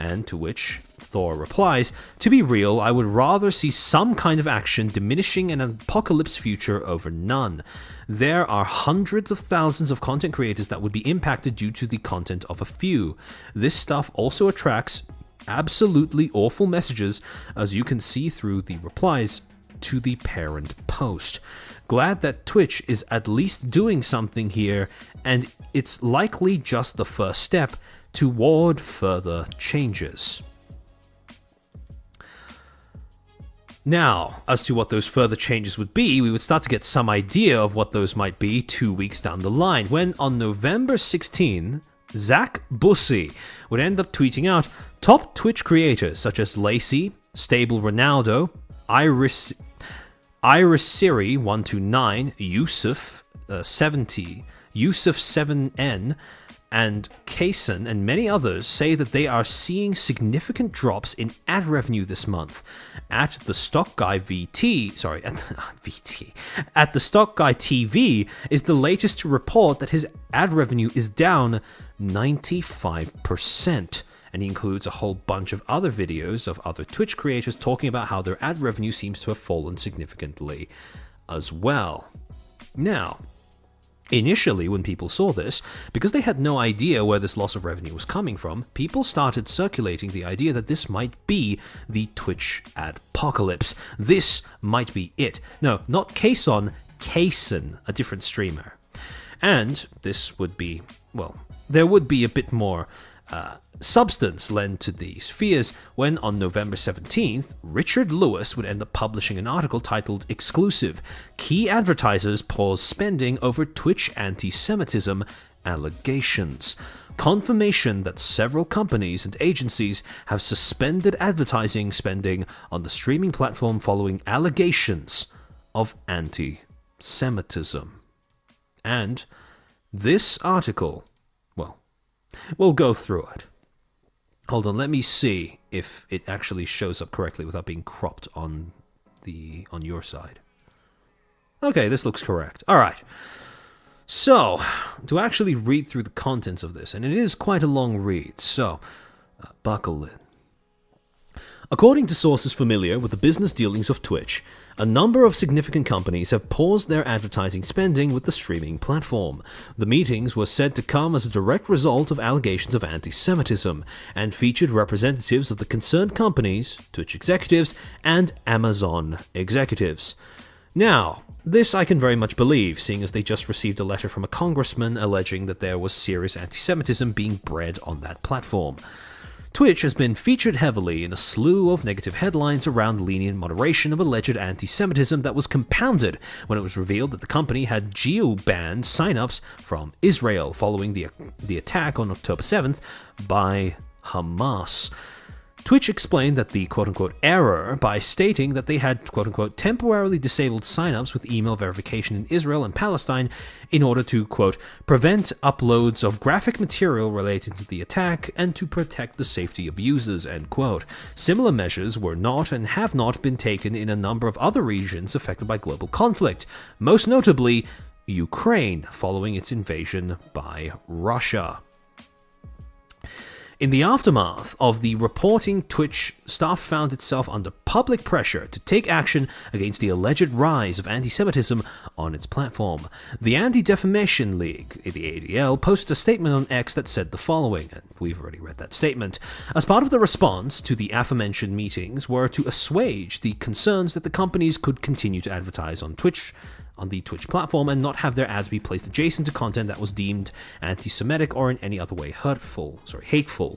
And to which Thor replies, to be real, I would rather see some kind of action diminishing an apocalypse future over none. There are hundreds of thousands of content creators that would be impacted due to the content of a few. This stuff also attracts absolutely awful messages, as you can see through the replies to the parent post. Glad that Twitch is at least doing something here, and it's likely just the first step toward further changes. Now, as to what those further changes would be, we would start to get some idea of what those might be 2 weeks down the line, when on November 16, Zach Bussey would end up tweeting out top Twitch creators such as Lacey, Stable Ronaldo, Irisiri129, Yusuf 70, Yusuf 7N, and Kaysen and many others say that they are seeing significant drops in ad revenue this month. At the Stock Guy at the Stock Guy TV is the latest to report that his ad revenue is down 95%. And he includes a whole bunch of other videos of other Twitch creators talking about how their ad revenue seems to have fallen significantly as well. Now, initially, when people saw this, because they had no idea where this loss of revenue was coming from, people started circulating the idea that this might be the Twitch adpocalypse. This might be it. No, not Kaysen, a different streamer. And this would be, well, there would be a bit more substance lent to these fears when on November 17th, Richard Lewis would end up publishing an article titled Exclusive: Key Advertisers Pause Spending Over Twitch Anti-Semitism Allegations. Confirmation that several companies and agencies have suspended advertising spending on the streaming platform following allegations of anti-Semitism. And this article, well, we'll go through it. Hold on, let me see if it actually shows up correctly without being cropped on your side. Okay, this looks correct. All right. So, to actually read through the contents of this, and it is quite a long read, so buckle in. According to sources familiar with the business dealings of Twitch, a number of significant companies have paused their advertising spending with the streaming platform. The meetings were said to come as a direct result of allegations of anti-Semitism and featured representatives of the concerned companies, Twitch executives, and Amazon executives. Now, this I can very much believe, seeing as they just received a letter from a congressman alleging that there was serious anti-Semitism being bred on that platform. Twitch has been featured heavily in a slew of negative headlines around lenient moderation of alleged anti-Semitism that was compounded when it was revealed that the company had geo-banned signups from Israel following the attack on October 7th by Hamas. Twitch explained that the quote-unquote error by stating that they had quote-unquote temporarily disabled signups with email verification in Israel and Palestine in order to quote prevent uploads of graphic material related to the attack and to protect the safety of users, end quote. Similar measures were not and have not been taken in a number of other regions affected by global conflict, most notably Ukraine following its invasion by Russia. In the aftermath of the reporting, Twitch staff found itself under public pressure to take action against the alleged rise of anti-Semitism on its platform. The Anti-Defamation League, the ADL, posted a statement on X that said the following, and we've already read that statement. As part of the response to the aforementioned meetings were to assuage the concerns that the companies could continue to advertise on the Twitch platform and not have their ads be placed adjacent to content that was deemed anti-Semitic or in any other way hateful.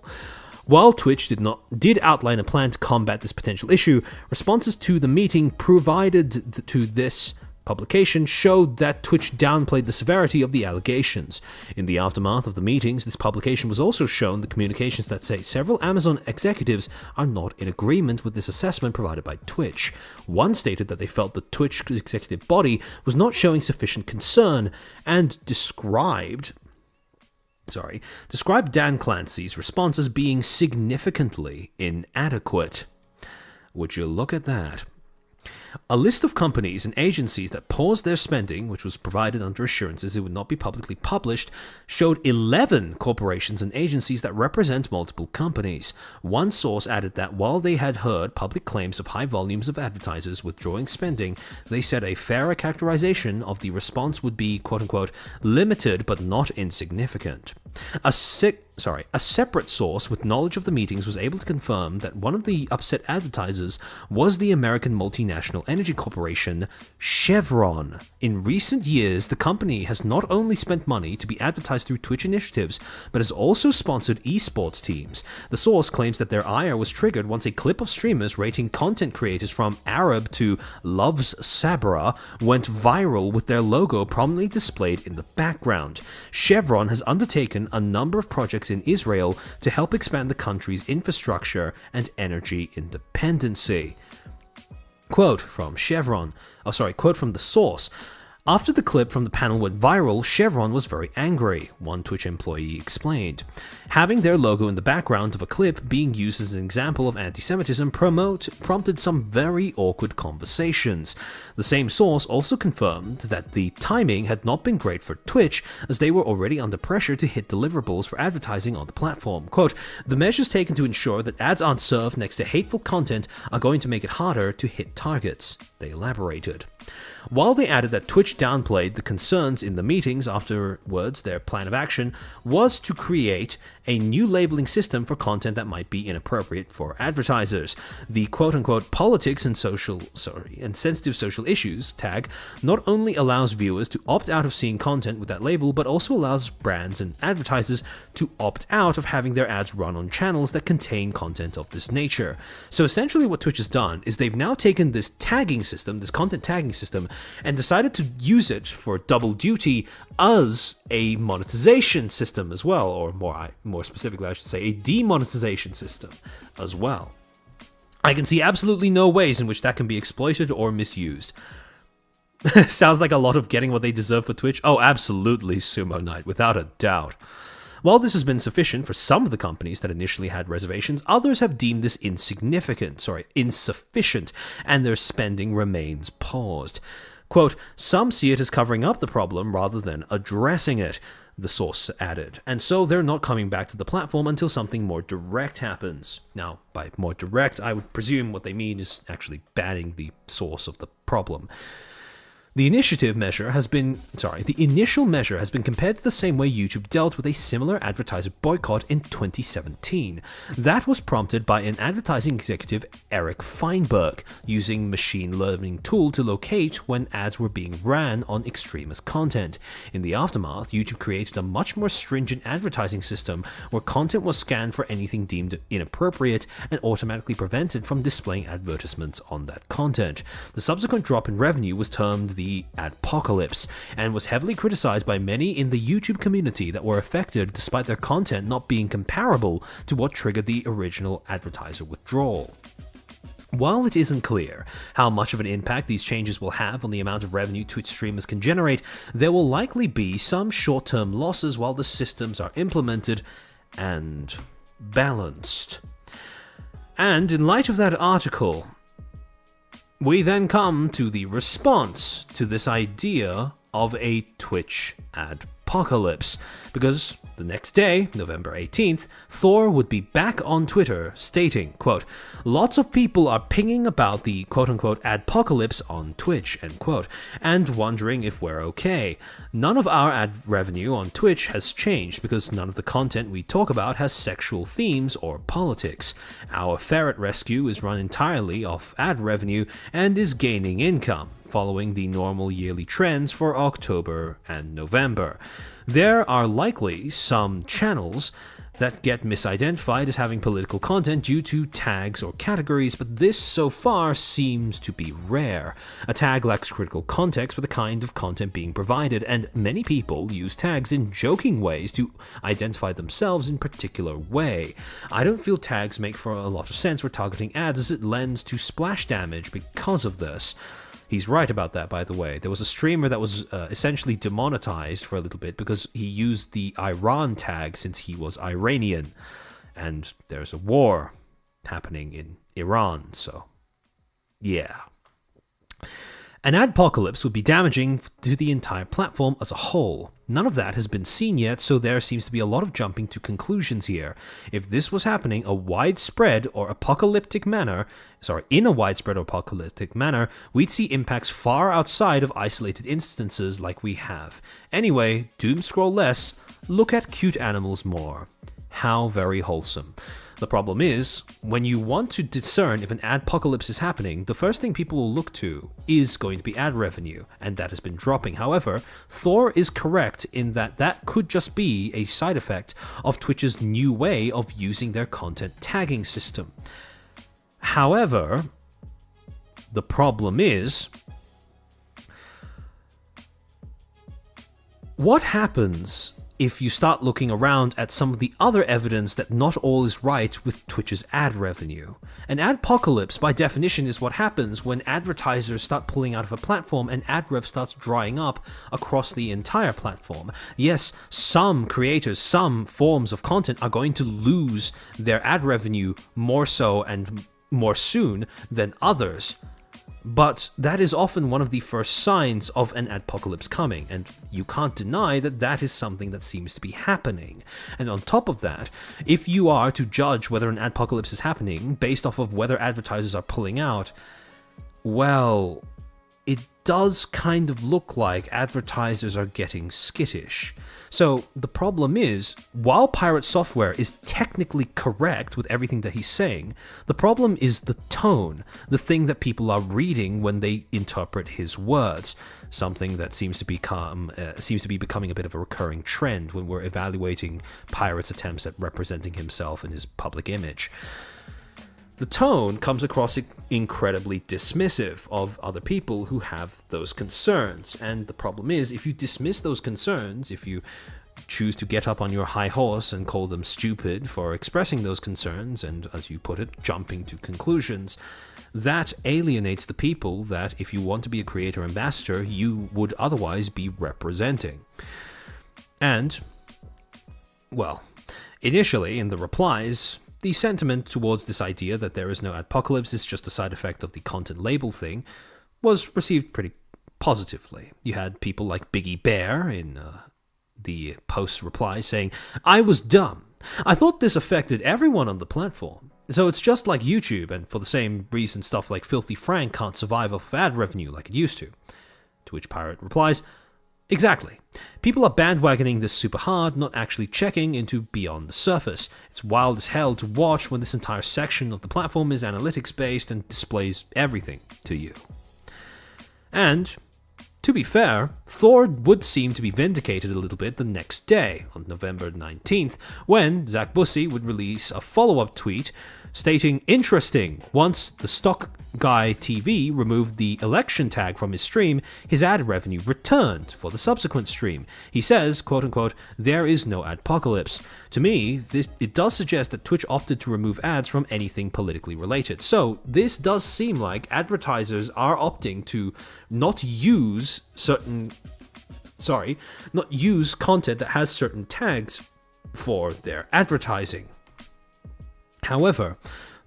While Twitch did outline a plan to combat this potential issue, responses to the meeting provided to this publication showed that Twitch downplayed the severity of the allegations. In the aftermath of the meetings, this publication was also shown the communications that say several Amazon executives are not in agreement with this assessment provided by Twitch. One stated that they felt the Twitch executive body was not showing sufficient concern and described Dan Clancy's response as being significantly inadequate. Would you look at that? A list of companies and agencies that paused their spending, which was provided under assurances it would not be publicly published, showed 11 corporations and agencies that represent multiple companies. One source added that while they had heard public claims of high volumes of advertisers withdrawing spending, they said a fairer characterization of the response would be, quote-unquote, limited but not insignificant. A separate source with knowledge of the meetings was able to confirm that one of the upset advertisers was the American multinational energy corporation Chevron. In recent years, the company has not only spent money to be advertised through Twitch initiatives, but has also sponsored esports teams. The source claims that their ire was triggered once a clip of streamers rating content creators from Arab to Loves Sabra went viral with their logo prominently displayed in the background. Chevron has undertaken a number of projects in Israel to help expand the country's infrastructure and energy independency. Quote from the source. After the clip from the panel went viral, Chevron was very angry, one Twitch employee explained. Having their logo in the background of a clip being used as an example of anti-Semitism prompted some very awkward conversations. The same source also confirmed that the timing had not been great for Twitch, as they were already under pressure to hit deliverables for advertising on the platform. Quote, the measures taken to ensure that ads aren't served next to hateful content are going to make it harder to hit targets, they elaborated. While they added that Twitch downplayed the concerns in the meetings afterwards, their plan of action was to create a new labeling system for content that might be inappropriate for advertisers. The quote-unquote politics and sensitive social issues tag not only allows viewers to opt out of seeing content with that label, but also allows brands and advertisers to opt out of having their ads run on channels that contain content of this nature. So essentially what Twitch has done is they've now taken this tagging system, this content tagging system, and decided to use it for double duty as a monetization system as well, or more specifically, I should say, a demonetization system as well. I can see absolutely no ways in which that can be exploited or misused. Sounds like a lot of getting what they deserve for Twitch. Oh, absolutely, Sumo Knight, without a doubt. While this has been sufficient for some of the companies that initially had reservations, others have deemed this insufficient, and their spending remains paused. Quote, some see it as covering up the problem rather than addressing it, the source added, and so they're not coming back to the platform until something more direct happens. Now, by more direct, I would presume what they mean is actually banning the source of the problem. The initial measure has been compared to the same way YouTube dealt with a similar advertiser boycott in 2017. That was prompted by an advertising executive, Eric Feinberg, using machine learning tool to locate when ads were being ran on extremist content. In the aftermath, YouTube created a much more stringent advertising system where content was scanned for anything deemed inappropriate and automatically prevented from displaying advertisements on that content. The subsequent drop in revenue was termed the adpocalypse and was heavily criticized by many in the YouTube community that were affected despite their content not being comparable to what triggered the original advertiser withdrawal. While it isn't clear how much of an impact these changes will have on the amount of revenue Twitch streamers can generate, there will likely be some short-term losses while the systems are implemented and balanced. And in light of that article, we then come to the response to this idea of a Twitch adpocalypse, because the next day, November 18th, Thor would be back on Twitter stating, quote, lots of people are pinging about the quote-unquote adpocalypse on Twitch, end quote, and wondering if we're okay. None of our ad revenue on Twitch has changed because none of the content we talk about has sexual themes or politics. Our ferret rescue is run entirely off ad revenue and is gaining income, following the normal yearly trends for October and November. There are likely some channels that get misidentified as having political content due to tags or categories, but this so far seems to be rare. A tag lacks critical context for the kind of content being provided, and many people use tags in joking ways to identify themselves in a particular way. I don't feel tags make for a lot of sense for targeting ads as it lends to splash damage because of this. He's right about that, by the way. There was a streamer that was essentially demonetized for a little bit because he used the Iran tag since he was Iranian. And there's a war happening in Iran, so yeah. An adpocalypse would be damaging to the entire platform as a whole. None of that has been seen yet, so there seems to be a lot of jumping to conclusions here. If this was happening in a widespread or apocalyptic manner, we'd see impacts far outside of isolated instances like we have. Anyway, doom scroll less, look at cute animals more. How very wholesome. The problem is, when you want to discern if an adpocalypse is happening, the first thing people will look to is going to be ad revenue, and that has been dropping. However, Thor is correct in that that could just be a side effect of Twitch's new way of using their content tagging system. However, the problem is, what happens if you start looking around at some of the other evidence that not all is right with Twitch's ad revenue? An adpocalypse, by definition, is what happens when advertisers start pulling out of a platform and ad rev starts drying up across the entire platform. Yes, some creators, some forms of content are going to lose their ad revenue more so and more soon than others. But that is often one of the first signs of an adpocalypse coming, and you can't deny that that is something that seems to be happening. And on top of that, if you are to judge whether an adpocalypse is happening based off of whether advertisers are pulling out, well, it does kind of look like advertisers are getting skittish. So the problem is, while Pirate Software is technically correct with everything that he's saying, the problem is the tone, the thing that people are reading when they interpret his words, something that seems to be becoming a bit of a recurring trend when we're evaluating Pirate's attempts at representing himself and his public image. The tone comes across incredibly dismissive of other people who have those concerns. And the problem is, if you dismiss those concerns, if you choose to get up on your high horse and call them stupid for expressing those concerns, and as you put it, jumping to conclusions, that alienates the people that, if you want to be a creator ambassador, you would otherwise be representing. And, well, initially in the replies, the sentiment towards this idea that there is no adpocalypse is just a side effect of the content label thing was received pretty positively. You had people like Biggie Bear in the post reply saying, "I was dumb. I thought this affected everyone on the platform. So it's just like YouTube, and for the same reason stuff like Filthy Frank can't survive off ad revenue like it used to." To which Pirate replies, "Exactly. People are bandwagoning this super hard, not actually checking into beyond the surface. It's wild as hell to watch when this entire section of the platform is analytics based and displays everything to you." And to be fair, Thor would seem to be vindicated a little bit the next day, on November 19th, when Zach Bussey would release a follow-up tweet stating, "Interesting, once the Stock Guy TV removed the election tag from his stream, his ad revenue returned for the subsequent stream. He says, quote-unquote, there is no adpocalypse. To me, it does suggest that Twitch opted to remove ads from anything politically related. So this does seem like advertisers are opting to not use content that has certain tags for their advertising. However,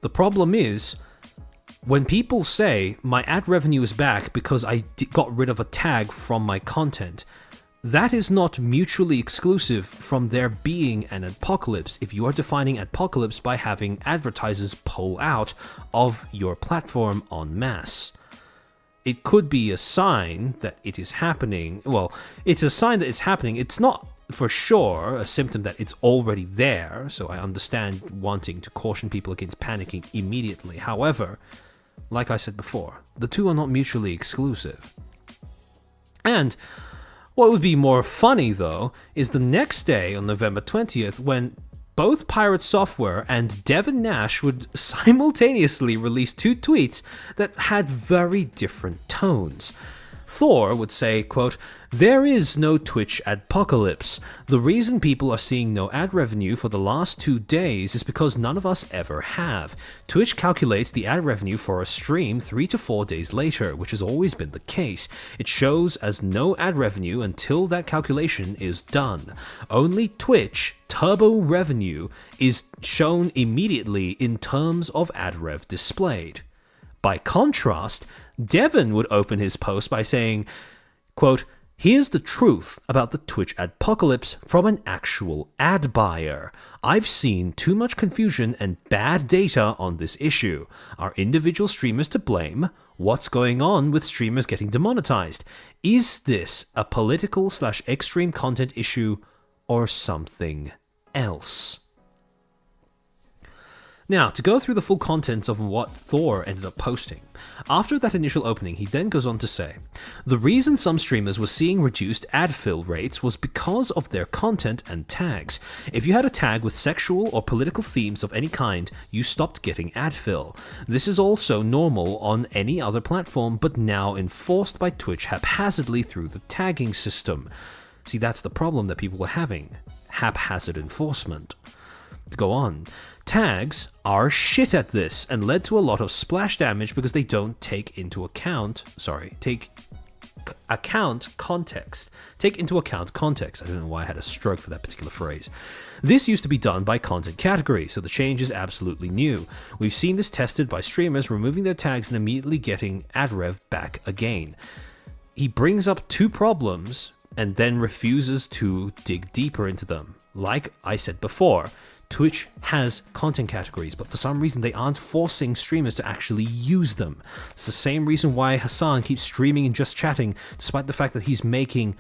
the problem is, when people say my ad revenue is back because I got rid of a tag from my content, that is not mutually exclusive from there being an adpocalypse if you are defining adpocalypse by having advertisers pull out of your platform en masse. It could be a sign that it is happening. Well, it's a sign that it's happening. It's not for sure a symptom that it's already there, so I understand wanting to caution people against panicking immediately. However, like I said before, the two are not mutually exclusive. And what would be more funny, though, is the next day on November 20th when both Pirate Software and Devin Nash would simultaneously release two tweets that had very different tones. Thor would say, quote, there is no Twitch adpocalypse. The reason people are seeing no ad revenue for the last 2 days is because none of us ever have. Twitch calculates the ad revenue for a stream 3 to 4 days later, which has always been the case. It shows as no ad revenue until that calculation is done. Only Twitch turbo revenue is shown immediately in terms of ad rev displayed. By contrast, Devin would open his post by saying, quote, here's the truth about the Twitch adpocalypse from an actual ad buyer. I've seen too much confusion and bad data on this issue. Are individual streamers to blame? What's going on with streamers getting demonetized? Is this a political/extreme content issue or something else? Now, to go through the full contents of what Thor ended up posting. After that initial opening, he then goes on to say, the reason some streamers were seeing reduced ad fill rates was because of their content and tags. If you had a tag with sexual or political themes of any kind, you stopped getting ad fill. This is also normal on any other platform, but now enforced by Twitch haphazardly through the tagging system. See, that's the problem that people were having. Haphazard enforcement. To go on, tags are shit at this and led to a lot of splash damage because they don't take into account context. Take into account context. I don't know why I had a stroke for that particular phrase. This used to be done by content category, so the change is absolutely new. We've seen this tested by streamers removing their tags and immediately getting ad rev back again. He brings up two problems and then refuses to dig deeper into them. Like I said before, Twitch has content categories, but for some reason they aren't forcing streamers to actually use them. It's the same reason why Hassan keeps streaming and just chatting, despite the fact that he's making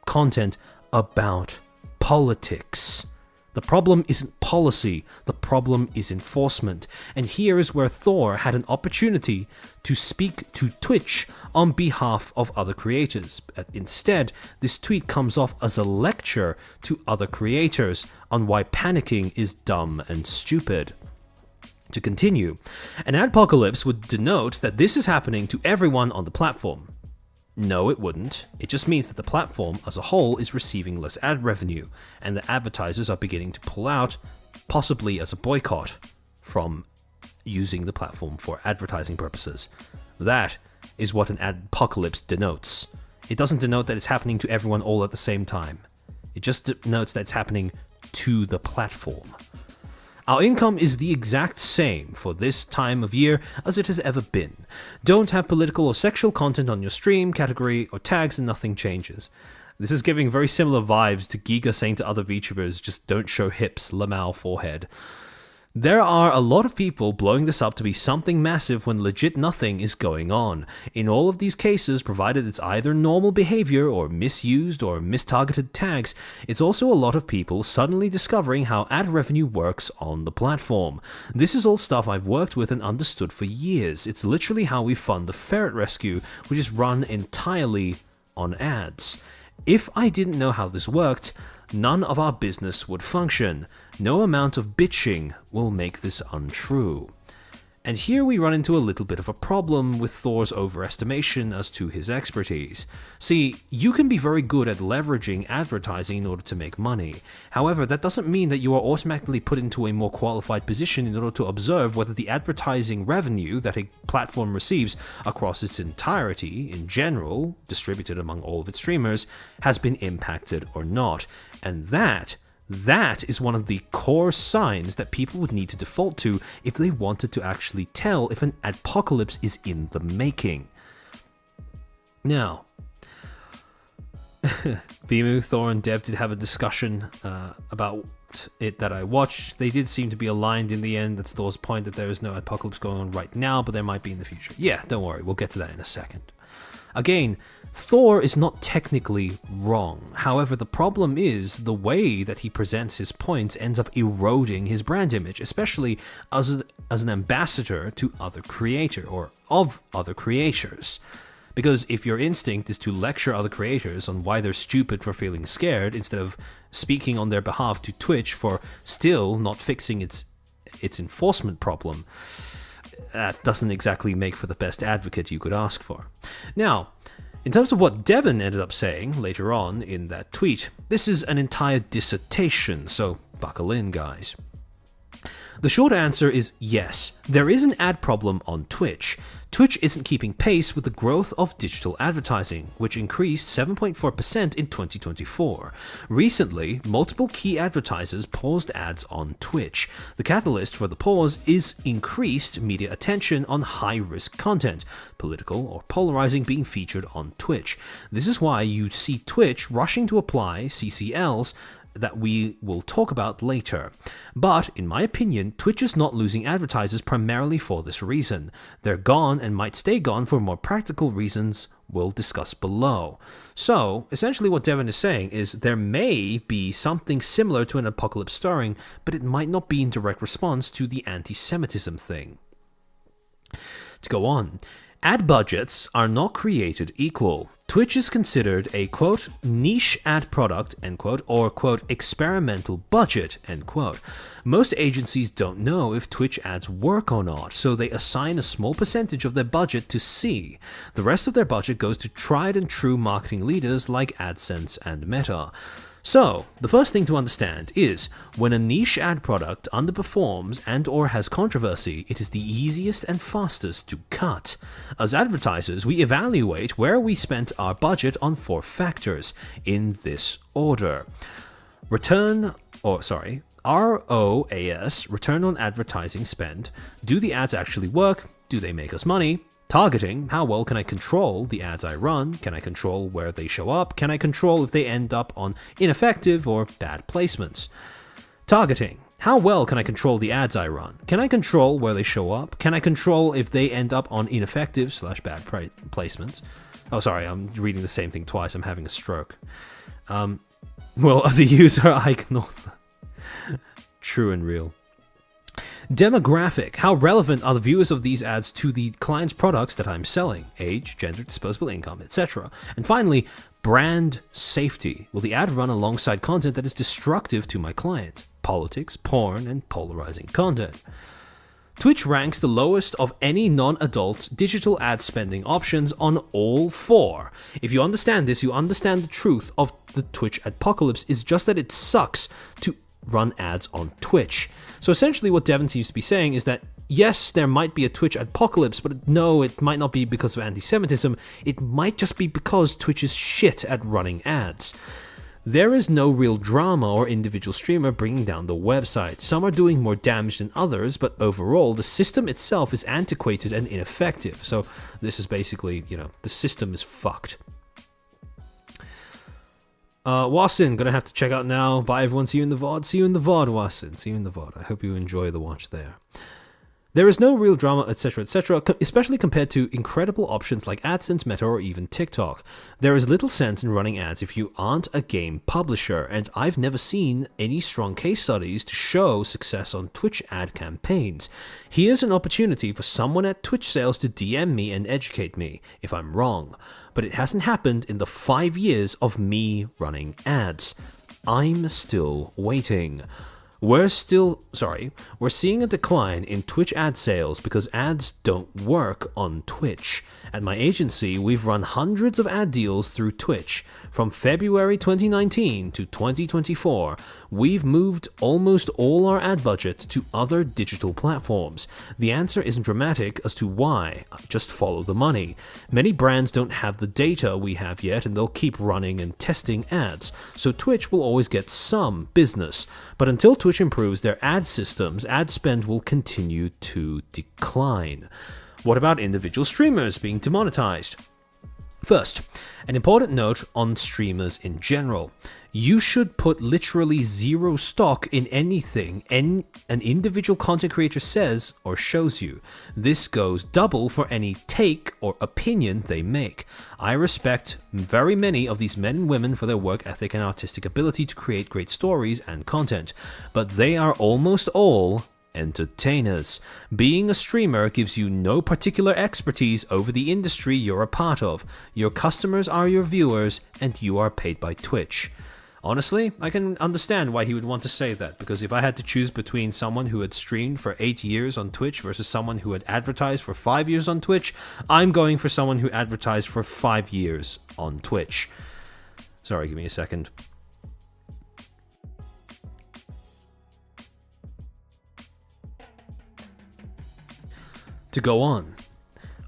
content about politics. The problem isn't policy, the problem is enforcement. And here is where Thor had an opportunity to speak to Twitch on behalf of other creators. Instead, this tweet comes off as a lecture to other creators on why panicking is dumb and stupid. To continue, an adpocalypse would denote that this is happening to everyone on the platform. No, it wouldn't. It just means that the platform as a whole is receiving less ad revenue, and the advertisers are beginning to pull out, possibly as a boycott, from using the platform for advertising purposes. That is what an adpocalypse denotes. It doesn't denote that it's happening to everyone all at the same time. It just denotes that it's happening to the platform. Our income is the exact same for this time of year as it has ever been. Don't have political or sexual content on your stream, category, or tags, and nothing changes. This is giving very similar vibes to Giga saying to other VTubers, just don't show hips, lamau, forehead. There are a lot of people blowing this up to be something massive when legit nothing is going on. In all of these cases, provided it's either normal behavior or misused or mistargeted tags, it's also a lot of people suddenly discovering how ad revenue works on the platform. This is all stuff I've worked with and understood for years. It's literally how we fund the Ferret Rescue, which is run entirely on ads. If I didn't know how this worked, none of our business would function. No amount of bitching will make this untrue. And here we run into a little bit of a problem with Thor's overestimation as to his expertise. See, you can be very good at leveraging advertising in order to make money. However, that doesn't mean that you are automatically put into a more qualified position in order to observe whether the advertising revenue that a platform receives across its entirety, in general, distributed among all of its streamers, has been impacted or not. And that is one of the core signs that people would need to default to if they wanted to actually tell if an adpocalypse is in the making. Now, Bimu, Thor, and Dev did have a discussion about it that I watched. They did seem to be aligned in the end. That's Thor's point, that there is no apocalypse going on right now, but there might be in the future. Yeah, don't worry, we'll get to that in a second. Again, Thor is not technically wrong. However, the problem is the way that he presents his points ends up eroding his brand image, especially as an ambassador to other creator or of other creators. Because if your instinct is to lecture other creators on why they're stupid for feeling scared instead of speaking on their behalf to Twitch for still not fixing its enforcement problem, that doesn't exactly make for the best advocate you could ask for. Now, in terms of what Devon ended up saying later on in that tweet, this is an entire dissertation, so buckle in, guys. The short answer is yes, there is an ad problem on Twitch. Twitch isn't keeping pace with the growth of digital advertising, which increased 7.4% in 2024. Recently, multiple key advertisers paused ads on Twitch. The catalyst for the pause is increased media attention on high-risk content, political or polarizing, being featured on Twitch. This is why you see Twitch rushing to apply CCLs that we will talk about later. But, in my opinion, Twitch is not losing advertisers primarily for this reason. They're gone and might stay gone for more practical reasons we'll discuss below. So, essentially what Devon is saying is there may be something similar to an apocalypse stirring, but it might not be in direct response to the anti-Semitism thing. To go on, ad budgets are not created equal. Twitch is considered a, quote, niche ad product, end quote, or, quote, experimental budget, end quote. Most agencies don't know if Twitch ads work or not, so they assign a small percentage of their budget to C. The rest of their budget goes to tried and true marketing leaders like AdSense and Meta. So, the first thing to understand is, when a niche ad product underperforms and or has controversy, it is the easiest and fastest to cut. As advertisers, we evaluate where we spent our budget on 4 factors, in this order. ROAS, return on advertising spend. Do the ads actually work? Do they make us money? Targeting, how well can I control the ads I run? Can I control where they show up? Can I control if they end up on ineffective or bad placements? Targeting, how well can I control the ads I run? Can I control where they show up? Can I control if they end up on ineffective / bad placements? Oh, sorry, I'm reading the same thing twice. I'm having a stroke. Well, as a user, I ignore that. True and real. Demographic. How relevant are the viewers of these ads to the client's products that I'm selling? Age, gender, disposable income, etc. And finally, brand safety. Will the ad run alongside content that is destructive to my client? Politics, porn, and polarizing content. Twitch ranks the lowest of any non-adult digital ad spending options on all 4. If you understand this, you understand the truth of the Twitch apocalypse is just that it sucks to run ads on Twitch. So essentially what Devon seems to be saying is that yes, there might be a Twitch apocalypse, but no, it might not be because of anti-Semitism. It might just be because Twitch is shit at running ads. There is no real drama or individual streamer bringing down the website. Some are doing more damage than others, but overall, the system itself is antiquated and ineffective. So this is basically, the system is fucked. Wasson, gonna have to check out now. Bye everyone, see you in the VOD. See you in the VOD, Wasson. See you in the VOD. I hope you enjoy the watch there. There is no real drama, etc., etc., especially compared to incredible options like AdSense, Meta, or even TikTok. There is little sense in running ads if you aren't a game publisher, and I've never seen any strong case studies to show success on Twitch ad campaigns. Here's an opportunity for someone at Twitch Sales to DM me and educate me if I'm wrong, but it hasn't happened in the 5 years of me running ads. I'm still waiting. We're seeing a decline in Twitch ad sales because ads don't work on Twitch. At my agency, we've run hundreds of ad deals through Twitch. From February 2019 to 2024, we've moved almost all our ad budget to other digital platforms. The answer isn't dramatic as to why, just follow the money. Many brands don't have the data we have yet, and they'll keep running and testing ads, so Twitch will always get some business. But until Twitch improves their ad systems, ad spend will continue to decline. What about individual streamers being demonetized? First, an important note on streamers in general. You should put literally zero stock in anything an individual content creator says or shows you. This goes double for any take or opinion they make. I respect very many of these men and women for their work ethic and artistic ability to create great stories and content, but they are almost all entertainers. Being a streamer gives you no particular expertise over the industry you're a part of. Your customers are your viewers, and you are paid by Twitch. Honestly, I can understand why he would want to say that, because if I had to choose between someone who had streamed for 8 years on Twitch versus someone who had advertised for 5 years on Twitch, I'm going for someone who advertised for 5 years on Twitch. Sorry, give me a second. To go on.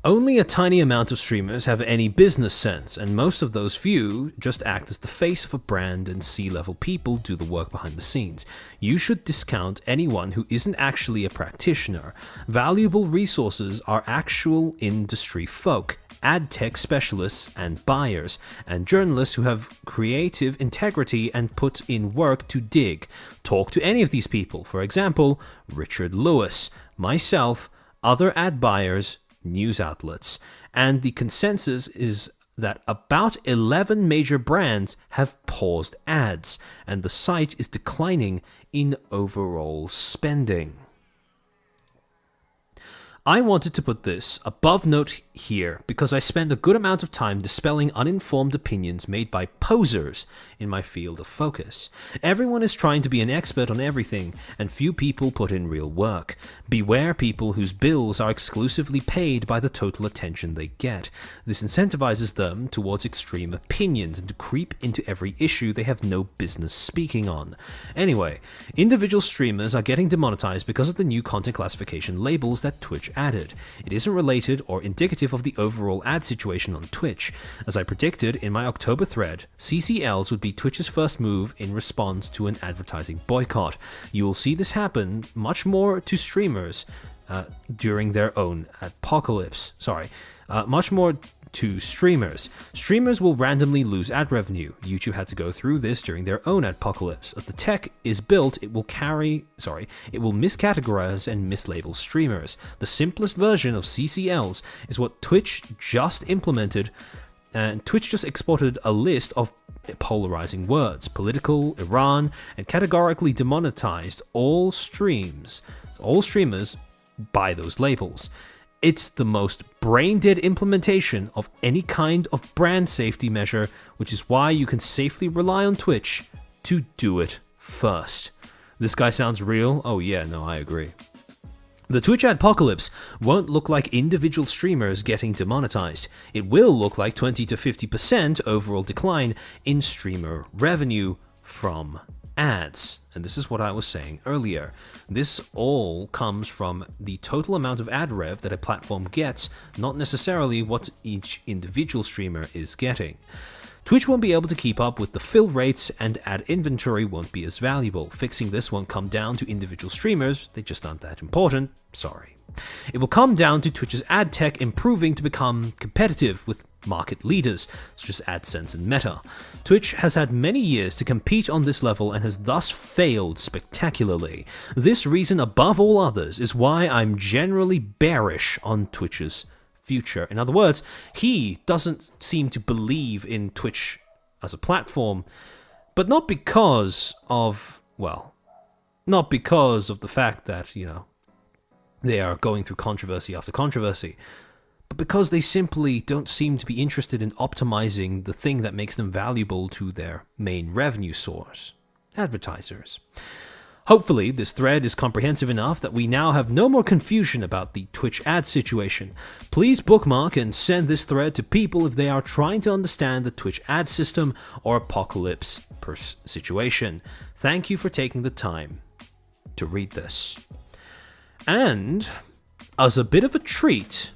Only a tiny amount of streamers have any business sense, and most of those few just act as the face of a brand, and C-level people do the work behind the scenes. You should discount anyone who isn't actually a practitioner. Valuable resources are actual industry folk, ad tech specialists and buyers, and journalists who have creative integrity and put in work to dig. Talk to any of these people, for example, Richard Lewis, myself, other ad buyers, news outlets, and the consensus is that about 11 major brands have paused ads, and the site is declining in overall spending. I wanted to put this above note here because I spend a good amount of time dispelling uninformed opinions made by posers in my field of focus. Everyone is trying to be an expert on everything, and few people put in real work. Beware people whose bills are exclusively paid by the total attention they get. This incentivizes them towards extreme opinions and to creep into every issue they have no business speaking on. Anyway, individual streamers are getting demonetized because of the new content classification labels that Twitch added. It isn't related or indicative of the overall ad situation on Twitch. As I predicted in my October thread, CCLs would be Twitch's first move in response to an advertising boycott. You will see this happen much more to streamers during their own apocalypse. Much more to streamers. Streamers will randomly lose ad revenue. YouTube had to go through this during their own apocalypse. As the tech is built, it will miscategorize and mislabel streamers. The simplest version of CCLs is what Twitch just implemented, and Twitch just exported a list of polarizing words, political, Iran, and categorically demonetized all streamers by those labels. It's the most brain-dead implementation of any kind of brand safety measure, which is why you can safely rely on Twitch to do it first. This guy sounds real? Oh yeah, no, I agree. The Twitch adpocalypse won't look like individual streamers getting demonetized. It will look like 20 to 50% overall decline in streamer revenue from ads. And this is what I was saying earlier. This all comes from the total amount of ad rev that a platform gets, not necessarily what each individual streamer is getting. Twitch won't be able to keep up with the fill rates and ad inventory won't be as valuable. Fixing this won't come down to individual streamers, they just aren't that important, sorry. It will come down to Twitch's ad tech improving to become competitive with market leaders, such as AdSense and Meta. Twitch has had many years to compete on this level and has thus failed spectacularly. This reason above all others is why I'm generally bearish on Twitch's future. In other words, he doesn't seem to believe in Twitch as a platform, but not because of, well, not because of the fact that, you know, they are going through controversy after controversy, but because they simply don't seem to be interested in optimizing the thing that makes them valuable to their main revenue source, advertisers. Hopefully, this thread is comprehensive enough that we now have no more confusion about the Twitch ad situation. Please bookmark and send this thread to people if they are trying to understand the Twitch ad system or apocalypse situation. Thank you for taking the time to read this. And, as a bit of a treat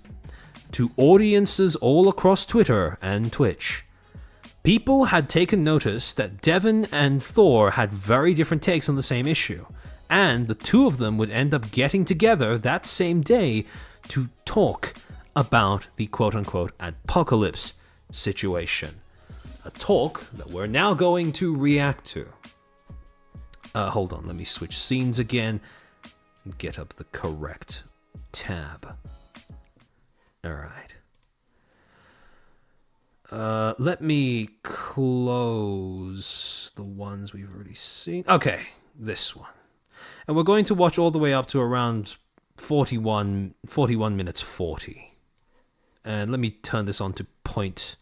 to audiences all across Twitter and Twitch, people had taken notice that Devin and Thor had very different takes on the same issue, and the two of them would end up getting together that same day to talk about the quote-unquote apocalypse situation. A talk that we're now going to react to. Hold on, let me switch scenes again. Get up the correct tab. Alright. Let me close the ones we've already seen. Okay, this one. And we're going to watch all the way up to around 41 minutes 40. And let me turn this on to Let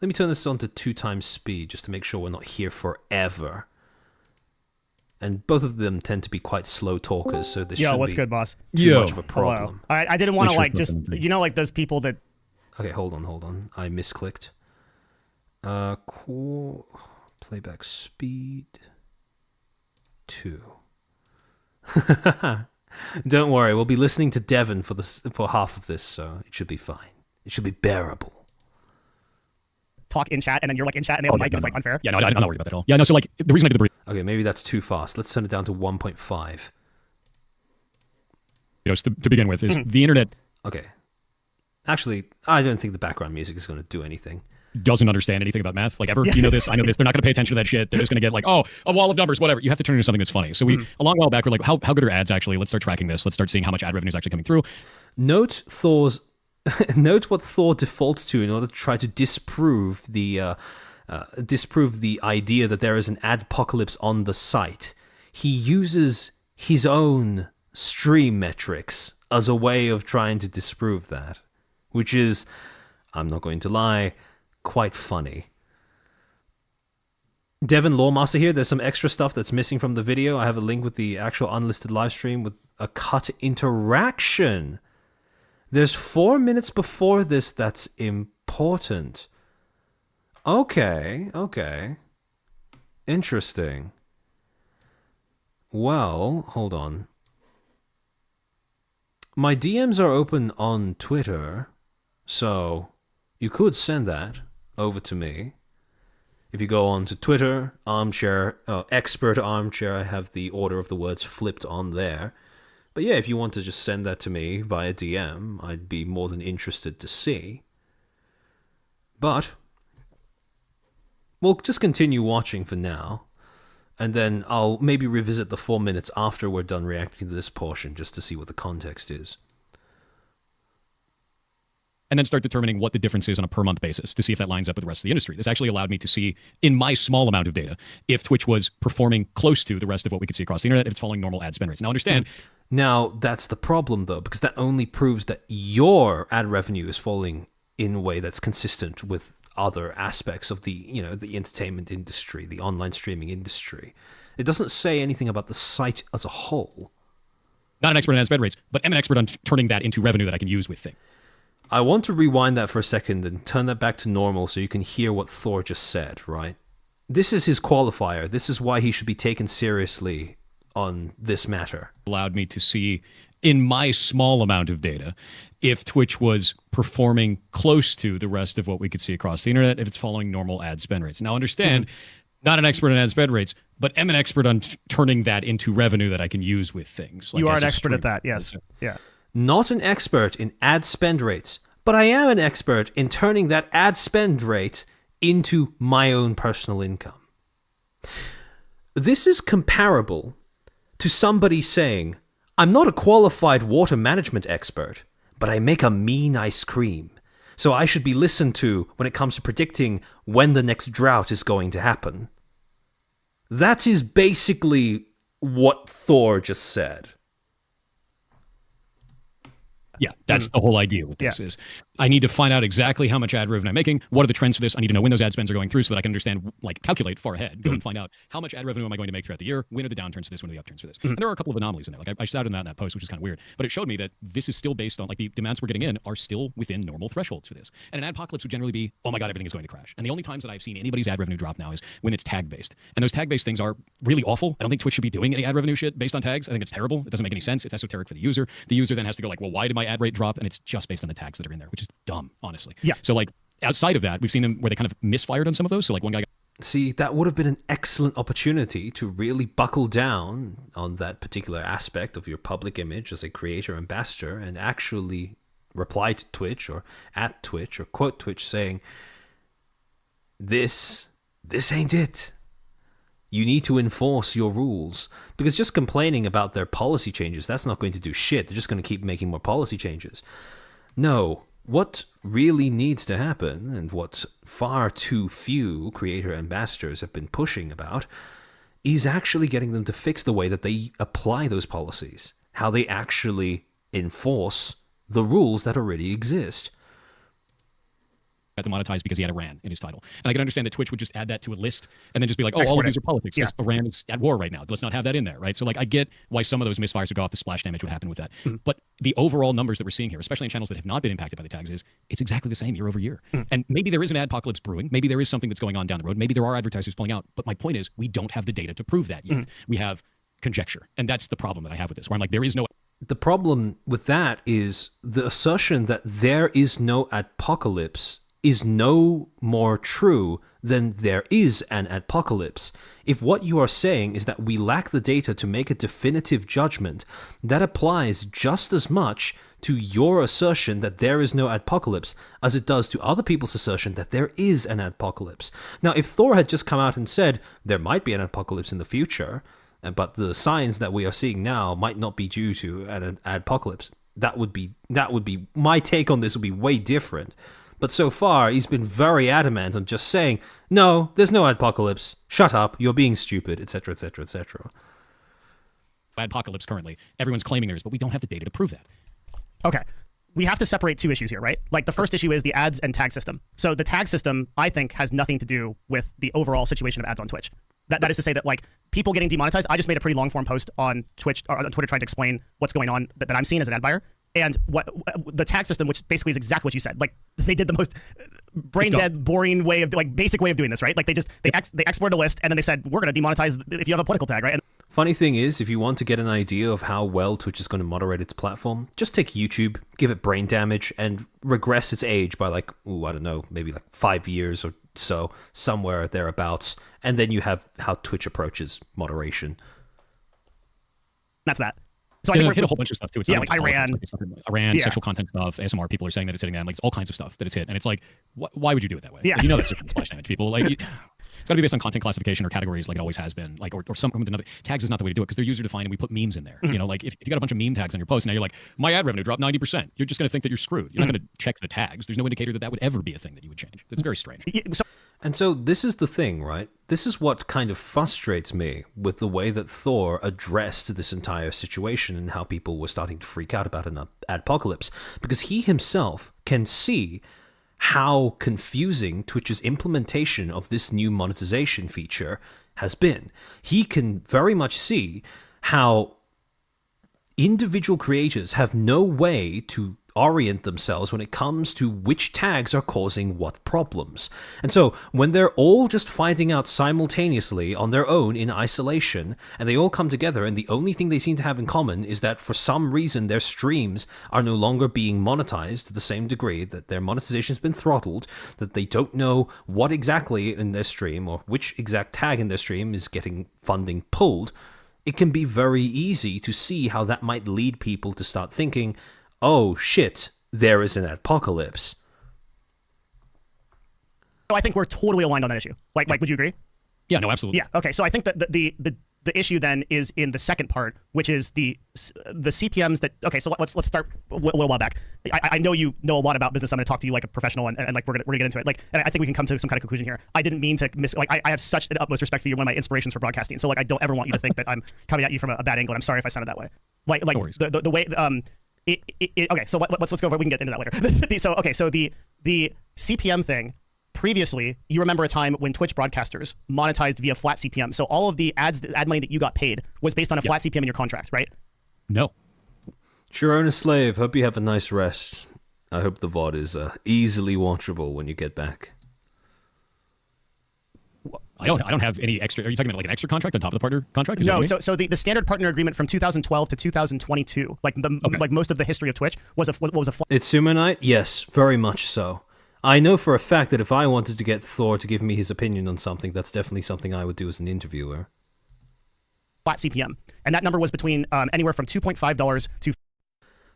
me turn this on to 2 times speed just to make sure we're not here forever. And both of them tend to be quite slow talkers, so this shouldn't what's be good, boss? too much of a problem. All right, I didn't want to Make sure like it's just not you know like those people that. Okay, hold on. I misclicked. Playback speed 2. Don't worry, we'll be listening to Devin for half of this, so it should be fine. It should be bearable. Talk in chat, and then you're like in chat, and they have a mic, and it's like unfair. Yeah, no, I'm not worried about that at all. Yeah, no, so like the reason I did the brief, Okay, maybe that's too fast. Let's turn it down to 1.5. to begin with, is the internet Okay. Actually, I don't think the background music is going to do anything. doesn't understand anything about math, like ever. You know this, I know this. They're not going to pay attention to that shit. They're just going to get like, oh, a wall of numbers, whatever. You have to turn it into something that's funny. So we, a long while back, we're like, how good are ads actually? Let's start tracking this. Let's start seeing how much ad revenue is actually coming through. Note what Thor defaults to in order to try to disprove the idea that there is an adpocalypse on the site. He uses his own stream metrics as a way of trying to disprove that, which is, I'm not going to lie, quite funny. Devin Lawmaster here, there's some extra stuff that's missing from the video. I have a link with the actual unlisted live stream with a cut interaction. There's 4 minutes before this that's important. Okay. Interesting. Well, hold on. My DMs are open on Twitter, so you could send that over to me. If you go on to Twitter, expert armchair, I have the order of the words flipped on there. But yeah, if you want to just send that to me via DM, I'd be more than interested to see. But we'll just continue watching for now, and then I'll maybe revisit the 4 minutes after we're done reacting to this portion just to see what the context is. And then start determining what the difference is on a per month basis to see if that lines up with the rest of the industry. This actually allowed me to see, in my small amount of data, if Twitch was performing close to the rest of what we could see across the internet, if it's following normal ad spend rates. Now understand. Now, that's the problem, though, because that only proves that your ad revenue is falling in a way that's consistent with other aspects of the entertainment industry, the online streaming industry. It doesn't say anything about the site as a whole. Not an expert on ad spend rates, but am an expert on turning that into revenue that I can use with things. I want to rewind that for a second and turn that back to normal so you can hear what Thor just said, right? This is his qualifier. This is why he should be taken seriously on this matter. Allowed me to see in my small amount of data if Twitch was performing close to the rest of what we could see across the internet if it's following normal ad spend rates. Now, understand, not an expert on ad spend rates, but am an expert on turning that into revenue that I can use with things. You are an expert at that, yes. Yeah. Not an expert in ad spend rates, but I am an expert in turning that ad spend rate into my own personal income. This is comparable to somebody saying, I'm not a qualified water management expert, but I make a mean ice cream, so I should be listened to when it comes to predicting when the next drought is going to happen. That is basically what Thor just said. Yeah, that's the whole idea with this is I need to find out exactly how much ad revenue I'm making. What are the trends for this? I need to know when those ad spends are going through so that I can understand, like calculate far ahead, go and find out how much ad revenue am I going to make throughout the year? When are the downturns for this? When are the upturns for this? And there are a couple of anomalies in there. Like I shouted that in that post, which is kind of weird, but it showed me that this is still based on like the amounts we're getting in are still within normal thresholds for this. And an adpocalypse would generally be, oh my God, everything is going to crash. And the only times that I've seen anybody's ad revenue drop now is when it's tag based. And those tag based things are really awful. I don't think Twitch should be doing any ad revenue shit based on tags. I think it's terrible. It doesn't make any sense. It's esoteric for the user. The user then has to go like, well, why did my ad rate drop? And it's just based on the tags that are in there, which is dumb, honestly. Yeah. So like outside of that, we've seen them where they kind of misfired on some of those. So like one guy See, that would have been an excellent opportunity to really buckle down on that particular aspect of your public image as a creator ambassador and actually reply to Twitch or at Twitch or quote Twitch saying, this ain't it. You need to enforce your rules. Because just complaining about their policy changes, that's not going to do shit. They're just going to keep making more policy changes. No, what really needs to happen, and what far too few creator ambassadors have been pushing about, is actually getting them to fix the way that they apply those policies. How they actually enforce the rules that already exist. got demonetized because he had Iran in his title. And I can understand that Twitch would just add that to a list and then just be like, oh, all of these are politics. Yeah. Iran is at war right now. Let's not have that in there, right? So like I get why some of those misfires would go off, the splash damage would happen with that. But the overall numbers that we're seeing here, especially in channels that have not been impacted by the tags, is it's exactly the same year over year. And maybe there is an adpocalypse brewing. Maybe there is something that's going on down the road. Maybe there are advertisers pulling out. But my point is, we don't have the data to prove that yet. We have conjecture. And that's the problem that I have with this, where I'm like, there is no... The problem with that is the assertion that there is no apocalypse is no more true than there is an apocalypse. If what you are saying is that we lack the data to make a definitive judgment, that applies just as much to your assertion that there is no apocalypse as it does to other people's assertion that there is an apocalypse. Now, if Thor had just come out and said there might be an apocalypse in the future, but the signs that we are seeing now might not be due to an apocalypse, that would be my take on this would be way different. But so far, he's been very adamant on just saying, no, there's no apocalypse. Shut up, you're being stupid, etc., etc., etc. Apocalypse currently. Everyone's claiming there is, but we don't have the data to prove that. Okay. We have to separate two issues here, right? Like the first issue is the ads and tag system. So the tag system, I think, has nothing to do with the overall situation of ads on Twitch. That is to say that like people getting demonetized, I just made a pretty long form post on Twitch or on Twitter trying to explain what's going on that I'm seeing as an ad buyer. And what the tag system, which basically is exactly what you said, like they did the most brain dead, boring way of like basic way of doing this, right? Like they exported a list and then they said we're going to demonetize if you have a political tag, right? And funny thing is, if you want to get an idea of how well Twitch is going to moderate its platform, just take YouTube, give it brain damage, and regress its age by like, I don't know, maybe like 5 years or so, somewhere thereabouts, and then you have how Twitch approaches moderation. that's that. So Yeah, I think hit a whole bunch of stuff too. It's yeah, not like just Iran. politics, like it's not Iran, Yeah. sexual content stuff, ASMR. People are saying that it's hitting them. Like it's all kinds of stuff that it's hit, and it's like, why would you do it that way? Yeah. Like, you know that's different splash damage. People like. It's got to be based on content classification or categories, like it always has been. Like, or something with another tags is not the way to do it because they're user defined and we put memes in there. You know, like if you got a bunch of meme tags on your post, now you're like, my ad revenue dropped 90%. You're just going to think that you're screwed. You're not going to check the tags. There's no indicator that would ever be a thing that you would change. It's very strange. And so this is the thing, right? This is what kind of frustrates me with the way that Thor addressed this entire situation and how people were starting to freak out about an apocalypse, because he himself can see how confusing Twitch's implementation of this new monetization feature has been. He can very much see how individual creators have no way to orient themselves when it comes to which tags are causing what problems. And so when they're all just finding out simultaneously on their own in isolation, and they all come together, and the only thing they seem to have in common is that for some reason their streams are no longer being monetized to the same degree, that their monetization has been throttled, that they don't know what exactly in their stream or which exact tag in their stream is getting funding pulled, it can be very easy to see how that might lead people to start thinking, oh shit, there is an apocalypse. So I think we're totally aligned on that issue. Like, would you agree? Yeah, no, absolutely. Yeah. Okay. So I think that the issue then is in the second part, which is the CPMs that. Okay. So let's start a little while back. I know you know a lot about business. I'm going to talk to you like a professional, and like we're gonna get into it. Like, and I think we can come to some kind of conclusion here. I didn't mean to miss. Like, I have such an utmost respect for you. One of my inspirations for broadcasting. So like, I don't ever want you to think that I'm coming at you from a bad angle. And I'm sorry if I sounded that way. Like No worries. the way okay. So let's go over. We can get into that later. So the CPM thing. Previously, you remember a time when Twitch broadcasters monetized via flat CPM. So all of the ad money that you got paid was based on a flat CPM in your contract, right? No. Sure, a slave. Hope you have a nice rest. I hope the VOD is easily watchable when you get back. I don't have any extra. Are you talking about like an extra contract on top of the partner contract? Is that No, what you mean? so the standard partner agreement from 2012 to 2022, like most of the history of Twitch was a flat. It's Sumonite? Yes, very much so. I know for a fact that if I wanted to get Thor to give me his opinion on something, that's definitely something I would do as an interviewer. Flat CPM, and that number was between anywhere from $2.5 to.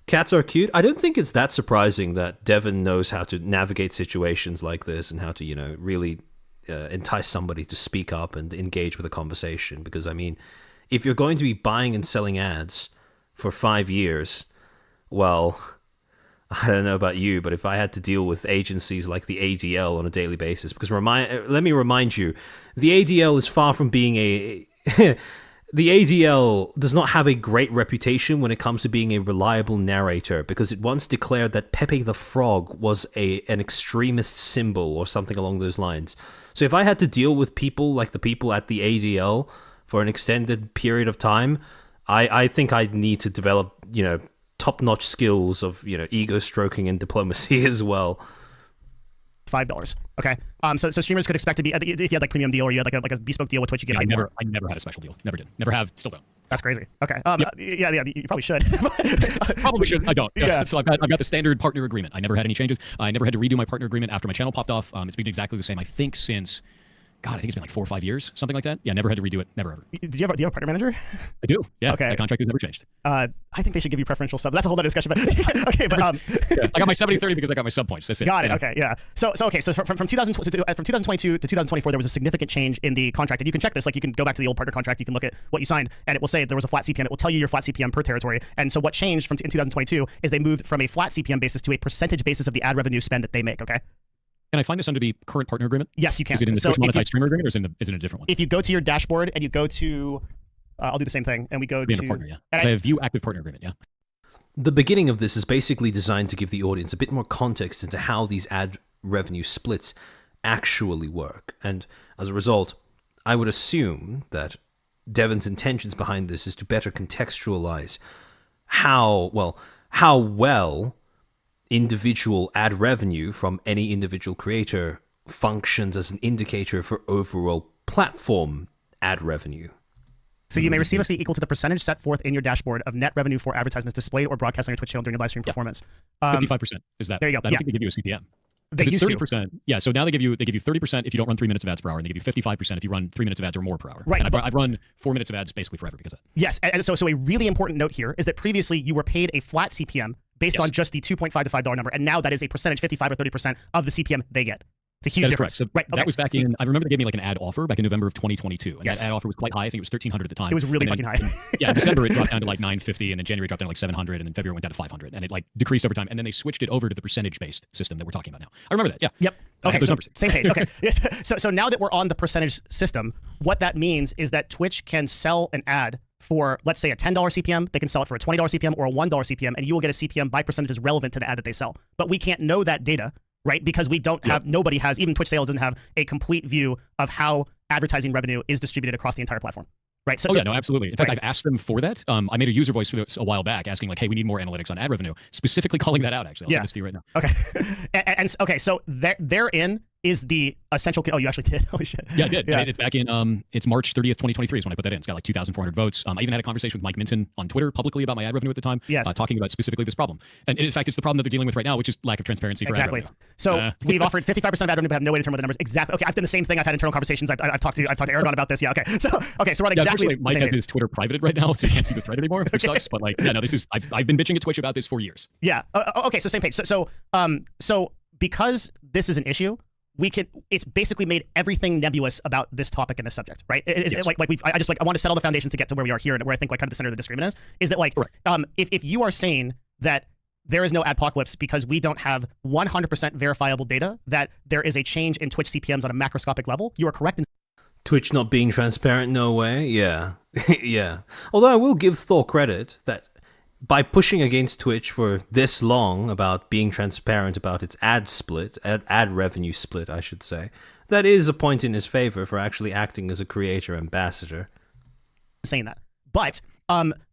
Cats are cute. I don't think it's that surprising that Devin knows how to navigate situations like this and how to, really entice somebody to speak up and engage with a conversation. Because, I mean, if you're going to be buying and selling ads for 5 years, well, I don't know about you, but if I had to deal with agencies like the ADL on a daily basis, because let me remind you, the ADL is far from being a... The ADL does not have a great reputation when it comes to being a reliable narrator, because it once declared that Pepe the Frog was an extremist symbol or something along those lines. So if I had to deal with people like the people at the ADL for an extended period of time, I think I'd need to develop, top-notch skills of, ego stroking and diplomacy as well. $5. Okay. So streamers could expect to be, if you had like premium deal or you had like a bespoke deal with Twitch, you get I paid more. never had a special deal. Never did. Never have. Still don't. That's crazy. Okay. Yeah, you probably should. Probably should. I don't. Yeah. So I've got the standard partner agreement. I never had any changes. I never had to redo my partner agreement after my channel popped off. It's been exactly the same, I think, since... God, I think it's been like 4 or 5 years, something like that. Yeah, never had to redo it. Never ever. Do you have a partner manager? I do. Yeah. Okay. My contract has never changed. I think they should give you preferential sub. That's a whole other discussion. But okay, but Yeah. I got my 70-30 because I got my sub points. That's it. got it. Okay, yeah. So from 2022 to 2024, there was a significant change in the contract, and you can check this. Like you can go back to the old partner contract, you can look at what you signed, and it will say there was a flat CPM. It will tell you your flat CPM per territory. And so what changed in 2022 is they moved from a flat CPM basis to a percentage basis of the ad revenue spend that they make. Okay. Can I find this under the current partner agreement? Yes, you can. Is it in the Twitch monetized streamer agreement, or is it in a different one? If you go to your dashboard and you go to, I'll do the same thing, and we go Be to in a partner, yeah. and So I have view active partner agreement, yeah. The beginning of this is basically designed to give the audience a bit more context into how these ad revenue splits actually work. And as a result, I would assume that Devin's intentions behind this is to better contextualize how well individual ad revenue from any individual creator functions as an indicator for overall platform ad revenue. So you may receive a fee equal to the percentage set forth in your dashboard of net revenue for advertisements displayed or broadcast on your Twitch channel during your live stream performance. 55% is that. There you go. I don't think they give you a CPM. They It's used to. 30%. Yeah, so now they give you 30% if you don't run 3 minutes of ads per hour, and they give you 55% if you run 3 minutes of ads or more per hour. Right, And but- I've run 4 minutes of ads basically forever because of that. Yes, and so a really important note here is that previously you were paid a flat CPM based on just the $2.5 to $5 number, and now that is a percentage, 55 or 30% of the CPM they get. It's a huge That is difference. correct. So right, okay. that was back in, I remember they gave me like an ad offer back in November of 2022. And Yes. that ad offer was quite high. I think it was $1,300 at the time. It was really And then fucking high. Yeah, in December it dropped down to like $950, and then January dropped down to like $700, and then February went down to $500, and it like decreased over time. And then they switched it over to the percentage-based system that we're talking about now. I remember that. Yeah. Yep. I have Okay, those so numbers. same page. Okay. So now that we're on the percentage system, what that means is that Twitch can sell an ad for, let's say, a $10 CPM. They can sell it for a $20 CPM or a $1 CPM, and you will get a CPM by percentages relevant to the ad that they sell. But we can't know that data, right? Because we don't have, nobody has, even Twitch sales doesn't have a complete view of how advertising revenue is distributed across the entire platform. right? So, Oh so yeah, no, absolutely. In fact, right. I've asked them for that. I made a user voice for this a while back, asking like, "Hey, we need more analytics on ad revenue," specifically calling that out. Actually, I'll send this to you right now. Okay. Okay, so therein is the essential. Oh, you actually did. Holy shit. Yeah, I did. And it's back in it's March 30th, 2023 is when I put that in. It's got like 2,400 votes. I even had a conversation with Mike Minton on Twitter publicly about my ad revenue at the time, Yes. talking about specifically this problem. And in fact, it's the problem that they're dealing with right now, which is lack of transparency for ad revenue. So we've offered 55% of ad revenue, but have no way to determine the numbers. Exactly. Okay, I've done the same thing. I've had internal conversations. I've talked to Aragon about this. Yeah. Okay. So we're on exactly. Yeah, Mike has his Twitter privated right now, so you can't see the thread anymore, which sucks. But like, yeah, no, this is I've been bitching at Twitch about this for years. Yeah. Okay. So same page. So because this is an issue, it's basically made everything nebulous about this topic and this subject, right? Yes. I want to set all the foundation to get to where we are here, and where I think like kind of the center of the disagreement is that like, if you are saying that there is no adpocalypse because we don't have 100% verifiable data that there is a change in Twitch CPMs on a macroscopic level, you are correct in Twitch not being transparent, no way. Yeah. Yeah. Although I will give Thor credit that by pushing against Twitch for this long about being transparent about its ad revenue split, I should say, that is a point in his favor for actually acting as a creator ambassador. saying that. But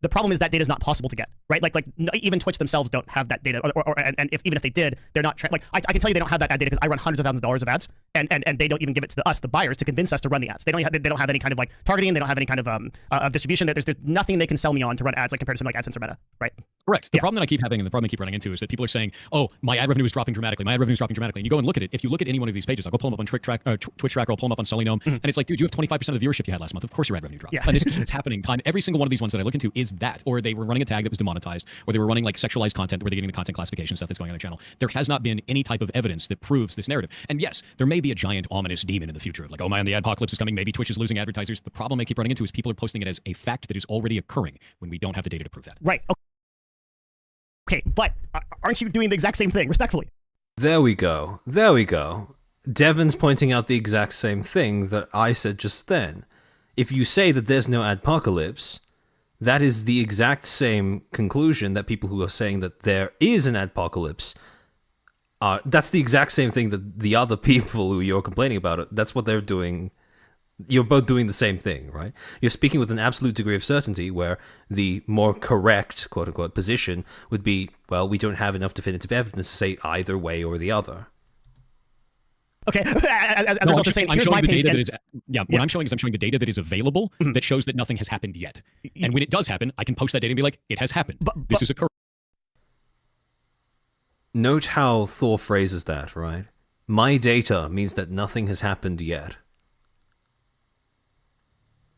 the problem is that data is not possible to get, right? Like even Twitch themselves don't have that data, and even if they did, they're not I can tell you they don't have that ad data because I run hundreds of thousands of dollars of ads, and they don't even give it to us, the buyers, to convince us to run the ads. They don't have any kind of like targeting. They don't have any kind of distribution. There's nothing they can sell me on to run ads like compared to something like AdSense or Meta, right? Correct. The problem that I keep having and the problem I keep running into is that people are saying, "Oh, my ad revenue is dropping dramatically. My ad revenue is dropping dramatically." And you go and look at it. If you look at any one of these pages, I'll go pull them up on Twitch Tracker, I'll pull them up on Solynome, and it's like, dude, you have 25% of the viewership you had last month. Of course your ad revenue dropped. Yeah. And this keeps happening time. Every single one of these ones that I look into is that, or they were running a tag that was demonetized, or they were running like sexualized content where they're getting the content classification stuff that's going on their channel. There has not been any type of evidence that proves this narrative. And yes, there may be a giant ominous demon in the future of like, oh man, the adpocalypse is coming. Maybe Twitch is losing advertisers. The problem I keep running into is people are posting it as a fact that is already occurring when we don't have the data to prove that. Right. Okay, but aren't you doing the exact same thing, respectfully? There we go. There we go. Devin's pointing out the exact same thing that I said just then. If you say that there's no adpocalypse, that is the exact same conclusion that people who are saying that there is an adpocalypse that's the exact same thing that the other people who you're complaining about, that's what they're doing. You're both doing the same thing, right? You're speaking with an absolute degree of certainty where the more correct, quote-unquote, position would be, well, we don't have enough definitive evidence to say either way or the other. Okay, as I was also saying, here's my page. What I'm showing is I'm showing the data that is available that shows that nothing has happened yet. And when it does happen, I can post that data and be like, it has happened. This is occurring. Note how Thor phrases that, right? My data means that nothing has happened yet.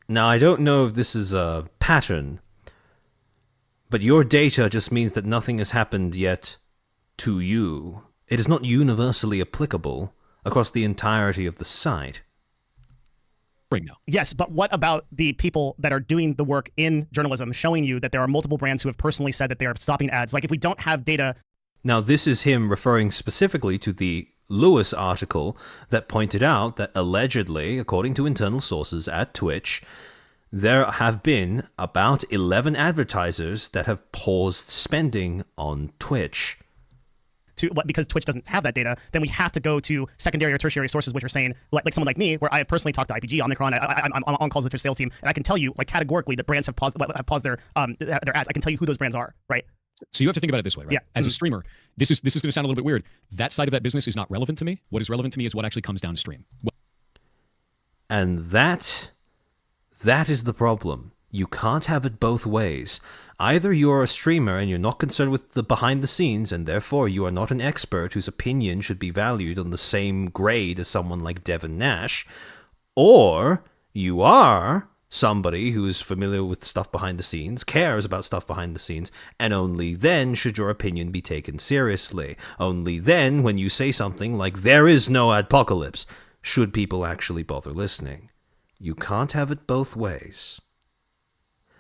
Now, I don't know if this is a pattern, but your data just means that nothing has happened yet to you. It is not universally applicable across the entirety of the site. Now. Yes, but what about the people that are doing the work in journalism, showing you that there are multiple brands who have personally said that they are stopping ads? Like, if we don't have data... Now, this is him referring specifically to the Lewis article that pointed out that allegedly, according to internal sources at Twitch, there have been about 11 advertisers that have paused spending on Twitch. Because Twitch doesn't have that data, then we have to go to secondary or tertiary sources, which are saying, like someone like me, where I have personally talked to IPG, Omnicron, I'm on calls with their sales team, and I can tell you, like, categorically, that brands have paused their ads. I can tell you who those brands are, right? So you have to think about it this way, right? Yeah. As a streamer, this is going to sound a little bit weird. That side of that business is not relevant to me. What is relevant to me is what actually comes downstream. And that is the problem. You can't have it both ways. Either you're a streamer and you're not concerned with the behind the scenes, and therefore you are not an expert whose opinion should be valued on the same grade as someone like Devin Nash, or you are somebody who is familiar with stuff behind the scenes, cares about stuff behind the scenes, and only then should your opinion be taken seriously. Only then, when you say something like, there is no adpocalypse, should people actually bother listening. You can't have it both ways.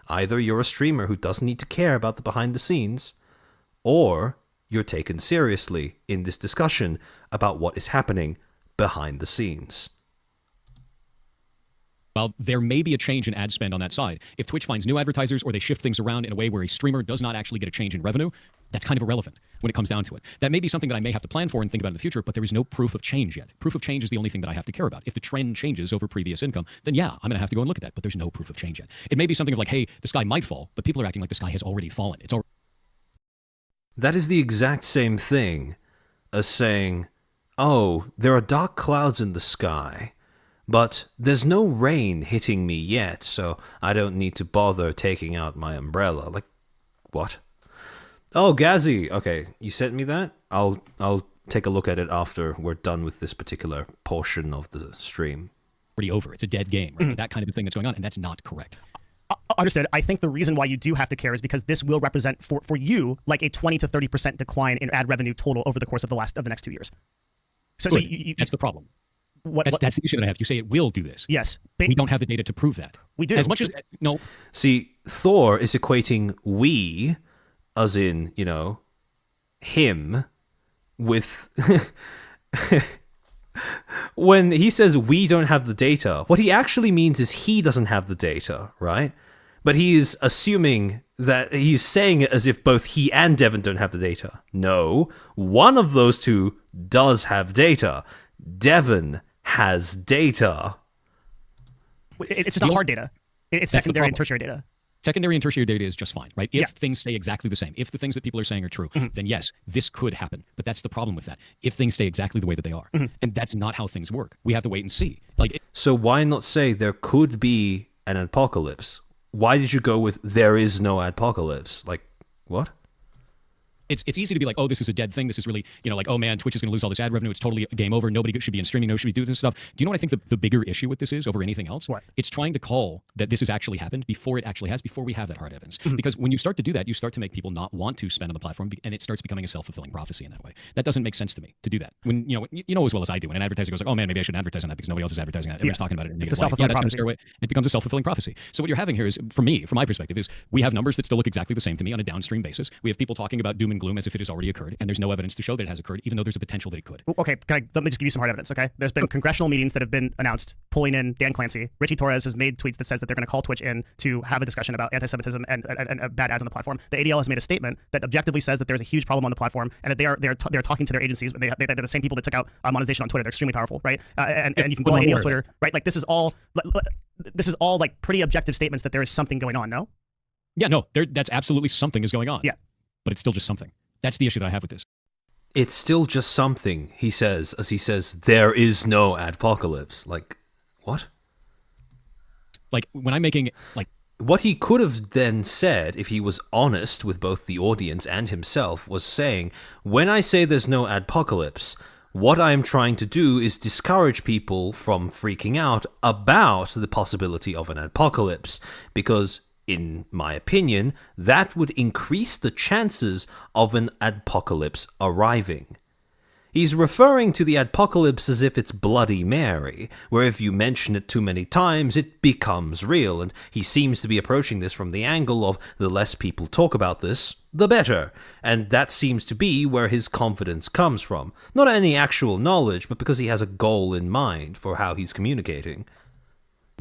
Either you're a streamer who doesn't need to care about the behind the scenes, or you're taken seriously in this discussion about what is happening behind the scenes. Well, there may be a change in ad spend on that side. If Twitch finds new advertisers or they shift things around in a way where a streamer does not actually get a change in revenue, That's kind of irrelevant when it comes down to it. That may be something that I may have to plan for and think about in the future, but there is no proof of change yet. Proof of change is the only thing that I have to care about. If the trend changes over previous income, then yeah, I'm going to have to go and look at that, but there's no proof of change yet. It may be something of like, hey, the sky might fall, but people are acting like the sky has already fallen. It's already. That is the exact same thing as saying, oh, there are dark clouds in the sky, but there's no rain hitting me yet, so I don't need to bother taking out my umbrella. Like, what? Oh, Gazzy, okay, you sent me that? I'll take a look at it after we're done with this particular portion of the stream. Already over. It's a dead game, right? That kind of a thing that's going on, and that's not correct. Understood. I think the reason why you do have to care is because this will represent for you like a 20 to 30% decline in ad revenue total over the course of the next 2 years. So That's the problem. That's the issue that I have. You say it will do this. Yes. We don't have the data to prove that. We do. As much as no. See, Thor is equating we, as in, you know, him, with... When he says we don't have the data, what he actually means is he doesn't have the data, right? But he is assuming that he's saying it as if both he and Devon don't have the data. No, one of those two does have data. Devon has data. It's just not hard data. It's secondary and tertiary data. Secondary and tertiary data is just fine, right? If things stay exactly the same, if the things that people are saying are true, then yes, this could happen. But that's the problem with that. If things stay exactly the way that they are, and that's not how things work. We have to wait and see. So why not say there could be an apocalypse? Why did you go with there is no apocalypse? Like, what? It's easy to be like, oh, this is a dead thing. This is really, like, oh man, Twitch is going to lose all this ad revenue. It's totally game over. Nobody should be in streaming. Nobody should be doing this stuff. Do you know what I think the bigger issue with this is over anything else? What? It's trying to call that this has actually happened before it actually has, before we have that hard evidence. Because when you start to do that, you start to make people not want to spend on the platform, and it starts becoming a self-fulfilling prophecy in that way. That doesn't make sense to me to do that. When you know as well as I do, when an advertiser goes like, oh man, maybe I shouldn't advertise on that because nobody else is advertising on that. Everyone's talking about it in a negative light. Yeah, that's going to scare away. It becomes a self-fulfilling prophecy. So what you're having here is, from my perspective, is we have numbers that still look exactly the same to me on a downstream basis. We have people talking about doom and gloom as if it has already occurred, and there's no evidence to show that it has occurred, even though there's a potential that it could. Okay, let me just give you some hard evidence, okay? There's been congressional meetings that have been announced, pulling in Dan Clancy. Richie Torres has made tweets that says that they're going to call Twitch in to have a discussion about anti-Semitism and bad ads on the platform. The ADL has made a statement that objectively says that there's a huge problem on the platform, and that they're talking to their agencies. They're the same people that took out monetization on Twitter. They're extremely powerful, right? And you can go on ADL's Twitter, right? Like this is all like pretty objective statements that there is something going on. No? Yeah, no, that's absolutely something is going on. Yeah, but it's still just something. That's the issue that I have with this. It's still just something, he says, as he says, there is no apocalypse. Like, what? Like, when I'm making, like... What he could have then said, if he was honest with both the audience and himself, was saying, when I say there's no apocalypse, what I'm trying to do is discourage people from freaking out about the possibility of an apocalypse, because... in my opinion, that would increase the chances of an apocalypse arriving. He's referring to the apocalypse as if it's Bloody Mary, where if you mention it too many times, it becomes real, and he seems to be approaching this from the angle of the less people talk about this, the better, and that seems to be where his confidence comes from. Not any actual knowledge, but because he has a goal in mind for how he's communicating.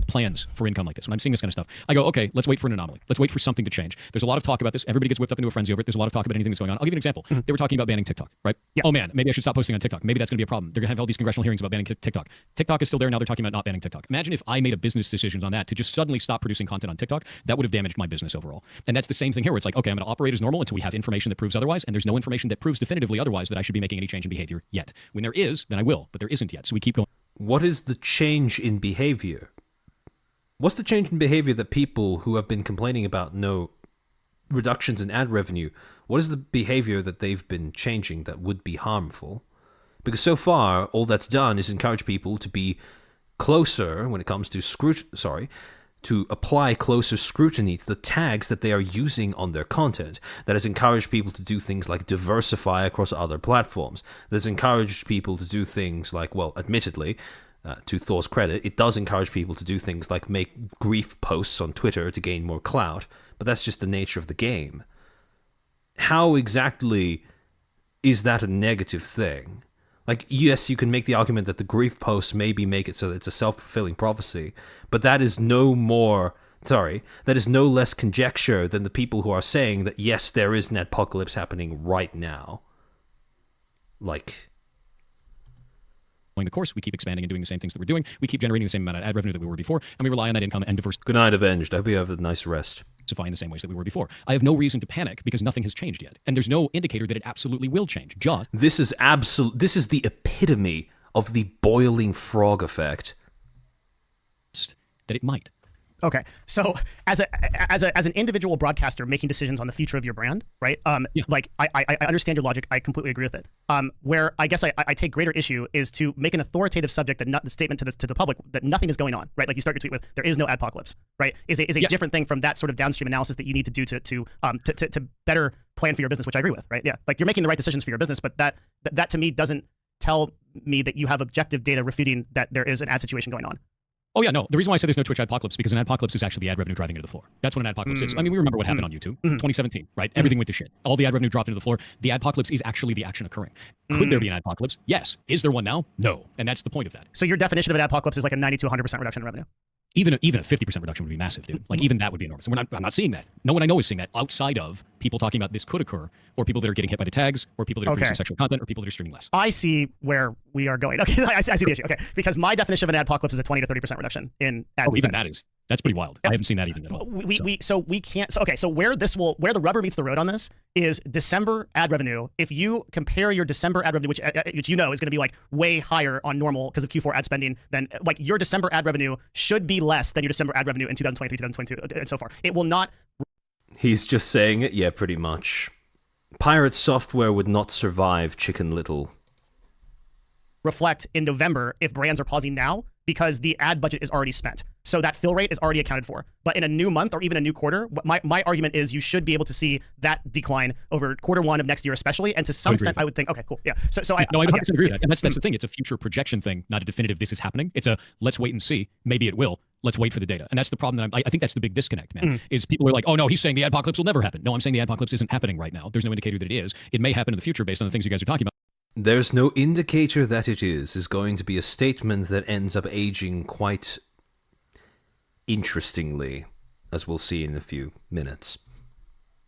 Plans for income like this. When I'm seeing this kind of stuff, I go, okay, let's wait for an anomaly. Let's wait for something to change. There's a lot of talk about this. Everybody gets whipped up into a frenzy over it. There's a lot of talk about anything that's going on. I'll give you an example. They were talking about banning TikTok, right? Yeah. Oh man, maybe I should stop posting on TikTok. Maybe that's going to be a problem. They're going to have all these congressional hearings about banning TikTok. TikTok is still there. Now they're talking about not banning TikTok. Imagine if I made a business decision on that to just suddenly stop producing content on TikTok. That would have damaged my business overall. And that's the same thing here where it's like, okay, I'm going to operate as normal until we have information that proves otherwise. And there's no information that proves definitively otherwise that I should be making any change in behavior yet. When there is, then I will, but there isn't yet. So we keep going. What is the change in behavior? What's the change in behavior that people who have been complaining about no reductions in ad revenue, what is the behavior that they've been changing that would be harmful? Because so far, all that's done is encourage people to be closer when it comes to to apply closer scrutiny to the tags that they are using on their content. That has encouraged people to do things like diversify across other platforms. That has encouraged people to do things like, well, admittedly, to Thor's credit, it does encourage people to do things like make grief posts on Twitter to gain more clout, but that's just the nature of the game. How exactly is that a negative thing? Like, yes, you can make the argument that the grief posts maybe make it so that it's a self-fulfilling prophecy, but that is no more that is no less conjecture than the people who are saying that, yes, there is an adpocalypse happening right now. Like, the course, we keep expanding and doing the same things that we're doing. We keep generating the same amount of ad revenue that we were before, and we rely on that income and good night, Avenged. I hope you have a nice rest. diversify in the same ways that we were before. I have no reason to panic because nothing has changed yet, and there's no indicator that it absolutely will change. Just This is the epitome of the boiling frog effect. that it might. Okay, so as an individual broadcaster making decisions on the future of your brand, right? Like I understand your logic. I completely agree with it. Where I guess I take greater issue is to make an authoritative subject that not the statement to the public that nothing is going on, right? Like you start your tweet with "there is no adpocalypse," right? Is a Yes. different thing from that sort of downstream analysis that you need to do to better plan for your business, which I agree with, right? Yeah, like you're making the right decisions for your business, but that to me doesn't tell me that you have objective data refuting that there is an ad situation going on. Oh, yeah, no. The reason why I said there's no Twitch adpocalypse because an adpocalypse is actually the ad revenue driving into the floor. That's what an adpocalypse is. I mean, we remember what happened on YouTube, 2017, right? Everything went to shit. All the ad revenue dropped into the floor. The adpocalypse is actually the action occurring. Could there be an adpocalypse? Yes. Is there one now? No. And that's the point of that. So your definition of an adpocalypse is like a 90 to 100% reduction in revenue. Even a 50% reduction would be massive, dude. Like, even that would be enormous. And I'm not seeing that. No one I know is seeing that outside of people talking about this could occur, or people that are getting hit by the tags, or people that are producing sexual content, or people that are streaming less. I see where we are going. Okay, I see the issue. Okay, because my definition of an adpocalypse is a 20 to 30% reduction in ad Oh, even spend. that's pretty wild. I haven't seen that even at all. We can't. So where the rubber meets the road on this is December ad revenue. If you compare your December ad revenue, which you know is going to be like way higher on normal because of Q4 ad spending, then like your December ad revenue should be less than your December ad revenue in 2023, 2022, and so far. It will not. He's just saying it, yeah, pretty much. Pirate software would not survive Chicken Little. Reflect in November if brands are pausing now because the ad budget is already spent. So that fill rate is already accounted for. But in a new month or even a new quarter, my argument is you should be able to see that decline over Q1 of next year especially. And to some extent, I would think, okay, cool. Yeah. So I 100% agree with that. And that's the thing. It's a future projection thing, not a definitive this is happening. It's a let's wait and see. Maybe it will. Let's wait for the data. And that's the problem that I think that's the big disconnect, man, is people are like, oh no, he's saying the adpocalypse will never happen. No, I'm saying the adpocalypse isn't happening right now. There's no indicator that it is. It may happen in the future based on the things you guys are talking about. There's no indicator that it is going to be a statement that ends up aging quite interestingly, as we'll see in a few minutes.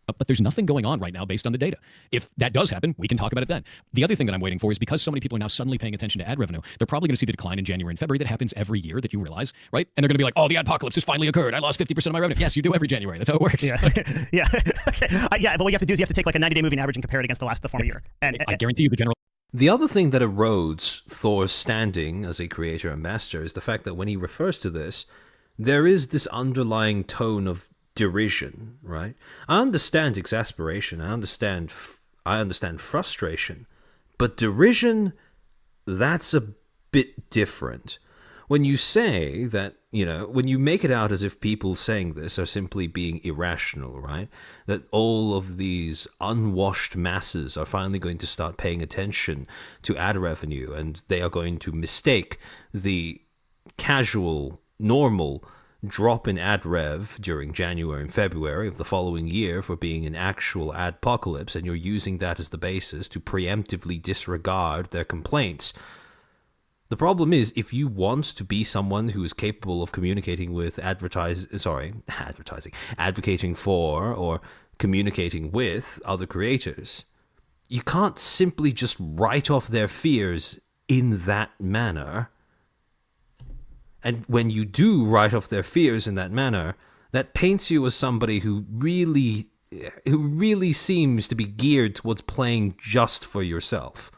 But there's nothing going on right now based on the data. If that does happen, we can talk about it then. The other thing that I'm waiting for is because so many people are now suddenly paying attention to ad revenue, they're probably going to see the decline in January and February that happens every year that you realize, right? And they're going to be like, oh, the adpocalypse has finally occurred. I lost 50% of my revenue. Yes, you do every January. That's how it works. Yeah. Yeah. Yeah. But what you have to do is you have to take like a 90-day moving average and compare it against the former year. And I guarantee you the general. The other thing that erodes Thor's standing as a creator and master is the fact that when he refers to this, there is this underlying tone of derision, right? I understand exasperation, I understand frustration, but derision, that's a bit different. When you say that, when you make it out as if people saying this are simply being irrational, right? That all of these unwashed masses are finally going to start paying attention to ad revenue and they are going to mistake the casual, normal drop in ad rev during January and February of the following year for being an actual adpocalypse, and you're using that as the basis to preemptively disregard their complaints. The problem is, if you want to be someone who is capable of communicating with advocating for or communicating with other creators, you can't simply just write off their fears in that manner. And when you do write off their fears in that manner, that paints you as somebody who really seems to be geared towards playing just for yourself.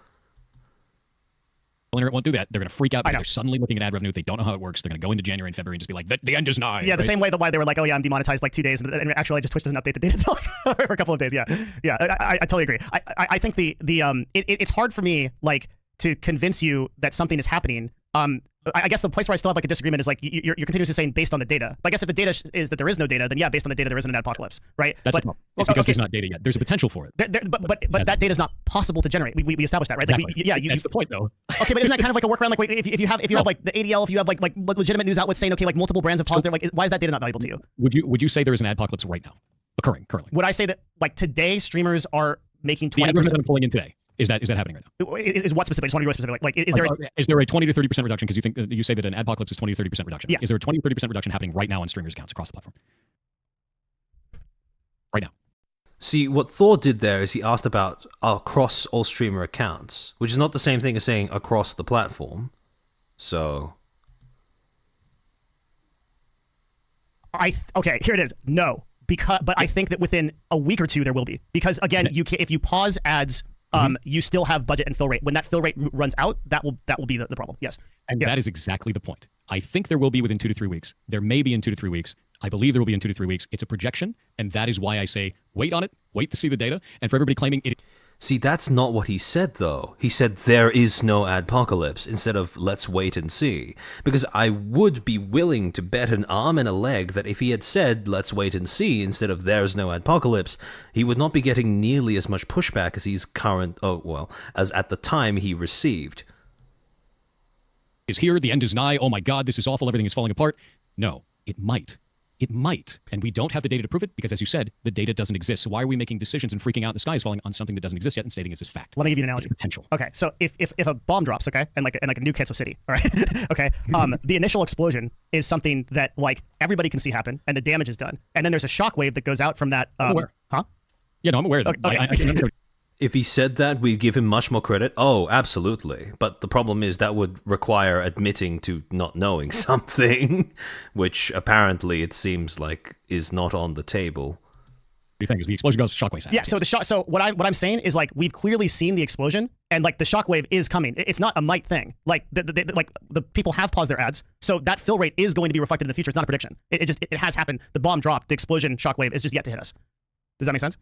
It won't do that. They're going to freak out because they're suddenly looking at ad revenue. They don't know how it works. They're going to go into January and February and just be like, the end is nigh. Yeah, the same way that why they were like, oh yeah, I'm demonetized like 2 days, and actually I just Twitch doesn't update the data until for a couple of days. Yeah, I totally agree. I think it's hard for me like to convince you that something is happening. I guess the place where I still have like a disagreement is like you're continuously saying based on the data. But I guess if the data is that there is no data, then yeah, based on the data there isn't an apocalypse, right? That's it's because there's not data yet. There's a potential for it. But that data is not possible to generate. We established that, right? Exactly. Like that's the point, though. Okay, but isn't that kind of like a workaround? Like if you have like the ADL, if you have like legitimate news outlets saying okay, like multiple brands have paused, they're like, why is that data not valuable to you? Would you say there is an adpocalypse right now, occurring currently? Would I say that like today streamers are making 20%? The ad revenue that I'm pulling in today. Is that happening right now? Is what specific? I just want to be really specific. Like, is there? Is there a 20 to 30% reduction? Because you say that an adpocalypse is 20 to 30% reduction. Yeah. Is there a 20 to 30% reduction happening right now on stringers accounts across the platform? Right now. See, what Thor did there is he asked about across all streamer accounts, which is not the same thing as saying across the platform. So... Okay, here it is. No. But I think that within a week or two there will be, because again, if you pause ads, you still have budget and fill rate. When that fill rate runs out, that will be the problem. Yes, and that is exactly the point. I think there will be within 2 to 3 weeks. There may be in 2 to 3 weeks. I believe there will be in 2 to 3 weeks. It's a projection, and that is why I say wait on it, wait to see the data. And for everybody claiming it. See, that's not what he said, though. He said there is no adpocalypse instead of let's wait and see. Because I would be willing to bet an arm and a leg that if he had said let's wait and see instead of there's no adpocalypse, he would not be getting nearly as much pushback as as at the time he received. Is here, the end is nigh, oh my god, this is awful, everything is falling apart. No, it might. It might, and we don't have the data to prove it because, as you said, the data doesn't exist. So why are we making decisions and freaking out the sky is falling on something that doesn't exist yet and stating it as fact? Let me give you an analogy. It's potential. Okay, so if a bomb drops, okay, and like a nuke hits a city, all right, okay, the initial explosion is something that like everybody can see happen, and the damage is done, and then there's a shockwave that goes out from that. I'm aware. Huh? Yeah, no, I'm aware of that. Okay. I can remember. If he said that, we'd give him much more credit. Oh, absolutely. But the problem is that would require admitting to not knowing something, which apparently it seems like is not on the table. The thing is, the explosion goes shockwave. Yeah. So So what I'm saying is like we've clearly seen the explosion, and like the shockwave is coming. It's not a might thing. Like the people have paused their ads, so that fill rate is going to be reflected in the future. It's not a prediction. It has happened. The bomb dropped. The explosion shockwave is just yet to hit us. Does that make sense?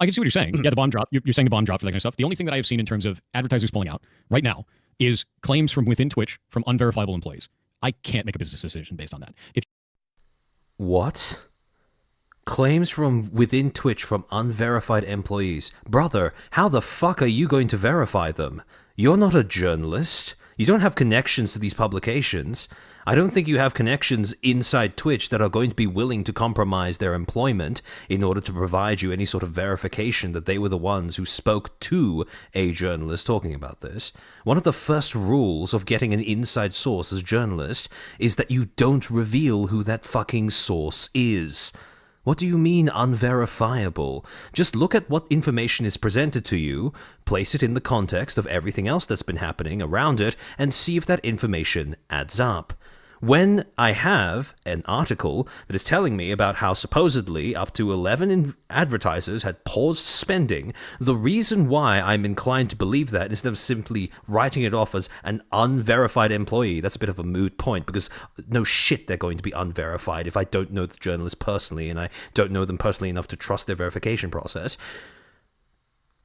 I can see what you're saying. Yeah, the bomb drop. You're saying the bomb drop for that kind of stuff. The only thing that I have seen in terms of advertisers pulling out right now is claims from within Twitch from unverifiable employees. I can't make a business decision based on that. What? Claims from within Twitch from unverified employees. Brother, how the fuck are you going to verify them? You're not a journalist. You don't have connections to these publications. I don't think you have connections inside Twitch that are going to be willing to compromise their employment in order to provide you any sort of verification that they were the ones who spoke to a journalist talking about this. One of the first rules of getting an inside source as a journalist is that you don't reveal who that fucking source is. What do you mean unverifiable? Just look at what information is presented to you, place it in the context of everything else that's been happening around it, and see if that information adds up. When I have an article that is telling me about how supposedly up to 11 advertisers had paused spending, the reason why I'm inclined to believe that instead of simply writing it off as an unverified employee, that's a bit of a moot point because no shit they're going to be unverified if I don't know the journalist personally and I don't know them personally enough to trust their verification process.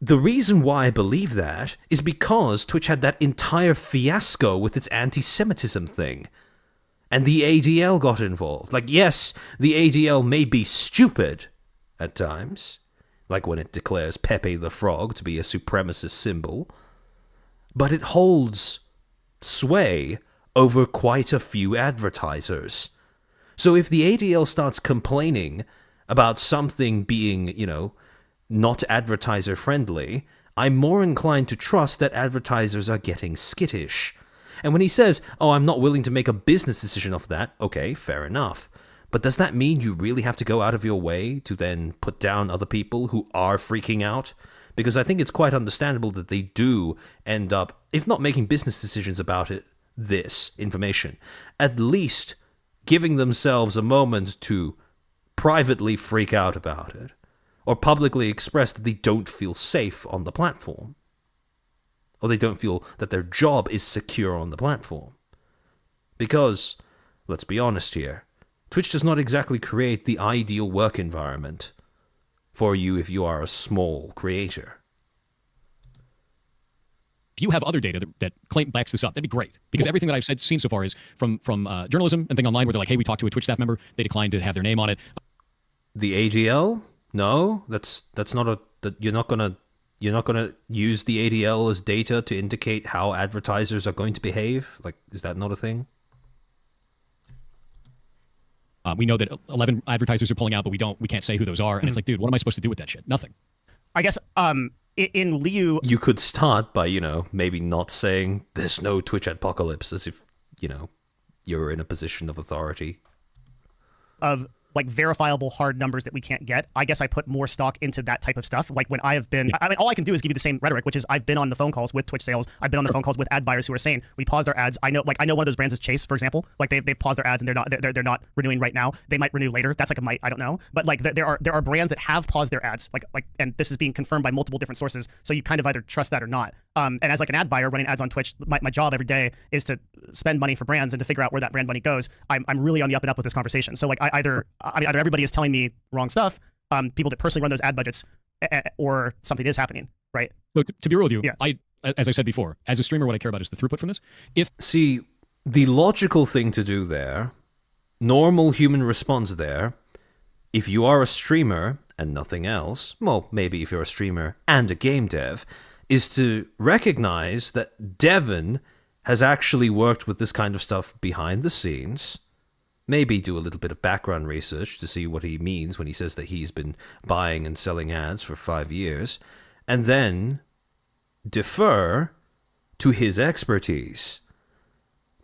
The reason why I believe that is because Twitch had that entire fiasco with its anti-Semitism thing. And the ADL got involved. Like, yes, the ADL may be stupid at times, like when it declares Pepe the Frog to be a supremacist symbol, but it holds sway over quite a few advertisers. So if the ADL starts complaining about something being, not advertiser friendly, I'm more inclined to trust that advertisers are getting skittish. And when he says, oh, I'm not willing to make a business decision off that, okay, fair enough. But does that mean you really have to go out of your way to then put down other people who are freaking out? Because I think it's quite understandable that they do end up, if not making business decisions about this information, at least giving themselves a moment to privately freak out about it, or publicly express that they don't feel safe on the platform. Or they don't feel that their job is secure on the platform. Because, let's be honest here, Twitch does not exactly create the ideal work environment for you if you are a small creator. If you have other data that backs this up, that'd be great. Because everything that I've seen so far is from journalism and thing online where they're like, hey, we talked to a Twitch staff member, they declined to have their name on it. The ADL? No, that's not you're not gonna use the ADL as data to indicate how advertisers are going to behave? Like, is that not a thing? We know that 11 advertisers are pulling out, but we can't say who those are. And it's like, dude, what am I supposed to do with that shit? Nothing. I guess in Liu, You could start by, maybe not saying there's no Twitch apocalypse, as if, you're in a position of authority. of like verifiable hard numbers that we can't get, I guess I put more stock into that type of stuff. Like when I have been, I mean, all I can do is give you the same rhetoric, which is I've been on the phone calls with Twitch sales. I've been on the phone calls with ad buyers who are saying we paused our ads. I know one of those brands is Chase, for example. Like they've paused their ads and they're not renewing right now. They might renew later. That's like a might. I don't know. But like there are brands that have paused their ads. Like and this is being confirmed by multiple different sources. So you kind of either trust that or not. And as like an ad buyer running ads on Twitch, my job every day is to spend money for brands and to figure out where that brand money goes. I'm really on the up and up with this conversation. So like either everybody is telling me wrong stuff, people that personally run those ad budgets, or something is happening, right? So to be real with you, Yeah. as I said before, as a streamer, what I care about is the throughput from this. See, the logical thing to do there, normal human response there, if you are a streamer and nothing else, well, maybe if you're a streamer and a game dev, is to recognize that Devon has actually worked with this kind of stuff behind the scenes. Maybe do a little bit of background research to see what he means when he says that he's been buying and selling ads for 5 years, and then defer to his expertise.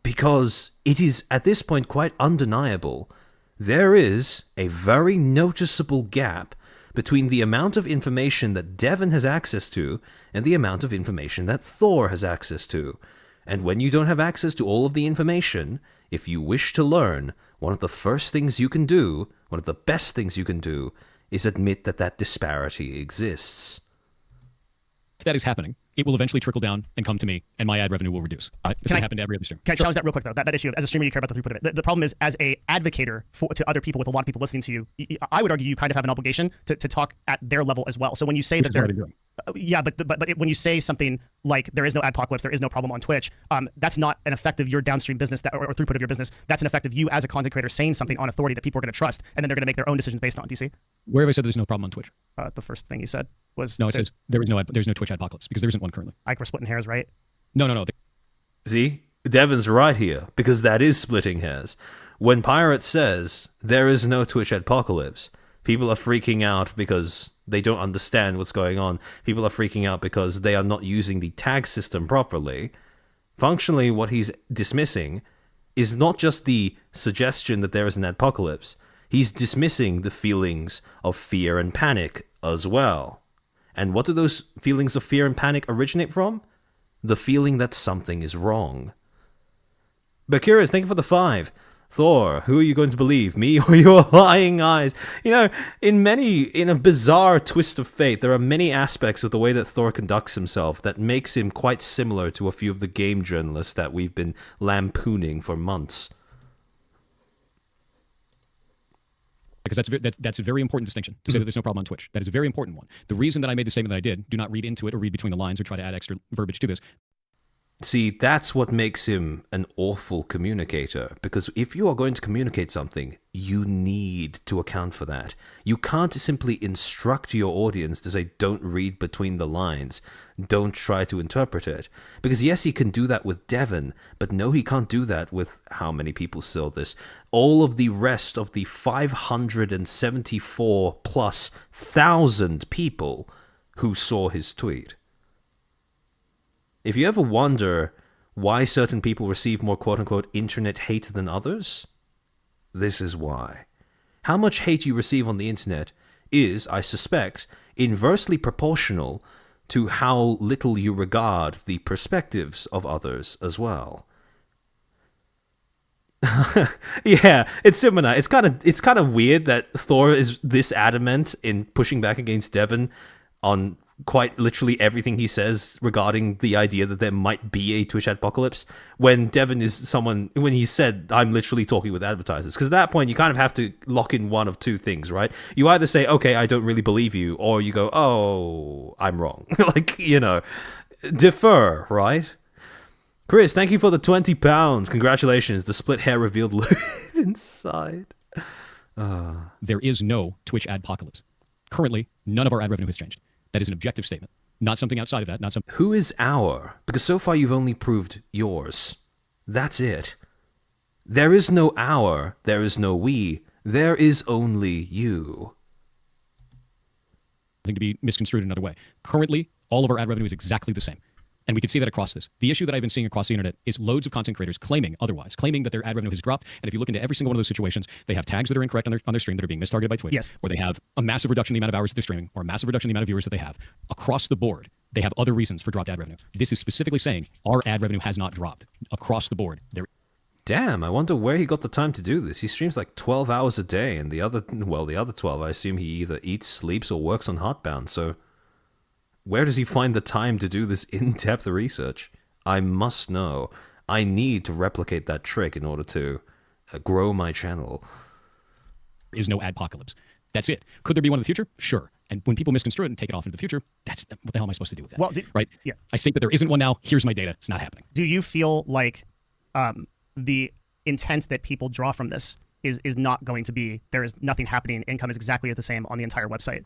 Because it is, at this point, quite undeniable. There is a very noticeable gap between the amount of information that Devon has access to and the amount of information that Thor has access to. And when you don't have access to all of the information, if you wish to learn, one of the first things you can do, one of the best things you can do, is admit that that disparity exists. If that is happening, it will eventually trickle down and come to me, and my ad revenue will reduce. It's going to happen to every other streamer. Can I challenge that real quick, though? That issue of, as a streamer, you care about the throughput of it. The problem is, as a advocator to other people with a lot of people listening to you, I would argue you kind of have an obligation to talk at their level as well. So when you say that they're... Yeah, but when you say something like there is no adpocalypse, there is no problem on Twitch, that's not an effect of your downstream business or throughput of your business. That's an effect of you as a content creator saying something on authority that people are going to trust, and then they're going to make their own decisions based on. Do you see? Where have I said there's no problem on Twitch? The first thing you said was... No, it says there's no Twitch adpocalypse, because there isn't one currently. Like we're splitting hairs, right? No. See? Devon's right here, because that is splitting hairs. When Pirate says there is no Twitch apocalypse, people are freaking out because they don't understand what's going on. People are freaking out because they are not using the tag system properly. Functionally, what he's dismissing is not just the suggestion that there is an apocalypse. He's dismissing the feelings of fear and panic as well. And what do those feelings of fear and panic originate from? The feeling that something is wrong. But curious, thank you for the 5. Thor, who are you going to believe, me or your lying eyes? In a bizarre twist of fate, there are many aspects of the way that Thor conducts himself that makes him quite similar to a few of the game journalists that we've been lampooning for months. Because that's a very important distinction, to say that there's no problem on Twitch. That is a very important one. The reason that I made the statement that I did, do not read into it or read between the lines or try to add extra verbiage to this. See, that's what makes him an awful communicator, because if you are going to communicate something, you need to account for that. You can't simply instruct your audience to say, don't read between the lines, don't try to interpret it. Because yes, he can do that with Devon, but no, he can't do that with how many people saw this. All of the rest of the 574 plus thousand people who saw his tweet. If you ever wonder why certain people receive more quote-unquote internet hate than others, this is why. How much hate you receive on the internet is, I suspect, inversely proportional to how little you regard the perspectives of others as well. Yeah, it's similar. It's kind of weird that Thor is this adamant in pushing back against Devon on quite literally everything he says regarding the idea that there might be a Twitch apocalypse, when Devon is someone, when he said, I'm literally talking with advertisers. Because at that point, you kind of have to lock in one of two things, right? You either say, okay, I don't really believe you, or you go, oh, I'm wrong. Defer, right? Chris, thank you for the £20. Congratulations. The split hair revealed inside. There is no Twitch adpocalypse. Currently, none of our ad revenue has changed. That is an objective statement, not something outside of that, not something... Who is our? Because so far you've only proved yours. That's it. There is no our, there is no we, there is only you. To be misconstrued another way. Currently, All of our ad revenue is exactly the same. And we can see that across this. The issue that I've been seeing across the internet is loads of content creators claiming otherwise, claiming that their ad revenue has dropped. And if you look into every single one of those situations, they have tags that are incorrect on their stream that are being mistargeted by Twitch, Yes. or they have a massive reduction in the amount of hours that they're streaming, or a massive reduction in the amount of viewers that they have. Across the board, they have other reasons for dropped ad revenue. This is specifically saying our ad revenue has not dropped. Across the board, there. Damn, I wonder where he got the time to do this. He streams like 12 hours a day, and the other 12, I assume he either eats, sleeps, or works on Heartbound, so where does he find the time to do this in-depth research? I must know. I need to replicate that trick in order to grow my channel. Is no adpocalypse. That's it. Could there be one in the future? Sure. And when people misconstrue it and take it off into the future, that's what the hell am I supposed to do with that? Well, right? Yeah. I state that there isn't one now. Here's my data. It's not happening. Do you feel like the intent that people draw from this is not going to be, there is nothing happening, income is exactly the same on the entire website?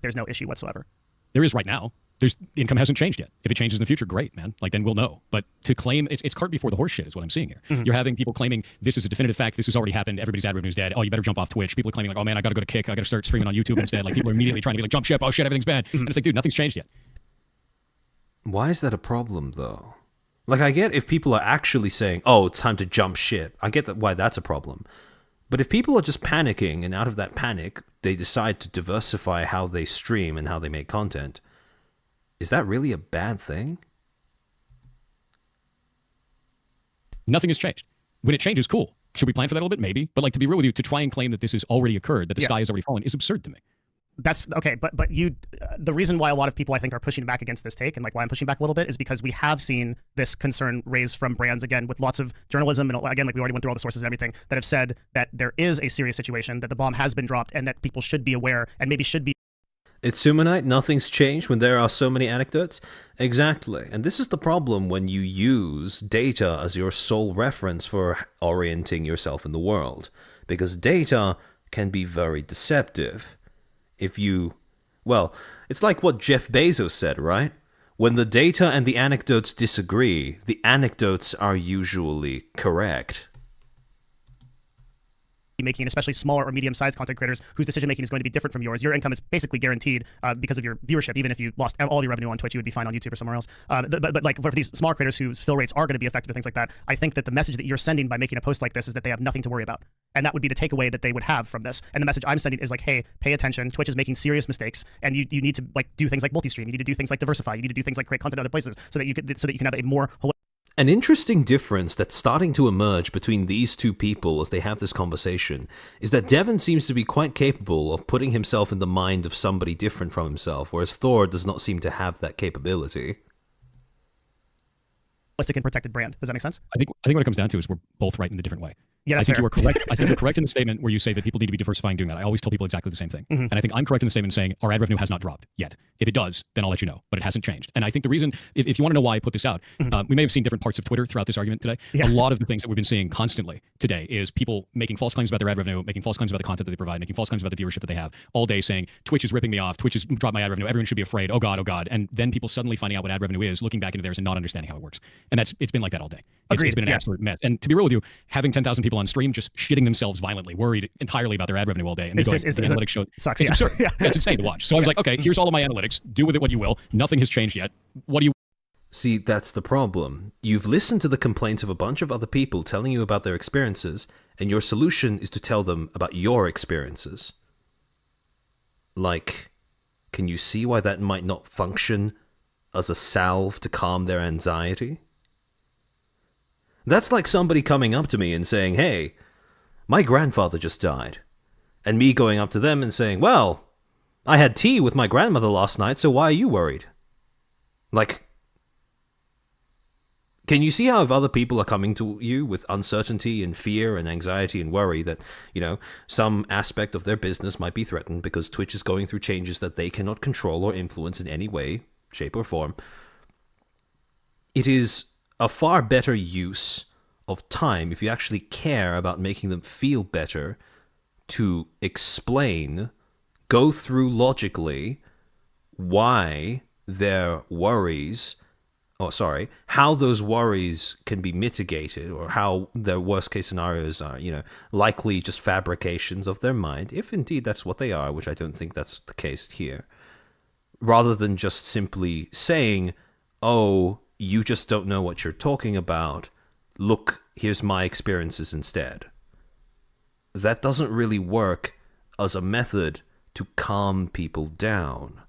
There's no issue whatsoever. There is right now. The income hasn't changed yet. If it changes in the future, great, man. Like, then we'll know. But to claim, it's cart before the horse shit is what I'm seeing here. Mm-hmm. You're having people claiming this is a definitive fact. This has already happened. Everybody's ad revenue is dead. Oh, you better jump off Twitch. People are claiming like, oh man, I got to go to Kick. I got to start streaming on YouTube instead. Like, people are immediately trying to be like, jump ship. Oh shit, everything's bad. Mm-hmm. And it's like, dude, nothing's changed yet. Why is that a problem, though? Like, I get if people are actually saying, oh, it's time to jump ship. I get that why that's a problem. But if people are just panicking, and out of that panic, they decide to diversify how they stream and how they make content, is that really a bad thing? Nothing has changed. When it changes, cool. Should we plan for that a little bit? Maybe. But like, to be real with you, to try and claim that this has already occurred, that the sky has already fallen, is absurd to me. That's okay, but you, the reason why a lot of people I think are pushing back against this take, and like why I'm pushing back a little bit, is because we have seen this concern raised from brands again with lots of journalism, and again, like we already went through all the sources and everything that have said that there is a serious situation, that the bomb has been dropped, and that people should be aware and maybe should be. It's Sumonite, nothing's changed when there are so many anecdotes? Exactly. And this is the problem when you use data as your sole reference for orienting yourself in the world. Because data can be very deceptive. If you... Well, it's like what Jeff Bezos said, right? When the data and the anecdotes disagree, the anecdotes are usually correct. Making, especially smaller or medium-sized content creators whose decision-making is going to be different from yours. Your income is basically guaranteed because of your viewership. Even if you lost all your revenue on Twitch, you would be fine on YouTube or somewhere else. But like for these smaller creators whose fill rates are going to be affected or things like that, I think that the message that you're sending by making a post like this is that they have nothing to worry about. And that would be the takeaway that they would have from this. And the message I'm sending is like, hey, pay attention. Twitch is making serious mistakes, and you need to like do things like multi-stream. You need to do things like diversify. You need to do things like create content in other places so that you can have a more holistic. An interesting difference that's starting to emerge between these two people as they have this conversation is that Devon seems to be quite capable of putting himself in the mind of somebody different from himself, whereas Thor does not seem to have that capability. And protected brand. Does that make sense? I think what it comes down to is we're both right in a different way. Yeah, that's I think fair. you are correct. I think you're correct in the statement where you say that people need to be diversifying doing that. I always tell people exactly the same thing. Mm-hmm. And I think I'm correct in the statement saying our ad revenue has not dropped yet. If it does, then I'll let you know. But it hasn't changed. And I think the reason, if you want to know why I put this out, we may have seen different parts of Twitter throughout this argument today. Yeah. A lot of the things that we've been seeing constantly today is people making false claims about their ad revenue, making false claims about the content that they provide, making false claims about the viewership that they have all day, saying Twitch is ripping me off, Twitch has dropped my ad revenue, everyone should be afraid, oh God, oh God. And then people suddenly finding out what ad revenue is, looking back into theirs and not understanding how it works. And it's been like that all day. It's been an absolute mess. And to be real with you, having 10,000 people on stream just shitting themselves violently, worried entirely about their ad revenue all day, and the analytics show sucks. It's Yeah. absurd. Yeah, it's insane to watch. So I was like, okay, here's all of my analytics. Do with it what you will. Nothing has changed yet. What do you? See, that's the problem. You've listened to the complaints of a bunch of other people telling you about their experiences, and your solution is to tell them about your experiences. Like, can you see why that might not function as a salve to calm their anxiety? That's like somebody coming up to me and saying, hey, my grandfather just died. And me going up to them and saying, well, I had tea with my grandmother last night, so why are you worried? Like, can you see how if other people are coming to you with uncertainty and fear and anxiety and worry that, you know, some aspect of their business might be threatened because Twitch is going through changes that they cannot control or influence in any way, shape, or form? It is a far better use of time if you actually care about making them feel better to explain, go through logically why their worries, how those worries can be mitigated, or how their worst case scenarios are, you know, likely just fabrications of their mind, if indeed that's what they are, which I don't think that's the case here. rather than just simply saying, oh, you just don't know what you're talking about. Look, here's my experiences instead. That doesn't really work as a method to calm people down.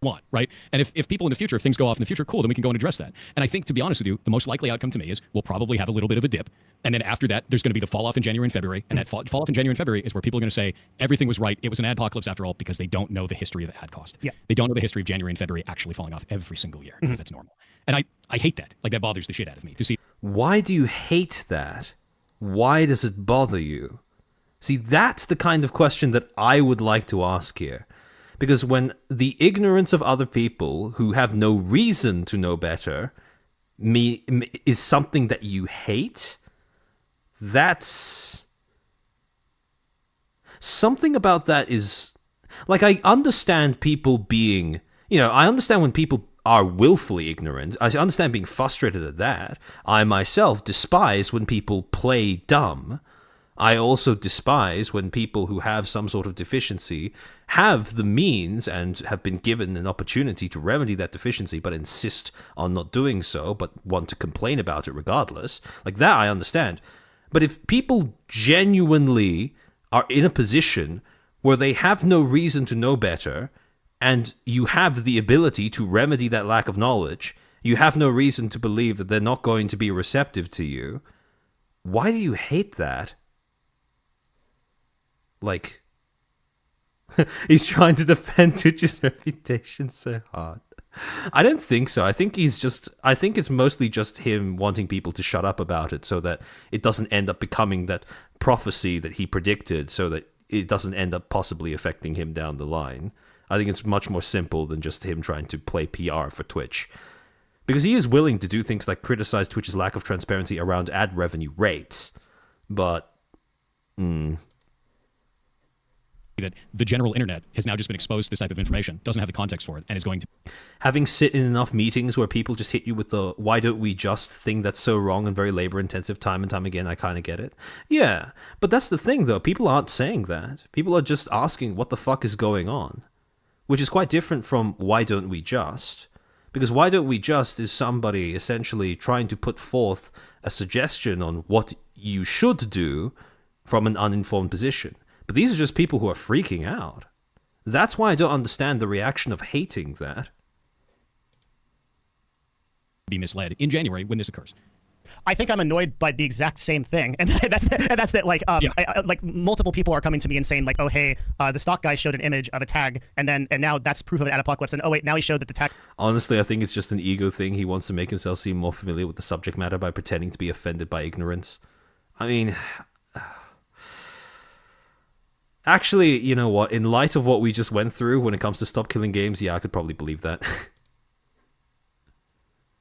Want, right? And if people in the future, if things go off in the future, cool, then we can go and address that. And I think, to be honest with you, the most likely outcome to me is we'll probably have a little bit of a dip. And then after that, there's going to be the fall off in January and February. And that fall off in January and February is where people are going to say everything was right. It was an adpocalypse after all, because they don't know the history of ad cost. Yeah. They don't know the history of January and February actually falling off every single year, because that's normal. And I hate that. Like, that bothers the shit out of me to see. Why do you hate that? Why does it bother you? See, that's the kind of question that I would like to ask here. Because when the ignorance of other people who have no reason to know better is something that you hate, that's... Something about that is... Like, I understand people being... I understand when people are willfully ignorant. I understand being frustrated at that. I myself despise when people play dumb. I also despise when people who have some sort of deficiency have the means and have been given an opportunity to remedy that deficiency, but insist on not doing so, but want to complain about it regardless. Like, that I understand. But if people genuinely are in a position where they have no reason to know better, and you have the ability to remedy that lack of knowledge, you have no reason to believe that they're not going to be receptive to you, why do you hate that? Like, he's trying to defend Twitch's reputation so hard. I don't think so. I think it's mostly just him wanting people to shut up about it so that it doesn't end up becoming that prophecy that he predicted, so that it doesn't end up possibly affecting him down the line. I think it's much more simple than just him trying to play PR for Twitch. Because he is willing to do things like criticize Twitch's lack of transparency around ad revenue rates. But... that the general internet has now just been exposed to this type of information, doesn't have the context for it, and is going to... Having sit in enough meetings where people just hit you with the why don't we just thing that's so wrong and very labor-intensive time and time again, I kind of get it. Yeah, but that's the thing, though. People aren't saying that. People are just asking what the fuck is going on, which is quite different from why don't we just? Because why don't we just is somebody essentially trying to put forth a suggestion on what you should do from an uninformed position. But these are just people who are freaking out. That's why I don't understand the reaction of hating that. Be misled in January when this occurs. I think I'm annoyed by the exact same thing, and that's that. Like, like multiple people are coming to me and saying, like, oh hey, the stock guy showed an image of a tag, and now that's proof of an ad apocalypse, and oh wait, now he showed that the tag. Honestly, I think it's just an ego thing. He wants to make himself seem more familiar with the subject matter by pretending to be offended by ignorance. I mean. Actually, you know what? In light of what we just went through when it comes to stop killing games, yeah, I could probably believe that.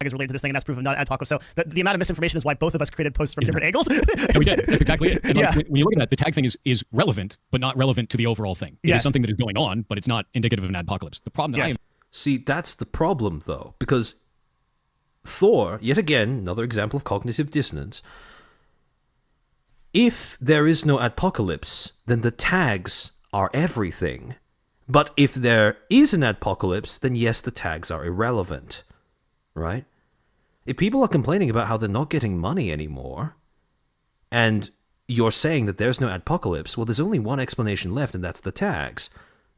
Is related to this thing, and that's proof of not ad apocalypse. So the amount of misinformation is why both of us created posts from different angles. We did. That's exactly it. And when you look at that, the tag thing is relevant, but not relevant to the overall thing. It is something that is going on, but it's not indicative of an apocalypse. The problem that I am... See, that's the problem, though, because Thor, yet again, another example of cognitive dissonance. If there is no adpocalypse, then the tags are everything. But if there is an adpocalypse, then yes, the tags are irrelevant. Right? If people are complaining about how they're not getting money anymore, and you're saying that there's no adpocalypse, well, there's only one explanation left, and that's the tags.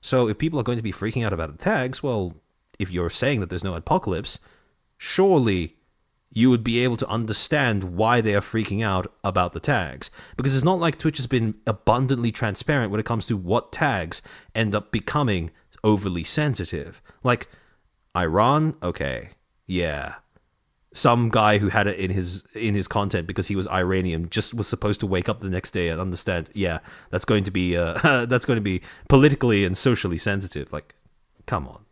So if people are going to be freaking out about the tags, well, if you're saying that there's no adpocalypse, surely you would be able to understand why they are freaking out about the tags. Because it's not like Twitch has been abundantly transparent when it comes to what tags end up becoming overly sensitive. Like, Iran? Okay. Yeah. Some guy who had it in his content because he was Iranian just was supposed to wake up the next day and understand, yeah, that's going to be politically and socially sensitive. Like, come on.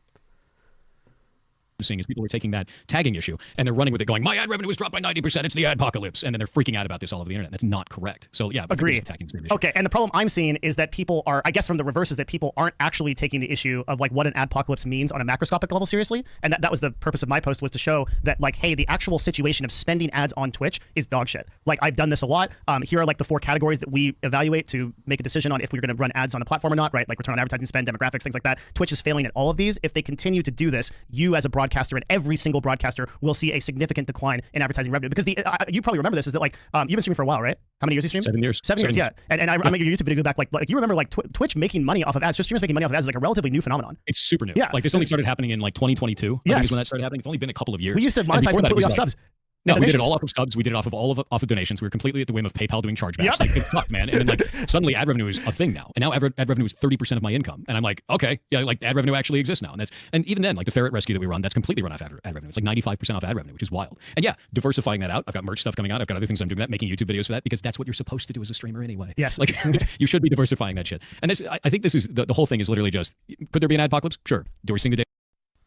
seeing is people are taking that tagging issue and they're running with it going, my ad revenue was dropped by 90%, it's the adpocalypse. And then they're freaking out about this all over the internet. That's not correct. So yeah, agreed. Issue. Okay, and the problem I'm seeing is that people are, I guess from the reverse, is that people aren't actually taking the issue of like what an adpocalypse means on a macroscopic level seriously. And that was the purpose of my post, was to show that like, hey, the actual situation of spending ads on Twitch is dog shit. Like I've done this a lot. Here are like the 4 categories that we evaluate to make a decision on if we're going to run ads on the platform or not, right? Like return on advertising spend, demographics, things like that. Twitch is failing at all of these. If they continue to do this, you as a broadcaster and every single broadcaster will see a significant decline in advertising revenue. Because you probably remember this, is that like you've been streaming for a while, right? How many years you streamed? 7 years. 7 years, yeah. And I remember your YouTube video back, like you remember like Twitch making money off of ads. Just streamers making money off of ads is like a relatively new phenomenon. It's super new. Yeah. Like this only started happening in like 2022. Yes. I think is when that started happening. It's only been a couple of years. We used to monetize completely off subs. No, we did it all off of subs. We did it off of donations. We were completely at the whim of PayPal doing chargebacks. Yep. Like it sucked, man. And then like suddenly ad revenue is a thing now. And now ad revenue is 30% of my income. And I'm like, okay, yeah, like ad revenue actually exists now. And even then, like the ferret rescue that we run, that's completely run off ad revenue. It's like 95% off ad revenue, which is wild. And yeah, diversifying that out. I've got merch stuff coming out. I've got other things I'm doing that, making YouTube videos for that, because that's what you're supposed to do as a streamer anyway. Yes. Like you should be diversifying that shit. And this, I think this is the whole thing is literally just, could there be an adpocalypse? Sure. Do we sing the day?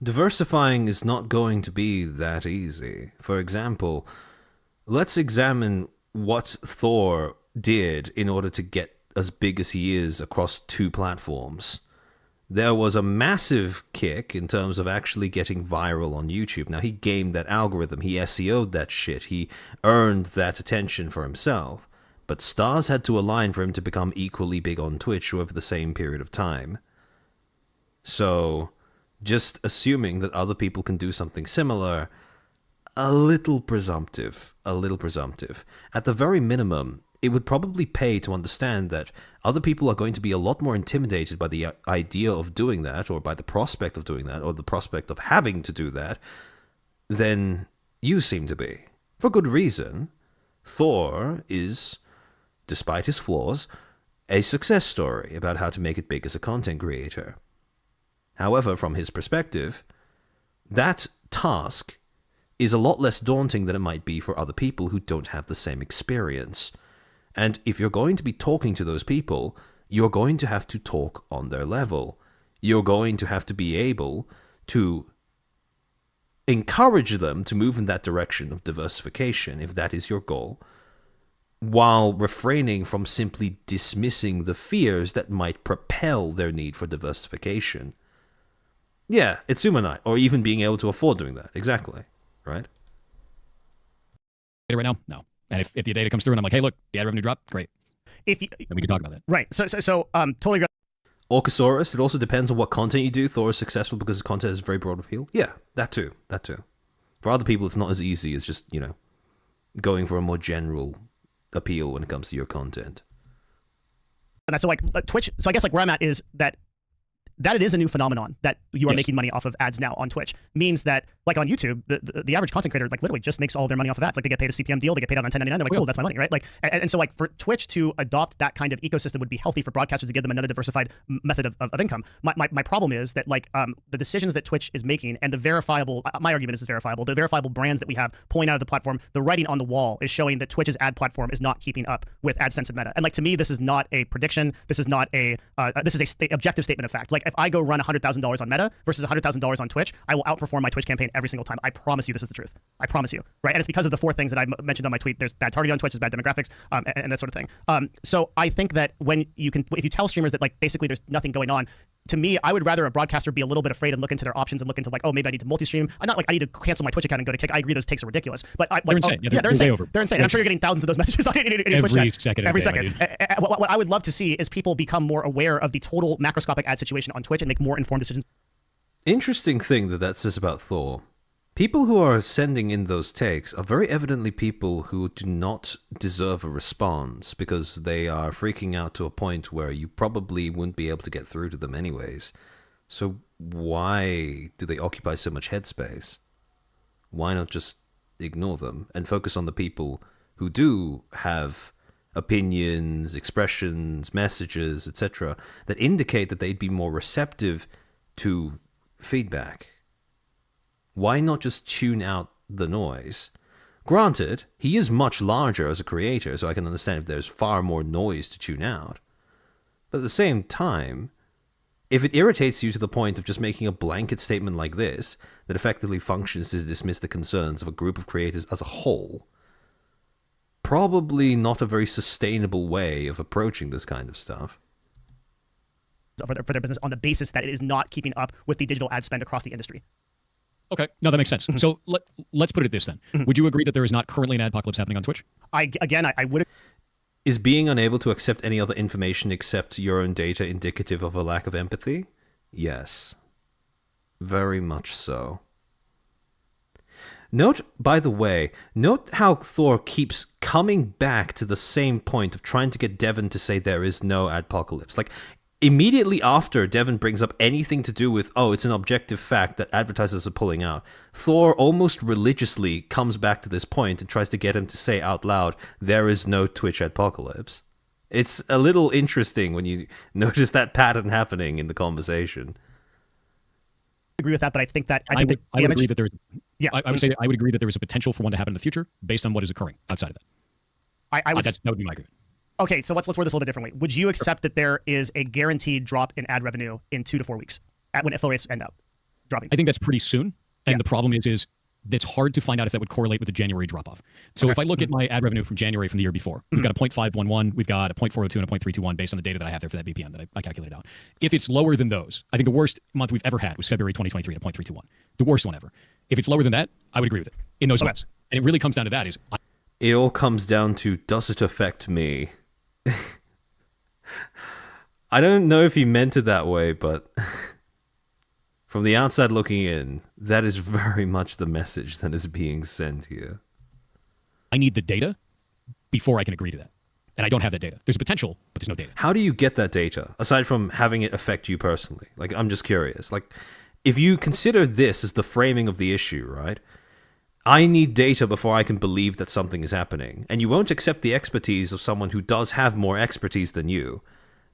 Diversifying is not going to be that easy. For example, let's examine what Thor did in order to get as big as he is across 2 platforms. There was a massive kick in terms of actually getting viral on YouTube. Now, he gamed that algorithm. He SEO'd that shit. He earned that attention for himself. But stars had to align for him to become equally big on Twitch over the same period of time. So, just assuming that other people can do something similar, a little presumptive. At the very minimum, it would probably pay to understand that other people are going to be a lot more intimidated by the idea of doing that, or by the prospect of doing that, or the prospect of having to do that, than you seem to be. For good reason. Thor is, despite his flaws, a success story about how to make it big as a content creator. However, from his perspective, that task is a lot less daunting than it might be for other people who don't have the same experience. And if you're going to be talking to those people, you're going to have to talk on their level. You're going to have to be able to encourage them to move in that direction of diversification, if that is your goal, while refraining from simply dismissing the fears that might propel their need for diversification. Yeah, it's Sumanite, or even being able to afford doing that. Exactly. Right? Right now? No. And if the data comes through and I'm like, hey, look, the ad revenue dropped, great. Then we can talk about that. Right. So totally agree. Orcasaurus, it also depends on what content you do. Thor is successful because his content has very broad appeal. Yeah, that too. For other people, it's not as easy as just, going for a more general appeal when it comes to your content. And so like Twitch, so I guess like where I'm at is that it is a new phenomenon that you are making money off of ads now on Twitch. Means that, like on YouTube, the average content creator like literally just makes all their money off of ads. Like they get paid a CPM deal, they get paid out on 1099. They're like, cool, that's my money, right? Like, and so like for Twitch to adopt that kind of ecosystem would be healthy for broadcasters to give them another diversified method of income. My problem is that like the decisions that Twitch is making and the verifiable, my argument is it's verifiable, the verifiable brands that we have pulling out of the platform, the writing on the wall is showing that Twitch's ad platform is not keeping up with AdSense and Meta. And like to me, this is not a prediction. This is not a this is a objective statement of fact. Like if I go run $100,000 on Meta versus $100,000 on Twitch, I will outperform my Twitch campaign every single time. I promise you this is the truth. I promise you, right? And it's because of the 4 things that I mentioned on my tweet. There's bad targeting on Twitch, there's bad demographics, and that sort of thing. So I think that if you tell streamers that like basically there's nothing going on, to me, I would rather a broadcaster be a little bit afraid and look into their options and look into like, oh, maybe I need to multi-stream. I'm not like I need to cancel my Twitch account and go to Kick. I agree those takes are ridiculous, but they're insane. They're insane. They're insane. And I'm sure you're getting thousands of those messages on every second. Every second. What I would love to see is people become more aware of the total macroscopic ad situation on Twitch and make more informed decisions. Interesting thing that says about Thor. People who are sending in those takes are very evidently people who do not deserve a response because they are freaking out to a point where you probably wouldn't be able to get through to them anyways. So why do they occupy so much headspace? Why not just ignore them and focus on the people who do have opinions, expressions, messages, etc., that indicate that they'd be more receptive to feedback? Why not just tune out the noise? Granted, he is much larger as a creator, so I can understand if there's far more noise to tune out. But at the same time, If it irritates you to the point of just making a blanket statement like this, that effectively functions to dismiss the concerns of a group of creators as a whole, probably not a very sustainable way of approaching this kind of stuff. For their business on the basis that it is not keeping up with the digital ad spend across the industry. Okay, no, that makes sense. So let's put it this then. Would you agree that there is not currently an adpocalypse happening on Twitch? I would. Is being unable to accept any other information except your own data indicative of a lack of empathy? Yes. Very much so. Note, by the way, note how Thor keeps coming back to the same point of trying to get Devon to say there is no adpocalypse. Like, immediately after Devon brings up anything to do with, oh, it's an objective fact that advertisers are pulling out, Thor almost religiously comes back to this point and tries to get him to say out loud, there is no Twitch adpocalypse. It's a little interesting when you notice that pattern happening in the conversation. I agree with that, but I think that I would agree that there is. Yeah, I would say that I would agree that there is a potential for one to happen in the future based on what is occurring outside of that. That would be my agreement. Okay, so let's word this a little bit differently. Would you accept that there is a guaranteed drop in ad revenue in 2 to 4 weeks when fill rates end up dropping? I think that's pretty soon. And the problem is it's hard to find out if that would correlate with the January drop-off. So if I look at my ad revenue from January from the year before, we've got a 0.511, we've got a 0.402 and a 0.321 based on the data that I have there for that VPN that I calculated out. If it's lower than those, I think the worst month we've ever had was February 2023 at 0.321. The worst one ever. If it's lower than that, I would agree with it in those months. And it really comes down to that it all comes down to, does it affect me? I don't know if he meant it that way, but from the outside looking in, that is very much the message that is being sent here. I need the data before I can agree to that. And I don't have that data. There's a potential, but there's no data. How do you get that data, aside from having it affect you personally? Like, I'm just curious. Like, if you consider this as the framing of the issue, right? I need data before I can believe that something is happening, and you won't accept the expertise of someone who does have more expertise than you,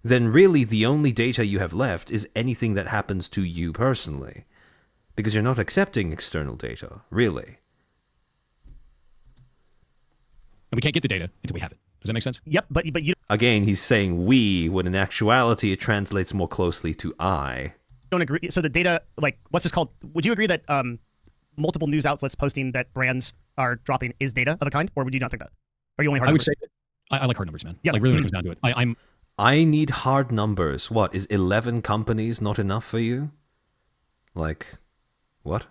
then really the only data you have left is anything that happens to you personally. Because you're not accepting external data, really. And we can't get the data until we have it. Does that make sense? Yep, but you Again, he's saying we, when in actuality it translates more closely to I. don't agree. So the data, like, what's this called? Would you agree that multiple news outlets posting that brands are dropping is data of a kind, or would you not think that? Are you only hard I would numbers? say that I like hard numbers, man. Yeah. Like, really when it comes down to it. I need hard numbers. What, is 11 companies not enough for you? Like, what?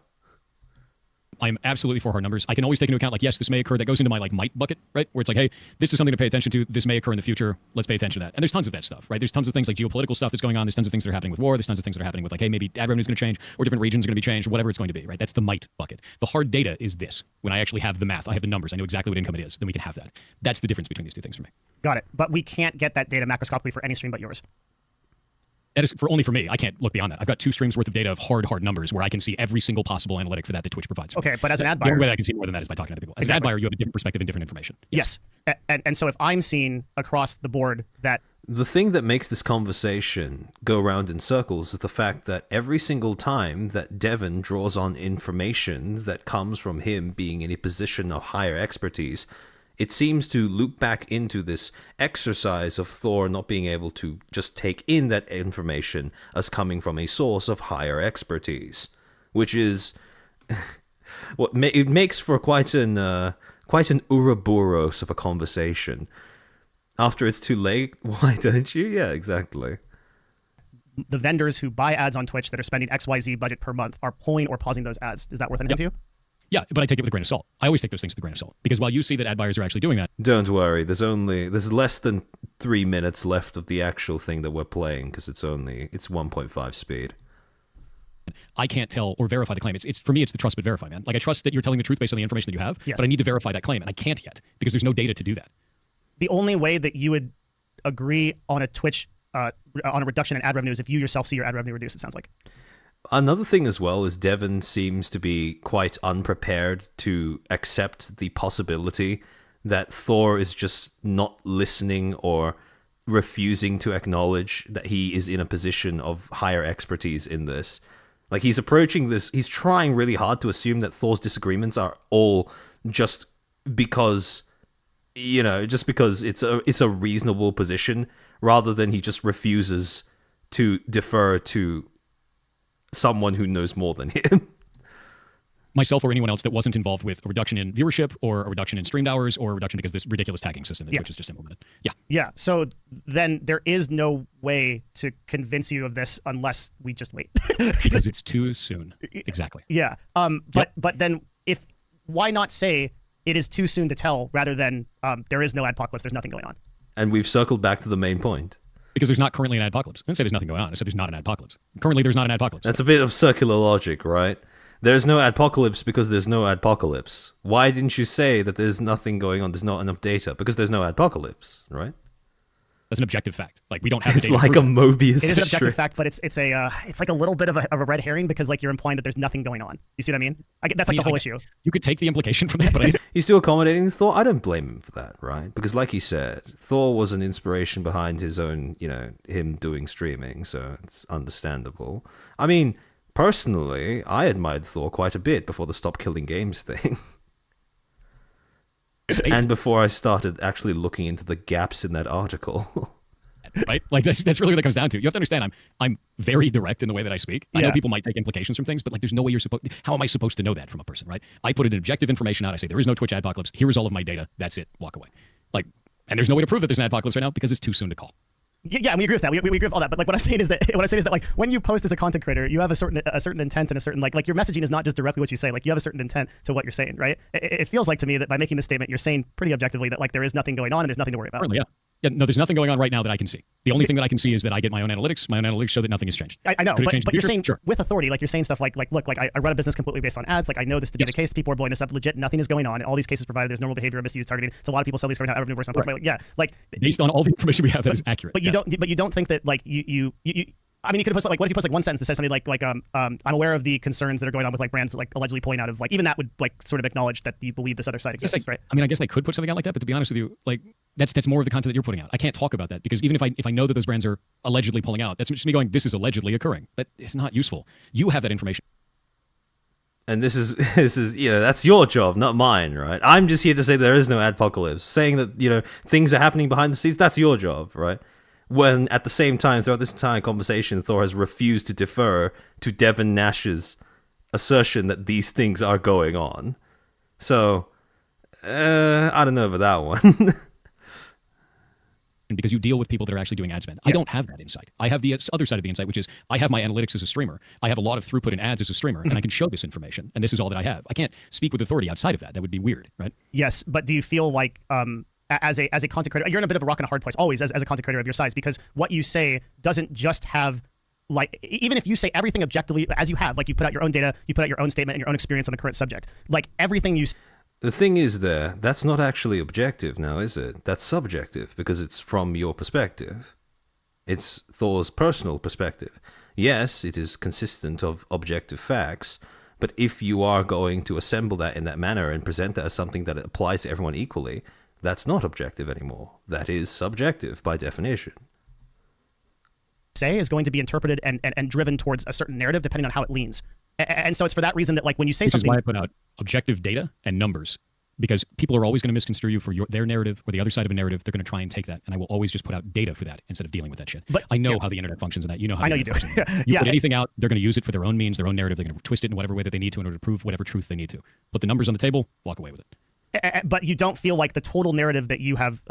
I'm absolutely for hard numbers. I can always take into account, like, yes, this may occur. That goes into my, like, might bucket, right? Where it's like, hey, this is something to pay attention to. This may occur in the future. Let's pay attention to that. And there's tons of that stuff, right? There's tons of things like geopolitical stuff that's going on. There's tons of things that are happening with war. There's tons of things that are happening with, like, hey, maybe ad revenue is going to change, or different regions are going to be changed, or whatever it's going to be, right? That's the might bucket. The hard data is this. When I actually have the math, I have the numbers, I know exactly what income it is, then we can have that. That's the difference between these two things for me. Got it. But we can't get that data macroscopically for any stream but yours. That is only for me. I can't look beyond that. I've got 2 streams worth of data of hard numbers where I can see every single possible analytic for that Twitch provides. Okay, but as an ad The buyer, only way I can see more than that is by talking to other people. As an ad buyer, you have a different perspective and different information. yes. And so if I'm seeing across the board that The thing that makes this conversation go round in circles is the fact that every single time that Devon draws on information that comes from him being in a position of higher expertise, it seems to loop back into this exercise of Thor not being able to just take in that information as coming from a source of higher expertise, which is it makes for quite an Ouroboros of a conversation. After it's too late, why don't you? Yeah, exactly. the vendors who buy ads on Twitch that are spending XYZ budget per month are pulling or pausing those ads, is that worth anything to you? Yeah, but I take it with a grain of salt. I always take those things with a grain of salt. Because while you see that ad buyers are actually doing that, Don't worry, there's less than 3 minutes left of the actual thing that we're playing because it's 1.5 speed. I can't tell or verify the claim. It's for me, it's the trust but verify, man. Like, I trust that you're telling the truth based on the information that you have, Yes. but I need to verify that claim, and I can't yet because there's no data to do that. The only way that you would agree on a Twitch on a reduction in ad revenue is if you yourself see your ad revenue reduce, it sounds like. Another thing as well is Devon seems to be quite unprepared to accept the possibility that Thor is just not listening or refusing to acknowledge that he is in a position of higher expertise in this. Like, he's approaching this, he's trying really hard to assume that Thor's disagreements are all just because, just because it's a reasonable position, rather than he just refuses to defer to someone who knows more than him. Myself or anyone else that wasn't involved with a reduction in viewership or a reduction in streamed hours or a reduction because this ridiculous tagging system that Twitch has just implemented. Yeah. Yeah. So then there is no way to convince you of this unless we just wait. Because it's too soon. Exactly. Yeah. But then why not say it is too soon to tell rather than there is no adpocalypse, there's nothing going on. And we've circled back to the main point. Because there's not currently an adpocalypse. I didn't say there's nothing going on. I said there's not an adpocalypse. Currently, there's not an adpocalypse. That's a bit of circular logic, right? There's no adpocalypse because there's no adpocalypse. Why didn't you say that there's nothing going on, there's not enough data? Because there's no adpocalypse, right? That's an objective fact. Like, we don't have the It's data like to a prove Mobius It is an strip. objective fact, but it's like a little bit of a red herring because like you're implying that there's nothing going on. You see what I mean? That's like the whole issue. You could take the implication from that, but He's still accommodating Thor. I don't blame him for that, right? Because like he said, Thor was an inspiration behind his own, him doing streaming, so it's understandable. I mean, personally, I admired Thor quite a bit before the stop killing games thing. And before I started actually looking into the gaps in that article. right? Like that's really what it comes down to. You have to understand I'm very direct in the way that I speak. I know people might take implications from things, but like there's no way how am I supposed to know that from a person, right? I put an objective information out. I say there is no Twitch adpocalypse. Here is all of my data. That's it. Walk away. Like, and there's no way to prove that there's an adpocalypse right now because it's too soon to call. Yeah, and we agree with that. We agree with all that. But like what I'm saying is that like when you post as a content creator, you have a certain intent and a certain like your messaging is not just directly what you say. Like you have a certain intent to what you're saying, right? It feels like to me that by making this statement, you're saying pretty objectively that like there is nothing going on and there's nothing to worry about. Currently, yeah. Yeah, no, there's nothing going on right now that I can see. The only thing that I can see is that I get my own analytics. My own analytics show that nothing has changed. I know, but you're saying sure. with authority, like you're saying stuff like look, like I run a business completely based on ads. Like I know this to be the case. People are blowing this up legit. Nothing is going on. In all these cases provided, there's normal behavior, misuse, targeting. It's a lot of people sell these cards out. Revenue works on. Like, yeah, like based on all the information we have, that is accurate. But you don't think that like you. I mean, you could have put like, what if you put like one sentence that says something like I'm aware of the concerns that are going on with like brands like allegedly pulling out of like even that would like sort of acknowledge that you believe this other side exists, right? I mean, I guess I could put something out like that, but to be honest with you, like that's more of the content that you're putting out. I can't talk about that because even if I know that those brands are allegedly pulling out, that's just me going, this is allegedly occurring. But it's not useful. You have that information. And this is that's your job, not mine, right? I'm just here to say there is no adpocalypse. Saying that things are happening behind the scenes, that's your job, right? When at the same time, throughout this entire conversation, Thor has refused to defer to Devin Nash's assertion that these things are going on. So, I don't know about that one. Because you deal with people that are actually doing ad spend. Yes. I don't have that insight. I have the other side of the insight, which is I have my analytics as a streamer. I have a lot of throughput in ads as a streamer, and I can show this information, and this is all that I have. I can't speak with authority outside of that. That would be weird, right? Yes, but do you feel like as a content creator, you're in a bit of a rock and a hard place always as a content creator of your size, because what you say doesn't just have like, even if you say everything objectively as you have, like you put out your own data, you put out your own statement and your own experience on the current subject, like everything you The thing is that's not actually objective now, is it? That's subjective because it's from your perspective. It's Thor's personal perspective. Yes, it is consistent of objective facts, but if you are going to assemble that in that manner and present that as something that applies to everyone equally, that's not objective anymore. That is subjective by definition. Say is going to be interpreted and driven towards a certain narrative depending on how it leans. And so it's for that reason that like when you say something... This is why I put out objective data and numbers, because people are always going to misconstrue you for their narrative or the other side of a narrative. They're going to try and take that, and I will always just put out data for that instead of dealing with that shit. But I know how the internet functions and that. You know how I know you do. You put anything out, they're going to use it for their own means, their own narrative. They're going to twist it in whatever way that they need to in order to prove whatever truth they need to. Put the numbers on the table, walk away with it. But you don't feel like the total narrative that you have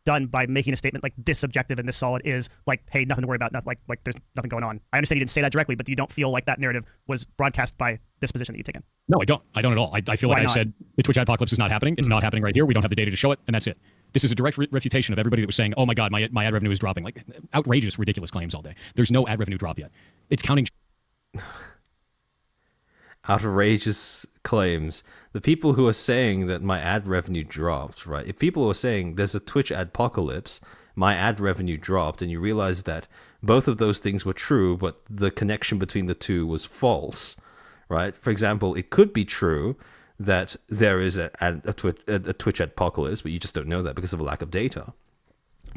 done by making a statement like this subjective and this solid is like, hey, nothing to worry about, like there's nothing going on. I understand you didn't say that directly, but you don't feel like that narrative was broadcast by this position that you've taken. No, I don't. I don't at all. I feel like I said the Twitch adpocalypse is not happening. It's not happening right here. We don't have the data to show it, and that's it. This is a direct refutation of everybody that was saying, oh my God, my ad revenue is dropping. Like outrageous, ridiculous claims all day. There's no ad revenue drop yet. It's counting. Outrageous claims. The people who are saying that my ad revenue dropped, right? If people are saying there's a Twitch adpocalypse, my ad revenue dropped, and you realize that both of those things were true, but the connection between the two was false, right? For example, it could be true that there is a Twitch adpocalypse, but you just don't know that because of a lack of data.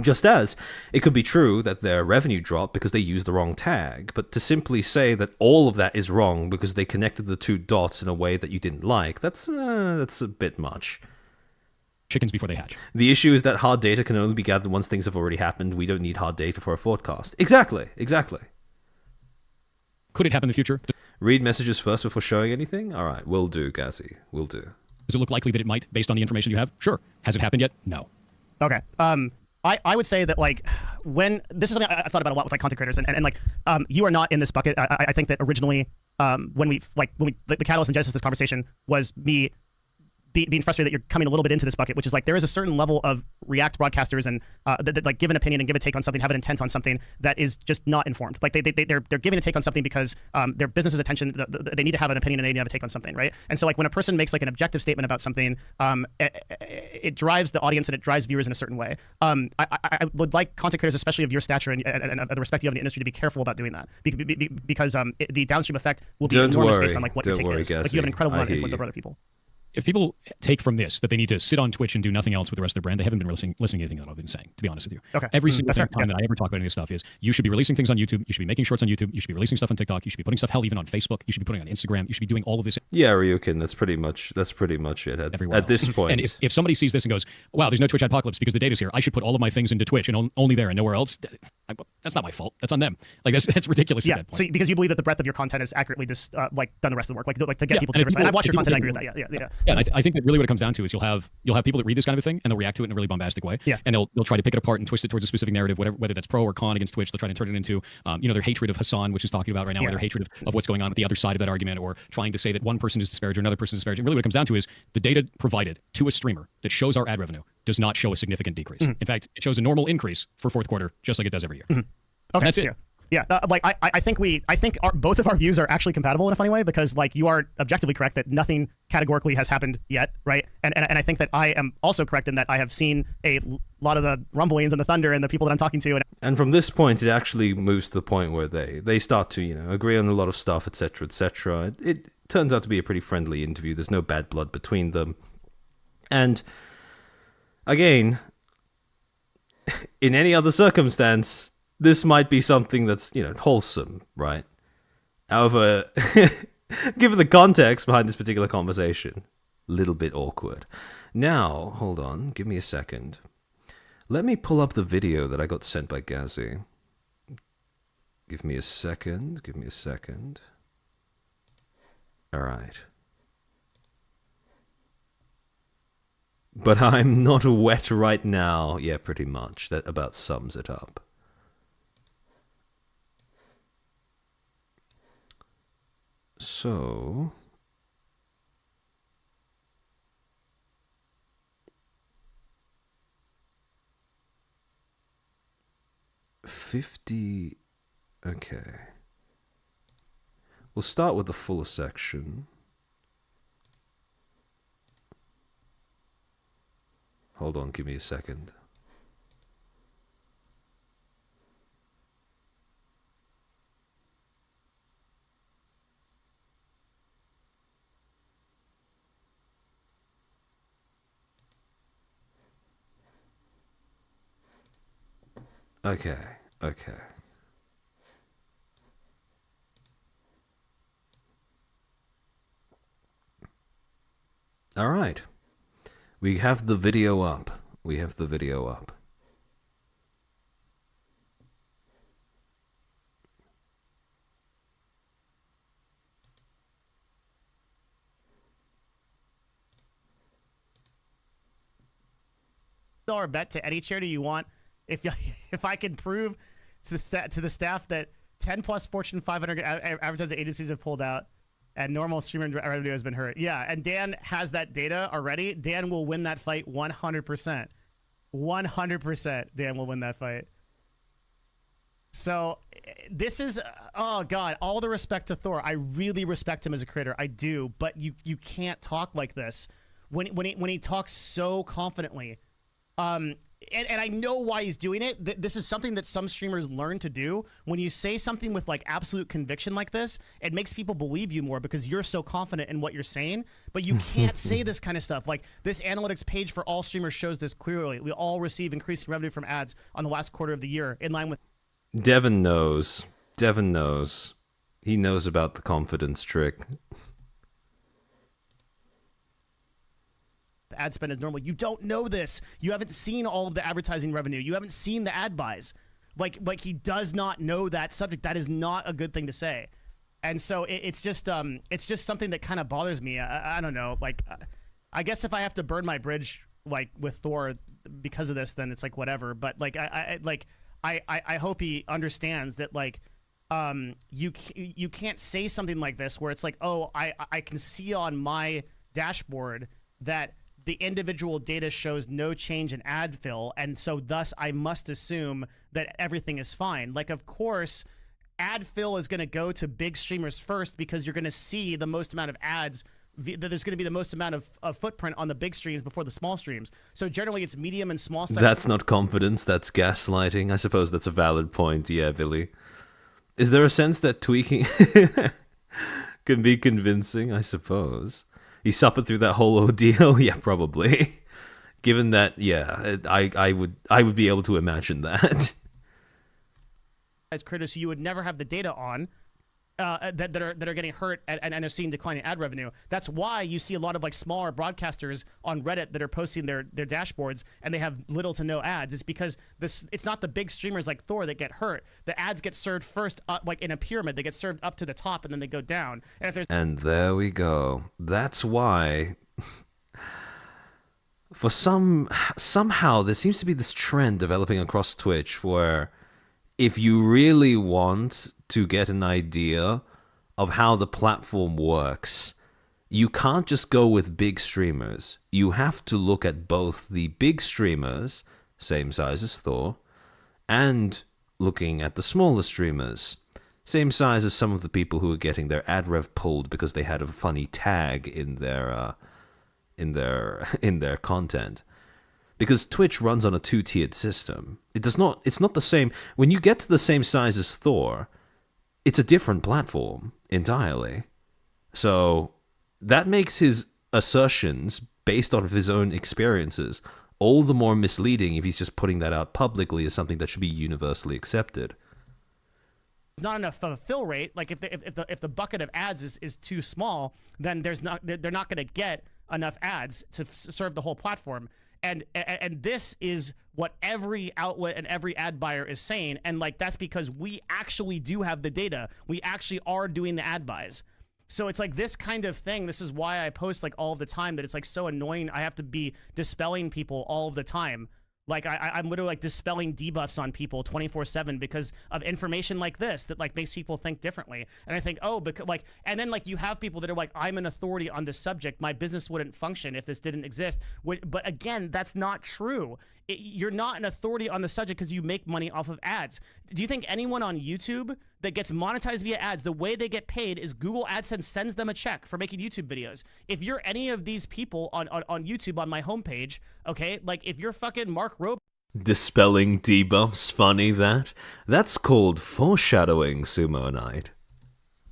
Just as it could be true that their revenue dropped because they used the wrong tag, but to simply say that all of that is wrong because they connected the two dots in a way that you didn't like, that's a bit much. Chickens before they hatch. The issue is that hard data can only be gathered once things have already happened. We don't need hard data for a forecast. Exactly. Could it happen in the future? Read messages first before showing anything? All right, will do, Gazzy. Will do. Does it look likely that it might, based on the information you have? Sure. Has it happened yet? No. Okay. I would say that like when this is something I thought about a lot with like content creators and like you are not in this bucket. I think that originally when the catalyst and genesis of this conversation was me being frustrated that you're coming a little bit into this bucket, which is like there is a certain level of React broadcasters and that like give an opinion and give a take on something, have an intent on something that is just not informed. Like they're giving a take on something because their business's attention, they need to have an opinion and they need to have a take on something, right? And so like when a person makes like an objective statement about something, it drives the audience and it drives viewers in a certain way. I would like content creators, especially of your stature and the respect you have in the industry, to be careful about doing that because the downstream effect will be enormous based on like what your take is. Like you have an incredible amount of influence over other people. If people take from this that they need to sit on Twitch and do nothing else with the rest of their brand, they haven't been listening to anything that I've been saying, to be honest with you. Okay. Every single time that I ever talk about any of this stuff is you should be releasing things on YouTube, you should be making shorts on YouTube, you should be releasing stuff on TikTok, you should be putting stuff hell even on Facebook, you should be putting on Instagram, you should be doing all of this. Yeah, Ryukin, that's pretty much it at this point. And if somebody sees this and goes, wow, there's no Twitch apocalypse because the data's here, I should put all of my things into Twitch and only there and nowhere else, that's not my fault. That's on them. Like that's ridiculous at that point. So because you believe that the breadth of your content is accurately just like done the rest of the work, like to get people to diversify. And I've watched your content, I agree with that. Yeah. Yeah, and I think that really what it comes down to is you'll have people that read this kind of a thing and they'll react to it in a really bombastic way. Yeah. And they'll try to pick it apart and twist it towards a specific narrative, whether that's pro or con against Twitch. They'll try to turn it into their hatred of Hassan, which is talking about right now, or their hatred of what's going on with the other side of that argument, or trying to say that one person is disparaging or another person is disparaging. Really what it comes down to is the data provided to a streamer that shows our ad revenue does not show a significant decrease. In fact, it shows a normal increase for fourth quarter, just like it does every year. Okay, and that's it. Yeah, I think both of our views are actually compatible in a funny way because like you are objectively correct that nothing categorically has happened yet, right? And I think that I am also correct in that I have seen a lot of the rumblings and the thunder and the people that I'm talking to. And from this point, it actually moves to the point where they start to agree on a lot of stuff, etc., etc. It turns out to be a pretty friendly interview. There's no bad blood between them, and again, in any other circumstance, this might be something that's, wholesome, right? However, given the context behind this particular conversation, a little bit awkward. Now, hold on, give me a second. Let me pull up the video that I got sent by Gazzy. Give me a second. All right. But I'm not wet right now. Yeah, pretty much. That about sums it up. So, $50, okay. We'll start with the fuller section. Hold on, give me a second. Okay. All right. We have the video up. $1 bet to any charity you want. If I can prove to the staff that 10 plus Fortune 500 advertising agencies have pulled out and normal streamer revenue has been hurt. Yeah, and Dan has that data already. Dan will win that fight 100%. 100% Dan will win that fight. So this is, oh God, all the respect to Thor. I really respect him as a creator. I do, but you can't talk like this when he talks so confidently. And I know why he's doing it. This is something that some streamers learn to do. When you say something with like absolute conviction like this, it makes people believe you more because you're so confident in what you're saying. But you can't say this kind of stuff. Like this analytics page for all streamers shows this clearly. We all receive increasing revenue from ads on the last quarter of the year in line with... Devin knows. He knows about the confidence trick. Ad spend is normal. You don't know this. You haven't seen all of the advertising revenue. You haven't seen the ad buys. Like he does not know that subject. That is not a good thing to say. And so it's just something that kind of bothers me. I don't know. Like, I guess if I have to burn my bridge like with Thor because of this, then it's like whatever. But like I hope he understands that like you can't say something like this where it's like, oh, I can see on my dashboard that the individual data shows no change in ad fill, and so thus I must assume that everything is fine. Like, of course, ad fill is going to go to big streamers first because you're going to see the most amount of ads. There's going to be the most amount of footprint on the big streams before the small streams. So generally, it's medium and small. That's not confidence. That's gaslighting. I suppose that's a valid point. Yeah, Billy. Is there a sense that tweaking can be convincing? I suppose. He suffered through that whole ordeal. Yeah, probably. Given that, yeah, I would be able to imagine that. As critters, you would never have the data on that are getting hurt and are seeing declining ad revenue. That's why you see a lot of like smaller broadcasters on Reddit that are posting their dashboards and they have little to no ads. It's because it's not the big streamers like Thor that get hurt. The ads get served first, like in a pyramid. They get served up to the top and then they go down. And there we go. That's why. For somehow there seems to be this trend developing across Twitch where if you really want to get an idea of how the platform works, you can't just go with big streamers. You have to look at both the big streamers, same size as Thor, and looking at the smaller streamers, same size as some of the people who are getting their ad rev pulled because they had a funny tag in their content. Because Twitch runs on a two-tiered system. It's not the same. When you get to the same size as Thor, it's a different platform entirely. So that makes his assertions based on his own experiences all the more misleading if he's just putting that out publicly as something that should be universally accepted. Not enough of a fill rate. Like if the bucket of ads is too small, then they're not going to get enough ads to serve the whole platform. And this is what every outlet and every ad buyer is saying. And like, that's because we actually do have the data. We actually are doing the ad buys. So it's like this kind of thing. This is why I post like all of the time that it's like so annoying. I have to be dispelling people all of the time. Like I'm literally like dispelling debuffs on people 24/7 because of information like this that like makes people think differently. And I think, oh, because like, and then like you have people that are like, I'm an authority on this subject. My business wouldn't function if this didn't exist. But again, that's not true. You're not an authority on the subject because you make money off of ads. Do you think anyone on YouTube that gets monetized via ads, the way they get paid is Google AdSense sends them a check for making YouTube videos? If you're any of these people on YouTube on my homepage, okay, like if you're fucking Mark Rober, dispelling debuffs, funny that? That's called foreshadowing, Sumo Knight.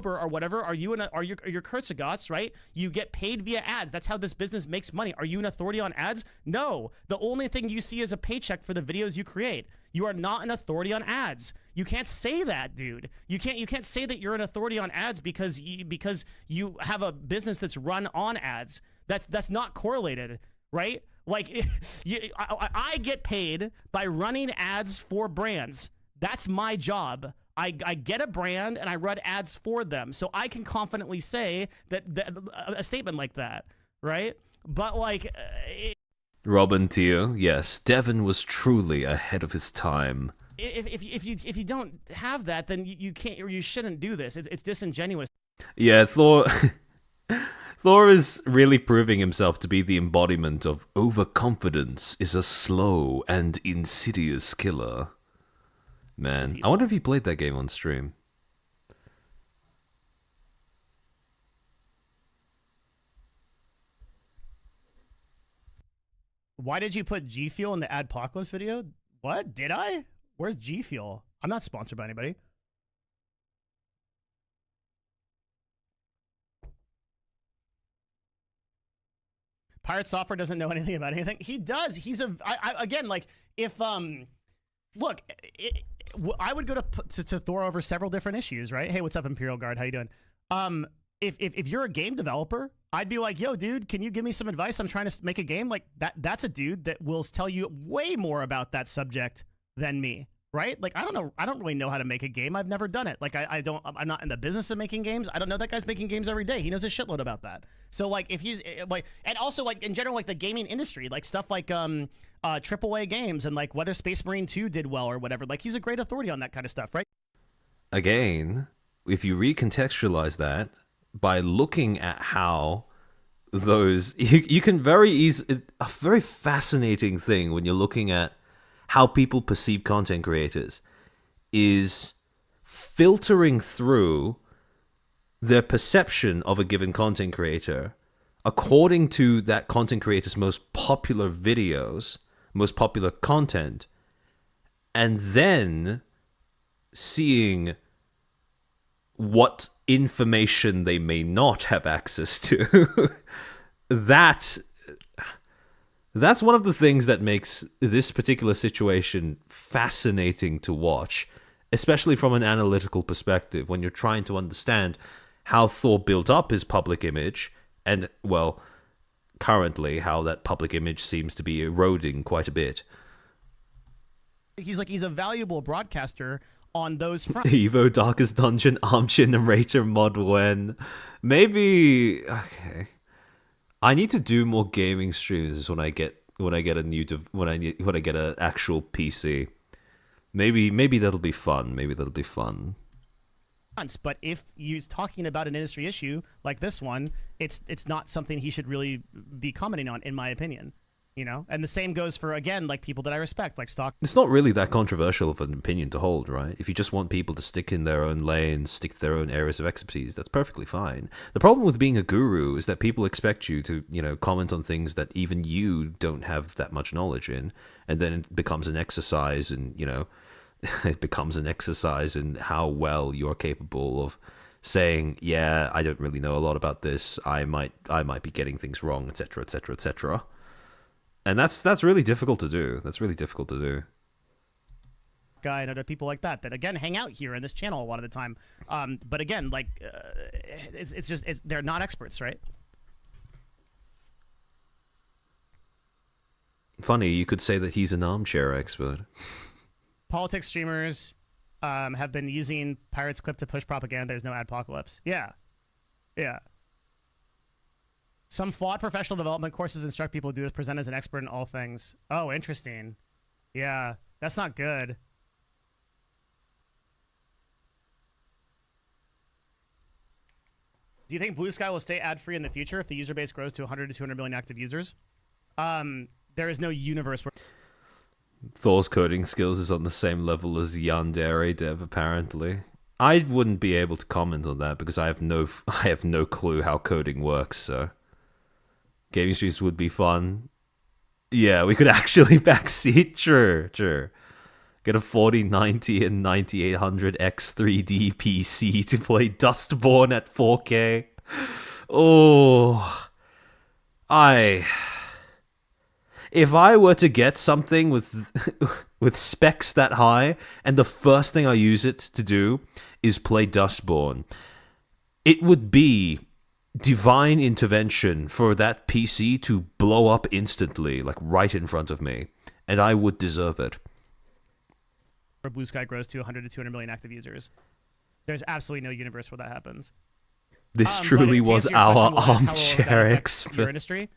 or whatever, are you Kurtzagots, right? You get paid via ads. That's how this business makes money. Are you an authority on ads? No. The only thing you see is a paycheck for the videos you create. You are not an authority on ads. You can't say that, dude. You can't say that you're an authority on ads because you have a business that's run on ads. That's not correlated, right? Like I get paid by running ads for brands. That's my job. I get a brand and I run ads for them, so I can confidently say that a statement like that, right? But like, Robin Tier, yes, Devon was truly ahead of his time. If you don't have that, then you can't or you shouldn't do this. It's disingenuous. Yeah, Thor is really proving himself to be the embodiment of overconfidence is a slow and insidious killer. Man, I wonder if he played that game on stream. Why did you put G Fuel in the Adpocalypse video? What? Did I? Where's G Fuel? I'm not sponsored by anybody. Pirate Software doesn't know anything about anything. He does. He's again, like, if look, I would go to Thor over several different issues, right? Hey, what's up, Imperial Guard? How you doing? If you're a game developer, I'd be like, yo, dude, can you give me some advice? I'm trying to make a game. Like, that's a dude that will tell you way more about that subject than me. right? Like, I don't know. I don't really know how to make a game. I've never done it. Like, I'm not in the business of making games. I don't know. That guy's making games every day. He knows a shitload about that. So like, if he's like, and also like in general, like the gaming industry, like stuff like AAA games and like whether Space Marine 2 did well or whatever. Like, he's a great authority on that kind of stuff, right? Again, if you recontextualize that by looking at how those, you can very easily, a very fascinating thing when you're looking at how people perceive content creators is filtering through their perception of a given content creator according to that content creator's most popular videos, most popular content, and then seeing what information they may not have access to. That's one of the things that makes this particular situation fascinating to watch, especially from an analytical perspective, when you're trying to understand how Thor built up his public image, and, well, currently how that public image seems to be eroding quite a bit. He's a valuable broadcaster on those fronts. Evo, Darkest Dungeon, Armchair Narrator, Mod Wen. Maybe, okay. I need to do more gaming streams when I get an actual PC. Maybe that'll be fun. But if he's talking about an industry issue like this one, it's not something he should really be commenting on, in my opinion. You know, and the same goes for, again, like people that I respect, like Stock. It's not really that controversial of an opinion to hold, right? If you just want people to stick in their own lanes, stick to their own areas of expertise, that's perfectly fine. The problem with being a guru is that people expect you to, comment on things that even you don't have that much knowledge in, and then it becomes an exercise in, it becomes an exercise in how well you're capable of saying, yeah, I don't really know a lot about this, I might be getting things wrong, etc., etc., etc. And that's really difficult to do. Guy and other people like that again hang out here in this channel a lot of the time. But again, like it's they're not experts, right? Funny, you could say that he's an armchair expert. Politics streamers have been using Pirates Clip to push propaganda. There's no adpocalypse. Yeah. Some flawed professional development courses instruct people to do this, present as an expert in all things. Oh, interesting. Yeah, that's not good. Do you think Blue Sky will stay ad-free in the future if the user base grows to 100 to 200 million active users? There is no universe where... Thor's coding skills is on the same level as Yandere Dev, apparently. I wouldn't be able to comment on that because I have no clue how coding works, so... Gaming streams would be fun. Yeah, we could actually backseat. True. Get a 4090 and 9800 X3D PC to play Dustborn at 4K. Oh, if I were to get something with specs that high, and the first thing I use it to do is play Dustborn, it would be divine intervention for that PC to blow up instantly, like right in front of me, and I would deserve it. Where Blue Sky grows to 100 to 200 million active users. There's absolutely no universe where that happens. This truly was our armchair expert. Your industry.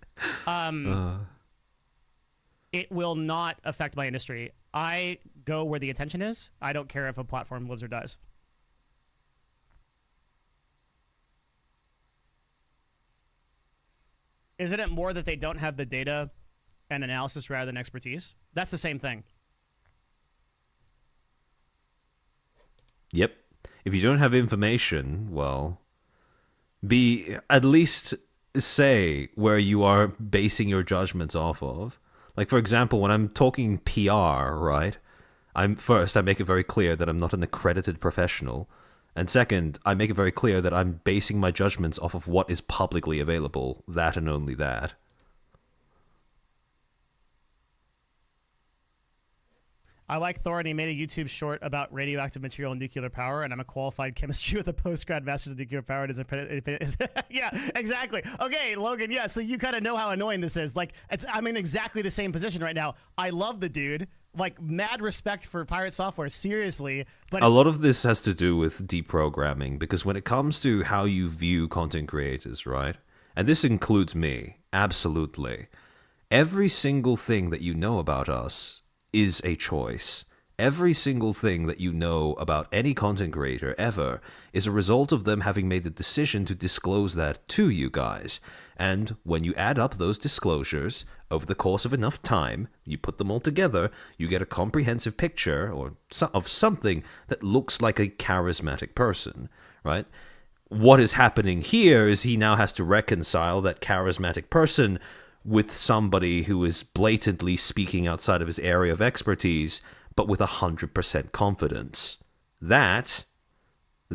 It will not affect my industry. I go where the attention is. I don't care if a platform lives or dies. Isn't it more that they don't have the data and analysis rather than expertise? That's the same thing. Yep. If you don't have information, well, at least say where you are basing your judgments off of. Like, for example, when I'm talking PR, right? I make it very clear that I'm not an accredited professional. And second, I make it very clear that I'm basing my judgments off of what is publicly available, that and only that. I like Thor, and he made a YouTube short about radioactive material and nuclear power, and I'm a qualified chemistry with a post-grad master's in nuclear power. Yeah, exactly. Okay, Logan, yeah, so you kind of know how annoying this is. Like, I'm in exactly the same position right now. I love the dude. like mad respect for Pirate Software, seriously. But A lot of this has to do with deprogramming, because when it comes to how you view content creators, right? And this includes me, absolutely. Every single thing that you know about us is a choice. Every single thing that you know about any content creator ever is a result of them having made the decision to disclose that to you guys. And when you add up those disclosures over the course of enough time, you put them all together, you get a comprehensive picture of something that looks like a charismatic person, right? What is happening here is he now has to reconcile that charismatic person with somebody who is blatantly speaking outside of his area of expertise, but with 100% confidence. That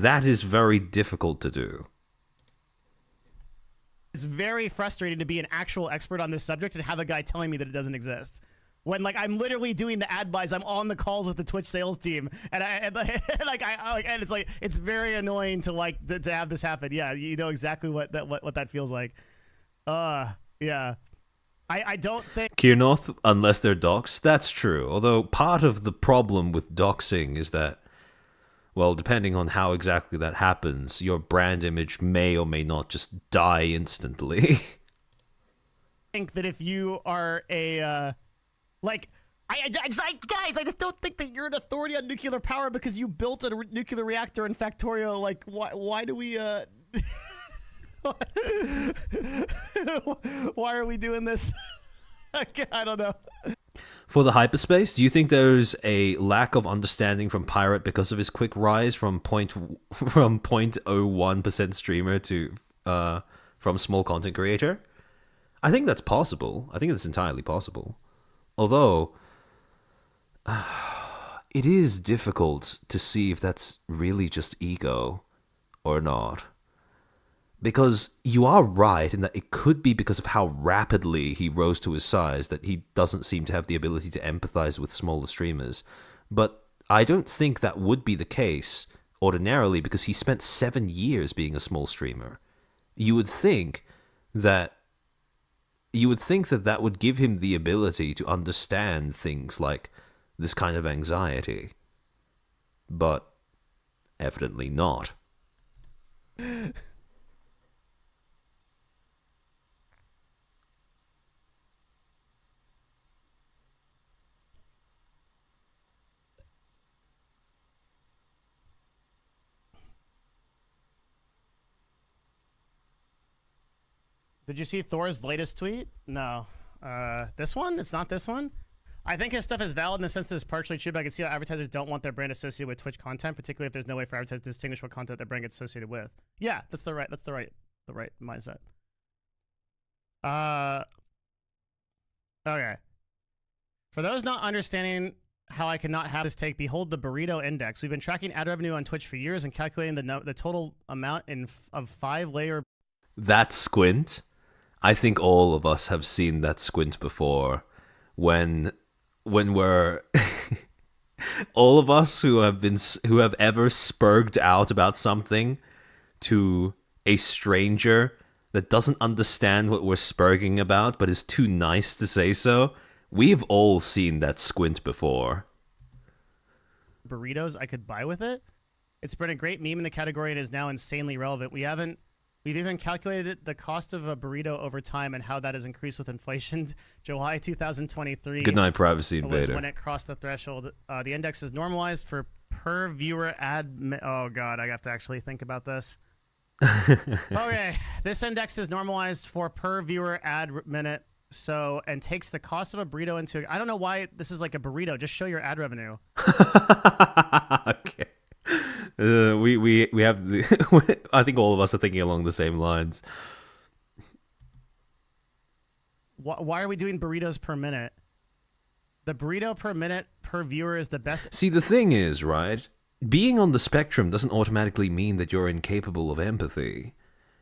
is very difficult to do. it's very frustrating to be an actual expert on this subject and have a guy telling me that it doesn't exist. When like I'm literally doing the ad buys, I'm on the calls with the Twitch sales team, and it's very annoying to to have this happen. Yeah, you know exactly what that feels like. Yeah. I don't think Kirnoth, unless they're doxed, that's true. Although part of the problem with doxing is that, well, depending on how exactly that happens, your brand image may or may not just die instantly. I think that if you are a guys, I just don't think that you're an authority on nuclear power because you built a nuclear reactor in Factorio. Like, why do we why are we doing this? I don't know. For the hyperspace, do you think there's a lack of understanding from Pirate because of his quick rise from 0.01% streamer to from small content creator? I think that's possible. I think that's entirely possible. Although it is difficult to see if that's really just ego or not. Because you are right in that it could be because of how rapidly he rose to his size that he doesn't seem to have the ability to empathize with smaller streamers. But I don't think that would be the case ordinarily because he spent 7 years being a small streamer. You would think that that would give him the ability to understand things like this kind of anxiety. But evidently not. Did you see Thor's latest tweet? No. This one? It's not this one? I think his stuff is valid in the sense that it's partially true, but I can see how advertisers don't want their brand associated with Twitch content, particularly if there's no way for advertisers to distinguish what content their brand gets associated with. Yeah, that's the right mindset. Okay. For those not understanding how I cannot have this take, behold the burrito index. We've been tracking ad revenue on Twitch for years and calculating the total amount of 5-layer. That squint, I think all of us have seen that squint before when we're all of us who have ever spurged out about something to a stranger that doesn't understand what we're spurging about but is too nice to say so. We've all seen that squint before. Burritos I could buy with it. It's been a great meme in the category and is now insanely relevant. We've even calculated the cost of a burrito over time and how that has increased with inflation. July 2023. Good night, Privacy was Invader. when it crossed the threshold. The index is normalized for per viewer ad. Oh God, I have to actually think about this. Okay, this index is normalized for per viewer ad minute. So and takes the cost of a burrito into. I don't know why this is like a burrito. Just show your ad revenue. Okay. We have the I think all of us are thinking along the same lines. Why are we doing burritos per minute? The burrito per minute per viewer is the best. See, the thing is, right? Being on the spectrum doesn't automatically mean that you're incapable of empathy.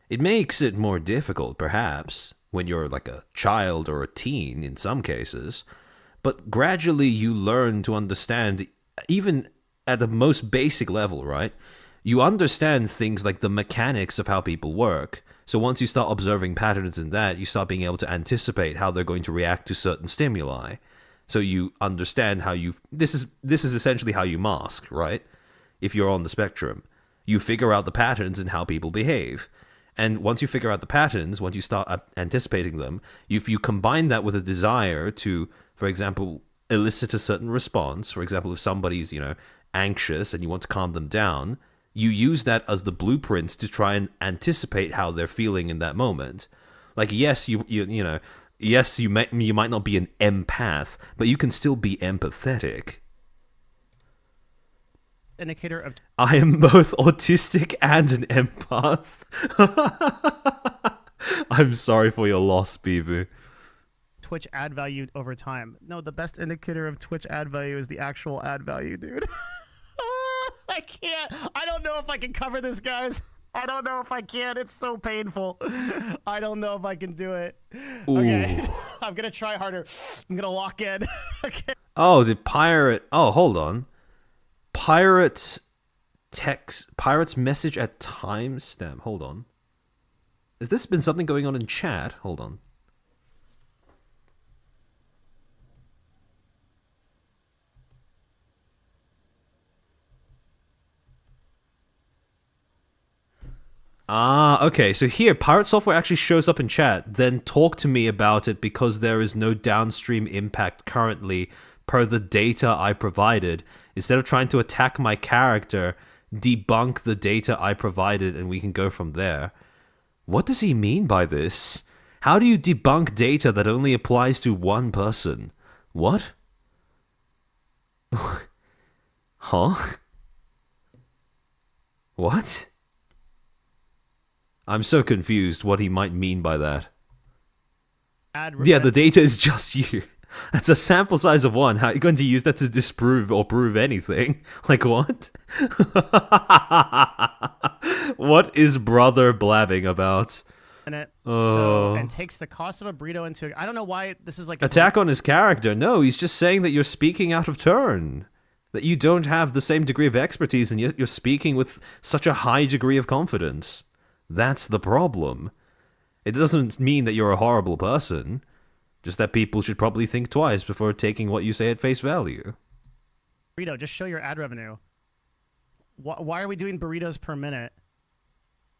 It makes it more difficult, perhaps, when you're like a child or a teen in some cases. But gradually you learn to understand, even at the most basic level, right? You understand things like the mechanics of how people work. So once you start observing patterns in that, you start being able to anticipate how they're going to react to certain stimuli. So you understand how you... This is essentially how you mask, right? If you're on the spectrum. You figure out the patterns in how people behave. And once you figure out the patterns, once you start anticipating them, if you combine that with a desire to, for example, elicit a certain response, for example, if somebody's, anxious and you want to calm them down, you use that as the blueprint to try and anticipate how they're feeling in that moment. Like, yes, yes, you might not be an empath, but you can still be empathetic. Indicator of I am both autistic and an empath. I'm sorry for your loss, Bibu. Twitch ad value over time. No, the best indicator of Twitch ad value is the actual ad value, dude. I can't. I don't know if I can cover this, guys. I don't know if I can. It's so painful. I don't know if I can do it. Okay. I'm going to try harder. I'm going to lock in. Okay. Oh, the pirate. Oh, hold on. Pirate's message at timestamp. Hold on. Has this been something going on in chat? Hold on. Ah, okay. So here, Pirate Software actually shows up in chat. Then talk to me about it because there is no downstream impact currently per the data I provided. Instead of trying to attack my character, debunk the data I provided and we can go from there. What does he mean by this? How do you debunk data that only applies to one person? What? Huh? What? I'm so confused what he might mean by that. Yeah, the data is just you. That's a sample size of 1. How are you going to use that to disprove or prove anything? Like, what? What is brother blabbing about? And takes the cost of a burrito into... I don't know why this is like... Attack on his character. No, he's just saying that you're speaking out of turn. That you don't have the same degree of expertise and yet you're speaking with such a high degree of confidence. That's the problem. It doesn't mean that you're a horrible person. Just that people should probably think twice before taking what you say at face value. Burrito, just show your ad revenue. Why are we doing burritos per minute?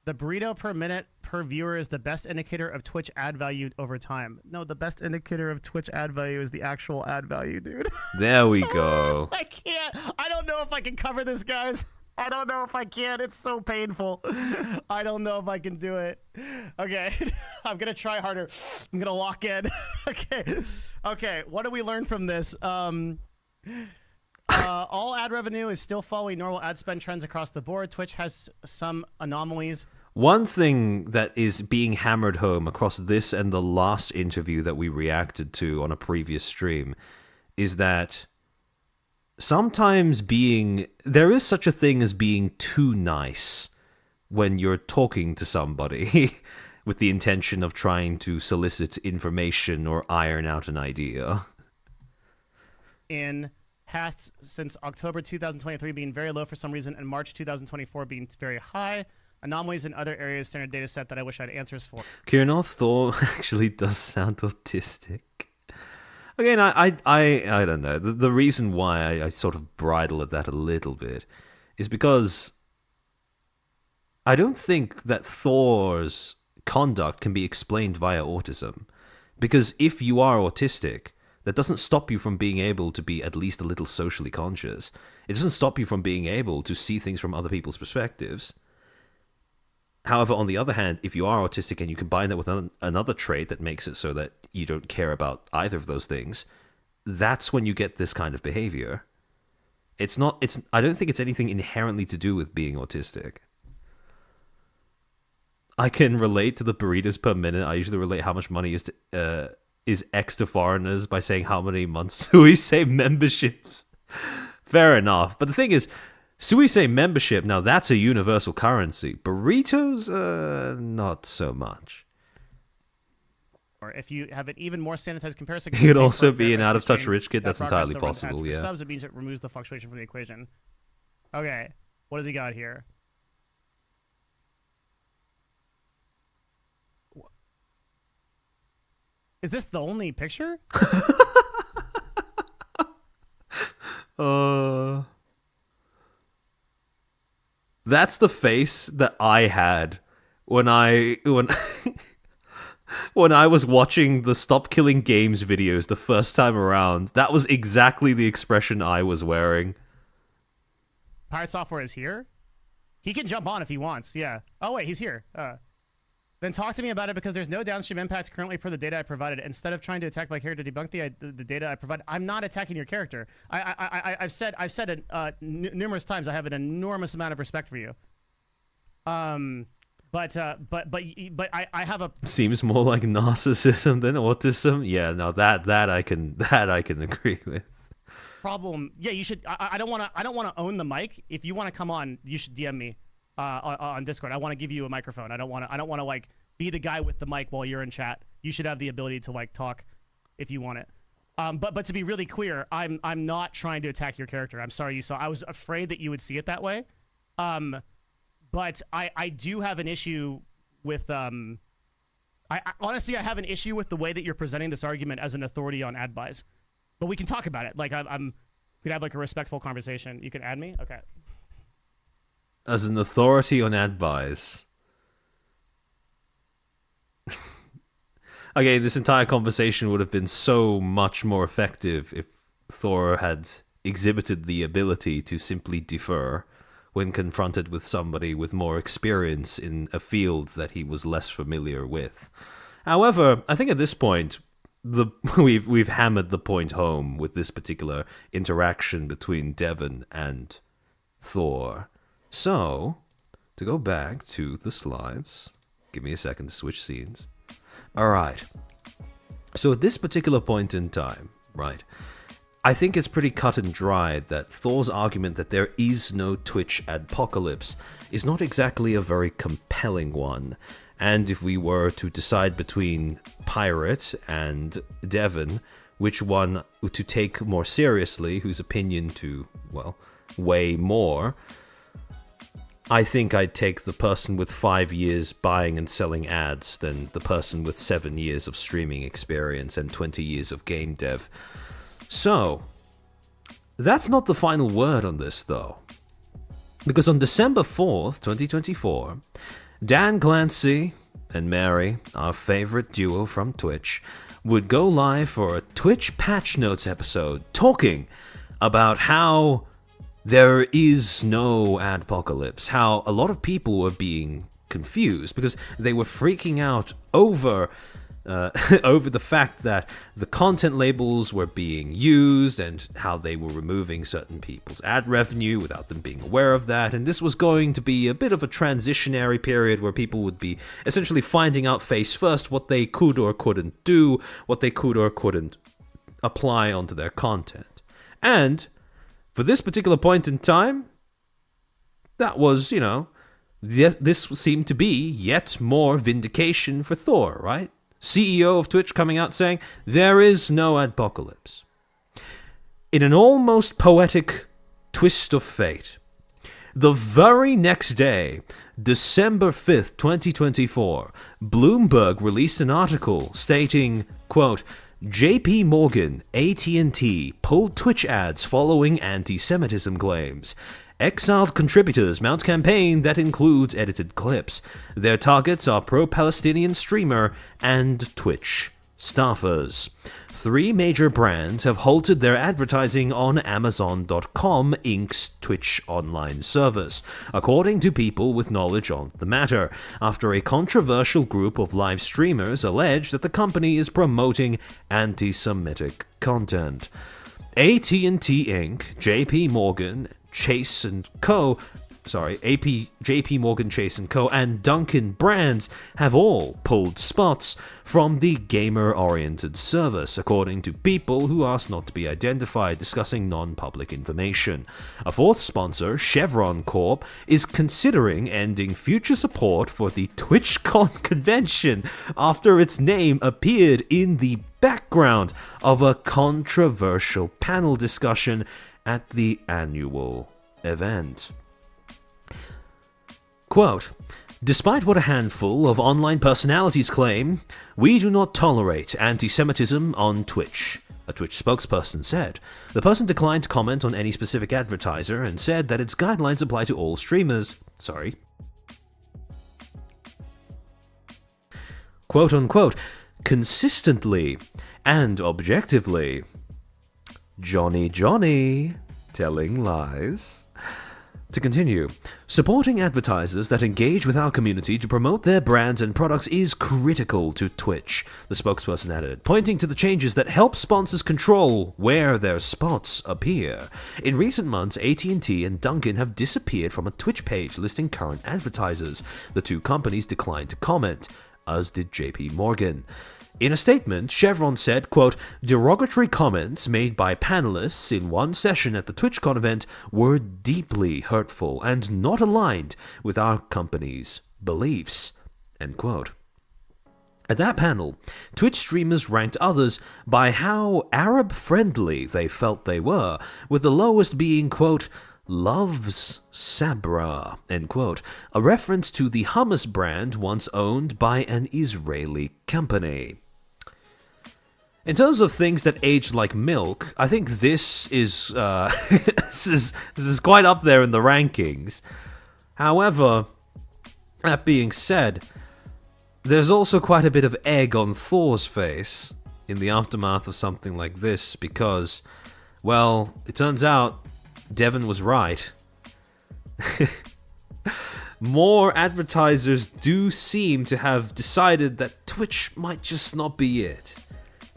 The burrito per minute per viewer is the best indicator of Twitch ad value over time. No, the best indicator of Twitch ad value is the actual ad value, dude. There we go. I can't. I don't know if I can cover this, guys. I don't know if I can. It's so painful. I don't know if I can do it. Okay. I'm going to try harder. I'm going to lock in. Okay. Okay. What do we learn from this? All ad revenue is still following normal ad spend trends across the board. Twitch has some anomalies. One thing that is being hammered home across this and the last interview that we reacted to on a previous stream is that sometimes there is such a thing as being too nice when you're talking to somebody with the intention of trying to solicit information or iron out an idea. Has since October 2023 being very low for some reason and March 2024 being very high. Anomalies in other areas, standard data set that I wish I had answers for. Kieran Thor actually does sound autistic. Again, I don't know. The reason why I sort of bridle at that a little bit is because I don't think that Thor's conduct can be explained via autism. Because if you are autistic, that doesn't stop you from being able to be at least a little socially conscious. It doesn't stop you from being able to see things from other people's perspectives. However, on the other hand, if you are autistic and you combine that with another trait that makes it so that you don't care about either of those things, that's when you get this kind of behavior. I don't think it's anything inherently to do with being autistic. I can relate to the burritos per minute. I usually relate how much money is X to foreigners by saying how many months do we say memberships. Fair enough. But the thing is, Suisei membership, now that's a universal currency. Burritos, not so much. Or if you have an even more sanitized comparison... It could also be an out-of-touch rich kid. That's entirely possible, yeah. Subs, it means it removes the fluctuation from the equation. Okay, what does he got here? Is this the only picture? That's the face that I had when when I was watching the Stop Killing Games videos the first time around. That was exactly the expression I was wearing. Pirate Software is here? He can jump on if he wants, yeah. Oh, wait, he's here. Then talk to me about it because there's no downstream impacts currently per the data I provided. Instead of trying to attack my character, debunk the data I provided. I'm not attacking your character. I've said it numerous times. I have an enormous amount of respect for you. But I have a seems more like narcissism than autism. Yeah, no, that I can agree with. Problem. Yeah, you should. I don't want to own the mic. If you want to come on, you should DM me on Discord. I want to give you a microphone. I don't want to like be the guy with the mic while you're in chat. You should have the ability to like talk if you want it. But to be really clear, I'm not trying to attack your character. I'm sorry you saw. I was afraid that you would see it that way. But I do have an issue with honestly I have an issue with the way that you're presenting this argument as an authority on ad buys. But we can talk about it. Like we could have like a respectful conversation. You can add me? Okay. As an authority on ad buys. Again, this entire conversation would have been so much more effective if Thor had exhibited the ability to simply defer when confronted with somebody with more experience in a field that he was less familiar with. However, I think at this point, we've hammered the point home with this particular interaction between Devon and Thor. So, to go back to the slides, give me a second to switch scenes. Alright, so at this particular point in time, right, I think it's pretty cut and dried that Thor's argument that there is no Twitch adpocalypse is not exactly a very compelling one. And if we were to decide between Pirate and Devon, which one to take more seriously, whose opinion to, well, weigh more, I think I'd take the person with 5 years buying and selling ads than the person with 7 years of streaming experience and 20 years of game dev. So, that's not the final word on this, though. Because on December 4th, 2024, Dan Clancy and Mary, our favorite duo from Twitch, would go live for a Twitch Patch Notes episode talking about how there is no adpocalypse, how a lot of people were being confused because they were freaking out over the fact that the content labels were being used and how they were removing certain people's ad revenue without them being aware of that. And this was going to be a bit of a transitionary period where people would be essentially finding out face first what they could or couldn't do, what they could or couldn't apply onto their content. And for this particular point in time, that was, this seemed to be yet more vindication for Thor, right? CEO of Twitch coming out saying, there is no adpocalypse. In an almost poetic twist of fate, the very next day, December 5th, 2024, Bloomberg released an article stating, quote, JP Morgan, AT&T pulled Twitch ads following anti-Semitism claims. Exiled contributors mount campaign that includes edited clips. Their targets are pro-Palestinian streamer and Twitch staffers. 3 major brands have halted their advertising on Amazon.com Inc.'s Twitch online service, according to people with knowledge on the matter, after a controversial group of live streamers alleged that the company is promoting anti-Semitic content. AT&T Inc., JP Morgan, Chase and Co., JP Morgan Chase & Co. and Dunkin' Brands have all pulled spots from the gamer-oriented service, according to people who asked not to be identified discussing non-public information. A 4th sponsor, Chevron Corp., is considering ending future support for the TwitchCon convention after its name appeared in the background of a controversial panel discussion at the annual event. Quote, despite what a handful of online personalities claim, we do not tolerate anti-Semitism on Twitch. A Twitch spokesperson said. The person declined to comment on any specific advertiser and said that its guidelines apply to all streamers. Sorry. Quote unquote, consistently and objectively. Johnny, telling lies. To continue, supporting advertisers that engage with our community to promote their brands and products is critical to Twitch, the spokesperson added, pointing to the changes that help sponsors control where their spots appear. In recent months, AT&T and Dunkin' have disappeared from a Twitch page listing current advertisers. The two companies declined to comment, as did JP Morgan. In a statement, Chevron said, quote, derogatory comments made by panelists in one session at the TwitchCon event were deeply hurtful and not aligned with our company's beliefs, end quote. At that panel, Twitch streamers ranked others by how Arab-friendly they felt they were, with the lowest being, quote, loves Sabra, end quote, a reference to the hummus brand once owned by an Israeli company. In terms of things that age like milk, I think this is this is quite up there in the rankings. However, that being said, there's also quite a bit of egg on Thor's face in the aftermath of something like this because, well, it turns out Devon was right. More advertisers do seem to have decided that Twitch might just not be it.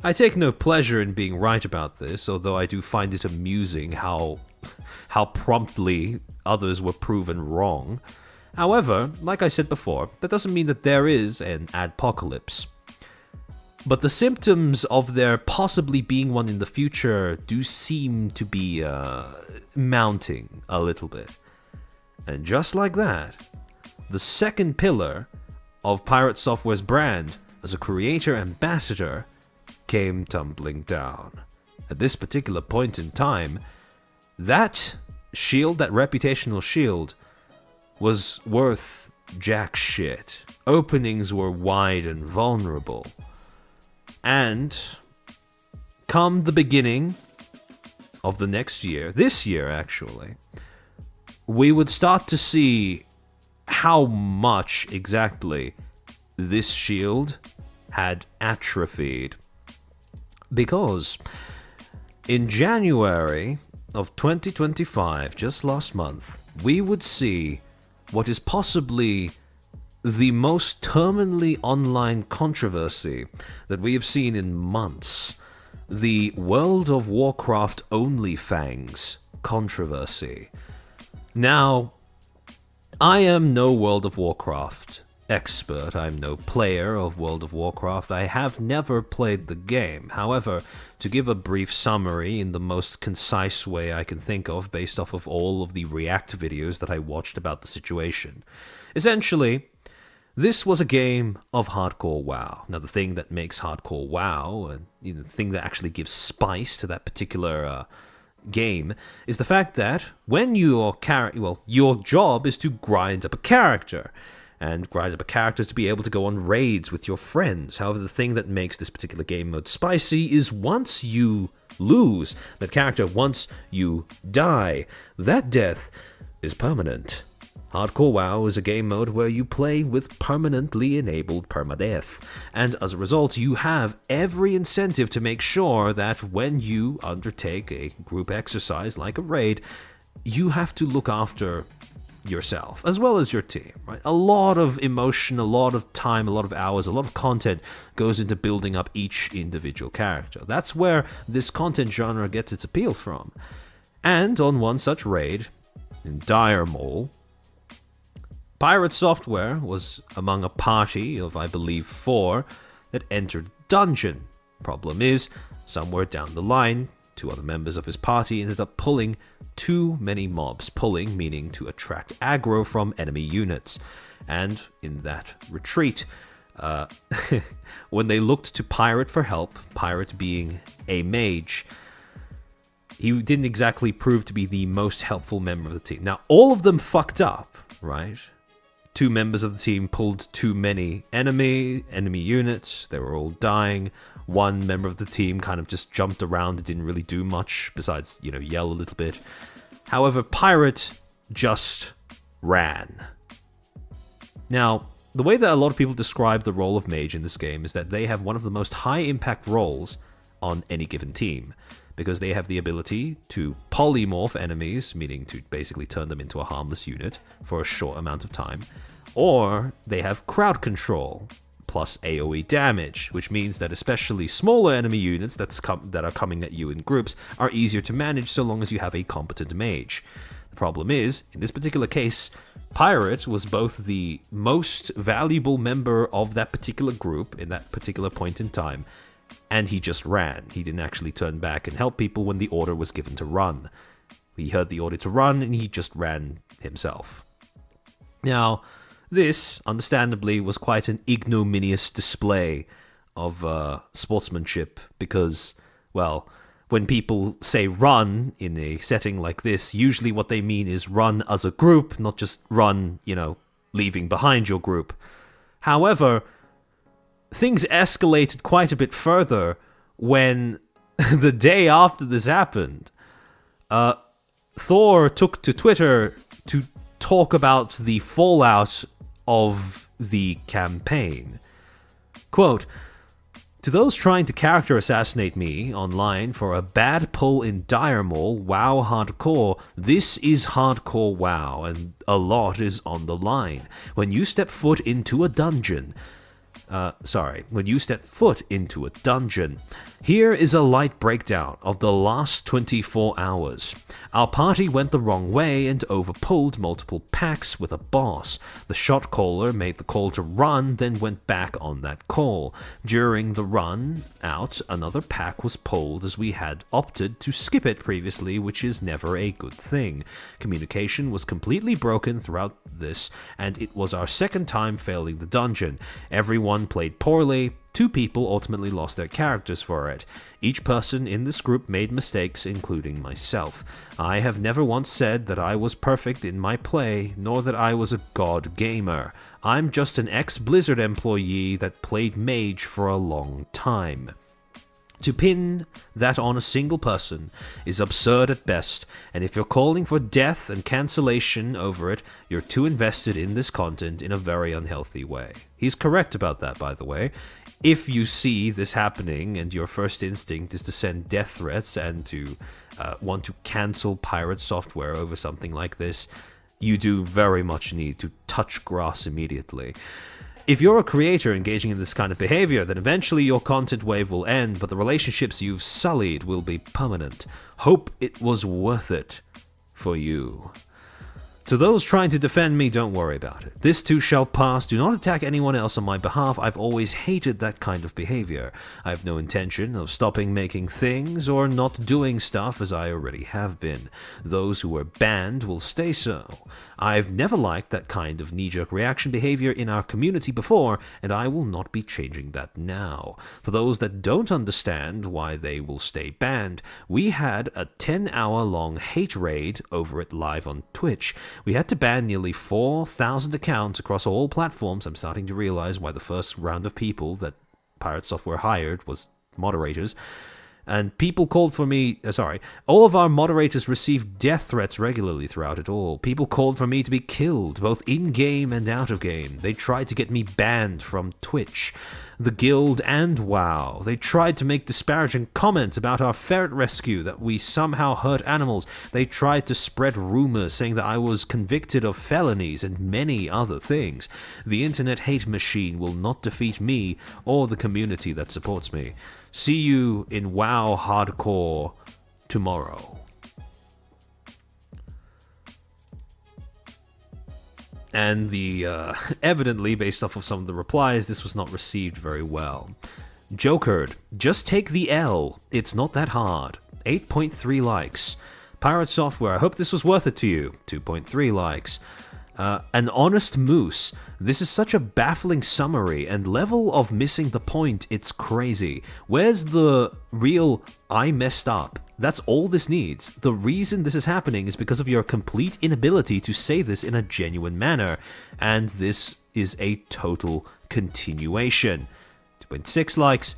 I take no pleasure in being right about this, although I do find it amusing how promptly others were proven wrong. However, like I said before, that doesn't mean that there is an adpocalypse. But the symptoms of there possibly being one in the future do seem to be mounting a little bit. And just like that, the second pillar of Pirate Software's brand as a creator ambassador came tumbling down. At this particular point in time, that shield, that reputational shield, was worth jack shit. Openings were wide and vulnerable. And come the beginning of the next year, this year actually, we would start to see how much exactly this shield had atrophied. Because in January of 2025, just last month, we would see what is possibly the most terminally online controversy that we have seen in months. The World of Warcraft OnlyFans controversy. Now, I am no World of Warcraft expert. I'm no player of World of Warcraft. I have never played the game. However, to give a brief summary in the most concise way I can think of based off of all of the React videos that I watched about the situation. Essentially, this was a game of hardcore WoW. Now, the thing that makes hardcore WoW, and the thing that actually gives spice to that particular game, is the fact that when your job is to grind up a character. And grind up a character to be able to go on raids with your friends. However, the thing that makes this particular game mode spicy is once you lose that character, once you die, that death is permanent. Hardcore WoW is a game mode where you play with permanently enabled permadeath, and as a result, you have every incentive to make sure that when you undertake a group exercise like a raid, you have to look after yourself as well as your team, right? A lot of emotion, a lot of time, a lot of hours, a lot of content goes into building up each individual character. That's where this content genre gets its appeal from. And on one such raid, in Dire Mole, Pirate Software was among a party of, I believe, 4 that entered dungeon. Problem is, somewhere down the line, 2 other members of his party ended up pulling too many mobs. Pulling meaning to attract aggro from enemy units. And in that retreat, when they looked to Pirate for help, Pirate being a mage, he didn't exactly prove to be the most helpful member of the team. Now, all of them fucked up, right? 2 members of the team pulled too many enemy units. They were all dying. 1 member of the team kind of just jumped around and didn't really do much besides, yell a little bit. However, Pirate just ran. Now, the way that a lot of people describe the role of Mage in this game is that they have one of the most high-impact roles on any given team, because they have the ability to polymorph enemies, meaning to basically turn them into a harmless unit for a short amount of time, or they have crowd control, plus AoE damage, which means that especially smaller enemy units that are coming at you in groups are easier to manage so long as you have a competent mage. The problem is, in this particular case, Pirate was both the most valuable member of that particular group in that particular point in time, and he just ran. He didn't actually turn back and help people when the order was given to run. He heard the order to run, and he just ran himself. Now, this, understandably, was quite an ignominious display of sportsmanship because, well, when people say run in a setting like this, usually what they mean is run as a group, not just run, leaving behind your group. However, things escalated quite a bit further when the day after this happened, Thor took to Twitter to talk about the fallout of the campaign. Quote, "To those trying to character assassinate me online for a bad pull in Dire Maul, WoW Hardcore, this is Hardcore WoW, and a lot is on the line. When you step foot into a dungeon, here is a light breakdown of the last 24 hours. Our party went the wrong way and overpulled multiple packs with a boss. The shot caller made the call to run, then went back on that call. During the run out, another pack was pulled as we had opted to skip it previously, which is never a good thing. Communication was completely broken throughout this, and it was our second time failing the dungeon. Everyone played poorly. 2 people ultimately lost their characters for it. Each person in this group made mistakes, including myself. I have never once said that I was perfect in my play, nor that I was a god gamer. I'm just an ex-Blizzard employee that played Mage for a long time. To pin that on a single person is absurd at best, and if you're calling for death and cancellation over it, you're too invested in this content in a very unhealthy way." He's correct about that, by the way. If you see this happening and your first instinct is to send death threats and to want to cancel Pirate software over something like this, you do very much need to touch grass immediately. If you're a creator engaging in this kind of behavior, then eventually your content wave will end, but the relationships you've sullied will be permanent. Hope it was worth it for you. To those trying to defend me, don't worry about it. This too shall pass. Do not attack anyone else on my behalf. I've always hated that kind of behavior. I have no intention of stopping making things or not doing stuff as I already have been. Those who were banned will stay so. I've never liked that kind of knee-jerk reaction behavior in our community before, and I will not be changing that now. For those that don't understand why they will stay banned, we had a 10-hour-long hate raid over it live on Twitch. We had to ban nearly 4,000 accounts across all platforms. I'm starting to realize why the first round of people that Pirate Software hired was moderators. And people called for me, all of our moderators received death threats regularly throughout it all. People called for me to be killed, both in-game and out of game. They tried to get me banned from Twitch, the guild, and WoW. They tried to make disparaging comments about our ferret rescue, that we somehow hurt animals. They tried to spread rumors saying that I was convicted of felonies and many other things. The internet hate machine will not defeat me or the community that supports me. See you in WoW Hardcore tomorrow. And evidently, based off of some of the replies, this was not received very well. Jokered, just take the L. It's not that hard. 8.3 likes. Pirate Software, I hope this was worth it to you. 2.3 likes. An honest moose. This is such a baffling summary and level of missing the point. It's crazy. Where's the real I messed up? That's all this needs. The reason this is happening is because of your complete inability to say this in a genuine manner, and this is a total continuation. 2.6 likes.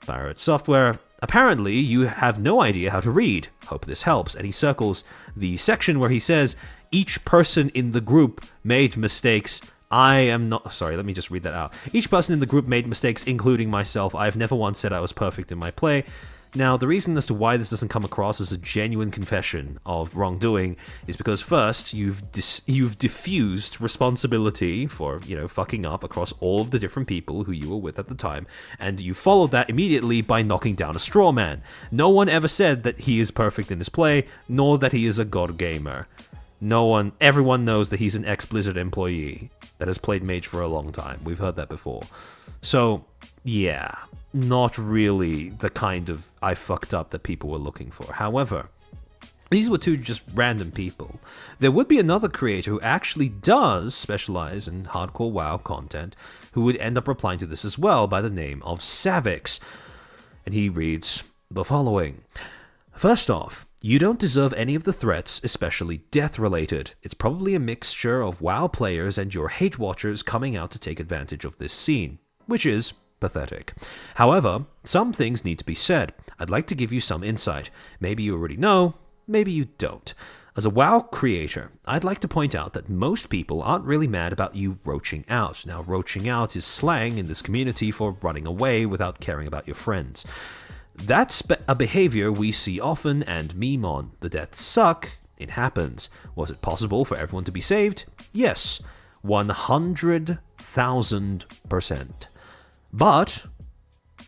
Pirate Software. Apparently, you have no idea how to read. Hope this helps. And he circles the section where he says, each person in the group made mistakes. I am not... Sorry, let me just read that out. Each person in the group made mistakes, including myself. I have never once said I was perfect in my play. Now, the reason as to why this doesn't come across as a genuine confession of wrongdoing is because first, you've diffused responsibility for, fucking up across all of the different people who you were with at the time, and you followed that immediately by knocking down a straw man. No one ever said that he is perfect in his play, nor that he is a god gamer. Everyone knows that he's an ex-Blizzard employee that has played Mage for a long time. We've heard that before. So, yeah, not really the kind of I fucked up that people were looking for. However, these were two just random people. There would be another creator who actually does specialize in hardcore WoW content who would end up replying to this as well by the name of Savix. And he reads the following. First off, you don't deserve any of the threats, especially death-related. It's probably a mixture of WoW players and your hate watchers coming out to take advantage of this scene, which is pathetic. However, some things need to be said. I'd like to give you some insight. Maybe you already know, maybe you don't. As a WoW creator, I'd like to point out that most people aren't really mad about you roaching out. Now, roaching out is slang in this community for running away without caring about your friends. That's a behavior we see often and meme on. The deaths suck. It happens. Was it possible for everyone to be saved? Yes. 100,000%. But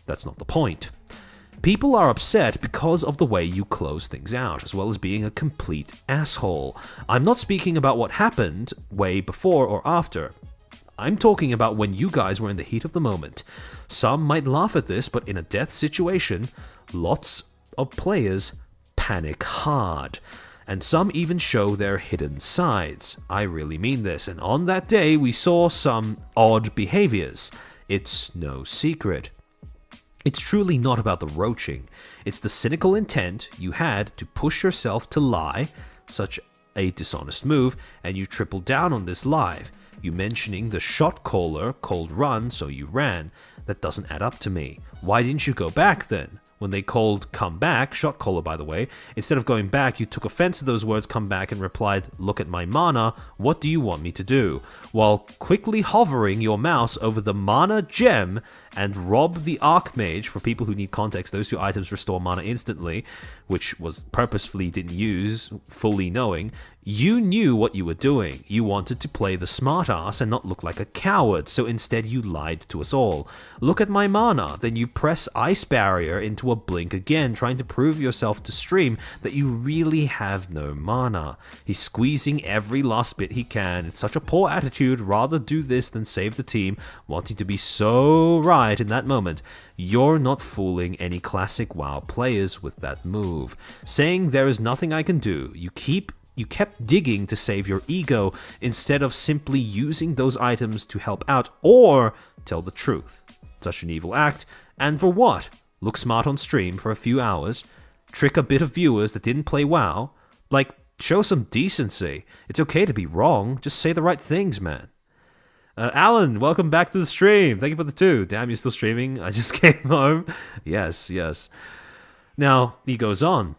that's not the point. People are upset because of the way you close things out, as well as being a complete asshole. I'm not speaking about what happened way before or after. I'm talking about when you guys were in the heat of the moment. Some might laugh at this, but in a death situation, lots of players panic hard. And some even show their hidden sides. I really mean this. And on that day, we saw some odd behaviors. It's no secret. It's truly not about the roaching. It's the cynical intent you had to push yourself to lie, such a dishonest move, and you tripled down on this live. You mentioning the shot caller, cold run, so you ran. That doesn't add up to me. Why didn't you go back then? When they called come back, shot caller by the way, instead of going back, you took offense to those words come back and replied, look at my mana, what do you want me to do? While quickly hovering your mouse over the mana gem and rob the Archmage. For people who need context, those two items restore mana instantly, which was purposefully didn't use, fully knowing. You knew what you were doing. You wanted to play the smartass and not look like a coward, so instead you lied to us all. Look at my mana, then you press Ice Barrier into a blink again, trying to prove yourself to stream that you really have no mana. He's squeezing every last bit he can. It's such a poor attitude, rather do this than save the team, wanting to be so right in that moment. You're not fooling any classic WoW players with that move. Saying there is nothing I can do, you kept digging to save your ego instead of simply using those items to help out or tell the truth. Such an evil act, and for what? Look smart on stream for a few hours, trick a bit of viewers that didn't play WoW, like, show some decency. It's okay to be wrong, just say the right things, man. Alan, welcome back to the stream. Thank you for the 2. Damn, you're still streaming? I just came home. Yes. Now, he goes on.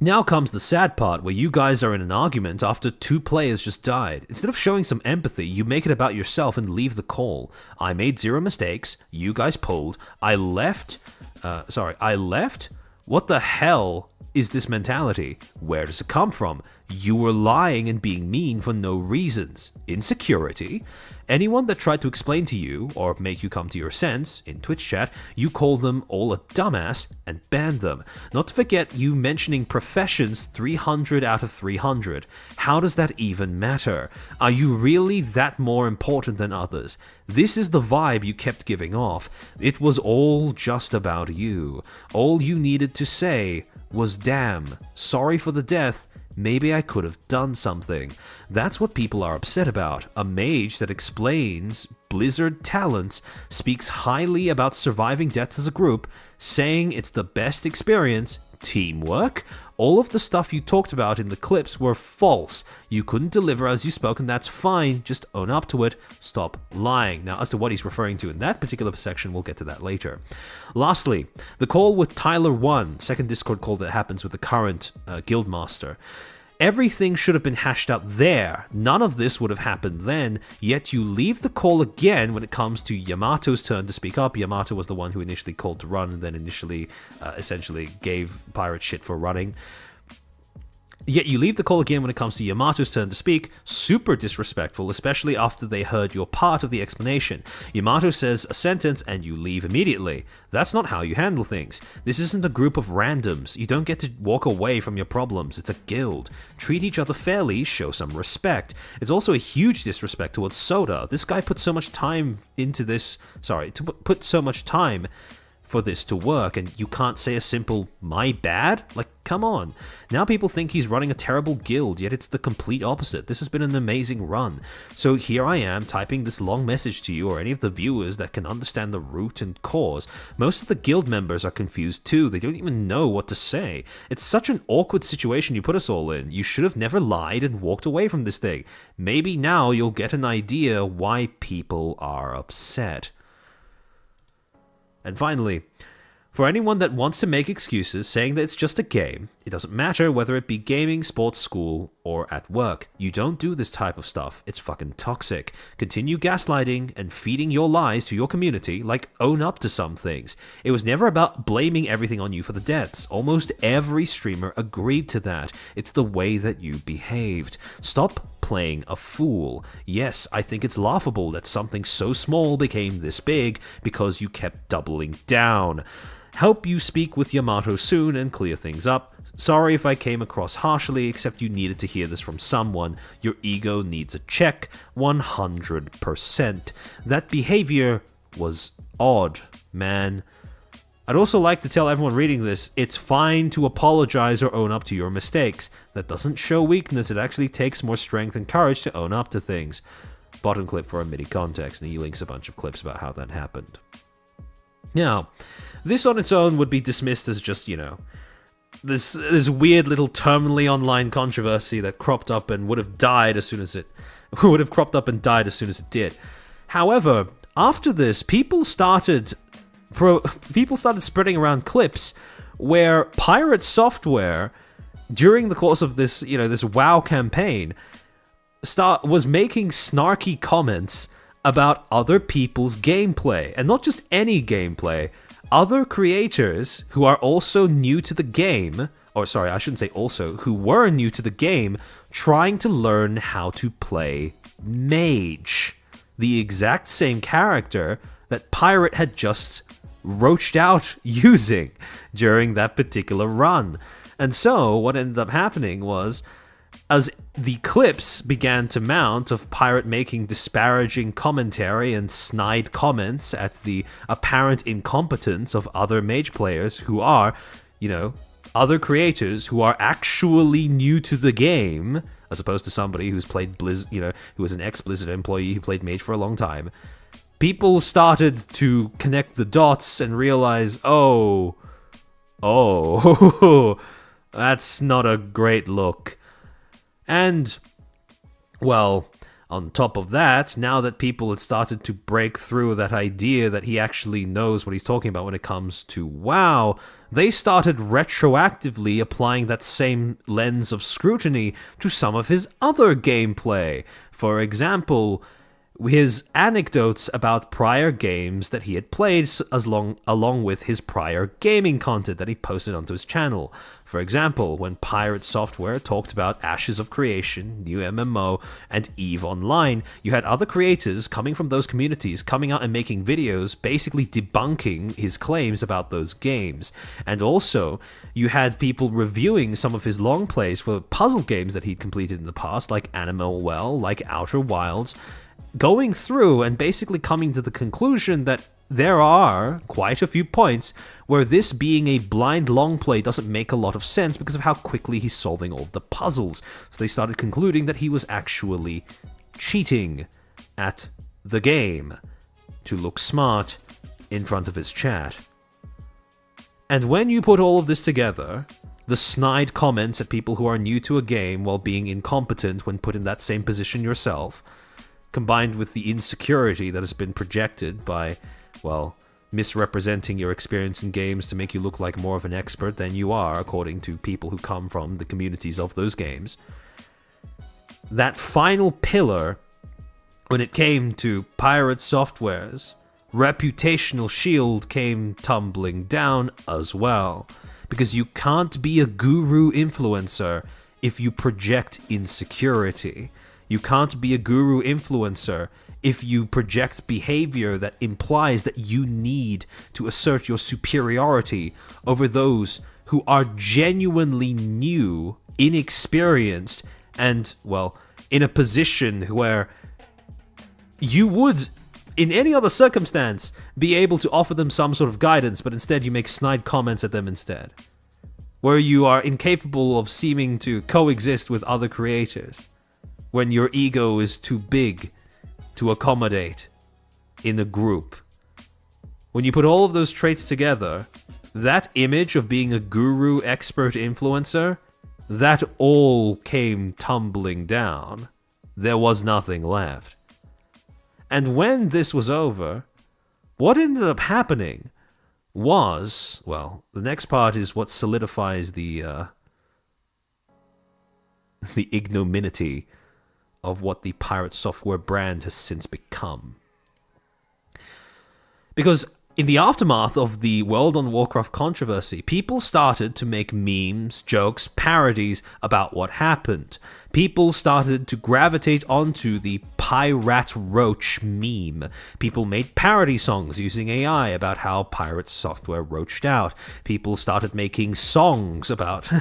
Now comes the sad part where you guys are in an argument after 2 players just died. Instead of showing some empathy, you make it about yourself and leave the call. I made 0 mistakes. You guys pulled. I left? What the hell is this mentality? Where does it come from? You were lying and being mean for no reasons. Insecurity? Anyone that tried to explain to you, or make you come to your sense, in Twitch chat, you call them all a dumbass and ban them. Not to forget you mentioning professions 300 out of 300. How does that even matter? Are you really that more important than others? This is the vibe you kept giving off. It was all just about you. All you needed to say was, damn, sorry for the death, maybe I could have done something. That's what people are upset about. A mage that explains Blizzard talents, speaks highly about surviving deaths as a group, saying it's the best experience, teamwork. All of the stuff you talked about in the clips were false. You couldn't deliver as you spoke, and that's fine. Just own up to it. Stop lying. Now, as to what he's referring to in that particular section, we'll get to that later. Lastly, the call with Tyler 1, second Discord call that happens with the current Guildmaster. Everything should have been hashed out there. None of this would have happened then, yet you leave the call again when it comes to Yamato's turn to speak up. Yamato was the one who initially called to run and then initially essentially gave Pirate shit for running. Yet you leave the call again when it comes to Yamato's turn to speak. Super disrespectful, especially after they heard your part of the explanation. Yamato says a sentence and you leave immediately. That's not how you handle things. This isn't a group of randoms. You don't get to walk away from your problems. It's a guild. Treat each other fairly, show some respect. It's also a huge disrespect towards Soda. This guy put so much time into this, put so much time for this to work, and you can't say a simple, my bad? Like, come on. Now people think he's running a terrible guild, yet it's the complete opposite. This has been an amazing run. So here I am, typing this long message to you or any of the viewers that can understand the root and cause. Most of the guild members are confused too. They don't even know what to say. It's such an awkward situation you put us all in. You should have never lied and walked away from this thing. Maybe now you'll get an idea why people are upset. And finally, for anyone that wants to make excuses saying that it's just a game, it doesn't matter whether it be gaming, sports, school, or at work. You don't do this type of stuff. It's fucking toxic. Continue gaslighting and feeding your lies to your community, like own up to some things. It was never about blaming everything on you for the deaths. Almost every streamer agreed to that. It's the way that you behaved. Stop playing a fool. Yes, I think it's laughable that something so small became this big because you kept doubling down. Help you speak with Yamato soon and clear things up. Sorry if I came across harshly, except you needed to hear this from someone. Your ego needs a check, 100%. That behavior was odd, man. I'd also like to tell everyone reading this, it's fine to apologize or own up to your mistakes. That doesn't show weakness, it actually takes more strength and courage to own up to things. Bottom clip for a MIDI context, and he links a bunch of clips about how that happened. Now, this on its own would be dismissed as just, this weird little terminally online controversy that cropped up and would have died as soon as it did. However, after this, people started spreading around clips where Pirate Software, during the course of this, this WoW campaign, was making snarky comments about other people's gameplay, and not just any gameplay. Other creators who are also new to the game, or sorry, I shouldn't say also, who were new to the game, trying to learn how to play Mage, the exact same character that Pirate had just roached out using during that particular run. And so what ended up happening was, as the clips began to mount of Pirate making disparaging commentary and snide comments at the apparent incompetence of other Mage players who are, other creators who are actually new to the game, as opposed to somebody who's played who was an ex-Blizzard employee who played Mage for a long time, people started to connect the dots and realize, oh, that's not a great look. And, well, on top of that, now that people had started to break through that idea that he actually knows what he's talking about when it comes to WoW, they started retroactively applying that same lens of scrutiny to some of his other gameplay. For example, his anecdotes about prior games that he had played along with his prior gaming content that he posted onto his channel. For example, when Pirate Software talked about Ashes of Creation, New MMO, and EVE Online, you had other creators coming from those communities coming out and making videos basically debunking his claims about those games. And also, you had people reviewing some of his long plays for puzzle games that he'd completed in the past, like Animal Well, like Outer Wilds, going through and basically coming to the conclusion that there are quite a few points where this being a blind long play doesn't make a lot of sense because of how quickly he's solving all of the puzzles. So they started concluding that he was actually cheating at the game to look smart in front of his chat. And when you put all of this together, the snide comments at people who are new to a game while being incompetent when put in that same position yourself, combined with the insecurity that has been projected by, well, misrepresenting your experience in games to make you look like more of an expert than you are, according to people who come from the communities of those games. That final pillar, when it came to Pirate Software's reputational shield, came tumbling down as well. Because you can't be a guru influencer if you project insecurity. You can't be a guru influencer if you project behavior that implies that you need to assert your superiority over those who are genuinely new, inexperienced, and, well, in a position where you would, in any other circumstance, be able to offer them some sort of guidance, but instead you make snide comments at them instead. Where you are incapable of seeming to coexist with other creators. When your ego is too big to accommodate in a group. When you put all of those traits together, that image of being a guru expert influencer, that all came tumbling down. There was nothing left. And when this was over, what ended up happening was, well, the next part is what solidifies the ignominy of what the Pirate Software brand has since become. Because in the aftermath of the World on Warcraft controversy, people started to make memes, jokes, parodies about what happened. People started to gravitate onto the Pirate Roach meme. People made parody songs using AI about how Pirate Software roached out. People started making songs about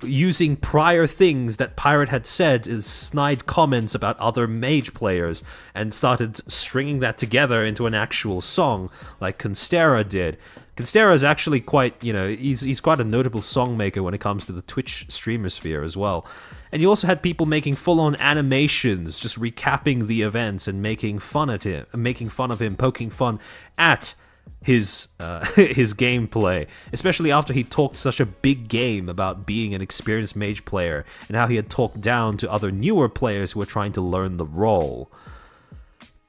using prior things that Pirate had said as snide comments about other mage players, and started stringing that together into an actual song, like Constera did. Constera is actually quite, he's quite a notable song maker when it comes to the Twitch streamer sphere as well. And you also had people making full-on animations, just recapping the events and making fun of him, poking fun at his his gameplay, especially after he talked such a big game about being an experienced mage player and how he had talked down to other newer players who were trying to learn the role.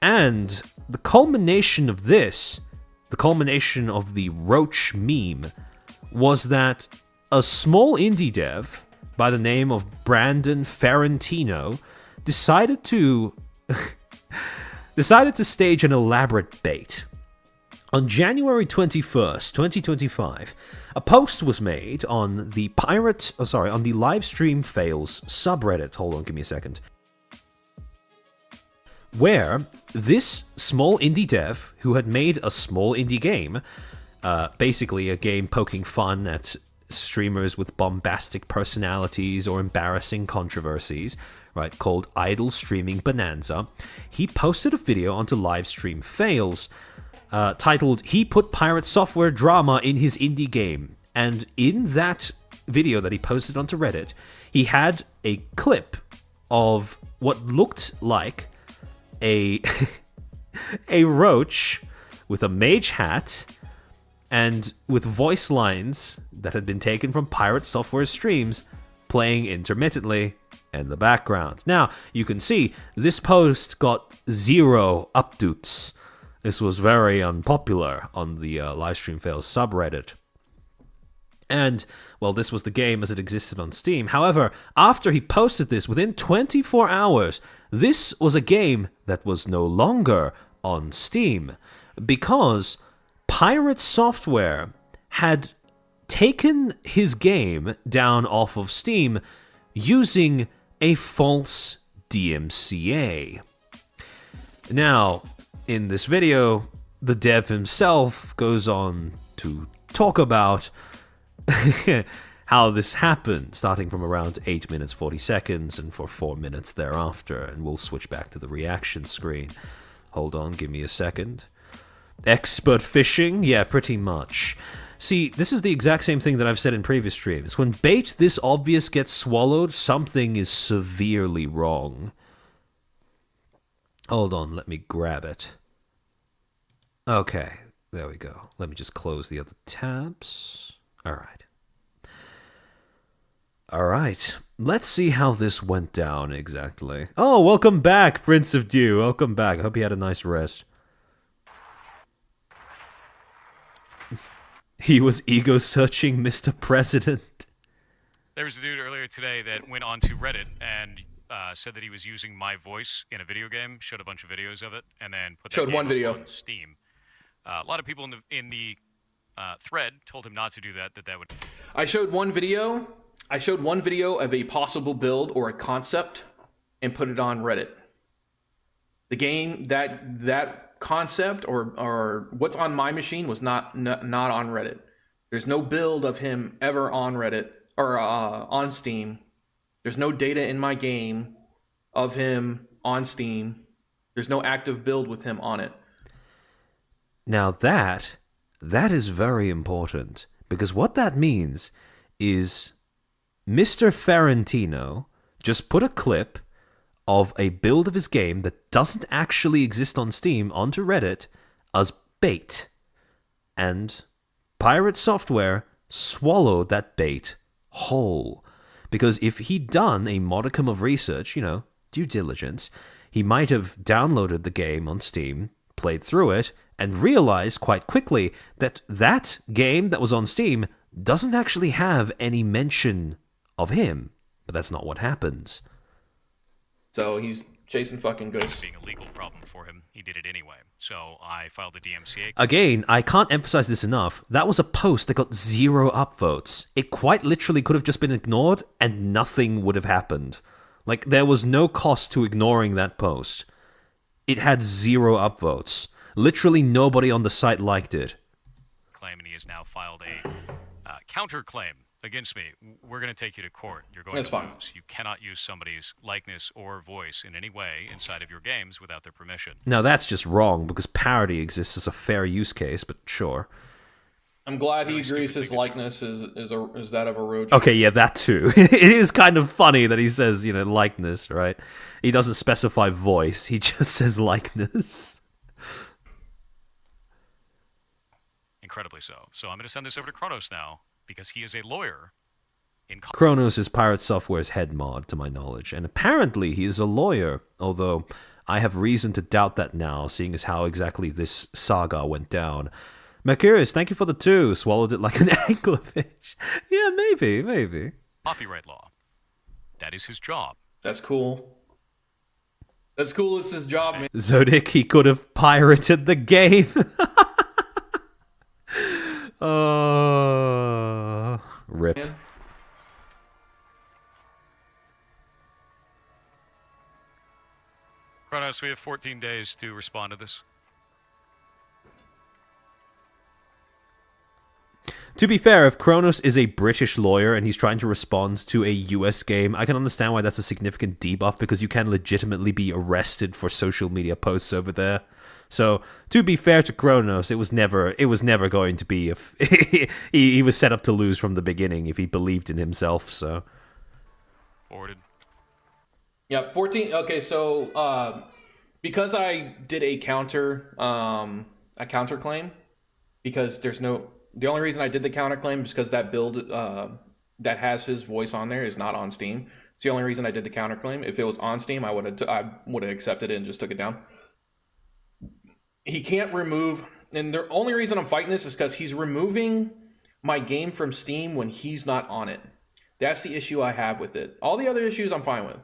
And the culmination of this, the culmination of the Roach meme, was that a small indie dev by the name of Brandon Ferrantino decided to stage an elaborate bait. On January 21st, 2025, a post was made on the on the Livestream Fails subreddit. Hold on, give me a second. Where this small indie dev, who had made a small indie game, basically a game poking fun at streamers with bombastic personalities or embarrassing controversies, right, called Idle Streaming Bonanza, he posted a video onto Livestream Fails titled, "He Put Pirate Software Drama in His Indie Game." And in that video that he posted onto Reddit, he had a clip of what looked like a roach with a mage hat and with voice lines that had been taken from Pirate Software streams playing intermittently in the background. Now, you can see this post got 0 upvotes. This was very unpopular on the Livestream Fails subreddit. And, well, this was the game as it existed on Steam. However, after he posted this, within 24 hours, this was a game that was no longer on Steam, because Pirate Software had taken his game down off of Steam using a false DMCA. Now, in this video, the dev himself goes on to talk about how this happened, starting from around 8 minutes 40 seconds and for 4 minutes thereafter, and we'll switch back to the reaction screen. Hold on, give me a second. Expert fishing? Yeah, pretty much. See, this is the exact same thing that I've said in previous streams. When bait this obvious gets swallowed, something is severely wrong. Hold on, let me grab it. Okay, There we go. Let me just close the other tabs. All right. All right. Let's see how this went down exactly. Oh, welcome back, Prince of Dew. Welcome back. I hope you had a nice rest. He was ego-searching Mr. President. There was a dude earlier today that went onto Reddit and said that he was using my voice in a video game, showed a bunch of videos of it, and then put that Showed game one up video on Steam. A lot of people in the thread told him not to do that. That would. I showed one video. I showed one video of a possible build or a concept and put it on Reddit. The game that concept or what's on my machine was not on Reddit. There's no build of him ever on Reddit or on Steam. There's no data in my game of him on Steam. There's no active build with him on it. Now that is very important, because what that means is Mr. Ferentino just put a clip of a build of his game that doesn't actually exist on Steam onto Reddit as bait. And Pirate Software swallowed that bait whole. Because if he'd done a modicum of research, due diligence, he might have downloaded the game on Steam, played through it, and realized quite quickly that that game that was on Steam doesn't actually have any mention of him. But that's not what happens. So he's chasing fucking ghosts. Being a legal problem for him, he did it anyway. So I filed a DMCA. Again, I can't emphasize this enough. That was a post that got 0 upvotes. It quite literally could have just been ignored and nothing would have happened. Like, there was no cost to ignoring that post. It had 0 upvotes. Literally nobody on the site liked it. Claim, and he has now filed a counterclaim against me. We're going to take you to court. You're going That's to fine. lose. You cannot use somebody's likeness or voice in any way inside of your games without their permission. Now that's just wrong, because parody exists as a fair use case, but sure. I'm glad he Really agrees stupid his thing to likeness is that of a roach. Okay, yeah, that too. It is kind of funny that he says, likeness, right? He doesn't specify voice, he just says likeness. Incredibly so. So I'm going to send this over to Kronos now, because he is a lawyer in Kronos is Pirate Software's head mod, to my knowledge, and apparently he is a lawyer, although I have reason to doubt that now, seeing as how exactly this saga went down. Mercurius, thank you for the 2. Swallowed it like an anglerfish. Yeah, maybe. copyright law. That is his job. That's cool. That's cool. It's his job, man. Zodic, he could have pirated the game. Rip. Man. Kronos, we have 14 days to respond to this. To be fair, if Kronos is a British lawyer and he's trying to respond to a US game, I can understand why that's a significant debuff, because you can legitimately be arrested for social media posts over there. So, to be fair to Kronos, it was never going to be if he was set up to lose from the beginning if he believed in himself, so. Forwarded. Yeah, 14. Okay, so because I did a counterclaim, because the only reason I did the counterclaim is because that build that has his voice on there is not on Steam. It's the only reason I did the counterclaim. If it was on Steam, I would have accepted it and just took it down. He can't remove, and the only reason I'm fighting this is because he's removing my game from Steam when he's not on it. That's the issue I have with it. All the other issues I'm fine with.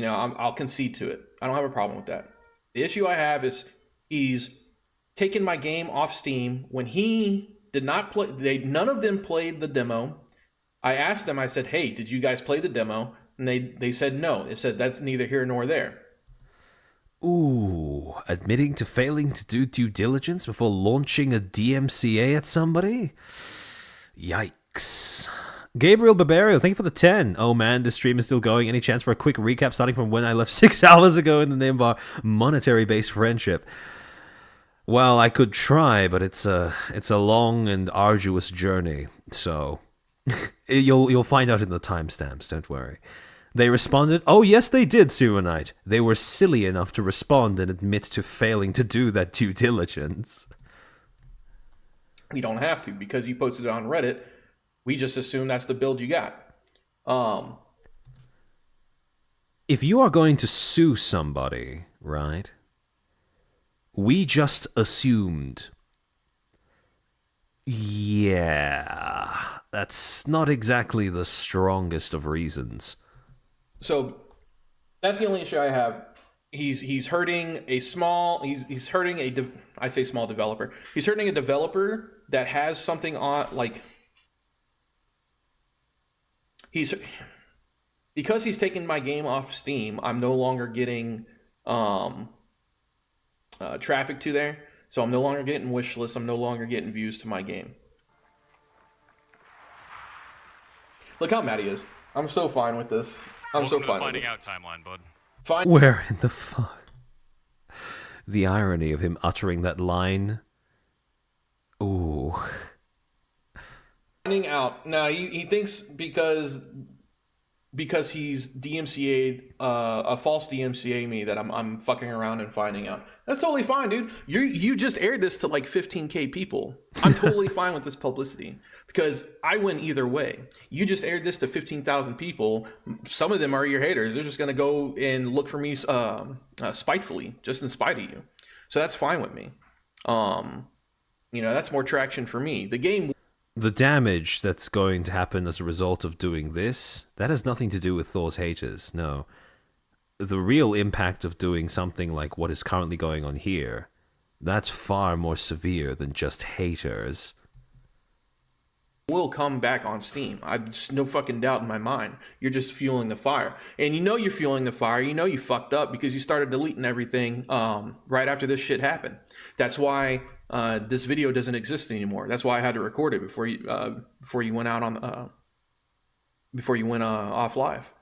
I'll concede to it. I don't have a problem with that. The issue I have is he's taken my game off Steam when he did not play. None of them played the demo. I asked them, I said, hey, did you guys play the demo? And they said no. They said that's neither here nor there. Ooh, admitting to failing to do due diligence before launching a DMCA at somebody? Yikes. Gabriel Barbario, thank you for the 10. Oh man, this stream is still going. Any chance for a quick recap starting from when I left 6 hours ago in the name of our monetary-based friendship? Well, I could try, but it's a long and arduous journey, so you'll find out in the timestamps, don't worry. They responded, oh yes they did, Sumonite. They were silly enough to respond and admit to failing to do that due diligence. We don't have to, because you posted it on Reddit. We just assume that's the build you got. If you are going to sue somebody, right? We just assumed. Yeah, that's not exactly the strongest of reasons. So that's the only issue I have. He's hurting a small. He's hurting a. I say small developer. He's hurting a developer that has something on, like. Because he's taken my game off Steam, I'm no longer getting traffic to there. So I'm no longer getting wish lists. I'm no longer getting views to my game. Look how mad he is. I'm so fine with this. I'm so fine with this. Finding out timeline, bud. Fine. Where in the fuck? The irony of him uttering that line. Ooh. Finding out. Now, he thinks because he's DMCA'd, a false DMCA me, that I'm fucking around and finding out. That's totally fine, dude. You just aired this to like 15K people. I'm totally fine with this publicity, because I win either way. You just aired this to 15,000 people. Some of them are your haters. They're just gonna go and look for me spitefully, just in spite of you. So that's fine with me. That's more traction for me. The game. The damage that's going to happen as a result of doing this, that has nothing to do with Thor's haters, no. The real impact of doing something like what is currently going on here, that's far more severe than just haters. Will come back on Steam. I've no fucking doubt in my mind. You're just fueling the fire. And you know you're fueling the fire. You know you fucked up because you started deleting everything right after this shit happened. That's why this video doesn't exist anymore. That's why I had to record it before you went out on before you went off live.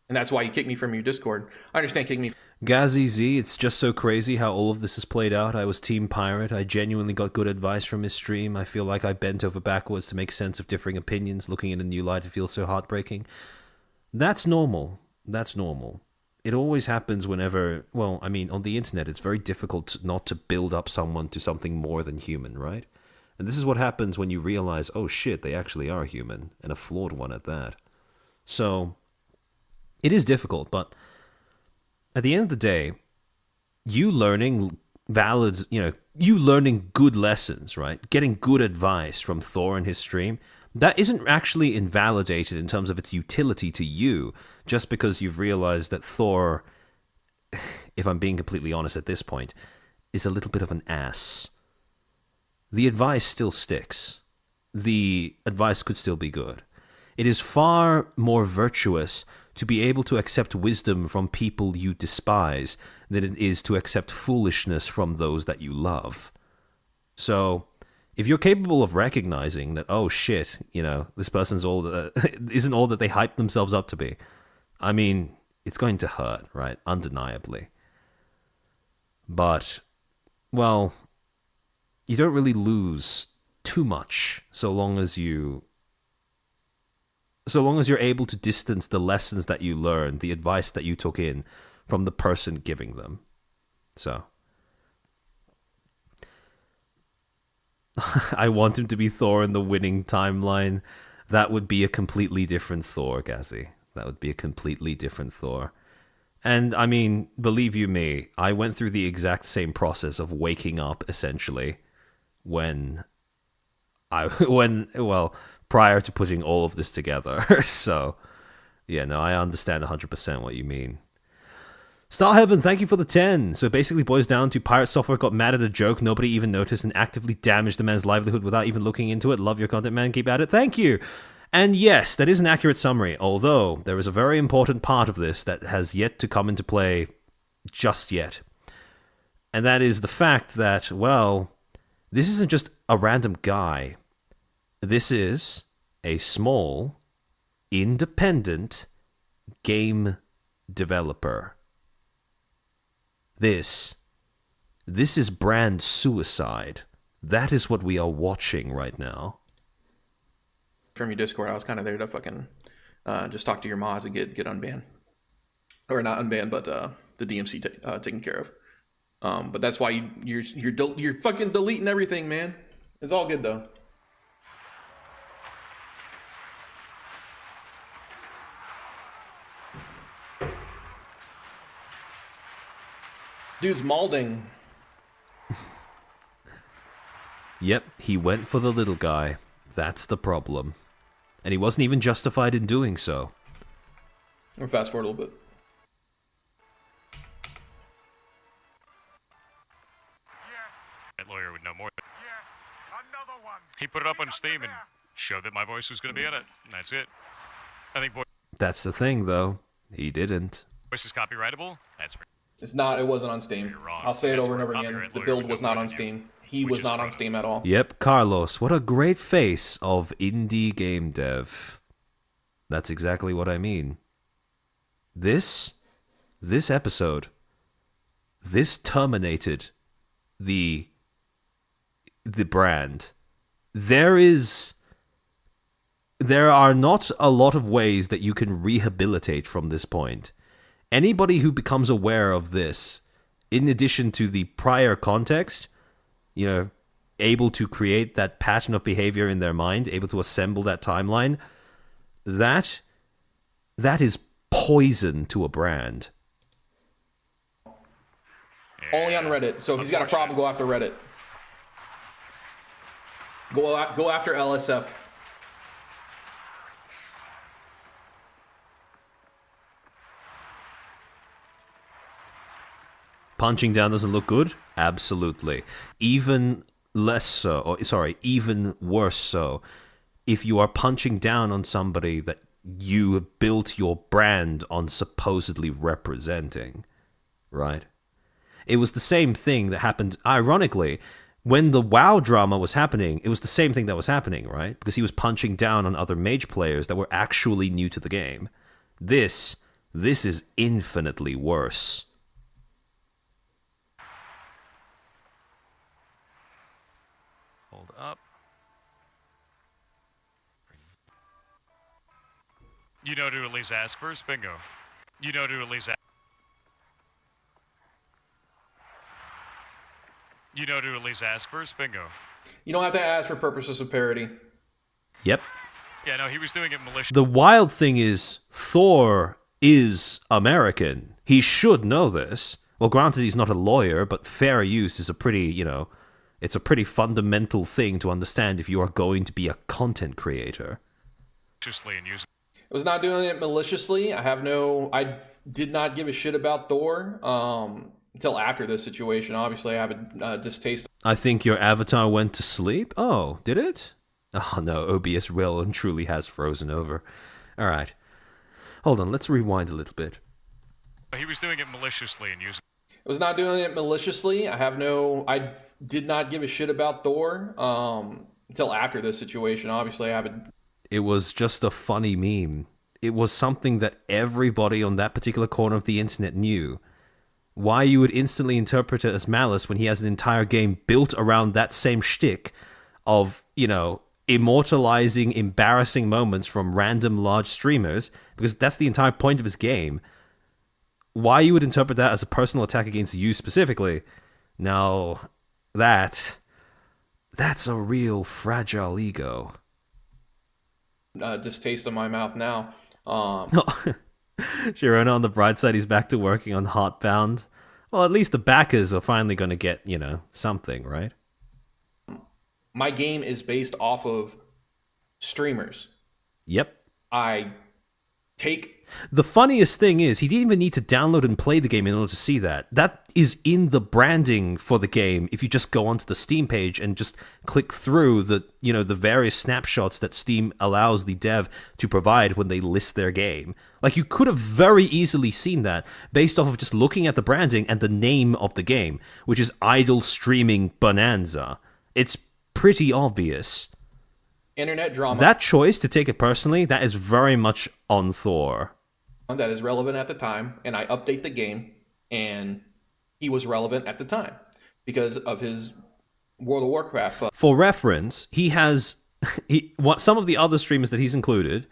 And that's why you kicked me from your Discord. I understand kicking me. Gazzy Z, it's just so crazy how all of this has played out. I was Team Pirate. I genuinely got good advice from his stream. I feel like I bent over backwards to make sense of differing opinions. Looking in a new light, it feels so heartbreaking. That's normal. That's normal. It always happens whenever, well, I mean, on the internet, it's very difficult not to build up someone to something more than human, right? And this is what happens when you realize, oh shit, they actually are human, and a flawed one at that. So, it is difficult, but at the end of the day, you learning you learning good lessons, right? Getting good advice from Thor and his stream, that isn't actually invalidated in terms of its utility to you, just because you've realized that Thor, if I'm being completely honest at this point, is a little bit of an ass. The advice still sticks. The advice could still be good. It is far more virtuous to be able to accept wisdom from people you despise than it is to accept foolishness from those that you love. So, if you're capable of recognizing that, oh shit, this person's isn't all that they hype themselves up to be, I mean, it's going to hurt, right? Undeniably. But, well, you don't really lose too much so long as you're able to distance the lessons that you learned, the advice that you took in, from the person giving them. So, I want him to be Thor in the winning timeline. That would be a completely different Thor, Gazzy. That would be a completely different Thor. And, I mean, believe you me, I went through the exact same process of waking up, essentially, prior to putting all of this together. So, yeah, no, I understand 100% what you mean. Star Heaven, thank you for the 10. So basically boils down to Pirate Software got mad at a joke nobody even noticed and actively damaged the man's livelihood without even looking into it. Love your content, man. Keep at it. Thank you. And yes, that is an accurate summary, although there is a very important part of this that has yet to come into play just yet. And that is the fact that, well, this isn't just a random guy. This is a small, independent game developer. This is brand suicide. That is what we are watching right now. From your Discord, I was kind of there to fucking just talk to your mods and get unbanned. Or not unbanned, but the DMC taken care of. But that's why you're fucking deleting everything, man. It's all good though. Dude's malding. Yep, he went for the little guy. That's the problem. And he wasn't even justified in doing so. We'll fast forward a little bit. That lawyer would know more. Another one. He put it up on Steam and showed that my voice was going to be in it. And that's it. I think That's the thing, though. He didn't. voice is copyrightable. That's It's not. It wasn't on Steam. You're wrong. I'll say it That's over and where over again. copyright The lawyer build would was know not more on than Steam. He which was is not on gross. Steam at all. Yep, Carlos, what a great face of indie game dev. That's exactly what I mean. This episode, this terminated the brand. There are not a lot of ways that you can rehabilitate from this point. Anybody who becomes aware of this, in addition to the prior context, you know, able to create that pattern of behavior in their mind, able to assemble that timeline, that is poison to a brand. Only on Reddit. So if he's got a problem, go after Reddit. Go after LSF. Punching down doesn't look good? Absolutely. Even worse so, if you are punching down on somebody that you built your brand on supposedly representing, right? It was the same thing that happened, ironically, when the WoW drama was happening. It was the same thing that was happening, right? Because he was punching down on other mage players that were actually new to the game. This is infinitely worse. Hold up. You know to at least ask first, bingo. You know to at least ask. You know to at least ask first, bingo. You don't have to ask for purposes of parody. Yep. Yeah, no, he was doing it maliciously. The wild thing is, Thor is American. He should know this. Well, granted, he's not a lawyer, but fair use is a pretty, it's a pretty fundamental thing to understand if you are going to be a content creator. And using. I was not doing it maliciously. I did not give a shit about Thor until after this situation. Obviously, I have a distaste. I think your avatar went to sleep? Oh, did it? Oh no, OBS well and truly has frozen over. Alright. Hold on, let's rewind a little bit. He was doing it maliciously and using. I was not doing it maliciously. I did not give a shit about Thor until after this situation. Obviously, I have a. It was just a funny meme. It was something that everybody on that particular corner of the internet knew. Why you would instantly interpret it as malice when he has an entire game built around that same shtick of, immortalizing embarrassing moments from random large streamers, because that's the entire point of his game. Why you would interpret that as a personal attack against you specifically? No, that's a real fragile ego. Distaste in my mouth now. Sharona, on the bright side, he's back to working on Heartbound. Well, at least the backers are finally going to get, something, right? My game is based off of streamers. Yep. The funniest thing is, he didn't even need to download and play the game in order to see that. That is in the branding for the game. If you just go onto the Steam page and just click through the various snapshots that Steam allows the dev to provide when they list their game. Like, you could have very easily seen that based off of just looking at the branding and the name of the game, which is Idle Streaming Bonanza. It's pretty obvious. Internet drama. That choice, to take it personally, that is very much on Thor. That is relevant at the time, and I update the game, and he was relevant at the time because of his World of Warcraft. For reference, he has some of the other streamers that he's included,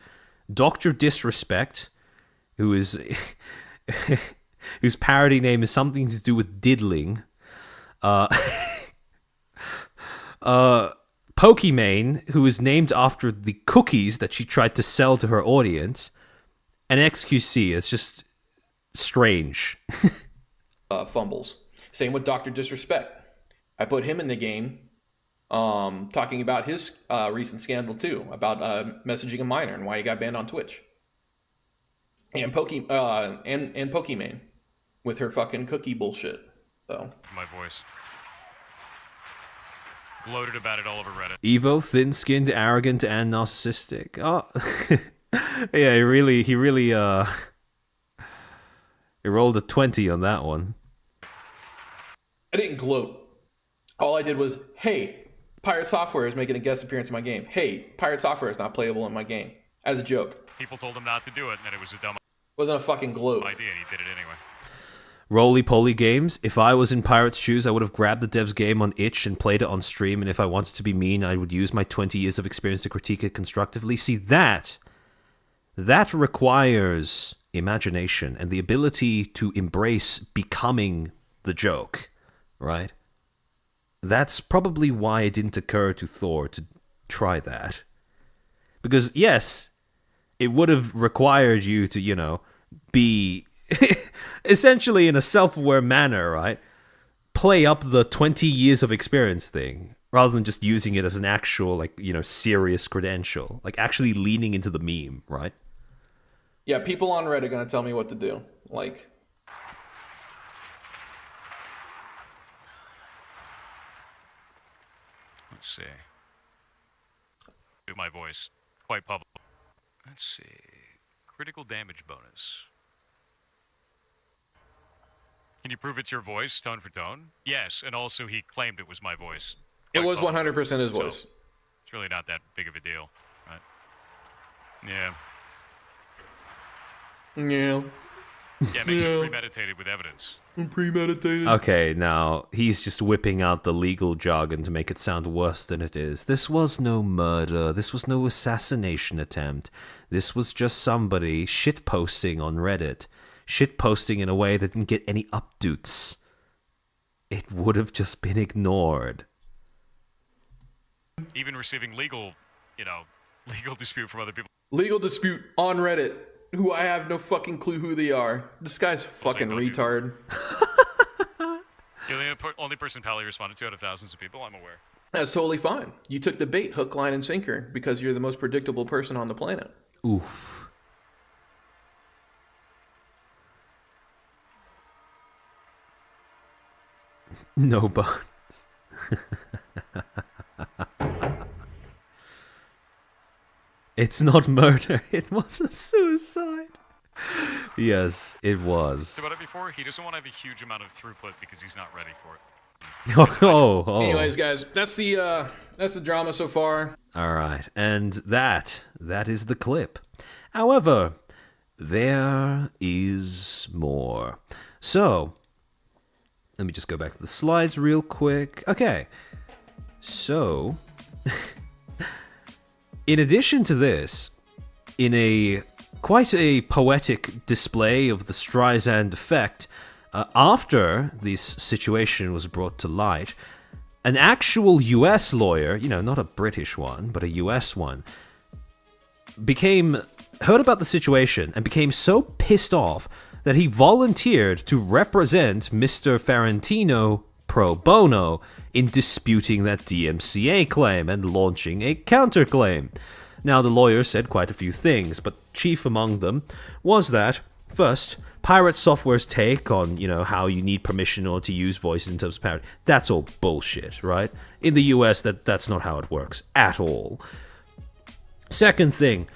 Dr. Disrespect, who is whose parody name is something to do with diddling. Pokimane, who is named after the cookies that she tried to sell to her audience, and XQC. It's just strange. Fumbles. Same with Dr. Disrespect. I put him in the game, talking about his recent scandal too, about messaging a minor and why he got banned on Twitch. And Pokimane with her fucking cookie bullshit. So My voice. Gloated about it all over Reddit. Evo, thin-skinned, arrogant, and narcissistic. Oh, yeah, he really, he rolled a 20 on that one. I didn't gloat. All I did was, hey, Pirate Software is making a guest appearance in my game. Hey, Pirate Software is not playable in my game. As a joke. People told him not to do it, and that it was a dumb Wasn't a fucking gloat. idea, and he did it anyway. Roly-poly games. If I was in Pirate's shoes, I would have grabbed the dev's game on itch and played it on stream, and if I wanted to be mean, I would use my 20 years of experience to critique it constructively. See, that requires imagination and the ability to embrace becoming the joke, right? That's probably why it didn't occur to Thor to try that. Because, yes, it would have required you to, be essentially in a self-aware manner, right? Play up the 20 years of experience thing, rather than just using it as an actual, serious credential. Like, actually leaning into the meme, right? Yeah, people on Reddit are going to tell me what to do. Like... Let's see. Do my voice. Quite public. Let's see. Critical damage bonus. Can you prove it's your voice, tone for tone? Yes, and also he claimed it was my voice. It Quite was public. 100% his voice. So, it's really not that big of a deal, right? Yeah. Yeah. Yeah, it makes it premeditated with evidence. Premeditated. Okay, now, he's just whipping out the legal jargon to make it sound worse than it is. This was no murder. This was no assassination attempt. This was just somebody shitposting on Reddit. Shitposting in a way that didn't get any updates. It would have just been ignored. Even receiving legal dispute from other people. Legal dispute on Reddit. Who I have no fucking clue who they are. This guy's fucking retard. You're the only person Pally responded to out of thousands of people, I'm aware. That's totally fine. You took the bait, hook, line, and sinker, because you're the most predictable person on the planet. Oof. No buts. It's not murder. It was a suicide. Yes, it was. About it before, he doesn't want to have a huge amount of throughput because he's not ready for it. Oh. Anyways, guys, that's the drama so far. All right, and that is the clip. However, there is more. So, let me just go back to the slides real quick. Okay, so in addition to this, in quite a poetic display of the Streisand effect, after this situation was brought to light, an actual US lawyer, not a British one, but a US one, heard about the situation and became so pissed off that he volunteered to represent Mr. Ferrantino pro bono in disputing that DMCA claim and launching a counterclaim. Now, the lawyer said quite a few things, but chief among them was that, first, Pirate Software's take on, how you need permission in order to use voices in terms of parody, that's all bullshit, right? In the US, that's not how it works at all. Second thing,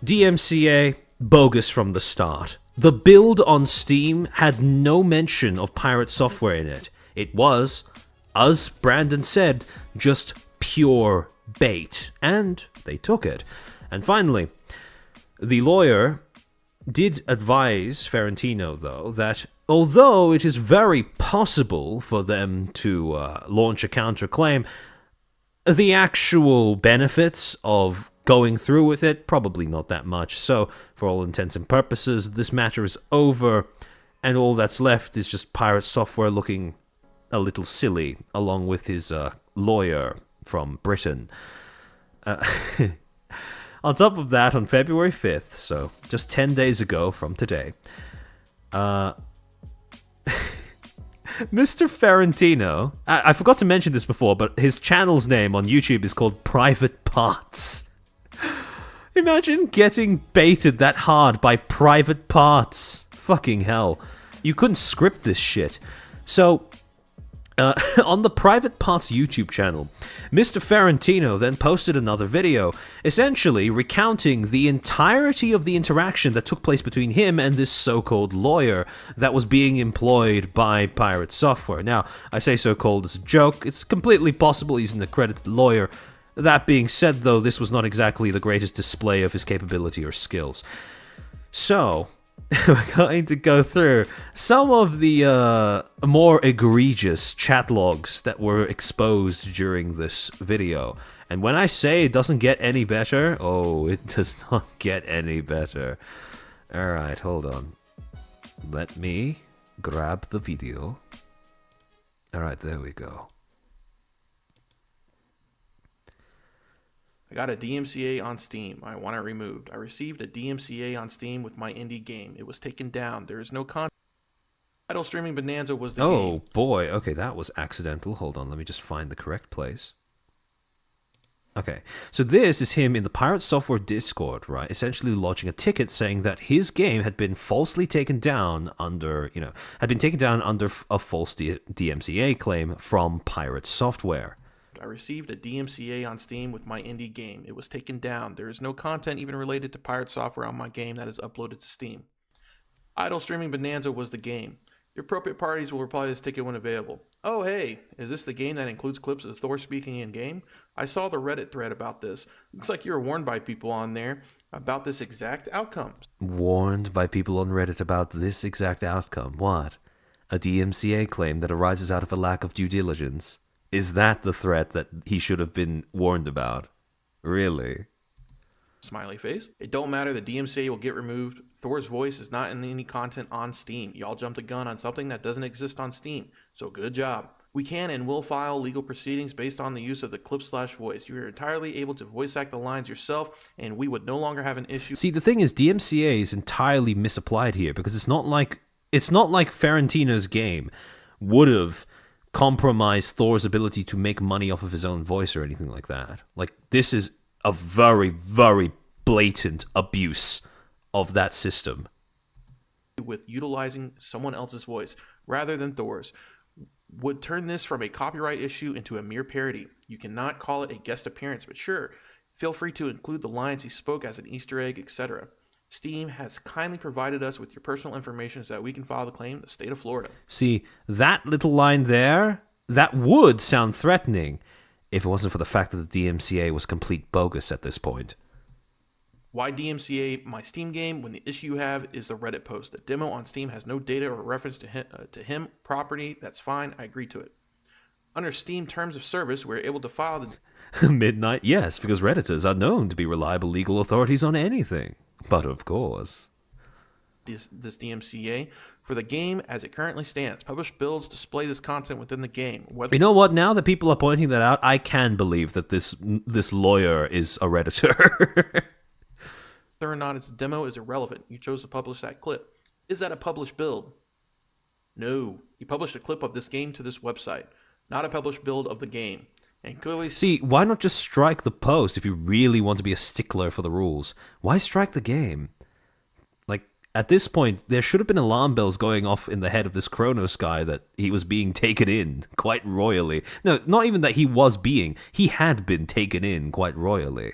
DMCA, bogus from the start. The build on Steam had no mention of Pirate Software in it. It was, as Brandon said, just pure bait, and they took it. And finally, the lawyer did advise Ferrantino, though, that although it is very possible for them to launch a counterclaim, the actual benefits of going through with it, probably not that much. So, for all intents and purposes, this matter is over, and all that's left is just Pirate Software looking a little silly, along with his lawyer from Britain. On top of that, on February 5th, so just 10 days ago from today, Mr. Ferrantino, I forgot to mention this before, but his channel's name on YouTube is called Private Parts. Imagine getting baited that hard by Private Parts. Fucking hell. You couldn't script this shit. So, on the Private Parts YouTube channel, Mr. Ferrantino then posted another video, essentially recounting the entirety of the interaction that took place between him and this so-called lawyer that was being employed by Pirate Software. Now, I say so-called as a joke. It's completely possible he's an accredited lawyer. That being said, though, this was not exactly the greatest display of his capability or skills. So, we're going to go through some of the more egregious chat logs that were exposed during this video. And when I say it doesn't get any better, oh, it does not get any better. Alright, hold on. Let me grab the video. Alright, there we go. I got a DMCA on Steam. I want it removed. I received a DMCA on Steam with my indie game. It was taken down. There is no content. Idle Streaming Bonanza was the game. Oh boy, okay, that was accidental. Hold on, let me just find the correct place. Okay, so this is him in the Pirate Software Discord, right? Essentially lodging a ticket saying that his game had been falsely taken down under, had been taken down under a false DMCA claim from Pirate Software. I received a DMCA on Steam with my indie game. It was taken down. There is no content even related to Pirate Software on my game that is uploaded to Steam. Idle Streaming Bonanza was the game. The appropriate parties will reply to this ticket when available. Oh hey, is this the game that includes clips of Thor speaking in-game? I saw the Reddit thread about this. Looks like you were warned by people on there about this exact outcome. Warned by people on Reddit about this exact outcome? What? A DMCA claim that arises out of a lack of due diligence? Is that the threat that he should have been warned about? Really? Smiley face. It don't matter, the DMCA will get removed. Thor's voice is not in any content on Steam. Y'all jumped the gun on something that doesn't exist on Steam. So good job. We can and will file legal proceedings based on the use of the clip/voice. You are entirely able to voice act the lines yourself, and we would no longer have an issue. See, the thing is, DMCA is entirely misapplied here, because it's not like Ferrantino's game would have compromise Thor's ability to make money off of his own voice or anything like that. Like, this is a very, very blatant abuse of that system. With utilizing someone else's voice rather than Thor's would turn this from a copyright issue into a mere parody. You cannot call it a guest appearance, but sure, feel free to include the lines he spoke as an Easter egg, etc. Steam has kindly provided us with your personal information so that we can file the claim in the state of Florida. See, that little line there, that would sound threatening if it wasn't for the fact that the DMCA was complete bogus at this point. Why DMCA my Steam game when the issue you have is the Reddit post? The demo on Steam has no data or reference to him property. That's fine. I agree to it. Under Steam Terms of Service, we're able to file the... Midnight, yes, because Redditors are known to be reliable legal authorities on anything. But of course. This DMCA for the game as it currently stands. Published builds display this content within the game. You know what? Now that people are pointing that out, I can believe that this lawyer is a Redditor. Whether or not its demo is irrelevant. You chose to publish that clip. Is that a published build? No. You published a clip of this game to this website, not a published build of the game. And clearly... See, why not just strike the post if you really want to be a stickler for the rules? Why strike the game? Like, at this point, there should have been alarm bells going off in the head of this Kronos guy that he was being taken in quite royally. No, not even that he had been taken in quite royally.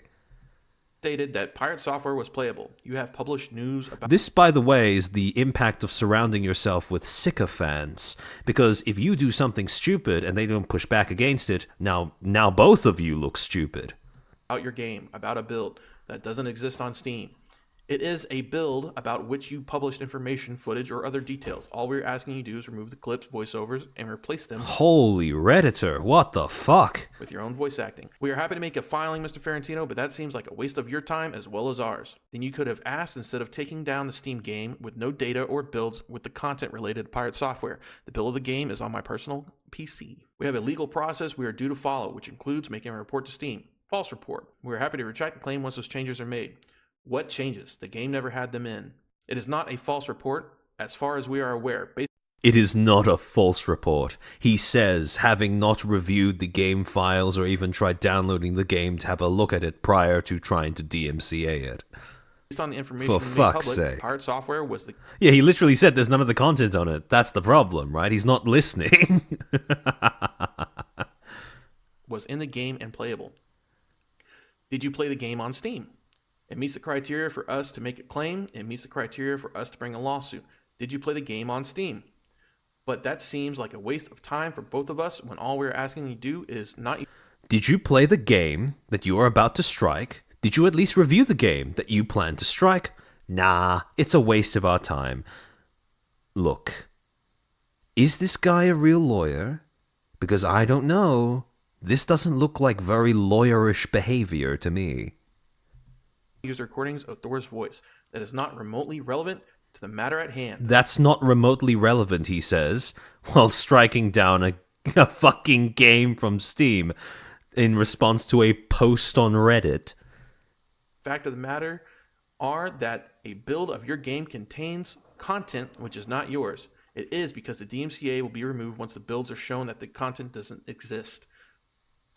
Stated that Pirate Software was playable. You have published news about... This, by the way, is the impact of surrounding yourself with sycophants. Because if you do something stupid and they don't push back against it, now both of you look stupid. About your game, about a build that doesn't exist on Steam. It is a build about which you published information, footage, or other details. All we're asking you to do is remove the clips, voiceovers, and replace them Holy Redditor, what the fuck? with your own voice acting. We are happy to make a filing, Mr. Ferrantino, but that seems like a waste of your time as well as ours. Then you could have asked instead of taking down the Steam game with no data or builds with the content related to pirate software. The build of the game is on my personal PC. We have a legal process we are due to follow, which includes making a report to Steam. False report. We are happy to retract the claim once those changes are made. What changes? The game never had them in. It is not a false report, as far as we are aware. It is not a false report. He says, having not reviewed the game files or even tried downloading the game to have a look at it prior to trying to DMCA it. Based on the information For made fuck's public, sake. pirate software was the Yeah, he literally said there's none of the content on it. That's the problem, right? He's not listening. was in the game and playable. Did you play the game on Steam? It meets the criteria for us to make a claim. It meets the criteria for us to bring a lawsuit. Did you play the game on Steam? But that seems like a waste of time for both of us when all we're asking you to do is not... Did you play the game that you are about to strike? Did you at least review the game that you plan to strike? Nah, it's a waste of our time. Look, is this guy a real lawyer? Because I don't know. This doesn't look like very lawyerish behavior to me. Use recordings of Thor's voice. That is not remotely relevant to the matter at hand. That's not remotely relevant, he says, while striking down a fucking game from Steam in response to a post on Reddit. Fact of the matter are that a build of your game contains content which is not yours. It is because the DMCA will be removed once the builds are shown that the content doesn't exist.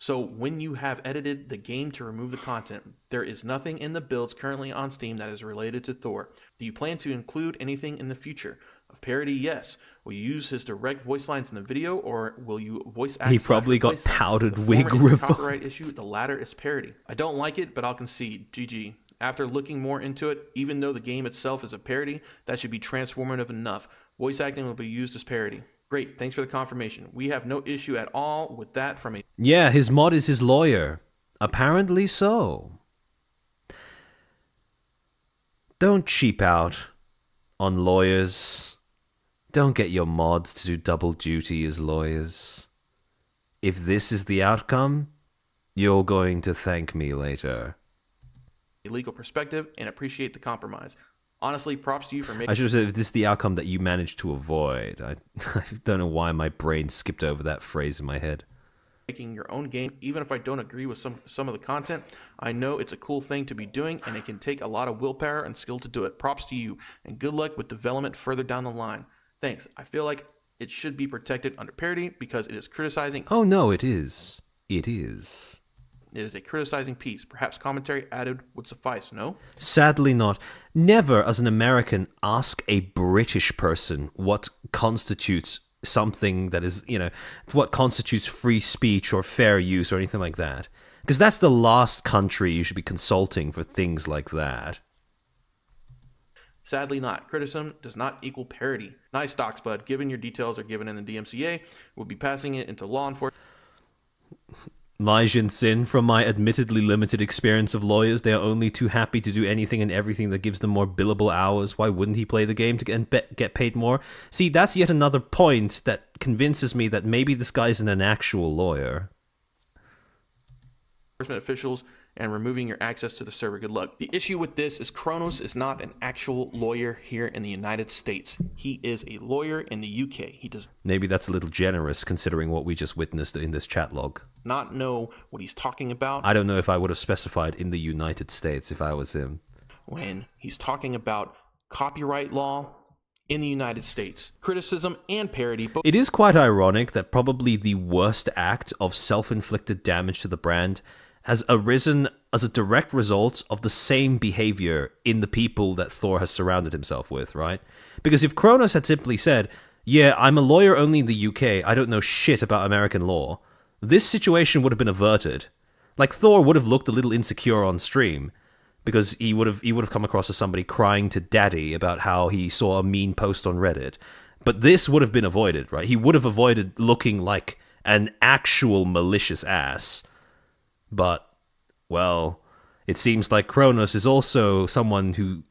So when you have edited the game to remove the content, there is nothing in the builds currently on Steam that is related to Thor. Do you plan to include anything in the future? Of parody, yes. Will you use his direct voice lines in the video, or will you voice act? He probably got powdered wig revoked. revoked. Copyright issue. The latter is parody. I don't like it, but I'll concede. GG. After looking more into it, even though the game itself is a parody, that should be transformative enough. Voice acting will be used as parody. Great, thanks for the confirmation. We have no issue at all with that from a... Yeah, his mod is his lawyer. Apparently so. Don't cheap out on lawyers. Don't get your mods to do double duty as lawyers. If this is the outcome, you're going to thank me later. legal perspective and appreciate the compromise. Honestly, props to you for making... I should have said, if this is the outcome that you managed to avoid. I don't know why my brain skipped over that phrase in my head. Making your own game, even if I don't agree with some of the content. I know it's a cool thing to be doing, and it can take a lot of willpower and skill to do it. Props to you, and good luck with development further down the line. Thanks. I feel like it should be protected under parody because it is criticizing... Oh no, it is. It is. It is a criticizing piece. Perhaps commentary added would suffice, no? Sadly not. Never, as an American, ask a British person what constitutes something that is, what constitutes free speech or fair use or anything like that. Because that's the last country you should be consulting for things like that. Sadly not. Criticism does not equal parody. Nice docs, bud. Given your details are given in the DMCA, we'll be passing it into law enforcement. Lijin Sin, from my admittedly limited experience of lawyers, they are only too happy to do anything and everything that gives them more billable hours. Why wouldn't he play the game to get paid more? See, that's yet another point that convinces me that maybe this guy isn't an actual lawyer. Officials and removing your access to the server. Good luck. The issue with this is Kronos is not an actual lawyer here in the United States. He is a lawyer in the UK. He does Maybe that's a little generous considering what we just witnessed in this chat log. not know what he's talking about I don't know if I would have specified in the United States if I was him. when he's talking about copyright law in the United States. Criticism and parody. Both It is quite ironic that probably the worst act of self-inflicted damage to the brand has arisen as a direct result of the same behavior in the people that Thor has surrounded himself with, right? Because if Kronos had simply said, yeah, I'm a lawyer only in the UK, I don't know shit about American law, this situation would have been averted. Like, Thor would have looked a little insecure on stream, because he would have come across as somebody crying to daddy about how he saw a mean post on Reddit. But this would have been avoided, right? He would have avoided looking like an actual malicious ass. But, well, it seems like Kronos is also someone who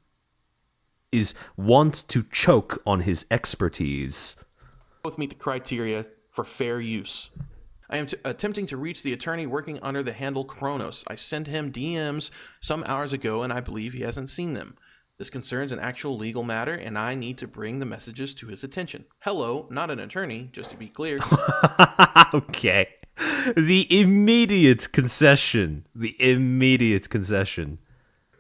is want to choke on his expertise. Both meet the criteria for fair use. I am attempting to reach the attorney working under the handle Kronos. I sent him DMs some hours ago, and I believe he hasn't seen them. This concerns an actual legal matter, and I need to bring the messages to his attention. Hello, not an attorney, just to be clear. Okay. The immediate concession.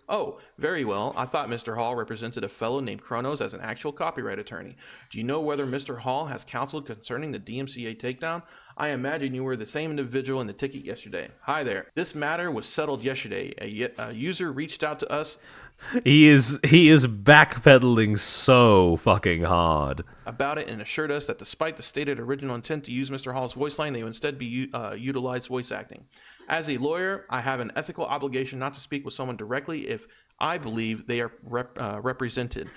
Oh, very well. I thought Mr. Hall represented a fellow named Kronos as an actual copyright attorney. Do you know whether Mr. Hall has counseled concerning the DMCA takedown? I imagine you were the same individual in the ticket yesterday. Hi there. This matter was settled yesterday. A user reached out to us. He is backpedaling so fucking hard About it and assured us that despite the stated original intent to use Mr. Hall's voice line, they would instead be utilize voice acting. As a lawyer, I have an ethical obligation not to speak with someone directly if I believe they are represented,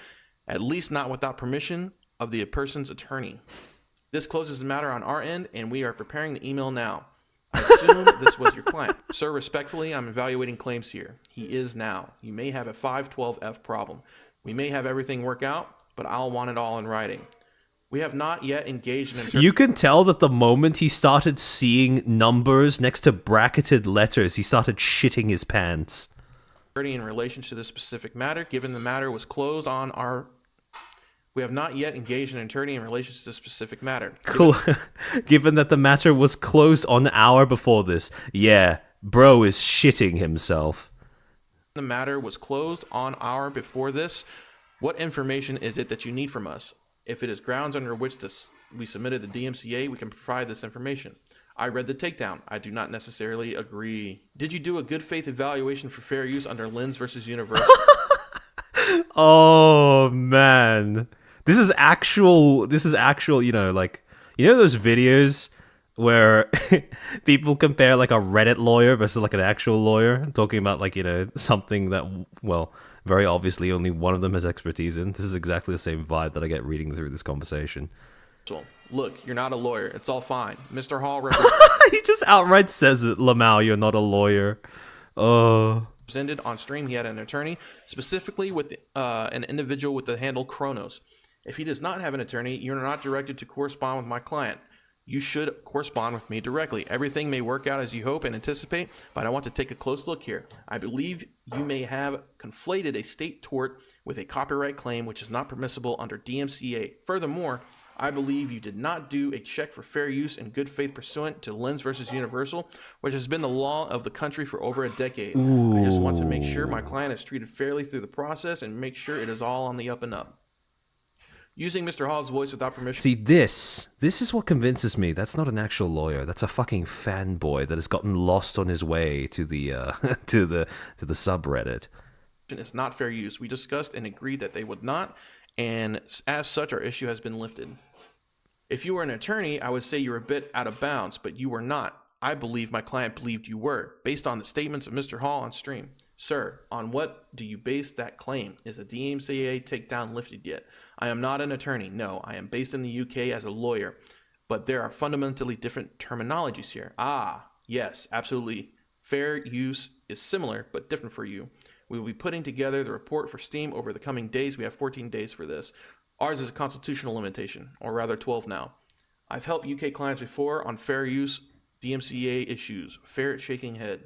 at least not without permission of the person's attorney. This closes the matter on our end, and we are preparing the email now. I assume this was your client. Sir, respectfully, I'm evaluating claims here. He is now. You may have a 512F problem. We may have everything work out, but I'll want it all in writing. We have not yet engaged in... You can tell that the moment he started seeing numbers next to bracketed letters, he started shitting his pants. In relation to this specific matter, given the matter was closed on our... We have not yet engaged an attorney in relation to this specific matter. Given that the matter was closed on an hour before this. Yeah, bro is shitting himself. The matter was closed on hour before this. What information is it that you need from us? If it is grounds under which we submitted the DMCA, we can provide this information. I read the takedown. I do not necessarily agree. Did you do a good faith evaluation for fair use under Lens versus Universal? Oh, man. This is actual, you know, like, you know those videos where people compare like a Reddit lawyer versus like an actual lawyer, talking about like, you know, something that, well, very obviously only one of them has expertise in. This is exactly the same vibe that I get reading through this conversation. Look, you're not a lawyer. It's all fine. Mr. Hall he just outright says it. Lamau, you're not a lawyer. Presented on stream, he had an attorney, specifically with an individual with the handle Kronos. If he does not have an attorney, you're not directed to correspond with my client. You should correspond with me directly. Everything may work out as you hope and anticipate, but I want to take a close look here. I believe you may have conflated a state tort with a copyright claim, which is not permissible under DMCA. Furthermore, I believe you did not do a check for fair use in good faith pursuant to Lens versus Universal, which has been the law of the country for over a decade. Ooh. I just want to make sure my client is treated fairly through the process and make sure it is all on the up and up. Using Mr. Hall's voice without permission. See, this is what convinces me. That's not an actual lawyer. That's a fucking fanboy that has gotten lost on his way to the to the subreddit. It's not fair use. We discussed and agreed that they would not, and as such, our issue has been lifted. If you were an attorney, I would say you were a bit out of bounds, but you were not. I believe my client believed you were, based on the statements of Mr. Hall on stream. Sir, on what do you base that claim? Is a DMCA takedown lifted yet? I am not an attorney. No, I am based in the UK as a lawyer, but there are fundamentally different terminologies here. Ah, yes, absolutely. Fair use is similar, but different for you. We will be putting together the report for Steam over the coming days. We have 14 days for this. Ours is a constitutional limitation, or rather 12 now. I've helped UK clients before on fair use DMCA issues. Ferret shaking head.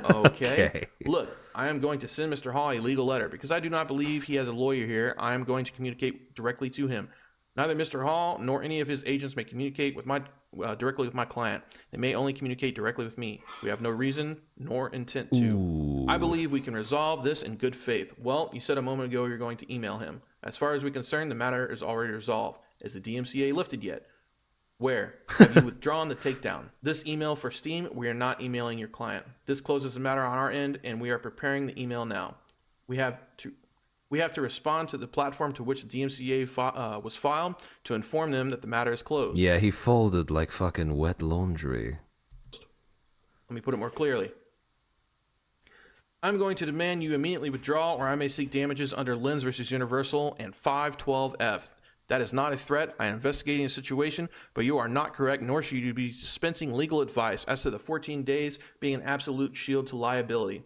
Okay. Look, I am going to send Mr. Hall a legal letter because I do not believe he has a lawyer here. I am going to communicate directly to him. Neither Mr. Hall nor any of his agents may communicate with directly with my client. They may only communicate directly with me. We have no reason nor intent to. Ooh. I believe we can resolve this in good faith. Well, you said a moment ago you're going to email him. As far as we're concerned, the matter is already resolved. Is the DMCA lifted yet? Where? Have you withdrawn the takedown? This email for Steam, we are not emailing your client. This closes the matter on our end, and we are preparing the email now. We have to respond to the platform to which the DMCA was filed to inform them that the matter is closed. Yeah, he folded like fucking wet laundry. Let me put it more clearly. I'm going to demand you immediately withdraw, or I may seek damages under Lens versus Universal and 512F. That is not a threat. I am investigating a situation, but you are not correct, nor should you be dispensing legal advice as to the 14 days being an absolute shield to liability.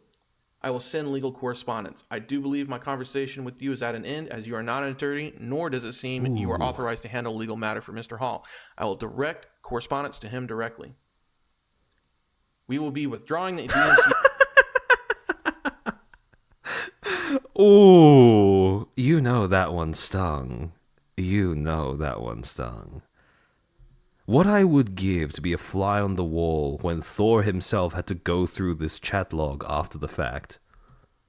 I will send legal correspondence. I do believe my conversation with you is at an end, as you are not an attorney, nor does it seem you are authorized to handle legal matter for Mr. Hall. I will direct correspondence to him directly. We will be withdrawing the DMCA. Ooh, you know that one stung. You know that one stung. What I would give to be a fly on the wall when Thor himself had to go through this chat log after the fact.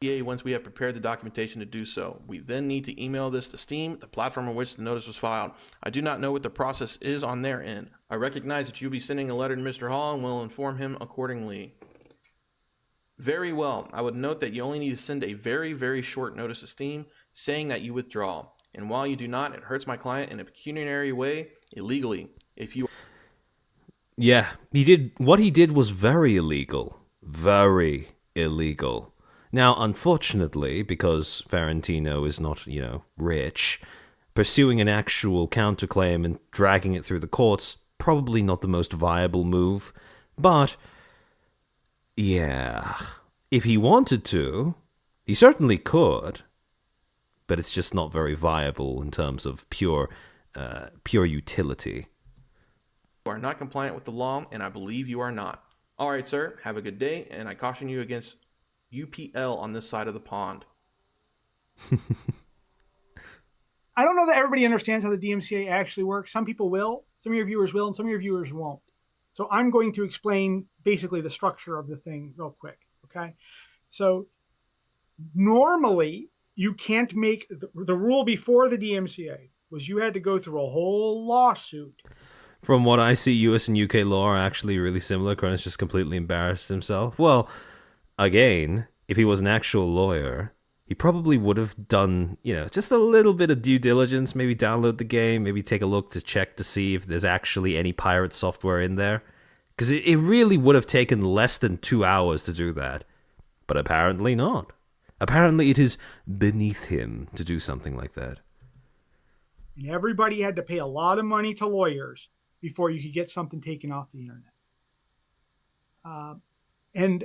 Once we have prepared the documentation to do so. We then need to email this to Steam, the platform on which the notice was filed. I do not know what the process is on their end. I recognize that you'll be sending a letter to Mr. Hall and will inform him accordingly. Very well. I would note that you only need to send a very, very short notice to Steam saying that you withdraw. And while you do not, it hurts my client in a pecuniary way, illegally. If you... Yeah, he did. What he did was very illegal. Very illegal. Now, unfortunately, because Ferentino is not, rich, pursuing an actual counterclaim and dragging it through the courts, probably not the most viable move. But, yeah, if he wanted to, he certainly could. But it's just not very viable in terms of pure utility. You are not compliant with the law, and I believe you are not. All right, sir, have a good day, and I caution you against UPL on this side of the pond. I don't know that everybody understands how the DMCA actually works. Some people will, some of your viewers will, and some of your viewers won't. So I'm going to explain basically the structure of the thing real quick, okay? So normally, you can't make, the rule before the DMCA was you had to go through a whole lawsuit. From what I see, US and UK law are actually really similar. Cronus just completely embarrassed himself. Well, again, if he was an actual lawyer, he probably would have done, just a little bit of due diligence, maybe download the game, maybe take a look to check to see if there's actually any pirate software in there. Because it really would have taken less than 2 hours to do that. But apparently not. Apparently it is beneath him to do something like that. And everybody had to pay a lot of money to lawyers before you could get something taken off the internet. And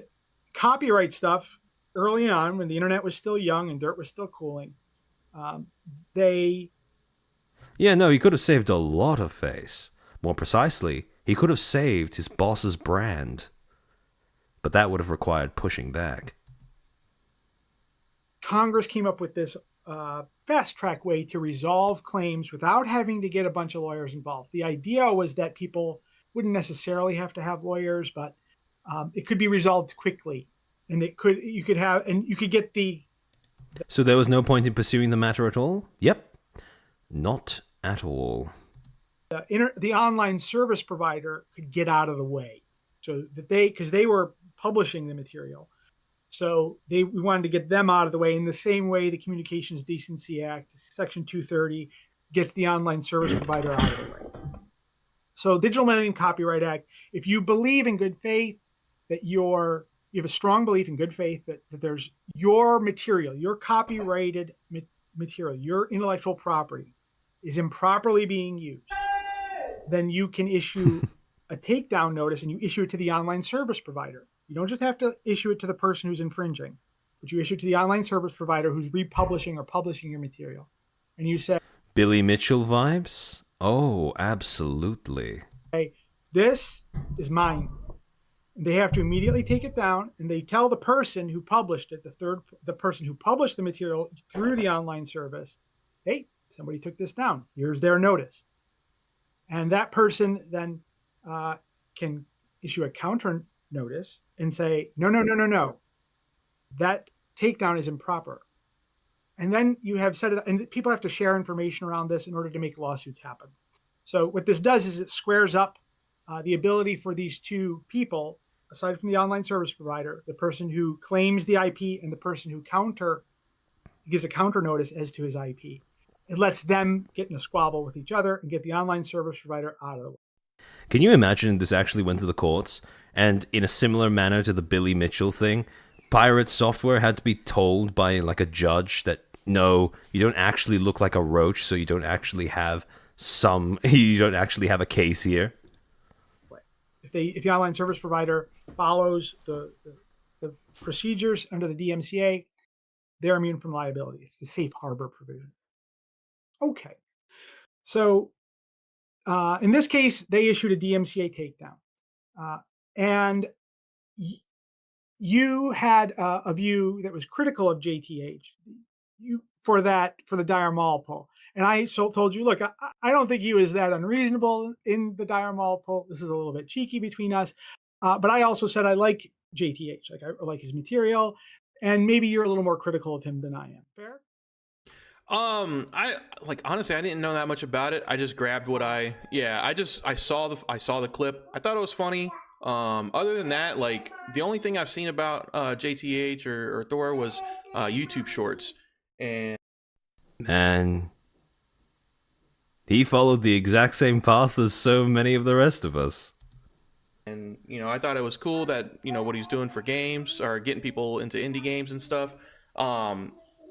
copyright stuff, early on, when the internet was still young and dirt was still cooling, he could have saved a lot of face. More precisely, he could have saved his boss's brand. But that would have required pushing back. Congress came up with this fast-track way to resolve claims without having to get a bunch of lawyers involved. The idea was that people wouldn't necessarily have to have lawyers, but it could be resolved quickly, and you could get the. So there was no point in pursuing the matter at all? Yep, not at all. The online service provider could get out of the way, so that because they were publishing the material. So we wanted to get them out of the way in the same way the Communications Decency Act, Section 230, gets the online service provider out of the way. So Digital Millennium Copyright Act, if you believe in good faith, that you have a strong belief in good faith that there's your material, your copyrighted material, your intellectual property is improperly being used, then you can issue a takedown notice and you issue it to the online service provider. You don't just have to issue it to the person who's infringing, but you issue it to the online service provider who's republishing or publishing your material. And you say, Billy Mitchell vibes? Oh, absolutely. Hey, this is mine. And they have to immediately take it down, and they tell the person who published it, the person who published the material through the online service, hey, somebody took this down. Here's their notice. And that person then can issue a counter notice and say, no. That takedown is improper. And then you have set it up, and people have to share information around this in order to make lawsuits happen. So what this does is it squares up the ability for these two people, aside from the online service provider, the person who claims the IP and the person who gives a counter notice as to his IP. It lets them get in a squabble with each other and get the online service provider out of the way. Can you imagine this actually went to the courts, and in a similar manner to the Billy Mitchell thing, pirate software had to be told by like a judge that no, you don't actually look like a roach, so you don't actually have a case here? If the online service provider follows the procedures under the DMCA, they're immune from liability. It's the safe harbor provision. Okay. So in this case, they issued a DMCA takedown. And you had a view that was critical of JTH for the Dire Mall poll. And I told you, look, I don't think he was that unreasonable in the Dire Mall poll. This is a little bit cheeky between us. But I also said I like JTH, like I like his material. And maybe you're a little more critical of him than I am. Fair? I like honestly, I didn't know that much about it. I just grabbed what I saw the clip. I thought it was funny. Other than that, like the only thing I've seen about JTH or Thor was YouTube shorts, and Man, he followed the exact same path as so many of the rest of us. and I thought it was cool that what he's doing for games or getting people into indie games and stuff.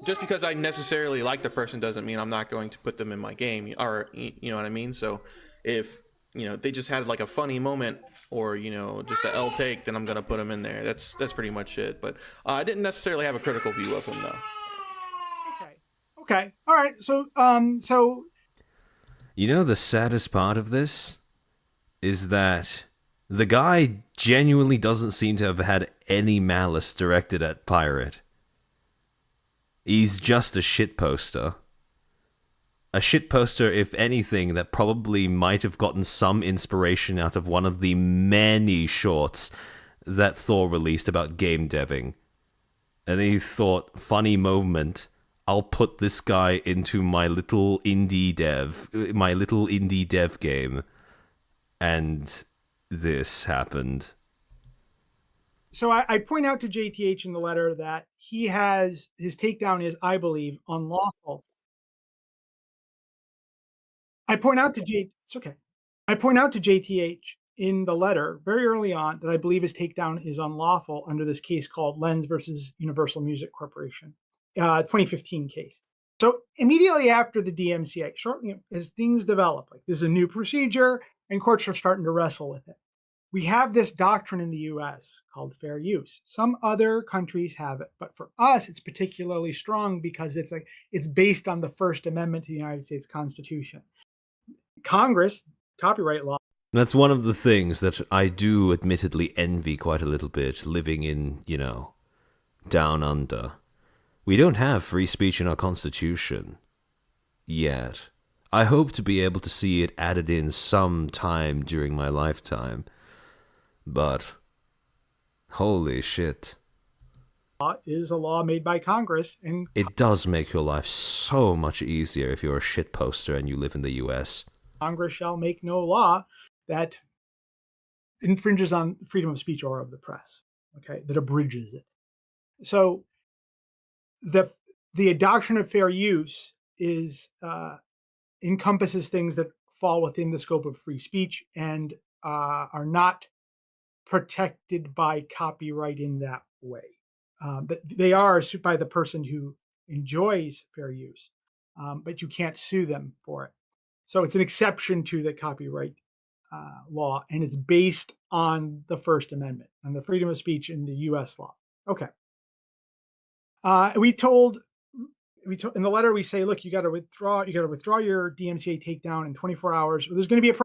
Just because I necessarily like the person doesn't mean I'm not going to put them in my game, or you know what I mean. So if they just had like a funny moment or just a L take, then I'm gonna put them in there. That's pretty much it. But I didn't necessarily have a critical view of him though. Okay. All right. So The saddest part of this is that the guy genuinely doesn't seem to have had any malice directed at Pirate. He's just a shitposter. A shitposter, if anything, that probably might have gotten some inspiration out of one of the many shorts that Thor released about game deving. And he thought, funny moment, I'll put this guy into my little indie dev game. And this happened. So I point out to JTH in the letter that his takedown is, I believe, unlawful. I point out to JTH in the letter very early on that I believe his takedown is unlawful under this case called Lens versus Universal Music Corporation, 2015 case. So immediately after the DMCA, shortly as things develop, like there's a new procedure and courts are starting to wrestle with it. We have this doctrine in the US called fair use. Some other countries have it, but for us, it's particularly strong because it's based on the First Amendment to the United States Constitution. Congress, copyright law. That's one of the things that I do admittedly envy quite a little bit, living in, down under. We don't have free speech in our Constitution. Yet. I hope to be able to see it added in some time during my lifetime. But, holy shit. Law is a law made by Congress. And it does make your life so much easier if you're a shitposter and you live in the US. Congress shall make no law that infringes on freedom of speech or of the press, okay, that abridges it. So the adoption of fair use encompasses things that fall within the scope of free speech and are not protected by copyright in that way. But they are sued by the person who enjoys fair use, but you can't sue them for it. So it's an exception to the copyright law, and it's based on the First Amendment and the freedom of speech in the U.S. law. Okay. We told in the letter, we say, look, you got to withdraw your DMCA takedown in 24 hours. There's going to be a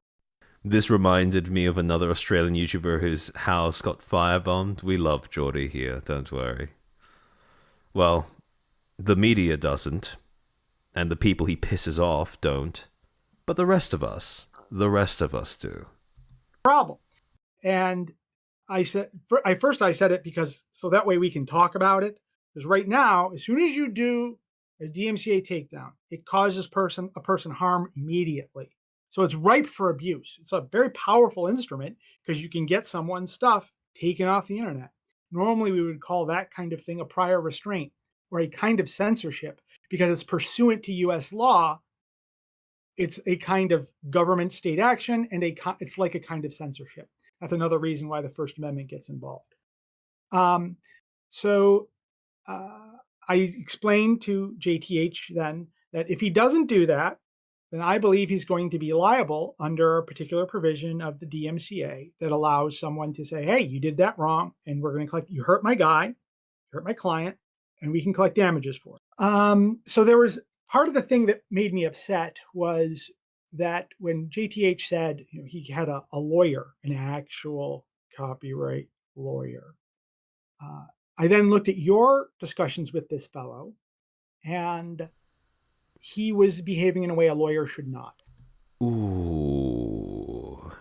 This reminded me of another Australian YouTuber whose house got firebombed. We love Geordie here, don't worry. Well, the media doesn't, and the people he pisses off don't, but the rest of us do. Problem. And I said it because so that way we can talk about it. Because right now, as soon as you do a DMCA takedown, it causes a person harm immediately. So it's ripe for abuse. It's a very powerful instrument because you can get someone's stuff taken off the internet. Normally, we would call that kind of thing a prior restraint or a kind of censorship because it's pursuant to U.S. law. It's a kind of government state action, and it's like a kind of censorship. That's another reason why the First Amendment gets involved. So I explained to JTH then that if he doesn't do that, then I believe he's going to be liable under a particular provision of the DMCA that allows someone to say, hey, you did that wrong, and we're going to collect, you hurt my guy, you hurt my client, and we can collect damages for it. So there was part of the thing that made me upset was that when JTH said he had a lawyer, an actual copyright lawyer, I then looked at your discussions with this fellow, and he was behaving in a way a lawyer should not. Ooh.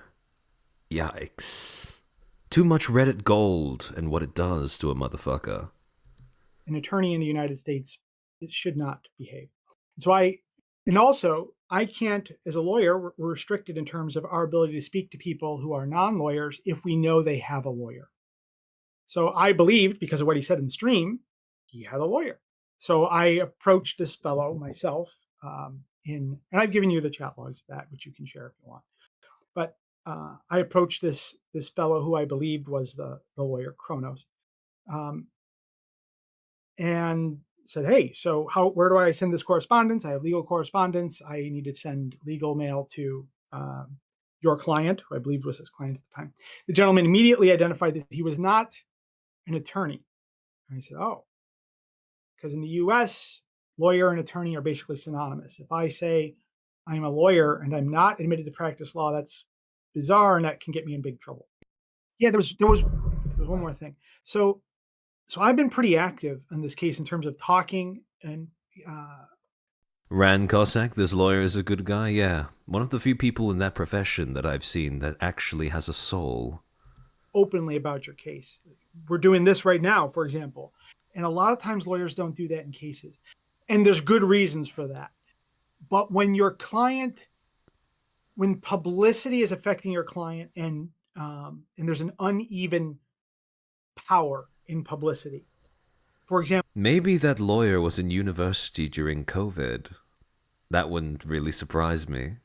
Yikes. Too much Reddit gold and what it does to a motherfucker. An attorney in the United States, it should not behave. So I can't, as a lawyer, we're restricted in terms of our ability to speak to people who are non-lawyers if we know they have a lawyer. So I believed, because of what he said in the stream, he had a lawyer. So I approached this fellow myself, and I've given you the chat logs of that, which you can share if you want. But I approached this fellow who I believed was the lawyer, Kronos, and said, hey, so where do I send this correspondence? I have legal correspondence. I need to send legal mail to your client, who I believe was his client at the time. The gentleman immediately identified that he was not an attorney. And I said, oh, because in the US, lawyer and attorney are basically synonymous. If I say I'm a lawyer and I'm not admitted to practice law, that's bizarre, and that can get me in big trouble. Yeah, there was one more thing. So I've been pretty active in this case in terms of talking and Ran Cossack, this lawyer is a good guy, yeah. One of the few people in that profession that I've seen that actually has a soul. Openly about your case. We're doing this right now, for example. And a lot of times lawyers don't do that in cases. And there's good reasons for that. But when publicity is affecting your client and there's an uneven power in publicity. For example, maybe that lawyer was in university during COVID. That wouldn't really surprise me.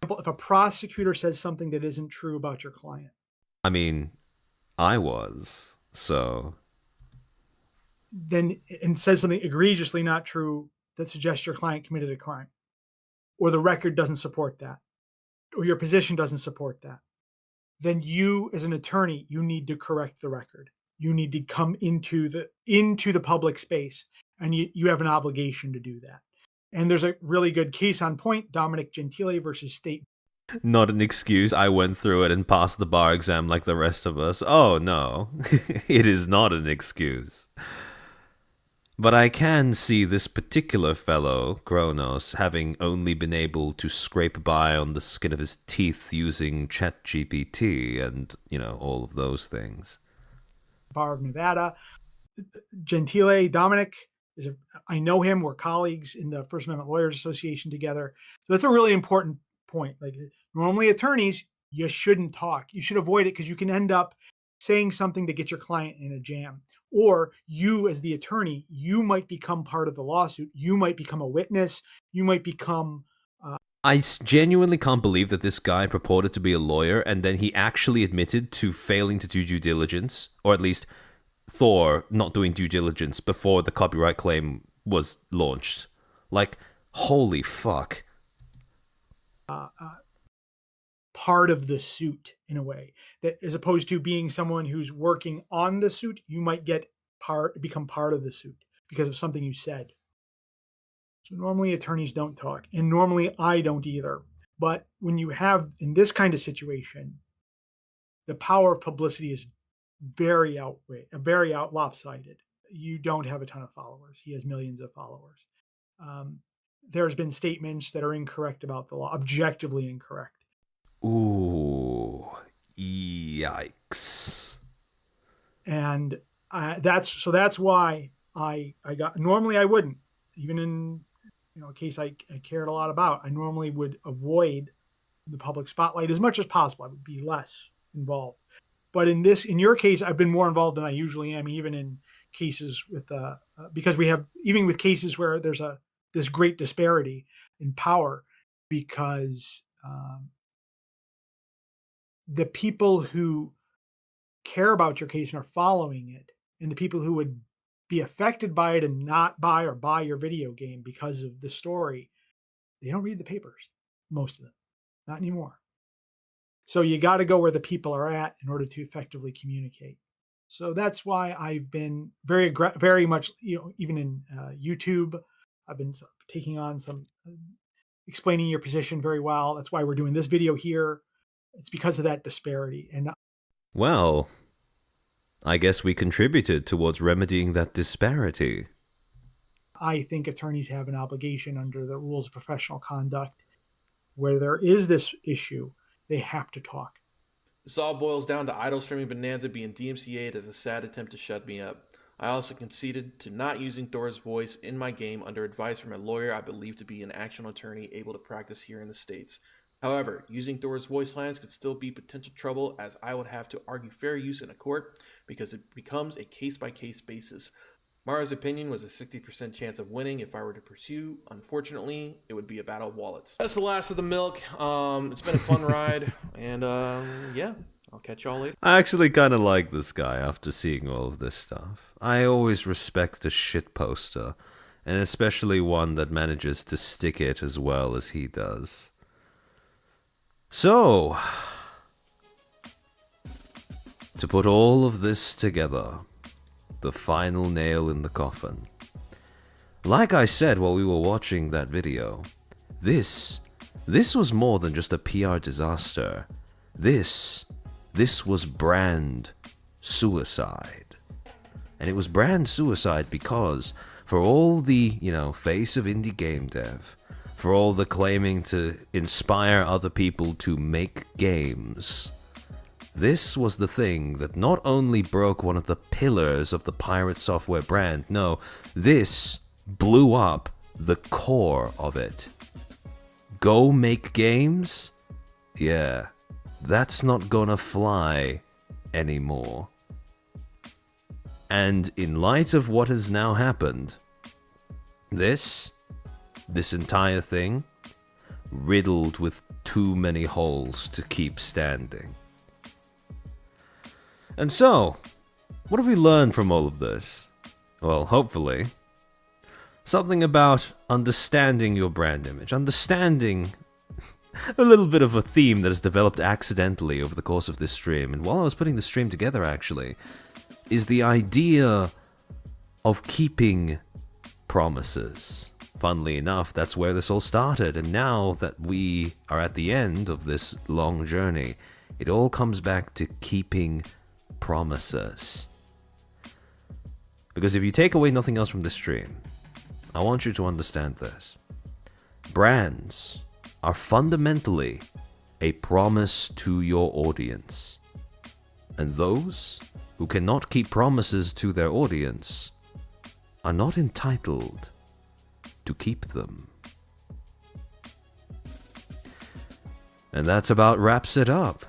If a prosecutor says something that isn't true about your client. I mean, I was, so. Then, and says something egregiously not true that suggests your client committed a crime, or the record doesn't support that, or your position doesn't support that, then you, as an attorney, you need to correct the record. You need to come into the public space, and you have an obligation to do that. And there's a really good case on point, Dominic Gentile versus State. Not an excuse. I went through it and passed the bar exam like the rest of us. Oh, no. It is not an excuse. But I can see this particular fellow, Kronos, having only been able to scrape by on the skin of his teeth using ChatGPT and, all of those things. Bar of Nevada. Gentile, Dominic, I know him. We're colleagues in the First Amendment Lawyers Association together. So that's a really important point. Like, normally attorneys, you shouldn't talk. You should avoid it because you can end up saying something to get your client in a jam. Or you, as the attorney, you might become part of the lawsuit. You might become a witness. You might become... I genuinely can't believe that this guy purported to be a lawyer and then he actually admitted to failing to do due diligence, or at least Thor not doing due diligence before the copyright claim was launched. Like, holy fuck. Part of the suit in a way that, as opposed to being someone who's working on the suit, you might become part of the suit because of something you said. So normally attorneys don't talk, and normally I don't either. But when you have, in this kind of situation, the power of publicity is very lopsided. You don't have a ton of followers. He has millions of followers. There's been statements that are incorrect about the law, objectively incorrect. Ooh, yikes. And that's why I got, normally I wouldn't, even in a case I cared a lot about, I normally would avoid the public spotlight as much as possible. I would be less involved. But in your case, I've been more involved than I usually am, even in cases with, because we have, even with cases where there's this great disparity in power, because the people who care about your case and are following it, and the people who would be affected by it and not buy your video game because of the story, They don't read the papers, most of them, not anymore. So you got to go where the people are at in order to effectively communicate. So that's why I've been very much, even in YouTube, I've been taking on some explaining your position very well. That's why we're doing this video here. It's because of that disparity. And Well, I guess we contributed towards remedying that disparity. I think attorneys have an obligation under the rules of professional conduct where there is this issue, they have to talk. This all boils down to idle streaming bonanza being DMCA'd as a sad attempt to shut me up. I also conceded to not using Thor's voice in my game under advice from a lawyer I believe to be an actual attorney able to practice here in the States. However, using Thor's voice lines could still be potential trouble as I would have to argue fair use in a court because it becomes a case-by-case basis. Mara's opinion was a 60% chance of winning if I were to pursue. Unfortunately, it would be a battle of wallets. That's the last of the milk. It's been a fun ride, and yeah, I'll catch y'all later. I actually kind of like this guy after seeing all of this stuff. I always respect a shit poster, and especially one that manages to stick it as well as he does. So, to put all of this together, the final nail in the coffin. Like I said while we were watching that video, this was more than just a PR disaster. This was brand suicide. And it was brand suicide because for all the, face of indie game dev, for all the claiming to inspire other people to make games, this was the thing that not only broke one of the pillars of the pirate software brand, no, this blew up the core of it. Go make games? Yeah, that's not gonna fly anymore. And in light of what has now happened, this entire thing, riddled with too many holes to keep standing. And so, what have we learned from all of this? Well, hopefully, something about understanding your brand image, understanding a little bit of a theme that has developed accidentally over the course of this stream, and while I was putting the stream together actually, is the idea of keeping promises. Funnily enough, that's where this all started, and now that we are at the end of this long journey, it all comes back to keeping promises. Because if you take away nothing else from this stream, I want you to understand this. Brands are fundamentally a promise to your audience. And those who cannot keep promises to their audience are not entitled to keep them. And that about wraps it up.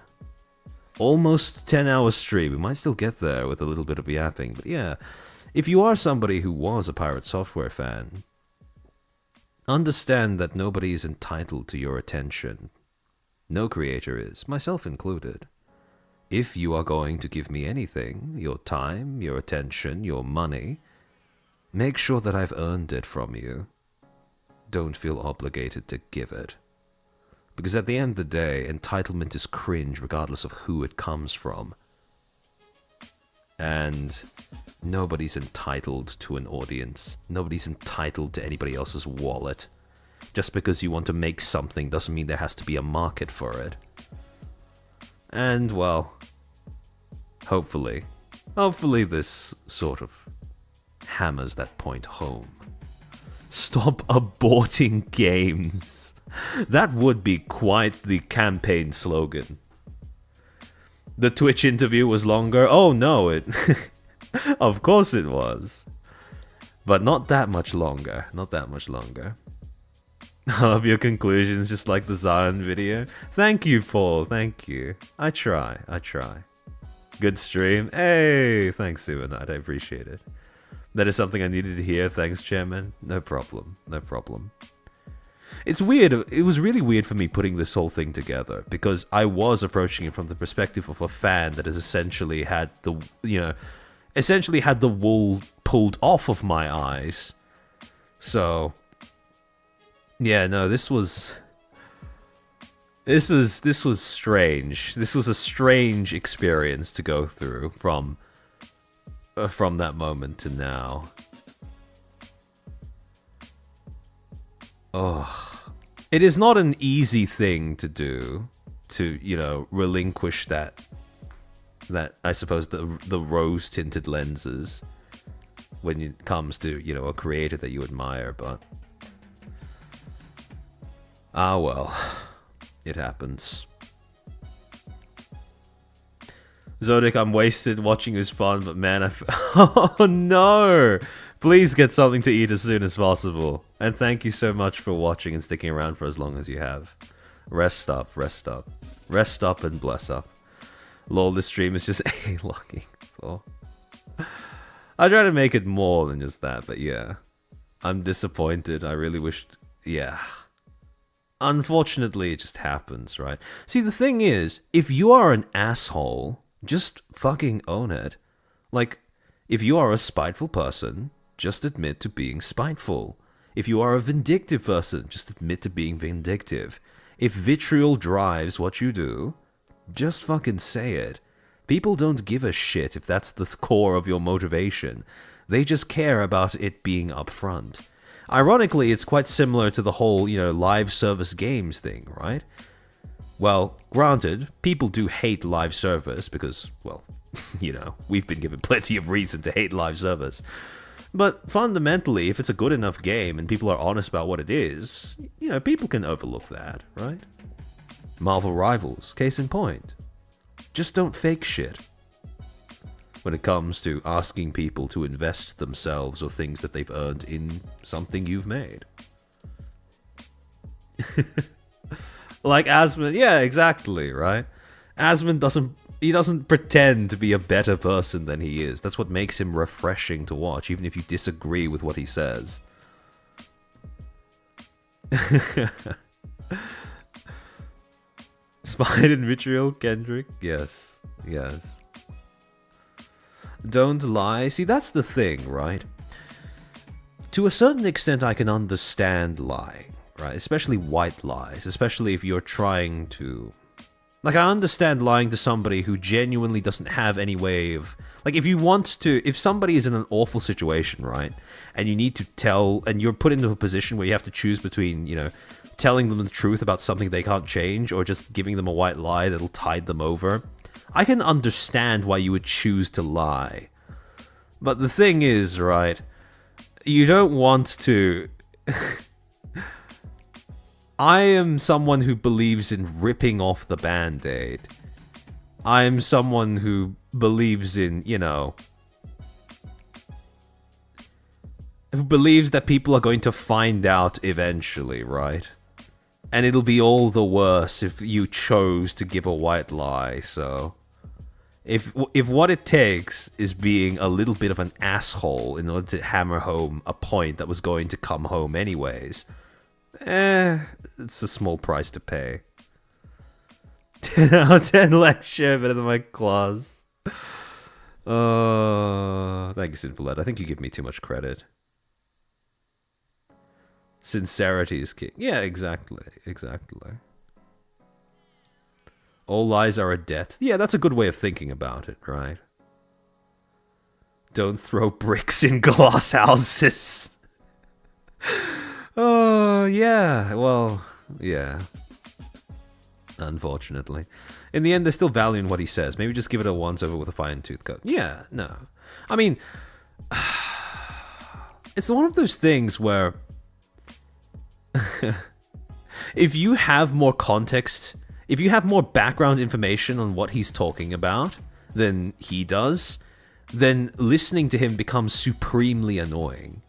Almost 10-hour stream. We might still get there with a little bit of yapping, but yeah. If you are somebody who was a Pirate Software fan, understand that nobody is entitled to your attention. No creator is, myself included. If you are going to give me anything, your time, your attention, your money, make sure that I've earned it from you. Don't feel obligated to give it. Because at the end of the day, entitlement is cringe regardless of who it comes from. And nobody's entitled to an audience. Nobody's entitled to anybody else's wallet. Just because you want to make something doesn't mean there has to be a market for it. And, well, hopefully this sort of hammers that point home. Stop aborting games. That would be quite the campaign slogan. The Twitch interview was longer. Oh no, it... Of course it was. But not that much longer. Not that much longer. I love your conclusions, just like the Zion video. Thank you, Paul. Thank you. I try. Good stream. Hey, thanks, Sumanite. I appreciate it. That is something I needed to hear. Thanks, Chairman. No problem. It's weird. It was really weird for me putting this whole thing together because I was approaching it from the perspective of a fan that has essentially had the wool pulled off of my eyes. So, Yeah, no, this was strange. This was a strange experience to go through from that moment to now. Oh, it is not an easy thing to do, to, you know, relinquish that I suppose the rose tinted lenses when it comes to, you know, a creator that you admire, but ah well, it happens. Zodic, I'm wasted, watching is fun, but man, oh no! Please get something to eat as soon as possible. And thank you so much for watching and sticking around for as long as you have. Rest up, rest up. Rest up and bless up. Lol, this stream is just A-locking. Thor. I try to make it more than just that, but yeah. I'm disappointed. I really wished... Yeah. Unfortunately, it just happens, right? See, the thing is, if you are an asshole, just fucking own it. Like, if you are a spiteful person, just admit to being spiteful. If you are a vindictive person, just admit to being vindictive. If vitriol drives what you do, just fucking say it. People don't give a shit if that's the core of your motivation. They just care about it being upfront. Ironically, it's quite similar to the whole, you know, live service games thing, right? Well, granted, people do hate live service because, well, you know, we've been given plenty of reason to hate live service. But fundamentally, if it's a good enough game and people are honest about what it is, you know, people can overlook that, right? Marvel Rivals, case in point. Just don't fake shit when it comes to asking people to invest themselves or things that they've earned in something you've made. Like Asmund, yeah, exactly, right? Asmund doesn't pretend to be a better person than he is. That's what makes him refreshing to watch, even if you disagree with what he says. Spine and vitriol, Kendrick? Yes, yes. Don't lie. See, that's the thing, right? To a certain extent, I can understand lying, right? Especially white lies, especially if you're trying to... Like, I understand lying to somebody who genuinely doesn't have any way of... Like, if somebody is in an awful situation, right? And you need to tell... And you're put into a position where you have to choose between, you know, telling them the truth about something they can't change or just giving them a white lie that'll tide them over. I can understand why you would choose to lie. But the thing is, right, you don't want to... I am someone who believes in ripping off the Band-Aid. I am someone who believes in, you know... who believes that people are going to find out eventually, right? And it'll be all the worse if you chose to give a white lie, so... If what it takes is being a little bit of an asshole in order to hammer home a point that was going to come home anyways, it's a small price to pay. 10 out of 10 lecture, better than my claws. Thank you, Sinfulette. I think you give me too much credit. Sincerity is king. Yeah, exactly. All lies are a debt. Yeah, that's a good way of thinking about it, right? Don't throw bricks in glass houses. Oh, yeah. Well, yeah. Unfortunately. In the end, there's still value in what he says. Maybe just give it a once-over with a fine-tooth comb. Yeah, no. I mean, it's one of those things where if you have more context... If you have more background information on what he's talking about than he does, then listening to him becomes supremely annoying.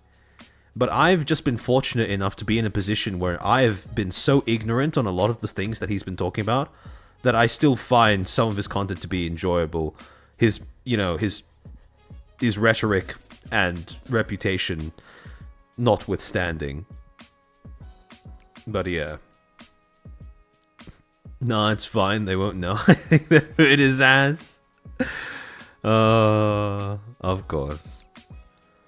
But I've just been fortunate enough to be in a position where I've been so ignorant on a lot of the things that he's been talking about that I still find some of his content to be enjoyable. His rhetoric and reputation notwithstanding. But yeah. No, it's fine. They won't know. I think they put his ass. Of course.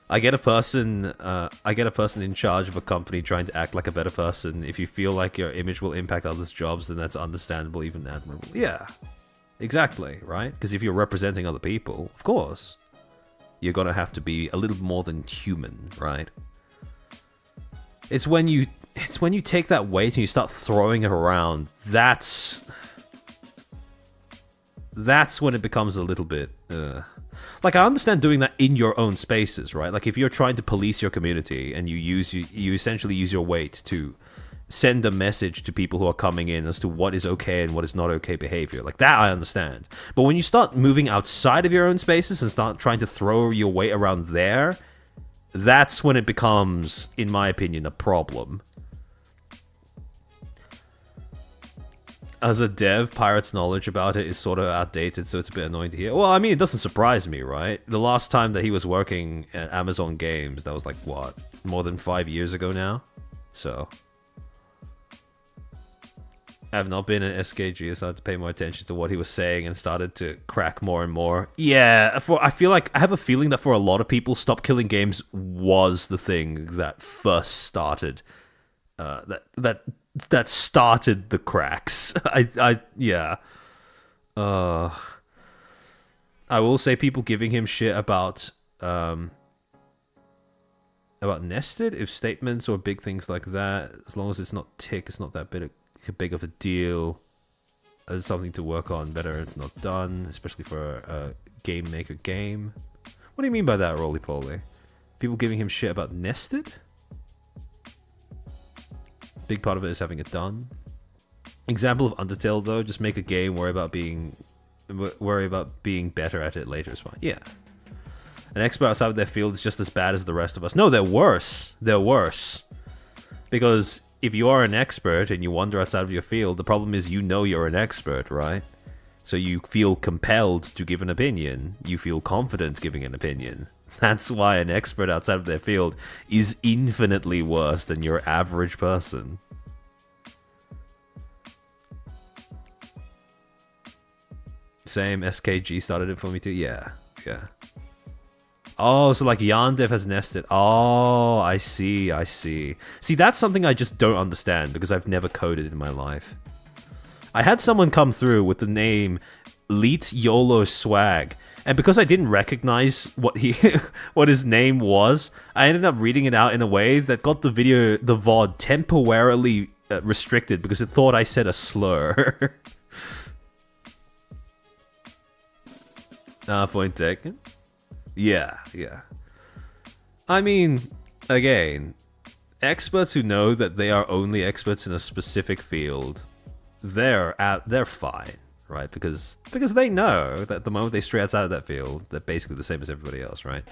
I get a person in charge of a company trying to act like a better person. If you feel like your image will impact others' jobs, then that's understandable, even admirable. Yeah, exactly, right? Because if you're representing other people, of course, you're gonna have to be a little more than human, right? It's when you take that weight and you start throwing it around. That's when it becomes a little bit. Like, I understand doing that in your own spaces, right? Like, if you're trying to police your community and you essentially use your weight to send a message to people who are coming in as to what is okay and what is not okay behavior, like that I understand. But when you start moving outside of your own spaces and start trying to throw your weight around there, that's when it becomes, in my opinion, a problem. As a dev, Pirate's knowledge about it is sort of outdated, so it's a bit annoying to hear. Well, I mean, it doesn't surprise me, right? The last time that he was working at Amazon Games, that was like, what, more than 5 years ago now? So, I have not been an SKG, so I had to pay more attention to what he was saying and started to crack more and more. Yeah, I feel like, I have a feeling that for a lot of people, Stop Killing Games was the thing that first started, that started the cracks. Yeah. I will say people giving him shit about nested if statements or big things like that, as long as it's not tick, it's not that big of a deal. There's something to work on. Better if not done, especially for a game maker game. What do you mean by that, Roly Poly? People giving him shit about nested? Big part of it is having it done. Example of Undertale though, just make a game, worry about being better at it later is fine. Yeah. An expert outside of their field is just as bad as the rest of us. No, they're worse. They're worse. Because if you are an expert and you wander outside of your field, the problem is you know you're an expert, right? So you feel compelled to give an opinion. You feel confident giving an opinion. That's why an expert outside of their field is infinitely worse than your average person. Same, SKG started it for me too. Yeah. Oh, so like Yandev has nested. Oh, I see. See, that's something I just don't understand because I've never coded in my life. I had someone come through with the name Leet YOLO Swag, and because I didn't recognize what his name was, I ended up reading it out in a way that got the VOD temporarily restricted because it thought I said a slur. Point taken. Yeah. I mean, again, experts who know that they are only experts in a specific field, they're fine, right? Because they know that the moment they stray outside of that field, they're basically the same as everybody else, right?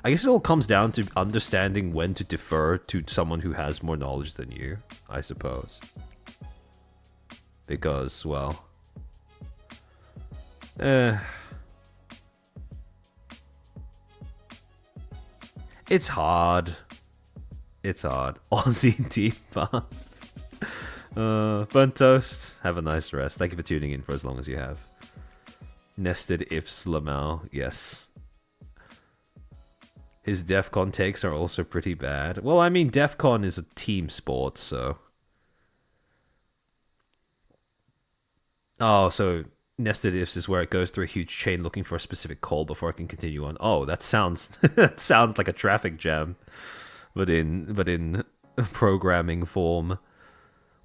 I guess it all comes down to understanding when to defer to someone who has more knowledge than you, I suppose. Because, well, it's hard. Aussie deep buff. Burnt Toast, have a nice rest. Thank you for tuning in for as long as you have. Nested ifs Lamau, yes. His DEF CON takes are also pretty bad. Well, I mean, DEF CON is a team sport, so... Oh, so nested ifs is where it goes through a huge chain looking for a specific call before it can continue on. Oh, that sounds that sounds like a traffic jam, but in programming form.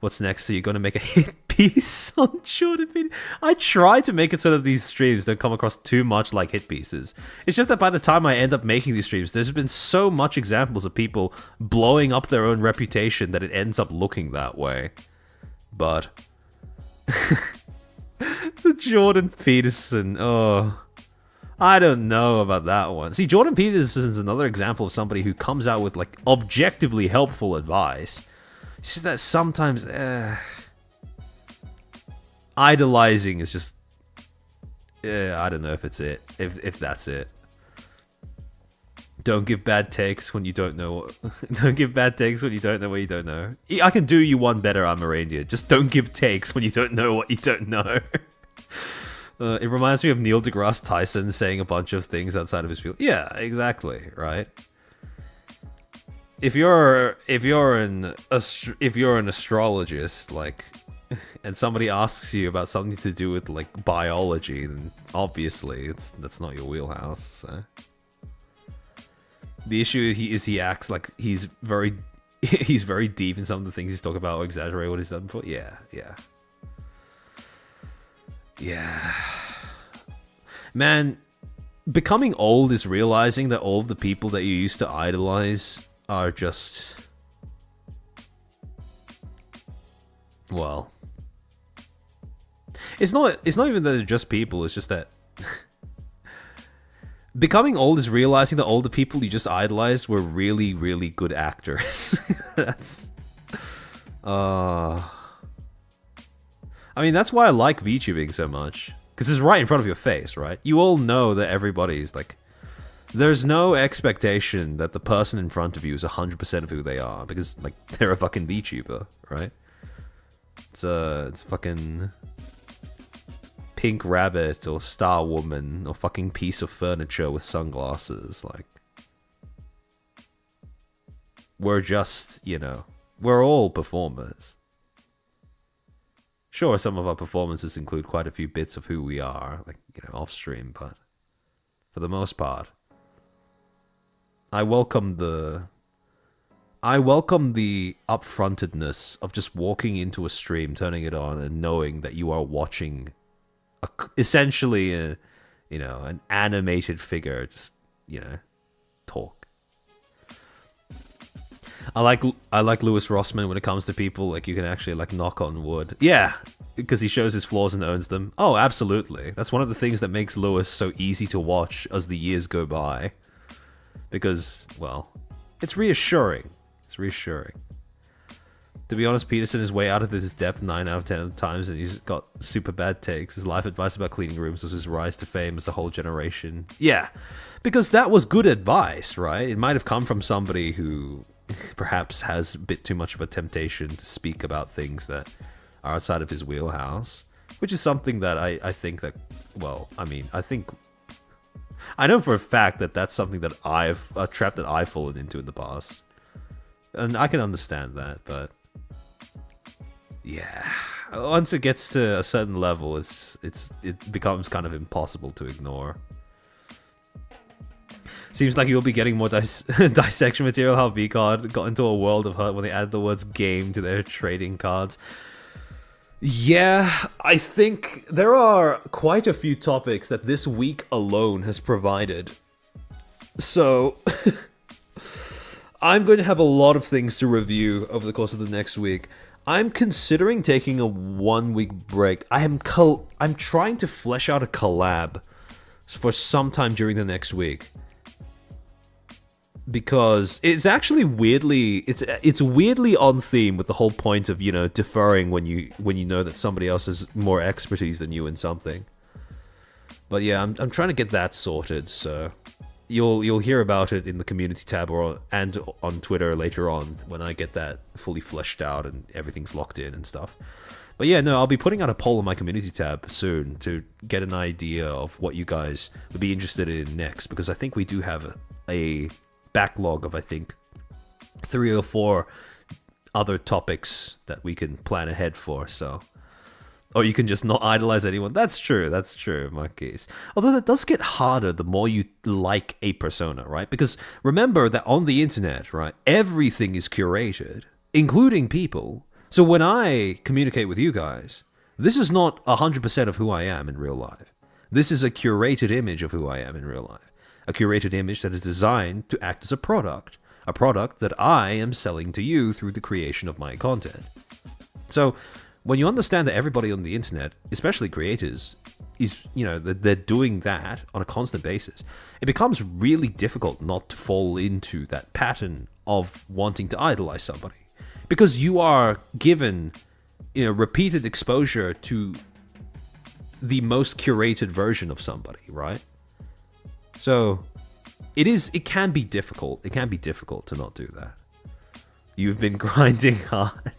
What's next? So you're gonna make a hit piece on short video? I try to make it so that these streams don't come across too much like hit pieces. It's just that by the time I end up making these streams, there's been so much examples of people blowing up their own reputation that it ends up looking that way. But the Jordan Peterson, oh, I don't know about that one. See, Jordan Peterson is another example of somebody who comes out with like objectively helpful advice. It's just that sometimes idolizing is just I don't know if it's it, if that's it. Don't give bad takes when you don't know. Don't give bad takes when you don't know what you don't know. I can do you one better, Amarandia. Just don't give takes when you don't know what you don't know. It reminds me of Neil deGrasse Tyson saying a bunch of things outside of his field. Yeah, exactly, right? if you're an astrologist, like, and somebody asks you about something to do with like biology, then obviously that's not your wheelhouse. So. The issue he acts like he's very deep in some of the things he's talking about, or exaggerate what he's done before. Yeah. Man, becoming old is realizing that all of the people that you used to idolize are just, well, it's not even that they're just people, it's just that becoming old is realizing that all the people you just idolized were really, really good actors. That's I mean, that's why I like VTubing so much. Because it's right in front of your face, right? You all know that everybody's like... There's no expectation that the person in front of you is 100% of who they are. Because, like, they're a fucking VTuber, right? It's a fucking... Pink rabbit or star woman or fucking piece of furniture with sunglasses. Like... We're just, you know... We're all performers. Sure, some of our performances include quite a few bits of who we are, like, you know, off stream, but for the most part, I welcome the upfrontedness of just walking into a stream, turning it on, and knowing that you are watching essentially an animated figure just, you know, talk. I like Louis Rossman when it comes to people, like, you can actually, like, knock on wood. Yeah, because he shows his flaws and owns them. Oh, absolutely. That's one of the things that makes Louis so easy to watch as the years go by. Because, well, it's reassuring. It's reassuring. To be honest, Peterson is way out of his depth 9 out of 10 times, and he's got super bad takes. His life advice about cleaning rooms was his rise to fame as a whole generation. Yeah, because that was good advice, right? It might have come from somebody who... perhaps has a bit too much of a temptation to speak about things that are outside of his wheelhouse, which is something that I think that, well, I mean, I know for a fact that that's something that a trap that I've fallen into in the past, and I can understand that, but yeah, once it gets to a certain level, it becomes kind of impossible to ignore. Seems like you'll be getting more dissection material. How vCard got into a world of hurt when they added the words game to their trading cards. Yeah, I think there are quite a few topics that this week alone has provided. So, I'm going to have a lot of things to review over the course of the next week. I'm considering taking a 1 week break. I'm trying to flesh out a collab for some time during the next week. Because it's actually weirdly it's weirdly on theme with the whole point of, you know, deferring when you know that somebody else has more expertise than you in something. But yeah, I'm trying to get that sorted, so you'll hear about it in the community tab and on Twitter later on when I get that fully fleshed out and everything's locked in and stuff. But yeah, no, I'll be putting out a poll on my community tab soon to get an idea of what you guys would be interested in next, because I think we do have a backlog of, I think, 3 or 4 other topics that we can plan ahead for, so... Or you can just not idolize anyone. That's true, in my case. Although that does get harder the more you like a persona, right? Because remember that on the internet, right, everything is curated, including people. So when I communicate with you guys, this is not 100% of who I am in real life. This is a curated image of who I am in real life. A curated image that is designed to act as a product that I am selling to you through the creation of my content. So, when you understand that everybody on the internet, especially creators, is, you know, they're doing that on a constant basis, it becomes really difficult not to fall into that pattern of wanting to idolize somebody. Because you are given, you know, repeated exposure to the most curated version of somebody, right? So, it can be difficult. It can be difficult to not do that. You've been grinding hard.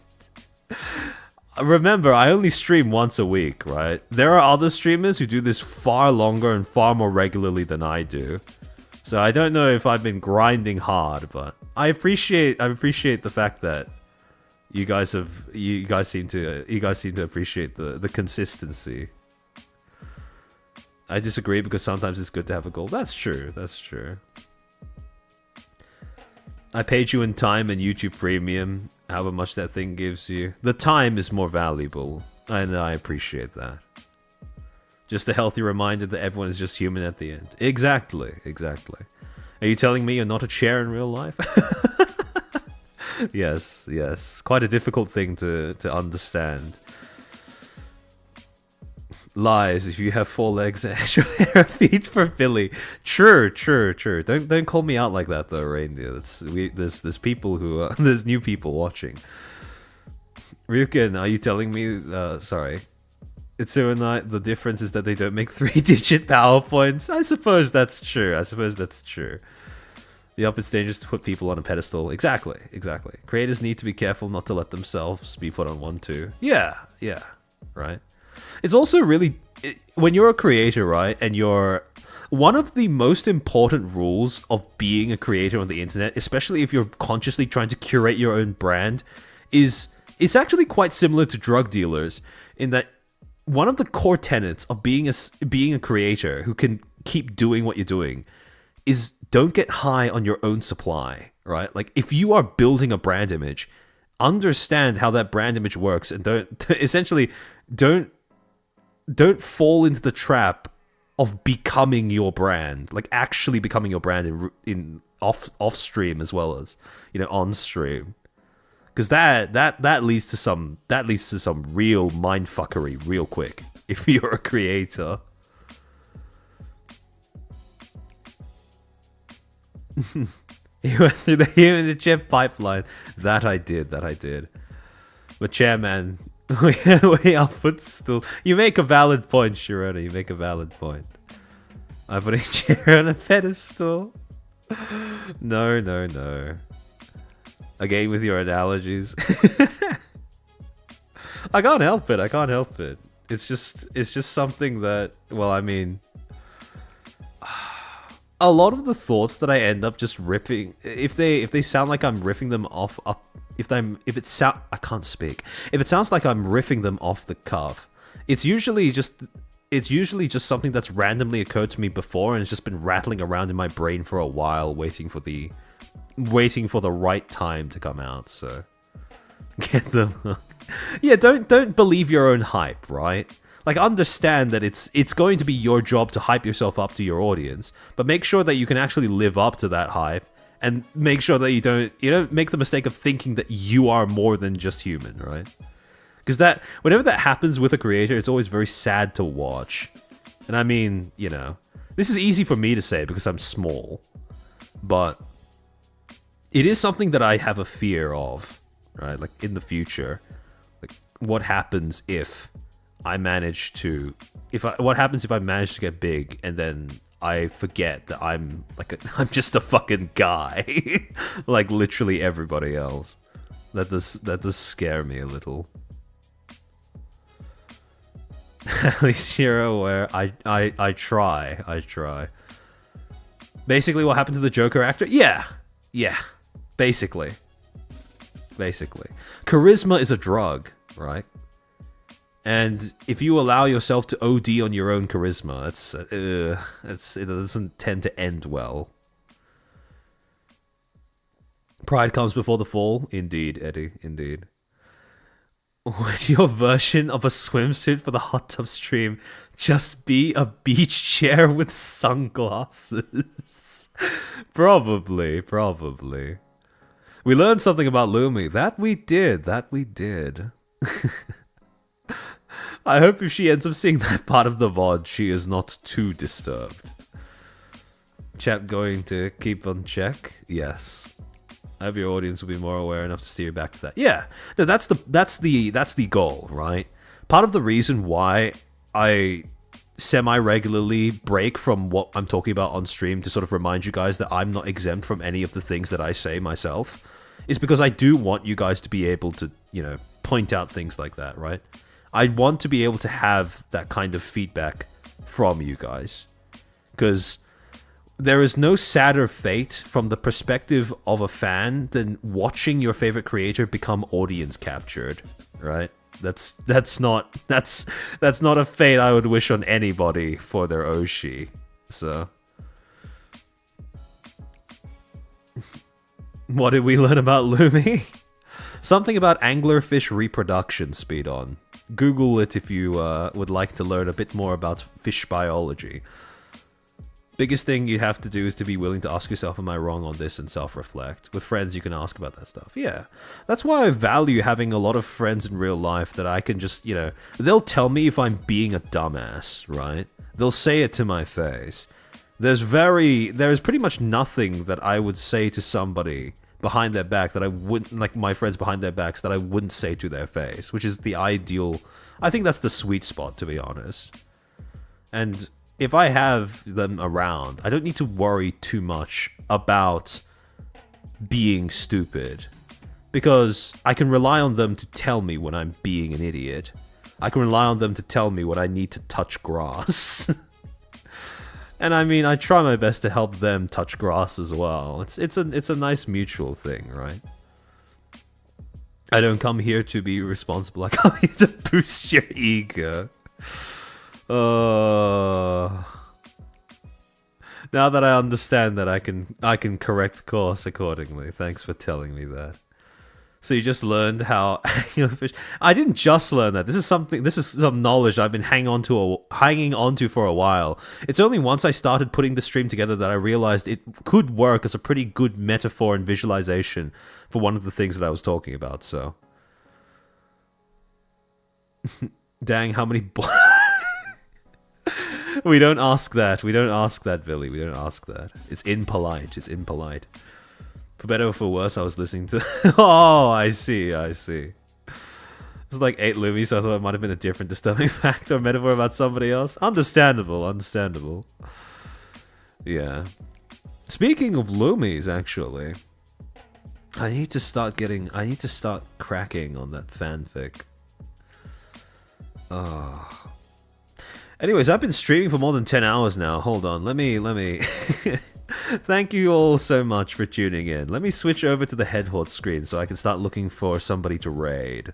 Remember, I only stream once a week, right? There are other streamers who do this far longer and far more regularly than I do. So I don't know if I've been grinding hard, but I appreciate the fact that you guys seem to appreciate the consistency. I disagree because sometimes it's good to have a goal. That's true. That's true. I paid you in time and YouTube Premium, however much that thing gives you. The time is more valuable, and I appreciate that. Just a healthy reminder that everyone is just human at the end. Exactly, exactly. Are you telling me you're not a chair in real life? Yes, yes. Quite a difficult thing to understand. Lies, if you have 4 legs and extra pair of feet for Billy. True, true, true. Don't call me out like that though, reindeer. There's people who there's new people watching. Ryukin, are you telling me sorry. Itsu and I, the difference is that they don't make 3-digit PowerPoints. I suppose that's true. The it's dangerous to put people on a pedestal. Exactly, exactly. Creators need to be careful not to let themselves be put on one too. Yeah, right. It's also really, when you're a creator, right, and you're, one of the most important rules of being a creator on the internet, especially if you're consciously trying to curate your own brand, is it's actually quite similar to drug dealers in that one of the core tenets of being a creator who can keep doing what you're doing is don't get high on your own supply, right? Like, if you are building a brand image, understand how that brand image works and don't fall into the trap of becoming your brand, like actually becoming your brand in off stream as well as, you know, on stream, because that leads to some real mindfuckery real quick if you're a creator. You went through the human chip pipeline. That I did. But chairman, we are Footstool. You make a valid point, Sharona. You make a valid point. I'm putting chair on a pedestal. No. Again with your analogies. I can't help it. It's just something that, well, I mean, a lot of the thoughts that I end up just ripping, if they sound like I'm riffing them off, if it sounds like I'm riffing them off the cuff, it's usually just something that's randomly occurred to me before and it's just been rattling around in my brain for a while, waiting for the right time to come out. So get them. Yeah, don't believe your own hype, right? Like, understand that it's going to be your job to hype yourself up to your audience, but make sure that you can actually live up to that hype, and make sure that you don't make the mistake of thinking that you are more than just human, right? Because whenever that happens with a creator, it's always very sad to watch. And I mean, you know, this is easy for me to say because I'm small, but it is something that I have a fear of, right? Like, in the future, like, what happens if I manage to get big and then I forget that I'm just a fucking guy, like literally everybody else. That does scare me a little. At least you're aware. I try. Basically, what happened to the Joker actor? Yeah. Basically. Charisma is a drug, right? And if you allow yourself to OD on your own charisma, it doesn't tend to end well. Pride comes before the fall. Indeed, Eddie, indeed. Would your version of a swimsuit for the hot tub stream just be a beach chair with sunglasses? Probably. We learned something about Lumi. That we did. I hope if she ends up seeing that part of the VOD, she is not too disturbed. Chap going to keep on check? Yes. I hope your audience will be more aware enough to steer back to that. Yeah, no, that's the goal, right? Part of the reason why I semi-regularly break from what I'm talking about on stream to sort of remind you guys that I'm not exempt from any of the things that I say myself is because I do want you guys to be able to, you know, point out things like that, right? I want to be able to have that kind of feedback from you guys. Because there is no sadder fate from the perspective of a fan than watching your favorite creator become audience captured, right? That's not a fate I would wish on anybody for their Oshi. So what did we learn about Lumi? Something about anglerfish reproduction, speed on. Google it if you would like to learn a bit more about fish biology. Biggest thing you have to do is to be willing to ask yourself, am I wrong on this, and self-reflect. With friends, you can ask about that stuff. Yeah. That's why I value having a lot of friends in real life that I can just, they'll tell me if I'm being a dumbass, right? They'll say it to my face. There's pretty much nothing that I would say to somebody behind their back that I wouldn't, like my friends behind their backs, that I wouldn't say to their face, which is the ideal. I think that's the sweet spot, to be honest. And if I have them around, I don't need to worry too much about being stupid, because I can rely on them to tell me when I'm being an idiot. I can rely on them to tell me when I need to touch grass. And I mean, I try my best to help them touch grass as well. It's a nice mutual thing, right? I don't come here to be responsible. I come here to boost your ego. Now that I understand that, I can correct course accordingly. Thanks for telling me that. So you just learned how anglerfish. I didn't just learn that. This is some knowledge I've been hanging on to for a while. It's only once I started putting the stream together that I realized it could work as a pretty good metaphor and visualization for one of the things that I was talking about. So, dang, how many? We don't ask that. We don't ask that, Billy. We don't ask that. It's impolite. It's impolite. For better or for worse, I was listening to... Oh, I see. It's like 8 Lumi, so I thought it might have been a different disturbing fact or metaphor about somebody else. Understandable. Yeah. Speaking of Lumis, actually, I need to start cracking on that fanfic. Oh. Anyways, I've been streaming for more than 10 hours now. Hold on, let me... Thank you all so much for tuning in. Let me switch over to the headhort screen so I can start looking for somebody to raid.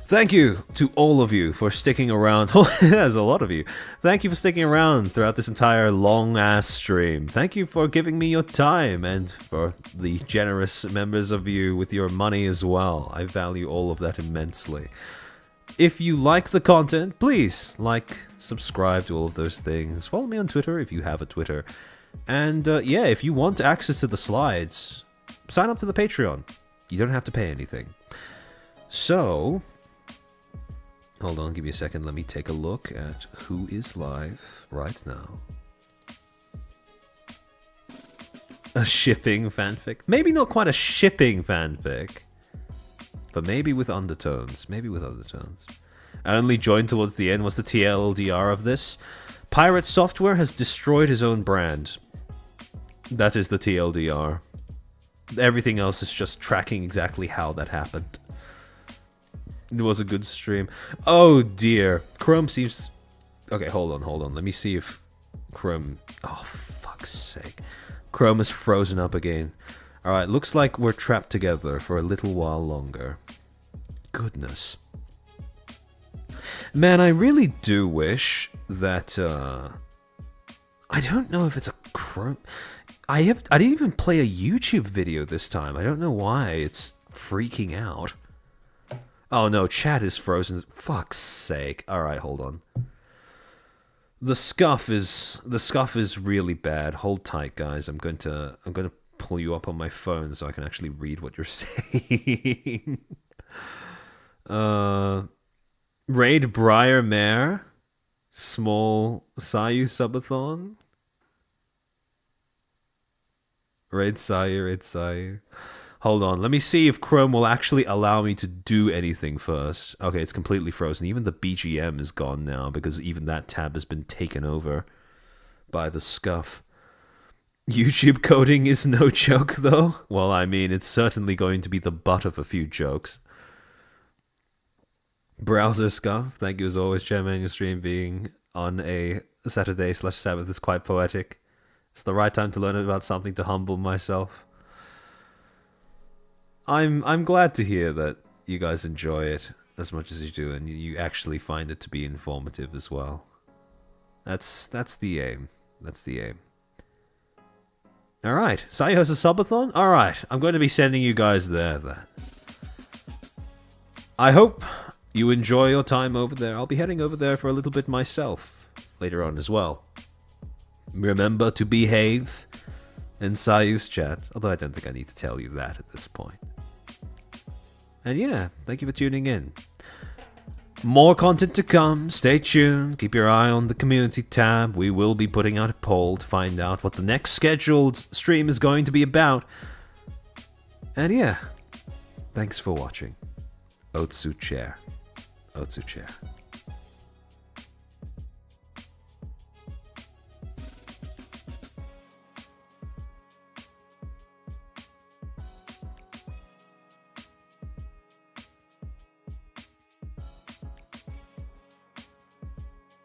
Thank you to all of you for sticking around. There's a lot of you. Thank you for sticking around throughout this entire long-ass stream. Thank you for giving me your time, and for the generous members of you with your money as well. I value all of that immensely. If you like the content, please like, subscribe to all of those things. Follow me on Twitter if you have a Twitter. And yeah, if you want access to the slides, sign up to the Patreon. You don't have to pay anything. So, hold on, give me a second. Let me take a look at who is live right now. A shipping fanfic? Maybe not quite a shipping fanfic. But maybe with undertones. I only joined towards the end. What's the TLDR of this? Pirate Software has destroyed his own brand. That is the TLDR. Everything else is just tracking exactly how that happened. It was a good stream. Oh dear. Chrome seems... Okay, hold on. Let me see if Chrome... Oh, fuck's sake. Chrome is frozen up again. Alright, looks like we're trapped together for a little while longer. Goodness. Man, I really do wish that, I don't know if it's a Chrome... I didn't even play a YouTube video this time. I don't know why it's freaking out. Oh no, chat is frozen. Fuck's sake. Alright, hold on. The scuff is really bad. Hold tight, guys. I'm going to pull you up on my phone so I can actually read what you're saying. Raid Briar Mare. Small Sayu Subathon. Raid Sayu. Hold on, let me see if Chrome will actually allow me to do anything first. Okay, it's completely frozen. Even the BGM is gone now because even that tab has been taken over by the scuff. YouTube coding is no joke, though. Well, I mean, it's certainly going to be the butt of a few jokes. Browser scuff, thank you as always, Chairman, your stream being on a Saturday/Sabbath is quite poetic. It's the right time to learn about something to humble myself. I'm glad to hear that you guys enjoy it as much as you do, and you actually find it to be informative as well. That's the aim. That's the aim. Alright, Sai has a subathon? Alright, I'm going to be sending you guys there then. I hope you enjoy your time over there. I'll be heading over there for a little bit myself later on as well. Remember to behave in Sayu's chat, although I don't think I need to tell you that at this point. And yeah, thank you for tuning in. More content to come. Stay tuned. Keep your eye on the community tab. We will be putting out a poll to find out what the next scheduled stream is going to be about. And yeah, thanks for watching. Otsu Chair. Otsu Chair.